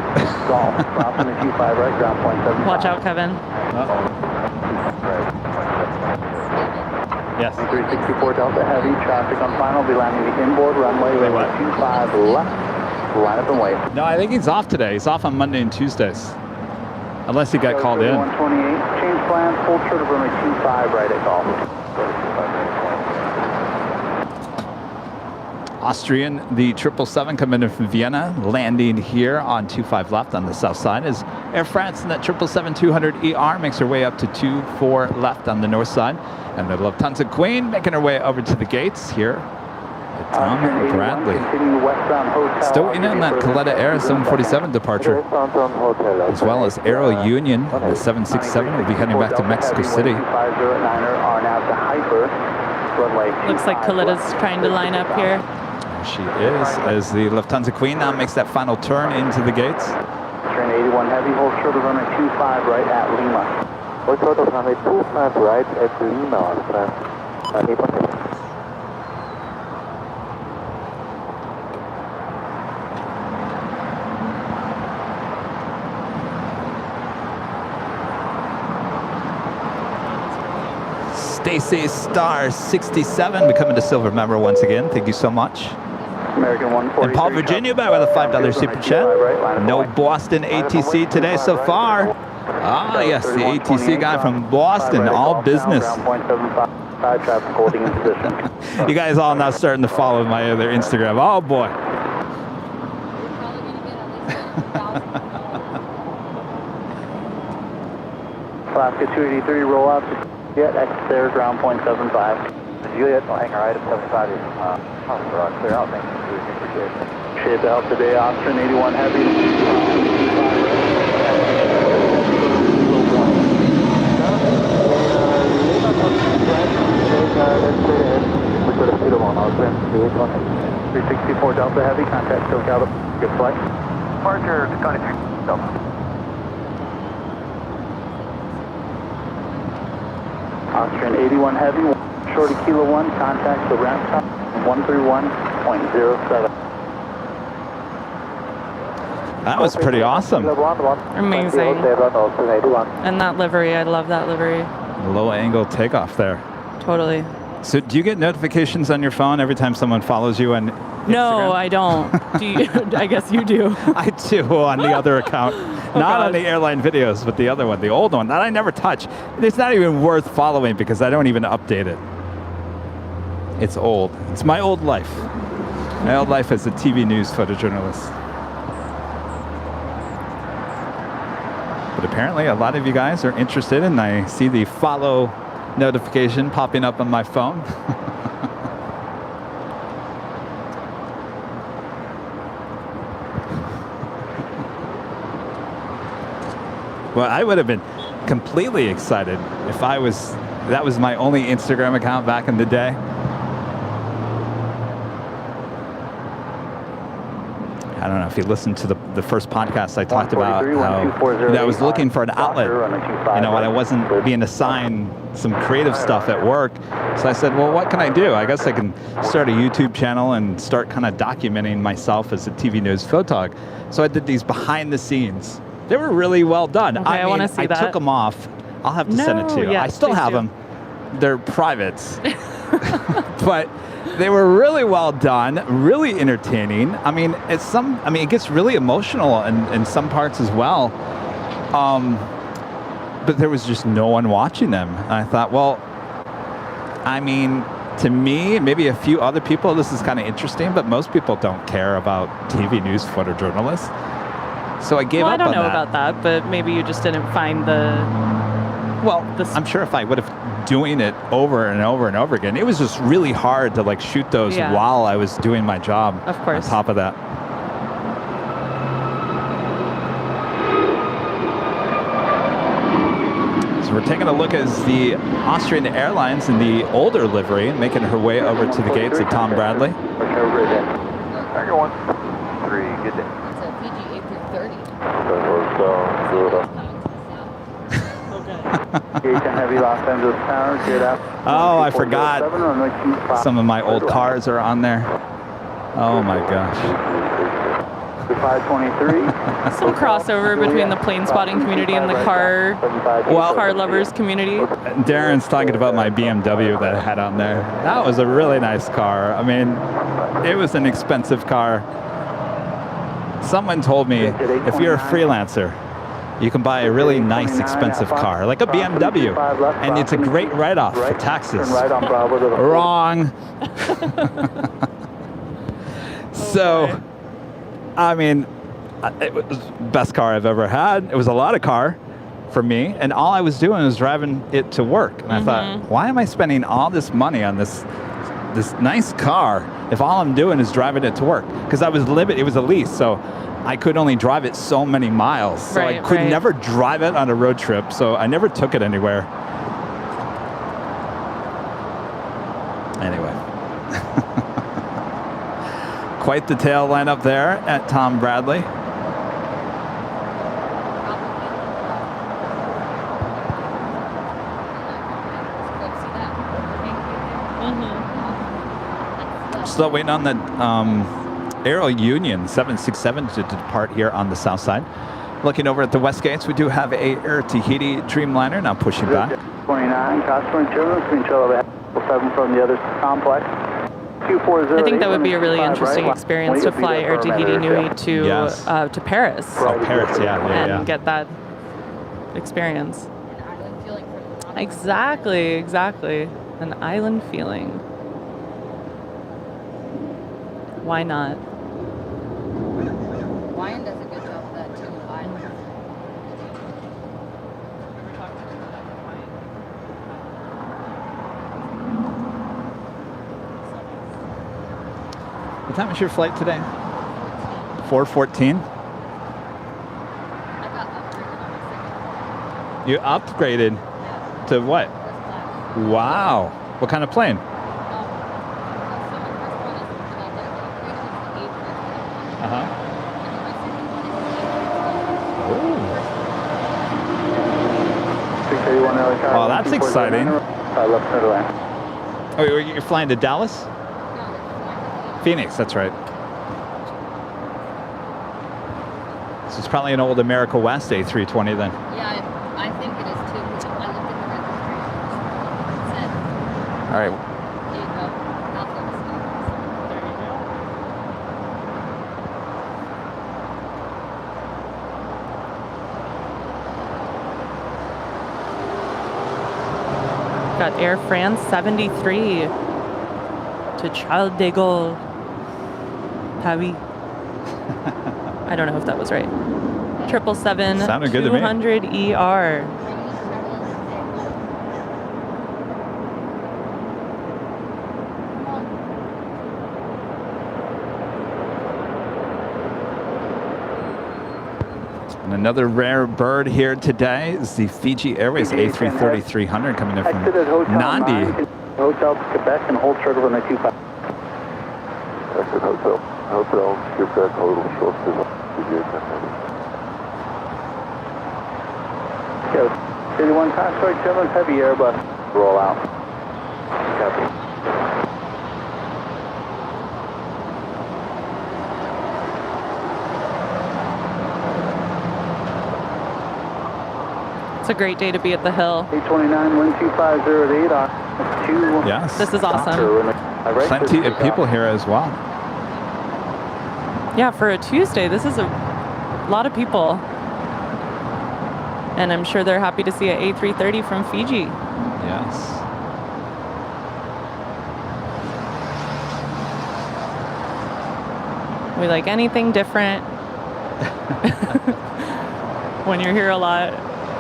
Watch out, Kevin. Yes. 364 Delta Heavy, traffic on final, be landing the inboard runway, 25 left, line up and wait. No, I think he's off today. He's off on Monday and Tuesdays. Unless he got called in. 128, change plans, full short of runway 25 right at golf. Austrian, the 777 coming in from Vienna, landing here on 25 left on the south side is Air France, and that 777-200ER makes her way up to 24 left on the north side. And the Lufthansa Queen making her way over to the gates here at Tom Bradley. Still in on that Coletta Air 747 departure, as well as Aero Union, the 767 will be heading back to Mexico City. Looks like Coletta's trying to line up here. She is, as the Lufthansa Queen now makes that final turn into the gates. Train 81 heavy, hold short of runway 25 right at Lima. Hold short of runway 25 right at Lima. Stacy Star 67 becoming a silver member once again. Thank you so much. American 143. And Paul Virginia back with a $5 super chat. No Boston ATC today so far. Ah, yes, the ATC guy from Boston, all business. You guys all now starting to follow my other Instagram. Oh boy. Alaska 283, roll out. Juliet, exit there, ground point 75. Juliet, no hangar item 75 is clear out, thank you. Appreciate it. Appreciate the help today, Austrian 81 heavy. We could have put them on Austrian 364 Delta heavy, contact SoCal, good flight. Departure, 23 Delta. Austrian 81 heavy, shorty kilo 1, contact the ramp top 131.07. That was pretty awesome. Amazing. And that livery, I love that livery. Low angle takeoff there. Totally. So do you get notifications on your phone every time someone follows you on Instagram? No, I don't. Do you? I guess you do. I do on the other account. Not on the airline videos, but the other one, the old one, that I never touch. It's not even worth following because I don't even update it. It's old. It's my old life. My old life as a TV news photojournalist. But apparently a lot of you guys are interested, and I see the follow notification popping up on my phone. Well, I would have been completely excited if that was my only Instagram account back in the day. I don't know if you listened to the first podcast, I talked about how I was looking for an outlet, when I wasn't being assigned some creative stuff at work. So I said, well, what can I do? I guess I can start a YouTube channel and start kind of documenting myself as a TV news photog. So I did these behind the scenes. They were really well done. Okay, I want to see that. I took them off. I'll have to send it to you. Yes, I still have do. them. They're privates. But they were really well done, really entertaining. I mean, it gets really emotional in some parts as well. But there was just no one watching them. And I thought, well, I mean, to me, maybe a few other people, this is kind of interesting, but most people don't care about TV news photojournalists. So I gave up on that. I don't know about that, but maybe you just didn't find the... Well, I'm sure if I would have doing it over and over and over again, it was just really hard to shoot those while I was doing my job. Of course. On top of that. So we're taking a look at the Austrian Airlines in the older livery, making her way over to the gates of Tom Bradley. Tiger 1-3, good day. It's a PG A330. Okay. Aviation Heavy, Los Angeles Tower, cleared out. Oh, I forgot. Some of my old cars are on there. Oh my gosh. 523. Some crossover between the plane spotting community and the car lovers community. Darren's talking about my BMW that I had on there. That was a really nice car. I mean, it was an expensive car. Someone told me if you're a freelancer, you can buy a really nice expensive car, like a BMW, and it's a great write-off for taxes. Wrong. So, I mean, it was the best car I've ever had. It was a lot of car for me, and all I was doing was driving it to work. And I thought, why am I spending all this money on this nice car if all I'm doing is driving it to work? Because I was limited. It was a lease, so I could only drive it so many miles. So I could never drive it on a road trip, so I never took it anywhere. Anyway. Quite the tail line up there at Tom Bradley. Still waiting on the Aero Union 767 to depart here on the south side. Looking over at the west gates, we do have a Air Tahiti Dreamliner now pushing back. 29, customer and children, control of 7 from the other complex. I think that would be a really interesting experience to fly Air Tahiti Nui to Paris. Oh, Paris, and get that experience. Exactly. An island feeling. Why not? Ryan does a good job of that too with islands. What time is your flight today? 4:14. You upgraded to what? Wow. What kind of plane? Oh, that's exciting. Oh, you're flying to Dallas? Phoenix, that's right. So it's probably an old America West A320 then. Yeah, I think it is too, because I looked at the registration. It said. All right. There you go. That's what it's called. There you go. Got Air France 73 to Charles de Gaulle, Paris. I don't know if that was right. 777 Sounded good to me. 200ER. And another rare bird here today is the Fiji Airways A330-300 coming in from Nandi. Hotel Quebec and hold short over on the 25. Exit hotel. Hotel, Quebec, hold short to the Go. 31 Concord, German heavy Airbus. Roll out. Copy. It's a great day to be at the Hill. 829, 12508 on 2. Yes. This is awesome. Plenty of people here as well. Yeah, for a Tuesday, this is a lot of people. And I'm sure they're happy to see an A330 from Fiji. Yes. We like anything different. When you're here a lot,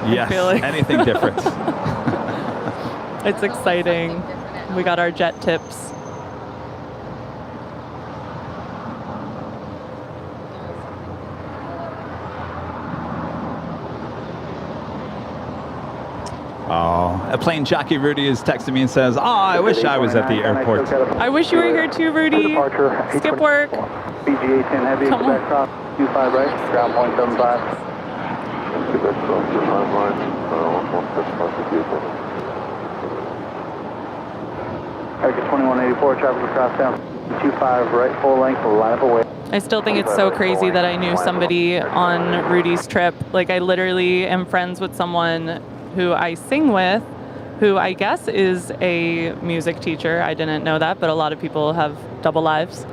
Yes, I feel like anything different. It's exciting. We got our jet tips. Oh, a plane jockey Rudy is texting me and says, "Oh, I wish I was at the airport." I wish you were here too, Rudy. Skip work. BGA 10 heavy, Come on. Quebec cross, 25 right, ground point 75. Quebec cross, 5 line. American 2184, traffic across down 25 right, full length, line up away. I still think it's so crazy that I knew somebody on Rudy's trip. Like, I literally am friends with someone who I sing with, who I guess is a music teacher. I didn't know that, but a lot of people have double lives.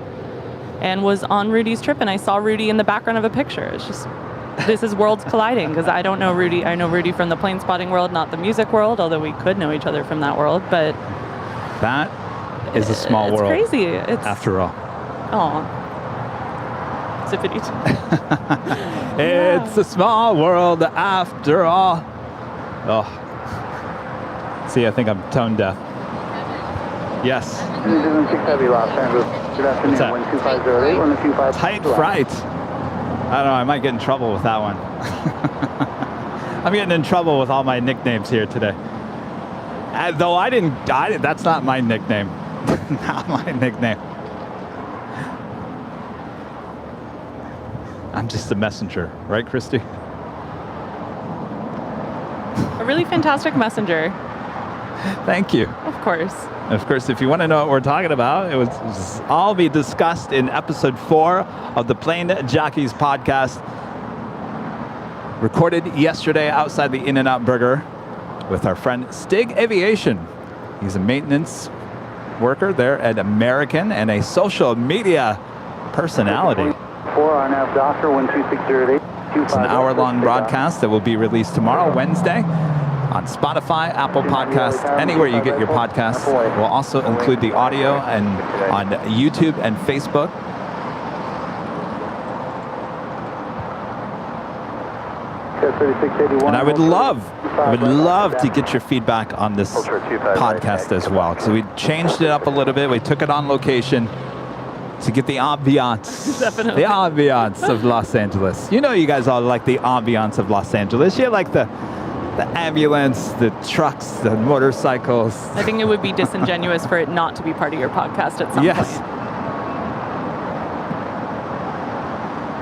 And was on Rudy's trip, and I saw Rudy in the background of a picture. It's just, this is worlds colliding, because I don't know Rudy. I know Rudy from the plane spotting world, not the music world, although we could know each other from that world, but... That is a small world. It's crazy. It's after all. Oh. Zippity. It's a small world after all. Oh. See, I think I'm tone deaf. Yes. 6 Heavy, Los Angeles. Good afternoon. 12508, Tight fright. I don't know, I might get in trouble with that one. I'm getting in trouble with all my nicknames here today. Though I didn't, that's not my nickname. Not my nickname. I'm just a messenger, right, Christy? A really fantastic messenger. Thank you. Of course. Of course, if you want to know what we're talking about, it was all be discussed in episode 4 of the Plane Jockeys podcast, recorded yesterday outside the In-N-Out Burger with our friend Stig Aviation. He's a maintenance worker there at American and a social media personality. 4 RNAV Doctor 12608. It's an hour-long broadcast that will be released tomorrow, Wednesday, on Spotify, Apple Podcasts, anywhere you get your podcasts. We'll also include the audio and on YouTube and Facebook. And I would love to get your feedback on this podcast as well. So we changed it up a little bit. We took it on location to get the ambiance. Definitely. The ambiance of Los Angeles. You know, you guys all like the ambiance of Los Angeles. You like the ambulance, the trucks, the motorcycles. I think it would be disingenuous for it not to be part of your podcast at some point.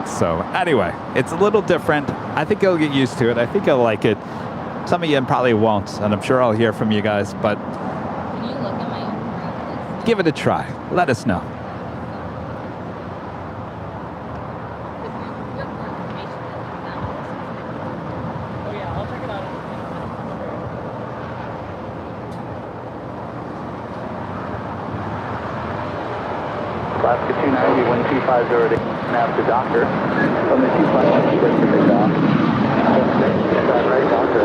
So anyway, it's a little different. I think you'll get used to it. I think you'll like it. Some of you probably won't, and I'm sure I'll hear from you guys, but Can you look at my... give it a try. Let us know. Oh yeah, I'll check it out. Alaska 290, 12508, nav to Doctor. From the 251, switch to big dock. Right, Doctor,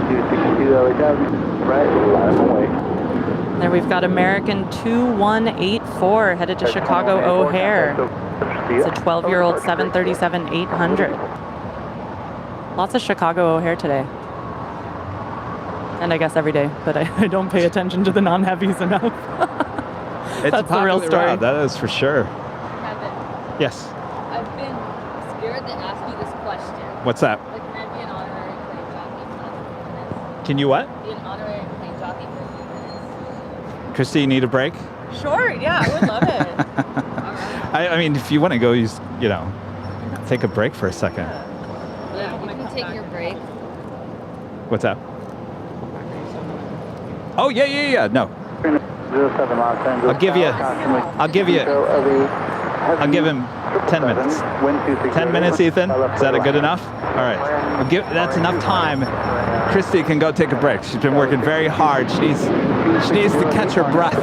62, right, line up away. There we've got American 2184 headed to Chicago O'Hare. It's a 12-year-old 737-800. Lots of Chicago O'Hare today. And I guess every day, but I don't pay attention to the non-heavies enough. That's the real story. Route, that is for sure. Kevin, Yes. I've been scared to ask you this question. What's that? Like, can I be an honorary plane jockey for a few minutes? Can you what? Be an honorary plane jockey for a few minutes. Christy, you need a break? Sure, yeah, I would love it. I mean, if you want to go, you know, take a break for a second. Yeah, you can take your break. What's that? Oh, yeah. No. 07 Los Angeles. I'll give him 10 minutes. 10 minutes, Ethan? Is that good enough? All right. That's enough time. Christy can go take a break. She's been working very hard. She needs to catch her breath.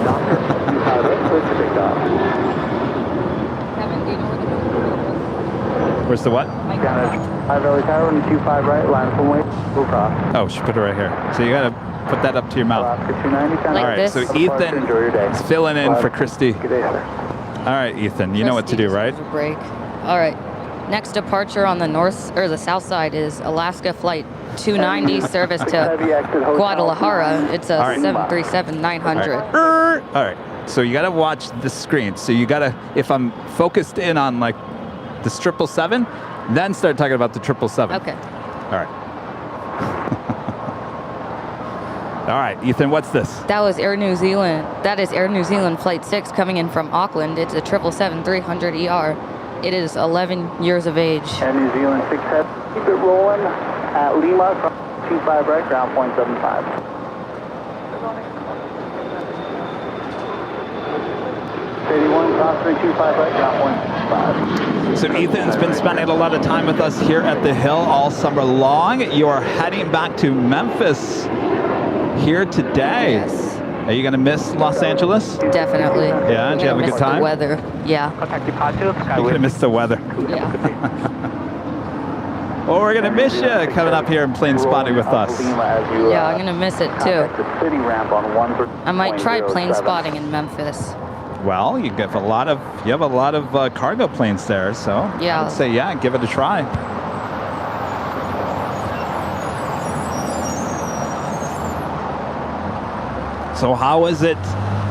Kevin, do you know where the moon is? Where's the what? High Valley Tower, 125 right, line up and wait, go across. Oh, she put it right here. So you got to put that up to your mouth. Alaska 290, Like All right, this? so Ethan is filling in for Christy. Good day, sir. All right, Ethan, you know what to do, right? Break. All right. Next departure on the north or the south side is Alaska Flight 290 service to Guadalajara. It's a 737-900. All right, so you got to watch the screen. So you got to, if I'm focused in on like the 777, then start talking about the 777. Okay. All right. All right, Ethan, what's this? That is Air New Zealand Flight 6 coming in from Auckland. It's a 777-300ER. It is 11 years of age. And New Zealand 6 head, keep it rolling. at Lima, 25 right, ground point 75. Crossing 25 right, ground point 5. So Ethan's been spending a lot of time with us here at the Hill all summer long. You are heading back to Memphis here today. Yes. Are you going to miss Los Angeles? Definitely. Yeah, did you have a good time? The weather. Yeah. You're going to miss the weather. Yeah. Well, we're going to miss you coming up here and plane spotting with us. Yeah, I'm going to miss it too. I might try plane spotting in Memphis. Well, you have a lot of cargo planes there, so yeah. I'd say give it a try. So how was it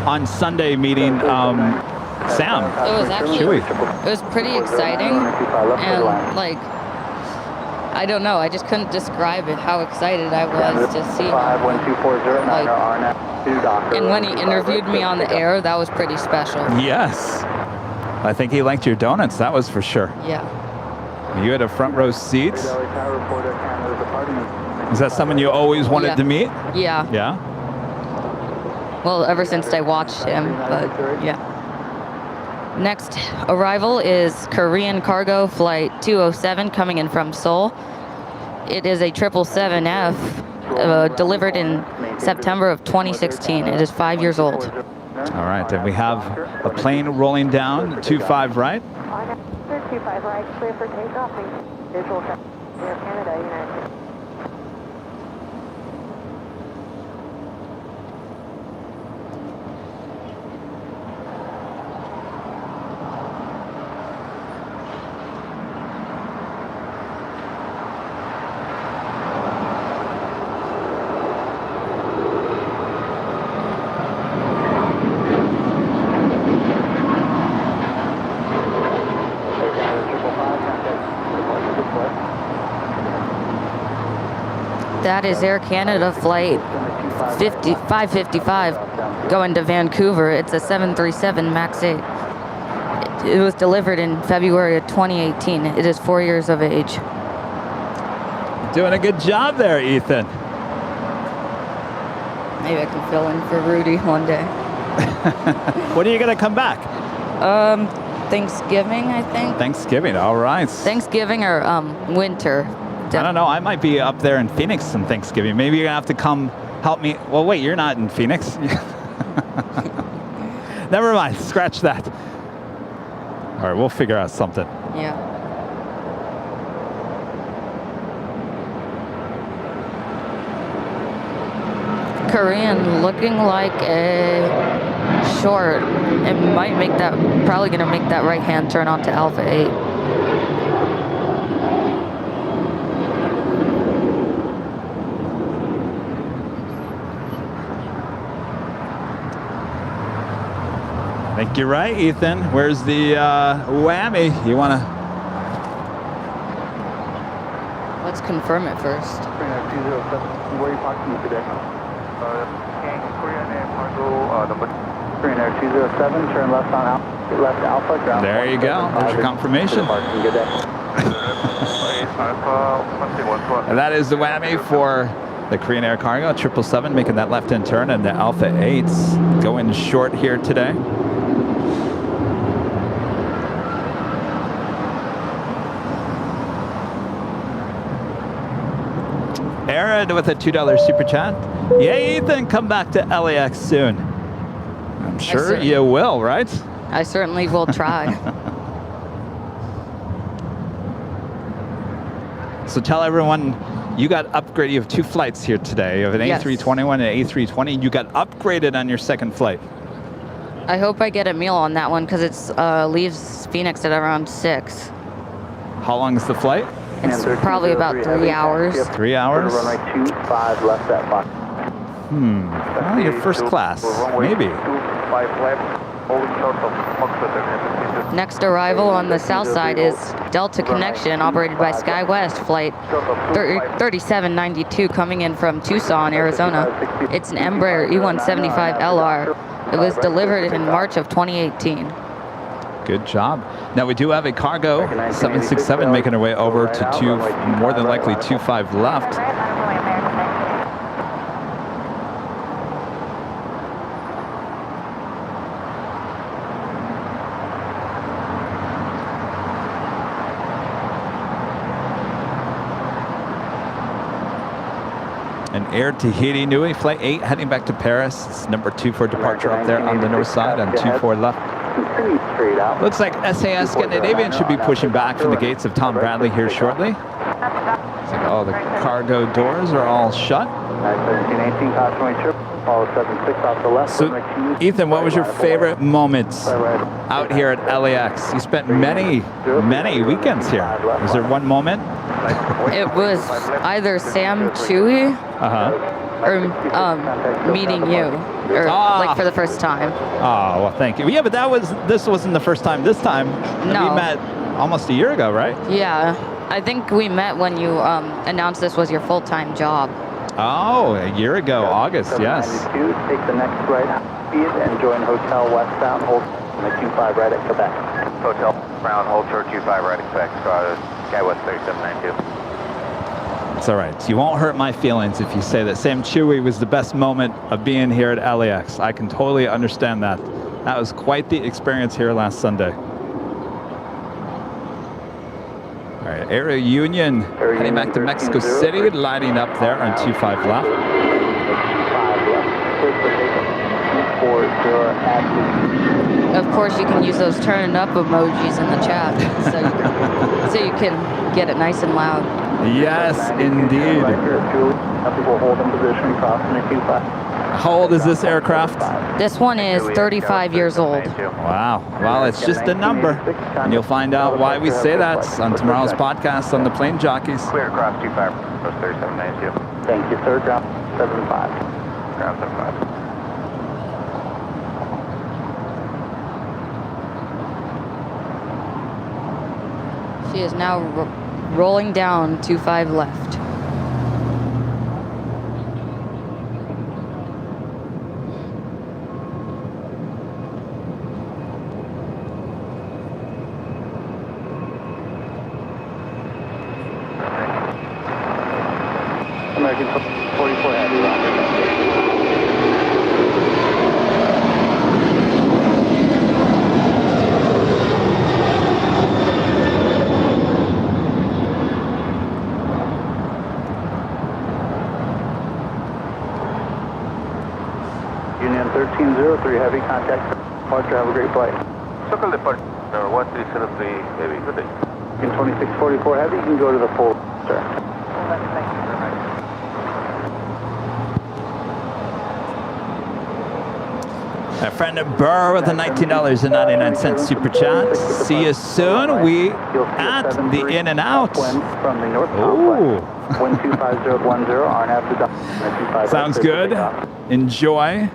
on Sunday meeting Sam? It was actually it was pretty exciting, and like I don't know, I just couldn't describe it how excited I was to see him. Like, and when he interviewed me on the air, that was pretty special. Yes. I think he liked your donuts, that was for sure. Yeah. You had a front row seat. Is that someone you always wanted to meet? Yeah. Yeah? Well, ever since I watched him, but yeah. Next arrival is Korean cargo flight 207 coming in from Seoul. It is a 777F delivered in September of 2016. It is 5 years old. All right, then we have a plane rolling down, 25 right. 25 right, clear for takeoff. Visual Air Canada, United States. That is Air Canada flight 555 going to Vancouver. It's a 737 MAX 8. It was delivered in February of 2018. It is 4 years of age. Doing a good job there, Ethan. Maybe I can fill in for Rudy one day. When are you going to come back? Thanksgiving, I think. Thanksgiving, all right. Thanksgiving or winter. I don't know. I might be up there in Phoenix on Thanksgiving. Maybe you're going to have to come help me. Well, wait, you're not in Phoenix. Never mind. Scratch that. All right, we'll figure out something. Yeah. Korean looking like a short. It might make that, probably going to make that right hand turn onto Alpha 8. I think you're right, Ethan. Where's the whammy? You want to? Let's confirm it first. Where are you talking to today? Korean Air Cargo, number Korean Air 207, turn left on left Alpha. Ground there you go. There's your confirmation. Good day. And that is the whammy for the Korean Air Cargo 777 making that left-hand turn, and the Alpha 8s going short here today. Aaron with a $2 super chat. Yay, Ethan, come back to LAX soon. I'm sure you will, right? I certainly will try. So tell everyone, you got upgraded. You have two flights here today. You have an A321 and an A320. You got upgraded on your second flight. I hope I get a meal on that one because it leaves Phoenix at around 6. How long is the flight? It's probably about 3 hours. 3 hours? Runway 25 left at 5. Well, you're first class. Maybe. Next arrival on the south side is Delta Connection, operated by SkyWest, flight 3792, coming in from Tucson, Arizona. It's an Embraer E175LR. It was delivered in March of 2018. Good job. Now we do have a cargo 767 making her way over to more than likely 25 left. An Air Tahiti Nui, Flight 8 heading back to Paris. It's number 2 for departure up there on the north side on 24 left. Looks like SAS Scandinavian should be pushing back from the gates of Tom Bradley here shortly. Looks like all the cargo doors are all shut. So, Ethan, what was your favorite moments out here at LAX? You spent many weekends here. Was there one moment? It was either Sam Chewy or meeting you, or like for the first time. Oh, well, thank you. Yeah, but this wasn't the first time. This time, no. We met almost a year ago, right? Yeah, I think we met when you announced this was your full-time job. Oh, a year ago, August, yes. Take the next right speed and join Hotel Westbound, hold on the Q5 right at Quebec. Hotel Brown, hold short Q5 right at Quebec, Skywest 3792. It's all right. You won't hurt my feelings if you say that Sam Chewy was the best moment of being here at LAX. I can totally understand that. That was quite the experience here last Sunday. All right, Air Union heading back to Mexico City, lining up there on 25 left. Of course, you can use those turn up emojis in the chat, so you can get it nice and loud. Yes, indeed. How old is this aircraft? This one is 35 years old. Wow. Well, it's just a number. And you'll find out why we say that on tomorrow's podcast on the Plane Jockeys. Clear across 25, 3792. Thank you, sir. Ground 75. Ground 75. She is now rolling down 25 left. American 44 heavy round. Union 1303, heavy contact. Departure, have a great flight. Circle departure, 1303, heavy, good day. In 2644 heavy, you can go to the full, sir. My friend Burr with the $19.99 super chat. See you soon. We at the In and Out. Ooh. Sounds good. Enjoy.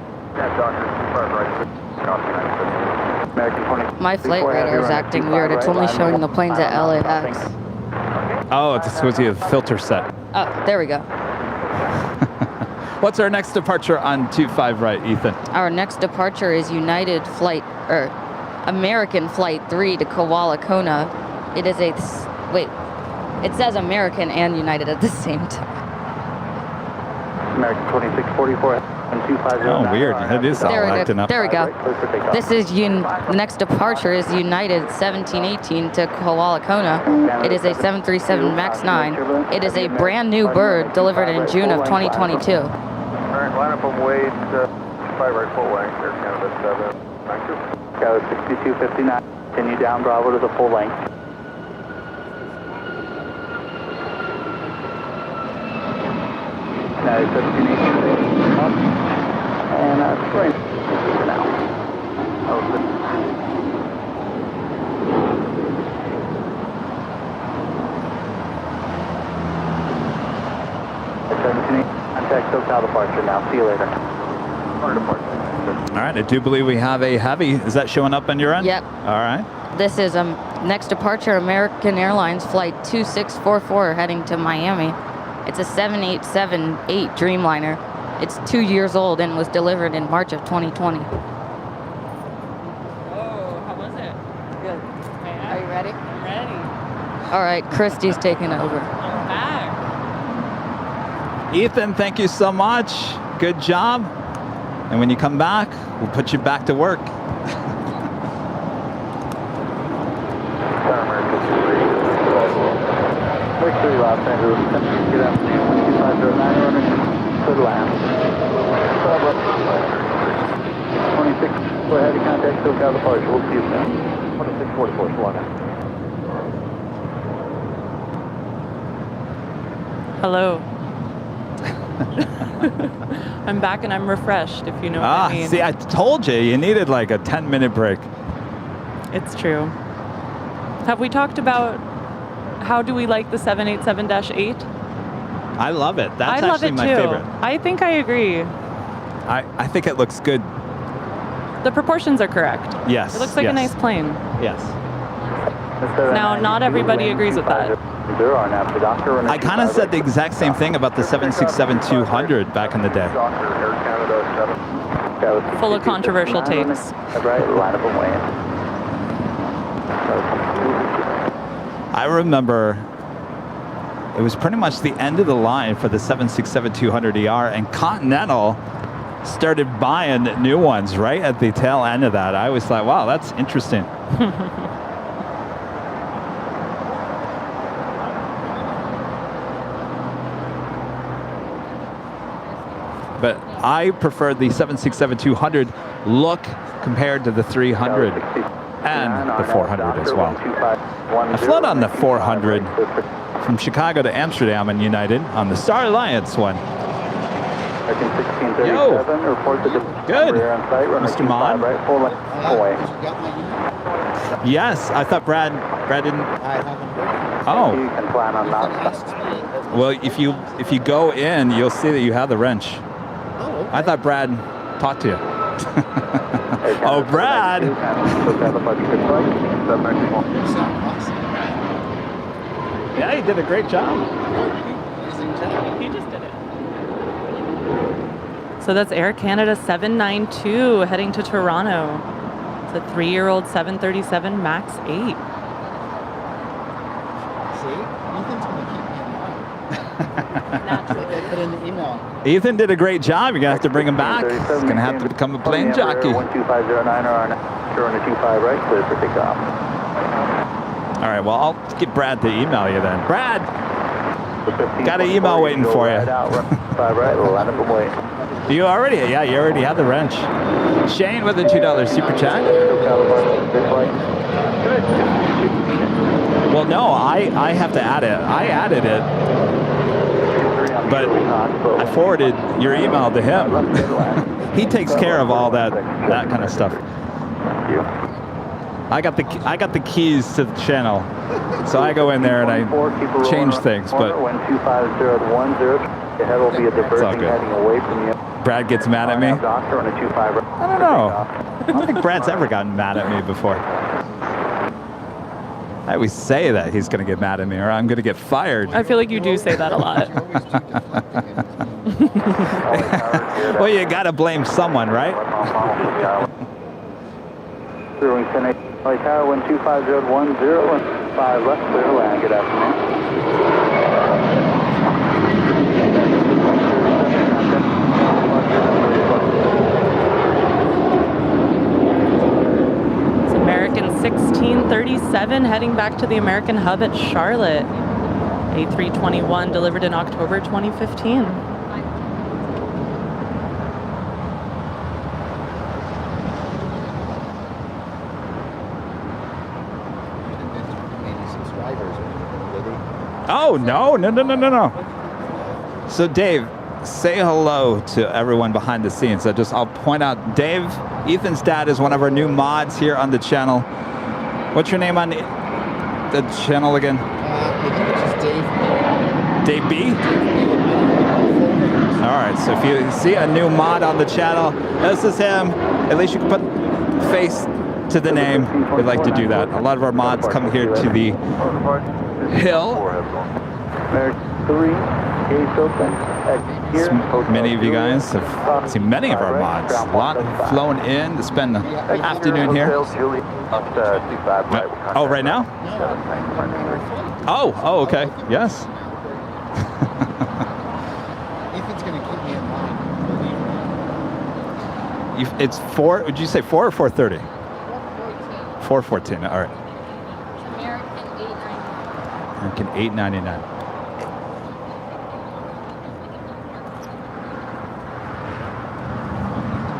My flight radar is acting weird. It's only showing the planes at LAX. Oh, it's supposed to be a filter set. Oh, there we go. What's our next departure on 25 right, Ethan? Our next departure is American Flight 3 to Kuala Kona. It is it says American and United at the same time. American 2644 and 250. Oh, weird. It is all acting up. There we go. This is the next departure is United 1718 to Kuala Kona. It is a 737 MAX 9. It is a brand new bird delivered in June of 2022. All right, line up on weight, 5 right full length, Air Canada 7. Thank you. Go 6259. Continue down Bravo to the full length. Now 1718 up. And straight now. Oh, good. Contact SoCal departure now. See you later. All right, I do believe we have a heavy. Is that showing up on your end? Yep. All right. This is next departure American Airlines Flight 2644 heading to Miami. It's a 7878 Dreamliner. It's 2 years old and was delivered in March of 2020. Oh, how was it? Good. All right, Christy's taking over. Back. Ethan, thank you so much. Good job. And when you come back, we'll put you back to work. Victory, Los Angeles. Good afternoon. 2509 running. Good land. 26. Go ahead and contact SoCal departure. We'll see you soon. 2644. Slow down. Hello. I'm back and I'm refreshed, if you know what I mean. See, I told you needed like a 10-minute break. It's true. Have we talked about how do we like the 787-8? I love it. That's I love actually it my too. favorite. I think I agree. I think it looks good. The proportions are correct. Yes. It looks like a nice plane. Yes. Now, not everybody agrees with that. I kind of said the exact same thing about the 767-200 back in the day. Full of controversial takes. I remember it was pretty much the end of the line for the 767-200ER, and Continental started buying new ones right at the tail end of that. I always thought, wow, that's interesting. But I prefer the 767-200 look compared to the 300 and the 400 as well. I flown on the 400 from Chicago to Amsterdam and United on the Star Alliance one. Yo, good, Mr. Mon. Yes, I thought Brad didn't. Oh. Well, if you go in, you'll see that you have the wrench. I thought Brad talked to you. Oh, Brad. Yeah, he did a great job. He just did it. So that's Air Canada 792 heading to Toronto. It's a 3-year-old 737 MAX 8. See? Ethan's going to keep me in mind. Put in the email. Ethan did a great job. You're going to have to bring him back. He's going to have to become a plane jockey. 12509 or 25 right, clear for takeoff. All right, well, I'll get Brad to email you then. Brad, got an email waiting for you. 5 right, we'll line up and wait. You already have the wrench. Shane with a $2 super chat. Well, no, I have to add it. I added it, but I forwarded your email to him. He takes care of all that kind of stuff. I got the keys to the channel, so I go in there and I change things. But ahead will be a diversion heading away from you. Brad gets mad at me. I don't know. I don't think Brad's ever gotten mad at me before. I always say that he's going to get mad at me or I'm going to get fired. I feel like you do say that a lot. Well, you got to blame someone, right? Tower 12510 and 5 left, clear land. Good afternoon. It's American 1637 heading back to the American hub at Charlotte. A321 delivered in October 2015. Oh, no. So, Dave, say hello to everyone behind the scenes. I'll point out, Dave, Ethan's dad is one of our new mods here on the channel. What's your name on the channel again? I think it's just Dave. Dave B? All right, so if you see a new mod on the channel, this is him. At least you can put face to the name. We'd like to do that. A lot of our mods come here to the hill. American 3. Gates open. Here. Many of you guys have seen many of our mods. A lot have flown in to spend the afternoon here. Oh, right now? Oh, okay. Yes. Ethan's going to keep me in line. It's 4, would you say 4 or 4:30? 4:14, all right. American $8.99.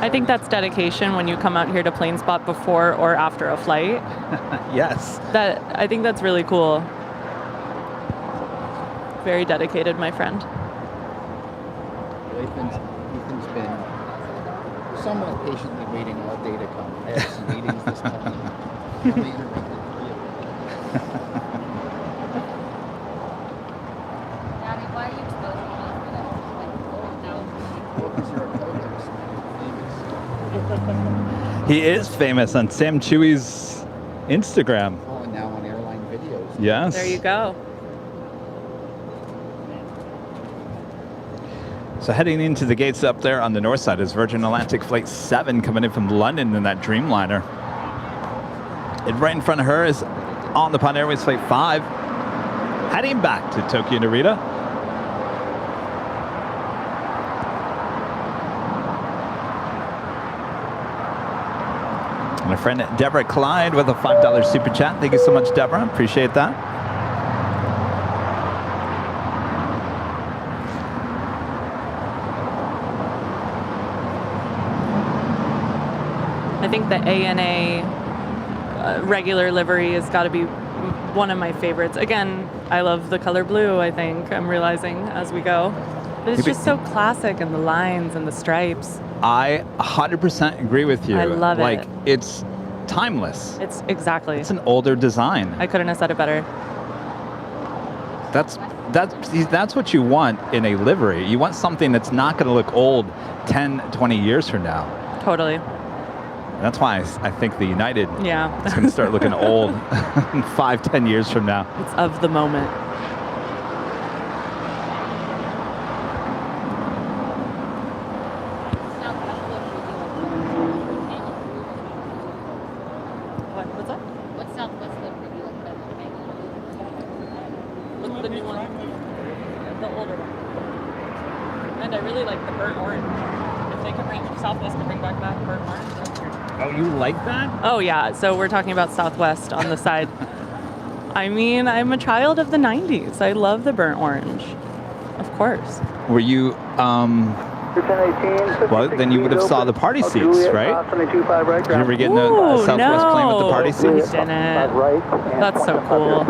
I think that's dedication when you come out here to plane spot before or after a flight. Yes. I think that's really cool. Very dedicated, my friend. Ethan's been somewhat patiently waiting all day to come. I had some meetings this morning. Really interrupted. Daddy, why are you exposing me for that? He is famous on Sam Chewy's Instagram. Oh, and now on Airline Videos. Yes. There you go. So heading into the gates up there on the north side is Virgin Atlantic Flight 7 coming in from London in that Dreamliner. And right in front of her is On the Pod Airways Flight 5 heading back to Tokyo Narita. And a friend Deborah Clyde with a $5 super chat. Thank you so much, Deborah. Appreciate that. I think the ANA regular livery has got to be one of my favorites. Again, I love the color blue, I think. I'm realizing as we go. But it's just so classic, and the lines and the stripes. I 100% agree with you. I love it. Like, it's timeless. It's exactly. It's an older design. I couldn't have said it better. That's what you want in a livery. You want something that's not going to look old 10, 20 years from now. Totally. That's why I think the United is Yeah. going to start looking old 5, 10 years from now. It's of the moment. What's that? What's Southwest livery do you like better than Megan? What's the new one? The older one. And I really like the burnt orange. If they could bring Southwest to bring back that burnt orange, that's great. Oh, you like that? Oh yeah, so we're talking about Southwest on the side. I mean, I'm a child of the 90s. I love the burnt orange. Of course. Were you, well, then you would have saw the party seats, right? You were getting a Southwest plane with the party We seats? didn't. That's so cool.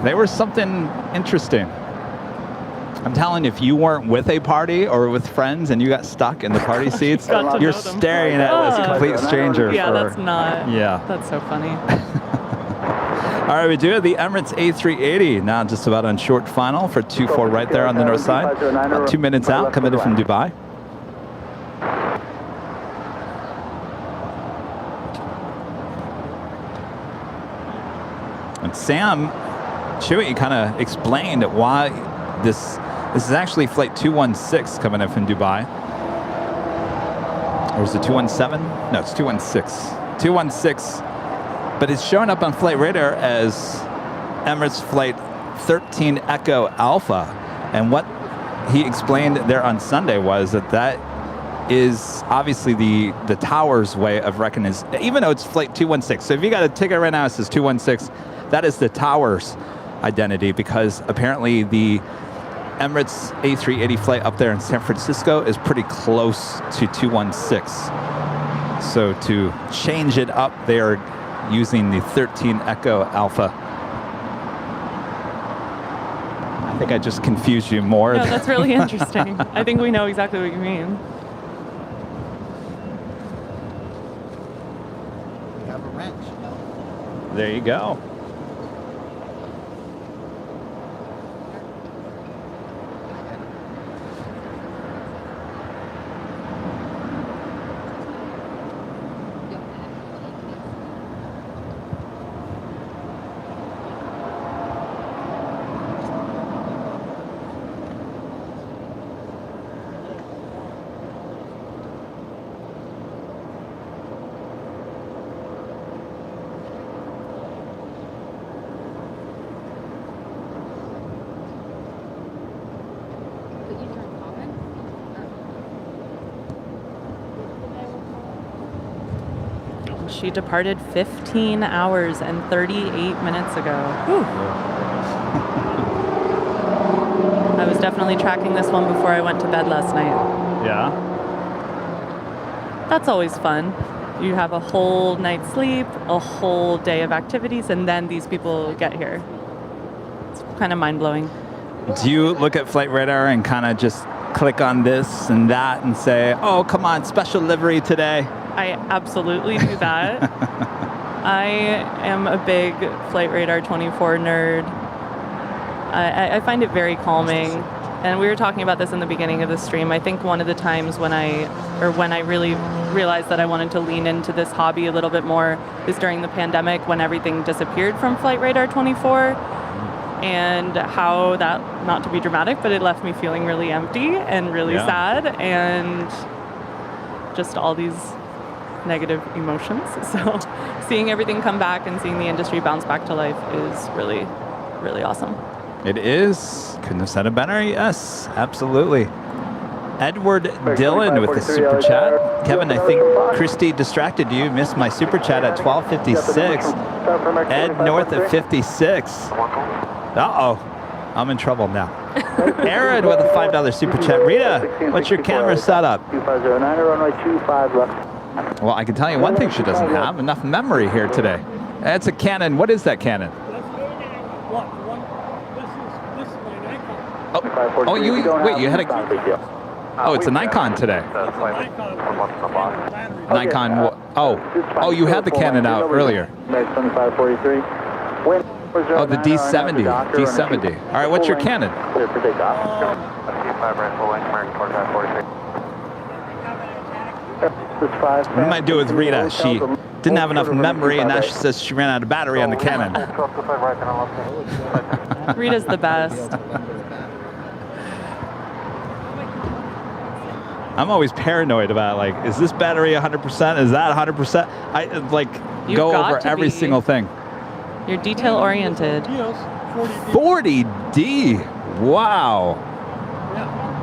They were something interesting. I'm telling you, if you weren't with a party or with friends and you got stuck in the party seats, got to you're know them. staring at this complete stranger. Yeah, for, that's not. Yeah. That's so funny. All right, we do have the Emirates A380 now just about on short final for 2-4 right there on the north side. About 2 minutes out, coming in from Dubai. And Sam Chewy kind of explained why this is actually flight 216 coming in from Dubai. Or is it 217? No, it's 216. 216. But it's showing up on flight radar as Emirates Flight 13 Echo Alpha. And what he explained there on Sunday was that is obviously the tower's way of reckoning, even though it's flight 216. So if you got a ticket right now, it says 216, that is the tower's identity, because apparently the Emirates A380 flight up there in San Francisco is pretty close to 216. So to change it up, they are using the 13 Echo Alpha. I think I just confused you more. No, that's really interesting. I think we know exactly what you mean. We have a wrench. There you go. She departed 15 hours and 38 minutes ago. Whew. I was definitely tracking this one before I went to bed last night. Yeah. That's always fun. You have a whole night's sleep, a whole day of activities, and then these people get here. It's kind of mind-blowing. Do you look at Flight Radar and kind of just click on this and that and say, oh, come on, special livery today? I absolutely do that. I am a big Flight Radar 24 nerd. I find it very calming. And we were talking about this in the beginning of the stream. I think one of the times when I really realized that I wanted to lean into this hobby a little bit more is during the pandemic, when everything disappeared from Flight Radar 24, and how that, not to be dramatic, but it left me feeling really empty and really sad, and just all these negative emotions. So seeing everything come back and seeing the industry bounce back to life is really, really awesome. It is. Couldn't have said it better. Yes, absolutely. Edward Dillon with the super chat. Kevin, I think Christy distracted you. Missed my super chat at 12:56. Ed north of 56. Uh-oh. I'm in trouble now. Aaron with a $5 super chat. Rita, what's your camera setup? 2509, runway 25 left. Well, I can tell you one thing she doesn't have. Enough memory here today. That's a Canon. What is that Canon? Oh, you wait. You had a. Oh, it's a Nikon today. Nikon. Oh, you had the Canon out earlier. Oh, the D70. D70. All right, what's your Canon? What am I doing with Rita? She didn't have enough memory, and now she says she ran out of battery on the Canon. Rita's the best. I'm always paranoid about, like, is this battery 100%? Is that 100%? I like go over every single thing. You're detail oriented. 40D. Wow.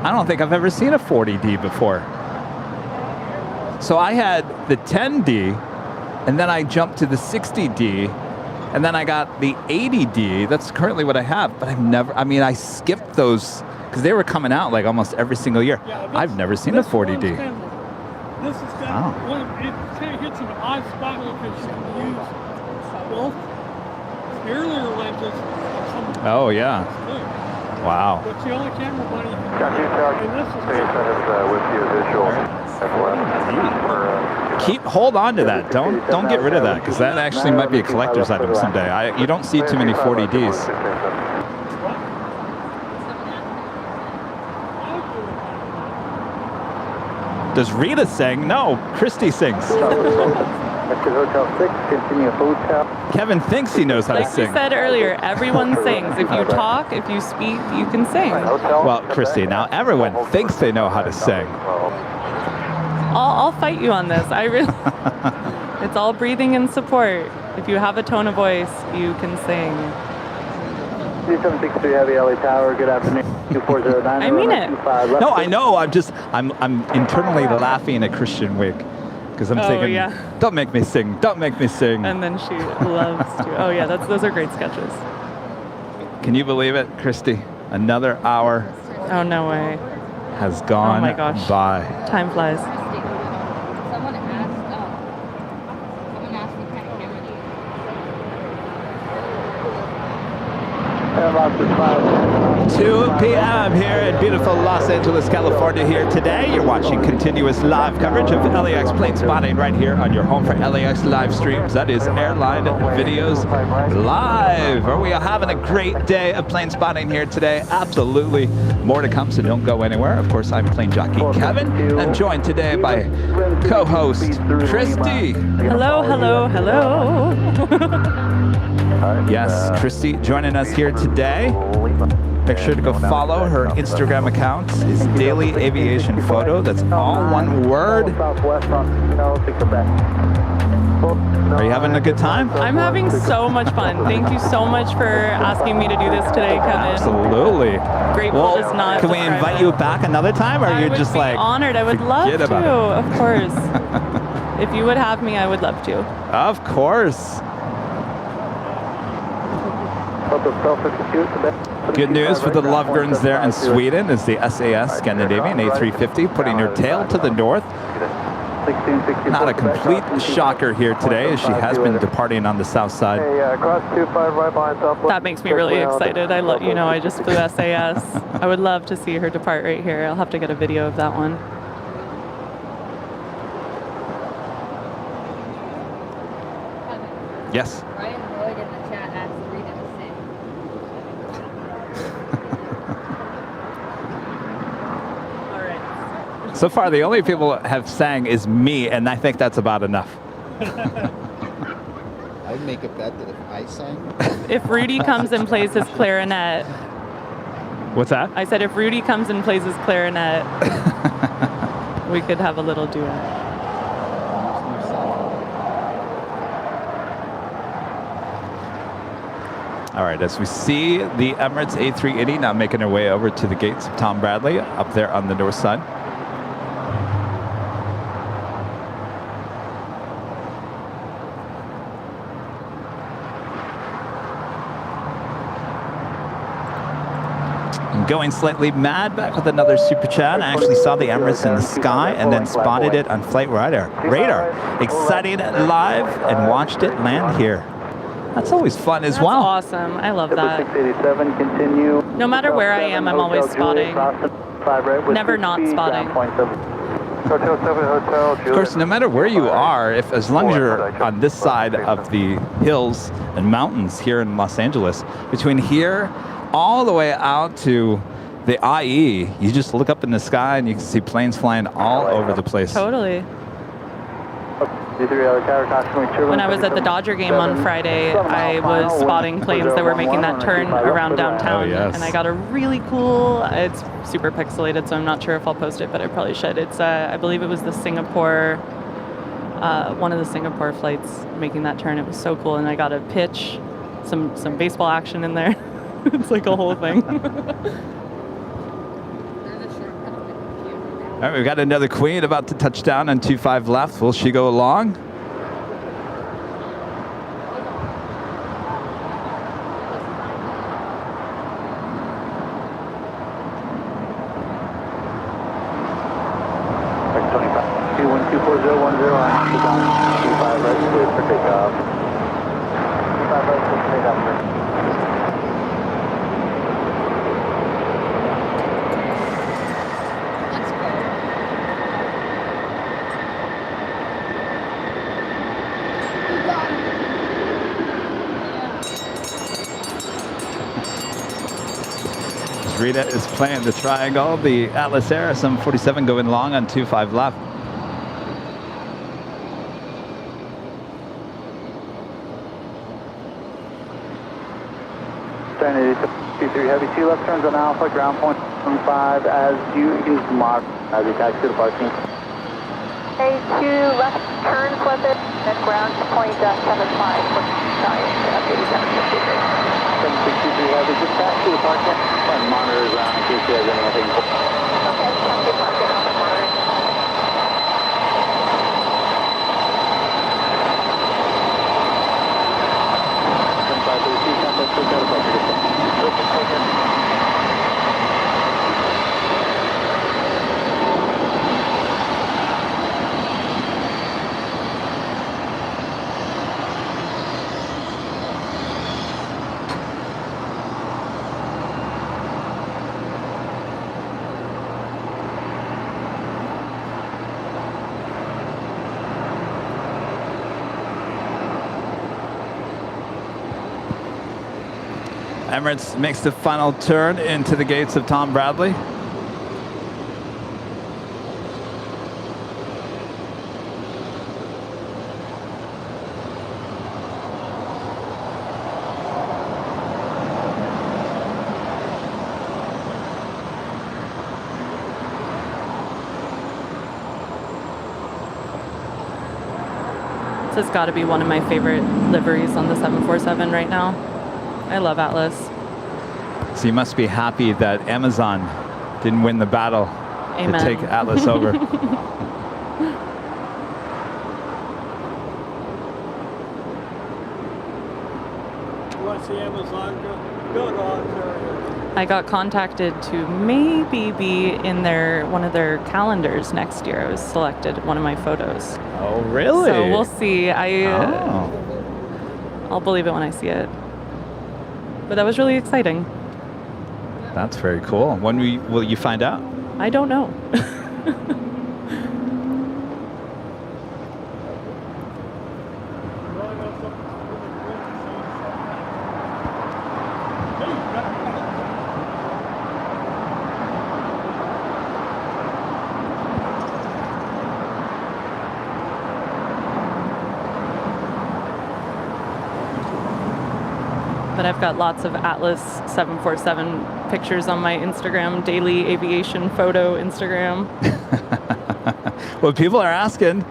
I don't think I've ever seen a 40D before. So I had the 10D, and then I jumped to the 60D, and then I got the 80D. That's currently what I have, but I skipped those because they were coming out like almost every single year. I've never seen a 40D. This is kind it kind of hits an odd spot because you can use both earlier lenses. Oh, yeah. Wow. It's the only camera money you can Hold on to that. Don't get rid of that, because that actually might be a collector's item someday. You don't see too many 40Ds. Does Rita sing? No, Christy sings. Kevin thinks he knows how to sing. Like we said earlier, everyone sings. If you talk, if you speak, you can sing. Well, Christy, now everyone thinks they know how to sing. I'll fight you on this. I really. It's all breathing and support. If you have a tone of voice, you can sing. 2763 Heavy LA Tower, good afternoon. 2409. I mean it. No, I know. I'm internally laughing at Christian Wick because I'm thinking, don't make me sing, don't make me sing. And then she loves to. Oh yeah, those are great sketches. Can you believe it, Christy? Another hour. Oh no way. Has gone oh my gosh. by. Time flies. Someone asked what kind of camera do you use? 2 p.m. here in beautiful Los Angeles, California here today. You're watching continuous live coverage of LAX plane spotting right here on your home for LAX live streams. That is Airline Videos Live. Are we having a great day of plane spotting here today? Absolutely. More to come, so don't go anywhere. Of course, I'm plane jockey Kevin, and joined today by co-host Christy. Hello, hello, hello. Yes, Christy joining us here today. Make sure to go follow her Instagram account. It's Daily Aviation Photo. That's all one word. Are you having a good time? I'm having so much fun. Thank you so much for asking me to do this today, Kevin. Absolutely. Grateful is not. Can we invite you back another time, or are you just like honored? I would love to, of course. If you would have me, I would love to. Of course. Good news for the Lovegruns there in Sweden is the SAS Scandinavian A350 putting her tail to the north. Not a complete shocker here today, as she has been departing on the south side. That makes me really excited. I love, you know, I just flew SAS. I would love to see her depart right here. I'll have to get a video of that one. Yes. Ryan Lloyd in the chat asked Rita to sing. All right. So far, the only people that have sang is me, and I think that's about enough. I'd make a bet that if I sang, If Rudy comes and plays his clarinet, What's that? I said if Rudy comes and plays his clarinet, we could have a little duet. All right, as we see the Emirates A380 now making her way over to the gates of Tom Bradley up there on the north side. I'm going slightly mad back with another super chat. I actually saw the Emirates in the sky and then spotted it on flight radar. Exciting live and watched it land here. That's always fun as well. Awesome. I love that. No matter where I am, I'm always spotting. Never not spotting. Of course, no matter where you are, as long as you're on this side of the hills and mountains here in Los Angeles, between here all the way out to the IE, you just look up in the sky and you can see planes flying all over the place. Totally. When I was at the Dodger game on Friday, I was spotting planes that were making that turn around downtown. Oh, yes. And I got a really cool, it's super pixelated, so I'm not sure if I'll post it, but I probably should. It's, I believe it was the Singapore, one of the Singapore flights making that turn. It was so cool, and I got a pitch, some baseball action in there. It's like a whole thing. All right, we've got another queen about to touch down on 25 left. Will she go along? Rita is playing the triangle. The Atlas Air SM47 going long on 25 left. Heavy 2 left turns on Alpha, ground point 5 as you can mod as you taxi to the parking. A2 left turn, flip it, then ground point 75, sorry, 8753. 763 Heavy, just taxi to the parking and monitor ground in case you have anything. Okay, taxi parking on the monitoring. Emirates makes the final turn into the gates of Tom Bradley. This has got to be one of my favorite liveries on the 747 right now. I love Atlas. So you must be happy that Amazon didn't win the battle Amen. to take Atlas over. the Amazon. Go to Ontario. I got contacted to maybe be in one of their calendars next year. I was selected one of my photos. Oh, really? So we'll see. I'll believe it when I see it. But that was really exciting. That's very cool. When will you find out? I don't know. But I've got lots of Atlas 747 pictures on my Instagram, daily aviation photo Instagram. Well, people are asking.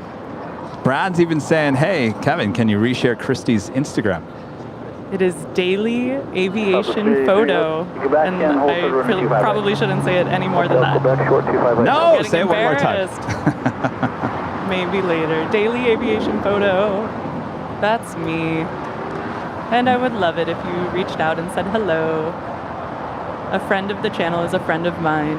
Brad's even saying, hey, Kevin, can you reshare Christy's Instagram? It is daily aviation photo. And I probably shouldn't say it any more than that. No, say it one more time. Maybe later. Daily aviation photo. That's me. And I would love it if you reached out and said hello. A friend of the channel is a friend of mine.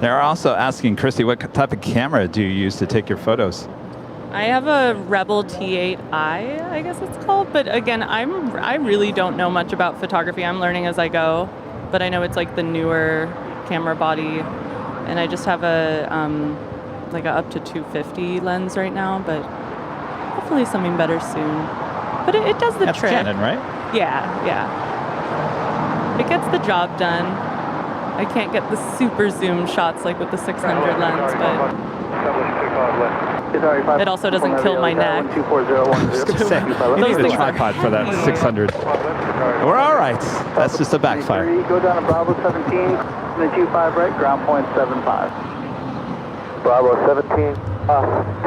They're also asking, Christy, what type of camera do you use to take your photos? I have a Rebel T8i, I guess it's called. But again, I really don't know much about photography. I'm learning as I go. But I know it's like the newer camera body. And I just have a up to 250 lens right now, but hopefully something better soon. But it does the That's trick. Canon, right? Yeah. It gets the job done. I can't get the super zoom shots like with the 600 lens, but it also doesn't kill my neck. I was going to say, you need a tripod for that 600. We're all right. That's just a backfire. Go down to Bravo 17, then 25 right, ground point 75. Bravo 17,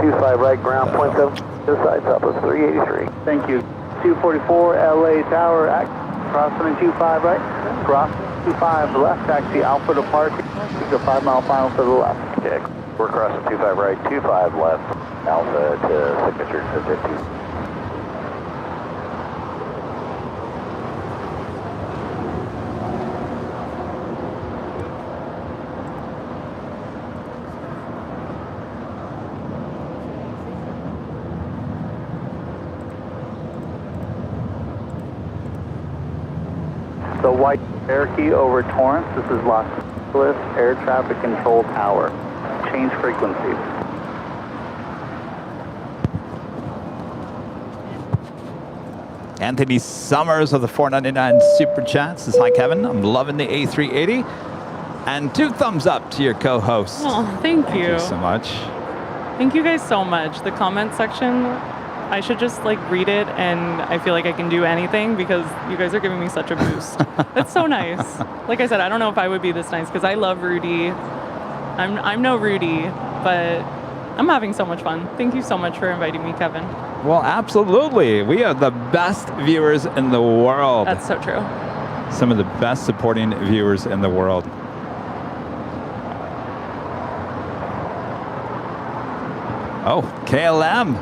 25 right, ground point 7, to the side, Southwest 383. Thank you. 244 LA Tower, crossing 25 right, cross 25 left, taxi Alpha to park, the 5 mile final to the left. Okay, we're crossing 25 right, 25 left, Alpha to signature to 50. The white Cherokee over Torrance. This is Los Angeles Air Traffic Control Tower. Change frequency. Anthony Summers of the 499 Super Chat says, hi, Kevin. I'm loving the A380. And 2 thumbs up to your co-host. Oh, thank you. Thank you so much. Thank you guys so much. The comment section, I should just read it, and I feel like I can do anything because you guys are giving me such a boost. It's so nice. Like I said, I don't know if I would be this nice because I love Rudy. I'm no Rudy, but I'm having so much fun. Thank you so much for inviting me, Kevin. Well, absolutely. We are the best viewers in the world. That's so true. Some of the best supporting viewers in the world. Oh, KLM.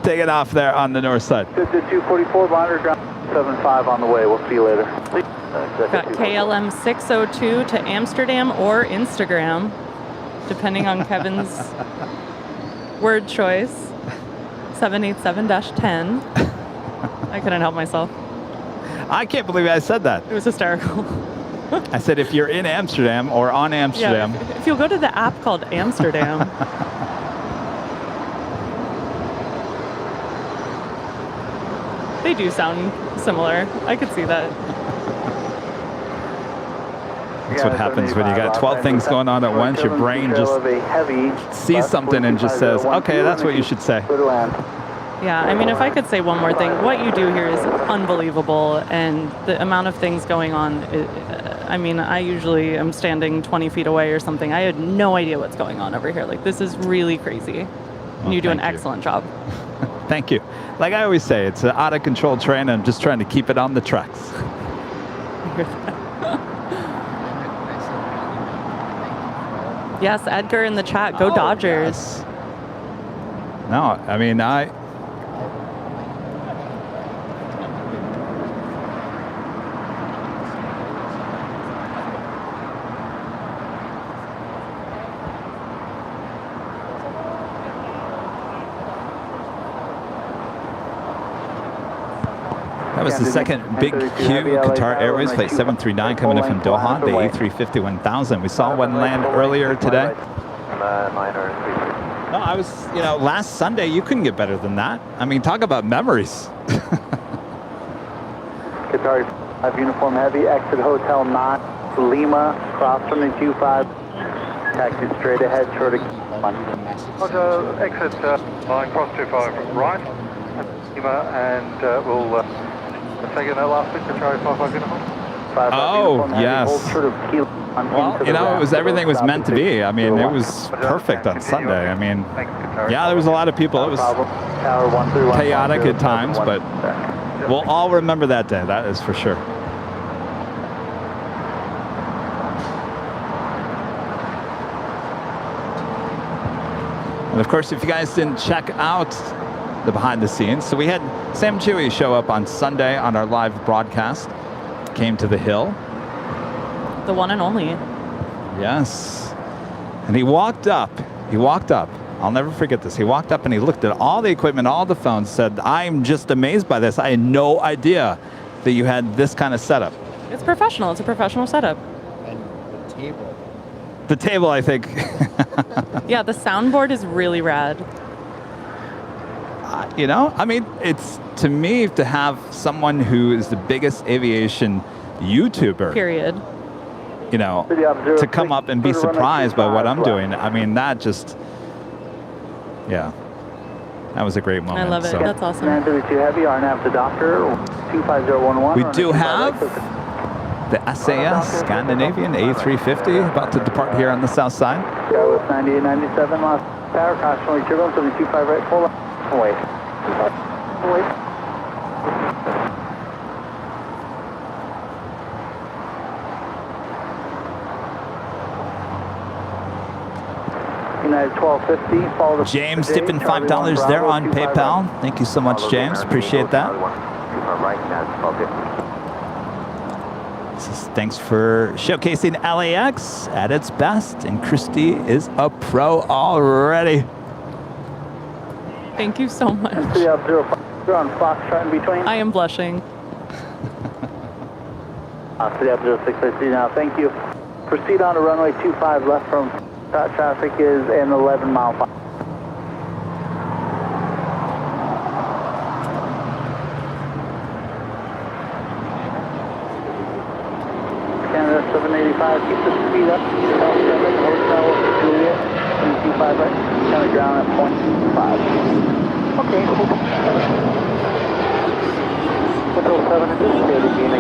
Take it off there on the north side. 244 monitor ground 75 on the way. We'll see you later. Got KLM 602 to Amsterdam or Instagram, depending on Kevin's word choice. 787-10. I couldn't help myself. I can't believe I said that. It was hysterical. I said if you're in Amsterdam or on Amsterdam. Yeah, if you'll go to the app called Amsterdam. They do sound similar. I could see that. That's what happens when you got 12 things going on at once. Your brain just sees something and just says, okay, that's what you should say. Yeah, I mean, if I could say one more thing, what you do here is unbelievable, and the amount of things going on, I mean, I usually am standing 20 feet away or something. I had no idea what's going on over here. This is really crazy. And you do an excellent job. Thank you. Like I always say, it's an out-of-control train. I'm just trying to keep it on the tracks. Yes, Edgar in the chat. Go Dodgers. Yes. No, I mean, that was the second big queue. Qatar Airways Flight 739 coming in from Doha, the A350 1000. We saw one land earlier today. No, I was, you know, last Sunday, you couldn't get better than that. I mean, talk about memories. Qatar 5 uniform heavy, exit Hotel 9, Lima, cross from the Q5, taxi straight ahead, short of exit line cross 25 right, Lima, and we'll take it that last bit, Qatar 5 uniform. Oh, yes. Well, you know, everything was meant to be. I mean, it was perfect on Sunday. I mean, yeah, there was a lot of people. It was chaotic at times, but we'll all remember that day. That is for sure. And of course, if you guys didn't check out the behind the scenes, so we had Sam Chewy show up on Sunday on our live broadcast, came to the Hill. The one and only. Yes. And he walked up. I'll never forget this. He walked up and he looked at all the equipment, all the phones, said, I'm just amazed by this. I had no idea that you had this kind of setup. It's professional. It's a professional setup. And the table. The table, I think. Yeah, the soundboard is really rad. You know, I mean, it's, to me, to have someone who is the biggest aviation YouTuber. Period. You know, to come up and be surprised by what I'm doing. I mean, that just, yeah, that was a great moment. I love it. So. That's awesome. 932 heavy, RNAV to Docker, 25011. We do have the SAS Scandinavian A350 about to depart here on the south side. With 9897, lost power, caution, turbulence, 725 right, full away. United 1250, follow the James tipping $5 there on PayPal. Thank you so much, James. Appreciate that. Thanks for showcasing LAX at its best. And Christy is a pro already. Thank you so much. on Foxtrot in between. I am blushing. City up 0653 now, thank you. Proceed on to runway 25 left from traffic is an 11 mile file. Canada 785, keep the speed up. Hotel Juliet, 25 right, kind of ground at 0.5. Okay. Hotel 7 anticipated being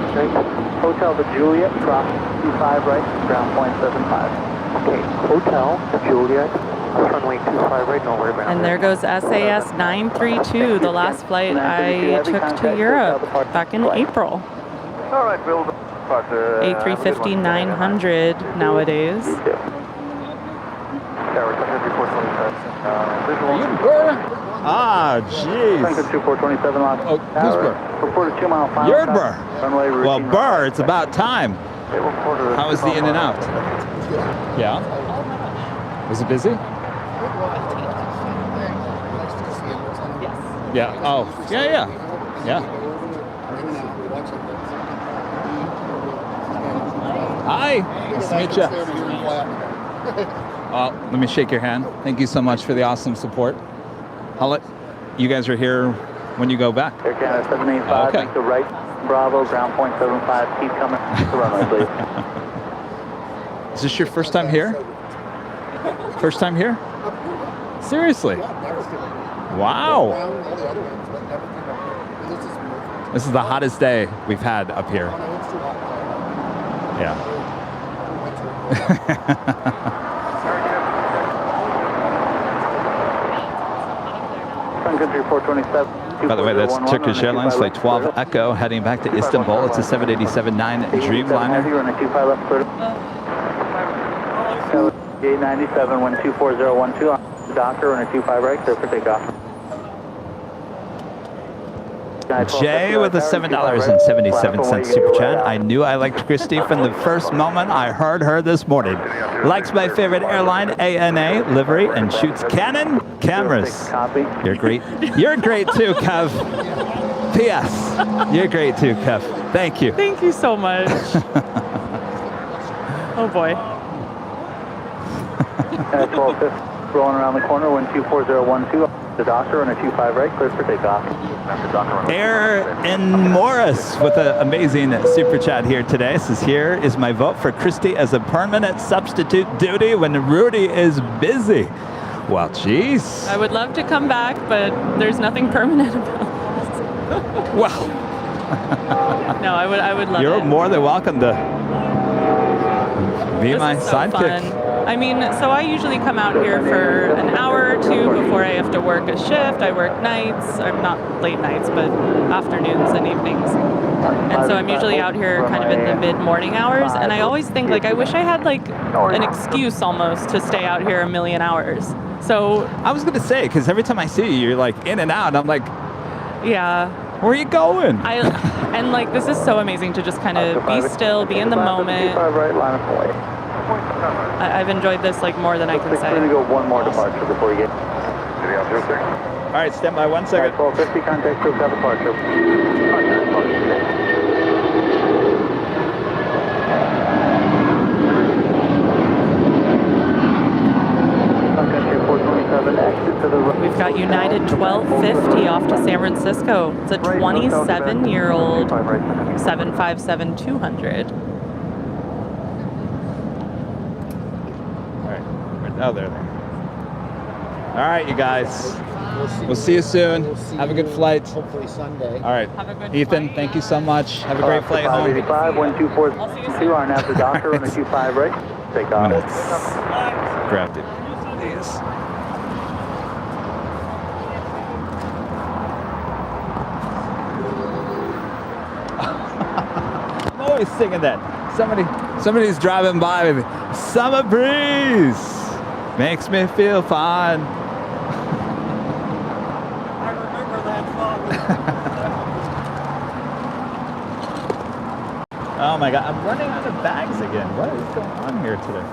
straight. Hotel the Juliet, cross 25 right, ground 0.75. Okay, Hotel the Juliet, runway 25 right, don't worry about it. And there goes SAS 932, the last flight I took to Europe back in April. All right, Bill. A350 900 nowadays. Ah, jeez. 2427 lost. Oh, who's Burr? Reported 2 mile final. You're Burr. Well, Burr, it's about time. How was the in and out? Yeah. Was it busy? Yeah. Oh, yeah. Hi. Nice to meet you. Let me shake your hand. Thank you so much for the awesome support. You guys are here when you go back. Air Canada 785, okay. make the right, Bravo, ground 0.75, keep coming to runway, please. Is this your first time here? First time here? Seriously? Wow. This is the hottest day we've had up here. Yeah. Country 427. By the way, that's Turkish Airlines Flight 12 Echo heading back to Istanbul. It's a 787-9 Dreamliner. 897, 124012 on the Docker, runway 25 right, clear for takeoff. Jay with a $7.77 super chat. I knew I liked Christy from the first moment I heard her this morning. Likes my favorite airline, ANA, Livery, and shoots Canon cameras. You're great. You're great too, Kev. P.S. You're great too, Kev. Thank you. Thank you so much. Oh boy. 1250, rolling around the corner, 124012. The Docker on a 25 right, clear for takeoff. Airline Morris with an amazing super chat here today. Says, here is my vote for Christy as a permanent substitute duty when Rudy is busy. Well, geez. I would love to come back, but there's nothing permanent about this. Well. No, I would love it. You're more than welcome to be my sidekick. Fun. I mean, so I usually come out here for an hour or two before I have to work a shift. I work nights, or not late nights, but afternoons and evenings. And so I'm usually out here kind of in the mid-morning hours. And I always think, like, I wish I had, like, an excuse almost to stay out here a million hours. So I was going to say, because every time I see you, you're, like, in and out. And I'm like, yeah. Where are you going? And, like, this is so amazing to just kind of be still, be in the moment. I've enjoyed this like more than I can say. We're going to go one more departure before we get. All right, stand by 1 second. 1250, contact crew, have departure. We've got United 1250 off to San Francisco. It's a 27-year-old 757-200. Oh, there. All right, you guys. We'll see you soon. Have a good flight. Hopefully Sunday. All right. Ethan, thank you so much. Have a great flight home. 585, 1242, on after Docker, on a 25 right. Take off. Grab these. I'm always singing that. Somebody's driving by with me. Summer breeze. Makes me feel fine. I remember that song. Oh my God, I'm running out of bags again. What is going on here today?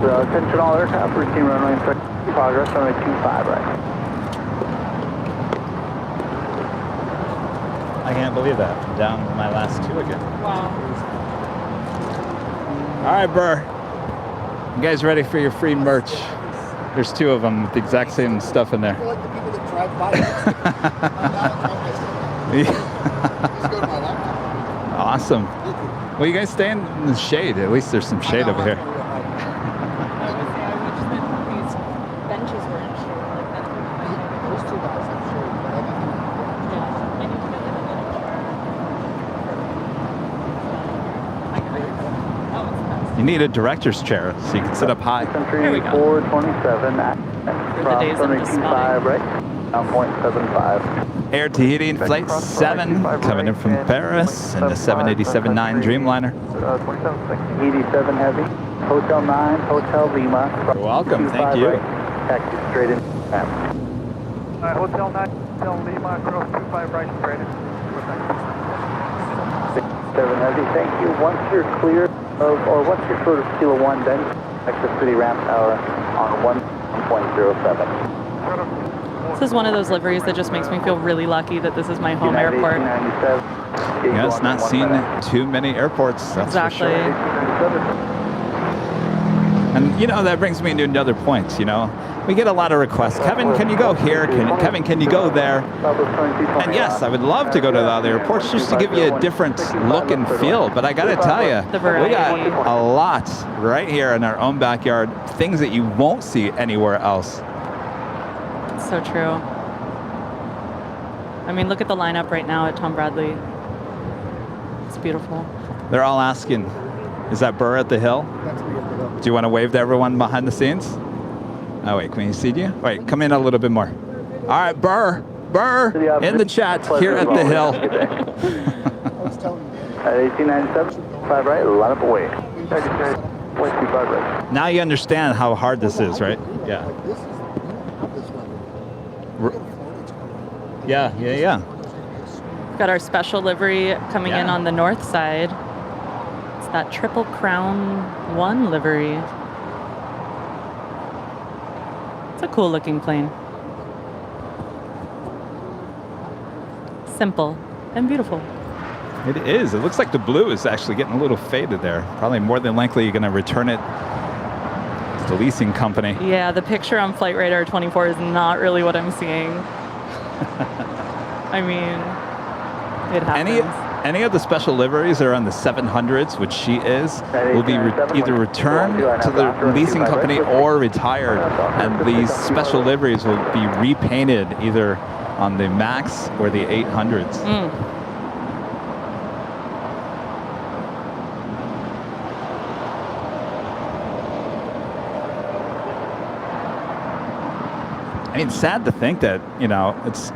Attention all aircraft, routine runway progress, runway 25 right. I can't believe that. I'm down my last two again. Wow. All right, Burr. You guys ready for your free merch? There's two of them with the exact same stuff in there. I feel like the people that drive by. Awesome. Well, you guys stay in the shade. At least there's some shade over here. You need a director's chair so you can sit up high. Here we go. 427 cross runway 25 right. 9.75. Air Tahiti Flight 7 coming in from Paris in the 787-9 Dreamliner. 87 heavy. Hotel 9, Hotel Lima. You're welcome. Thank you. Right. Taxi straight in. Hotel 9, Hotel Lima, cross 25 right, straight in. 7 heavy. Thank you. Once you're clear of, or once you're clear of Kilo 1, then exit city ramp tower on 1.07. This is one of those liveries that just makes me feel really lucky that this is my home airport. Yeah, it's not seen too many airports, that's exactly. for sure. And, you know, that brings me to another point, you know. We get a lot of requests. Kevin, can you go here? Kevin, can you go there? And yes, I would love to go to the other airports just to give you a different look and feel. But I got to tell you, we got a lot right here in our own backyard, things that you won't see anywhere else. So true. I mean, look at the lineup right now at Tom Bradley. It's beautiful. They're all asking, is that Burr at the hill? Do you want to wave to everyone behind the scenes? Oh, wait, can we see you? Wait, come in a little bit more. All right, Burr, in the chat, here at the hill. At 1897, 5 right, line up away. 125 right. Now you understand how hard this is, right? Yeah. Yeah. We've got our special livery coming in on the north side. It's that Triple Crown 1 livery. It's a cool looking plane. Simple and beautiful. It is. It looks like the blue is actually getting a little faded there. Probably more than likely you're going to return it to the leasing company. Yeah, the picture on Flight Radar 24 is not really what I'm seeing. I mean, it happens. Any of the special liveries that are on the 700s, which she is, will be either returned to the leasing company or retired. And these special liveries will be repainted either on the MAX or the 800s. I mean, it's sad to think that, you know, it's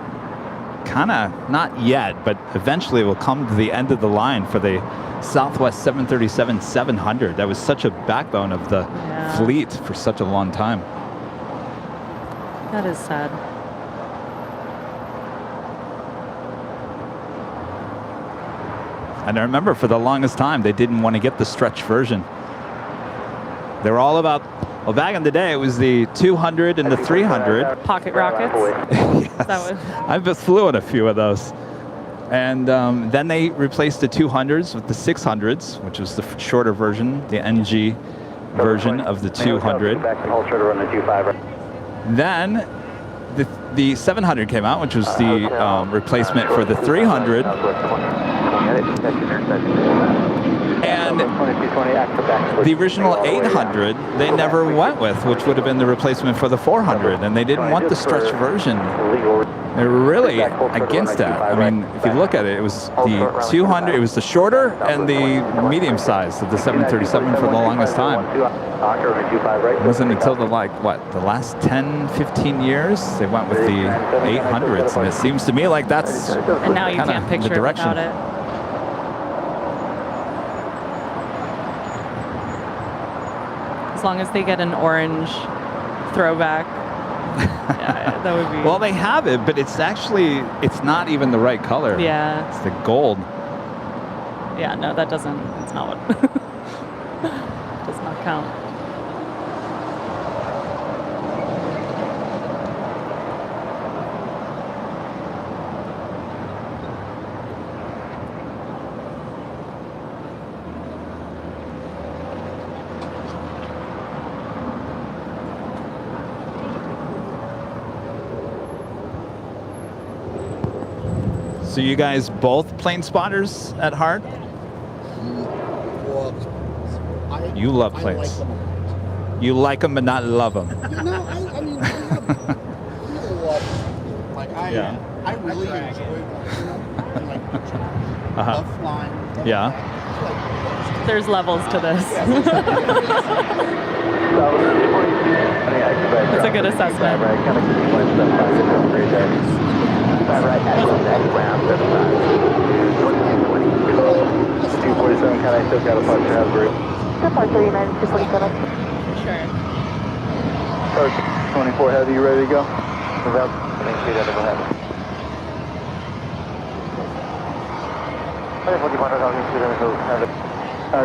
kind of not yet, but eventually will come to the end of the line for the Southwest 737-700. That was such a backbone of the fleet for such a long time. That is sad. And I remember for the longest time, they didn't want to get the stretch version. They were all about, well, back in the day, it was the 200 and the 300. Pocket rockets? Yes. I flew on a few of those. And then they replaced the 200s with the 600s, which was the shorter version, the NG version of the 200. Then the 700 came out, which was the replacement for the 300. And the original 800 they never went with, which would have been the replacement for the 400, and they didn't want the stretch version. They were really against that. I mean, if you look at it, it was the 200, it was the shorter and the medium size of the 737 for the longest time. It wasn't until the the last 10, 15 years they went with the 800s, and it seems to me like that's and now you can't picture the direction. it without it. As long as they get an orange throwback, yeah, that would be. Well, they have it, but it's not even the right color. Yeah. It's the gold. Yeah, no, that doesn't, it's not what, does not count. So you guys both plane spotters at heart? You love planes. You like them but not love them. No, I mean, I really enjoy love flying. Yeah. There's levels to this. That's a good assessment. Two 247, can I still got a departure Hasbro? Departure United 247. Sure. Coach 24 Heavy, you ready to go? Without make sure that will happen.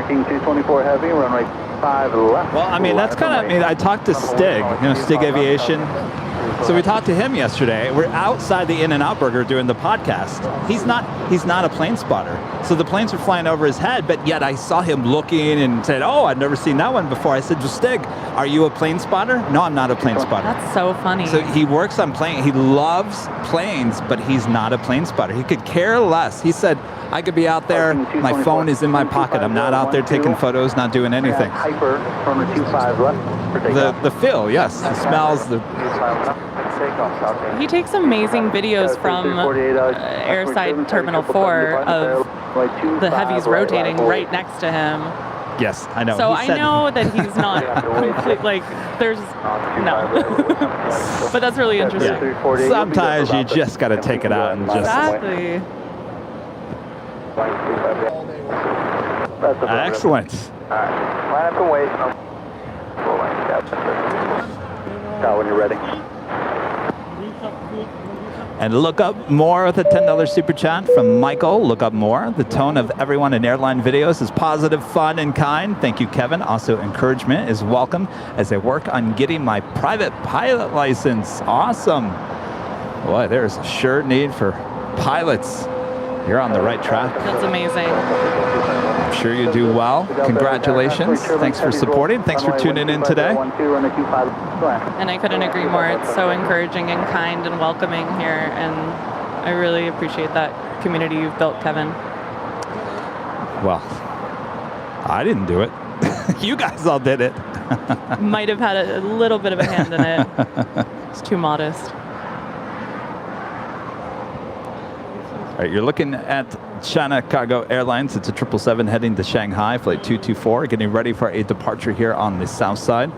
King 224 Heavy, runway 5 left. Well, I mean, that's kind of, I talked to Stig, Stig Aviation. So we talked to him yesterday. We're outside the In-N-Out Burger doing the podcast. He's not a plane spotter. So the planes are flying over his head, but yet I saw him looking and said, oh, I've never seen that one before. I said, well, Stig, are you a plane spotter? No, I'm not a plane spotter. That's so funny. So he works on planes. He loves planes, but he's not a plane spotter. He could care less. He said, I could be out there, my phone is in my pocket. I'm not out there taking photos, not doing anything. Hyper from the 25 left. The feel, yes. The smells, the... He takes amazing videos from airside Terminal 4 of the heavies rotating right next to him. Yes, I know. So I know that he's not complete, like, there's, no. But that's really interesting. Yeah. Sometimes you just got to take it out and just... Exactly. Excellent. Line up and wait. When you're ready. And look up more with a $10 super chat from Michael. Look up more. The tone of everyone in Airline Videos is positive, fun, and kind. Thank you, Kevin. Also, encouragement is welcome as I work on getting my private pilot license. Awesome. Boy, there's a sure need for pilots. You're on the right track. That's amazing. I'm sure you do well. Congratulations. Thanks for supporting. Thanks for tuning in today. And I couldn't agree more. It's so encouraging and kind and welcoming here. And I really appreciate that community you've built, Kevin. Well, I didn't do it. You guys all did it. Might have had a little bit of a hand in it. It's too modest. All right, you're looking at China Cargo Airlines. It's a 777 heading to Shanghai, flight 224, getting ready for a departure here on the south side.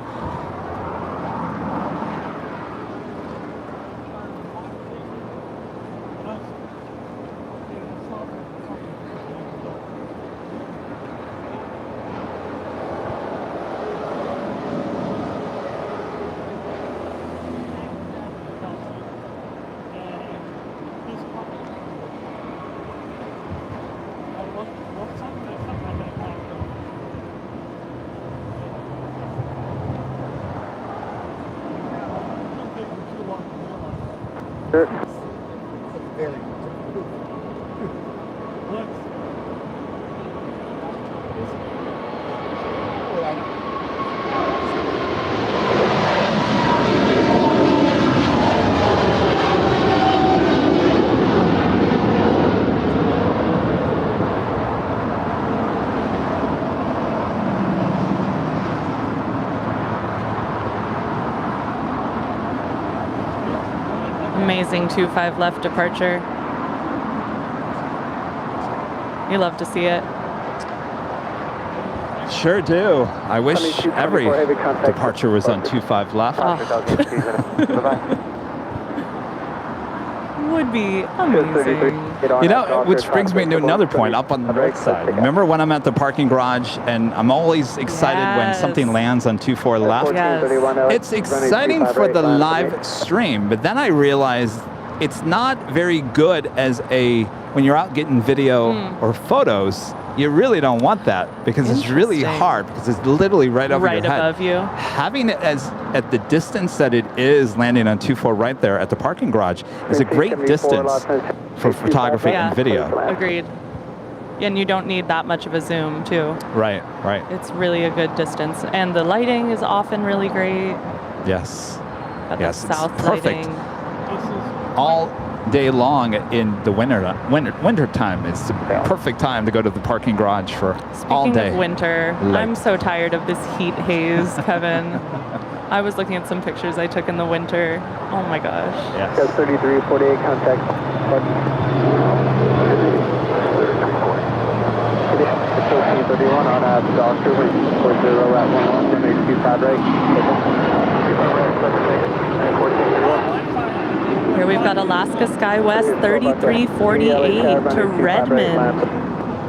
Amazing 25 left departure. You love to see it. Sure do. I wish every departure was on 25 left. Would be amazing. You know, which brings me to another point up on the north side. Remember when I'm at the parking garage and I'm always excited when something lands on 24 left? Yes. It's exciting for the live stream, but then I realized it's not very good as when you're out getting video or photos. You really don't want that because it's really hard because it's literally right over your head. Right above you. Having it at the distance that it is landing on 24 right there at the parking garage is a great distance for photography and video. Agreed. And you don't need that much of a zoom too. Right, right. It's really a good distance. And the lighting is often really great. Yes. Got yes, that south it's perfect. lighting. All day long in the winter time. It's the perfect time to go to the parking garage for all day. Speaking of winter, I'm so tired of this heat haze, Kevin. I was looking at some pictures I took in the winter. Oh my gosh. Yes. 3348 contact. 1331 on Doctor 40 at 11 25 right. Here we've got Alaska SkyWest 3348 to Redmond.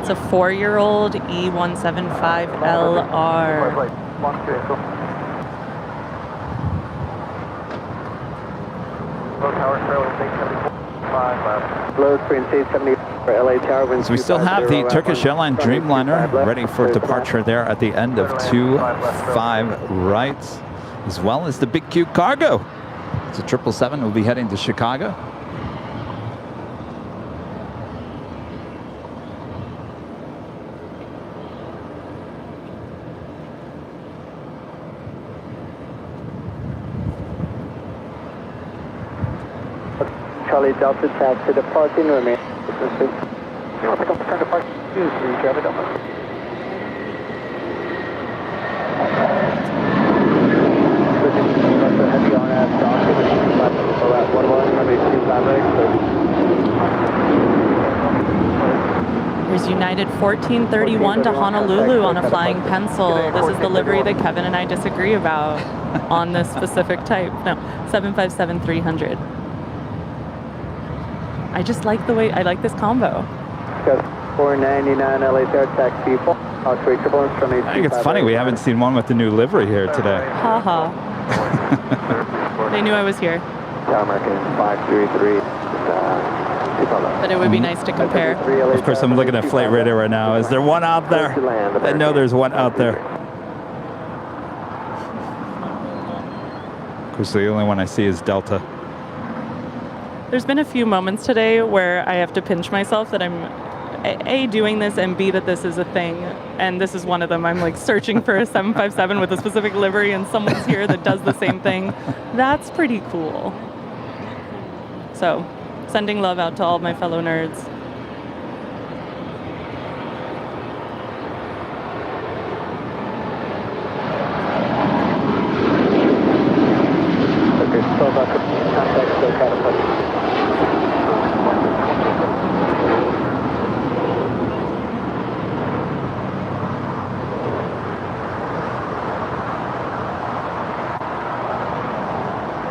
It's a 4-year-old E175LR. So we still have the Turkish Airline Dreamliner ready for departure there at the end of 25 right, as well as the Big Q Cargo. So 777 will be heading to Chicago. Charlie Delta taxi departing, remain. You want to pick up the turn departure? Use the driver Delta. Heavy on at Doctor, so at 11, runway 25 right. Here's United 1431 to Honolulu on a flying pencil. This is the livery that Kevin and I disagree about on this specific type. No, 757-300. I just like the way, I like this combo. 499 LA taxi, I think it's funny we haven't seen one with the new livery here today. Haha. They knew I was here. American 533. But it would be nice to compare. Of course, I'm looking at Flight Radar right now. Is there one out there? I know there's one out there. Of course, the only one I see is Delta. There's been a few moments today where I have to pinch myself that I'm A, doing this, and B, that this is a thing. And this is one of them. I'm like searching for a 757 with a specific livery and someone's here that does the same thing. That's pretty cool. So, sending love out to all my fellow nerds. Okay, so about contact, so catapult.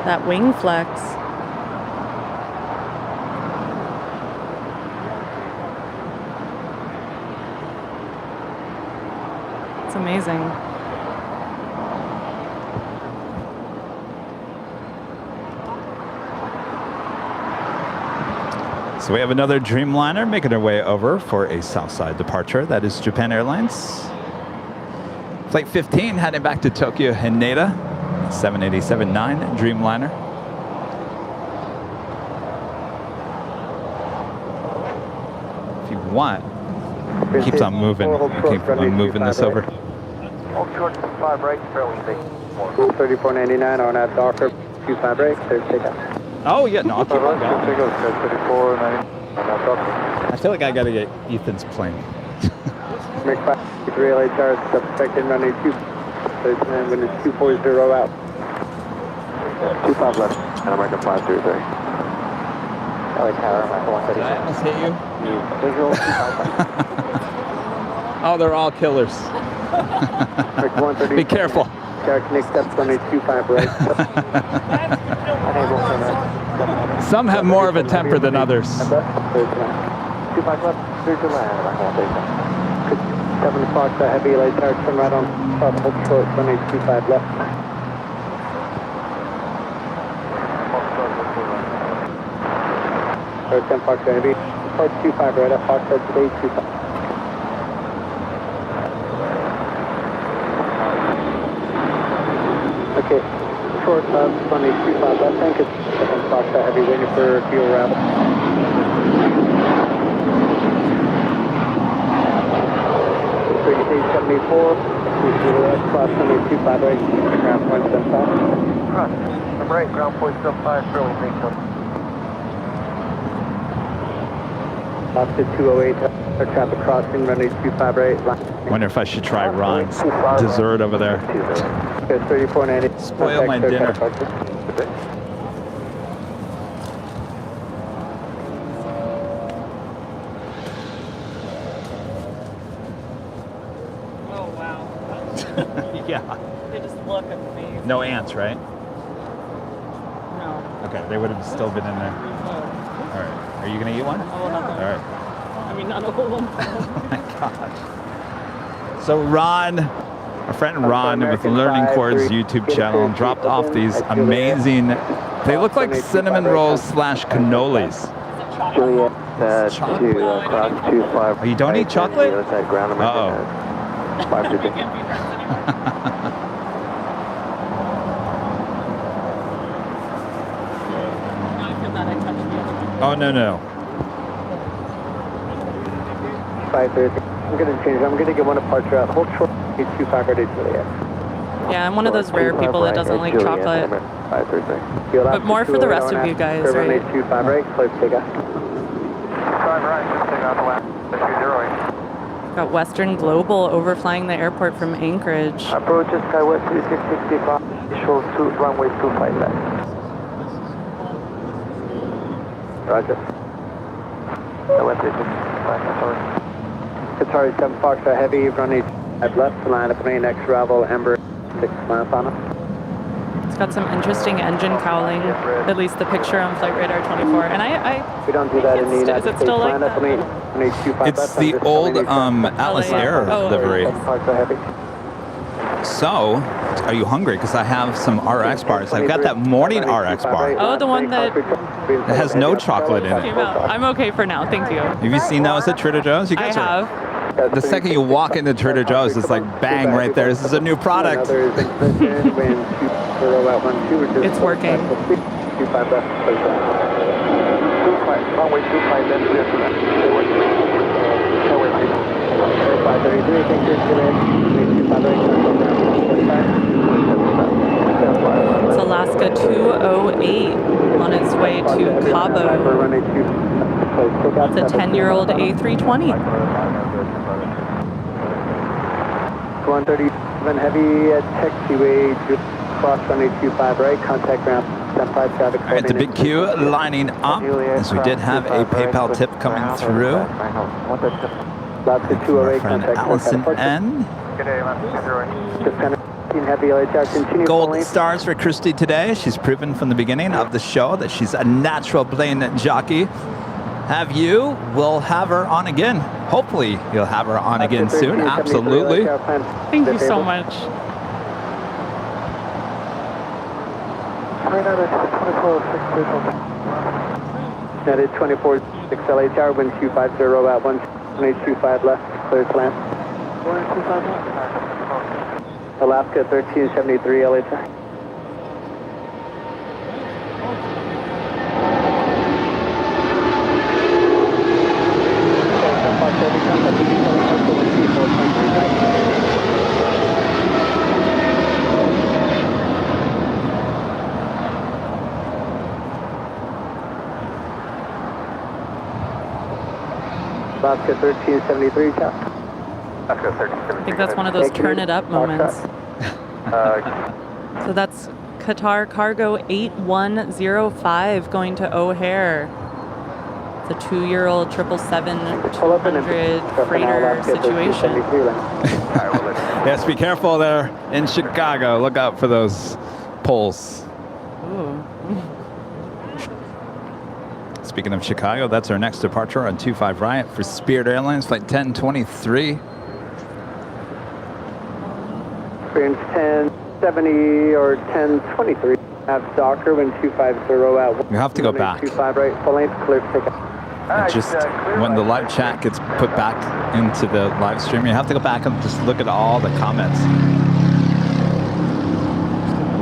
That wing flex. It's amazing. So we have another Dreamliner making their way over for a Southside departure. That is Japan Airlines. Flight 15 heading back to Tokyo Haneda. 787-9 Dreamliner. If you want, it keeps on moving. Keep on moving this over. All 205 right, fairly safe. 3499 on that Docker, 25 right, clear takeoff. Oh yeah, no, I'll keep on going. 3490 on that Docker. I feel like I gotta get Ethan's plane. Make 53 LHR, suspected running 2, and when it's 240 out. 25 left, and American 533. LA Tower, American 136. Did I almost hit you? Visual, 25 Oh, they're all killers. American 130. Be careful. Derek Nick, steps running 25 right. Some have more of a temper than others. 25 left, clear to land, American 136. 7 o'clock, heavy LA Tower, turn right on top, hold short, running 25 left. Or 10 Fox Heavy, part 25 right up, Fox today 25. Okay, short left, running 25 left, thank you. 7 Fox Heavy, waiting for fuel arrival. $38.74, class number 25 right, ground point 75. Cross, I'm right, ground point 75, fairly safe. Officer 208, our traffic crossing, runway 25 right. Wonder if I should try Ron's dessert over there. 3490. Spoil my dinner. Oh, wow. Yeah. They just look amazing. No ants, right? No. Okay, they would have still been in there. All right. Are you going to eat one? I will not. All right. I mean, not a whole one. Oh my gosh. So Ron, our friend Ron with Learning Chords YouTube channel, dropped off these amazing, they look like cinnamon rolls / cannolis. Juliet, 2, cross 25. Oh, you don't eat chocolate? Uh-oh. 550. Oh, no. 530. I'm going to change. I'm going to get one departure out. Hold short. 25 ready, Juliet. Yeah, I'm one of those rare people that doesn't like chocolate. 533. But more for the rest of you guys, right? 25 right. Close take off. 5 right, just take off the left. 20. Got Western Global overflying the airport from Anchorage. Approach is Skywest 3665. Visual runway 25 left. Roger. Skywest 3665. Qatar 7 Foxtrot Heavy, runway 5 left, line up main next arrival, Ember 6 miles on us. It's got some interesting engine cowling, at least the picture on Flight Radar 24. And we don't do that in the United Is it still like that? It's the old Alice Air livery. So, are you hungry? Because I have some RX bars. I've got that morning RX bar. Oh, the one that It has no chocolate in came it. out. I'm okay for now, thank you. Have you seen those at Trader Joe's? You I guys are. have. The second you walk into Trader Joe's, it's like bang right there. This is a new product. It's working. Runway 25 left, clear to left. It's Alaska 208 on its way to Cabo. It's a 10-year-old A320. 137 heavy at taxiway, cross runway 25 right, contact ground 75 traffic. All right, the big queue lining up as we did have a PayPal tip coming through. Alaska 208, Friend contact Allison N. Good day, heavy LHR, continue Gold stars for Christy today. She's proven from the beginning of the show that she's a natural plane jockey. Have you? We'll have her on again. Hopefully you'll have her on again soon. Absolutely. Thank you so much. United 24 6 LHR, wind 250 at 125 left, clear to land. Alaska 1373 LHR. Alaska 1373, Chuck. Alaska 1373. I think that's one of those turn it up moments. So that's Qatar Cargo 8105 going to O'Hare. It's a 2-year-old 777-200 freighter situation. Yes, be careful there in Chicago. Look out for those poles. Ooh. Speaking of Chicago, that's our next departure on 25 right for Spirit Airlines, flight 1023. Experience 1070 or 1023. Have Docker, wind 250 at 1. You have to go back. 25 right, full length, clear to take off. It just when the live chat gets put back into the live stream, you have to go back and just look at all the comments.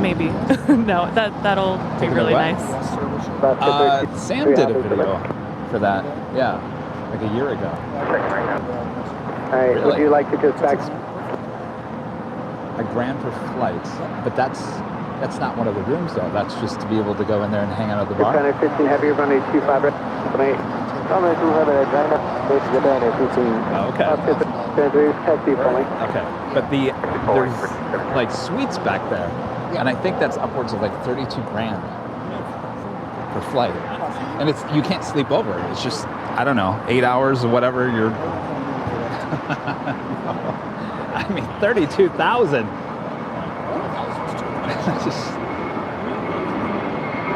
Maybe. No, that'll be really nice. Sam did a video for that. Yeah, like a year ago. All right, would you like to just back? $1,000 per flight, but that's not one of the rooms though. That's just to be able to go in there and hang out at the bar. 15 heavy, runway 25 right. Okay. Okay, but there's like suites back there, and I think that's upwards of like $32,000 per flight, and you can't sleep over. It's just, I don't know, 8 hours or whatever. You're, I mean, 32,000. Just.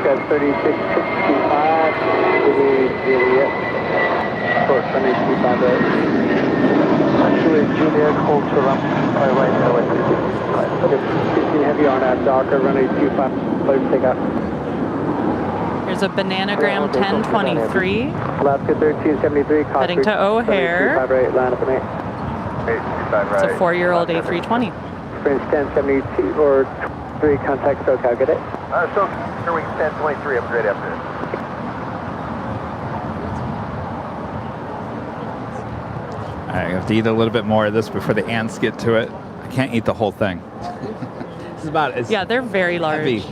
Got 3665. Juliet. Course 185 right. Juliet, hold to right, 15 heavy on at Docker, runway 25, clear to take off. Here's a Bananagram 1023. Alaska 1373, heading to O'Hare. 25 right, line up and 8. It's a 4-year-old A320. French 1072 or 3, contact SoCal, get it? So, wing 1023, I'm great after this. to eat a little bit more of this before the ants get to it. I can't eat the whole thing. This is about as Yeah, they're very large. heavy.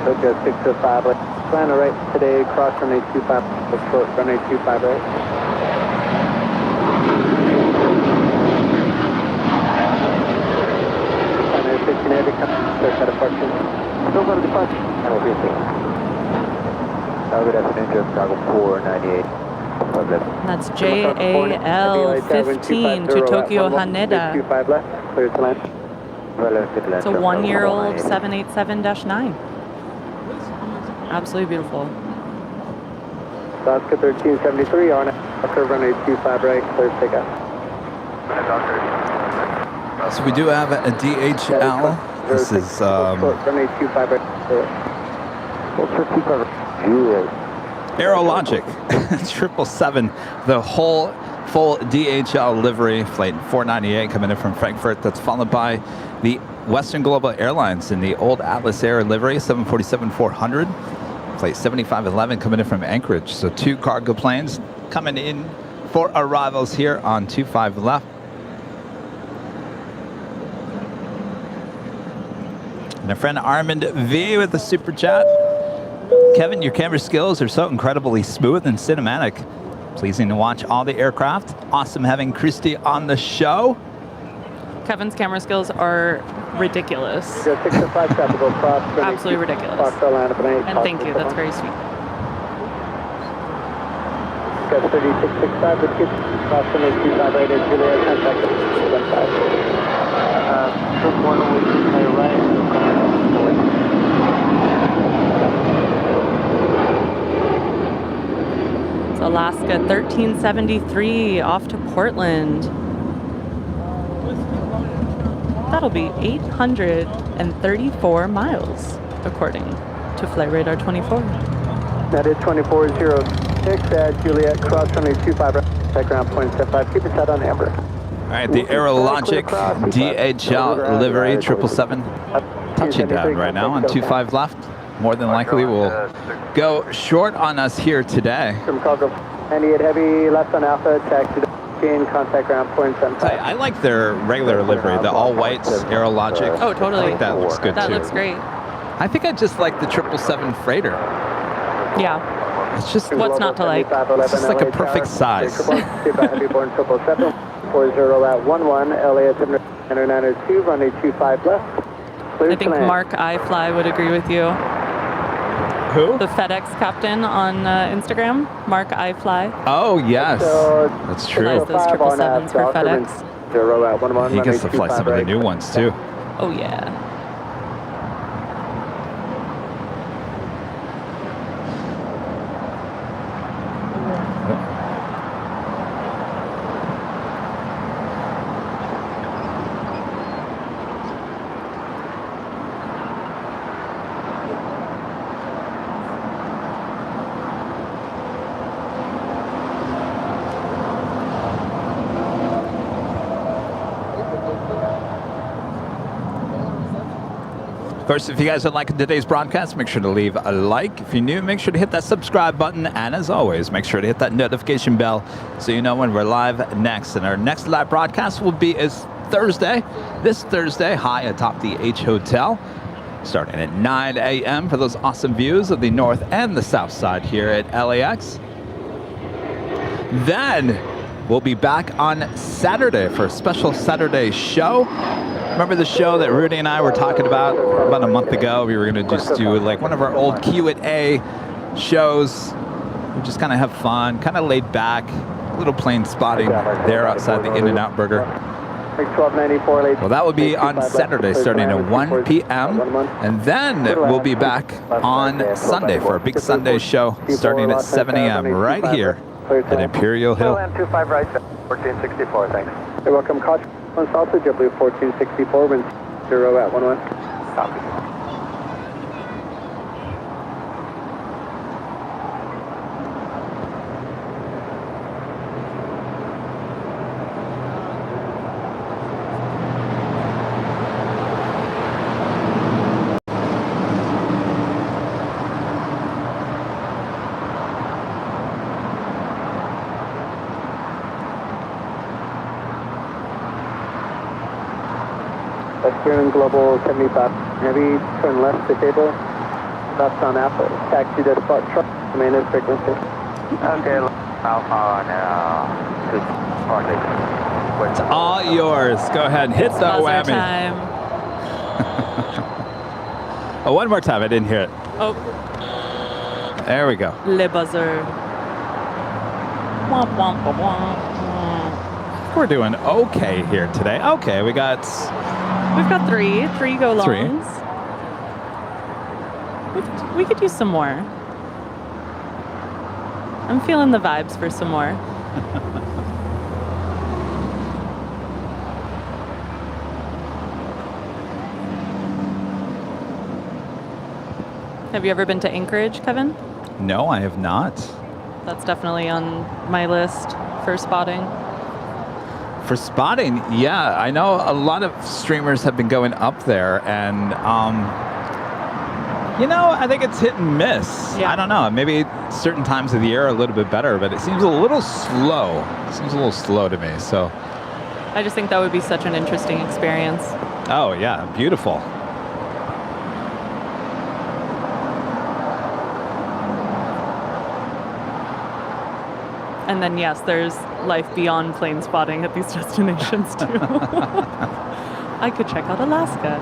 Tokyo 605, plan right today, cross runway 25, short runway 25 right. Runway 16 heavy, clear set of departure. Still go to departure. And we'll be seeing. Good afternoon, Joe Chicago 498. That's JAL-15 to Tokyo Haneda. 25 left, clear to land. It's a 1-year-old 787-9. Absolutely beautiful. Alaska 1373 on curve runway 25 right, clear to take off. So we do have a DHL. This is runway 25 right, Airlogic 777, the whole full DHL livery flight 498 coming in from Frankfurt. That's followed by the Western Global Airlines in the old Atlas Air livery 747-400. Flight 7511 coming in from Anchorage. So 2 cargo planes coming in for arrivals here on 25 left. And our friend Armand V with the super chat. Kevin, your camera skills are so incredibly smooth and cinematic. Pleasing to watch all the aircraft. Awesome having Christy on the show. Kevin's camera skills are ridiculous. Absolutely ridiculous. And thank you, that's very sweet. Got 3665, let's get cross runway 25 right at Juliet, contact 15. One away, right. It's Alaska 1373 off to Portland. That'll be 834 miles, according to Flight Radar 24. That is 2406 at Juliet, cross runway 25 right, check ground point 75. Keep your head on amber. All right, the Airlogic DHL livery 777 touching down right now on 25 left. More than likely will go short on us here today. From Chicago 98 heavy, left on Alpha, taxi to contact ground point 75. I like their regular livery, the all whites Airlogic. Oh, totally. I think that looks good that too. That looks great. I think I just like the 777 freighter. Yeah. It's just what's not to like. It's just like a perfect size. 40 at 11, LA 902, runway 25 left. I think Mark iFly would agree with you. Who? The FedEx captain on Instagram, Mark iFly. Oh, yes. That's true. He flies those 777s for FedEx. He gets to fly some of the new ones, too. Oh, yeah. Of course, if you guys are liking today's broadcast, make sure to leave a like. If you're new, make sure to hit that subscribe button. And as always, make sure to hit that notification bell so you know when we're live next. And our next live broadcast will be this Thursday, high atop the H Hotel, starting at 9 a.m. for those awesome views of the north and the south side here at LAX. Then we'll be back on Saturday for a special Saturday show. Remember the show that Rudy and I were talking about a month ago? We were going to just do like one of our old Q&A shows. We just kind of have fun, kind of laid back, a little plane spotting there outside the In-N-Out Burger. Well, that will be on Saturday starting at 1 p.m. And then we'll be back on Sunday for a big Sunday show starting at 7 a.m. right here at Imperial Hill. 25 right, 1464, thanks. You're welcome. Caution on south to JetBlue 1464, wind 0 at 11. Copy. Western Global 75, heavy, turn left to table, left on Apple, taxi to spot truck, maintenance frequency. Okay, Alpha now, It's all yours. Go ahead and hit the whammy. Time. Oh, one more time. I didn't hear it. Oh. There we go. Le buzzer. Womp, womp, womp, womp. We're doing okay here today. Okay, we've got three go longs. We could use some more. I'm feeling the vibes for some more. Have you ever been to Anchorage, Kevin? No, I have not. That's definitely on my list for spotting. For spotting, yeah, I know a lot of streamers have been going up there, and you know, I think it's hit and miss. Yeah. I don't know. Maybe certain times of the year are a little bit better, but it seems a little slow. It seems a little slow to me. So I just think that would be such an interesting experience. Oh yeah, beautiful. And then, yes, there's life beyond plane spotting at these destinations, too. I could check out Alaska.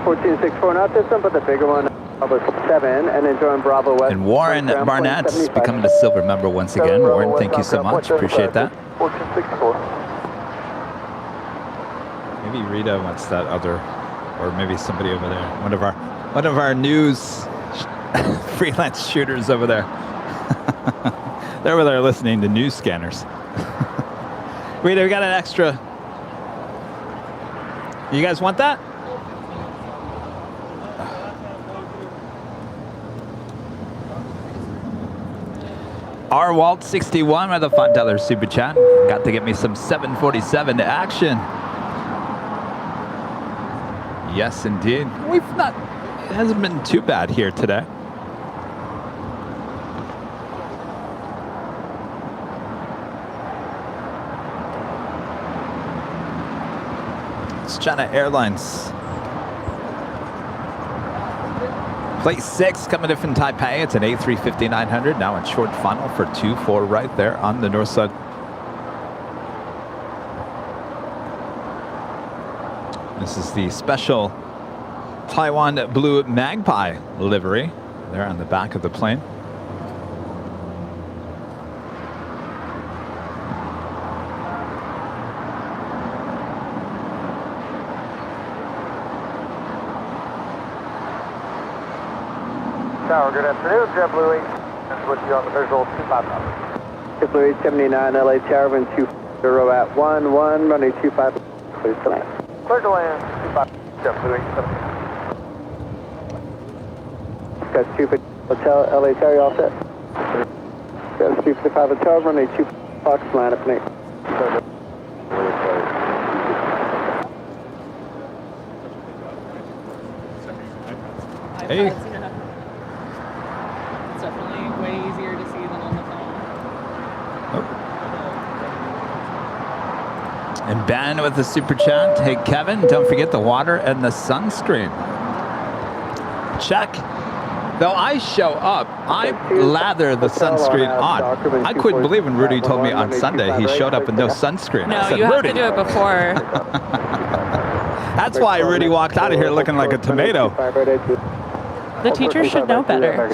1464 not this one, but the bigger one, Bravo 7, and then join Bravo West. And Warren Barnett's becoming a silver member once again. Warren, thank you so much. Appreciate that. 1464. Maybe Rita wants that other, or maybe somebody over there. One of our news freelance shooters over there. They're over there listening to news scanners. Rita, we got an extra. You guys want that? R Walt 61 with a $5 super chat. Got to get me some 747 action. Yes, indeed. It hasn't been too bad here today. It's China Airlines. Plate 6 coming in from Taipei. It's an A350-900 now in short final for 2-4 right there on the north side. This is the special Taiwan Blue Magpie livery there on the back of the plane. Tower, good afternoon. JetBlue 8 with you on the visual 259. JetBlue 879, LA Tower, wind 20 at 11, runway 25, clear to land. Clear to land, 25, JetBlue 879. Got 250 Hotel, LA Tower, you all set? Got 255 Hotel, runway 2 Fox, line up and 8. Hey. It's definitely way easier to see than on the phone. Oh. And Ben with the super chat. Hey, Kevin, don't forget the water and the sunscreen. Check. Though I show up, I lather the sunscreen on. I couldn't believe when Rudy told me on Sunday he showed up with no sunscreen. No, I said, you have Rudy. to do it before. That's why Rudy walked out of here looking like a tomato. The teacher should know better.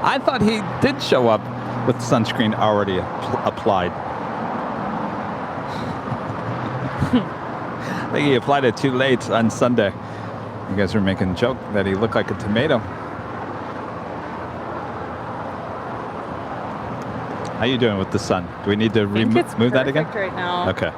I thought he did show up with sunscreen already applied. I think he applied it too late on Sunday. You guys were making a joke that he looked like a tomato. How you doing with the sun? Do we need to move that again? Right now. Okay.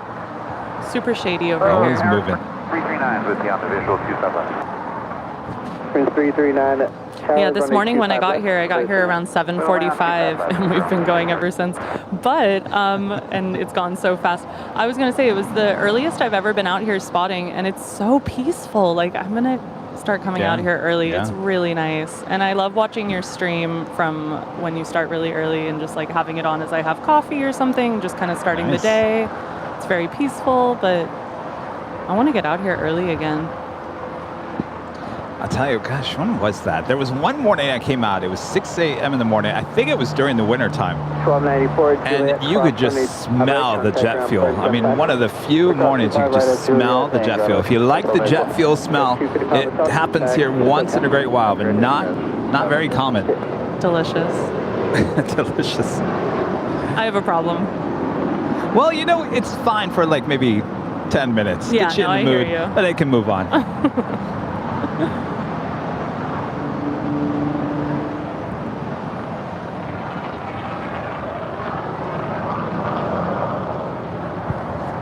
Super shady over Always here. moving. 339 with you on the visual 275. Prince 339. Yeah, this morning when I got here around 7:45, and we've been going ever since. But, and it's gone so fast. I was going to say, it was the earliest I've ever been out here spotting, and it's so peaceful. Like, I'm going to start coming out here early. It's really nice. And I love watching your stream from when you start really early and just like having it on as I have coffee or something, just kind of starting the day. It's very peaceful, but I want to get out here early again. I'll tell you, gosh, when was that? There was one morning I came out. It was 6 a.m. in the morning. I think it was during the winter time. 1294. And you could just smell the jet fuel. I mean, one of the few mornings you could just smell the jet fuel. If you like the jet fuel smell, it happens here once in a great while, but not very common. Delicious. Delicious. I have a problem. Well, you know, it's fine for like maybe 10 minutes. Yeah, Get you in the mood, hear you. but it can move on.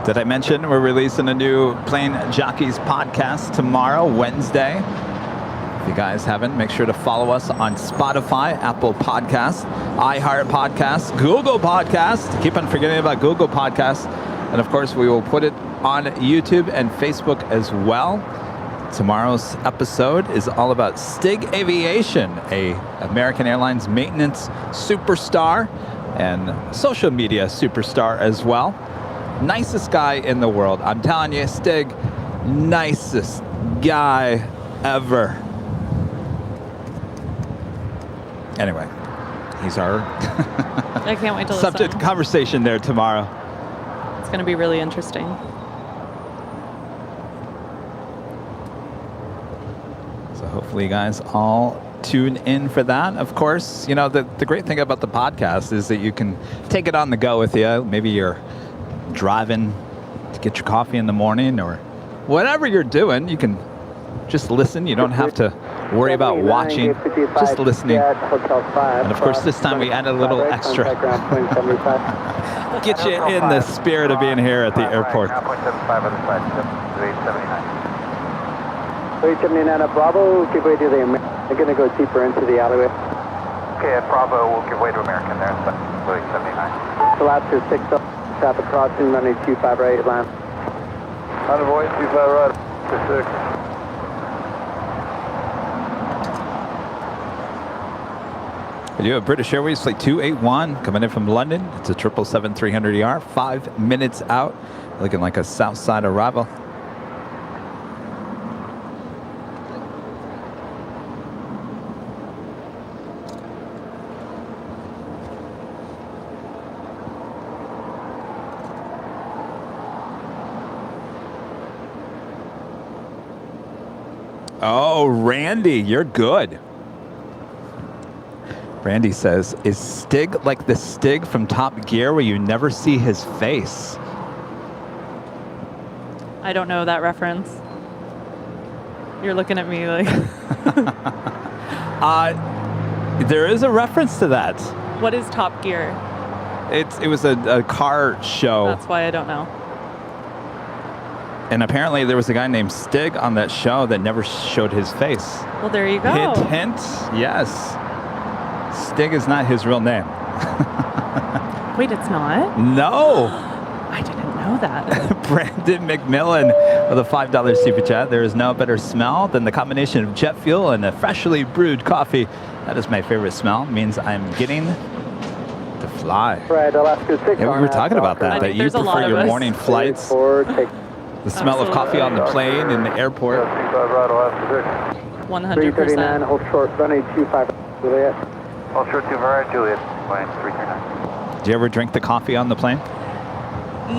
Did I mention we're releasing a new Plane Jockeys podcast tomorrow, Wednesday? If you guys haven't, make sure to follow us on Spotify, Apple Podcasts, iHeart Podcasts, Google Podcasts. Keep on forgetting about Google Podcasts. And of course, we will put it on YouTube and Facebook as well. Tomorrow's episode is all about Stig Aviation, a American Airlines maintenance superstar and social media superstar as well. Nicest guy in the world. I'm telling you, Stig, nicest guy ever. Anyway, he's our I can't wait to subject listen. conversation there tomorrow. It's going to be really interesting. So hopefully you guys all tune in for that. Of course, you know, the great thing about the podcast is that you can take it on the go with you. Maybe you're driving to get your coffee in the morning or whatever you're doing, you can just listen. You don't have to worry about watching, just listening. And of course, this time we added a little extra. Get you in the spirit of being here at the airport. 379 at Bravo, give way to the American. They're going to go deeper into the alleyway. Okay, at Bravo, we'll give way to American there. 79. The last is 6 up. Traffic crossing, running 25 right, land. Envoy, 25 right, 6. I do have British Airways Flight 281 coming in from London. It's a 777-300ER, 5 minutes out, looking like a south side arrival. Oh, Randy, you're good. Randy says, is Stig like the Stig from Top Gear where you never see his face? I don't know that reference. You're looking at me like... There is a reference to that. What is Top Gear? It was a car show. That's why I don't know. And apparently there was a guy named Stig on that show that never showed his face. Well, there you go. Hint, hint, yes. Stig is not his real name. Wait, it's not? No. I didn't know that. Brandon McMillan with a $5 super chat. There is no better smell than the combination of jet fuel and a freshly brewed coffee. That is my favorite smell. It means I'm getting to fly. Right, Alaska 6. Yeah, we were talking about that you prefer your morning flights. The smell of coffee on the plane in the airport. 100%. Hold short, running 25 Juliet. Hold short 2 right, Juliet, plane 339. Do you ever drink the coffee on the plane?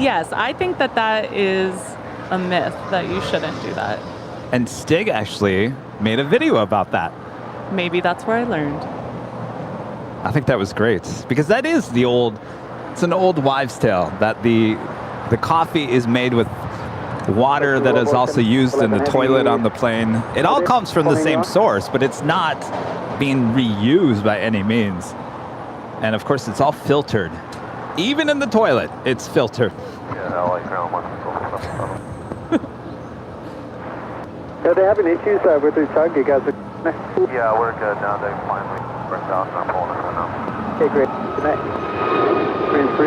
Yes, I think that is a myth, that you shouldn't do that. And Stig actually made a video about that. Maybe that's where I learned. I think that was great because that is the old. It's an old wives' tale that the coffee is made with water that is also used in the toilet on the plane. It all comes from the same source, but it's not being reused by any means. And of course, it's all filtered. Even in the toilet, it's filtered. Yeah, LA ground 1. Are they having issues with their tug? You guys are... Yeah, we're good now. They finally burnt out and are pulling it now. Okay, great. Good night. Green 3,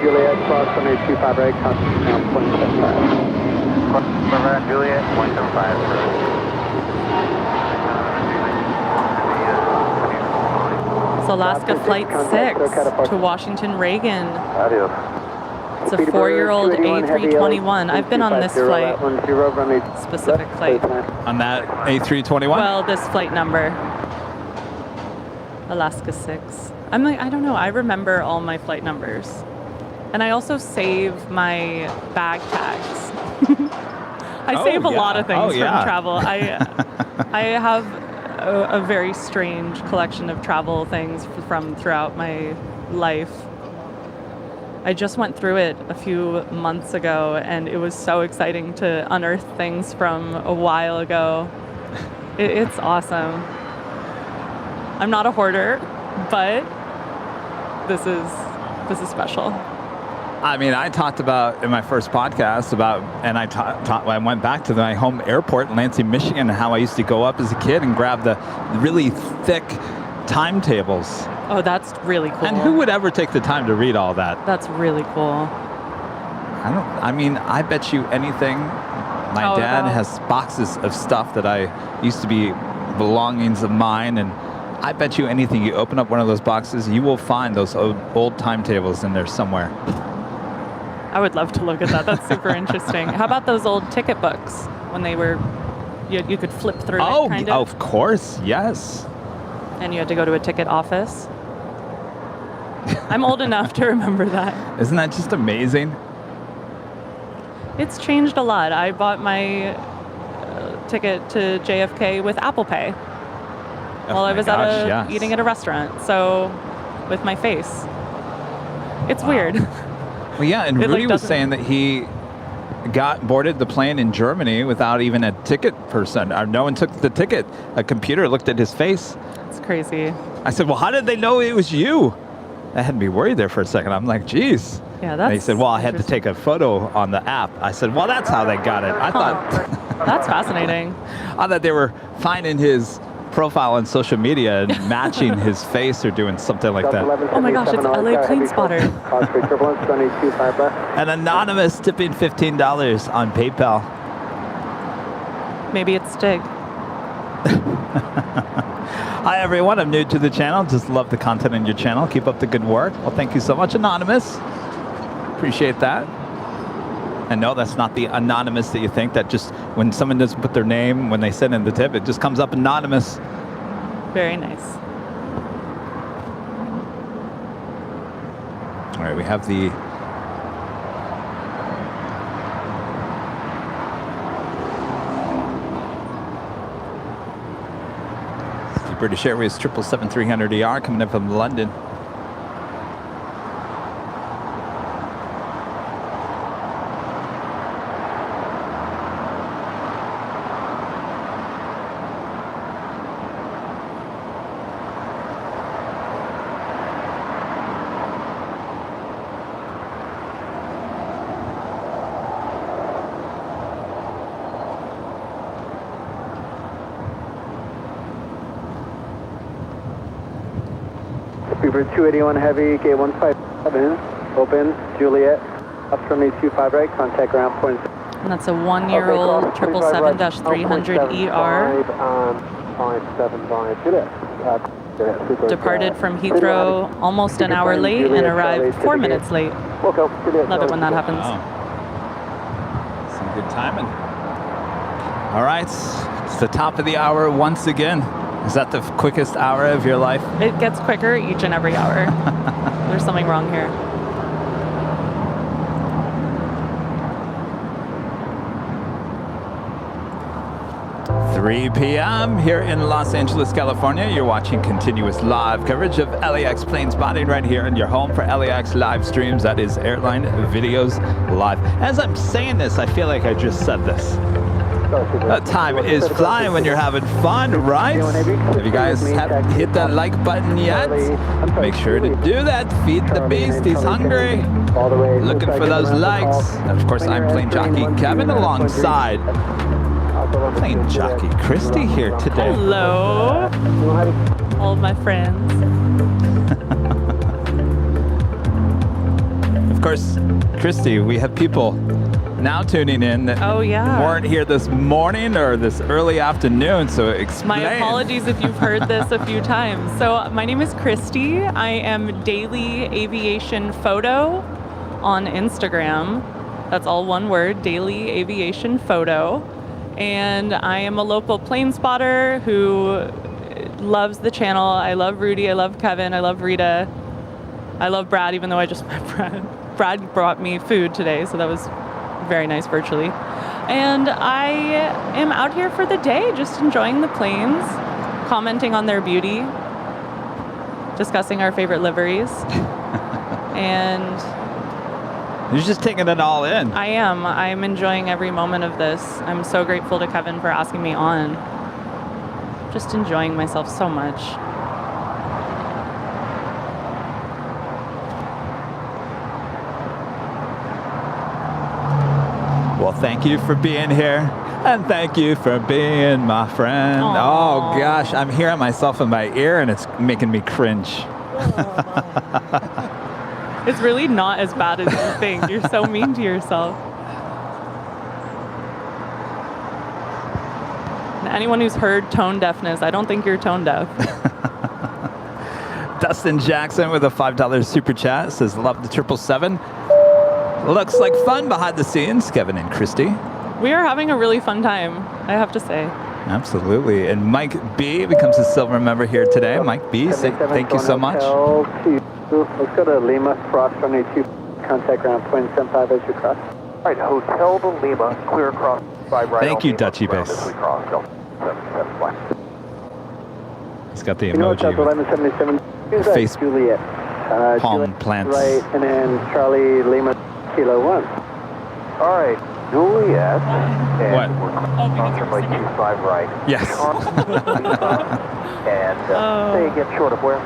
Juliet, cross 125 right, contact now 0.75. Juliet, 0.75. It's Alaska Flight 6 to Washington Reagan. Adios. It's a 4-year-old A321. I've been on this flight, specific flight. On that A321? Well, this flight number. Alaska 6. I'm like, I don't know. I remember all my flight numbers. And I also save my bag tags. I save a lot of things from travel. I have a very strange collection of travel things from throughout my life. I just went through it a few months ago, and it was so exciting to unearth things from a while ago. It's awesome. I'm not a hoarder, but this is special. I mean, I talked about in my first podcast about, and I went back to my home airport in Lansing, Michigan, and how I used to go up as a kid and grab the really thick timetables. Oh, that's really cool. And who would ever take the time to read all that? That's really cool. I bet you anything. My dad has boxes of stuff that I used to be belongings of mine, and I bet you anything, you open up one of those boxes, you will find those old timetables in there somewhere. I would love to look at that. That's super interesting. How about those old ticket books when they were, you could flip through it, kind of? Of course, yes. And you had to go to a ticket office. I'm old enough to remember that. Isn't that just amazing? It's changed a lot. I bought my ticket to JFK with Apple Pay while I was eating at a restaurant. So, with my face. It's weird. Well, yeah, and Rudy was saying that he boarded the plane in Germany without even a ticket person. No one took the ticket. A computer looked at his face. It's crazy. I said, well, how did they know it was you? That had me worried there for a second. I'm like, geez. Yeah, that's. And he said, well, I had to take a photo on the app. I said, well, that's how they got it. I thought. That's fascinating. I thought they were finding his profile on social media and matching his face or doing something like that. Oh my gosh, it's LA Plane Spotter. An anonymous tipping $15 on PayPal. Maybe it's Stig. Hi everyone, I'm new to the channel. Just love the content on your channel. Keep up the good work. Well, thank you so much, Anonymous. Appreciate that. And no, that's not the anonymous that you think, that just when someone doesn't put their name when they send in the tip, it just comes up anonymous. Very nice. All right, we have the British Airways 777-300ER coming in from London. Beaver 281 Heavy, gate 157, open, Juliet, up from 825 right, contact ground point. And that's a 1-year-old 777-300ER. 575 Juliet. Departed from Heathrow almost an hour late and arrived 4 minutes late. Love it when that happens. Wow. Some good timing. All right, it's the top of the hour once again. Is that the quickest hour of your life? It gets quicker each and every hour. There's something wrong here. 3 p.m. here in Los Angeles, California. You're watching continuous live coverage of LAX plane spotting right here in your home for LAX live streams. That is Airline Videos Live. As I'm saying this, I feel like I just said this. Time is flying when you're having fun, right? If you guys haven't hit that like button yet, make sure to do that. Feed the beast, he's hungry. Looking for those likes. And of course, I'm plane jockey Kevin alongside plane jockey Christy here today. Hello, all of my friends. Of course, Christy, we have people now tuning in that weren't here this morning or this early afternoon, so explain. My apologies if you've heard this a few times. So my name is Christy. I am Daily Aviation Photo on Instagram. That's all one word, Daily Aviation Photo. And I am a local plane spotter who loves the channel. I love Rudy, I love Kevin, I love Rita. I love Brad, even though I just met Brad. Brad brought me food today, so that was very nice virtually. And I am out here for the day, just enjoying the planes, commenting on their beauty, discussing our favorite liveries. And you're just taking it all in. I am. I'm enjoying every moment of this. I'm so grateful to Kevin for asking me on. Just enjoying myself so much. Well, thank you for being here, and thank you for being my friend. Aww. Oh gosh, I'm hearing myself in my ear, and it's making me cringe. It's really not as bad as you think. You're so mean to yourself. And anyone who's heard tone deafness, I don't think you're tone deaf. Dustin Jackson with a $5 super chat says, love the 777. Looks like fun behind the scenes, Kevin and Christy. We are having a really fun time, I have to say. Absolutely. And Mike B becomes a silver member here today. Mike B, thank you so much. Let's go to Lima, cross runway 2, contact ground point 75 as you cross. All right, Hotel to Lima, clear across 5 right. Thank you, Dutchie Base. He's got the emoji with face Juliet. palm plants. Right, and then Charlie Lima, Kilo 1. All right, Juliet. And What? we're cross runway 25 right. Yes. And say again, short of where?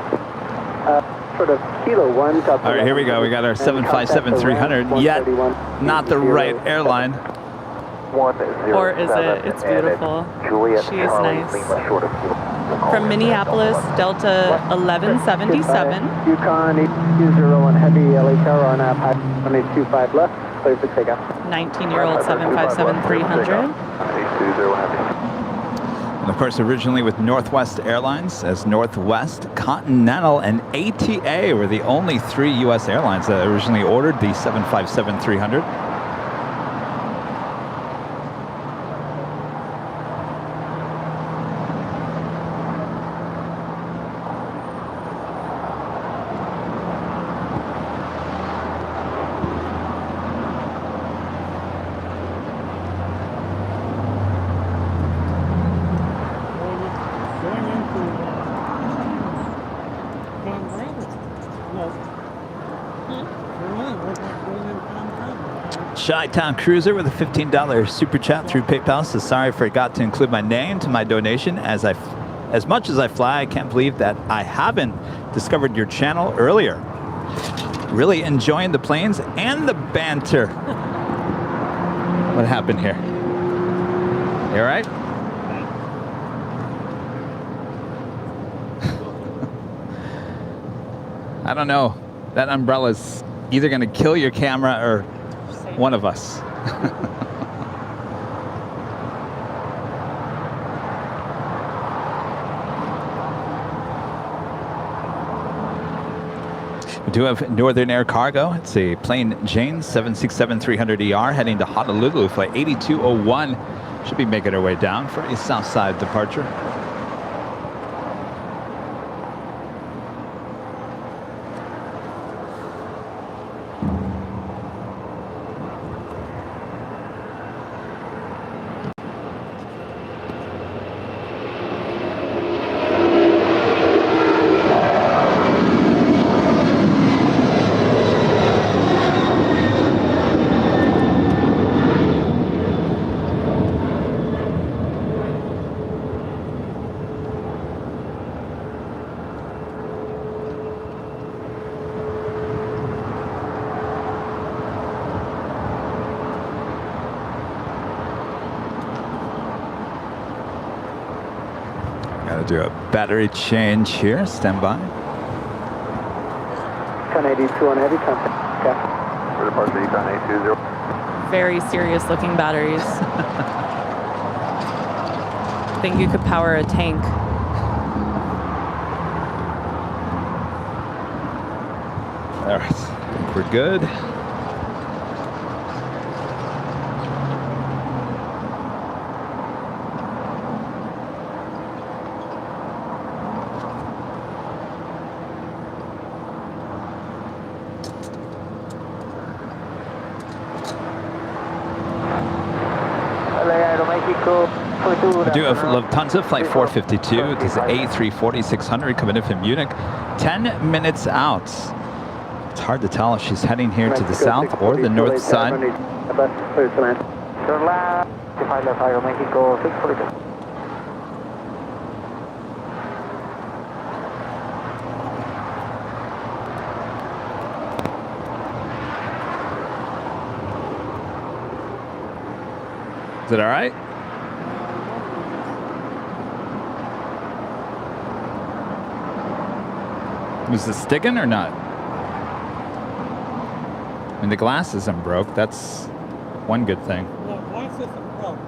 Sort of Kilo 1. All right, here we go. We got our 757-300. Yet not the right airline. 107. Or is it? It's beautiful. She is nice. From Minneapolis, Delta 1177. Yukon 820 on heavy LA tower on 525 left. Clear for takeoff. 19-year-old 757-300. And of course, originally with Northwest Airlines, as Northwest, Continental, and ATA were the only 3 U.S. airlines that originally ordered the 757-300. Chi-Town Cruiser with a $15 super chat through PayPal says, sorry I forgot to include my name to my donation. As much as I fly, I can't believe that I haven't discovered your channel earlier. Really enjoying the planes and the banter. What happened here? You all right? I don't know. That umbrella's either going to kill your camera or one of us. We do have Northern Air Cargo. It's a plain Jane 767-300ER heading to Honolulu. Flight 8201 should be making our way down for a Southside departure. Gotta do a battery change here. Stand by. 1082 on heavy contact. Okay. Departure Econ 820. Very serious looking batteries. I think you could power a tank. All right, I think we're good. I do have Lufthansa flight 452 because A340-600 coming in from Munich, 10 minutes out. It's hard to tell if she's heading here to the south or the north side. Turn left, 5 left, Aeromexico 642. Is it all right? Was this sticking or not? I mean, the glass isn't broke. That's one good thing. Why is this broke?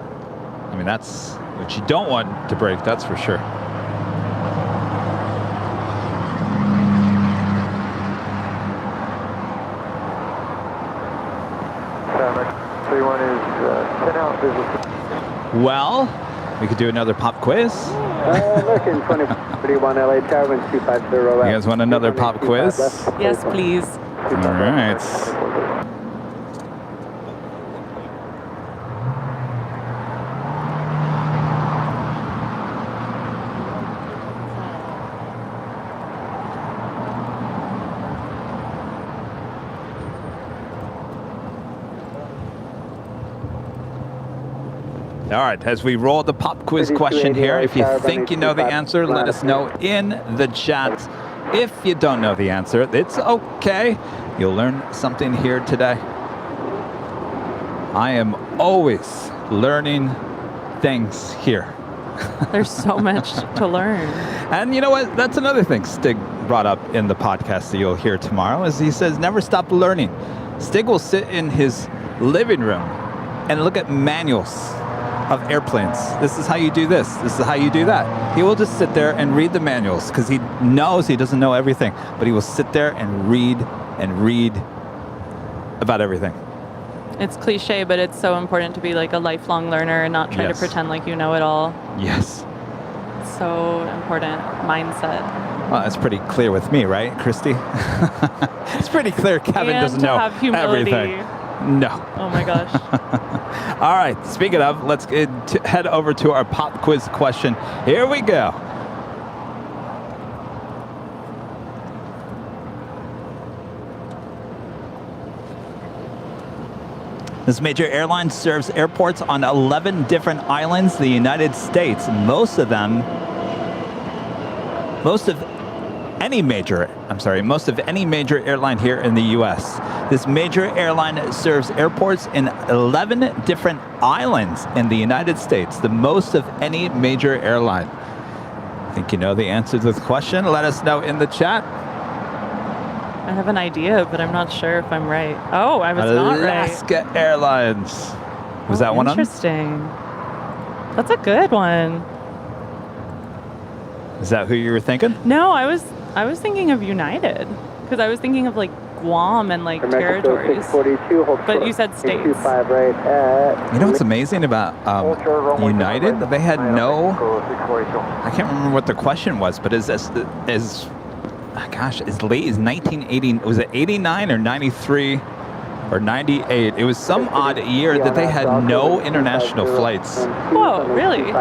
I mean, that's what you don't want to break, that's for sure. Well, we could do another pop quiz. American 2031 LA Tower, wind 250. You guys want another pop quiz? Yes, please. All right. All right, as we roll the pop quiz question here, if you think you know the answer, let us know in the chat. If you don't know the answer, it's okay. You'll learn something here today. I am always learning things here. There's so much to learn. And you know what? That's another thing Stig brought up in the podcast that you'll hear tomorrow, is he says, never stop learning. Stig will sit in his living room and look at manuals of airplanes. This is how you do this. This is how you do that. He will just sit there and read the manuals because he knows he doesn't know everything, but he will sit there and read about everything. It's cliche, but it's so important to be like a lifelong learner and not try to pretend like you know it all. Yes. So important mindset. Well, it's pretty clear with me, right, Christy? It's pretty clear Kevin doesn't know everything. No. Oh my gosh. All right, speaking of, let's head over to our pop quiz question. Here we go. This major airline serves airports on 11 different islands in the United States. Most of any major airline here in the U.S. This major airline serves airports in 11 different islands in the United States, the most of any major airline. I think you know the answer to the question. Let us know in the chat. I have an idea, but I'm not sure if I'm right. Oh, I was not right. Alaska Airlines. Was that one on? Interesting. That's a good one. Is that who you were thinking? No, I was thinking of United, because I was thinking of like Guam and like territories. But you said states. You know what's amazing about United? They had no. I can't remember what the question was, but is as late as 1980? Was it 89 or 93 or 98? It was some odd year that they had no international flights. Whoa, really?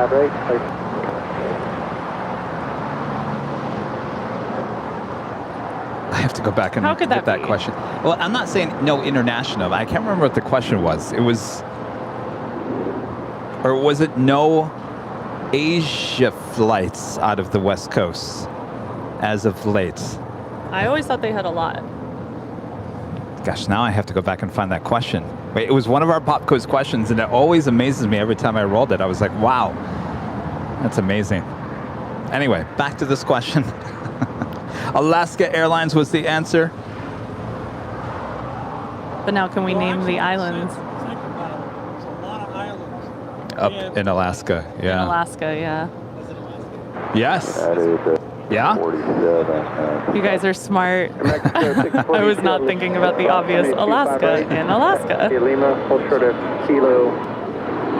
I have to go back and get that question. Well, I'm not saying no international. I can't remember what the question was. It was, or was it no Asia flights out of the West Coast as of late? I always thought they had a lot. Gosh, now I have to go back and find that question. Wait, it was one of our pop quiz questions, and it always amazes me every time I rolled it. I was like, wow, that's amazing. Anyway, back to this question. Alaska Airlines was the answer. But now can we name the islands? Think about it. There's a lot of islands. Up in Alaska, yeah. In Alaska, yeah. Yes. That is Yeah? 47. You guys are smart. I was not thinking about the obvious Alaska in Alaska. Lima, hold short of Kilo,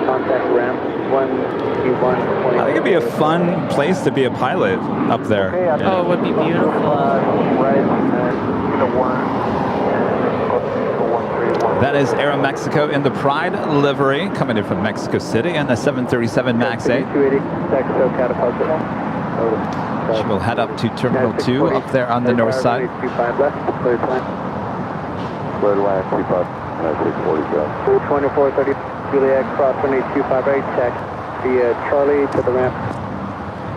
contact ramp 1Q1. I think it'd be a fun place to be a pilot up there. Oh, it would be beautiful. That is Aeromexico in the Pride livery, coming in from Mexico City, and the 737 MAX 8. She will head up to Terminal 2 up there on the north side. Cleared line 25, 2430 Juliet, cross 1825 right, check via Charlie to the ramp.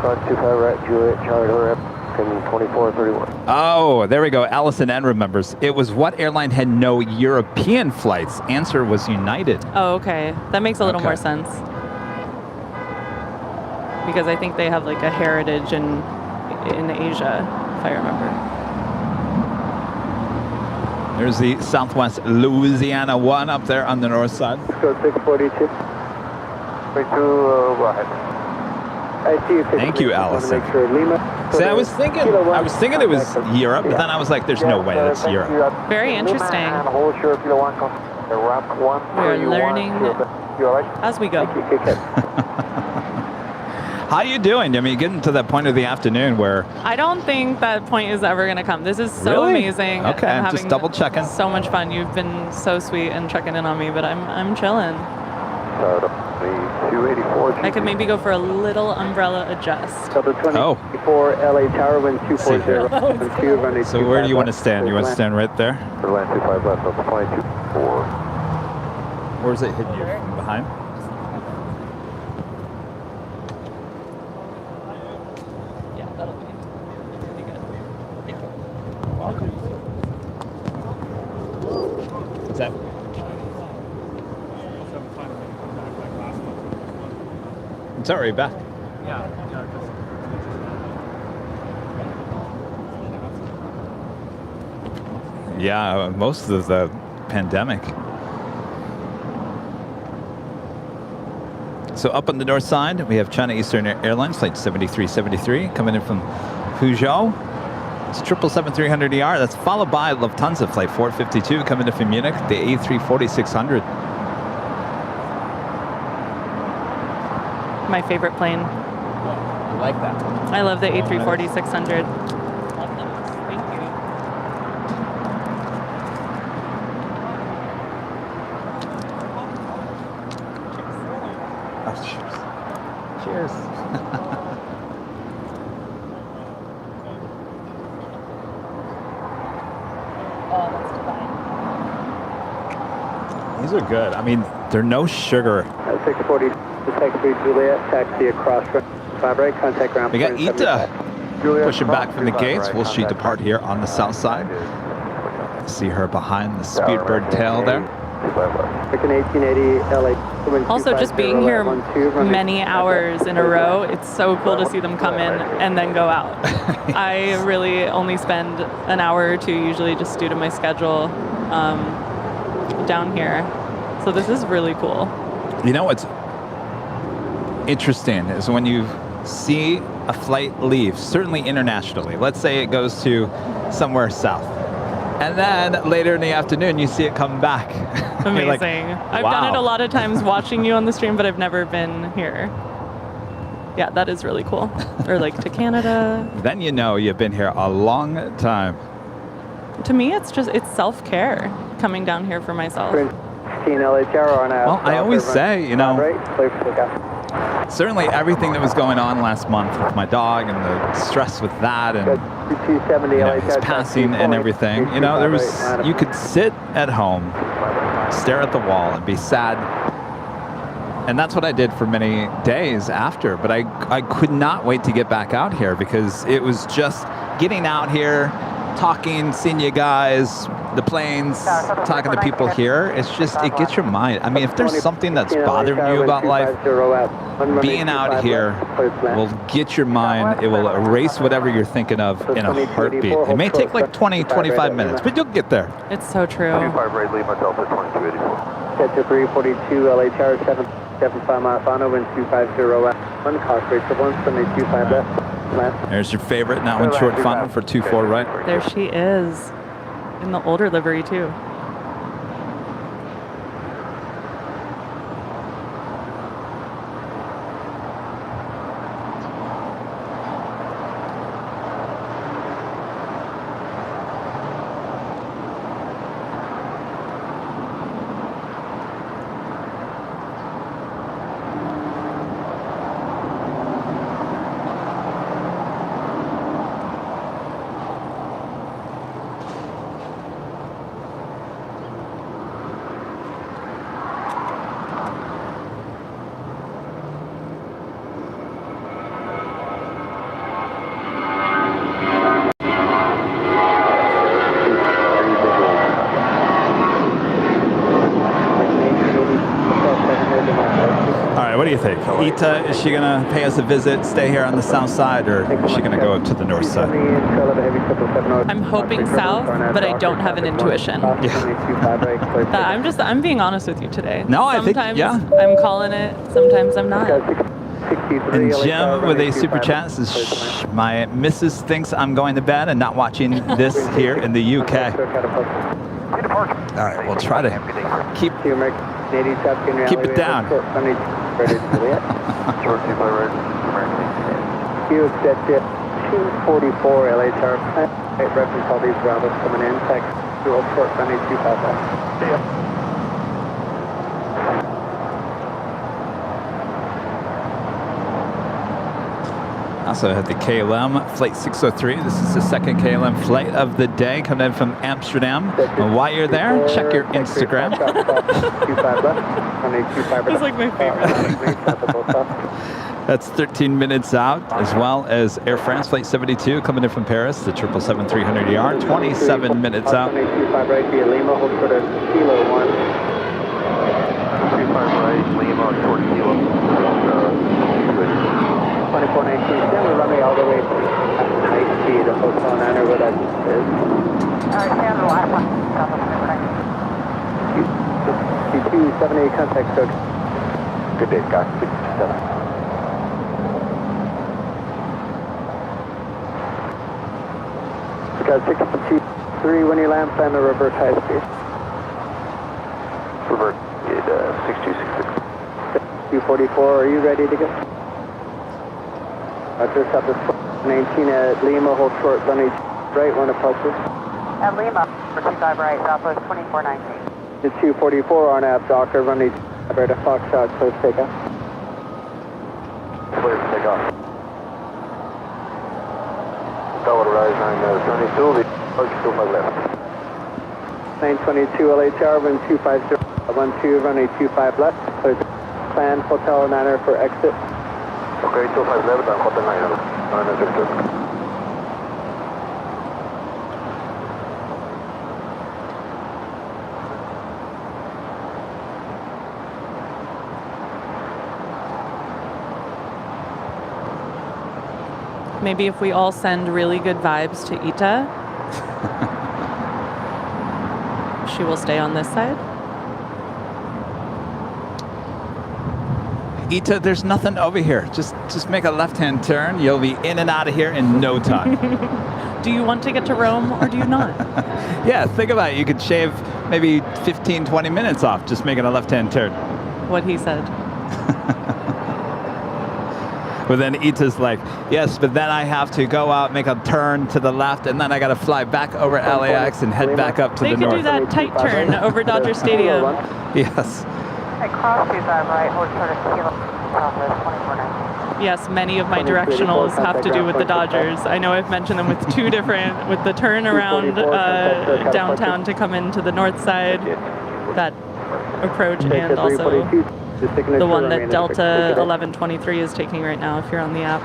Cross 25 right, Juliet, Charlie to the ramp, coming 2431. Oh, there we go. Allison N remembers. It was what airline had no European flights? Answer was United. Oh, okay. That makes a little Okay. more sense. Because I think they have like a heritage in Asia, if I remember. There's the Southwest Louisiana 1 up there on the north side. Go 642. Right to go ahead. I see you. Thank you, Allison. Make sure Lima. See, I was thinking it was Europe, but then I was like, there's no way that's Europe. Very interesting. And hold short Kilo 1, ramp 1. We're learning as we go. How are you doing? I mean, getting to that point of the afternoon where... I don't think that point is ever going to come. This is so Really? amazing. Okay, I'm just having double checking. So much fun. You've been so sweet and checking in on me, but I'm chilling. I could maybe go for a little umbrella adjust. Delta 24 LA Tower, wind 240. So where do you want to stand? You want to stand right there? Land 25 left, Delta 22-4. Where's it hitting you? From behind? Yeah, that'll be pretty good. Thank you. Welcome. What's that? It's already back. Yeah, most of the pandemic. So up on the north side, we have China Eastern Airlines, flight 7373, coming in from Huzhou. It's 777-300ER. That's followed by Lufthansa flight 452, coming in from Munich, the A340-600. My favorite plane. I like that. I love the A340-600. Thank you. Oh, cheers. Cheers. Oh, that's divine. These are good. I mean, they're no sugar. 640, taxi Juliet, taxi across from 5 right, contact ground. We got Ita pushing back from the gates. Will she depart here on the south side? See her behind the Speedbird tail there. American 1880 LA. Also, just being here many hours in a row, it's so cool to see them come in and then go out. I really only spend an hour or two usually just due to my schedule down here. So this is really cool. You know what's interesting is when you see a flight leave, certainly internationally, let's say it goes to somewhere south, and then later in the afternoon you see it come back. Amazing. Like, I've wow. done it a lot of times watching you on the stream, but I've never been here. Yeah, that is really cool. Or like to Canada. Then you know you've been here a long time. To me, it's self-care coming down here for myself. Well, I always say, you know, certainly everything that was going on last month with my dog and the stress with that and his passing and everything, you know, you could sit at home, stare at the wall and be sad. And that's what I did for many days after, but I could not wait to get back out here because it was just getting out here, talking, seeing you guys, the planes, talking to people here, it's just, it gets your mind. I mean, if there's something that's bothering you about life, being out here will get your mind. It will erase whatever you're thinking of in a heartbeat. It may take like 20, 25 minutes, but you'll get there. It's so true. 25 right, Lima Delta 2284. Catch 342, LA Tower 775 mile final, wind 250 1, cost rate of 172.5 left. There's your favorite, that one short final for 24 right. There she is. In the older livery too. What do you think? Ita, is she going to pay us a visit, stay here on the south side, or is she going to go up to the north side? I'm hoping south, but I don't have an intuition. Yeah. I'm being honest with you today. No, I think, sometimes yeah. I'm calling it, sometimes I'm not. And Jim with a super chat says, "Shh, my missus thinks I'm going to bed and not watching this here in the UK. All right, we'll try to keep it down. Q44 LA Tower. Reference all these Bravos coming in. Text dual short runway 255. Also have the KLM Flight 603. This is the second KLM flight of the day coming in from Amsterdam. And while you're there, check your Instagram. It's like my favorite. That's 13 minutes out, as well as Air France Flight 72 coming in from Paris, the 777-300ER, 27 minutes out. 25 right, via Lima, hold for the Kilo 1. 25 right, Lima, short Kilo. 2419, stand the runway all the way to high speed of Hotel Niner, where that is. Alright, stay on the last one. 278 contact code. Good day, Scott. 67. Got 623 when you land, plan the reverse high speed. Revert, 6266. 244, are you ready to go? Roger, Southwest 19 at Lima, hold short, runway right, one approaches. At Lima, for 25 right, Southwest 2419. The 244 RNAV Docker, runway right to Foxtrot, close takeoff. Clear for takeoff. Tower rise 972, the approach 25 left. 922 LA Tower, wind 250, 12, runway 25 left. Clear plan, Hotel Niner for exit. Okay, 25 left and Hotel Niner. Maybe if we all send really good vibes to Ita, she will stay on this side. Ita, there's nothing over here. Just make a left-hand turn. You'll be in and out of here in no time. Do you want to get to Rome or do you not? Yeah, think about it. You could shave maybe 15, 20 minutes off just making a left-hand turn. What he said. But then Ita's like, yes, but then I have to go out, make a turn to the left, and then I got to fly back over LAX and head back up to the north. They could do that tight turn over Dodger Stadium. Yes. At cross 25 right, hold short of Kilo, Southwest 2419. Yes, many of my directionals have to do with the Dodgers. I know I've mentioned them with two different, with the turn around downtown to come into the north side, that approach, and also the one that Delta 1123 is taking right now if you're on the app.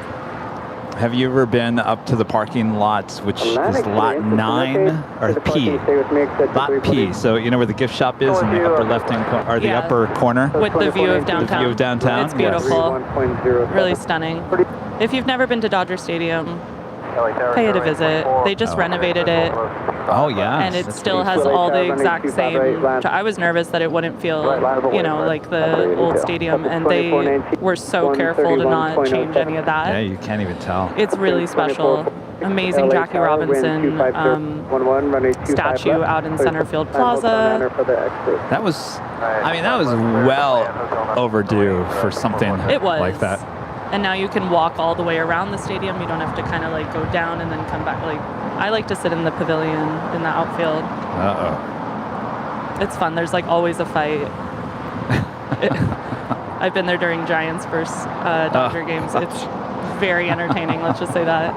Have you ever been up to the parking lots, which is lot 9 or P? Lot P. So you know where the gift shop is in the upper left-hand corner, or the upper corner? With the view of downtown. The view of downtown. It's beautiful. Really stunning. If you've never been to Dodger Stadium, pay it a visit. They just renovated it. Oh yeah. And it still has all the exact same. I was nervous that it wouldn't feel, you know, like the old stadium, and they were so careful to not change any of that. Yeah, you can't even tell. It's really special. Amazing Jackie Robinson statue out in Centerfield Plaza. That was, I mean, that was well overdue for something like that. And now you can walk all the way around the stadium. You don't have to kind of like go down and then come back. Like, I like to sit in the pavilion in the outfield. Uh-oh. It's fun. There's like always a fight. I've been there during Giants versus Dodger games. It's very entertaining. Let's just say that.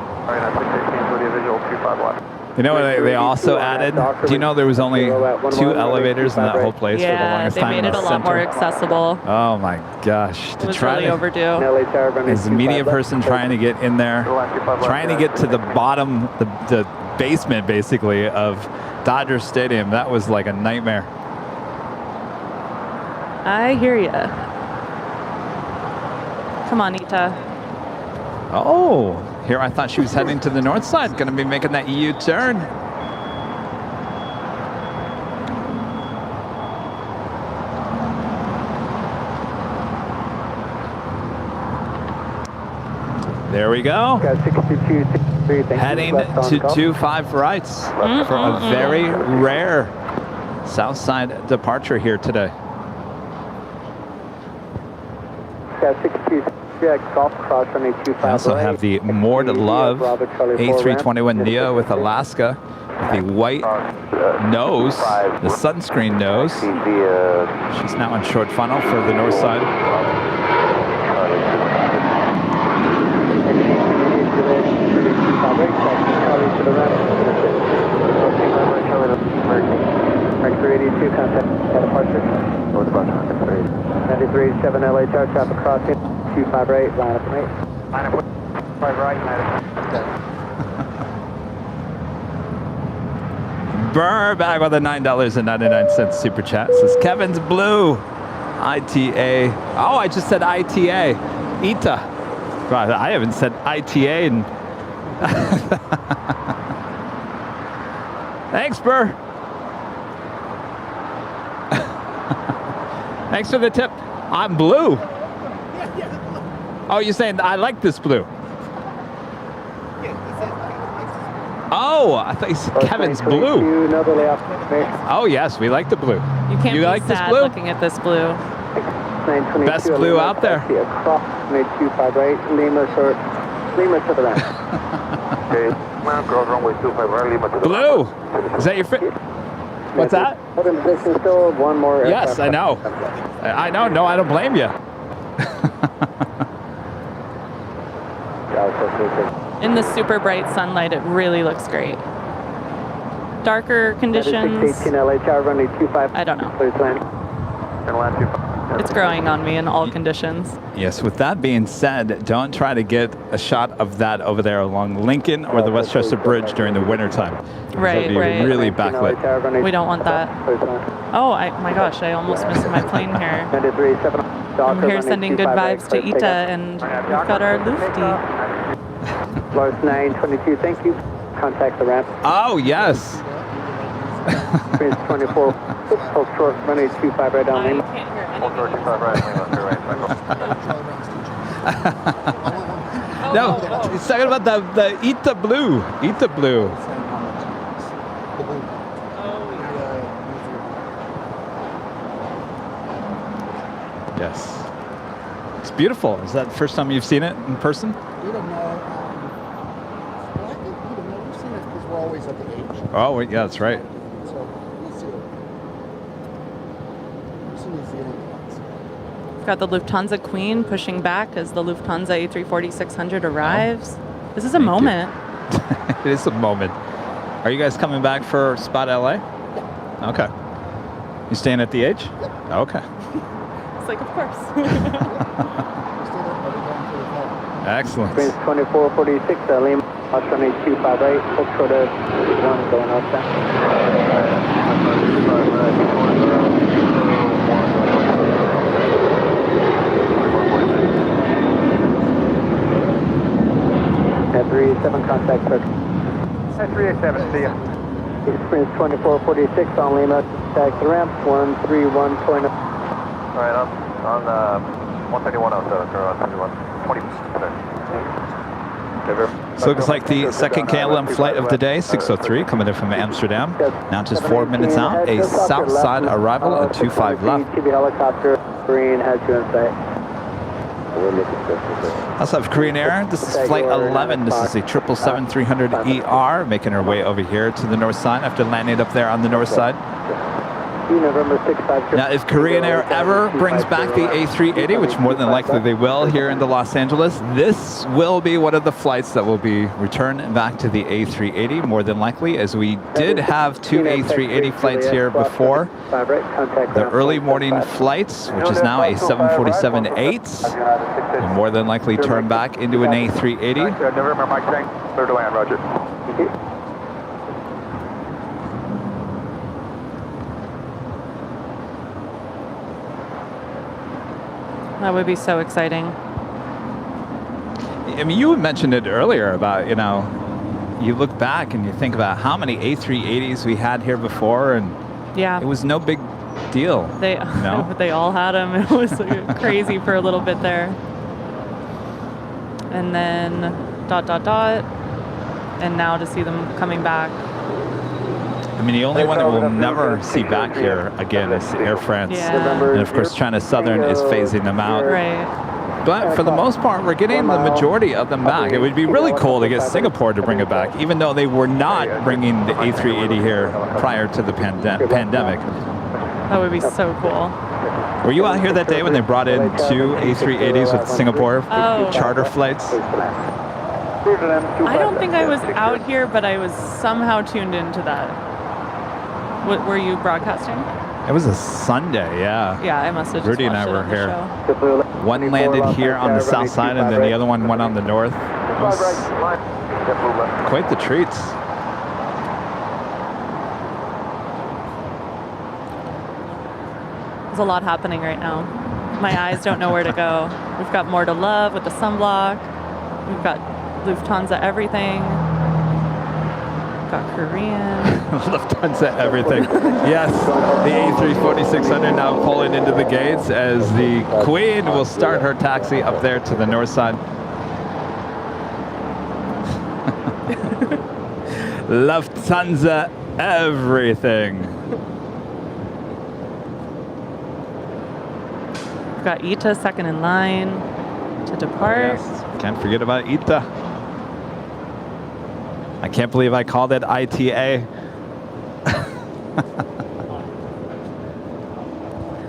You know what they also added? Do you know there was only 2 elevators in that whole place for the longest time? Yeah, they made it a lot more accessible. Oh my gosh. It was really overdue. As a media person trying to get in there, trying to get to the bottom, the basement basically of Dodger Stadium, that was like a nightmare. I hear ya. Come on, Ita. Oh, here I thought she was heading to the north side, going to be making that U-turn. There we go. Heading to 25 rights for a very rare south side departure here today. We also have the More to Love A321neo with Alaska, with the white nose, the sunscreen nose. She's now on short funnel for the north side. Mercury 82, contact departure. 9387 LA Tower, traffic crossing, 258, line up and 8. Line up 5 right, Burr back with a $9.99 super chat. Says Kevin's Blue. ITA. Oh, I just said ITA. ITA. God, I haven't said ITA in... Thanks, Burr. Thanks for the tip. I'm blue. Oh, you're saying I like this blue? Oh, I thought you said Kevin's blue. Oh, yes, we like the blue. You can't be like sad this blue? looking at this blue. Best blue out there. Lima to the right. Blue. Is that your fit? What's that? Still one more. Yes, I know. I know. No, I don't blame you. In the super bright sunlight, it really looks great. Darker conditions, I don't know. It's growing on me in all conditions. Yes, with that being said, don't try to get a shot of that over there along Lincoln or the Westchester Bridge during the wintertime. Right, be really backlit. We don't want that. Oh, my gosh, I almost missed my plane here. I'm here sending good vibes to Ita, and we've got our Lufty. Lars 922, thank you. Contact the ramp. Oh, yes. 24, hold short, runway 25 right down Lima. Hold short 25 right, Lima, No, it's talking about the Ita Blue. Ita Blue. Yes. It's beautiful. Is that the first time you've seen it in person? We don't know. Well, I think we don't know. We've seen it because we're always at the beach. Oh, wait, yeah, that's right. So we'll see it. We've seen New Zealand ones. We've got the Lufthansa Queen pushing back as the Lufthansa A340-600 arrives. This is a moment. It is a moment. Are you guys coming back for Spot LA? Yeah. Okay. You staying at the H? Yep. Okay. It's like, of course. Excellent. Prince 2446, Lima, runway 25 right, hold short of 1 going outside. At 37 contact circle. At 387, see ya. Prince 2446 on Lima, taxi the ramp 131.0. Alright, on 131.07, or on 21, 20. So it looks like the second KLM flight of the day, 603, coming in from Amsterdam. Now just 4 minutes out, a south side arrival at 25 left. TB helicopter, green, has you in sight. That's of Korean Air. This is flight 11. This is a 777-300ER, making her way over here to the north side after landing up there on the north side. Now, if Korean Air ever brings back the A380, which more than likely they will here in the Los Angeles, this will be one of the flights that will be returned back to the A380, more than likely, as we did have 2 A380 flights here before. The early morning flights, which is now a 747-8, will more than likely turn back into an A380. November, Mike Tank, clear to land, roger. That would be so exciting. I mean, you mentioned it earlier about, you know, you look back and you think about how many A380s we had here before, and yeah, it was no big deal. They, no? They all had them. It was crazy for a little bit there. And then ... and now to see them coming back. I mean, the only one that we'll never see back here again is Air France. Yeah. And of course, China Southern is phasing them out. Right. But for the most part, we're getting the majority of them back. It would be really cool to get Singapore to bring it back, even though they were not bringing the A380 here prior to the pandemic. That would be so cool. Were you out here that day when they brought in 2 A380s with Singapore charter flights? I don't think I was out here, but I was somehow tuned into that. What, were you broadcasting? It was a Sunday, yeah. Yeah, I must have just Rudy and I watched it were on the here. show. One landed here on the south side, and then the other one went on the north. It was quite the treats. There's a lot happening right now. My eyes don't know where to go. We've got more to love with the sunblock. We've got Lufthansa everything. Got Korean. Lufthansa everything. Yes, the A340-600 now pulling into the gates as the Queen will start her taxi up there to the north side. Lufthansa everything. We've got Ita second in line to depart. Yes. Can't forget about Ita. I can't believe I called it ITA.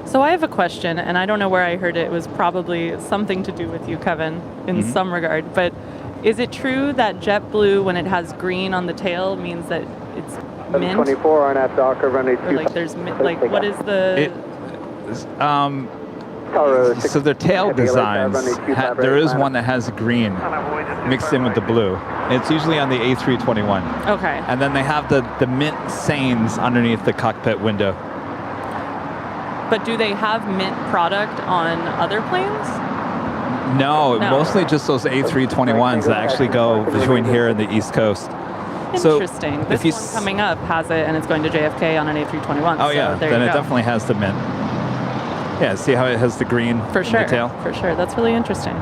So I have a question, and I don't know where I heard it. It was probably something to do with you, Kevin, in some regard. But is it true that JetBlue, when it has green on the tail, means that it's mint? 24 on after Docker, runway 25. Or like there's like what is the? So their tail designs, there is one that has green mixed in with the blue. It's usually on the A321. Okay. And then they have the mint sayings underneath the cockpit window. But do they have mint product on other planes? No, mostly just those A321s that actually go between here and the East Coast. Interesting. So this one coming up has it, and it's going to JFK on an A321. Oh, yeah. Then it definitely has the mint. Yeah, see how it has the green in the tail? For sure. That's really interesting.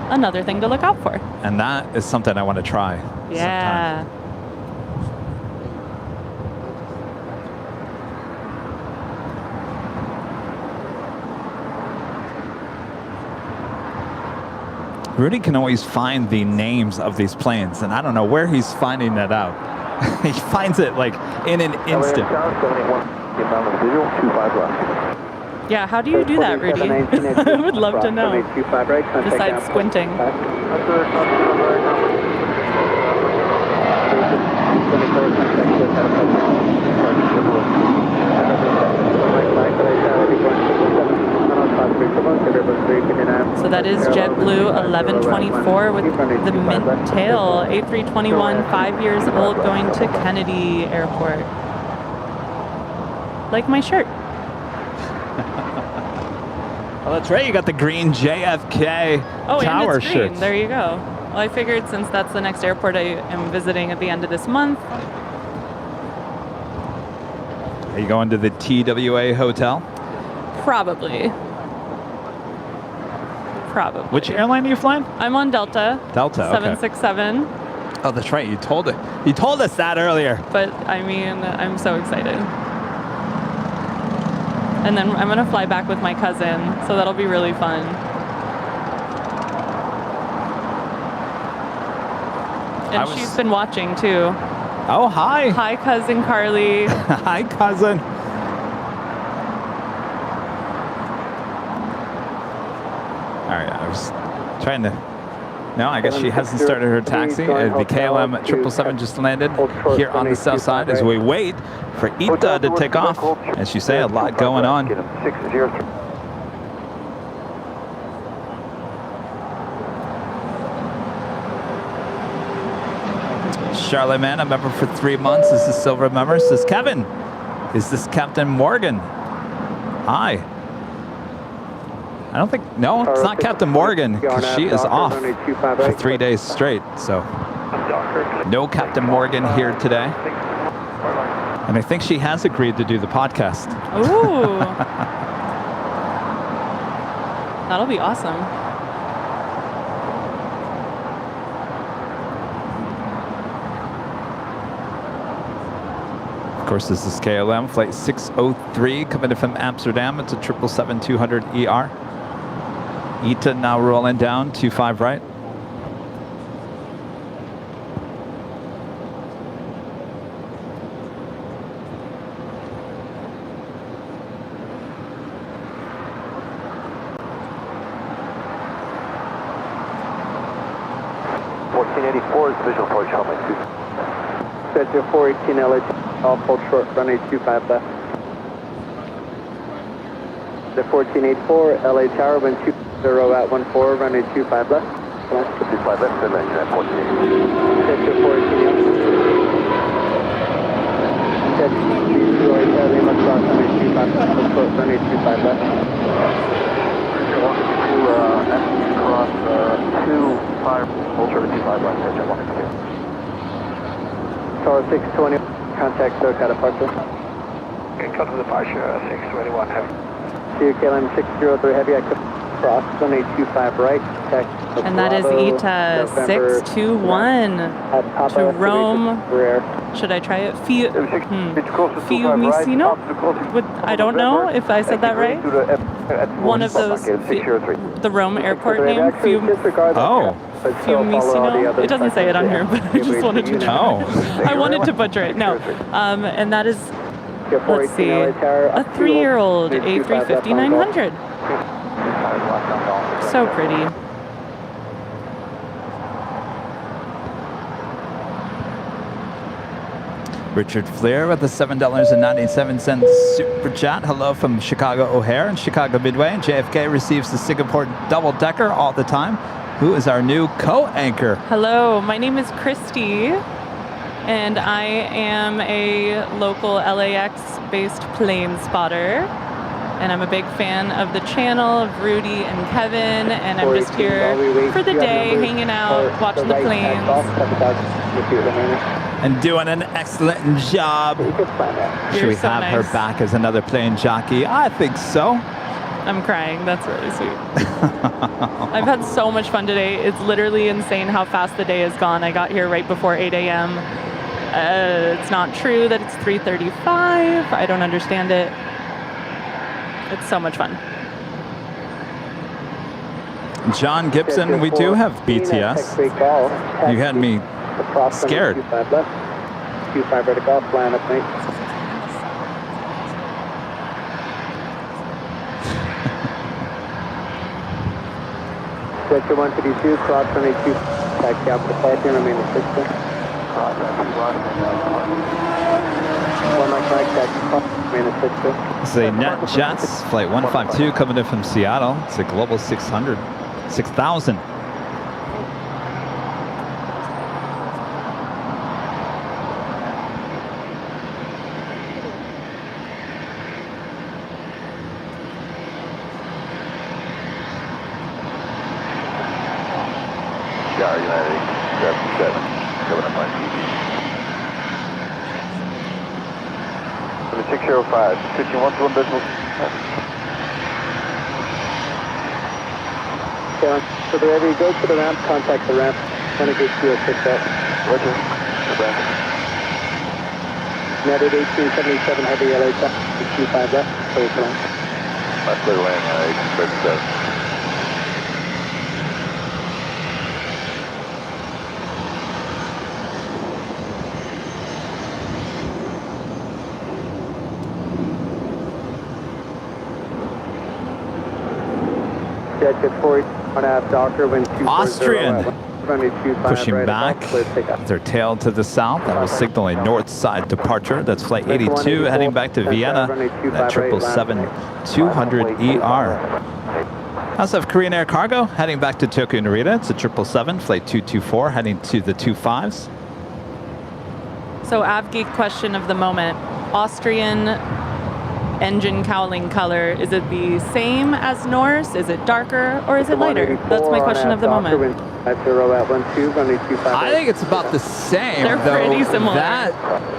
Another thing to look out for. And that is something I want to try. Yeah. Sometime. Rudy can always find the names of these planes, and I don't know where he's finding that out. He finds it like in an instant. Yeah, how do you do that, Rudy? I would love to know. Besides squinting. So that is JetBlue 1124 with the mint tail, A321, 5 years old, going to Kennedy Airport. Like my shirt. Oh, that's right. You got the green JFK tower and it's green. shirt. There you go. Well, I figured since that's the next airport I am visiting at the end of this month. Are you going to the TWA hotel? Probably. Which airline are you flying? I'm on Delta. Delta, okay. 767. Oh, that's right. You told it. You told us that earlier. But I mean, I'm so excited. And then I'm gonna fly back with my cousin, so that'll be really fun. And she's been watching too. Oh, hi. Hi, cousin Carly. Hi, cousin. All right, I was trying to. No, I guess she hasn't started her taxi. The KLM 777 just landed here on the south side as we wait for Ita to take off. As you say, a lot going on. Charlemagne, a member for 3 months. This is Silver member. Says Kevin, is this Captain Morgan? Hi. I don't think, no, it's not Captain Morgan, because she is off for 3 days straight. So no Captain Morgan here today. And I think she has agreed to do the podcast. Ooh. That'll be awesome. Of course, this is KLM, flight 603, coming in from Amsterdam. It's a 777-200ER. Ita now rolling down, 25 right. Visual approach, helmet 2. Cessna 418 LH, all full short, runway 25 left. The 1484 LA Tower, wind 20 at 14, runway 25 left. 25 left, good range at 14. Cessna 418 LH. Cessna 208 Lima, cross runway 25 left, full short, runway 25 left. Welcome to cross 25, full short 25 left, Jet 1. Tower 620, contact SoCal departure. Okay, cut to departure, 621 heavy. See you, KLM 603 heavy, I could cross, runway 25 right, contact And that is Ita 621 to Rome. Should I try it? Fiumicino? I don't know if I said that right. One of those, the Rome airport name, Oh. Fiumicino. It doesn't say it on here, but I just wanted to know. I wanted to butcher it. No. And that is, let's see, a 3-year-old A350-900. So pretty. Richard Fleer with the $7.97 super chat. Hello from Chicago O'Hare and Chicago Midway. And JFK receives the Singapore double-decker all the time. Who is our new co-anchor? Hello, my name is Christy, and I am a local LAX-based plane spotter. And I'm a big fan of the channel, of Rudy and Kevin, and I'm just here for the day, hanging out, watching the planes. And doing an excellent job. Should we have her back as another plane jockey? I think so. I'm crying. That's really sweet. I've had so much fun today. It's literally insane how fast the day has gone. I got here right before 8 a.m. It's not true that it's 3:35. I don't understand it. It's so much fun. John Gibson, we do have BTS. You had me scared. 25 ready golf, line up, mate. Sector 152, cross runway 2, taxi out for the parking, remain in 6. This is a NetJets flight 152 coming in from Seattle. It's a Global 600, 6,000. United 77 coming up on TV. 605, switching 1 decimal. Okay, so wherever you go to the ramp, contact the ramp. Want to get you a success. Roger. United 1877 heavy LA 25 left, clear to land. My clear land, 1837. Jet 40, 1.5 Docker, wind 240. Austrian pushing back with their tail to the south. That will signal a north side departure. That's flight 82 heading back to Vienna at 777-200ER. Also have Korean Air Cargo heading back to Tokyo Narita. It's a 777 flight 224 heading to the 25s. So AvGeek question of the moment. Austrian engine cowling color, is it the same as Norse? Is it darker or is it lighter? That's my question of the moment. I think it's about the same. They're pretty similar. That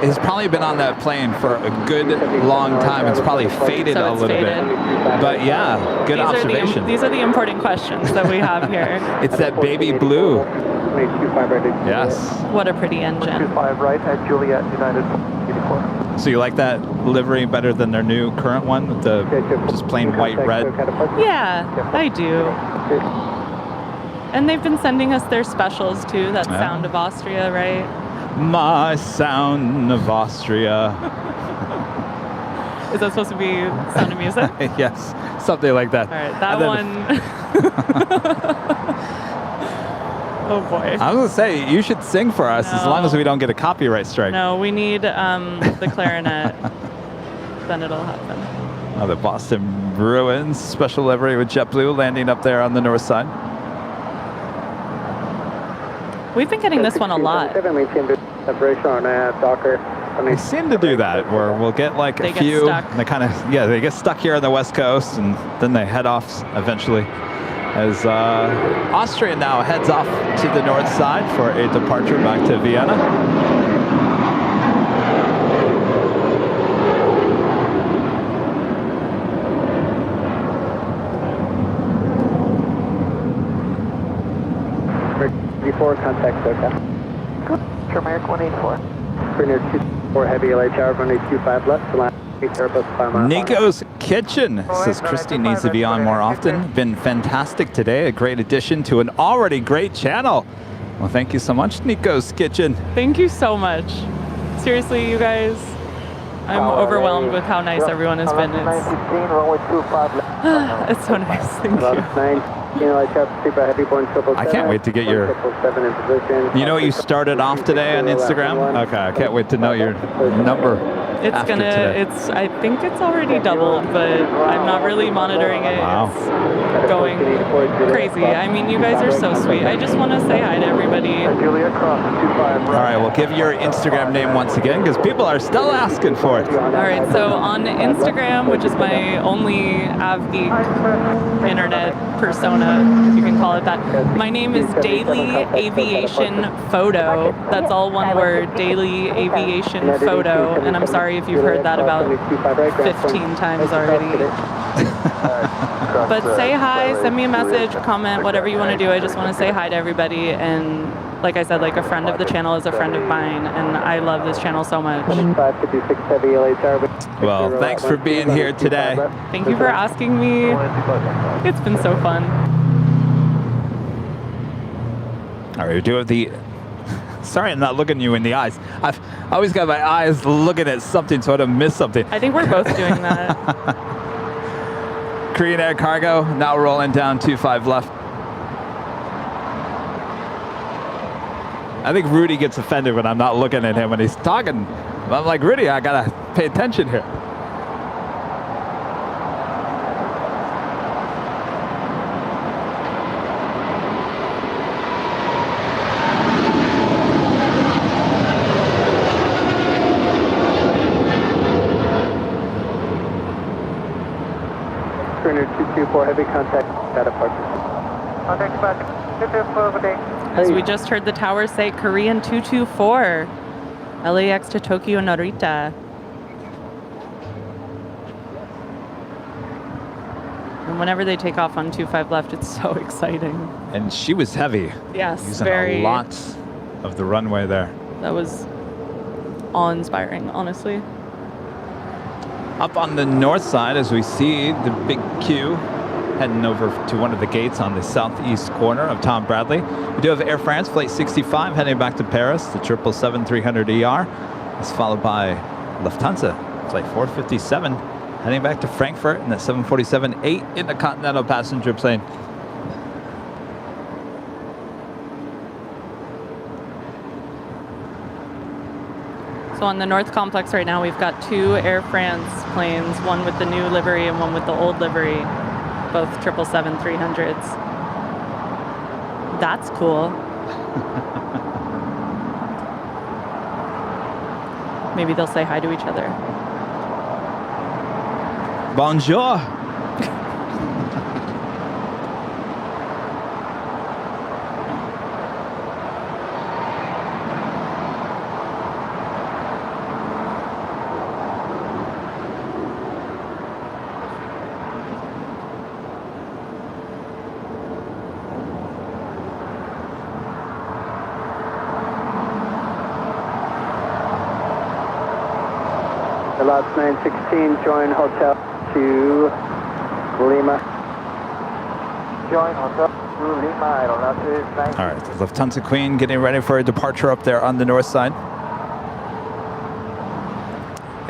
has probably been on that plane for a good long time. It's probably faded a little bit. But yeah, good observation. These are the important questions that we have here. It's that baby blue. Yes. What a pretty engine. 25 right at Juliet United 84. So you like that livery better than their new current one with the just plain white red? Yeah, I do. And they've been sending us their specials too. That Sound of Austria, right? My Sound of Austria. Is that supposed to be Sound of Music? Yes, something like that. All right, that one. Oh boy. I was going to say, you should sing for us as long as we don't get a copyright strike. No, we need the clarinet. Then it'll happen. Oh, the Boston Bruins special livery with JetBlue landing up there on the north side. We've been getting this one a lot. They seem to do that, where we'll get like a few, and they kind of, they get stuck here on the West Coast, and then they head off eventually. As Austria now heads off to the north side for a departure back to Vienna. Before contact SoCal. American 184. Premier 24 heavy LA tower, runway 25 left to land. Nico's Kitchen says Christy needs to be on more often. Been fantastic today. A great addition to an already great channel. Well, thank you so much, Nico's Kitchen. Thank you so much. Seriously, you guys, I'm overwhelmed with how nice everyone has been. It's so nice. Thank you. I can't wait to get your... You know what you started off today on Instagram? Okay, I can't wait to know your number. It's gonna, I think it's already doubled, but I'm not really monitoring it. Wow. It's going crazy. I mean, you guys are so sweet. I just want to say hi to everybody. All right, we'll give your Instagram name once again, because people are still asking for it. All right, so on Instagram, which is my only AvGeek internet persona, if you can call it that, my name is Daily Aviation Photo. That's all one word, Daily Aviation Photo. And I'm sorry if you've heard that about 15 times already. But say hi, send me a message, comment, whatever you want to do. I just want to say hi to everybody. And like I said, like a friend of the channel is a friend of mine. And I love this channel so much. Well, thanks for being here today. Thank you for asking me. It's been so fun. All right, we do have the... Sorry, I'm not looking you in the eyes. I've always got my eyes looking at something, so I don't miss something. I think we're both doing that. Korean Air Cargo now rolling down 25 left. I think Rudy gets offended when I'm not looking at him when he's talking. I'm like, Rudy, I gotta pay attention here. Trainer 224, heavy contact at departure. Contact back. 224, good day. As we just heard the tower say Korean 224, LAX to Tokyo Narita. And whenever they take off on 25 left, it's so exciting. And she was heavy. Yes, using very. a lot of the runway there. That was awe-inspiring, honestly. Up on the north side, as we see the big queue heading over to one of the gates on the southeast corner of Tom Bradley. We do have Air France Flight 65 heading back to Paris, the 777-300ER. It's followed by Lufthansa Flight 457 heading back to Frankfurt in the 747-8 intercontinental passenger plane. So on the North Complex right now, we've got 2 Air France planes, one with the new livery and one with the old livery, both 777-300s. That's cool. Maybe they'll say hi to each other. Bonjour. Lots 916, join hotel to Lima. Join hotel to Lima, Aeronautics 9. All right, the Lufthansa Queen getting ready for a departure up there on the north side.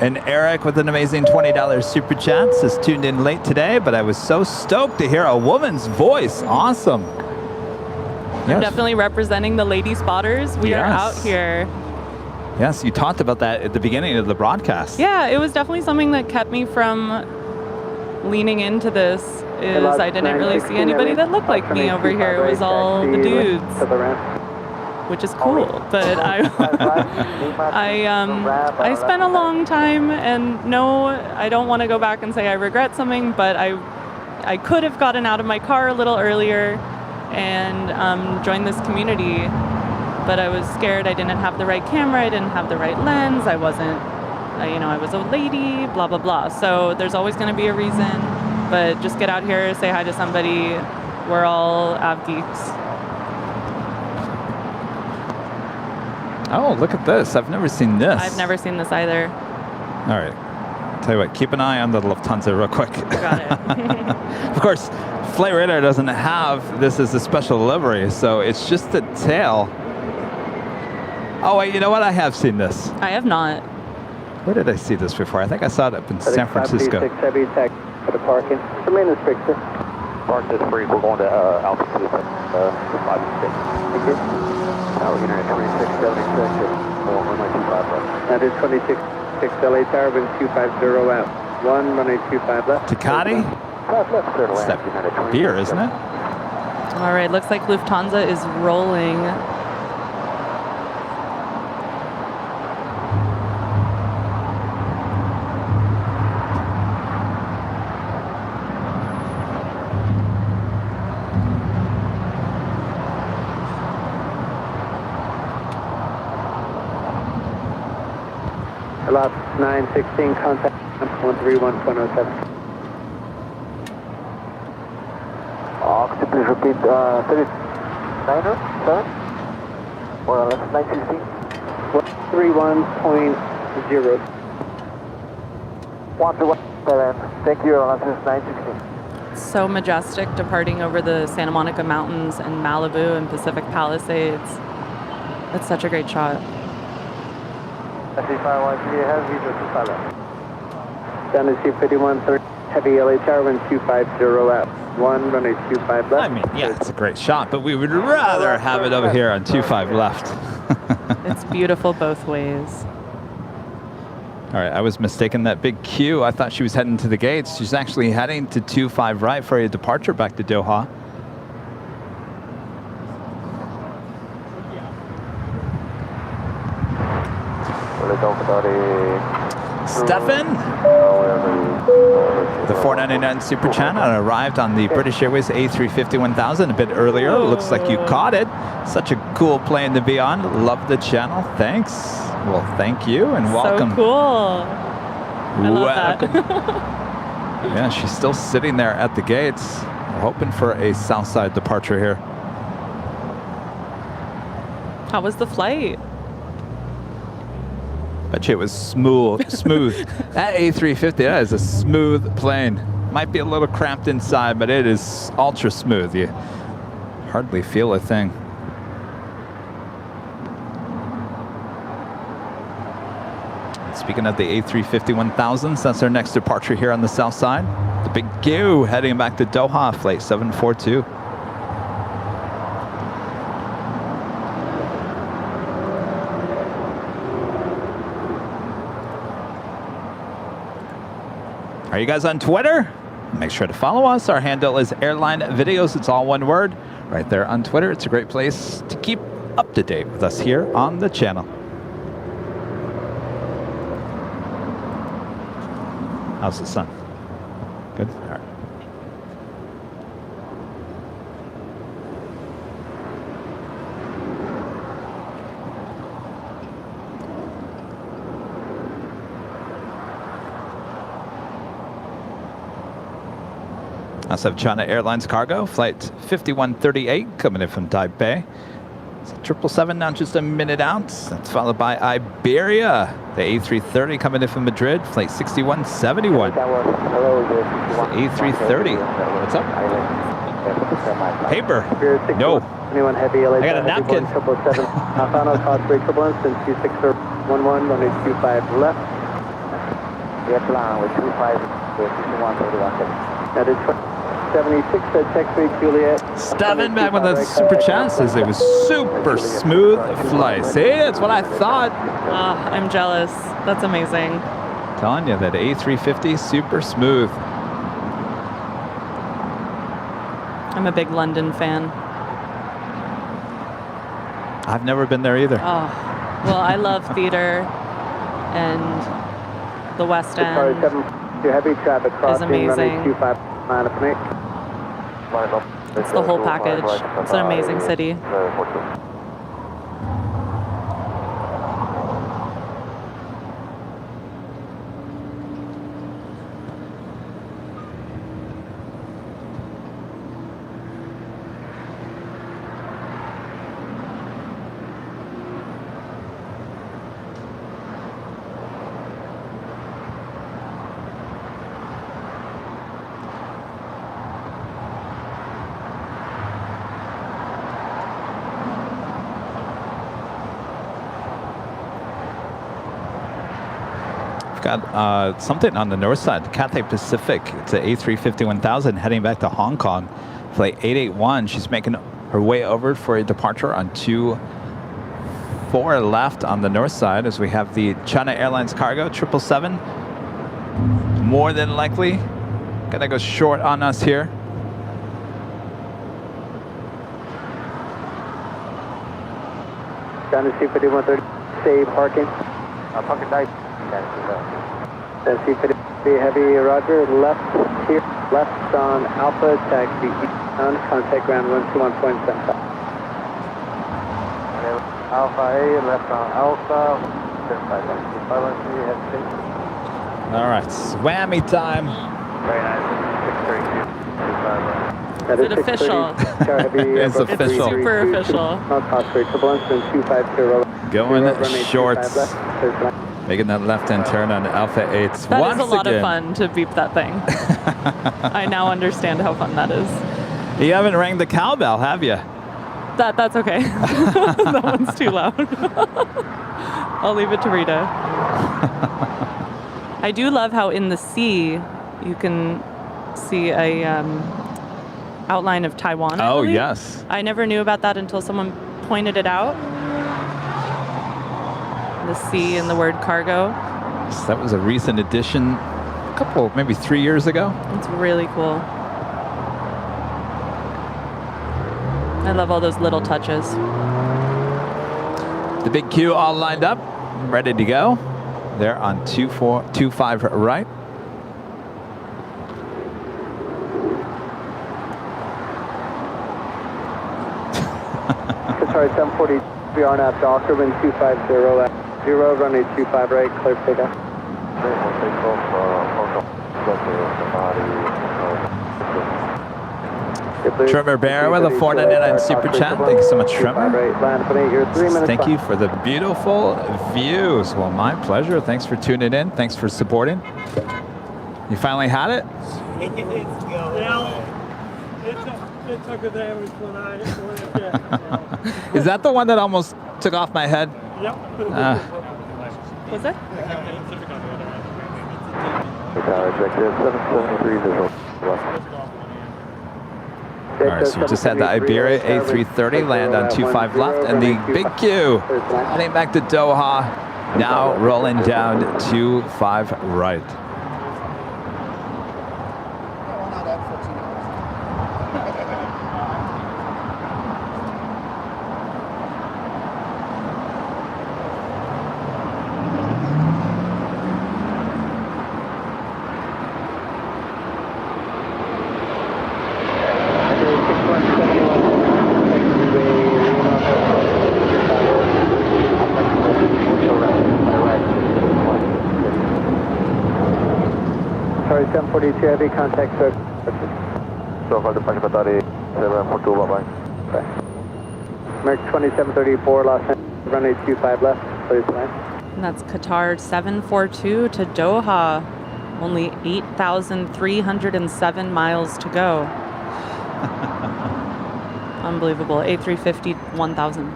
And Eric with an amazing $20 super chat says tuned in late today, but I was so stoked to hear a woman's voice. Awesome. I'm definitely representing the lady spotters. We are out here. Yes, you talked about that at the beginning of the broadcast. Yeah, it was definitely something that kept me from leaning into this. I didn't really see anybody that looked like me over here. It was all the dudes, which is cool. But I spent a long time, and no, I don't want to go back and say I regret something, but I could have gotten out of my car a little earlier and joined this community. But I was scared I didn't have the right camera, I didn't have the right lens, I wasn't, I was a lady, blah, blah, blah. So there's always going to be a reason, but just get out here, say hi to somebody. We're all av geeks. Oh, look at this. I've never seen this. I've never seen this either. All right. Tell you what, keep an eye on the Lufthansa real quick. Got it. Of course, Flight Radar doesn't have this as a special livery, so it's just the tail. Oh, wait, you know what? I have seen this. I have not. Where did I see this before? I think I saw it up in San Francisco. Heavy attack for the parking. The maintenance fixture. Park this free. We're going to altitude 5 and 6. Thank you. Now we're going to 2676. Runway 25 left. That is 26 LA Tower, wind 250 out. 1, runway 25 left. Takati? Left, clear to land. That's beer, isn't it? All right, looks like Lufthansa is rolling. Lot 916, contact 131.07. Could you please repeat 39er, 7? Or 916? 131.0. 131.7. Thank you, Aeronautics 916. So majestic, departing over the Santa Monica Mountains and Malibu and Pacific Palisades. That's such a great shot. Down to 251, heavy LA Tower, wind 250 out. 1, runway 25 left. I mean, yeah, it's a great shot, but we would rather have it over here on 25 left. It's beautiful both ways. All right, I was mistaken. That big Q, I thought she was heading to the gates. She's actually heading to 25 right for a departure back to Doha. Stefan, the $4.99 super chat arrived on the British Airways A350 1000 a bit earlier. Looks like you caught it. Such a cool plane to be on. Love the channel. Thanks. Well, thank you and welcome. So cool. I love that. Yeah, she's still sitting there at the gates. We're hoping for a Southside departure here. How was the flight? Bet you it was smooth. That A350, that is a smooth plane. Might be a little cramped inside, but it is ultra smooth. You hardly feel a thing. Speaking of the A350 1000s, that's our next departure here on the south side. The big GU heading back to Doha, flight 742. Are you guys on Twitter? Make sure to follow us. Our handle is AirLineVideos. It's all one word. Right there on Twitter. It's a great place to keep up to date with us here on the channel. How's the sun? Good? All right. I also have China Airlines cargo, flight 5138, coming in from Taipei. It's 777 now just a minute out. That's followed by Iberia, the A330 coming in from Madrid, flight 6171. A330. What's up? Paper. No. Anyone heavy LA? I got a napkin. 777. Final cost break turbulence and 2611, runway 25 left. Airline with 25, 6131. That is 76 at Tech 3 Juliet. Steven back with a super chat says it was super smooth flight. See, that's what I thought. I'm jealous. That's amazing. Telling you that A350 super smooth. I'm a big London fan. I've never been there either. Oh, well, I love theater and the West End. Heavy traffic is amazing. It's the whole package. It's an amazing city. Got something on the north side, Cathay Pacific. It's an A350 1000 heading back to Hong Kong, flight 881. She's making her way over for a departure on 24 left on the north side, as we have the China Airlines cargo 777. More than likely gonna go short on us here. Down to C5130, stay parking. Parking night. C50 heavy, roger, left here, left on Alpha, taxi eastbound, contact ground 121.75. Alpha A, left on Alpha, All right, swammy time. Very nice, 632. Is it official? It's official. Super official. Cost rate turbulence and 250. Going shorts. Making that left-hand turn on Alpha 8. That is a lot of fun to beep that thing. I now understand how fun that is. You haven't rang the cowbell, have you? That's okay. That one's too loud. I'll leave it to Rita. I do love how in the sea you can see a outline of Taiwan. Oh, yes. I never knew about that until someone pointed it out. The sea and the word cargo. So that was a recent addition, a couple, maybe 3 years ago. It's really cool. I love all those little touches. The big Q all lined up, ready to go. They're on 25 right. Sorry, 740 RNAV Docker, wind 250 at 0, runway 25 right, clear for takeoff. Trimmer Bear with a 499 super chat. Thank you so much, Trimmer. Thank you for the beautiful views. Well, my pleasure. Thanks for tuning in. Thanks for supporting. You finally had it? It took a damage when I yeah. Is that the one that almost took off my head? Yep. Was it? All right, so we just had the Iberia A330 land on 25 left, and the big Q heading back to Doha, now rolling down 25 right. Sorry, 742 heavy contact, sir. So far, departure Batari 742, bye-bye. American 2734, Los Angeles, runway 25 left, please land. And that's Qatar 742 to Doha. Only 8,307 miles to go. Unbelievable. A350, 1,000.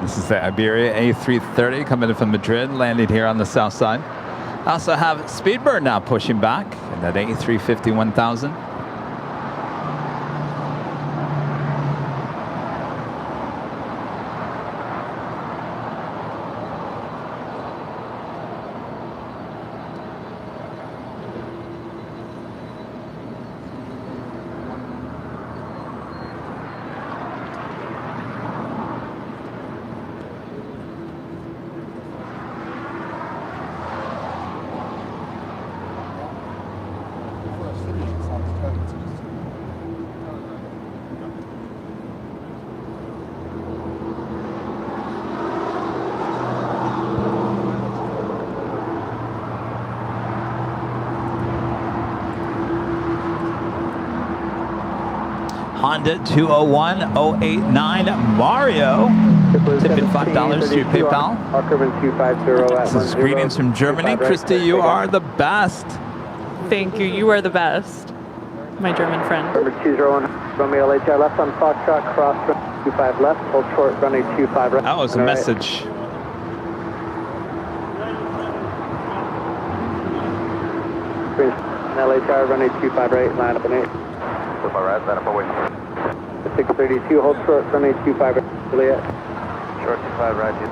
This is the Iberia A330 coming in from Madrid, landing here on the south side. I also have Speedbird now pushing back, and that A350 1000. Honda 201089 Mario. Tipping $5 to your PayPal. This is greetings from Germany. Christy, you are the best. Thank you. You are the best. My German friend. Number 201, Romeo LHR left on Foxtrot, cross 25 left, hold short, runway 25 right. That was a message. LHR, runway 25 right, line up and 8. 25 right, line up and wait. 632, hold short, runway 25 right, Juliet. Short 25 right, dude.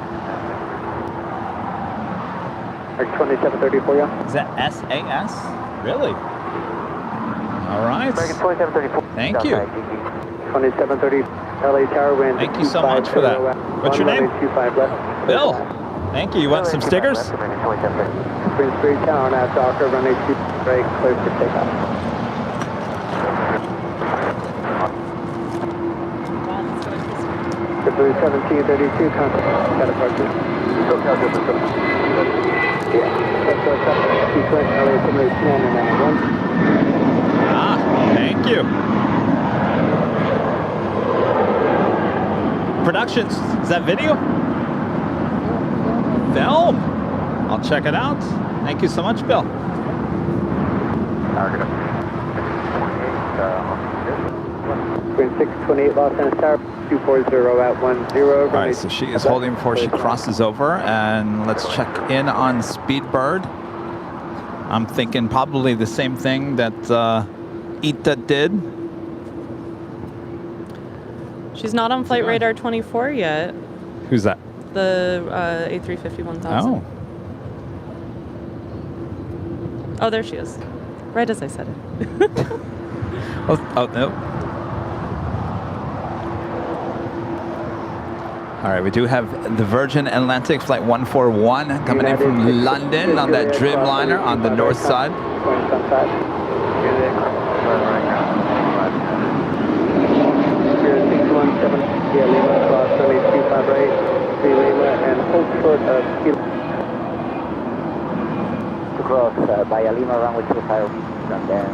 2734, yeah. Is that SAS? Really? All right. American 2734. Thank you. 2730, LA Tower, wind. Thank you so much for that. What's your name? 25 left. Bill. Thank you. You want some stickers? Spring Street Town at Docker, runway 2 right, clear for takeoff. JetBlue 1732, contact departure. Yeah, that's what's up. Sequence, LA, Simulator 291. Ah, thank you. Productions, is that video? Film. I'll check it out. Thank you so much, Bill. Spring 628, Los Angeles Tower, 240 at 10. All right, so she is holding before she crosses over, and let's check in on Speedbird. I'm thinking probably the same thing that Ita did. She's not on Flight Radar 24 yet. Who's that? The A350 1000. Oh. Oh, there she is. Right as I said it. Oh, no. All right, we do have the Virgin Atlantic Flight 141 coming in from London on that Dreamliner on the north side. Cross by Lima runway 25 and then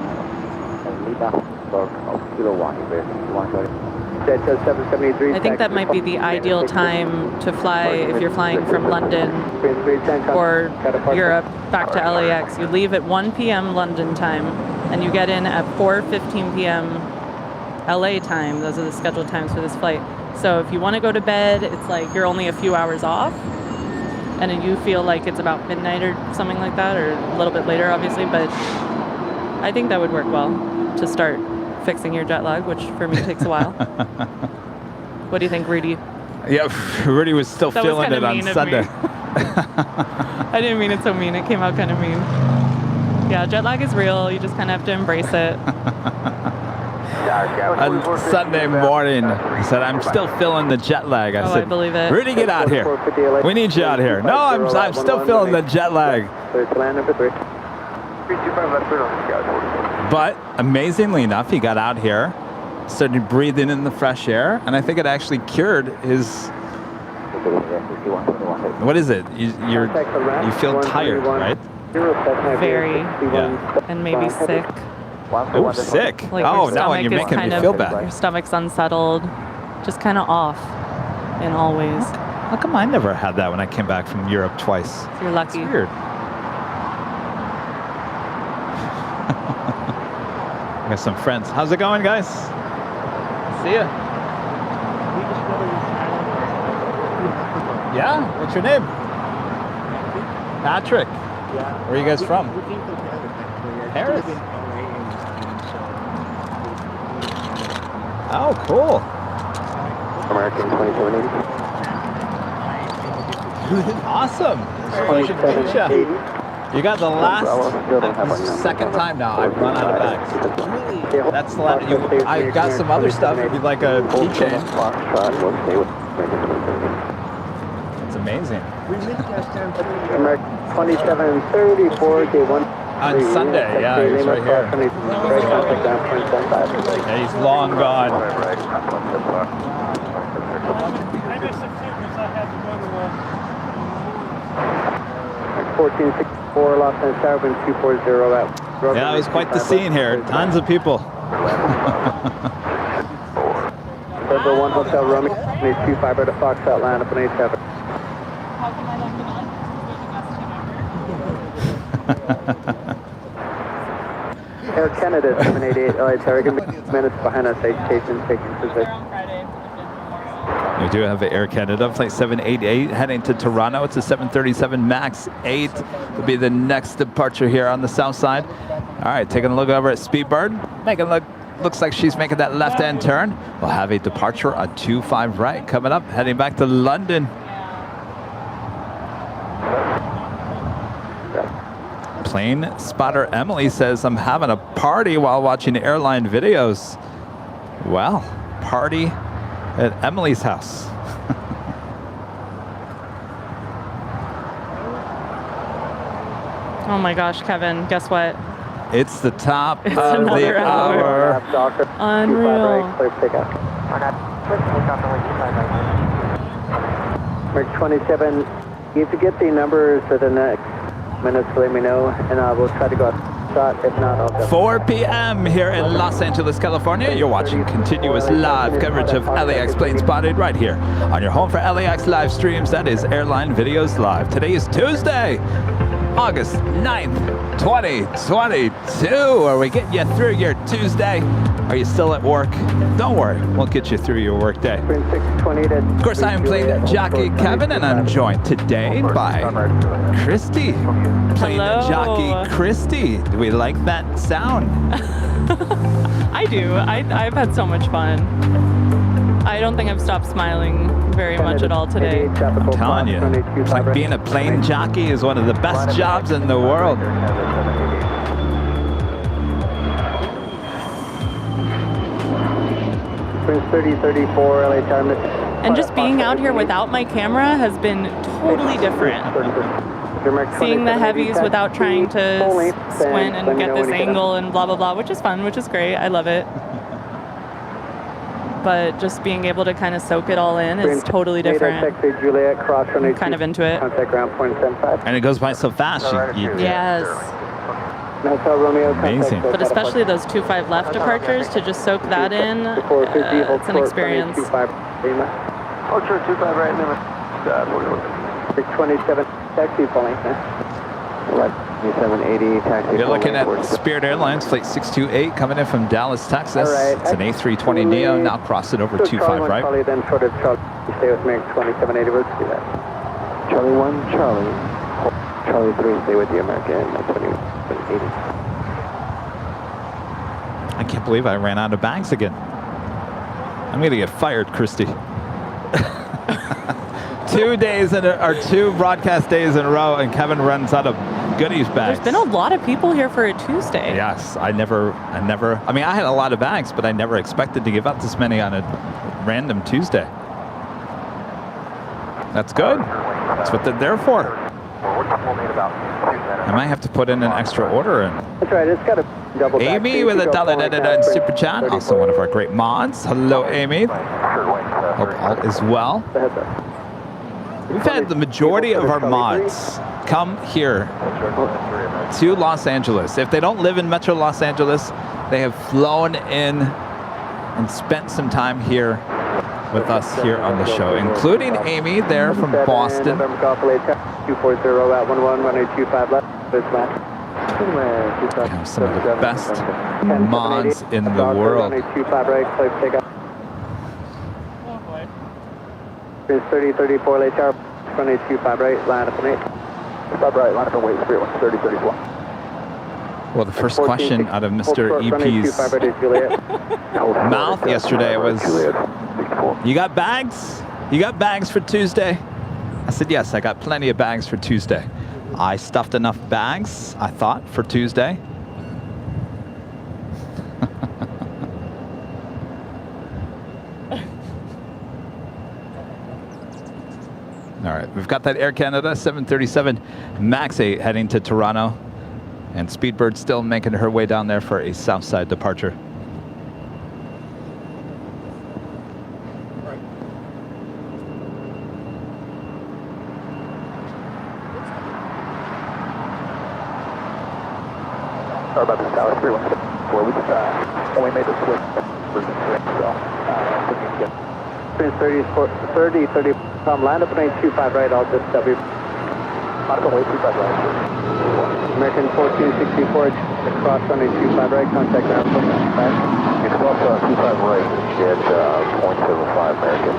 Lima for Kilo 1, Delta 773. I think that might be the ideal time to fly if you're flying from London or Europe back to LAX. You leave at 1 p.m. London time and you get in at 4:15 p.m. LA time. Those are the scheduled times for this flight. So if you want to go to bed, it's like you're only a few hours off. And then you feel like it's about midnight or something like that, or a little bit later, obviously. But I think that would work well to start fixing your jet lag, which for me takes a while. What do you think, Rudy? Yeah, Rudy was still feeling it on Sunday. I didn't mean it so mean. It came out kind of mean. Yeah, jet lag is real. You just kind of have to embrace it. On Sunday morning, he said, "I'm still feeling the jet lag." I said, I believe it. "Rudy, get out here. We need you out here." No, I'm still feeling the jet lag. But amazingly enough, he got out here, started breathing in the fresh air, and I think it actually cured his. What is it? You feel tired, right? Very. Yeah. And maybe sick. Oh, sick. Like oh, your now you're stomach is making me kind feel of, bad. Your stomach's unsettled, just kind of off in all ways. How come I never had that when I came back from Europe twice? You're lucky. It's weird. I got some friends. How's it going, guys? See ya. Yeah? What's your name? Patrick. Yeah. Where are you guys from? Paris. Oh, cool. American 2780. Awesome. It's a pleasure to meet you. You got the last, second time now I've run out of bags. That's the last. I got some other stuff. It'd be like a keychain. It's amazing. American 2734, K1. On Sunday, yeah, he's right here. Yeah, he's long gone. 1464, Los Angeles, Starbound 240 at. Yeah, it was quite the scene here. Tons of people. Bravo 1 Hotel Roaming, 25 at Fox Atlanta, 87. Air Canada 788, LA Target, minutes behind us, station taking position. We do have Air Canada Flight 788 heading to Toronto. It's a 737 MAX 8. Will be the next departure here on the south side. All right, taking a look over at Speedbird. Looks like she's making that left-hand turn. We'll have a departure on 25 right coming up, heading back to London. Plane spotter Emily says, "I'm having a party while watching airline videos." Well, party at Emily's house. Oh my gosh, Kevin, guess what? It's the top It's of another the hour. Unreal. Mark 27, if you get the numbers for the next minutes, let me know, and I will try to go shot. If not, I'll go. 4 p.m. here in Los Angeles, California. You're watching continuous live coverage of LAX Plane Spotted right here on your home for LAX live streams. That is Airline Videos Live. Today is Tuesday, August 9th, 2022. Are we getting you through your Tuesday? Are you still at work? Don't worry, we'll get you through your work day. Of course, I am plane jockey Kevin, and I'm joined today by Christy. Plane jockey Christy. Do we like that sound? I do. I've had so much fun. I don't think I've stopped smiling very much at all today. I'm telling you, it's like being a plane jockey is one of the best jobs in the world. Prince 3034, LHR. And just being out here without my camera has been totally different. Seeing the heavies without trying to squint and get this angle and blah, blah, blah, which is fun, which is great. I love it. But just being able to kind of soak it all in is totally different. I'm kind of into it. And it goes by so fast. Yes. Amazing. But especially those 25 left departures, to just soak that in, it's an experience. Ultra 25 right limit. 627 taxi calling. 780 taxi. You're looking at Spirit Airlines flight 628 coming in from Dallas, Texas. It's an A320neo, now crossing over 25 right. Charlie, then short of Charlie. Stay with me, 2780, let's do that. Charlie 1, Charlie. Charlie 3, stay with the American, 2780. I can't believe I ran out of bags again. I'm going to get fired, Christy. 2 days or 2 broadcast days in a row, and Kevin runs out of goodies bags. There's been a lot of people here for a Tuesday. Yes, I mean, I had a lot of bags, but I never expected to give out this many on a random Tuesday. That's good. That's what they're there for. I might have to put in an extra order in. That's right, it's got a double Amy with a $1 in Super Chat, also one of our great mods. Hello, Amy. Hope all is well. We've had the majority of our mods come here to Los Angeles. If they don't live in Metro Los Angeles, they have flown in and spent some time here with us here on the show, including Amy there from Boston. 240 at 11, runway 25 left. Some of the best mods in the world. 25 right, clear takeoff. 3034 late tower, runway 25 right, line up and 8. 5 right, line up and wait, 3034. Well, the first question out of Mr. EP's mouth yesterday was, you got bags? You got bags for Tuesday? I said, yes, I got plenty of bags for Tuesday. I stuffed enough bags, I thought, for Tuesday. All right, we've got that Air Canada 737 MAX 8 heading to Toronto. And Speedbird still making her way down there for a Southside departure. Sorry about this, Tower 316. We made the switch. Prince 30, come land up and 25 right, I'll just W. American 1464, across runway 25 right, contact ground 25. It's off 25 right, at 0.75 American.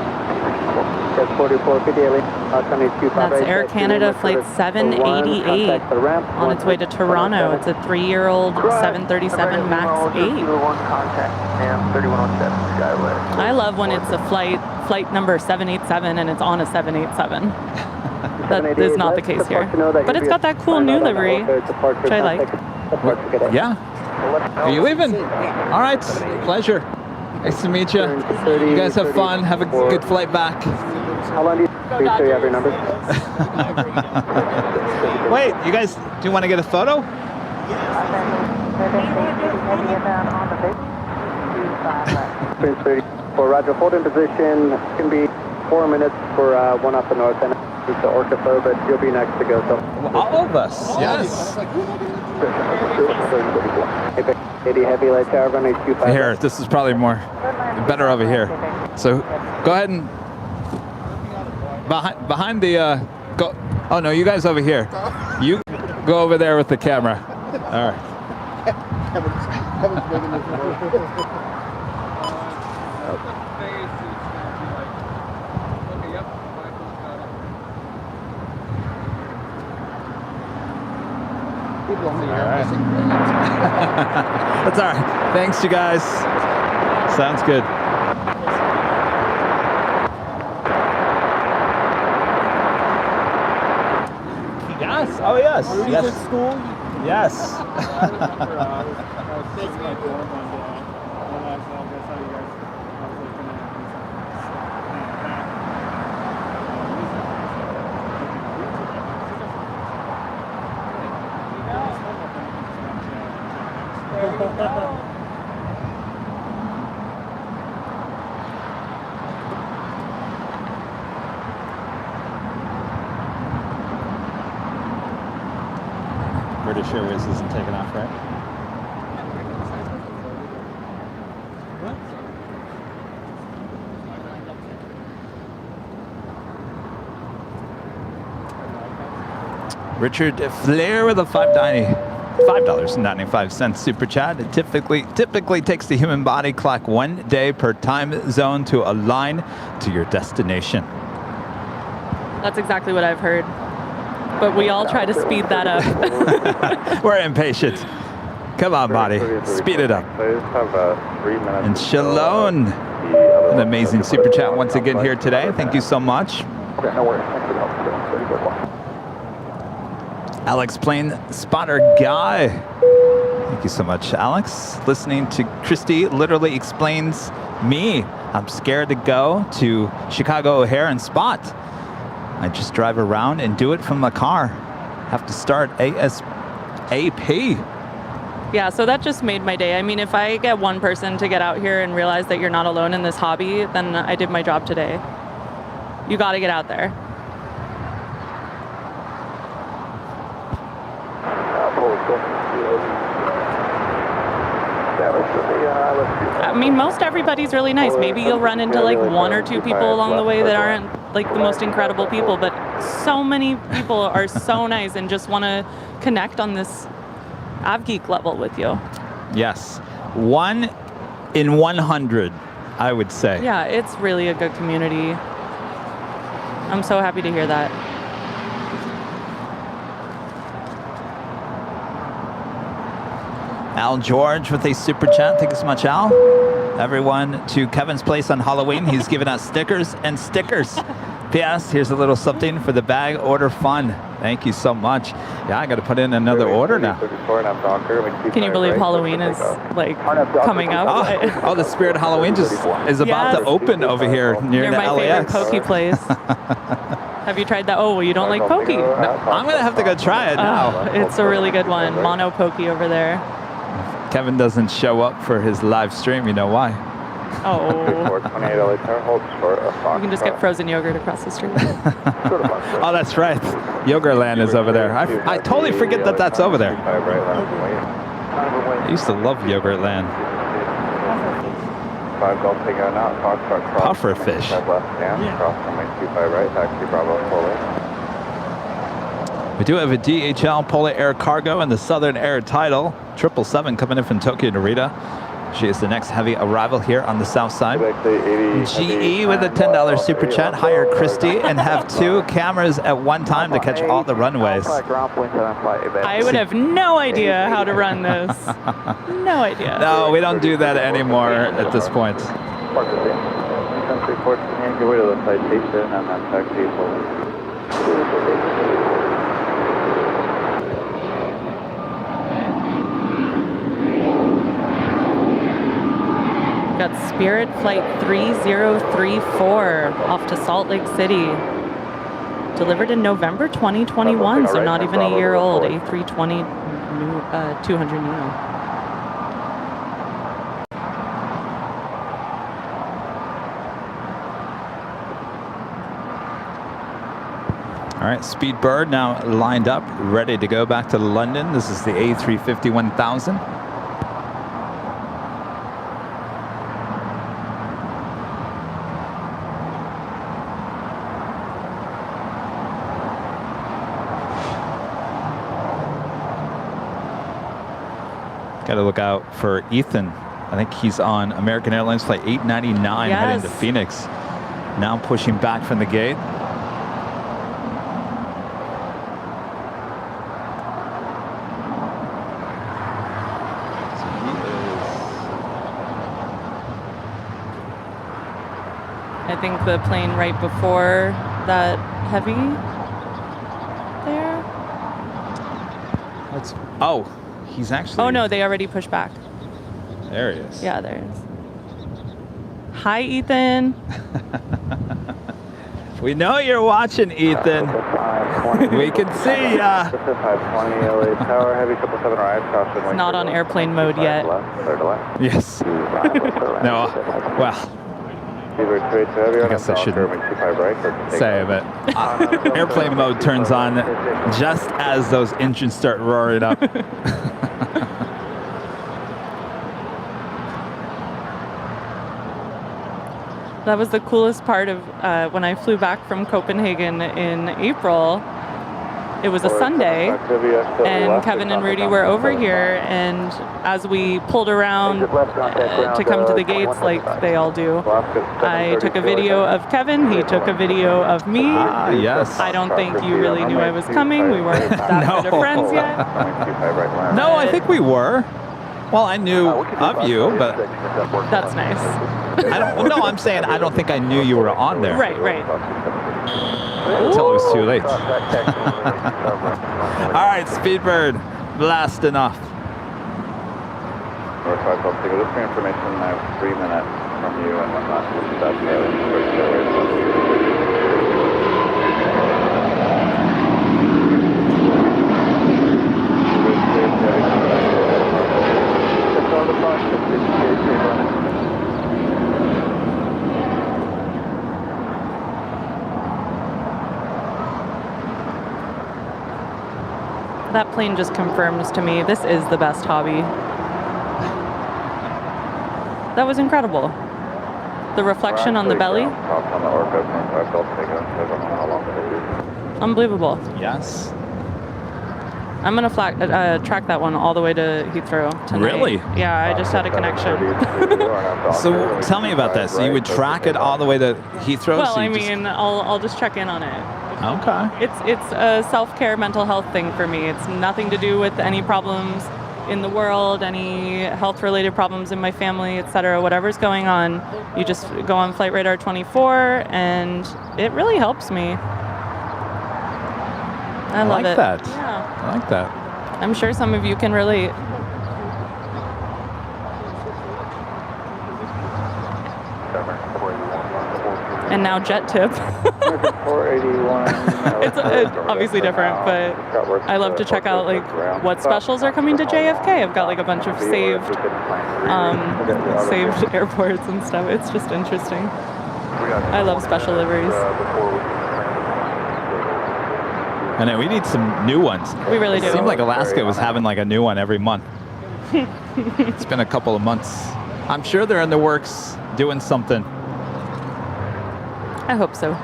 That's 4450, alien, runway 25 right. That's Air Canada flight 788 on its way to Toronto. It's a 3-year-old 737 MAX 8. I love when it's a flight number 787 and it's on a 787. That is not the case here. But it's got that cool new livery, which I like. Yeah. Are you leaving? All right. Pleasure. Nice to meet you. You guys have fun. Have a good flight back. How long do you have your numbers? Wait, you guys, do you want to get a photo? Prince 34, Roger. Hold in position. It's going to be 4 minutes for one off the north end. It's the Orca flow, but you'll be next to go. So all of us, yes. 80 heavy light tower, runway 25. Here, this is probably better over here. So go ahead and behind the go. Oh no, you guys over here. You go over there with the camera. All right. That's all right. Thanks, you guys. Sounds good. Yes. Oh, yes. Are you yes. at school? Yes. British Airways isn't taking off, right? Richard Flair with a $5.95 super chat. It typically takes the human body clock 1 day per time zone to align to your destination. That's exactly what I've heard. But we all try to speed that up. We're impatient. Come on, body. Speed it up. And Shalom, an amazing super chat once again here today. Thank you so much. Alex Plane Spotter Guy. Thank you so much, Alex. Listening to Christy literally explains me. I'm scared to go to Chicago O'Hare and spot. I just drive around and do it from the car. Have to start ASAP. Yeah, so that just made my day. I mean, if I get one person to get out here and realize that you're not alone in this hobby, then I did my job today. You got to get out there. I mean, most everybody's really nice. Maybe you'll run into like one or two people along the way that aren't like the most incredible people, but so many people are so nice and just want to connect on this AvGeek level with you. Yes. 1 in 100, I would say. Yeah, it's really a good community. I'm so happy to hear that. Al George with a super chat. Thank you so much, Al. Everyone to Kevin's place on Halloween. He's giving us stickers and stickers. P.S. Here's a little something for the bag order fun. Thank you so much. Yeah, I got to put in another order now. Can you believe Halloween is like coming up? Oh, the Spirit Halloween just is about to open over here near the my LAX. favorite pokey place. Have you tried that? Oh, well, you don't like pokey. No, I'm going to have to go try it now. It's a really good one. Mono pokey over there. Kevin doesn't show up for his live stream. You know why? Oh. You can just get frozen yogurt across the street. Oh, that's right. Yogurtland is over there. I totally forget that that's over there. I used to love Yogurtland. Puffer fish. We do have a DHL Polar Air Cargo and the Southern Air Title. 777 coming in from Tokyo Narita. She is the next heavy arrival here on the south side. GE with a $10 super chat. Hire Christy and have 2 cameras at one time to catch all the runways. I would have no idea how to run this. No idea. No, we don't do that anymore at this point. Got Spirit Flight 3034 off to Salt Lake City. Delivered in November 2021, so not even a year old. A320 200 Neo. All right, Speedbird now lined up, ready to go back to London. This is the A350 1000. Got to look out for Ethan. I think he's on American Airlines flight 899 heading to Phoenix. Now pushing back from the gate. I think the plane right before that heavy there. Oh, he's actually. Oh no, they already pushed back. There he is. Yeah, there he is. Hi, Ethan. We know you're watching, Ethan. We can see ya. It's not on airplane mode yet. Yes. No. Well, I guess I shouldn't say, but airplane mode turns on just as those engines start roaring up. That was the coolest part of when I flew back from Copenhagen in April. It was a Sunday, and Kevin and Rudy were over here, and as we pulled around to come to the gates like they all do, I took a video of Kevin, he took a video of me. Yes. I don't think you really knew I was coming. We weren't that good of friends yet. No, I think we were. Well, I knew of you, but... That's nice. No, I'm saying I don't think I knew you were on there. Right, right. Until it was too late. All right, Speedbird, blasting off. Northside Pulse Single, just for information, I have 3 minutes from you and whatnot. That plane just confirms to me this is the best hobby. That was incredible. The reflection on the belly. Unbelievable. Yes. I'm going to track that one all the way to Heathrow tonight. Really? Yeah, I just had a connection. So tell me about that. So you would track it all the way to Heathrow? Well, so I mean, I'll just check in on it. Okay. It's a self-care mental health thing for me. It's nothing to do with any problems in the world, any health-related problems in my family, etc. Whatever's going on, you just go on Flight Radar 24, and it really helps me. I love it. That. Yeah. I like that. I'm sure some of you can relate. And now jet tip. It's obviously different, but I love to check out like what specials are coming to JFK. I've got like a bunch of saved airports and stuff. It's just interesting. I love special liveries. I know we need some new ones. We really do. It seemed like Alaska was having like a new one every month. It's been a couple of months. I'm sure they're in the works doing something. I hope so.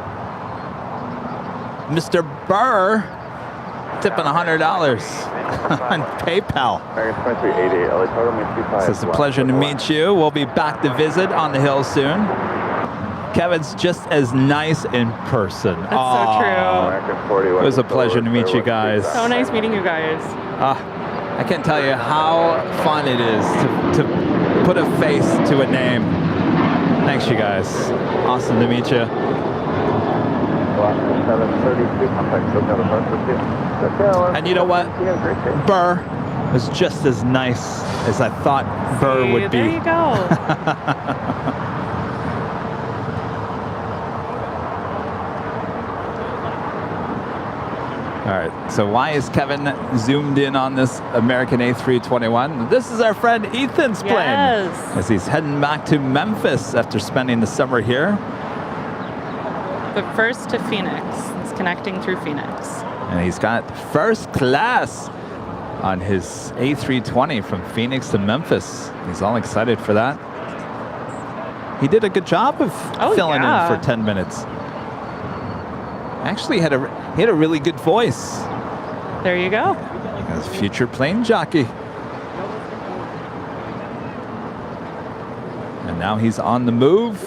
Mr. Burr tipping $100 on PayPal. So it's a pleasure to meet you. We'll be back to visit on the hill soon. Kevin's just as nice in person. That's so true. It was a pleasure to meet you guys. So nice meeting you guys. I can't tell you how fun it is to put a face to a name. Thanks, you guys. Awesome to meet you. And you know what? Burr was just as nice as I thought Burr would be. There you go. All right, so why is Kevin zoomed in on this American A321? This is our friend Ethan's plane. Yes. As he's heading back to Memphis after spending the summer here. But first to Phoenix. It's connecting through Phoenix. And he's got first class on his A320 from Phoenix to Memphis. He's all excited for that. He did a good job of filling in for 10 minutes. Actually, he had a really good voice. There you go. As future plane jockey. And now he's on the move.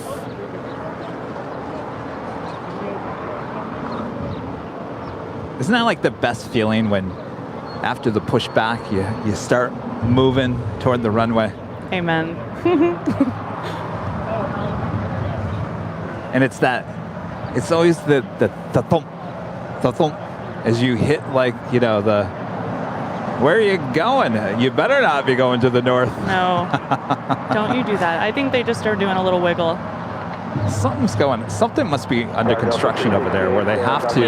Isn't that like the best feeling when after the pushback you start moving toward the runway? Amen. And it's always the thump as you hit, like, you know, where are you going? You better not be going to the north. No, don't you do that. I think they just are doing a little wiggle. Something must be under construction over there where they have to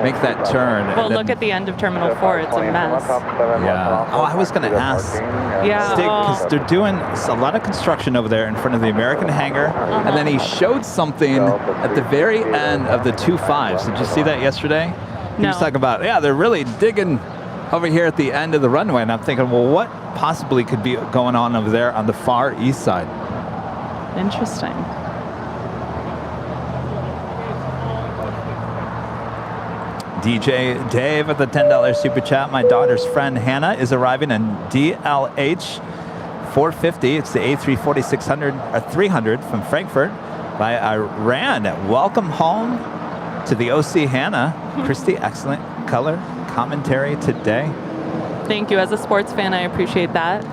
make that turn. Well, look at the end of Terminal 4. It's a mess. Yeah. Oh, I was going to ask. Yeah. Stig, because they're doing a lot of construction over there in front of the American hangar. And then he showed something at the very end of the 2.5s. Did you see that yesterday? He was talking about, they're really digging over here at the end of the runway. And I'm thinking, well, what possibly could be going on over there on the far east side? Interesting. DJ Dave with the $10 super chat. My daughter's friend Hannah is arriving in DLH 450. It's the A340 300 from Frankfurt by Iran. Welcome home to the OC Hannah. Christy, excellent color commentary today. Thank you. As a sports fan, I appreciate that.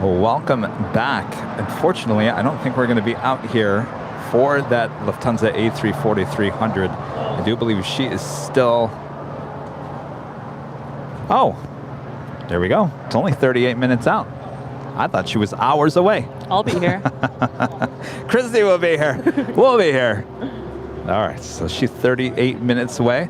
Well, welcome back. Unfortunately, I don't think we're going to be out here for that Lufthansa A340 300. I do believe she is still... Oh, there we go. It's only 38 minutes out. I thought she was hours away. I'll be here. Christy will be here. We'll be here. All right, so she's 38 minutes away.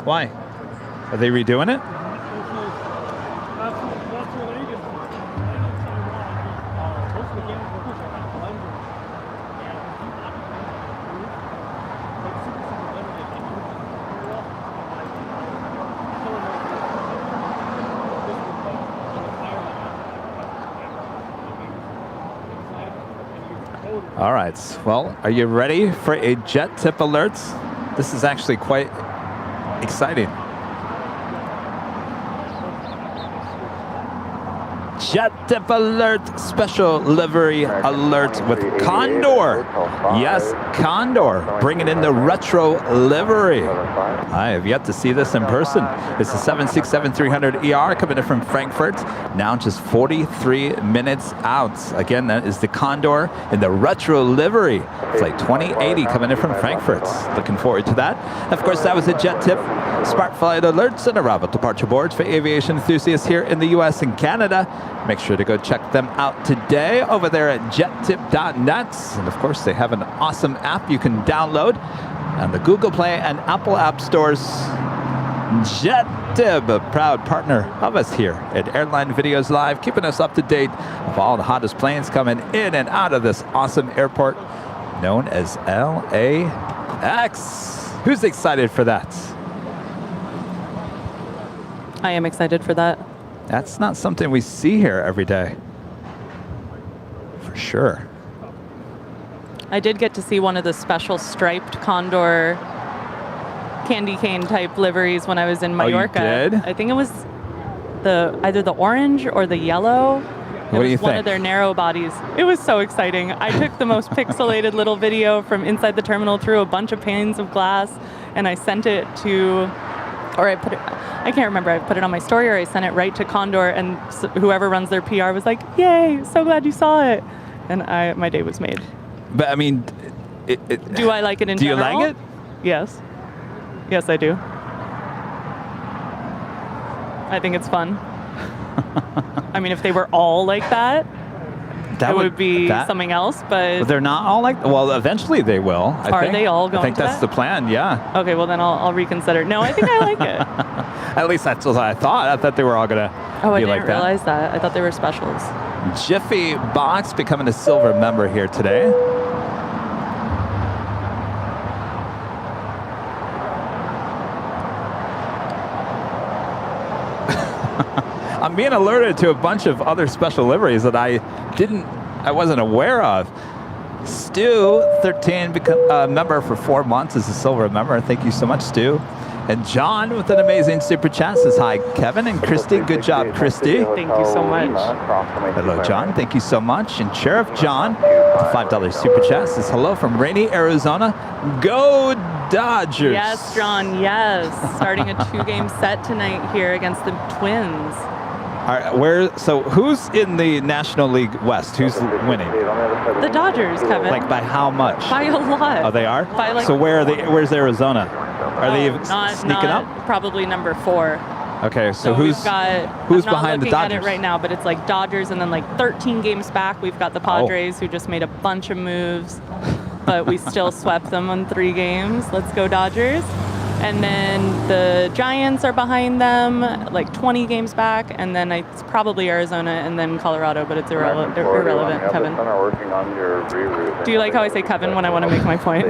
Why? Are they redoing it? All right, well, are you ready for a jet tip alert? This is actually quite exciting. Jet tip alert, special livery alert with Condor. Yes, Condor, bringing in the retro livery. I have yet to see this in person. It's a 767-300ER coming in from Frankfurt. Now just 43 minutes out. Again, that is the Condor in the retro livery. Flight 2080 coming in from Frankfurt. Looking forward to that. Of course, that was a jet tip. Spark flight alerts and arrival departure boards for aviation enthusiasts here in the US and Canada. Make sure to go check them out today over there at jettip.net. And of course, they have an awesome app you can download on the Google Play and Apple App Stores. JetTip, a proud partner of us here at Airline Videos Live, keeping us up to date of all the hottest planes coming in and out of this awesome airport known as LAX. Who's excited for that? I am excited for that. That's not something we see here every day. For sure. I did get to see one of the special striped Condor candy cane type liveries when I was in Mallorca. Oh, you did? I think it was either the orange or the yellow. What do you think? One of their narrow bodies. It was so exciting. I took the most pixelated little video from inside the terminal through a bunch of panes of glass, and I sent it to, or I can't remember, I put it on my story or I sent it right to Condor, and whoever runs their PR was like, yay, so glad you saw it. And my day was made. But I mean, do I like it in general? Do you like it? Yes. Yes, I do. I think it's fun. I mean, if they were all like that, it would be something else, but they're not all like. Well, eventually they will. I think. They all going? I think that's the plan. Yeah. Okay, well then I'll reconsider. No, I think I like it. At least that's what I thought. I thought they were all gonna be like that. I didn't realize that. I thought they were specials. Jiffy Box becoming a silver member here today. I'm being alerted to a bunch of other special liveries that I wasn't aware of. Stu, 13, member for 4 months, is a silver member. Thank you so much, Stu. And John with an amazing super chat says hi, Kevin and Christy. Good job, Christy. Thank you so much. Hello, John. Thank you so much. And Sheriff John, $5 super chat, says hello from rainy Arizona. Go Dodgers. Yes, John, yes. Starting a 2-game set tonight here against the Twins. All right, so who's in the National League West? Who's winning? The Dodgers, Kevin. Like by how much? By a lot. Oh, they are? By like, so where are they? Where's Arizona? Are they sneaking up? Probably number 4. Okay, so we've who's got, who's I'm not behind the looking at Dodgers? it right now, but it's like Dodgers and then like 13 games back, we've got the Padres who just made a bunch of moves, but we still swept them on 3 games. Let's go Dodgers. And then the Giants are behind them, like 20 games back, and then it's probably Arizona and then Colorado, but it's irrelevant, Kevin. Working on your reroute. Do you like how I say Kevin when I want to make my point?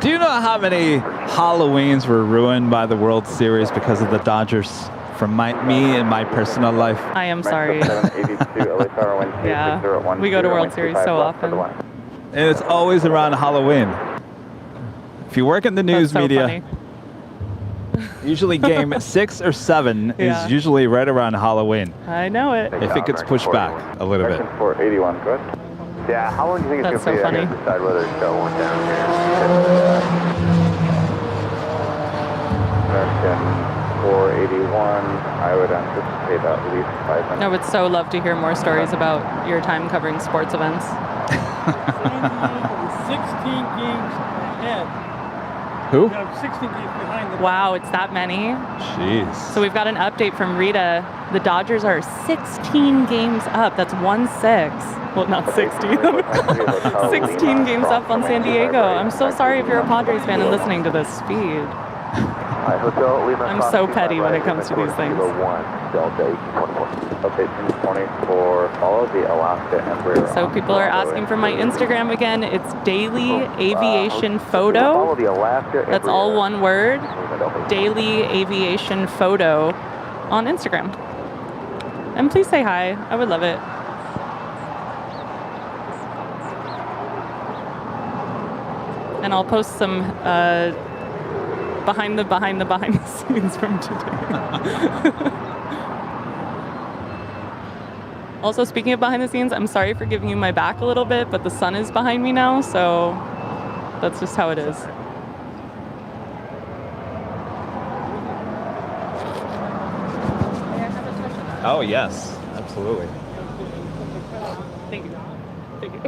Do you know how many Halloweens were ruined by the World Series because of the Dodgers? From me and my personal life. I am sorry. Yeah, we go to World Series so often. And it's always around Halloween. If you work in the news media, usually game 6 or 7 is usually right around Halloween. I know it. If it gets pushed back a little bit. 481, good. Yeah, how long do you think it's going to be? I gotta decide whether to shut one down here. American 481, I would anticipate at least 5 minutes. I would so love to hear more stories about your time covering sports events. 16 games ahead. Who? We have 16 games behind them. Wow, it's that many? Jeez. So we've got an update from Rita. The Dodgers are 16 games up. That's 1-6. Well, not 60. 16 games up on San Diego. I'm so sorry if you're a Padres fan and listening to this speed. I'm so petty when it comes to these things. So people are asking for my Instagram again. It's Daily Aviation Photo. That's all one word. Daily Aviation Photo on Instagram. And please say hi. I would love it. And I'll post some behind the scenes from today. Also, speaking of behind the scenes, I'm sorry for giving you my back a little bit, but the sun is behind me now, so that's just how it is. Oh, yes, absolutely. Thank you. Thank you.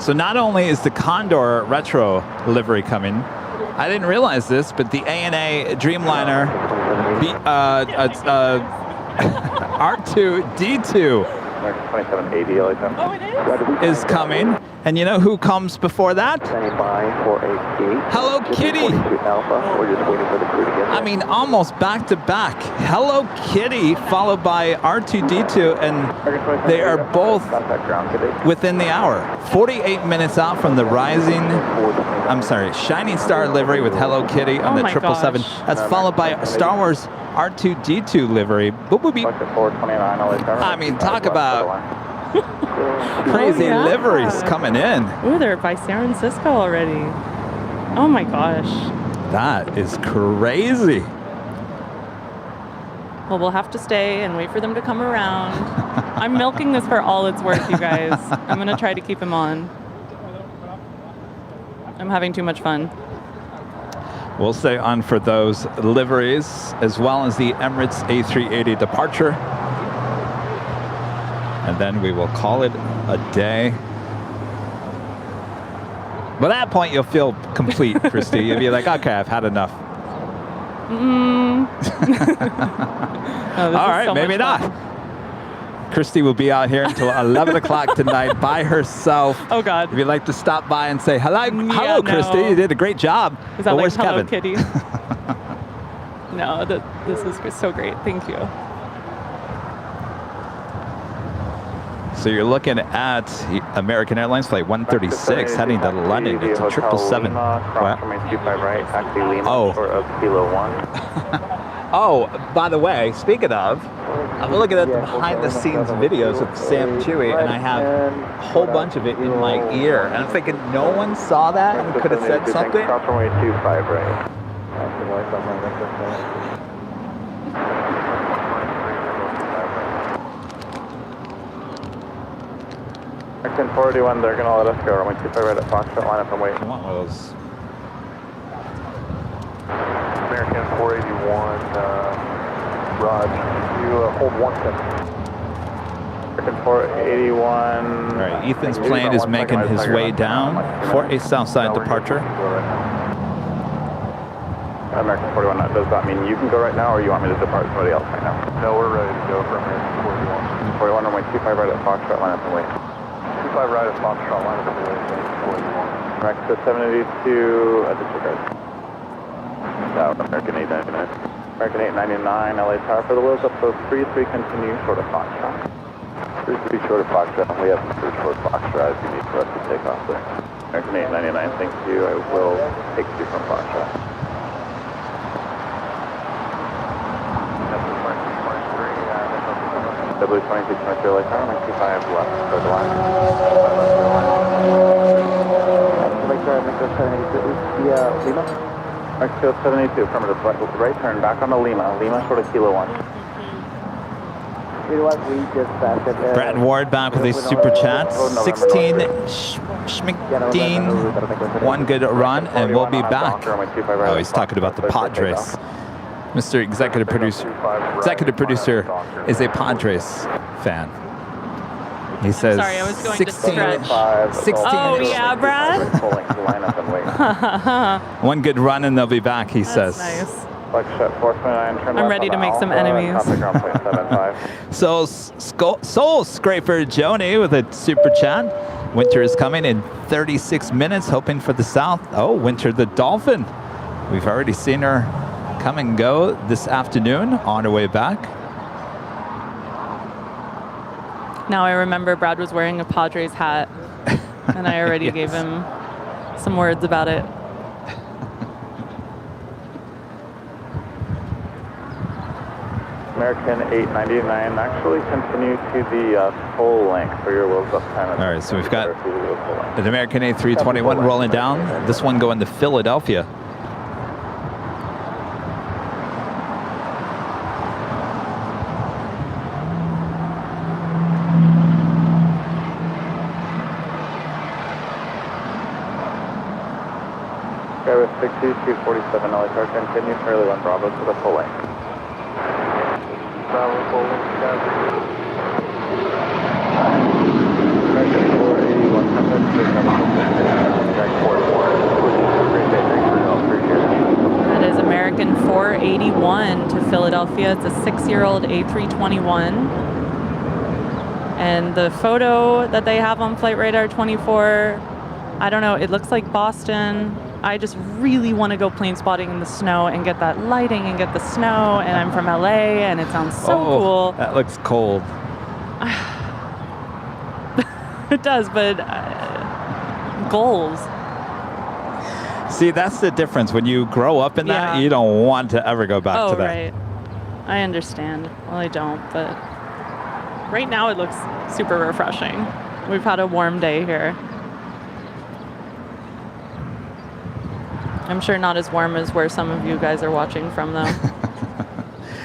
So not only is the Condor retro livery coming, I didn't realize this, but the ANA Dreamliner R2-D2 is coming. And you know who comes before that? Hello Kitty. I mean, almost back to back. Hello Kitty followed by R2-D2, and they are both within the hour. 48 minutes out from the Shining Star livery with Hello Kitty on the 777. That's followed by Star Wars R2-D2 livery. Boop, boop, beep. I mean, talk about crazy liveries coming in. Ooh, they're by San Francisco already. Oh my gosh. That is crazy. Well, we'll have to stay and wait for them to come around. I'm milking this for all it's worth, you guys. I'm going to try to keep him on. I'm having too much fun. We'll stay on for those liveries, as well as the Emirates A380 departure. And then we will call it a day. By that point, you'll feel complete, Christy. You'll be like, okay, I've had enough. Oh, all right, so maybe not. Christy will be out here until 11 o'clock tonight by herself. Oh, God. If you'd like to stop by and say, hello, Christy, you did a great job. Is that like Hello Kevin? Kitty? No, this is so great. Thank you. So you're looking at American Airlines flight 136 heading to London. It's a 777. Oh, by the way, speaking of, I'm looking at the behind-the-scenes videos of Sam Chewy, and I have a whole bunch of it in my ear. And I'm thinking, no one saw that and could have said something? American 481, they're going to let us go. Runway 25 right at Foxtrot, line up and wait. I want one of those. American 481, Raj, you hold 1 second. 481. All right, Ethan's plane is making his way down for a Southside departure. American 41, does that mean you can go right now, or you want me to depart somebody else right now? No, we're ready to go for American 41. 41, runway 25 right at Foxtrot, line up and wait. 25 right at Foxtrot, line up and wait. 41. American 782 at disregard. American 899. American 899, LA Tower for the wheels up, so 33 continue short of Foxtrot. 33 short of Foxtrot, and we have 3 short Foxtrot if you need for us to take off there. American 899, thank you, I will take you from Foxtrot. W 2223 LA Tower, 95 left, go to line. Mexico 72, affirmative, right turn, back on to Lima, Lima short of Kilo 1. Brad Ward back with a super chat. 16 Schmickdean, one good run, and we'll be back. Oh, he's talking about the Padres. Mr. Executive Producer is a Padres fan. He says, sorry, I was going 16, to stretch. 16. Oh, yeah, Brad? One good run and they'll be back, he says. Nice. I'm ready to make some enemies. So, Soul Scraper Joni with a super chat. Winter is coming in 36 minutes, hoping for the south. Oh, Winter the Dolphin. We've already seen her come and go this afternoon on her way back. Now I remember Brad was wearing a Padres hat, and I already Yes. gave him some words about it. American 899, actually continue to the full length for your wheels up time. All right, so we've got an American A321 rolling down. This one going to Philadelphia. Skyway 6247 LA Tower, continue Charlie 1 Bravo to the full length. Bravo full length, American 481, That is American 481 to Philadelphia. It's a 6-year-old A321. And the photo that they have on Flight Radar 24, I don't know, it looks like Boston. I just really want to go plane spotting in the snow and get that lighting and get the snow. And I'm from LA and it sounds so cool. That looks cold. It does, but goals. See, that's the difference. When you grow up in that, you don't want to ever go back to that. Right. I understand. Well, I don't, but right now it looks super refreshing. We've had a warm day here. I'm sure not as warm as where some of you guys are watching from, though.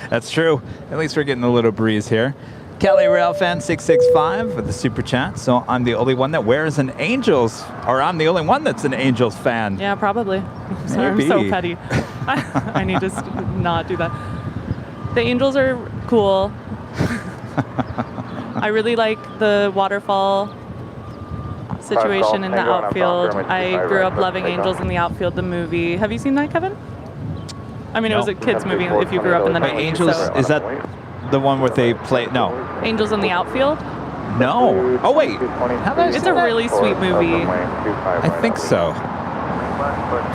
That's true. At least we're getting a little breeze here. Kelly Railfan 665 with the super chat. So I'm the only one that wears an Angels, or I'm the only one that's an Angels fan. Yeah, probably. Sorry, I'm so petty. I need to not do that. The Angels are cool. I really like the waterfall situation in the outfield. I grew up loving Angels in the Outfield, the movie. Have you seen that, Kevin? I mean, it was a kid's movie if you grew up in the 90s. Angels, so. is that the one where they play? No. Angels in the Outfield? No. Oh, wait. It's a really sweet movie. I think so.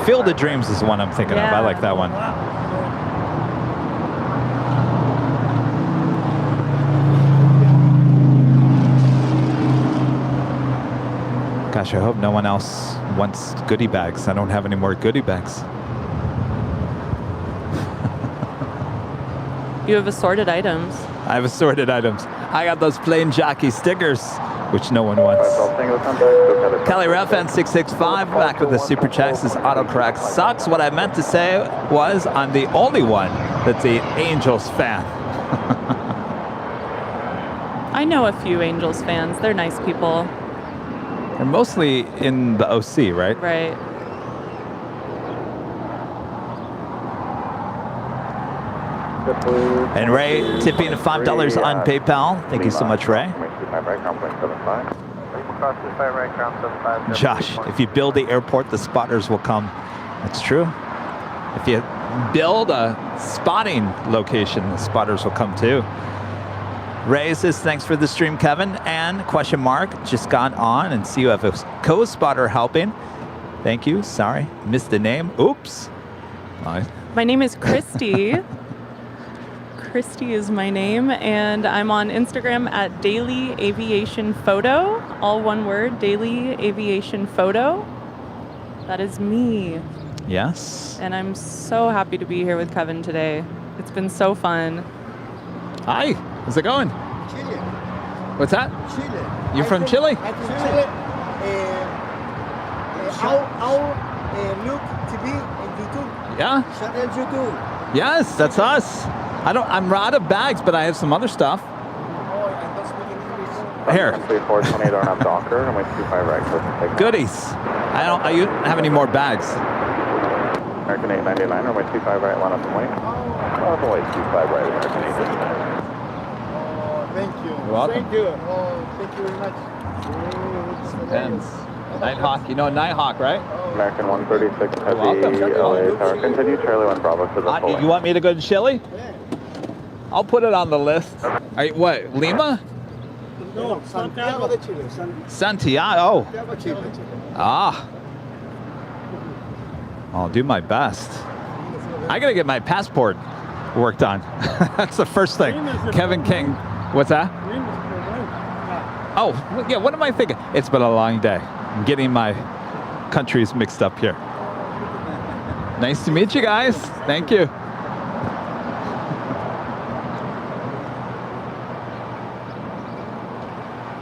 Field of Dreams is the one I'm thinking of. I like that one. Gosh, I hope no one else wants goodie bags. I don't have any more goodie bags. You have assorted items. I have assorted items. I got those plain jockey stickers, which no one wants. Kelly Raffan 665 back with the super chat. Says autocorrect sucks. What I meant to say was I'm the only one that's an Angels fan. I know a few Angels fans. They're nice people. They're mostly in the OC, right? Right. And Ray tipping $5 on PayPal. Thank you so much, Ray. 25 right, ground point 75. Cross 25 right, ground 75. Josh, if you build the airport, the spotters will come. That's true. If you build a spotting location, the spotters will come too. Ray says, thanks for the stream, Kevin. And question mark, just got on and see you have a co-spotter helping. Thank you. Sorry, missed the name. Oops. My name is Christy. Christy is my name, and I'm on Instagram at Daily Aviation Photo. All one word, Daily Aviation Photo. That is me. Yes. And I'm so happy to be here with Kevin today. It's been so fun. Hi. How's it going? Chile. What's that? Chile. You're from Chile? I'm from Chile. I'll look TV and YouTube. Yeah. Channel YouTube. Yes, that's us. I'm out of bags, but I have some other stuff. Oh, I don't speak English. Here. 3428 on up Docker, runway 25 right, close to takeoff. Goodies. I don't have any more bags. American 899, runway 25 right, line up and wait. Runway 25 right, American 899. Thank you. You're welcome. Thank you. Oh, thank you very much. Depends. Nighthawk. You know Nighthawk, right? American 136 Heavy, welcome. LA Tower. Continue, Charlie 1 Bravo to the full. You want me to go to Chile? Yeah. I'll put it on the list. What, Lima? No, Santiago de Chile. Santiago. Santiago, Chile. Ah. I'll do my best. I gotta get my passport worked on. That's the first thing. Kevin King. What's that? Oh, yeah, what am I thinking? It's been a long day. I'm getting my countries mixed up here. Nice to meet you guys. Thank you.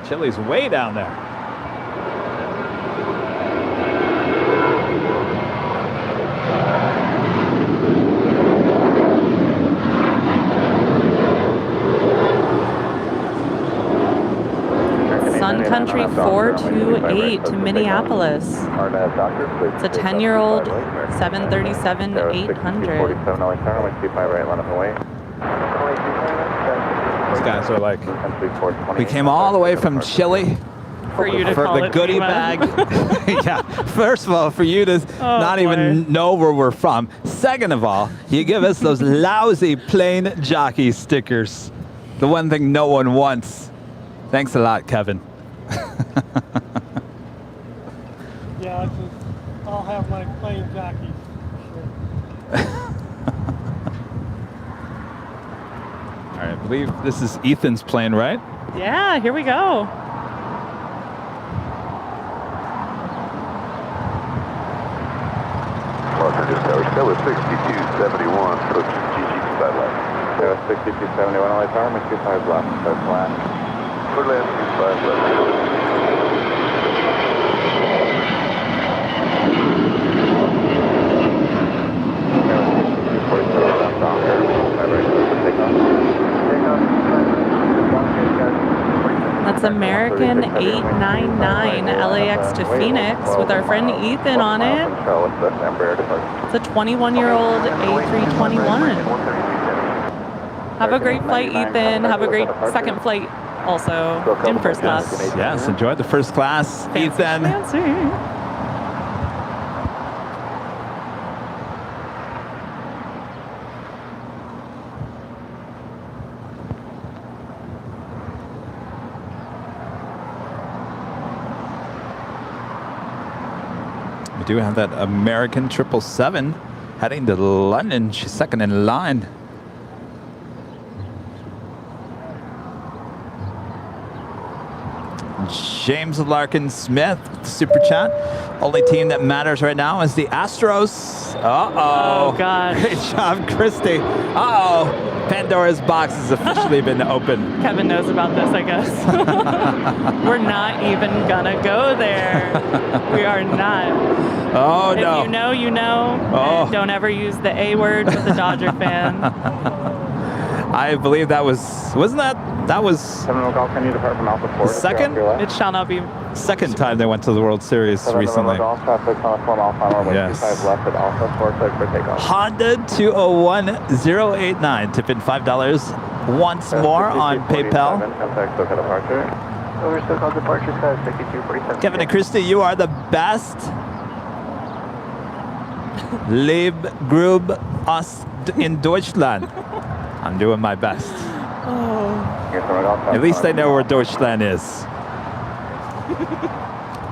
Chile's way down there. Sun Country 428 to Minneapolis. It's a 10-year-old 737-800. These guys are like, we came all the way from Chile for you to for call the it goodie Lima. bag. Yeah, first of all, for you to not even know where we're from. Second of all, you give us those lousy plain jockey stickers. The one thing no one wants. Thanks a lot, Kevin. Yeah, I'll have my plain jockey. All right, I believe this is Ethan's plane, right? Yeah, here we go. That was 6271, approach GG satellite. That was 6271 on the tower, 25 left, that's land. For land 25 left. That's American 899 LAX to Phoenix with our friend Ethan on it. It's a 21-year-old A321. Have a great flight, Ethan. Have a great second flight also in first class. Yes, enjoy the first class, Ethan. Fancy. We do have that American 777 heading to London. She's second in line. James Larkin Smith, super chat. Only team that matters right now is the Astros. Uh-oh. Oh, God. Great job, Christy. Uh-oh. Pandora's box has officially been opened. Kevin knows about this, I guess. We're not even gonna go there. We are not. Oh, no. If you know, you know. Oh. And don't ever use the A word with a Dodger fan. I believe that was, wasn't that was the second? It shall not be. Second time they went to the World Series recently. Yes. Honda 201089. Tip in $5 once more on PayPal. Over still called departure status 5247. Kevin and Christy, you are the best. Leb grub us in Deutschland. I'm doing my best. At least I know where Deutschland is.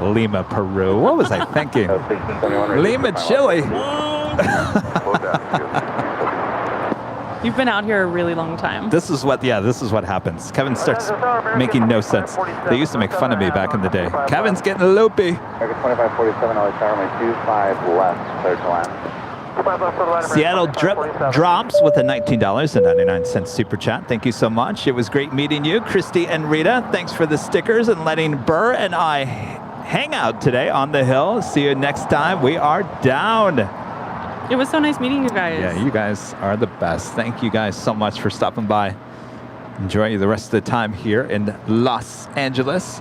Lima, Peru. What was I thinking? Lima, Chile. You've been out here a really long time. This is what happens. Kevin starts making no sense. They used to make fun of me back in the day. Kevin's getting loopy. 2547, I'll tower my 25 left, clear to land. Seattle Drip drops with a $19.99 super chat. Thank you so much. It was great meeting you, Christy and Rita. Thanks for the stickers and letting Burr and I hang out today on the hill. See you next time. We are down. It was so nice meeting you guys. Yeah, you guys are the best. Thank you guys so much for stopping by. Enjoy the rest of the time here in Los Angeles.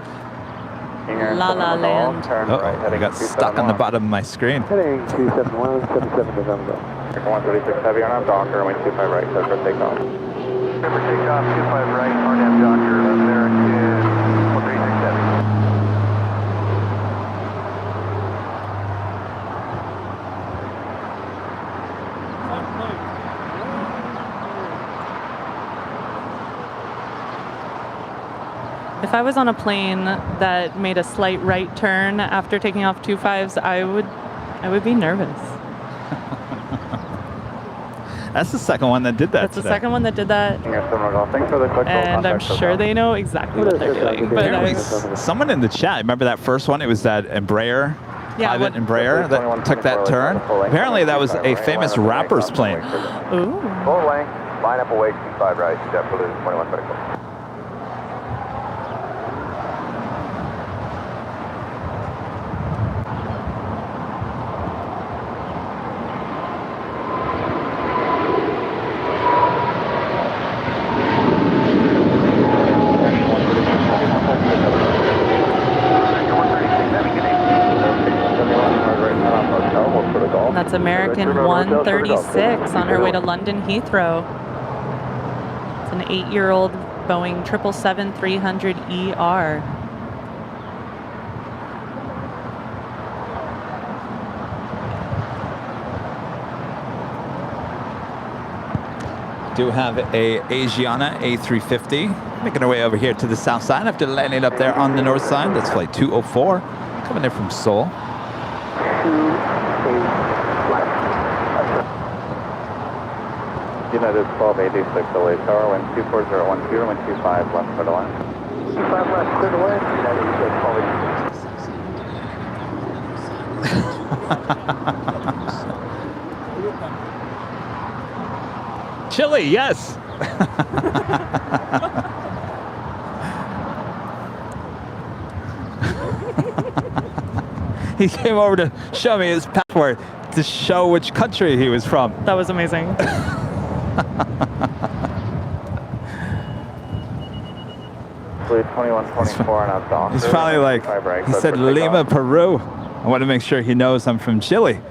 La La Land. Uh-oh, I got stuck on the bottom of my screen. Heading 271, 77 November. 136 heavy on our Docker, wind 25 right, clear for takeoff. Clear for takeoff, 25 right, RNAV Docker, American 136 heavy. If I was on a plane that made a slight right turn after taking off 25s, I would be nervous. That's the second one that did that. That's the second one that did that. Thanks for the quick And I'm sure they know exactly what they're doing. But someone in the chat, remember that first one? It was that Embraer, private Embraer that took that turn. Apparently that was a famous rapper's plane. Ooh. Full length, line up awake, 25 right, JetBlue 2134. That's American 136 on her way to London Heathrow. It's an 8-year-old Boeing 777-300ER. Do have a Asiana A350 making our way over here to the south side after landing up there on the north side. That's flight 204 coming in from Seoul. United 1286 LA Tower, wind 24012, wind 25 left, clear to land. 25 left, clear to land. United 1286. Chile, yes. He came over to show me his passport to show which country he was from. That was amazing. Fleet 2124 and out dock. He's probably like, he said Lima, Peru. I want to make sure he knows I'm from Chile.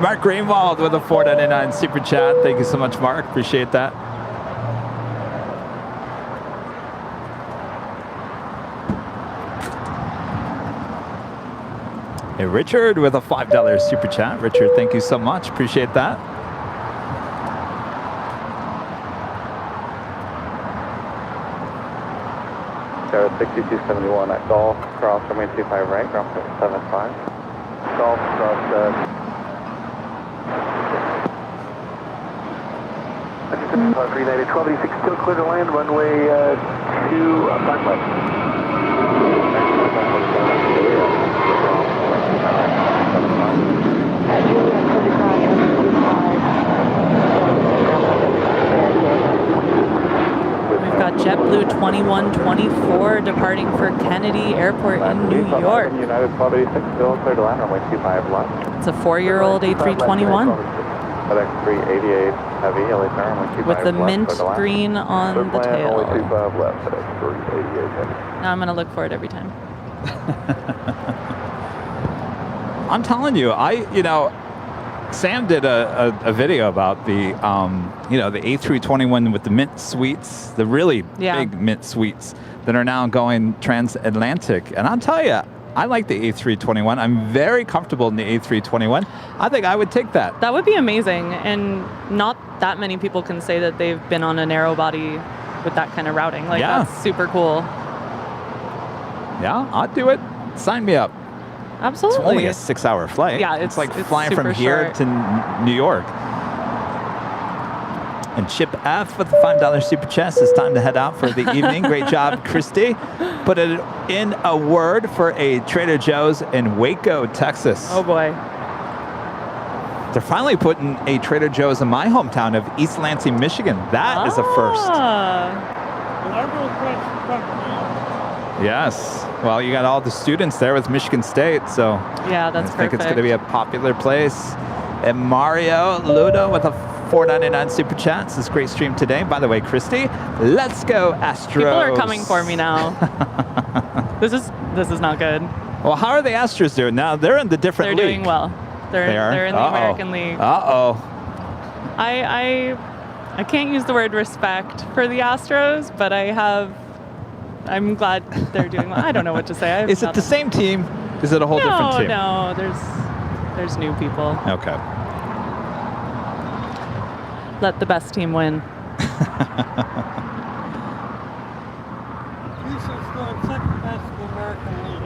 Mark Greenwald with a $4.99 super chat. Thank you so much, Mark. Appreciate that. Hey, Richard with a $5 super chat. Richard, thank you so much. Appreciate that. Tower 6271 at Golf, cross runway 25 right, ground 75. Golf, cross 390, 1286, still clear to land, runway 25 left. We've got JetBlue 2124 departing for Kennedy Airport in New York. United 1286, still clear to land, runway 25 left. It's a 4-year-old A321. FedEx 388 heavy, LA turn, runway 25 with the left, mint clear to land. green on the tail. Only 25 left, FedEx 388 heavy. Now I'm going to look for it every time. I'm telling you, Sam did a video about the, the A321 with the mint suites, the really big mint suites that are now going transatlantic. And I'll tell you, I like the A321. I'm very comfortable in the A321. I think I would take that. That would be amazing. And not that many people can say that they've been on a narrow body with that kind of routing. Like, that's super cool. Yeah, I'd do it. Sign me up. Absolutely. It's only a 6-hour flight. Yeah, it's like flying from here to New York. And Chip F with the $5 super chat. It's time to head out for the evening. Great job, Christy. Put it in a word for a Trader Joe's in Waco, Texas. Oh boy. They're finally putting a Trader Joe's in my hometown of East Lansing, Michigan. That is a first. Yes. Well, you got all the students there with Michigan State, so yeah, that's I think it's going to be a popular place. And Mario Ludo with a $4.99 super chat. This is a great stream today. By the way, Christy, let's go Astros. People are coming for me now. This is not good. Well, how are the Astros doing now? They're in the different league. They're doing well. They're in the American League. I can't use the word respect for the Astros, but I'm glad they're doing well. I don't know what to say. Is it the same team? Is it a whole different team? No, there's new people. Okay. Let the best team win.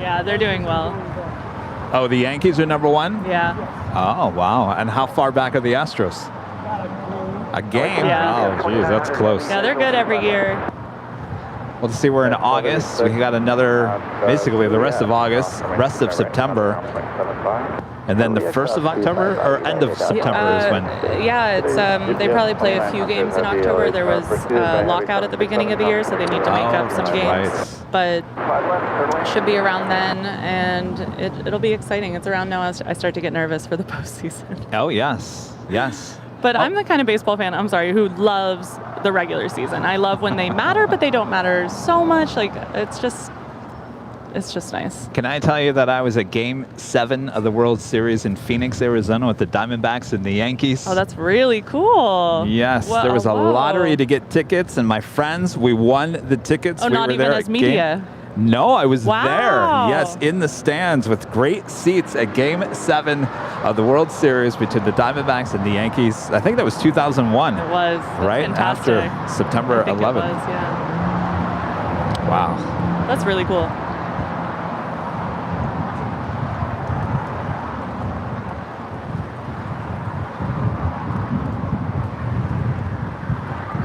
Yeah, they're doing well. Oh, the Yankees are #1? Yeah. Oh, wow. And how far back are the Astros? A game? Yeah. Oh, geez, that's close. Yeah, they're good every year. Well, let's see, we're in August. We got another, basically the rest of August, rest of September. And then the 1st of October, or end of September is when? Yeah, it's they probably play a few games in October. There was a lockout at the beginning of the year, so they need to make up some games. Right. But it should be around then, and it'll be exciting. It's around now as I start to get nervous for the postseason. Oh, yes. Yes. But I'm the kind of baseball fan, who loves the regular season. I love when they matter, but they don't matter so much. Like, it's just nice. Can I tell you that I was at Game 7 of the World Series in Phoenix, Arizona with the Diamondbacks and the Yankees? Oh, that's really cool. Yes, there was a lottery to get tickets, and my friends, we won the tickets. Oh, we not were even there as at media? No, I was Wow. there. Yes, in the stands with great seats at Game 7 of the World Series between the Diamondbacks and the Yankees. I think that was 2001. It was. Right fantastic. after September 11th. It was, yeah. Wow. That's really cool.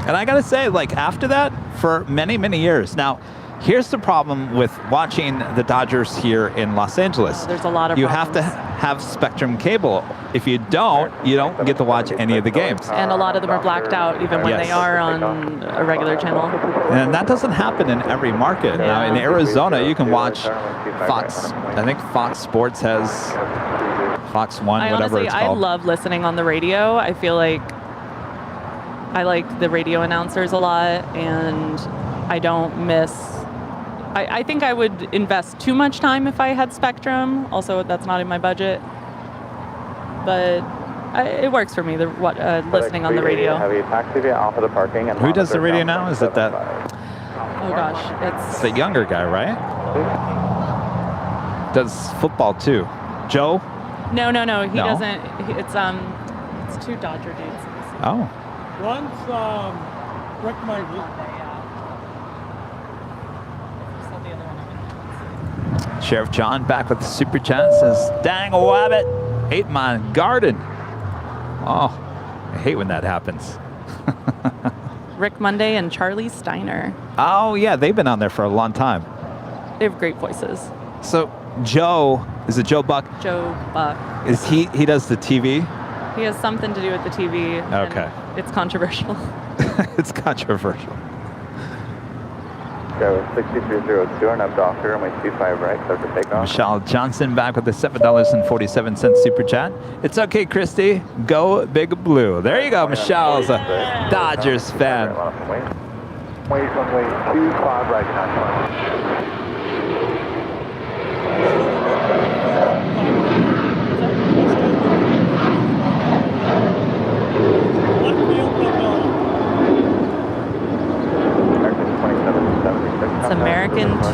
And I gotta say, like, after that, for many, many years. Now, here's the problem with watching the Dodgers here in Los Angeles. There's a lot of You have to have Spectrum cable. If you don't get to watch any of the games. And a lot of them are blacked out, even when they are on a regular channel. And that doesn't happen in every market. Now, in Arizona, you can watch Fox. I think Fox Sports has Fox 1, whatever it's called. I love listening on the radio. I feel like I like the radio announcers a lot, and I don't miss. I think I would invest too much time if I had Spectrum. Also, that's not in my budget. But it works for me, listening on the radio. Who does the radio now? Is it that? Oh gosh, it's the younger guy, right? Does football too. Joe? No. He doesn't. It's two Dodger dudes. Oh. One's Rick Monday. Sheriff John back with the super chat says, "Dang a wabbit, ate my garden." Oh, I hate when that happens. Rick Monday and Charlie Steiner. Oh yeah, they've been on there for a long time. They have great voices. So Joe, is it Joe Buck? Joe Buck. Is he does the TV? He has something to do with the TV. Okay. It's controversial. It's controversial. Go 6302 and up Docker, runway 25 right, clear for takeoff. Michelle Johnson back with the $7.47 super chat. It's okay, Christy. Go Big Blue. There you go. Michelle's a Dodgers fan. Wait, runway 25 right, 95.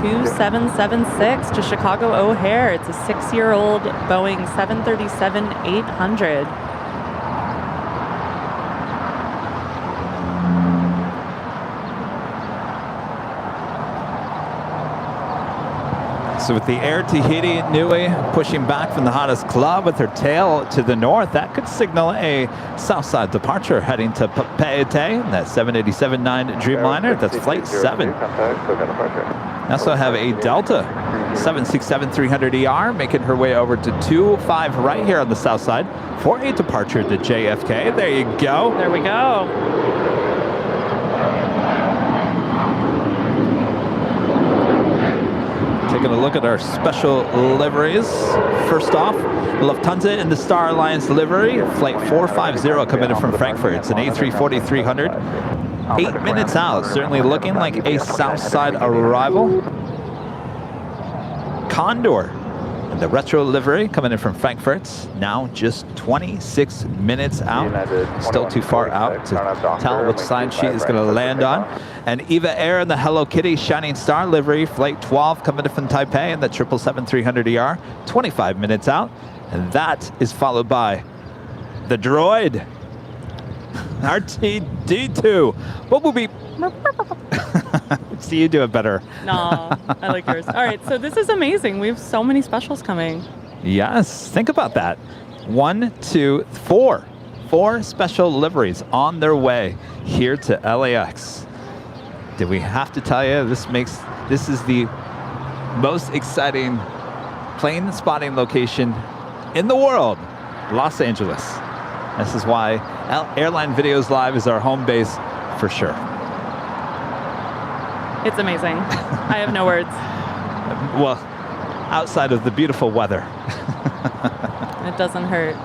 2776 to Chicago O'Hare. It's a 6-year-old Boeing 737-800. So with the Air Tahiti Nui pushing back from the hottest club with her tail to the north, that could signal a southside departure heading to Papeete, that 787-9 Dreamliner. That's flight 7. We also have a Delta 767-300ER making her way over to 25 right here on the south side for a departure to JFK. There you go. There we go. Taking a look at our special liveries. First off, Lufthansa in the Star Alliance livery, flight 450 coming in from Frankfurt. It's an A340-300. 8 minutes out, certainly looking like a south side arrival. Condor in the retro livery coming in from Frankfurt. Now just 26 minutes out. Still too far out to tell which side she is going to land on. And Eva Air in the Hello Kitty Shining Star livery, flight 12 coming in from Taipei in the 777-300ER. 25 minutes out. And that is followed by the droid. RTD2. What will be... See, you do it better. No, I like yours. All right, so this is amazing. We have so many specials coming. Yes, think about that. 1, 2, 4. 4 special liveries on their way here to LAX. Did we have to tell you this is the most exciting plane spotting location in the world, Los Angeles. This is why Airline Videos Live is our home base for sure. It's amazing. I have no words. Well, outside of the beautiful weather. It doesn't hurt.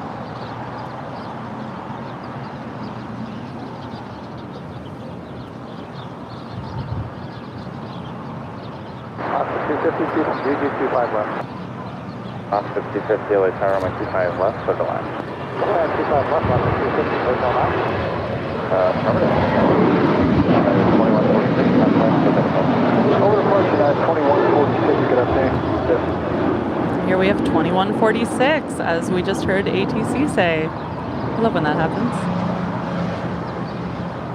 Oscar 250, GG25 left. Oscar 250, LA Tower, 25 left, for the line. 25 left, Oscar 250, hotel line. Affirmative. 2146, over the question, 2146, good afternoon. Here we have 2146, as we just heard ATC say. I love when that happens.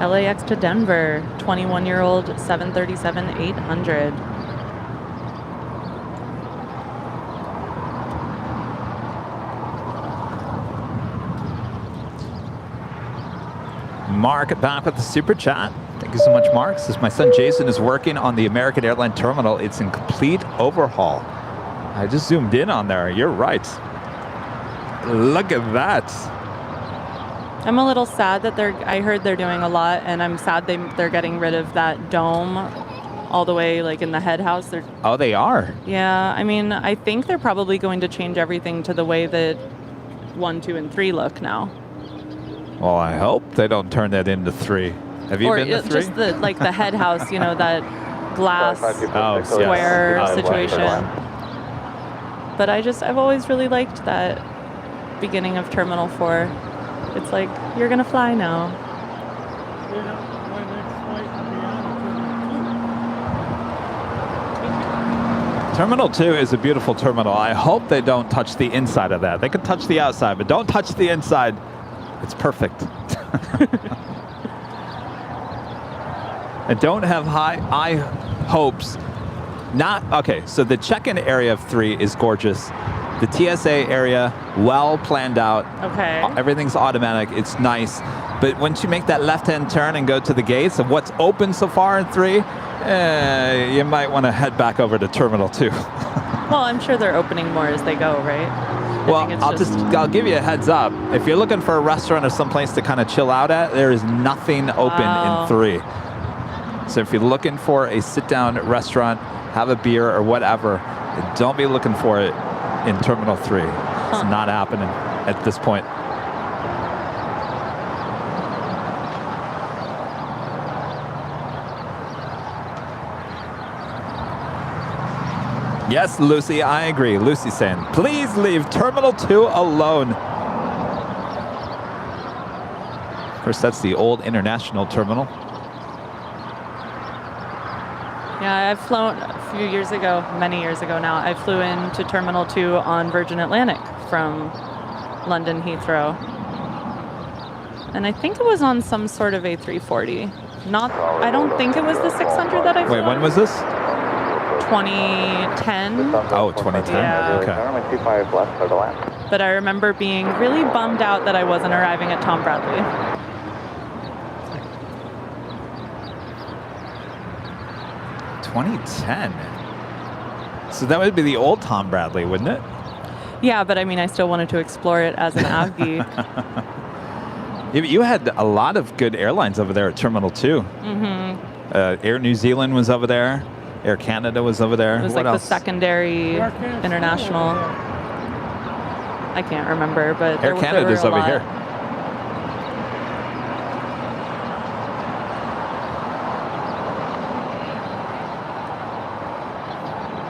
LAX to Denver, 21-year-old 737-800. Mark back with the super chat. Thank you so much, Mark. Says my son Jason is working on the American Airline terminal. It's in complete overhaul. I just zoomed in on there. You're right. Look at that. I'm a little sad that I heard they're doing a lot, and I'm sad they're getting rid of that dome all the way like in the head house. Oh, they are? Yeah, I mean, I think they're probably going to change everything to the way that 1, 2, and 3 look now. Well, I hope they don't turn that into 3. Have you been to 3? Just the head house, you know, that glass square situation. But I've always really liked that beginning of Terminal 4. It's like, you're going to fly now. Terminal 2 is a beautiful terminal. I hope they don't touch the inside of that. They can touch the outside, but don't touch the inside. It's perfect. And don't have high hopes. Okay, so the check-in area of 3 is gorgeous. The TSA area, well planned out. Okay. Everything's automatic. It's nice. But once you make that left-hand turn and go to the gates of what's open so far in 3, you might want to head back over to Terminal 2. Well, I'm sure they're opening more as they go, right? Well, I'll give you a heads up. If you're looking for a restaurant or someplace to kind of chill out at, there is nothing open in 3. So if you're looking for a sit-down restaurant, have a beer or whatever, don't be looking for it in Terminal 3. It's not happening at this point. Yes, Lucy, I agree. Lucy's saying, please leave Terminal 2 alone. Of course, that's the old international terminal. Yeah, I've few years ago, many years ago now, I flew into Terminal 2 on Virgin Atlantic from London Heathrow. And I think it was on some sort of A340. I don't think it was the 600 that I flew. Wait, when was this? 2010. Oh, 2010. Yeah. Okay. But I remember being really bummed out that I wasn't arriving at Tom Bradley. 2010. So that would be the old Tom Bradley, wouldn't it? Yeah, but I mean, I still wanted to explore it as an Avgi. You had a lot of good airlines over there at Terminal 2. Mm-hmm. Air New Zealand was over there. Air Canada was over there. It was what like else? the secondary international. I can't remember, but Air Canada's there were a over lot. here.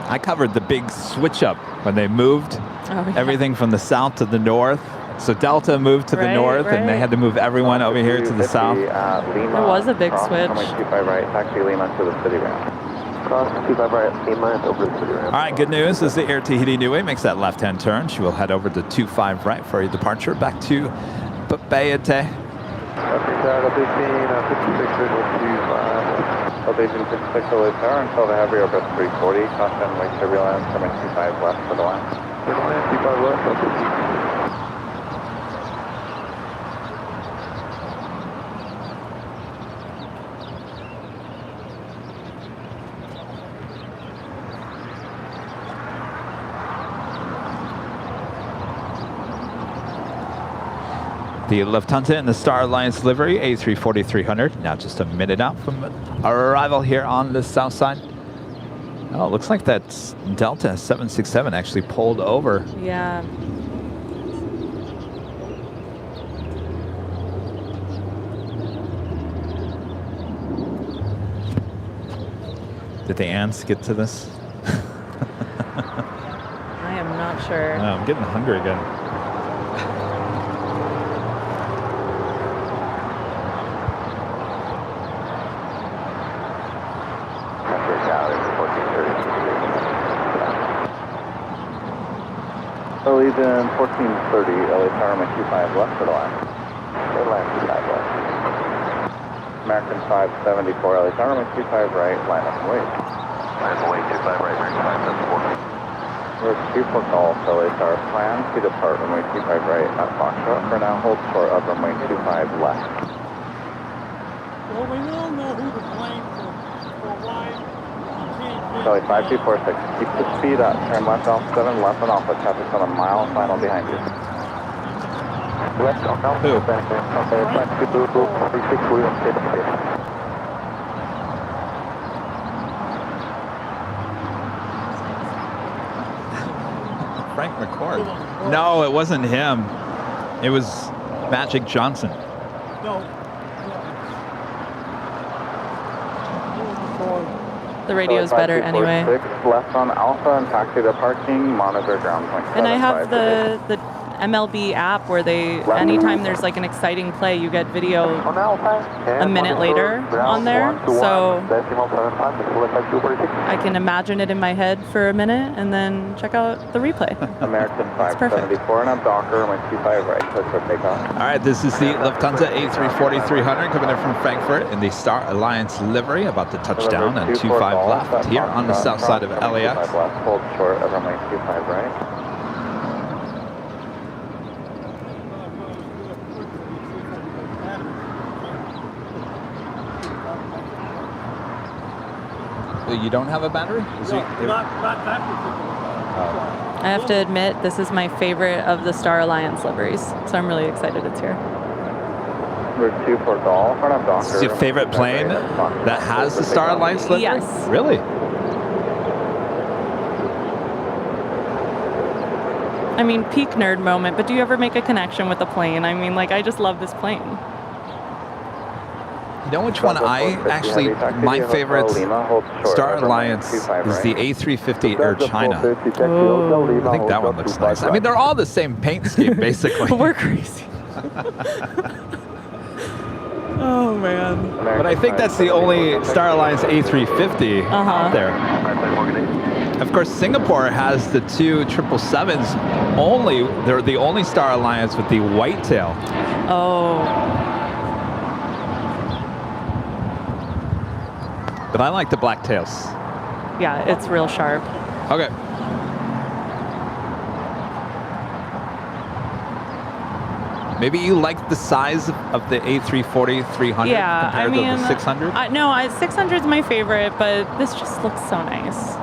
I covered the big switch up when they moved everything from the south to the north. So Delta moved to the north, and they had to move everyone over here to the south. There was a big switch. Right, taxi Lima to the city ramp. Cross 25 right, Lima over the city ramp. All right, good news is the Air Tahiti Niue makes that left-hand turn. She will head over to 25 right for a departure back to Papeete. Elevation 56 LA tower until the heavy over 340. Caution, wake turbulence, coming 25 left for the line. 25 left, The Lufthansa and the Star Alliance livery, A340-300, now just a minute out from our arrival here on the south side. Oh, it looks like that Delta 767 actually pulled over. Yeah. Did the ants get to this? I am not sure. Oh, I'm getting hungry again. Leaving 1430, LA tower, make 25 left for the line. Airline 25 left. American 574, LA tower, make 25 right, line up and wait. Line up and wait, 25 right, bring 574. We're 24 golf, LA tower, plan to depart, runway 25 right, at Foxtrot. For now, hold short of runway 25 left. Well, we all know who to blame for why. Charlie 5246, keep the speed up, turn left off 7, left and off, traffic's on a mile final behind you. Left off, Who? Frank McCord. No, it wasn't him. It was Magic Johnson. No. The radio's better anyway. Left on Alpha and taxi to parking, monitor ground point. And I have the MLB app where they, anytime there's like an exciting play, you get video a minute later on there. So I can imagine it in my head for a minute and then check out the replay. American 574 and I'm Docker, my 25 right, clear for takeoff. All right, this is the Lufthansa A340-300 coming in from Frankfurt in the Star Alliance livery, about to touch down on 25 left here on the south side of LAX. Hold short of runway 25 right. You don't have a battery? I have to admit, this is my favorite of the Star Alliance liveries, so I'm really excited it's here. We're 24 golf, front of Docker. Is this your favorite plane that has the Star Alliance livery? Yes. Really? I mean, peak nerd moment, but do you ever make a connection with the plane? I mean, like, I just love this plane. You know which one I actually, my favorite Star Alliance is the A350 Air China. Oh. I think that one looks nice. I mean, they're all the same paint scheme, basically. We're crazy. Oh man. But I think that's the only Star Alliance A350 out there. Of course, Singapore has the two 777s only. They're the only Star Alliance with the white tail. Oh. But I like the black tails. Yeah, it's real sharp. Okay. Maybe you like the size of the A340-300 Yeah, I compared mean, to the 600? no, 600 is my favorite, but this just looks so nice.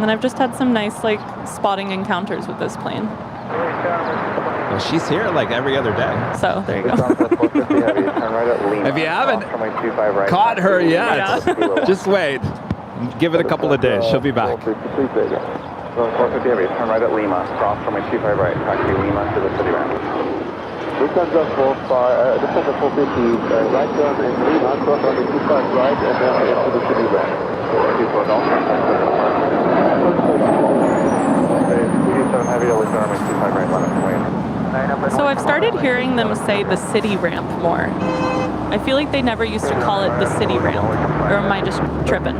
And I've just had some nice, like, spotting encounters with this plane. Well, she's here like every other day. So, there you go. If you haven't caught her yet, just wait. Give it a couple of days. She'll be back. 450 heavy, turn right at Lima, cross runway 25 right, taxi Lima to the city ramp. Lufthansa 450, right turn in Lima, cross runway 25 right, and then to the city ramp. Heavy, only turn runway 25 right, left away. So I've started hearing them say the city ramp more. I feel like they never used to call it the city ramp, or am I just tripping?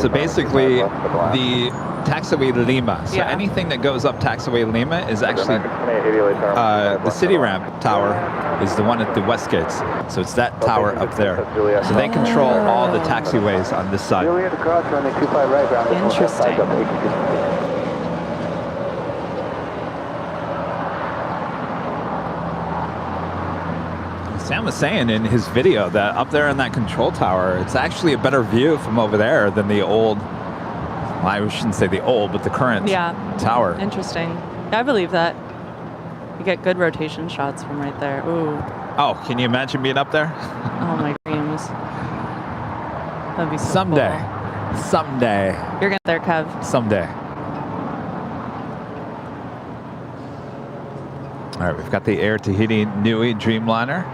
So basically, the taxiway Lima. So anything that goes up taxiway Lima is actually the city ramp tower is the one at the west gates. So it's that tower up there. So they control all the taxiways on this side. Interesting. Sam was saying in his video that up there in that control tower, it's actually a better view from over there than the old, well, I shouldn't say the old, but the current tower. Interesting. Yeah, I believe that. You get good rotation shots from right there. Ooh. Oh, can you imagine being up there? Oh, my dreams. That'd be so Someday. cool. Someday. You're getting there, Kev. Someday. All right, we've got the Air Tahiti Nui Dreamliner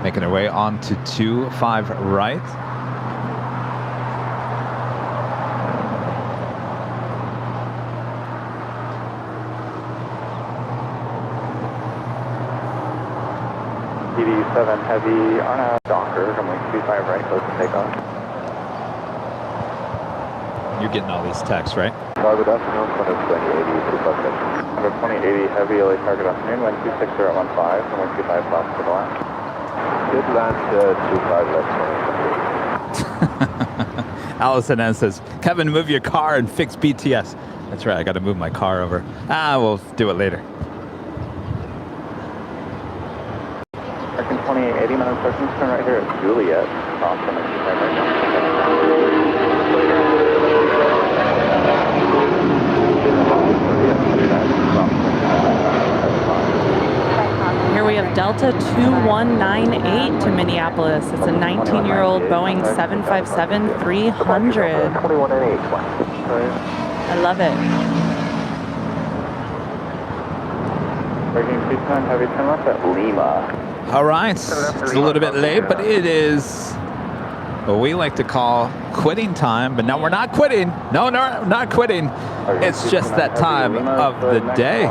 making our way on to 25 right. PD7 heavy on a Docker, runway 25 right, close to takeoff. You're getting all these texts, right? Good afternoon, 2080 heavy, LA target afternoon, wind 260 at 15, runway 25 left to the left. Good land, 25 left. Allison N says, Kevin, move your car and fix BTS. That's right, I got to move my car over. We'll do it later. American 2880, minutes seconds, turn right here at Juliet, cross runway 25 right now. Here we have Delta 2198 to Minneapolis. It's a 19-year-old Boeing 757-300. I love it. Breaking 29, heavy turn left at Lima. All right, it's a little bit late, but it is what we like to call quitting time. But no, we're not quitting. No, not quitting. It's just that time of the day.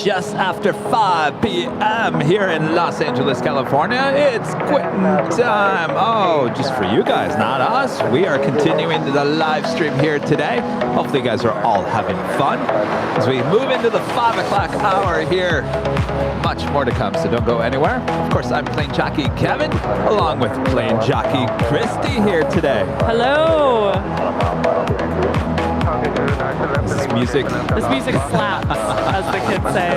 Just after 5 p.m. here in Los Angeles, California, it's quitting time. Oh, just for you guys, not us. We are continuing the live stream here today. Hopefully you guys are all having fun as we move into the 5 o'clock hour here. Much more to come, so don't go anywhere. Of course, I'm plane jockey Kevin, along with plane jockey Christy here today. Hello. This music slaps, as the kids say.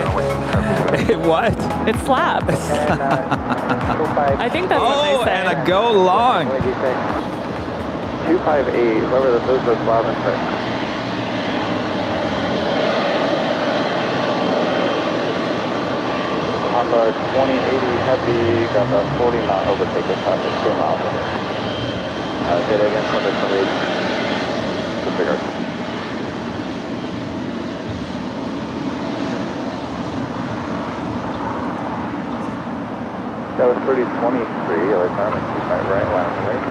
What? It slaps. I think that's what they say. And a go long. 258, whoever this is, that's loud and quick. On the 2080 heavy, got the 40 knot overtake this time, it's 2 miles. Hit against 128. Disregard. That was 3023, like I'm going to keep my right line right.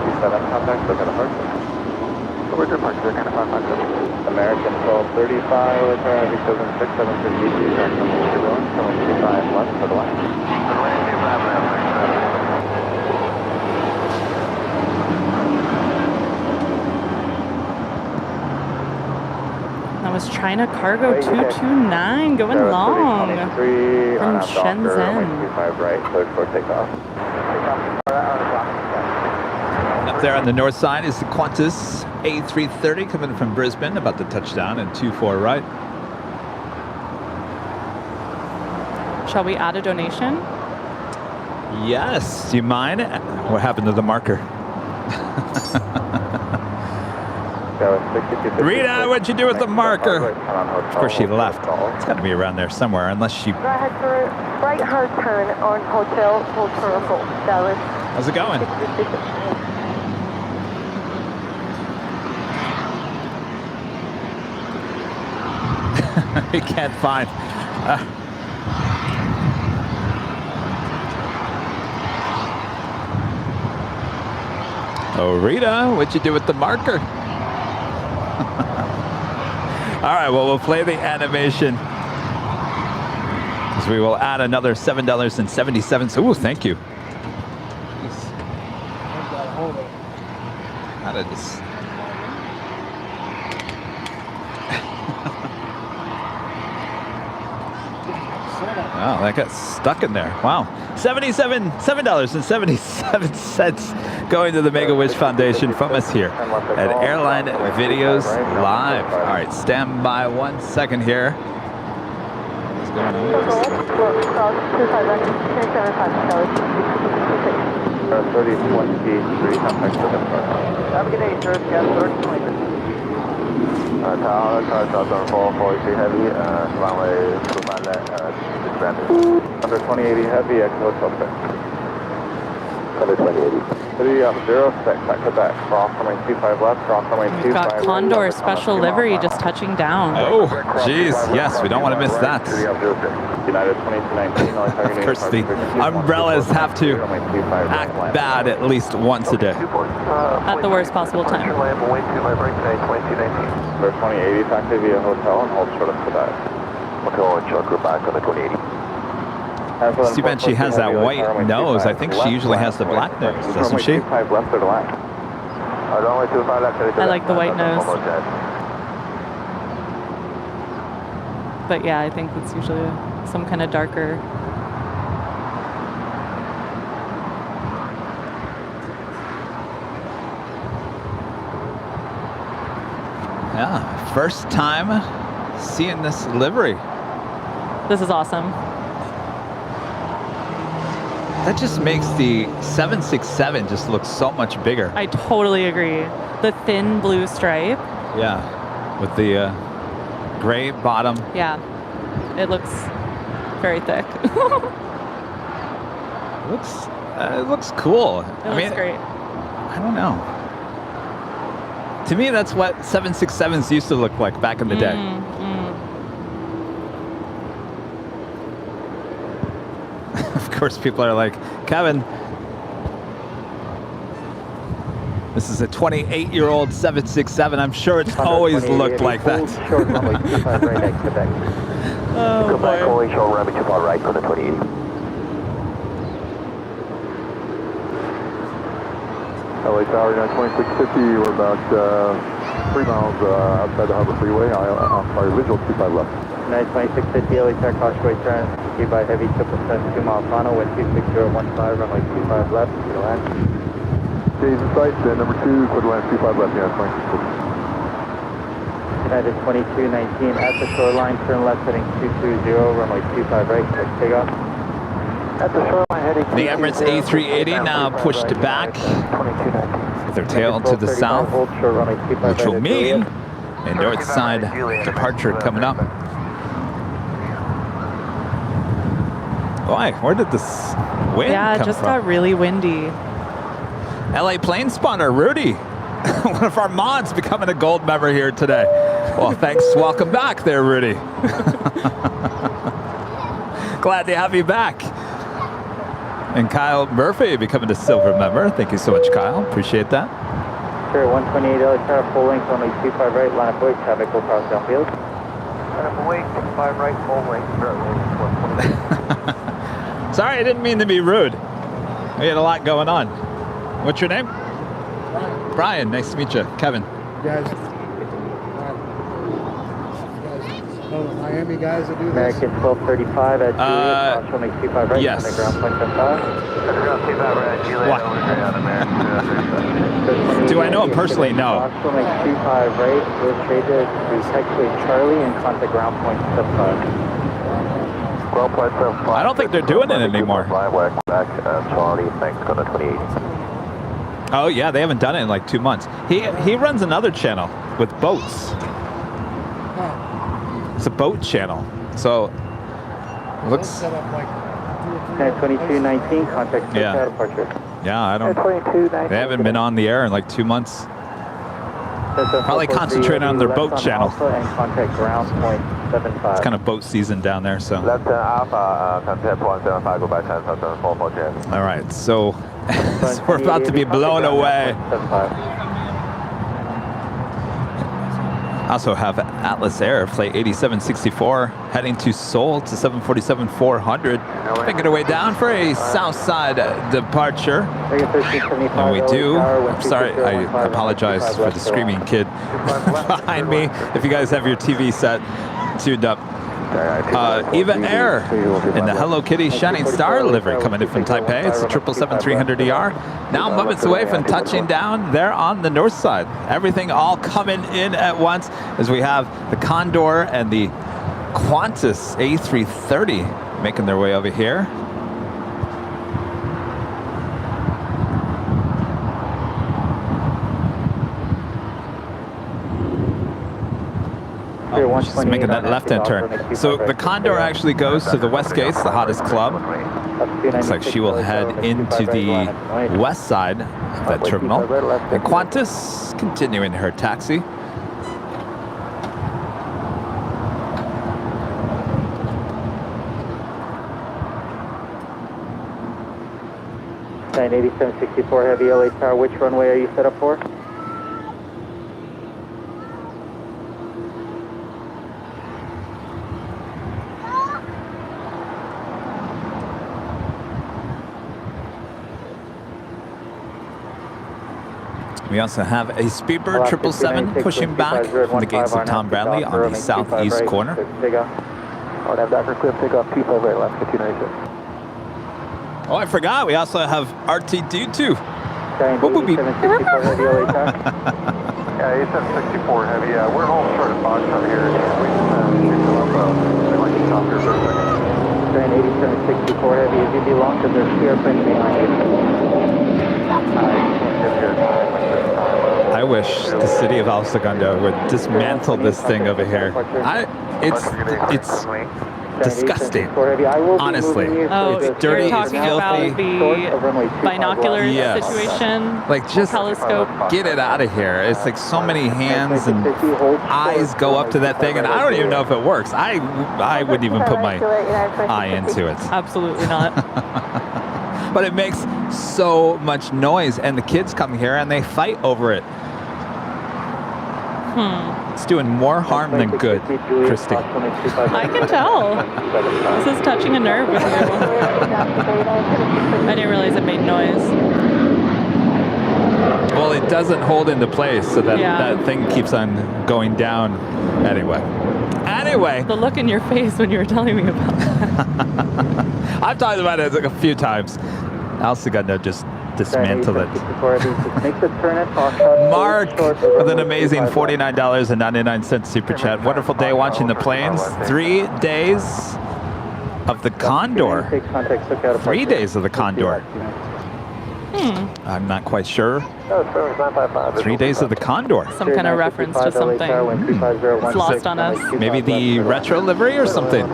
127 contact, look at departure. Over departure, kind of 500. American 1235, with Heavy 76, 750, track number 1, 725 left for the line. That was China Cargo 229 going long from Shenzhen. 25 right, cleared for takeoff. Up there on the north side is the Qantas A330 coming from Brisbane, about to touch down in 24 right. Shall we add a donation? Yes. Do you mind? What happened to the marker? Rita, what'd you do with the marker? Of course she left. It's got to be around there somewhere, unless she... Right hard turn on Hotel Dallas. How's it going? We can't find... Oh, Rita, what'd you do with the marker? All right, well, we'll play the animation. As we will add another $7.77. Ooh, thank you. How did this... Wow, that got stuck in there. Wow. $7.77 going to the Make-A-Wish Foundation from us here at Airline Videos Live. All right, stand by 1 second here. What's going on? 3023, contact with them. Have a good day, sir. Yeah, 3023. Tower, car southbound 440 heavy, runway 25 left, disbanded. Under 2080 heavy, echo hotel. Under 2080. 3-0, back to back. Cross coming 25 left, cross coming 25 We've got Condor Special Livery just touching down. Oh, geez, yes, we don't want to miss that. United 2219. Of course, the umbrellas have to act bad at least once a day. At the worst possible time. Number 2080, taxi via hotel and hold short of Quebec. Hotel and short, back on the 2080. It's too bad she has that white nose. I think she usually has the black nose, doesn't she? I like the white nose. But yeah, I think it's usually some kind of darker. Yeah, first time seeing this livery. This is awesome. That just makes the 767 just look so much bigger. I totally agree. The thin blue stripe. Yeah, with the gray bottom. Yeah, it looks very thick. It looks cool. It looks great. I don't know. To me, that's what 767s used to look like back in the day. Of course, people are like, Kevin, this is a 28-year-old 767. I'm sure it's always looked like that. Oh, boy. right for the 2080. LA Tower, 2650, we're about 3 miles outside the Harbor Freeway. Our visual 25 left. 2650, LA Tower, Causeway turn, key by heavy 777, 2 mile final, wind 26015, runway 25 left, to land. Days in sight, number 2, clear to land 25 left, yeah, 2650. United 2219, at the shoreline, turn left heading 220, runway 25 right, quick takeoff. At the shoreline heading The Emirates A380 now pushed back with their tail to the south, which will mean a north side departure coming up. Boy, where did this wind Yeah, it come just from? got really windy. LA plane spotter Rudy, one of our mods, becoming a gold member here today. Well, thanks. Welcome back there, Rudy. Glad to have you back. And Kyle Murphy becoming a silver member. Thank you so much, Kyle. Appreciate that. Sure, 128 LA, full length, runway 25 right, line of weight, traffic will cross downfield. Line of weight, 5 right, full length, Sorry, I didn't mean to be rude. We had a lot going on. What's your name? Brian, nice to meet you. Kevin. Guys, Miami guys that do this. American 1235 at Juliet, cross runway 25 right, yes. ground point 75. Ground 25 right, Juliet, What? on American. Do I know him personally? No. Cross runway 25 right, we'll trade it to taxiway Charlie and contact ground point 75. I don't think they're doing it anymore. Back, Charlie, thanks, go to 28. Oh yeah, they haven't done it in like 2 months. He runs another channel with boats. It's a boat channel. So looks. Set up like 2219, contact Yeah. departure. Yeah, I don't. 2219. They haven't been on the air in like 2 months. Probably concentrating on their boat channel. And contact ground point 75. It's kind of boat season down there, so. Left Alpha, contact 175, go by 10, All right, so, so we're about to be blown away. Also have Atlas Air flight 8764 heading to Seoul to 747-400, making our way down for a south side departure. And we do. I'm sorry, I apologize for the screaming kid behind me. If you guys have your TV set tuned up. Eva Air in the Hello Kitty Shining Star livery coming in from Taipei. It's a 777-300ER. Now moments away from touching down there on the north side. Everything all coming in at once as we have the Condor and the Qantas A330 making their way over here. Just making that left-hand turn. So the Condor actually goes to the West Gates, the hottest club. Looks like she will head into the west side of that terminal. And Qantas continuing her taxi. Nine 8764 Heavy LA Tower, which runway are you set up for? We also have a Speedbird 777 pushing back from the gates of Tom Bradley on the southeast corner. I'll have Dr. Cliff take off 25 right, left 296. Oh, I forgot. We also have RTD2. What would be? Yeah, 8764 Heavy. We're home short of Foxtrot here. We just shoot them up. We'd like to stop here for a second. 8764 Heavy, is you belong to the airplane behind you? I wish the city of El Segundo would dismantle this thing over here. It's disgusting, honestly. Oh, it's dirty, you're talking it's filthy. about the binocular situation? Like, just telescope. get it out of here. It's like so many hands and eyes go up to that thing, and I don't even know if it works. I wouldn't even put my eye into it. Absolutely not. But it makes so much noise, and the kids come here and they fight over it. It's doing more harm than good, Christy. I can tell. This is touching a nerve with you. I didn't realize it made noise. Well, it doesn't hold into place, so that, that thing keeps on going down. Anyway. The look in your face when you were telling me about that. I've talked about it like a few times. El Segundo just dismantle it. Mark with an amazing $49.99 super chat. Wonderful day watching the planes. 3 days of the Condor. 3 days of the Condor. I'm not quite sure. 3 days of the Condor. Some kind of reference to something. It's lost on us. Maybe the retro livery or something.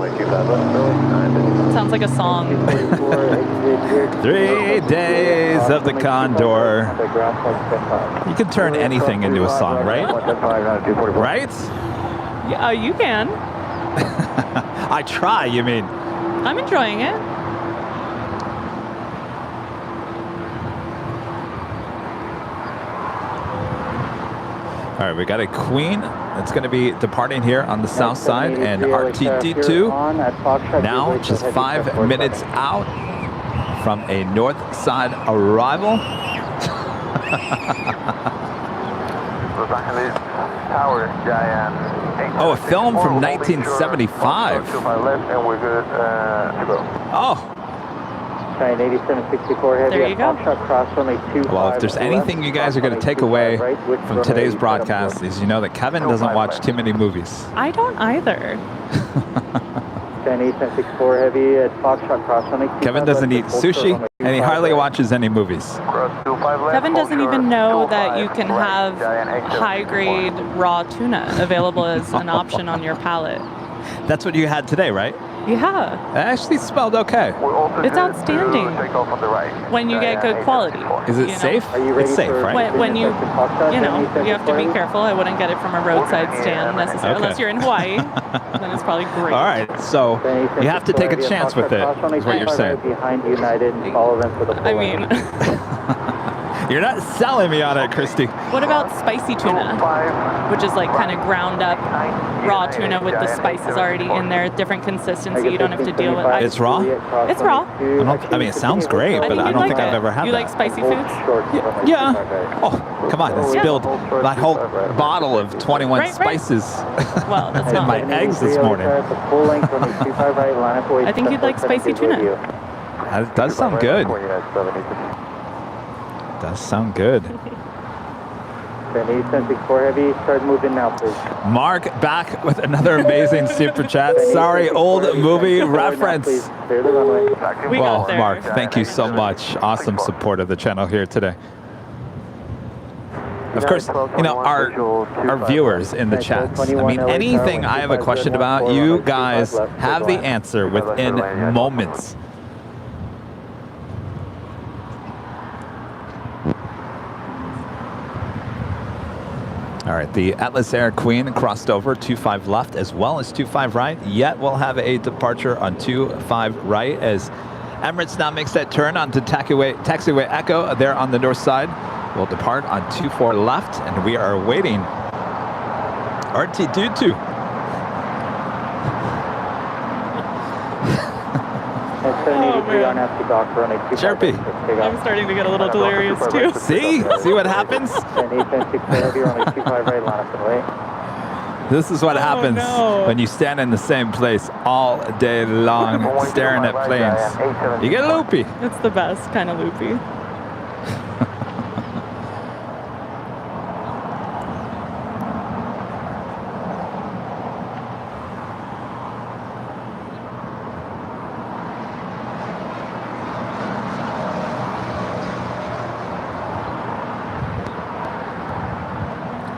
Sounds like a song. 3 days of the Condor. You can turn anything into a song, right? Right? Yeah, you can. I try, you mean? I'm enjoying it. All right, we got a Queen that's going to be departing here on the south side, and RTD2 now just 5 minutes out from a north side arrival. Oh, a film from 1975. Oh. Cheyenne 8764 heavy. There you go. Well, if there's anything you guys are going to take away from today's broadcast is you know that Kevin doesn't watch too many movies. I don't either. Cheyenne 8764 heavy at Foxtrot cross. Kevin doesn't eat sushi, and he hardly watches any movies. Kevin doesn't even know that you can have high-grade raw tuna available as an option on your pallet. That's what you had today, right? Yeah. It actually smelled okay. It's outstanding when you get good quality. Is it safe? It's safe, right? When you have to be careful. I wouldn't get it from a roadside stand necessarily, unless you're in Hawaii. Then it's probably great. All right, so you have to take a chance with it, is what you're saying. I mean... You're not selling me on it, Christy. What about spicy tuna, which is like kind of ground up raw tuna with the spices already in there, different consistency. You don't have to deal with. It's raw. It's raw. I mean, it sounds great, but I don't think I've ever had that. You like spicy foods? Yeah. Oh, come on! I spilled my whole bottle of 21 spices Well, that's in not my eggs this morning. I think you'd like spicy tuna. That does sound good. Does sound good. Heavy, start moving now, please. Mark back with another amazing super chat. Sorry, old movie reference. Well, Mark, thank you so much. Awesome support of the channel here today. Of course, you know, our viewers in the chats. I mean, anything I have a question about, you guys have the answer within moments. All right, the Atlas Air Queen crossed over 25 left as well as 25 right. Yet we'll have a departure on 25 right as Emirates now makes that turn onto taxiway Echo there on the north side. We'll depart on 24 left, and we are awaiting RT22. Chirpy. I'm starting to get a little delirious too. See what happens? This is what happens when you stand in the same place all day long staring at planes. You get loopy. It's the best kind of loopy.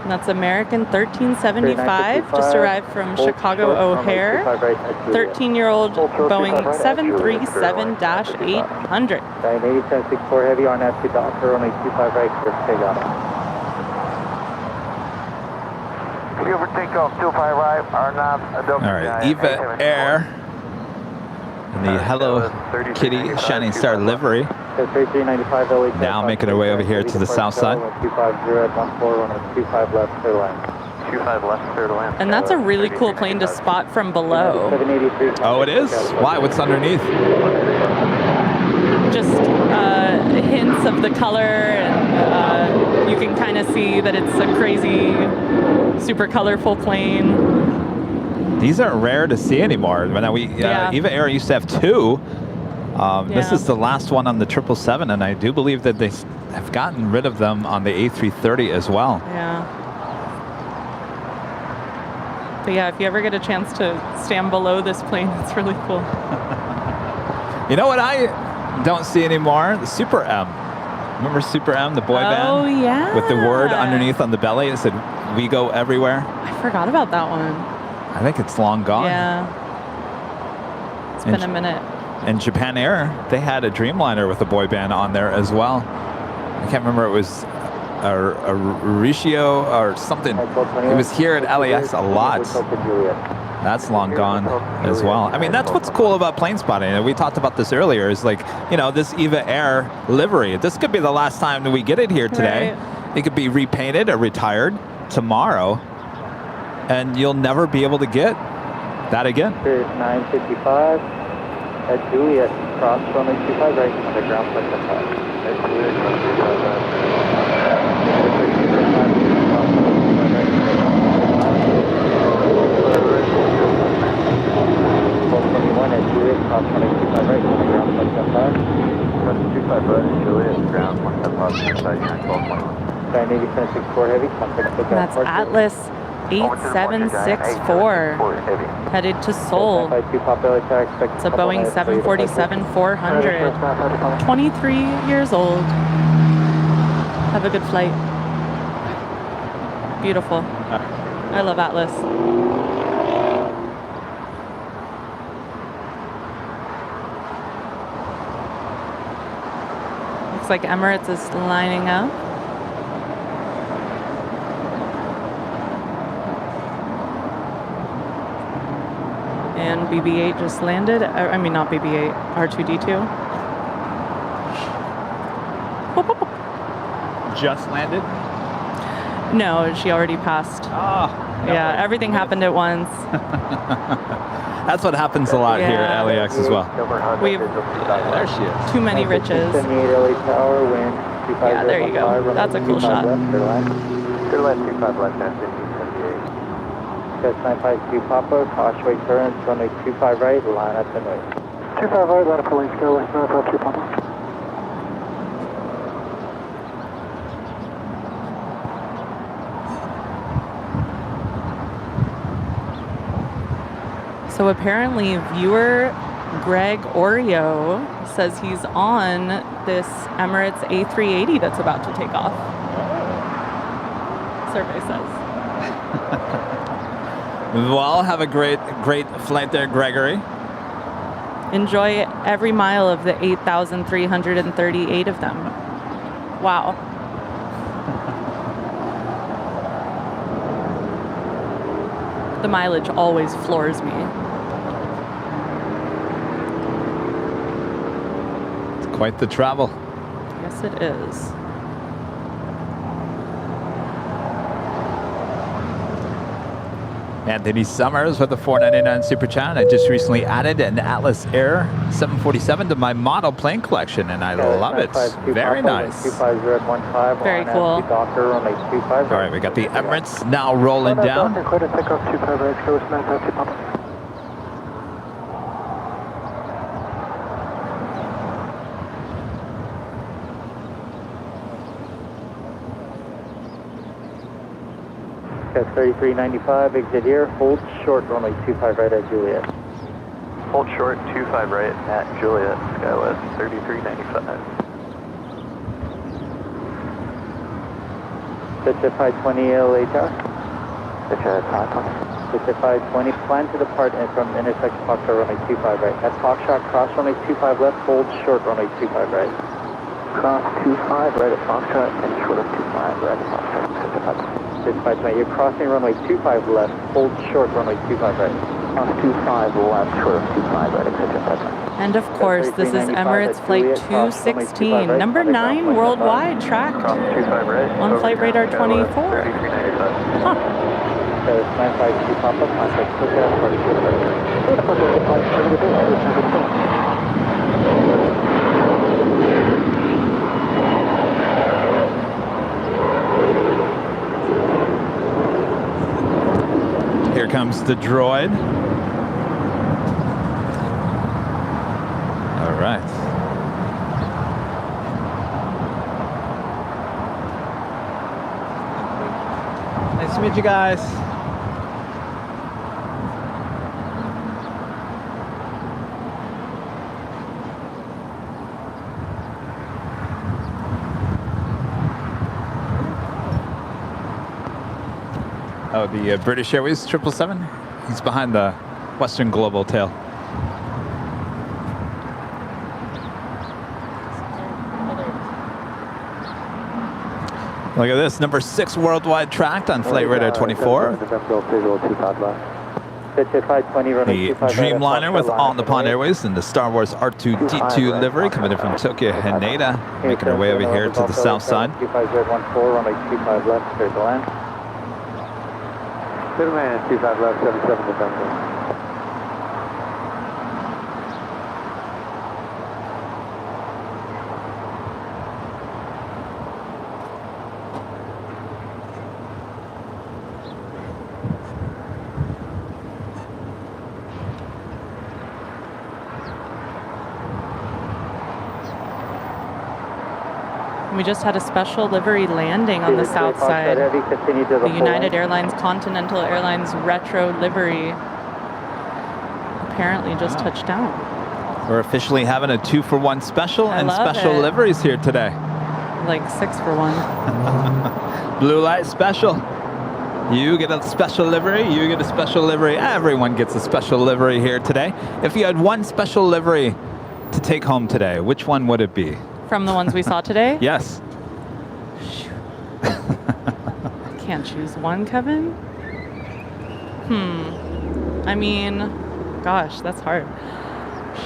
That's American 1375, just arrived from Chicago O'Hare. 13-year-old Boeing 737-800. 8764 heavy on FC Docker, only 25 right, clear for takeoff. Clear for takeoff, 25 right, Arnav, Adobe. All right, Eva Air and the Hello Kitty Shining Star livery. Now making our way over here to the south side. And that's a really cool plane to spot from below. Oh, it is? Why? What's underneath? Just hints of the color, and you can kind of see that it's a crazy, super colorful plane. These aren't rare to see anymore. Now Eva Air used to have two. This is the last one on the 777, and I do believe that they have gotten rid of them on the A330 as well. Yeah. But yeah, if you ever get a chance to stand below this plane, it's really cool. You know what I don't see anymore? The Super M. Remember Super M, the boy band? Oh, yeah. With the word underneath on the belly. It said, "We go everywhere." I forgot about that one. I think it's long gone. Yeah. It's been a minute. And Japan Air, they had a Dreamliner with a boy band on there as well. I can't remember, it was a Ratio or something. It was here at LAX a lot. That's long gone as well. I mean, that's what's cool about plane spotting. And we talked about this earlier, is like, you know, this Eva Air livery. This could be the last time that we get it here today. Right. It could be repainted or retired. tomorrow, and you'll never be able to get that again. Spirit 955 at Juliet, cross runway 25 right on the ground point 5. At Juliet, cross 25 right. 421 at Juliet, cross runway 25 right on the ground point 5. Cross 25 right at Juliet, ground 175, 980.64 heavy, contact with That's Atlas 8764 headed to Seoul. It's a Boeing 747-400. 23 years old. Have a good flight. Beautiful. I love Atlas. Looks like Emirates is lining up. And BB-8 just landed. I mean, not BB-8, R2-D2. Just landed? No, she already passed. Oh, no. Yeah, everything happened at once. That's what happens a lot here at LAX as well. We've there she is. Too many riches. Yeah, there you go. That's a cool shot. Airline 25 left hand, 1578. 952 Papa, Causeway turns, runway 25 right, line up and wait. 25 right, line up for Link, go, 952 Papa. So apparently viewer Greg Oreo says he's on this Emirates A380 that's about to take off. Survey says. Well, have a great flight there, Gregory. Enjoy every mile of the 8,338 of them. Wow. The mileage always floors me. It's quite the travel. Yes, it is. Anthony Summers with the $4.99 super chat. I just recently added an Atlas Air 747 to my model plane collection, and I love it. Very nice. Very cool. All right, we got the Emirates now rolling down. That's 3395, exit here, hold short, runway 25 right at Juliet. Hold short, 25 right at Juliet, Skywest 3395. Pitch at 520 LA Tower. Pitch at 520. Pitch at 520, plan to depart from intersection Foxtrot, runway 25 right. At Foxtrot, cross runway 25 left, hold short, runway 25 right. Cross 25 right at Foxtrot and short of 25 right at Foxtrot. Pitch at 520. You're crossing runway 25 left, hold short, runway 25 right. Cross 25 left, short of 25 right, exit at 520. And of course, this is Emirates Flight 216, number 9 worldwide tracked on Flight Radar 24. Huh. That's 952 Papa, contact push-out, Here comes the droid. All right. Nice to meet you guys. Oh, the British Airways 777. He's behind the Western Global tail. Look at this, number 6 worldwide tracked on Flight Radar 24. The Dreamliner with On the Pond Airways and the Star Wars R2-D2 livery coming in from Tokyo Haneda, making our way over here to the south side. Clear to land, 25 left, 77 November. We just had a special livery landing on the south side. The United Airlines Continental Airlines Retro livery apparently just touched down. We're officially having a 2-for-1 special and special liveries here today. Like 6-for-1. Blue light special. You get a special livery, you get a special livery. Everyone gets a special livery here today. If you had one special livery to take home today, which one would it be? From the ones we saw today? Yes. Can't choose one, Kevin? I mean, gosh, that's hard.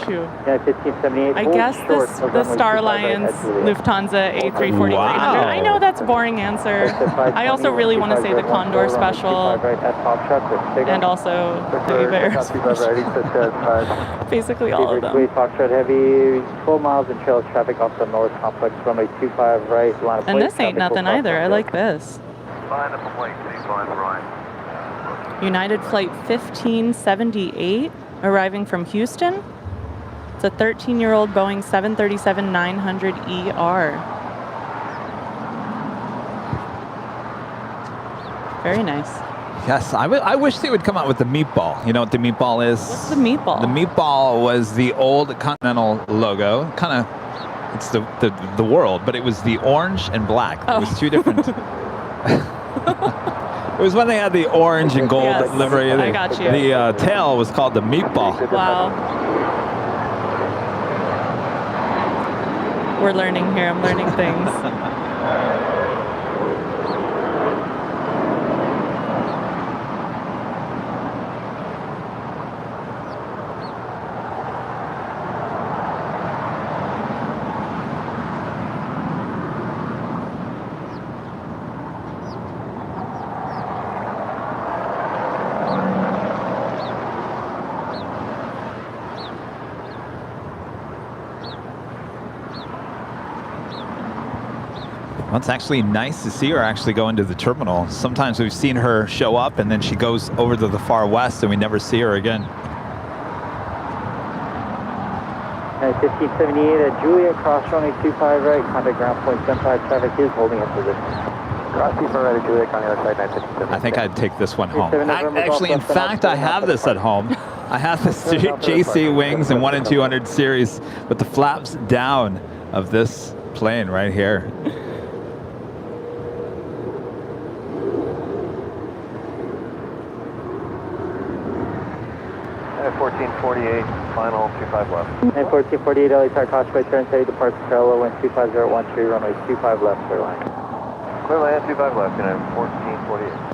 Shoot. Yeah, 1578. I guess the Star Alliance Lufthansa A340-300. Wow. I know that's a boring answer. I also really want to say the Condor Special and also the Iberia Special. Basically all of them. Foxtrot Heavy, 12 miles in trail traffic off the North Complex, runway 25 right. And this ain't nothing either. I like this. United Flight 1578 arriving from Houston. It's a 13-year-old Boeing 737-900ER. Very nice. Yes, I wish they would come out with the meatball. You know what the meatball is? What's the meatball? The meatball was the old Continental logo. Kind of, it's the world, but it was the orange and black. It was two different. It was when they had the orange and gold livery. I got you. The tail was called the meatball. Wow. We're learning here. I'm learning things. Well, it's actually nice to see her actually go into the terminal. Sometimes we've seen her show up and then she goes over to the far west and we never see her again. 1578 at Juliet, cross runway 25 right, contact ground point 75, traffic is holding up position. Cross 25 right at Juliet, on the other side, 957. I think I'd take this one home. Actually, in fact, I have this at home. I have this JC Wings and 1 in 200 series with the flaps down of this plane right here. 1448, final 25 left. And 1448, LA Tower, Caution by turn, steady departs parallel, wind 25013, runway 25 left, clear line. Clear land, 25 left, and 1448.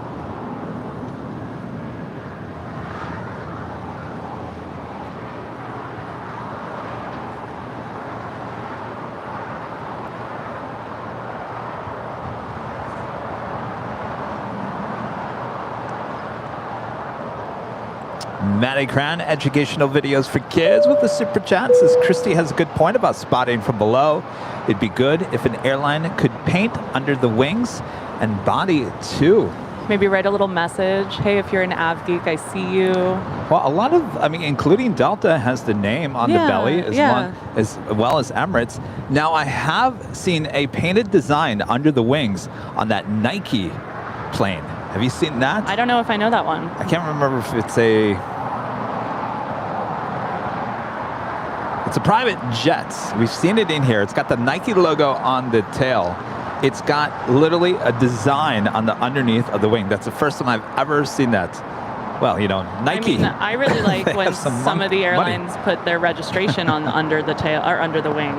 Matty Cran, educational videos for kids with the super chat, says Christy has a good point about spotting from below. It'd be good if an airline could paint under the wings and body too. Maybe write a little message. Hey, if you're an Av Geek, I see you. Well, a lot of, I mean, including Delta has the name on the belly as well as Emirates. Now, I have seen a painted design under the wings on that Nike plane. Have you seen that? I don't know if I know that one. I can't remember if it's a... It's a private jet. We've seen it in here. It's got the Nike logo on the tail. It's got literally a design on the underneath of the wing. That's the first time I've ever seen that. Well, you know, Nike. I mean, I really like when some of the airlines put their registration on under the tail or under the wing.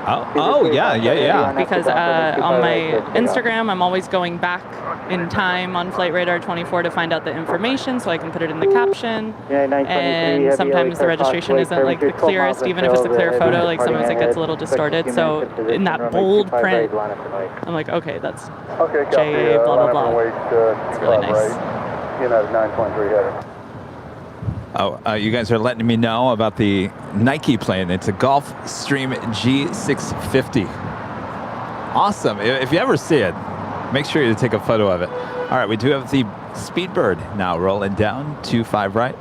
Oh, yeah. Because on my Instagram, I'm always going back in time on Flight Radar 24 to find out the information so I can put it in the caption. And sometimes the registration isn't like the clearest, even if it's a clear photo, like sometimes it gets a little distorted. So in that bold print, I'm like, okay, that's JA, blah, blah, blah. It's really nice. United 923 heading. Oh, you guys are letting me know about the Nike plane. It's a Gulfstream G650. Awesome. If you ever see it, make sure you take a photo of it. All right, we do have the Speedbird now rolling down 25 right.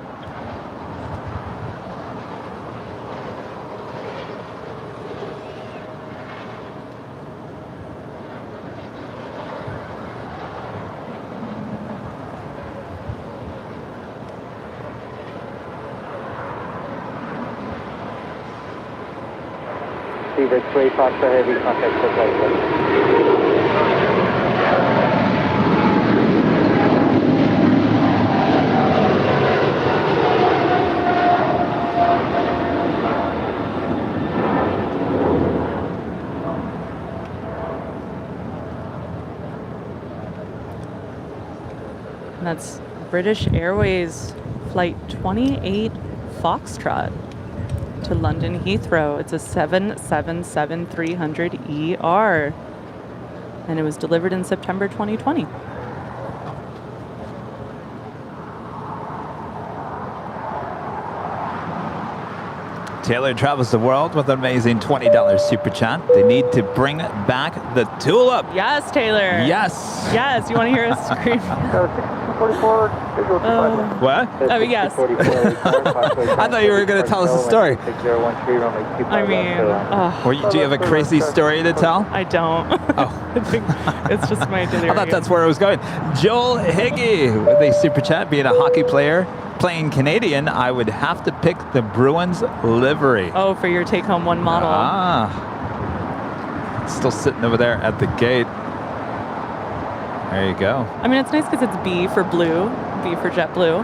Steve, X-ray, Foxtrot Heavy, contact for flight. And that's British Airways Flight 28 Foxtrot to London Heathrow. It's a 777-300ER. And it was delivered in September 2020. Taylor travels the world with an amazing $20 super chat. They need to bring back the tulip. Yes, Taylor. Yes. Yes, you want to hear us scream? 44, What? Oh, yes. I thought you were going to tell us a story. I mean, Do you have a crazy story to tell? I don't. Oh. I think it's just my delirium. I thought that's where it was going. Joel Higgy with a super chat. Being a hockey player, playing Canadian, I would have to pick the Bruins livery. Oh, for your take-home one model. Ah. Still sitting over there at the gate. There you go. I mean, it's nice because it's B for blue, B for JetBlue.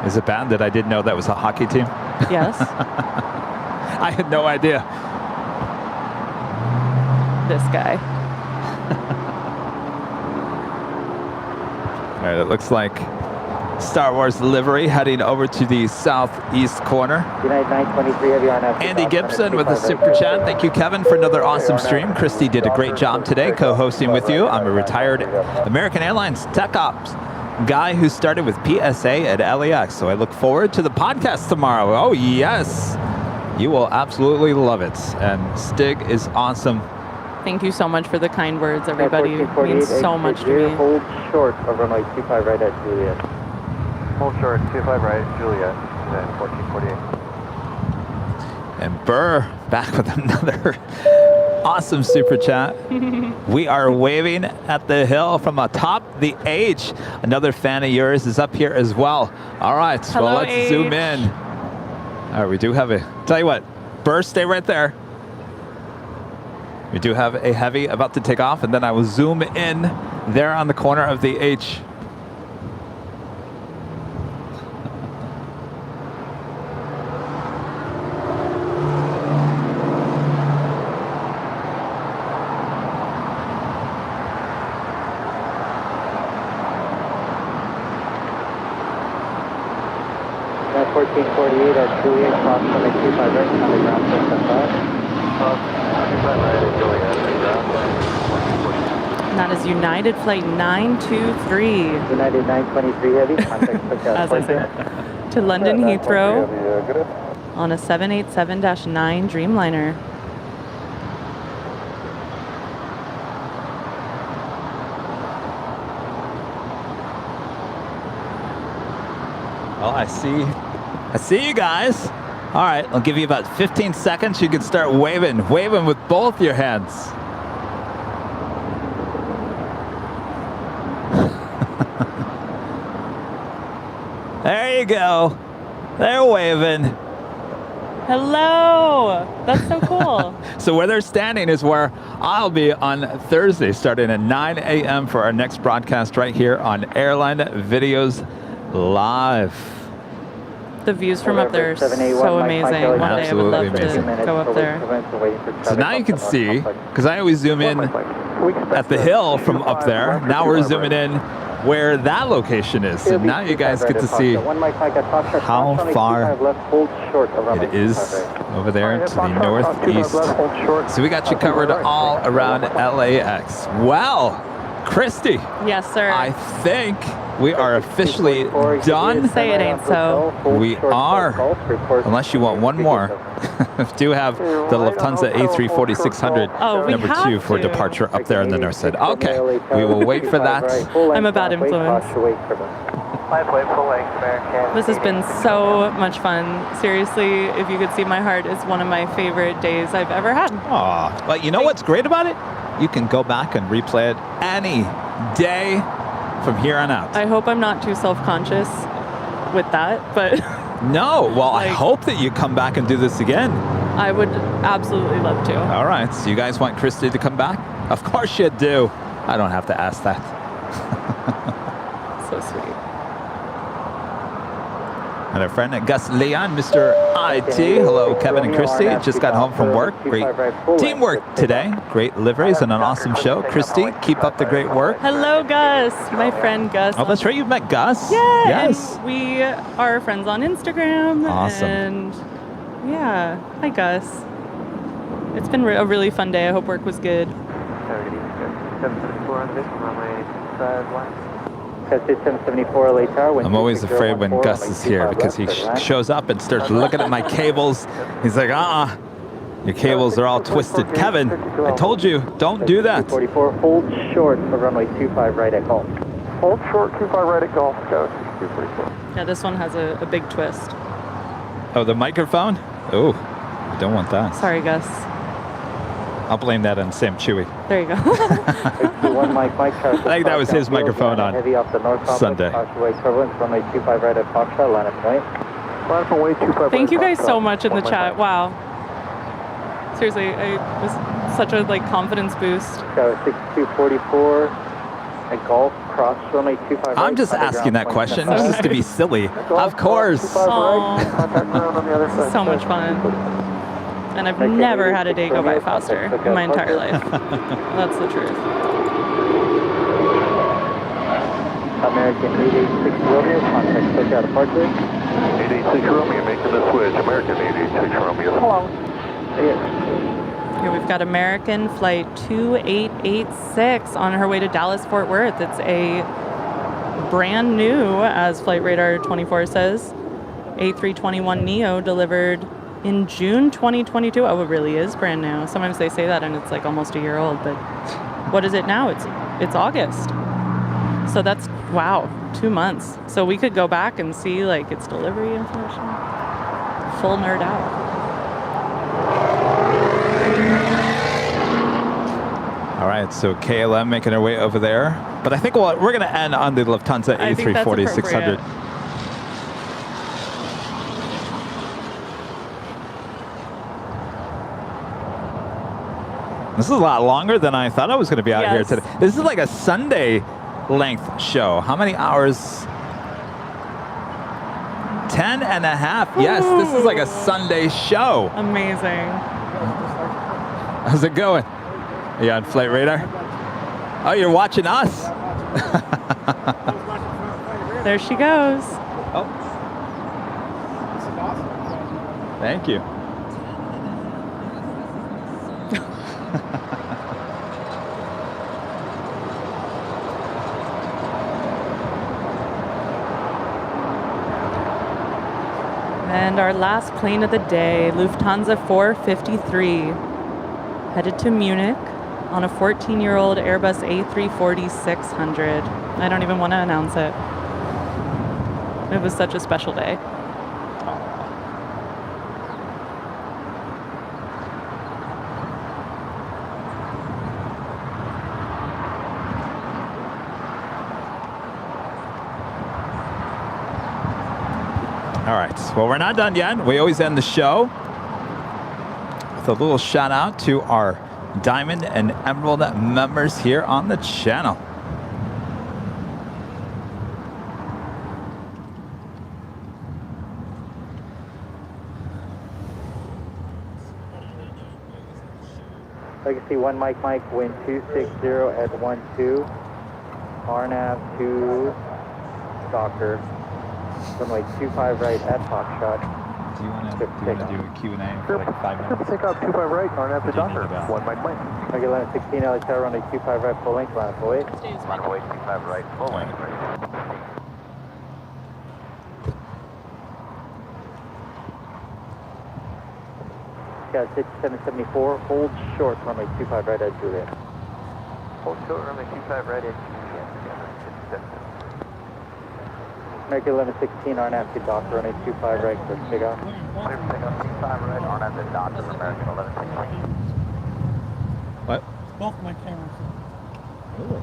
Is it bad that I didn't know that was a hockey team? Yes. I had no idea. This guy. All right, it looks like Star Wars livery heading over to the southeast corner. United 923 Heavy on Andy Gibson with a super chat. Thank you, Kevin, for another awesome stream. Christy did a great job today co-hosting with you. I'm a retired American Airlines tech ops guy who started with PSA at LAX. So I look forward to the podcast tomorrow. Oh, yes. You will absolutely love it. And Stig is awesome. Thank you so much for the kind words, everybody. It means so much to me. Hold short of runway 25 right at Juliet. Hold short, 25 right, Juliet, United 1448. And Burr back with another awesome super chat. We are waving at the hill from atop the H. Another fan of yours is up here as well. All right, Hello, well, let's H. zoom in. All right, we do have tell you what, Burr, stay right there. We do have a heavy about to take off, and then I will zoom in there on the corner of the H. That's 1448 at Juliet, cross runway 25 right, on the ground, 25 right at Juliet, And that is United Flight 923. United 923 Heavy, contact As I said, to London Heathrow on a 787-9 Dreamliner. Well, I see you guys. All right, I'll give you about 15 seconds. You can start waving with both your hands. There you go. They're waving. Hello. That's so cool. So where they're standing is where I'll be on Thursday, starting at 9 a.m. for our next broadcast right here on Airline Videos Live. The views from up there are so amazing. One day I would love amazing. to go up there. So now you can see, because I always zoom in at the hill from up there. Now we're zooming in where that location is. So now you guys get to see how far it is over there to the northeast. So we got you covered all around LAX. Well, Christy. Yes, sir. I think We are officially done. Say it ain't so. We are. Unless you want one more. Do have the Lufthansa A340-600 number 2 for departure up there on the north side. Okay, we will wait for that. I'm a bad influence. This has been so much fun. Seriously, if you could see my heart, it's one of my favorite days I've ever had. Aw, but you know what's great about it? You can go back and replay it any day from here on out. I hope I'm not too self-conscious with that, but... No, well, I hope that you come back and do this again. I would absolutely love to. All right, so you guys want Christy to come back? Of course you do. I don't have to ask that. So sweet. And our friend Gus Leon, Mr. IT. Hello, Kevin and Christy. Just got home from work. Great teamwork today. Great liveries and an awesome show. Christy, keep up the great work. Hello, Gus. My friend Gus. Oh, that's right. You've met Gus. Yeah. Yes. And we are friends on Instagram. Awesome. And yeah. Hi, Gus. It's been a really fun day. I hope work was good. 774 on this runway 5 774 LA Tower. I'm always afraid when Gus is here because he shows up and starts looking at my cables. He's like, your cables are all twisted. Kevin, I told you, don't do that. 44, hold short for runway 25 right at Golf. Hold short 25 right at Golf, go 244. Yeah, this one has a big twist. Oh, the microphone? Oh, don't want that. Sorry, Gus. I'll blame that on Sam Chewy. There you go. I think that was his microphone on Sunday. Thank you guys so much in the chat. Wow. Seriously, it was such a confidence boost. 6244 at Golf, cross runway 25. I'm just asking that question just to be silly. Of course. Oh, this is so much fun. And I've never had a day go by faster in my entire life. That's the truth. American 886 Romeo, contact SoCal departure. 886 Romeo, making the switch. American 886 Romeo. Hello. Here we've got American flight 2886 on her way to Dallas Fort Worth. It's a brand new, as Flight Radar 24 says, A321neo delivered in June 2022. Oh, it really is brand new. Sometimes they say that and it's almost a year old, but what is it now? It's August. So that's, wow, 2 months. So we could go back and see its delivery information. Full nerd out. All right, so KLM making her way over there. But I think we're going to end on the Lufthansa A340-600. This is a lot longer than I thought I was going to be out here today. This is like a Sunday length show. How many hours? 10 and a half. Yes, this is like a Sunday show. Amazing. How's it going? Are you on Flight Radar? Oh, you're watching us. There she goes. Oh. Thank you. And our last plane of the day, Lufthansa 453, headed to Munich on a 14-year-old Airbus A340-600. I don't even want to announce it. It was such a special day. All right, well, we're not done yet. We always end the show with a little shout out to our Diamond and Emerald members here on the channel. Legacy 1 Mike, wind 260 at 12. RNAV 2, Docker. Runway 25 right at Foxtrot. Do you want to do a Q&A for 5 minutes? Take off 25 right, RNAV to Docker. 1 Mike. Regular 16 LA Tower, runway 25 right, full length, line up away. Runway 25 right, full length. Sky 774, hold short, runway 25 right at Juliet. Hold short, runway 25 right at Juliet. American 1116, RNAV to Docker, runway 25 right for takeoff. Clear for takeoff, 25 right, RNAV to Docker, American 1116. What? Both my cameras. Oh,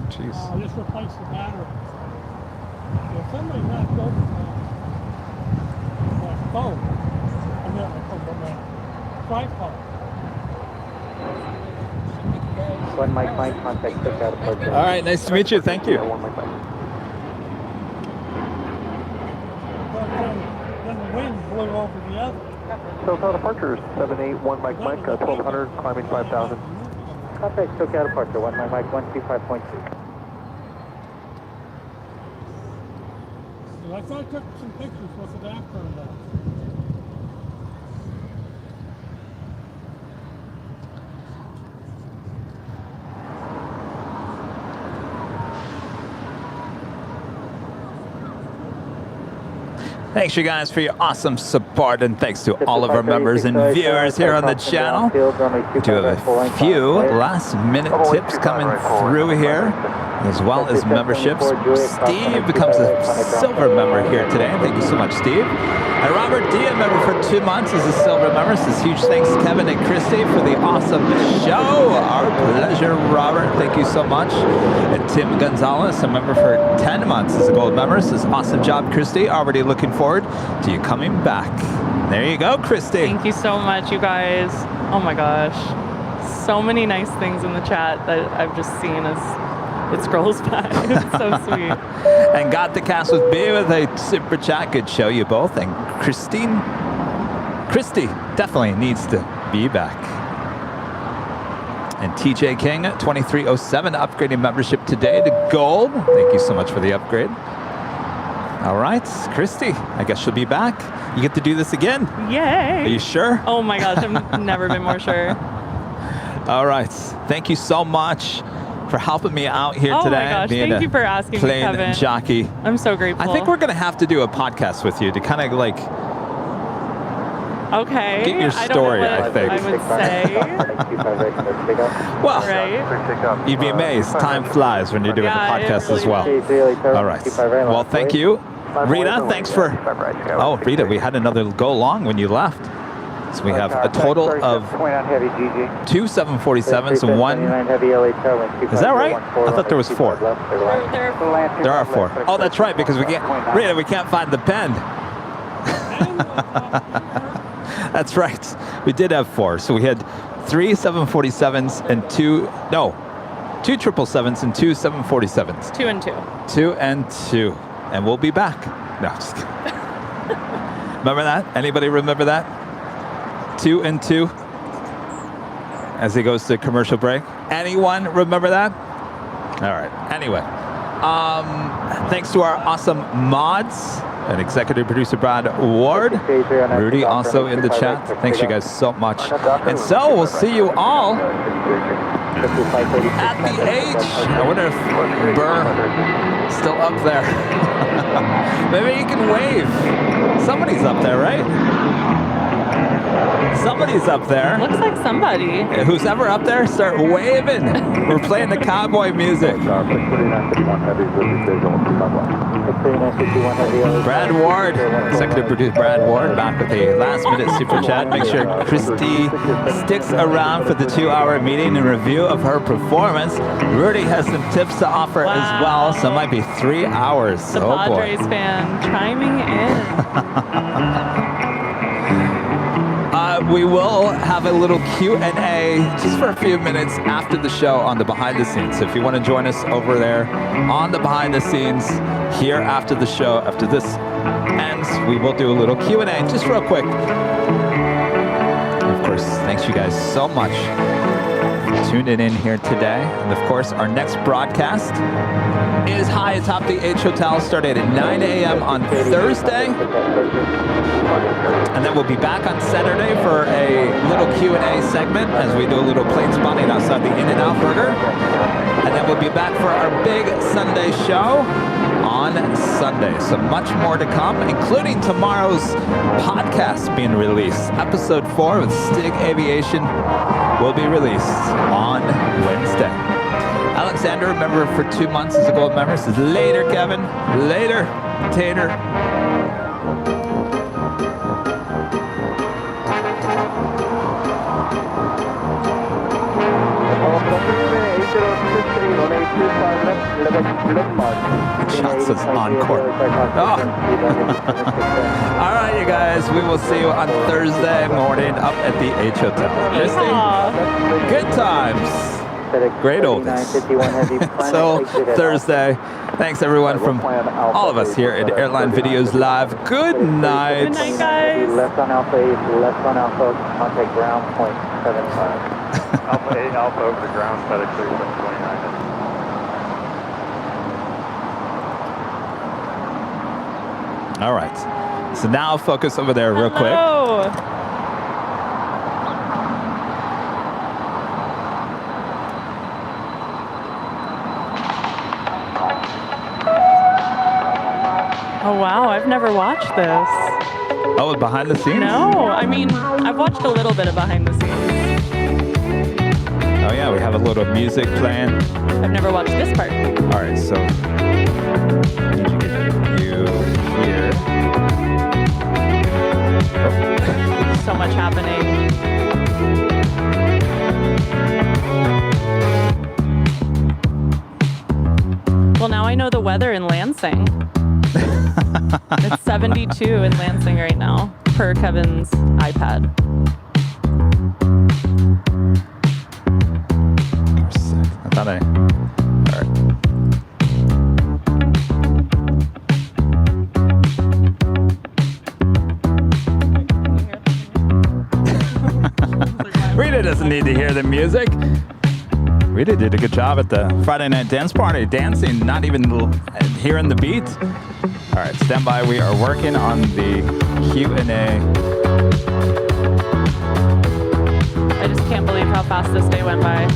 jeez. I just replaced the battery. If somebody knocked over my phone, and then I put my tripod. One Mike Mike, contact takeout approach. All right, nice to meet you. Thank you. Then the wind blew over the other. SoCal departures, 781 Mike Mike, 1200, climbing 5000. Contact SoCal departure, 1 Mike Mike, 125.2. I thought I took some pictures with it after that. Thanks, you guys, for your awesome support, and thanks to all of our members and viewers here on the channel. We do have a few last-minute tips coming through here, as well as memberships. Steve becomes a silver member here today. Thank you so much, Steve. And Robert D, a member for 2 months, is a silver member. Says huge thanks, Kevin and Christy, for the awesome show. Our pleasure, Robert. Thank you so much. And Tim Gonzalez, a member for 10 months, is a gold member. Says awesome job, Christy. Already looking forward to you coming back. There you go, Christy. Thank you so much, you guys. Oh my gosh. So many nice things in the chat that I've just seen as it scrolls by. It's so sweet. And Got the Cast with B with a super chat. Good show, you both. And Christy definitely needs to be back. And TJ King, 2307, upgrading membership today to gold. Thank you so much for the upgrade. All right, Christy, I guess she'll be back. You get to do this again. Yay. Are you sure? Oh my gosh, I've never been more sure. All right, thank you so much for helping me out here today. Oh my gosh, being thank you for asking me, plane Kevin. jockey. I'm so grateful. I think we're gonna have to do a podcast with you to kind of like get your story, I think. I would say. Well, right? You'd be amazed. Time flies when you're doing the podcast as well. All right. Well, thank you. Rita, thanks for... Oh, Rita, we had another go long when you left. So we have a total of 2 747s and 1... Is that right? I thought there was 4. There are 4. Oh, that's right, because we can't... Rita, we can't find the pen. That's right. We did have 4. So we had 3 747s and 2 777s and 2 747s. 2 and 2. 2 and 2. And we'll be back. No, just kidding. Remember that? Anybody remember that? 2 and 2 as he goes to commercial break. Anyone remember that? All right. Anyway, thanks to our awesome mods and executive producer Brad Ward. Rudy also in the chat. Thanks you guys so much. And so we'll see you all at the H. I wonder if Burr is still up there. Maybe you can wave. Somebody's up there, right? Somebody's up there. Looks like somebody. Who's ever up there, start waving. We're playing the cowboy music. Brad Ward, executive producer Brad Ward, back with a last-minute super chat. Make sure Christy sticks around for the 2-hour meeting and review of her performance. Rudy has some tips to offer as well, so it might be 3 hours. The Padres fan chiming in. We will have a little Q&A just for a few minutes after the show on the behind the scenes. So if you want to join us over there on the behind the scenes here after the show, after this ends, we will do a little Q&A just real quick. And of course, thanks you guys so much for tuning in here today. And of course, our next broadcast is high atop the H Hotel, starting at 9 a.m. on Thursday. And then we'll be back on Saturday for a little Q&A segment as we do a little plane spotting outside the In-N-Out Burger. And then we'll be back for our big Sunday show on Sunday. So much more to come, including tomorrow's podcast being released. Episode 4 with Stig Aviation will be released on Wednesday. Alexander, member for 2 months as a gold member, says later, Kevin. Later, Tater. Shots is on court. Oh. All right, you guys. We will see you on Thursday morning up at the H Hotel. Christy, good times. Great oldies. So Thursday. Thanks everyone from all of us here at Airline Videos Live. Good night. Good night, guys. Left on Alpha 8, left on Alpha, contact ground, 0.75. Alpha 8, Alpha over the ground, FedEx 3729. All right. So now focus over there real quick. Oh, wow. I've never watched this. Oh, behind the scenes? No. I mean, I've watched a little bit of behind the scenes. Oh, yeah. We have a little music playing. I've never watched this part. All right. So need to get you here. Oh. So much happening. Well, now I know the weather in Lansing. It's 72 in Lansing right now, per Kevin's iPad. I thought all right. Rita doesn't need to hear the music. Rita did a good job at the Friday night dance party, dancing, not even hearing the beat. All right, stand by. We are working on the Q&A. I just can't believe how fast this day went by.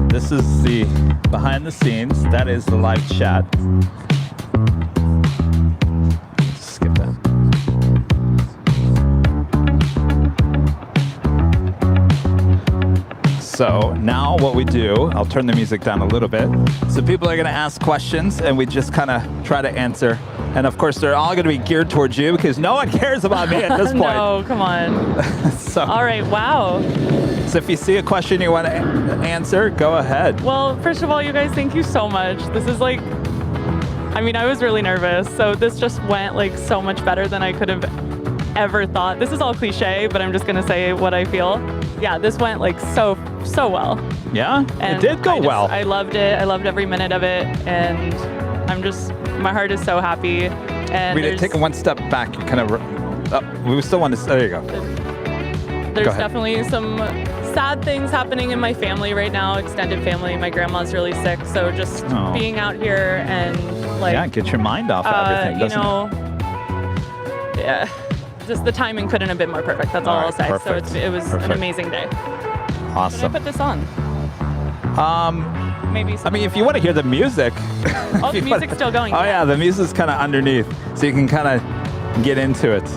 This is the behind the scenes. That is the live chat. Skip that. So now what we do, I'll turn the music down a little bit. So people are going to ask questions and we just kind of try to answer. And of course, they're all going to be geared towards you because no one cares about me at this point. No, come on. So, all right, wow. So if you see a question you want to answer, go ahead. Well, first of all, you guys, thank you so much. This is like, I mean, I was really nervous. So this just went like so much better than I could have ever thought. This is all cliche, but I'm just going to say what I feel. Yeah, this went like so well. Yeah, and it did go well. I loved it. I loved every minute of it. And my heart is so happy. And Rita, take one step back. You kind of, we still want to, there you go. There's definitely some sad things happening in my family right now, extended family. My grandma's really sick, so just being out here and like... Yeah, get your mind off everything, doesn't it? Yeah, just the timing couldn't have been more perfect, that's all I'll say. Perfect. So it was an amazing day. Awesome. Should I put this on? Maybe. I mean, if you want to hear the music... Oh, the music's still going. Oh yeah, the music's kind of underneath, so you can kind of get into it.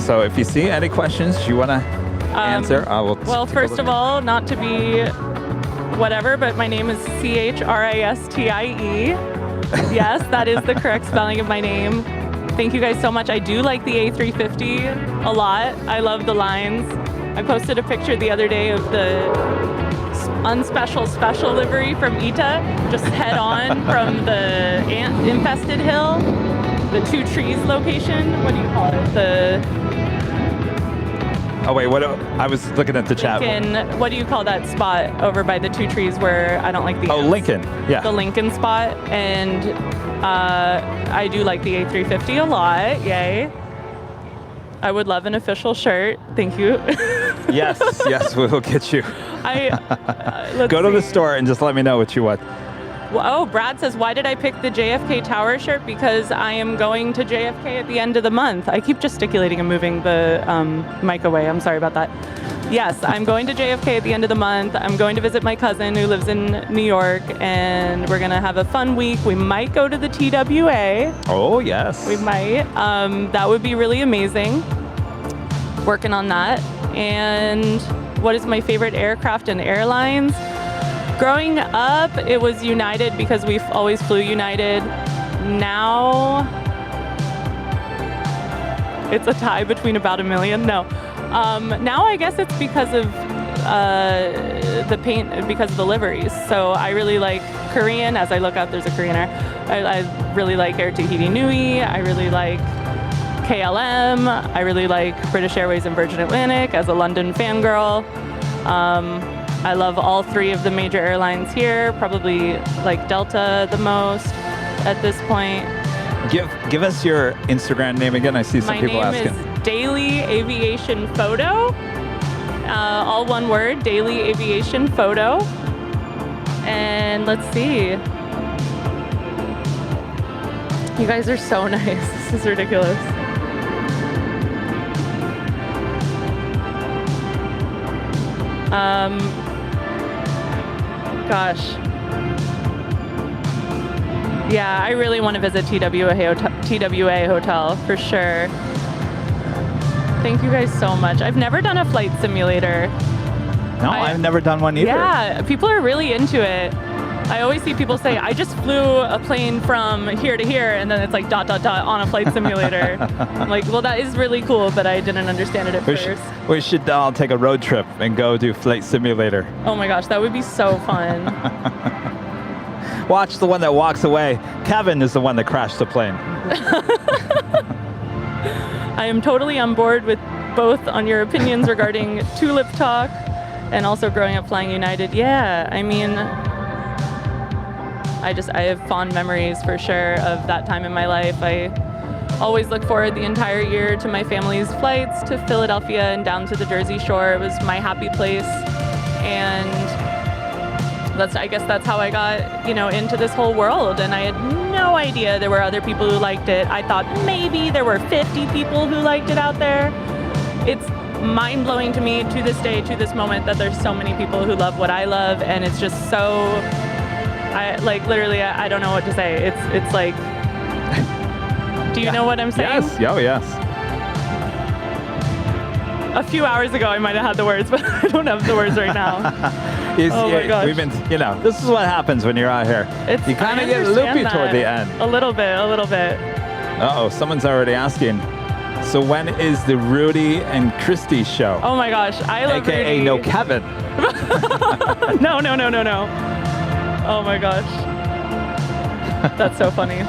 So if you see any questions you want to answer, I will. Well, first of all, not to be whatever, but my name is Christie. Yes, that is the correct spelling of my name. Thank you guys so much. I do like the A350 a lot. I love the lines. I posted a picture the other day of the special livery from ITA, just head on from the ant-infested hill, the 2 trees location. What do you call it? Oh wait, what? I was looking at the chat. Lincoln, what do you call that spot over by the 2 trees where I don't like the ants? Lincoln. Yeah. The Lincoln spot, and I do like the A350 a lot. Yay. I would love an official shirt. Thank you. Yes, yes, we will get you. Let's Go to the see. store and just let me know what you want. Oh, Brad says, why did I pick the JFK Tower shirt? Because I am going to JFK at the end of the month. I keep gesticulating and moving the mic away. I'm sorry about that. Yes, I'm going to JFK at the end of the month. I'm going to visit my cousin who lives in New York, and we're going to have a fun week. We might go to the TWA. Oh, yes. We might. That would be really amazing. Working on that. And what is my favorite aircraft and airlines? Growing up, it was United because we always flew United. Now, it's a tie between about a million. No. Now I guess it's because of the paint, because of the liveries. So I really like Korean. As I look out, there's a Korean air. I really like Air Tahiti Nui. I really like KLM. I really like British Airways and Virgin Atlantic as a London fangirl. I love all 3 of the major airlines here, probably like Delta the most at this point. Give us your Instagram name again. I see some people asking. My name is Daily Aviation Photo. All one word, Daily Aviation Photo. And let's see. You guys are so nice. This is ridiculous. Gosh. Yeah, I really want to visit TWA Hotel for sure. Thank you guys so much. I've never done a flight simulator. No, I've never done one either. Yeah, people are really into it. I always see people say, I just flew a plane from here to here, and then it's like ... on a flight simulator. I'm like, well, that is really cool, but I didn't understand it at first. We should all take a road trip and go do flight simulator. Oh my gosh, that would be so fun. Watch the one that walks away. Kevin is the one that crashed the plane. I am totally on board with both on your opinions regarding Tulip Talk and also growing up flying United. Yeah, I mean, I have fond memories for sure of that time in my life. I always look forward the entire year to my family's flights to Philadelphia and down to the Jersey Shore. It was my happy place, and I guess that's how I got, into this whole world. And I had no idea there were other people who liked it. I thought maybe there were 50 people who liked it out there. It's mind-blowing to me to this day, to this moment, that there's so many people who love what I love, and it's just so, literally, I don't know what to say. It's like, do you know what I'm saying? Yes, oh yes. A few hours ago I might have had the words, but I don't have the words right now. Oh my gosh. We've been, this is what happens when you're out here. You kind of get loopy toward the end. A little bit. Uh-oh, someone's already asking. So when is the Rudy and Christy show? Oh my gosh, I love AKA Rudy. no Kevin. No. Oh my gosh. That's so funny.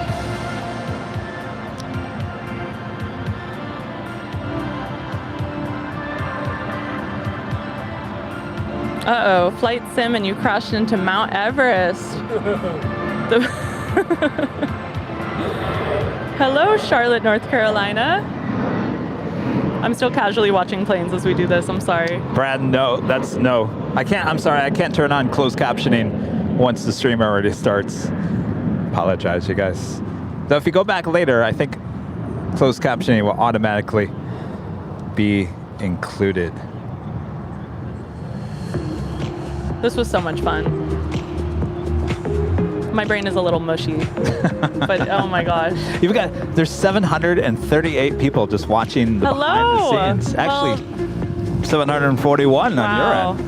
Uh-oh, flight sim and you crashed into Mount Everest. Hello, Charlotte, North Carolina. I'm still casually watching planes as we do this, I'm sorry. Brad, no, that's no. I'm sorry, I can't turn on closed captioning once the stream already starts. Apologize, you guys. Though if you go back later, I think closed captioning will automatically be included. This was so much fun. My brain is a little mushy, but oh my gosh. There's 738 people just watching the behind the scenes. Actually, 741 on your end.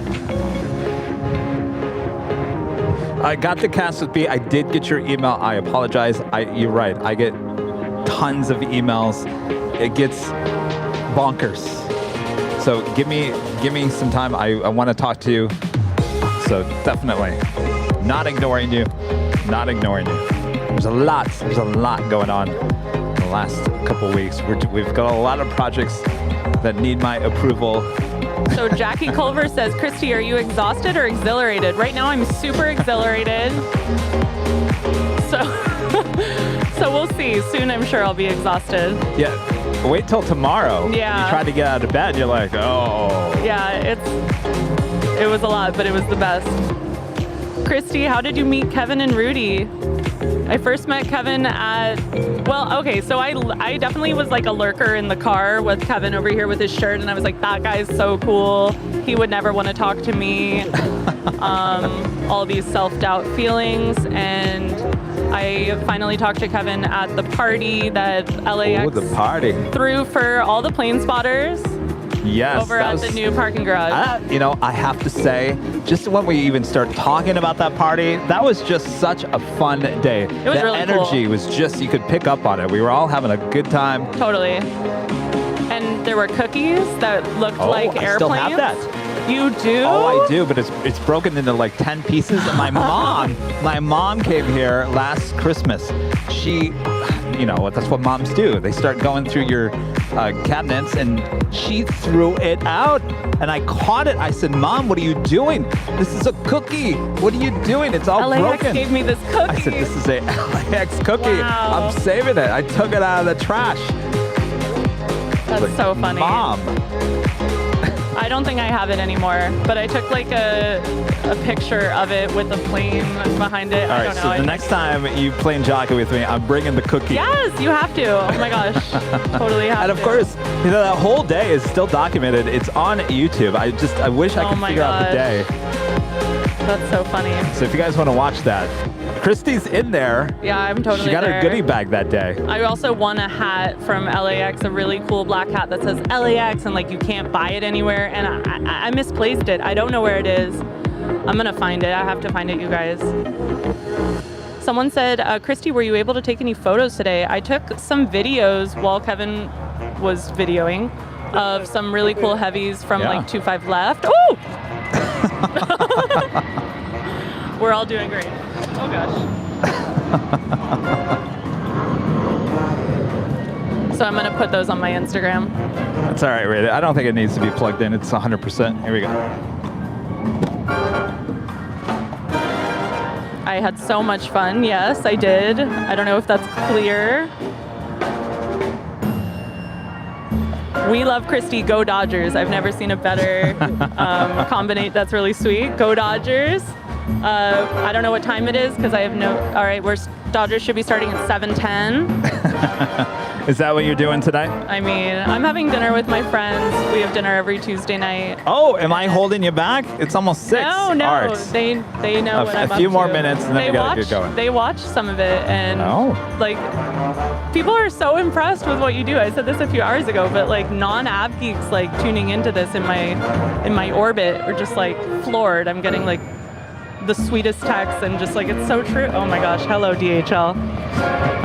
I got the cast with B. I did get your email. I apologize. You're right. I get tons of emails. It gets bonkers. So give me some time. I want to talk to you. So definitely not ignoring you. There's a lot going on in the last couple weeks. We've got a lot of projects that need my approval. So Jackie Culver says, Christy, are you exhausted or exhilarated? Right now I'm super exhilarated. So, so we'll see. Soon I'm sure I'll be exhausted. Yeah, wait till tomorrow. Yeah. You try to get out of bed, you're like, oh. Yeah, it was a lot, but it was the best. Christy, how did you meet Kevin and Rudy? I first met Kevin at, well, okay, so I definitely was like a lurker in the car with Kevin over here with his shirt, and I was like, that guy's so cool. He would never want to talk to me. All these self-doubt feelings, and I finally talked to Kevin at the party that LAX threw for all the plane spotters. Yes, over at the new parking garage. You know, I have to say, just when we even start talking about that party, that was just such a fun day. It was really cool. The energy was just, you could pick up on it. We were all having a good time. Totally. And there were cookies that looked like airplanes. I still have that. You do? Oh, I do, but it's broken into like 10 pieces. And my mom came here last Christmas. She, you know, that's what moms do. They start going through your cabinets, and she threw it out. And I caught it. I said, Mom, what are you doing? This is a cookie. What are you doing? It's all LAX broken. gave me this cookie. I said, this is a LAX cookie. Wow. I'm saving it. I took it out of the trash. That's like, so funny. Mom. I don't think I have it anymore, but I took like a picture of it with a plane behind it. All right, so the next time you plane jockey with me, I'm bringing the cookie. Yes, you have to. Oh my gosh, totally have to. And of course, you know, that whole day is still documented. It's on YouTube. I wish I could figure out the day. That's so funny. So if you guys want to watch that, Christy's in there. Yeah, I'm totally She got there. her goodie bag that day. I also won a hat from LAX, a really cool black hat that says LAX, and like you can't buy it anywhere. And I misplaced it. I don't know where it is. I'm gonna find it. I have to find it, you guys. Someone said, Christy, were you able to take any photos today? I took some videos while Kevin was videoing of some really cool heavies from like 25 left. Ooh! We're all doing great. Oh gosh. So I'm gonna put those on my Instagram. That's all right, Rita. I don't think it needs to be plugged in. It's 100%. Here we go. I had so much fun. Yes, I did. I don't know if that's clear. We love Christy. Go Dodgers. I've never seen a better combinate. That's really sweet. Go Dodgers. I don't know what time it is because I have no. All right, Dodgers should be starting at 7:10. Is that what you're doing today? I mean, I'm having dinner with my friends. We have dinner every Tuesday night. Oh, am I holding you back? It's almost 6. No. All right. They know what I'm up to. A few more minutes and then we gotta get going. They watch some of it, and like people are so impressed with what you do. I said this a few hours ago, but like non-ab geeks like tuning into this in my orbit are just like floored. I'm getting like the sweetest texts and just like it's so true. Oh my gosh, hello DHL.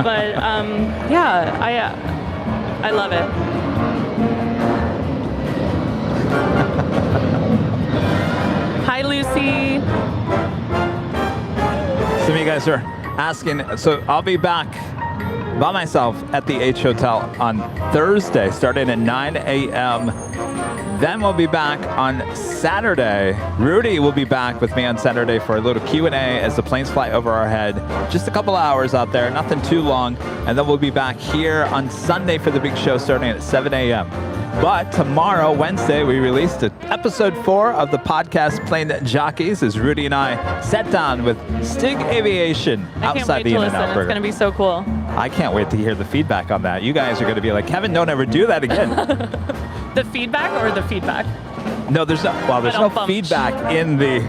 But yeah, I love it. Hi Lucy. Some of you guys are asking, so I'll be back by myself at the H Hotel on Thursday starting at 9 a.m. Then we'll be back on Saturday. Rudy will be back with me on Saturday for a little Q&A as the planes fly over our head. Just a couple hours out there, nothing too long. And then we'll be back here on Sunday for the big show starting at 7 a.m. But tomorrow, Wednesday, we released episode 4 of the podcast Plane Jockeys as Rudy and I sat down with Stig Aviation outside the In-N-Out Burger. It's going to be so cool. I can't wait to hear the feedback on that. You guys are going to be like, Kevin, don't ever do that again. The feedback or the feedback? No, there's no feedback in the.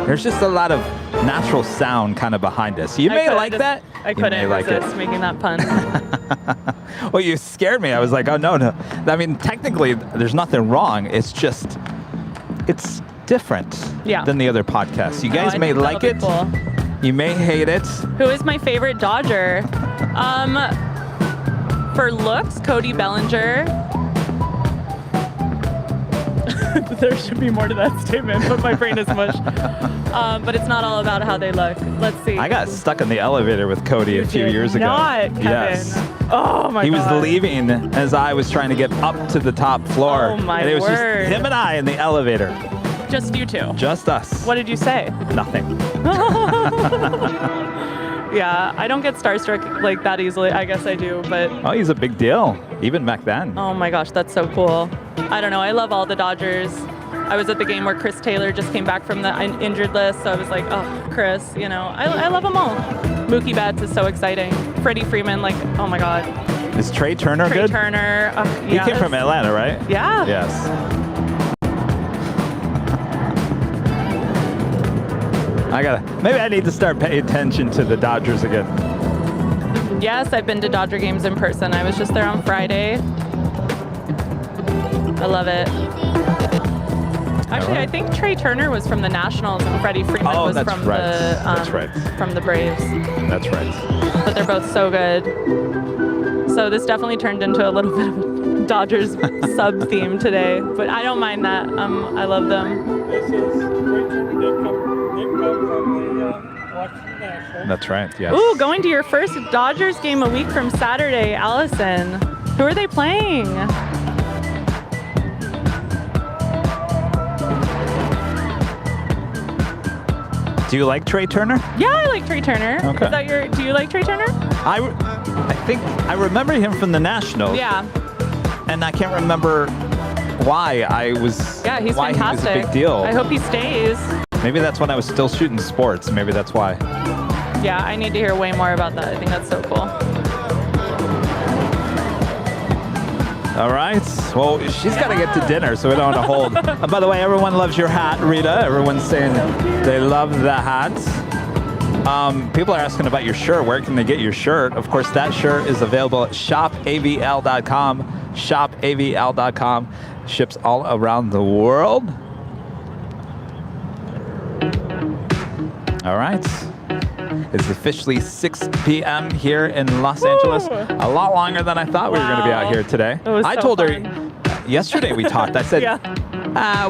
There's just a lot of natural sound kind of behind us. You may like that. I couldn't resist making that pun. Well, you scared me. I was like, oh no. I mean, technically, there's nothing wrong. It's just, it's different than the other podcasts. You guys may like it. Cool. You may hate it. Who is my favorite Dodger? For looks, Cody Bellinger. There should be more to that statement, but my brain is mush. But it's not all about how they look. Let's see. I got stuck in the elevator with Cody a few years ago. Not, Kevin. Yes. Oh my god. He was leaving as I was trying to get up to the top floor. Oh my and it was word. just him and I in the elevator. Just you two. Just us. What did you say? Nothing. Yeah, I don't get starstruck like that easily. I guess I do, but Oh, he's a big deal, even back then. oh my gosh, that's so cool. I don't know. I love all the Dodgers. I was at the game where Chris Taylor just came back from the injured list, so I was like, oh, Chris, you know, I love them all. Mookie Betts is so exciting. Freddie Freeman, like, oh my god. Is Trey Turner Trey good? Turner. He came from Atlanta, right? Yeah. Yes. Maybe I need to start paying attention to the Dodgers again. Yes, I've been to Dodger games in person. I was just there on Friday. I love it. Actually, I think Trey Turner was from the Nationals and Freddie Freeman was from from the Braves. That's right. But they're both so good. So this definitely turned into a little bit of a Dodgers sub theme today, but I don't mind that. I love them. This is great. They come from the Washington Nationals. That's right, yes. Ooh, going to your first Dodgers game a week from Saturday, Allison. Who are they playing? Do you like Trey Turner? Yeah, I like Trey Turner. Okay. Is that do you like Trey Turner? I think I remember him from the Nationals. Yeah. And I can't remember why I was. Yeah, he's why fantastic. He was a big deal. I hope he stays. Maybe that's when I was still shooting sports. Maybe that's why. Yeah, I need to hear way more about that. I think that's so cool. All right. Well, she's got to get to dinner, so we don't want to hold. And by the way, everyone loves your hat, Rita. Everyone's saying they love the hat. People are asking about your shirt. Where can they get your shirt? Of course, that shirt is available at shopavl.com. Shopavl.com. Ships all around the world. All right. It's officially 6 p.m. here in Los Angeles. A lot longer than I thought we were going to be out here today. I told her yesterday we talked. I said,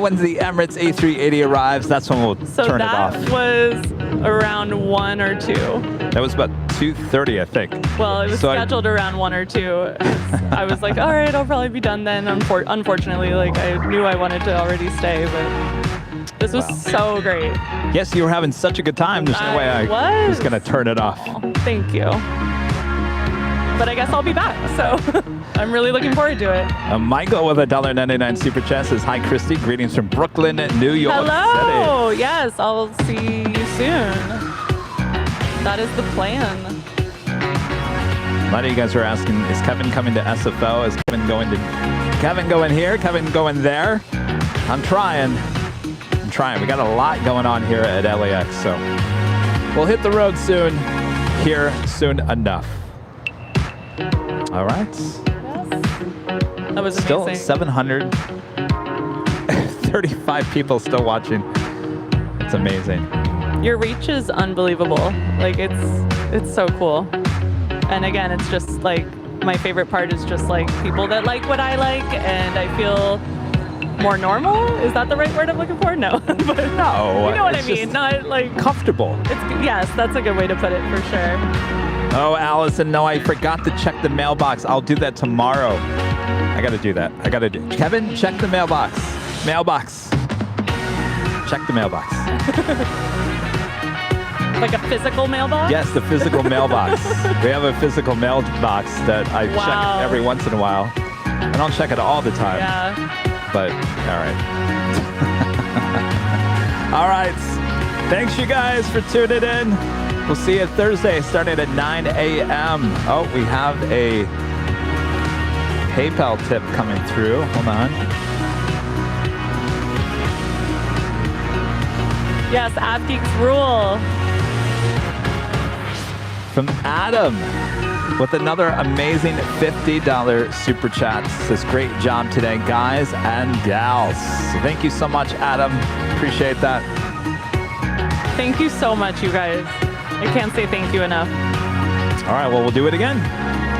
when the Emirates A380 arrives, that's when we'll turn it off. That was around 1 or 2. That was about 2:30, I think. Well, it was scheduled around 1 or 2. I was like, all right, I'll probably be done then. Unfortunately, like I knew I wanted to already stay, but this was so great. Yes, you were having such a good time. There's no way I was going to turn it off. Thank you. But I guess I'll be back, so I'm really looking forward to it. Michael with a $1.99 super chat says, hi, Christy. Greetings from Brooklyn, New York Hello. City. Yes, I'll see you soon. That is the plan. A lot of you guys are asking, is Kevin coming to SFO? Is Kevin going here? Kevin going there? I'm trying. We got a lot going on here at LAX, so we'll hit the road soon. Here soon enough. All right. That was still amazing. 735 people still watching. It's amazing. Your reach is unbelievable. Like it's so cool. And again, it's just like my favorite part is just like people that like what I like, and I feel more normal. Is that the right word I'm looking for? No. But no. You know what I mean? Not like comfortable. Yes, that's a good way to put it for sure. Oh, Allison, no, I forgot to check the mailbox. I'll do that tomorrow. I got to do that. Kevin, check the mailbox. Check the mailbox. Like a physical mailbox? Yes, the physical mailbox. We have a physical mailbox that I check every once in a while. I don't check it all the time. Yeah. But, all right. All right. Thanks, you guys, for tuning in. We'll see you Thursday starting at 9 a.m. Oh, we have a PayPal tip coming through. Hold on. Yes, AppGeeks rule. From Adam with another amazing $50 super chat. Says, great job today, guys and gals. So thank you so much, Adam. Appreciate that. Thank you so much, you guys. I can't say thank you enough. All right, well, we'll do it again.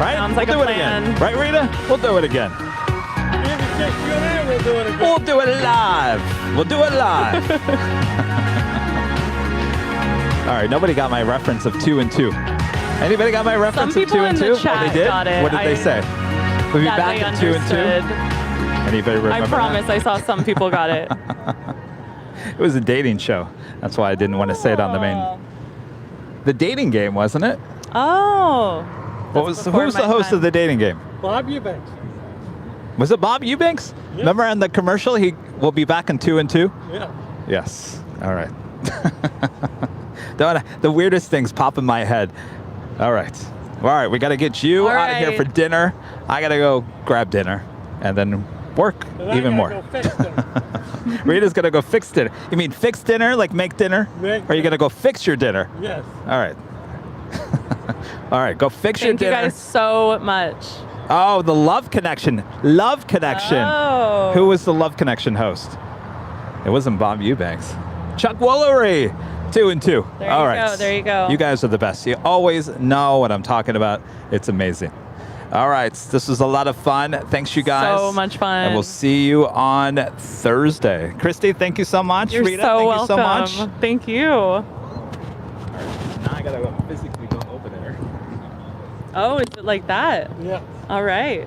Right? Sounds like we'll a do plan. it again. Right, Rita? We'll do it again. We'll do it again. We'll do it live. We'll do it live. All right, nobody got my reference of 2 and 2. Anybody got my reference of 2 and 2? Some people in the chat they did? got it. What did they say? We'll be That back they at 2 and 2. understood. Anybody remember I promise that? I saw some people got it. It was a dating show. That's why I didn't want to say it on the main. The dating game, wasn't it? Oh. Who was the host of the dating game? Bob Eubanks. Was it Bob Eubanks? Yeah. Remember on the commercial, he will be back in 2 and 2? Yeah. Yes. All right. The weirdest things pop in my head. All right. All right, we got to get you All out of here right. for dinner. I got to go grab dinner and then work And I even gotta more. go fix them. Rita's going to go fix dinner. You mean fix dinner, like make dinner? Make Or are you going to go fix your dinner? Yes. All right. All right, go fix your Thank you dinner. guys so much. Oh, the Love Connection. Love Connection. Oh. Who was the Love Connection host? It wasn't Bob Eubanks. Chuck Woolery. 2 and 2. There All you right. go, there you go. You guys are the best. You always know what I'm talking about. It's amazing. All right. This was a lot of fun. Thanks, you guys. So much fun. And we'll see you on Thursday. Christy, thank you so much. You're Rita, so thank welcome. you so much. Thank you. Now I got to physically go over there. Oh, is it like that? Yeah. All right.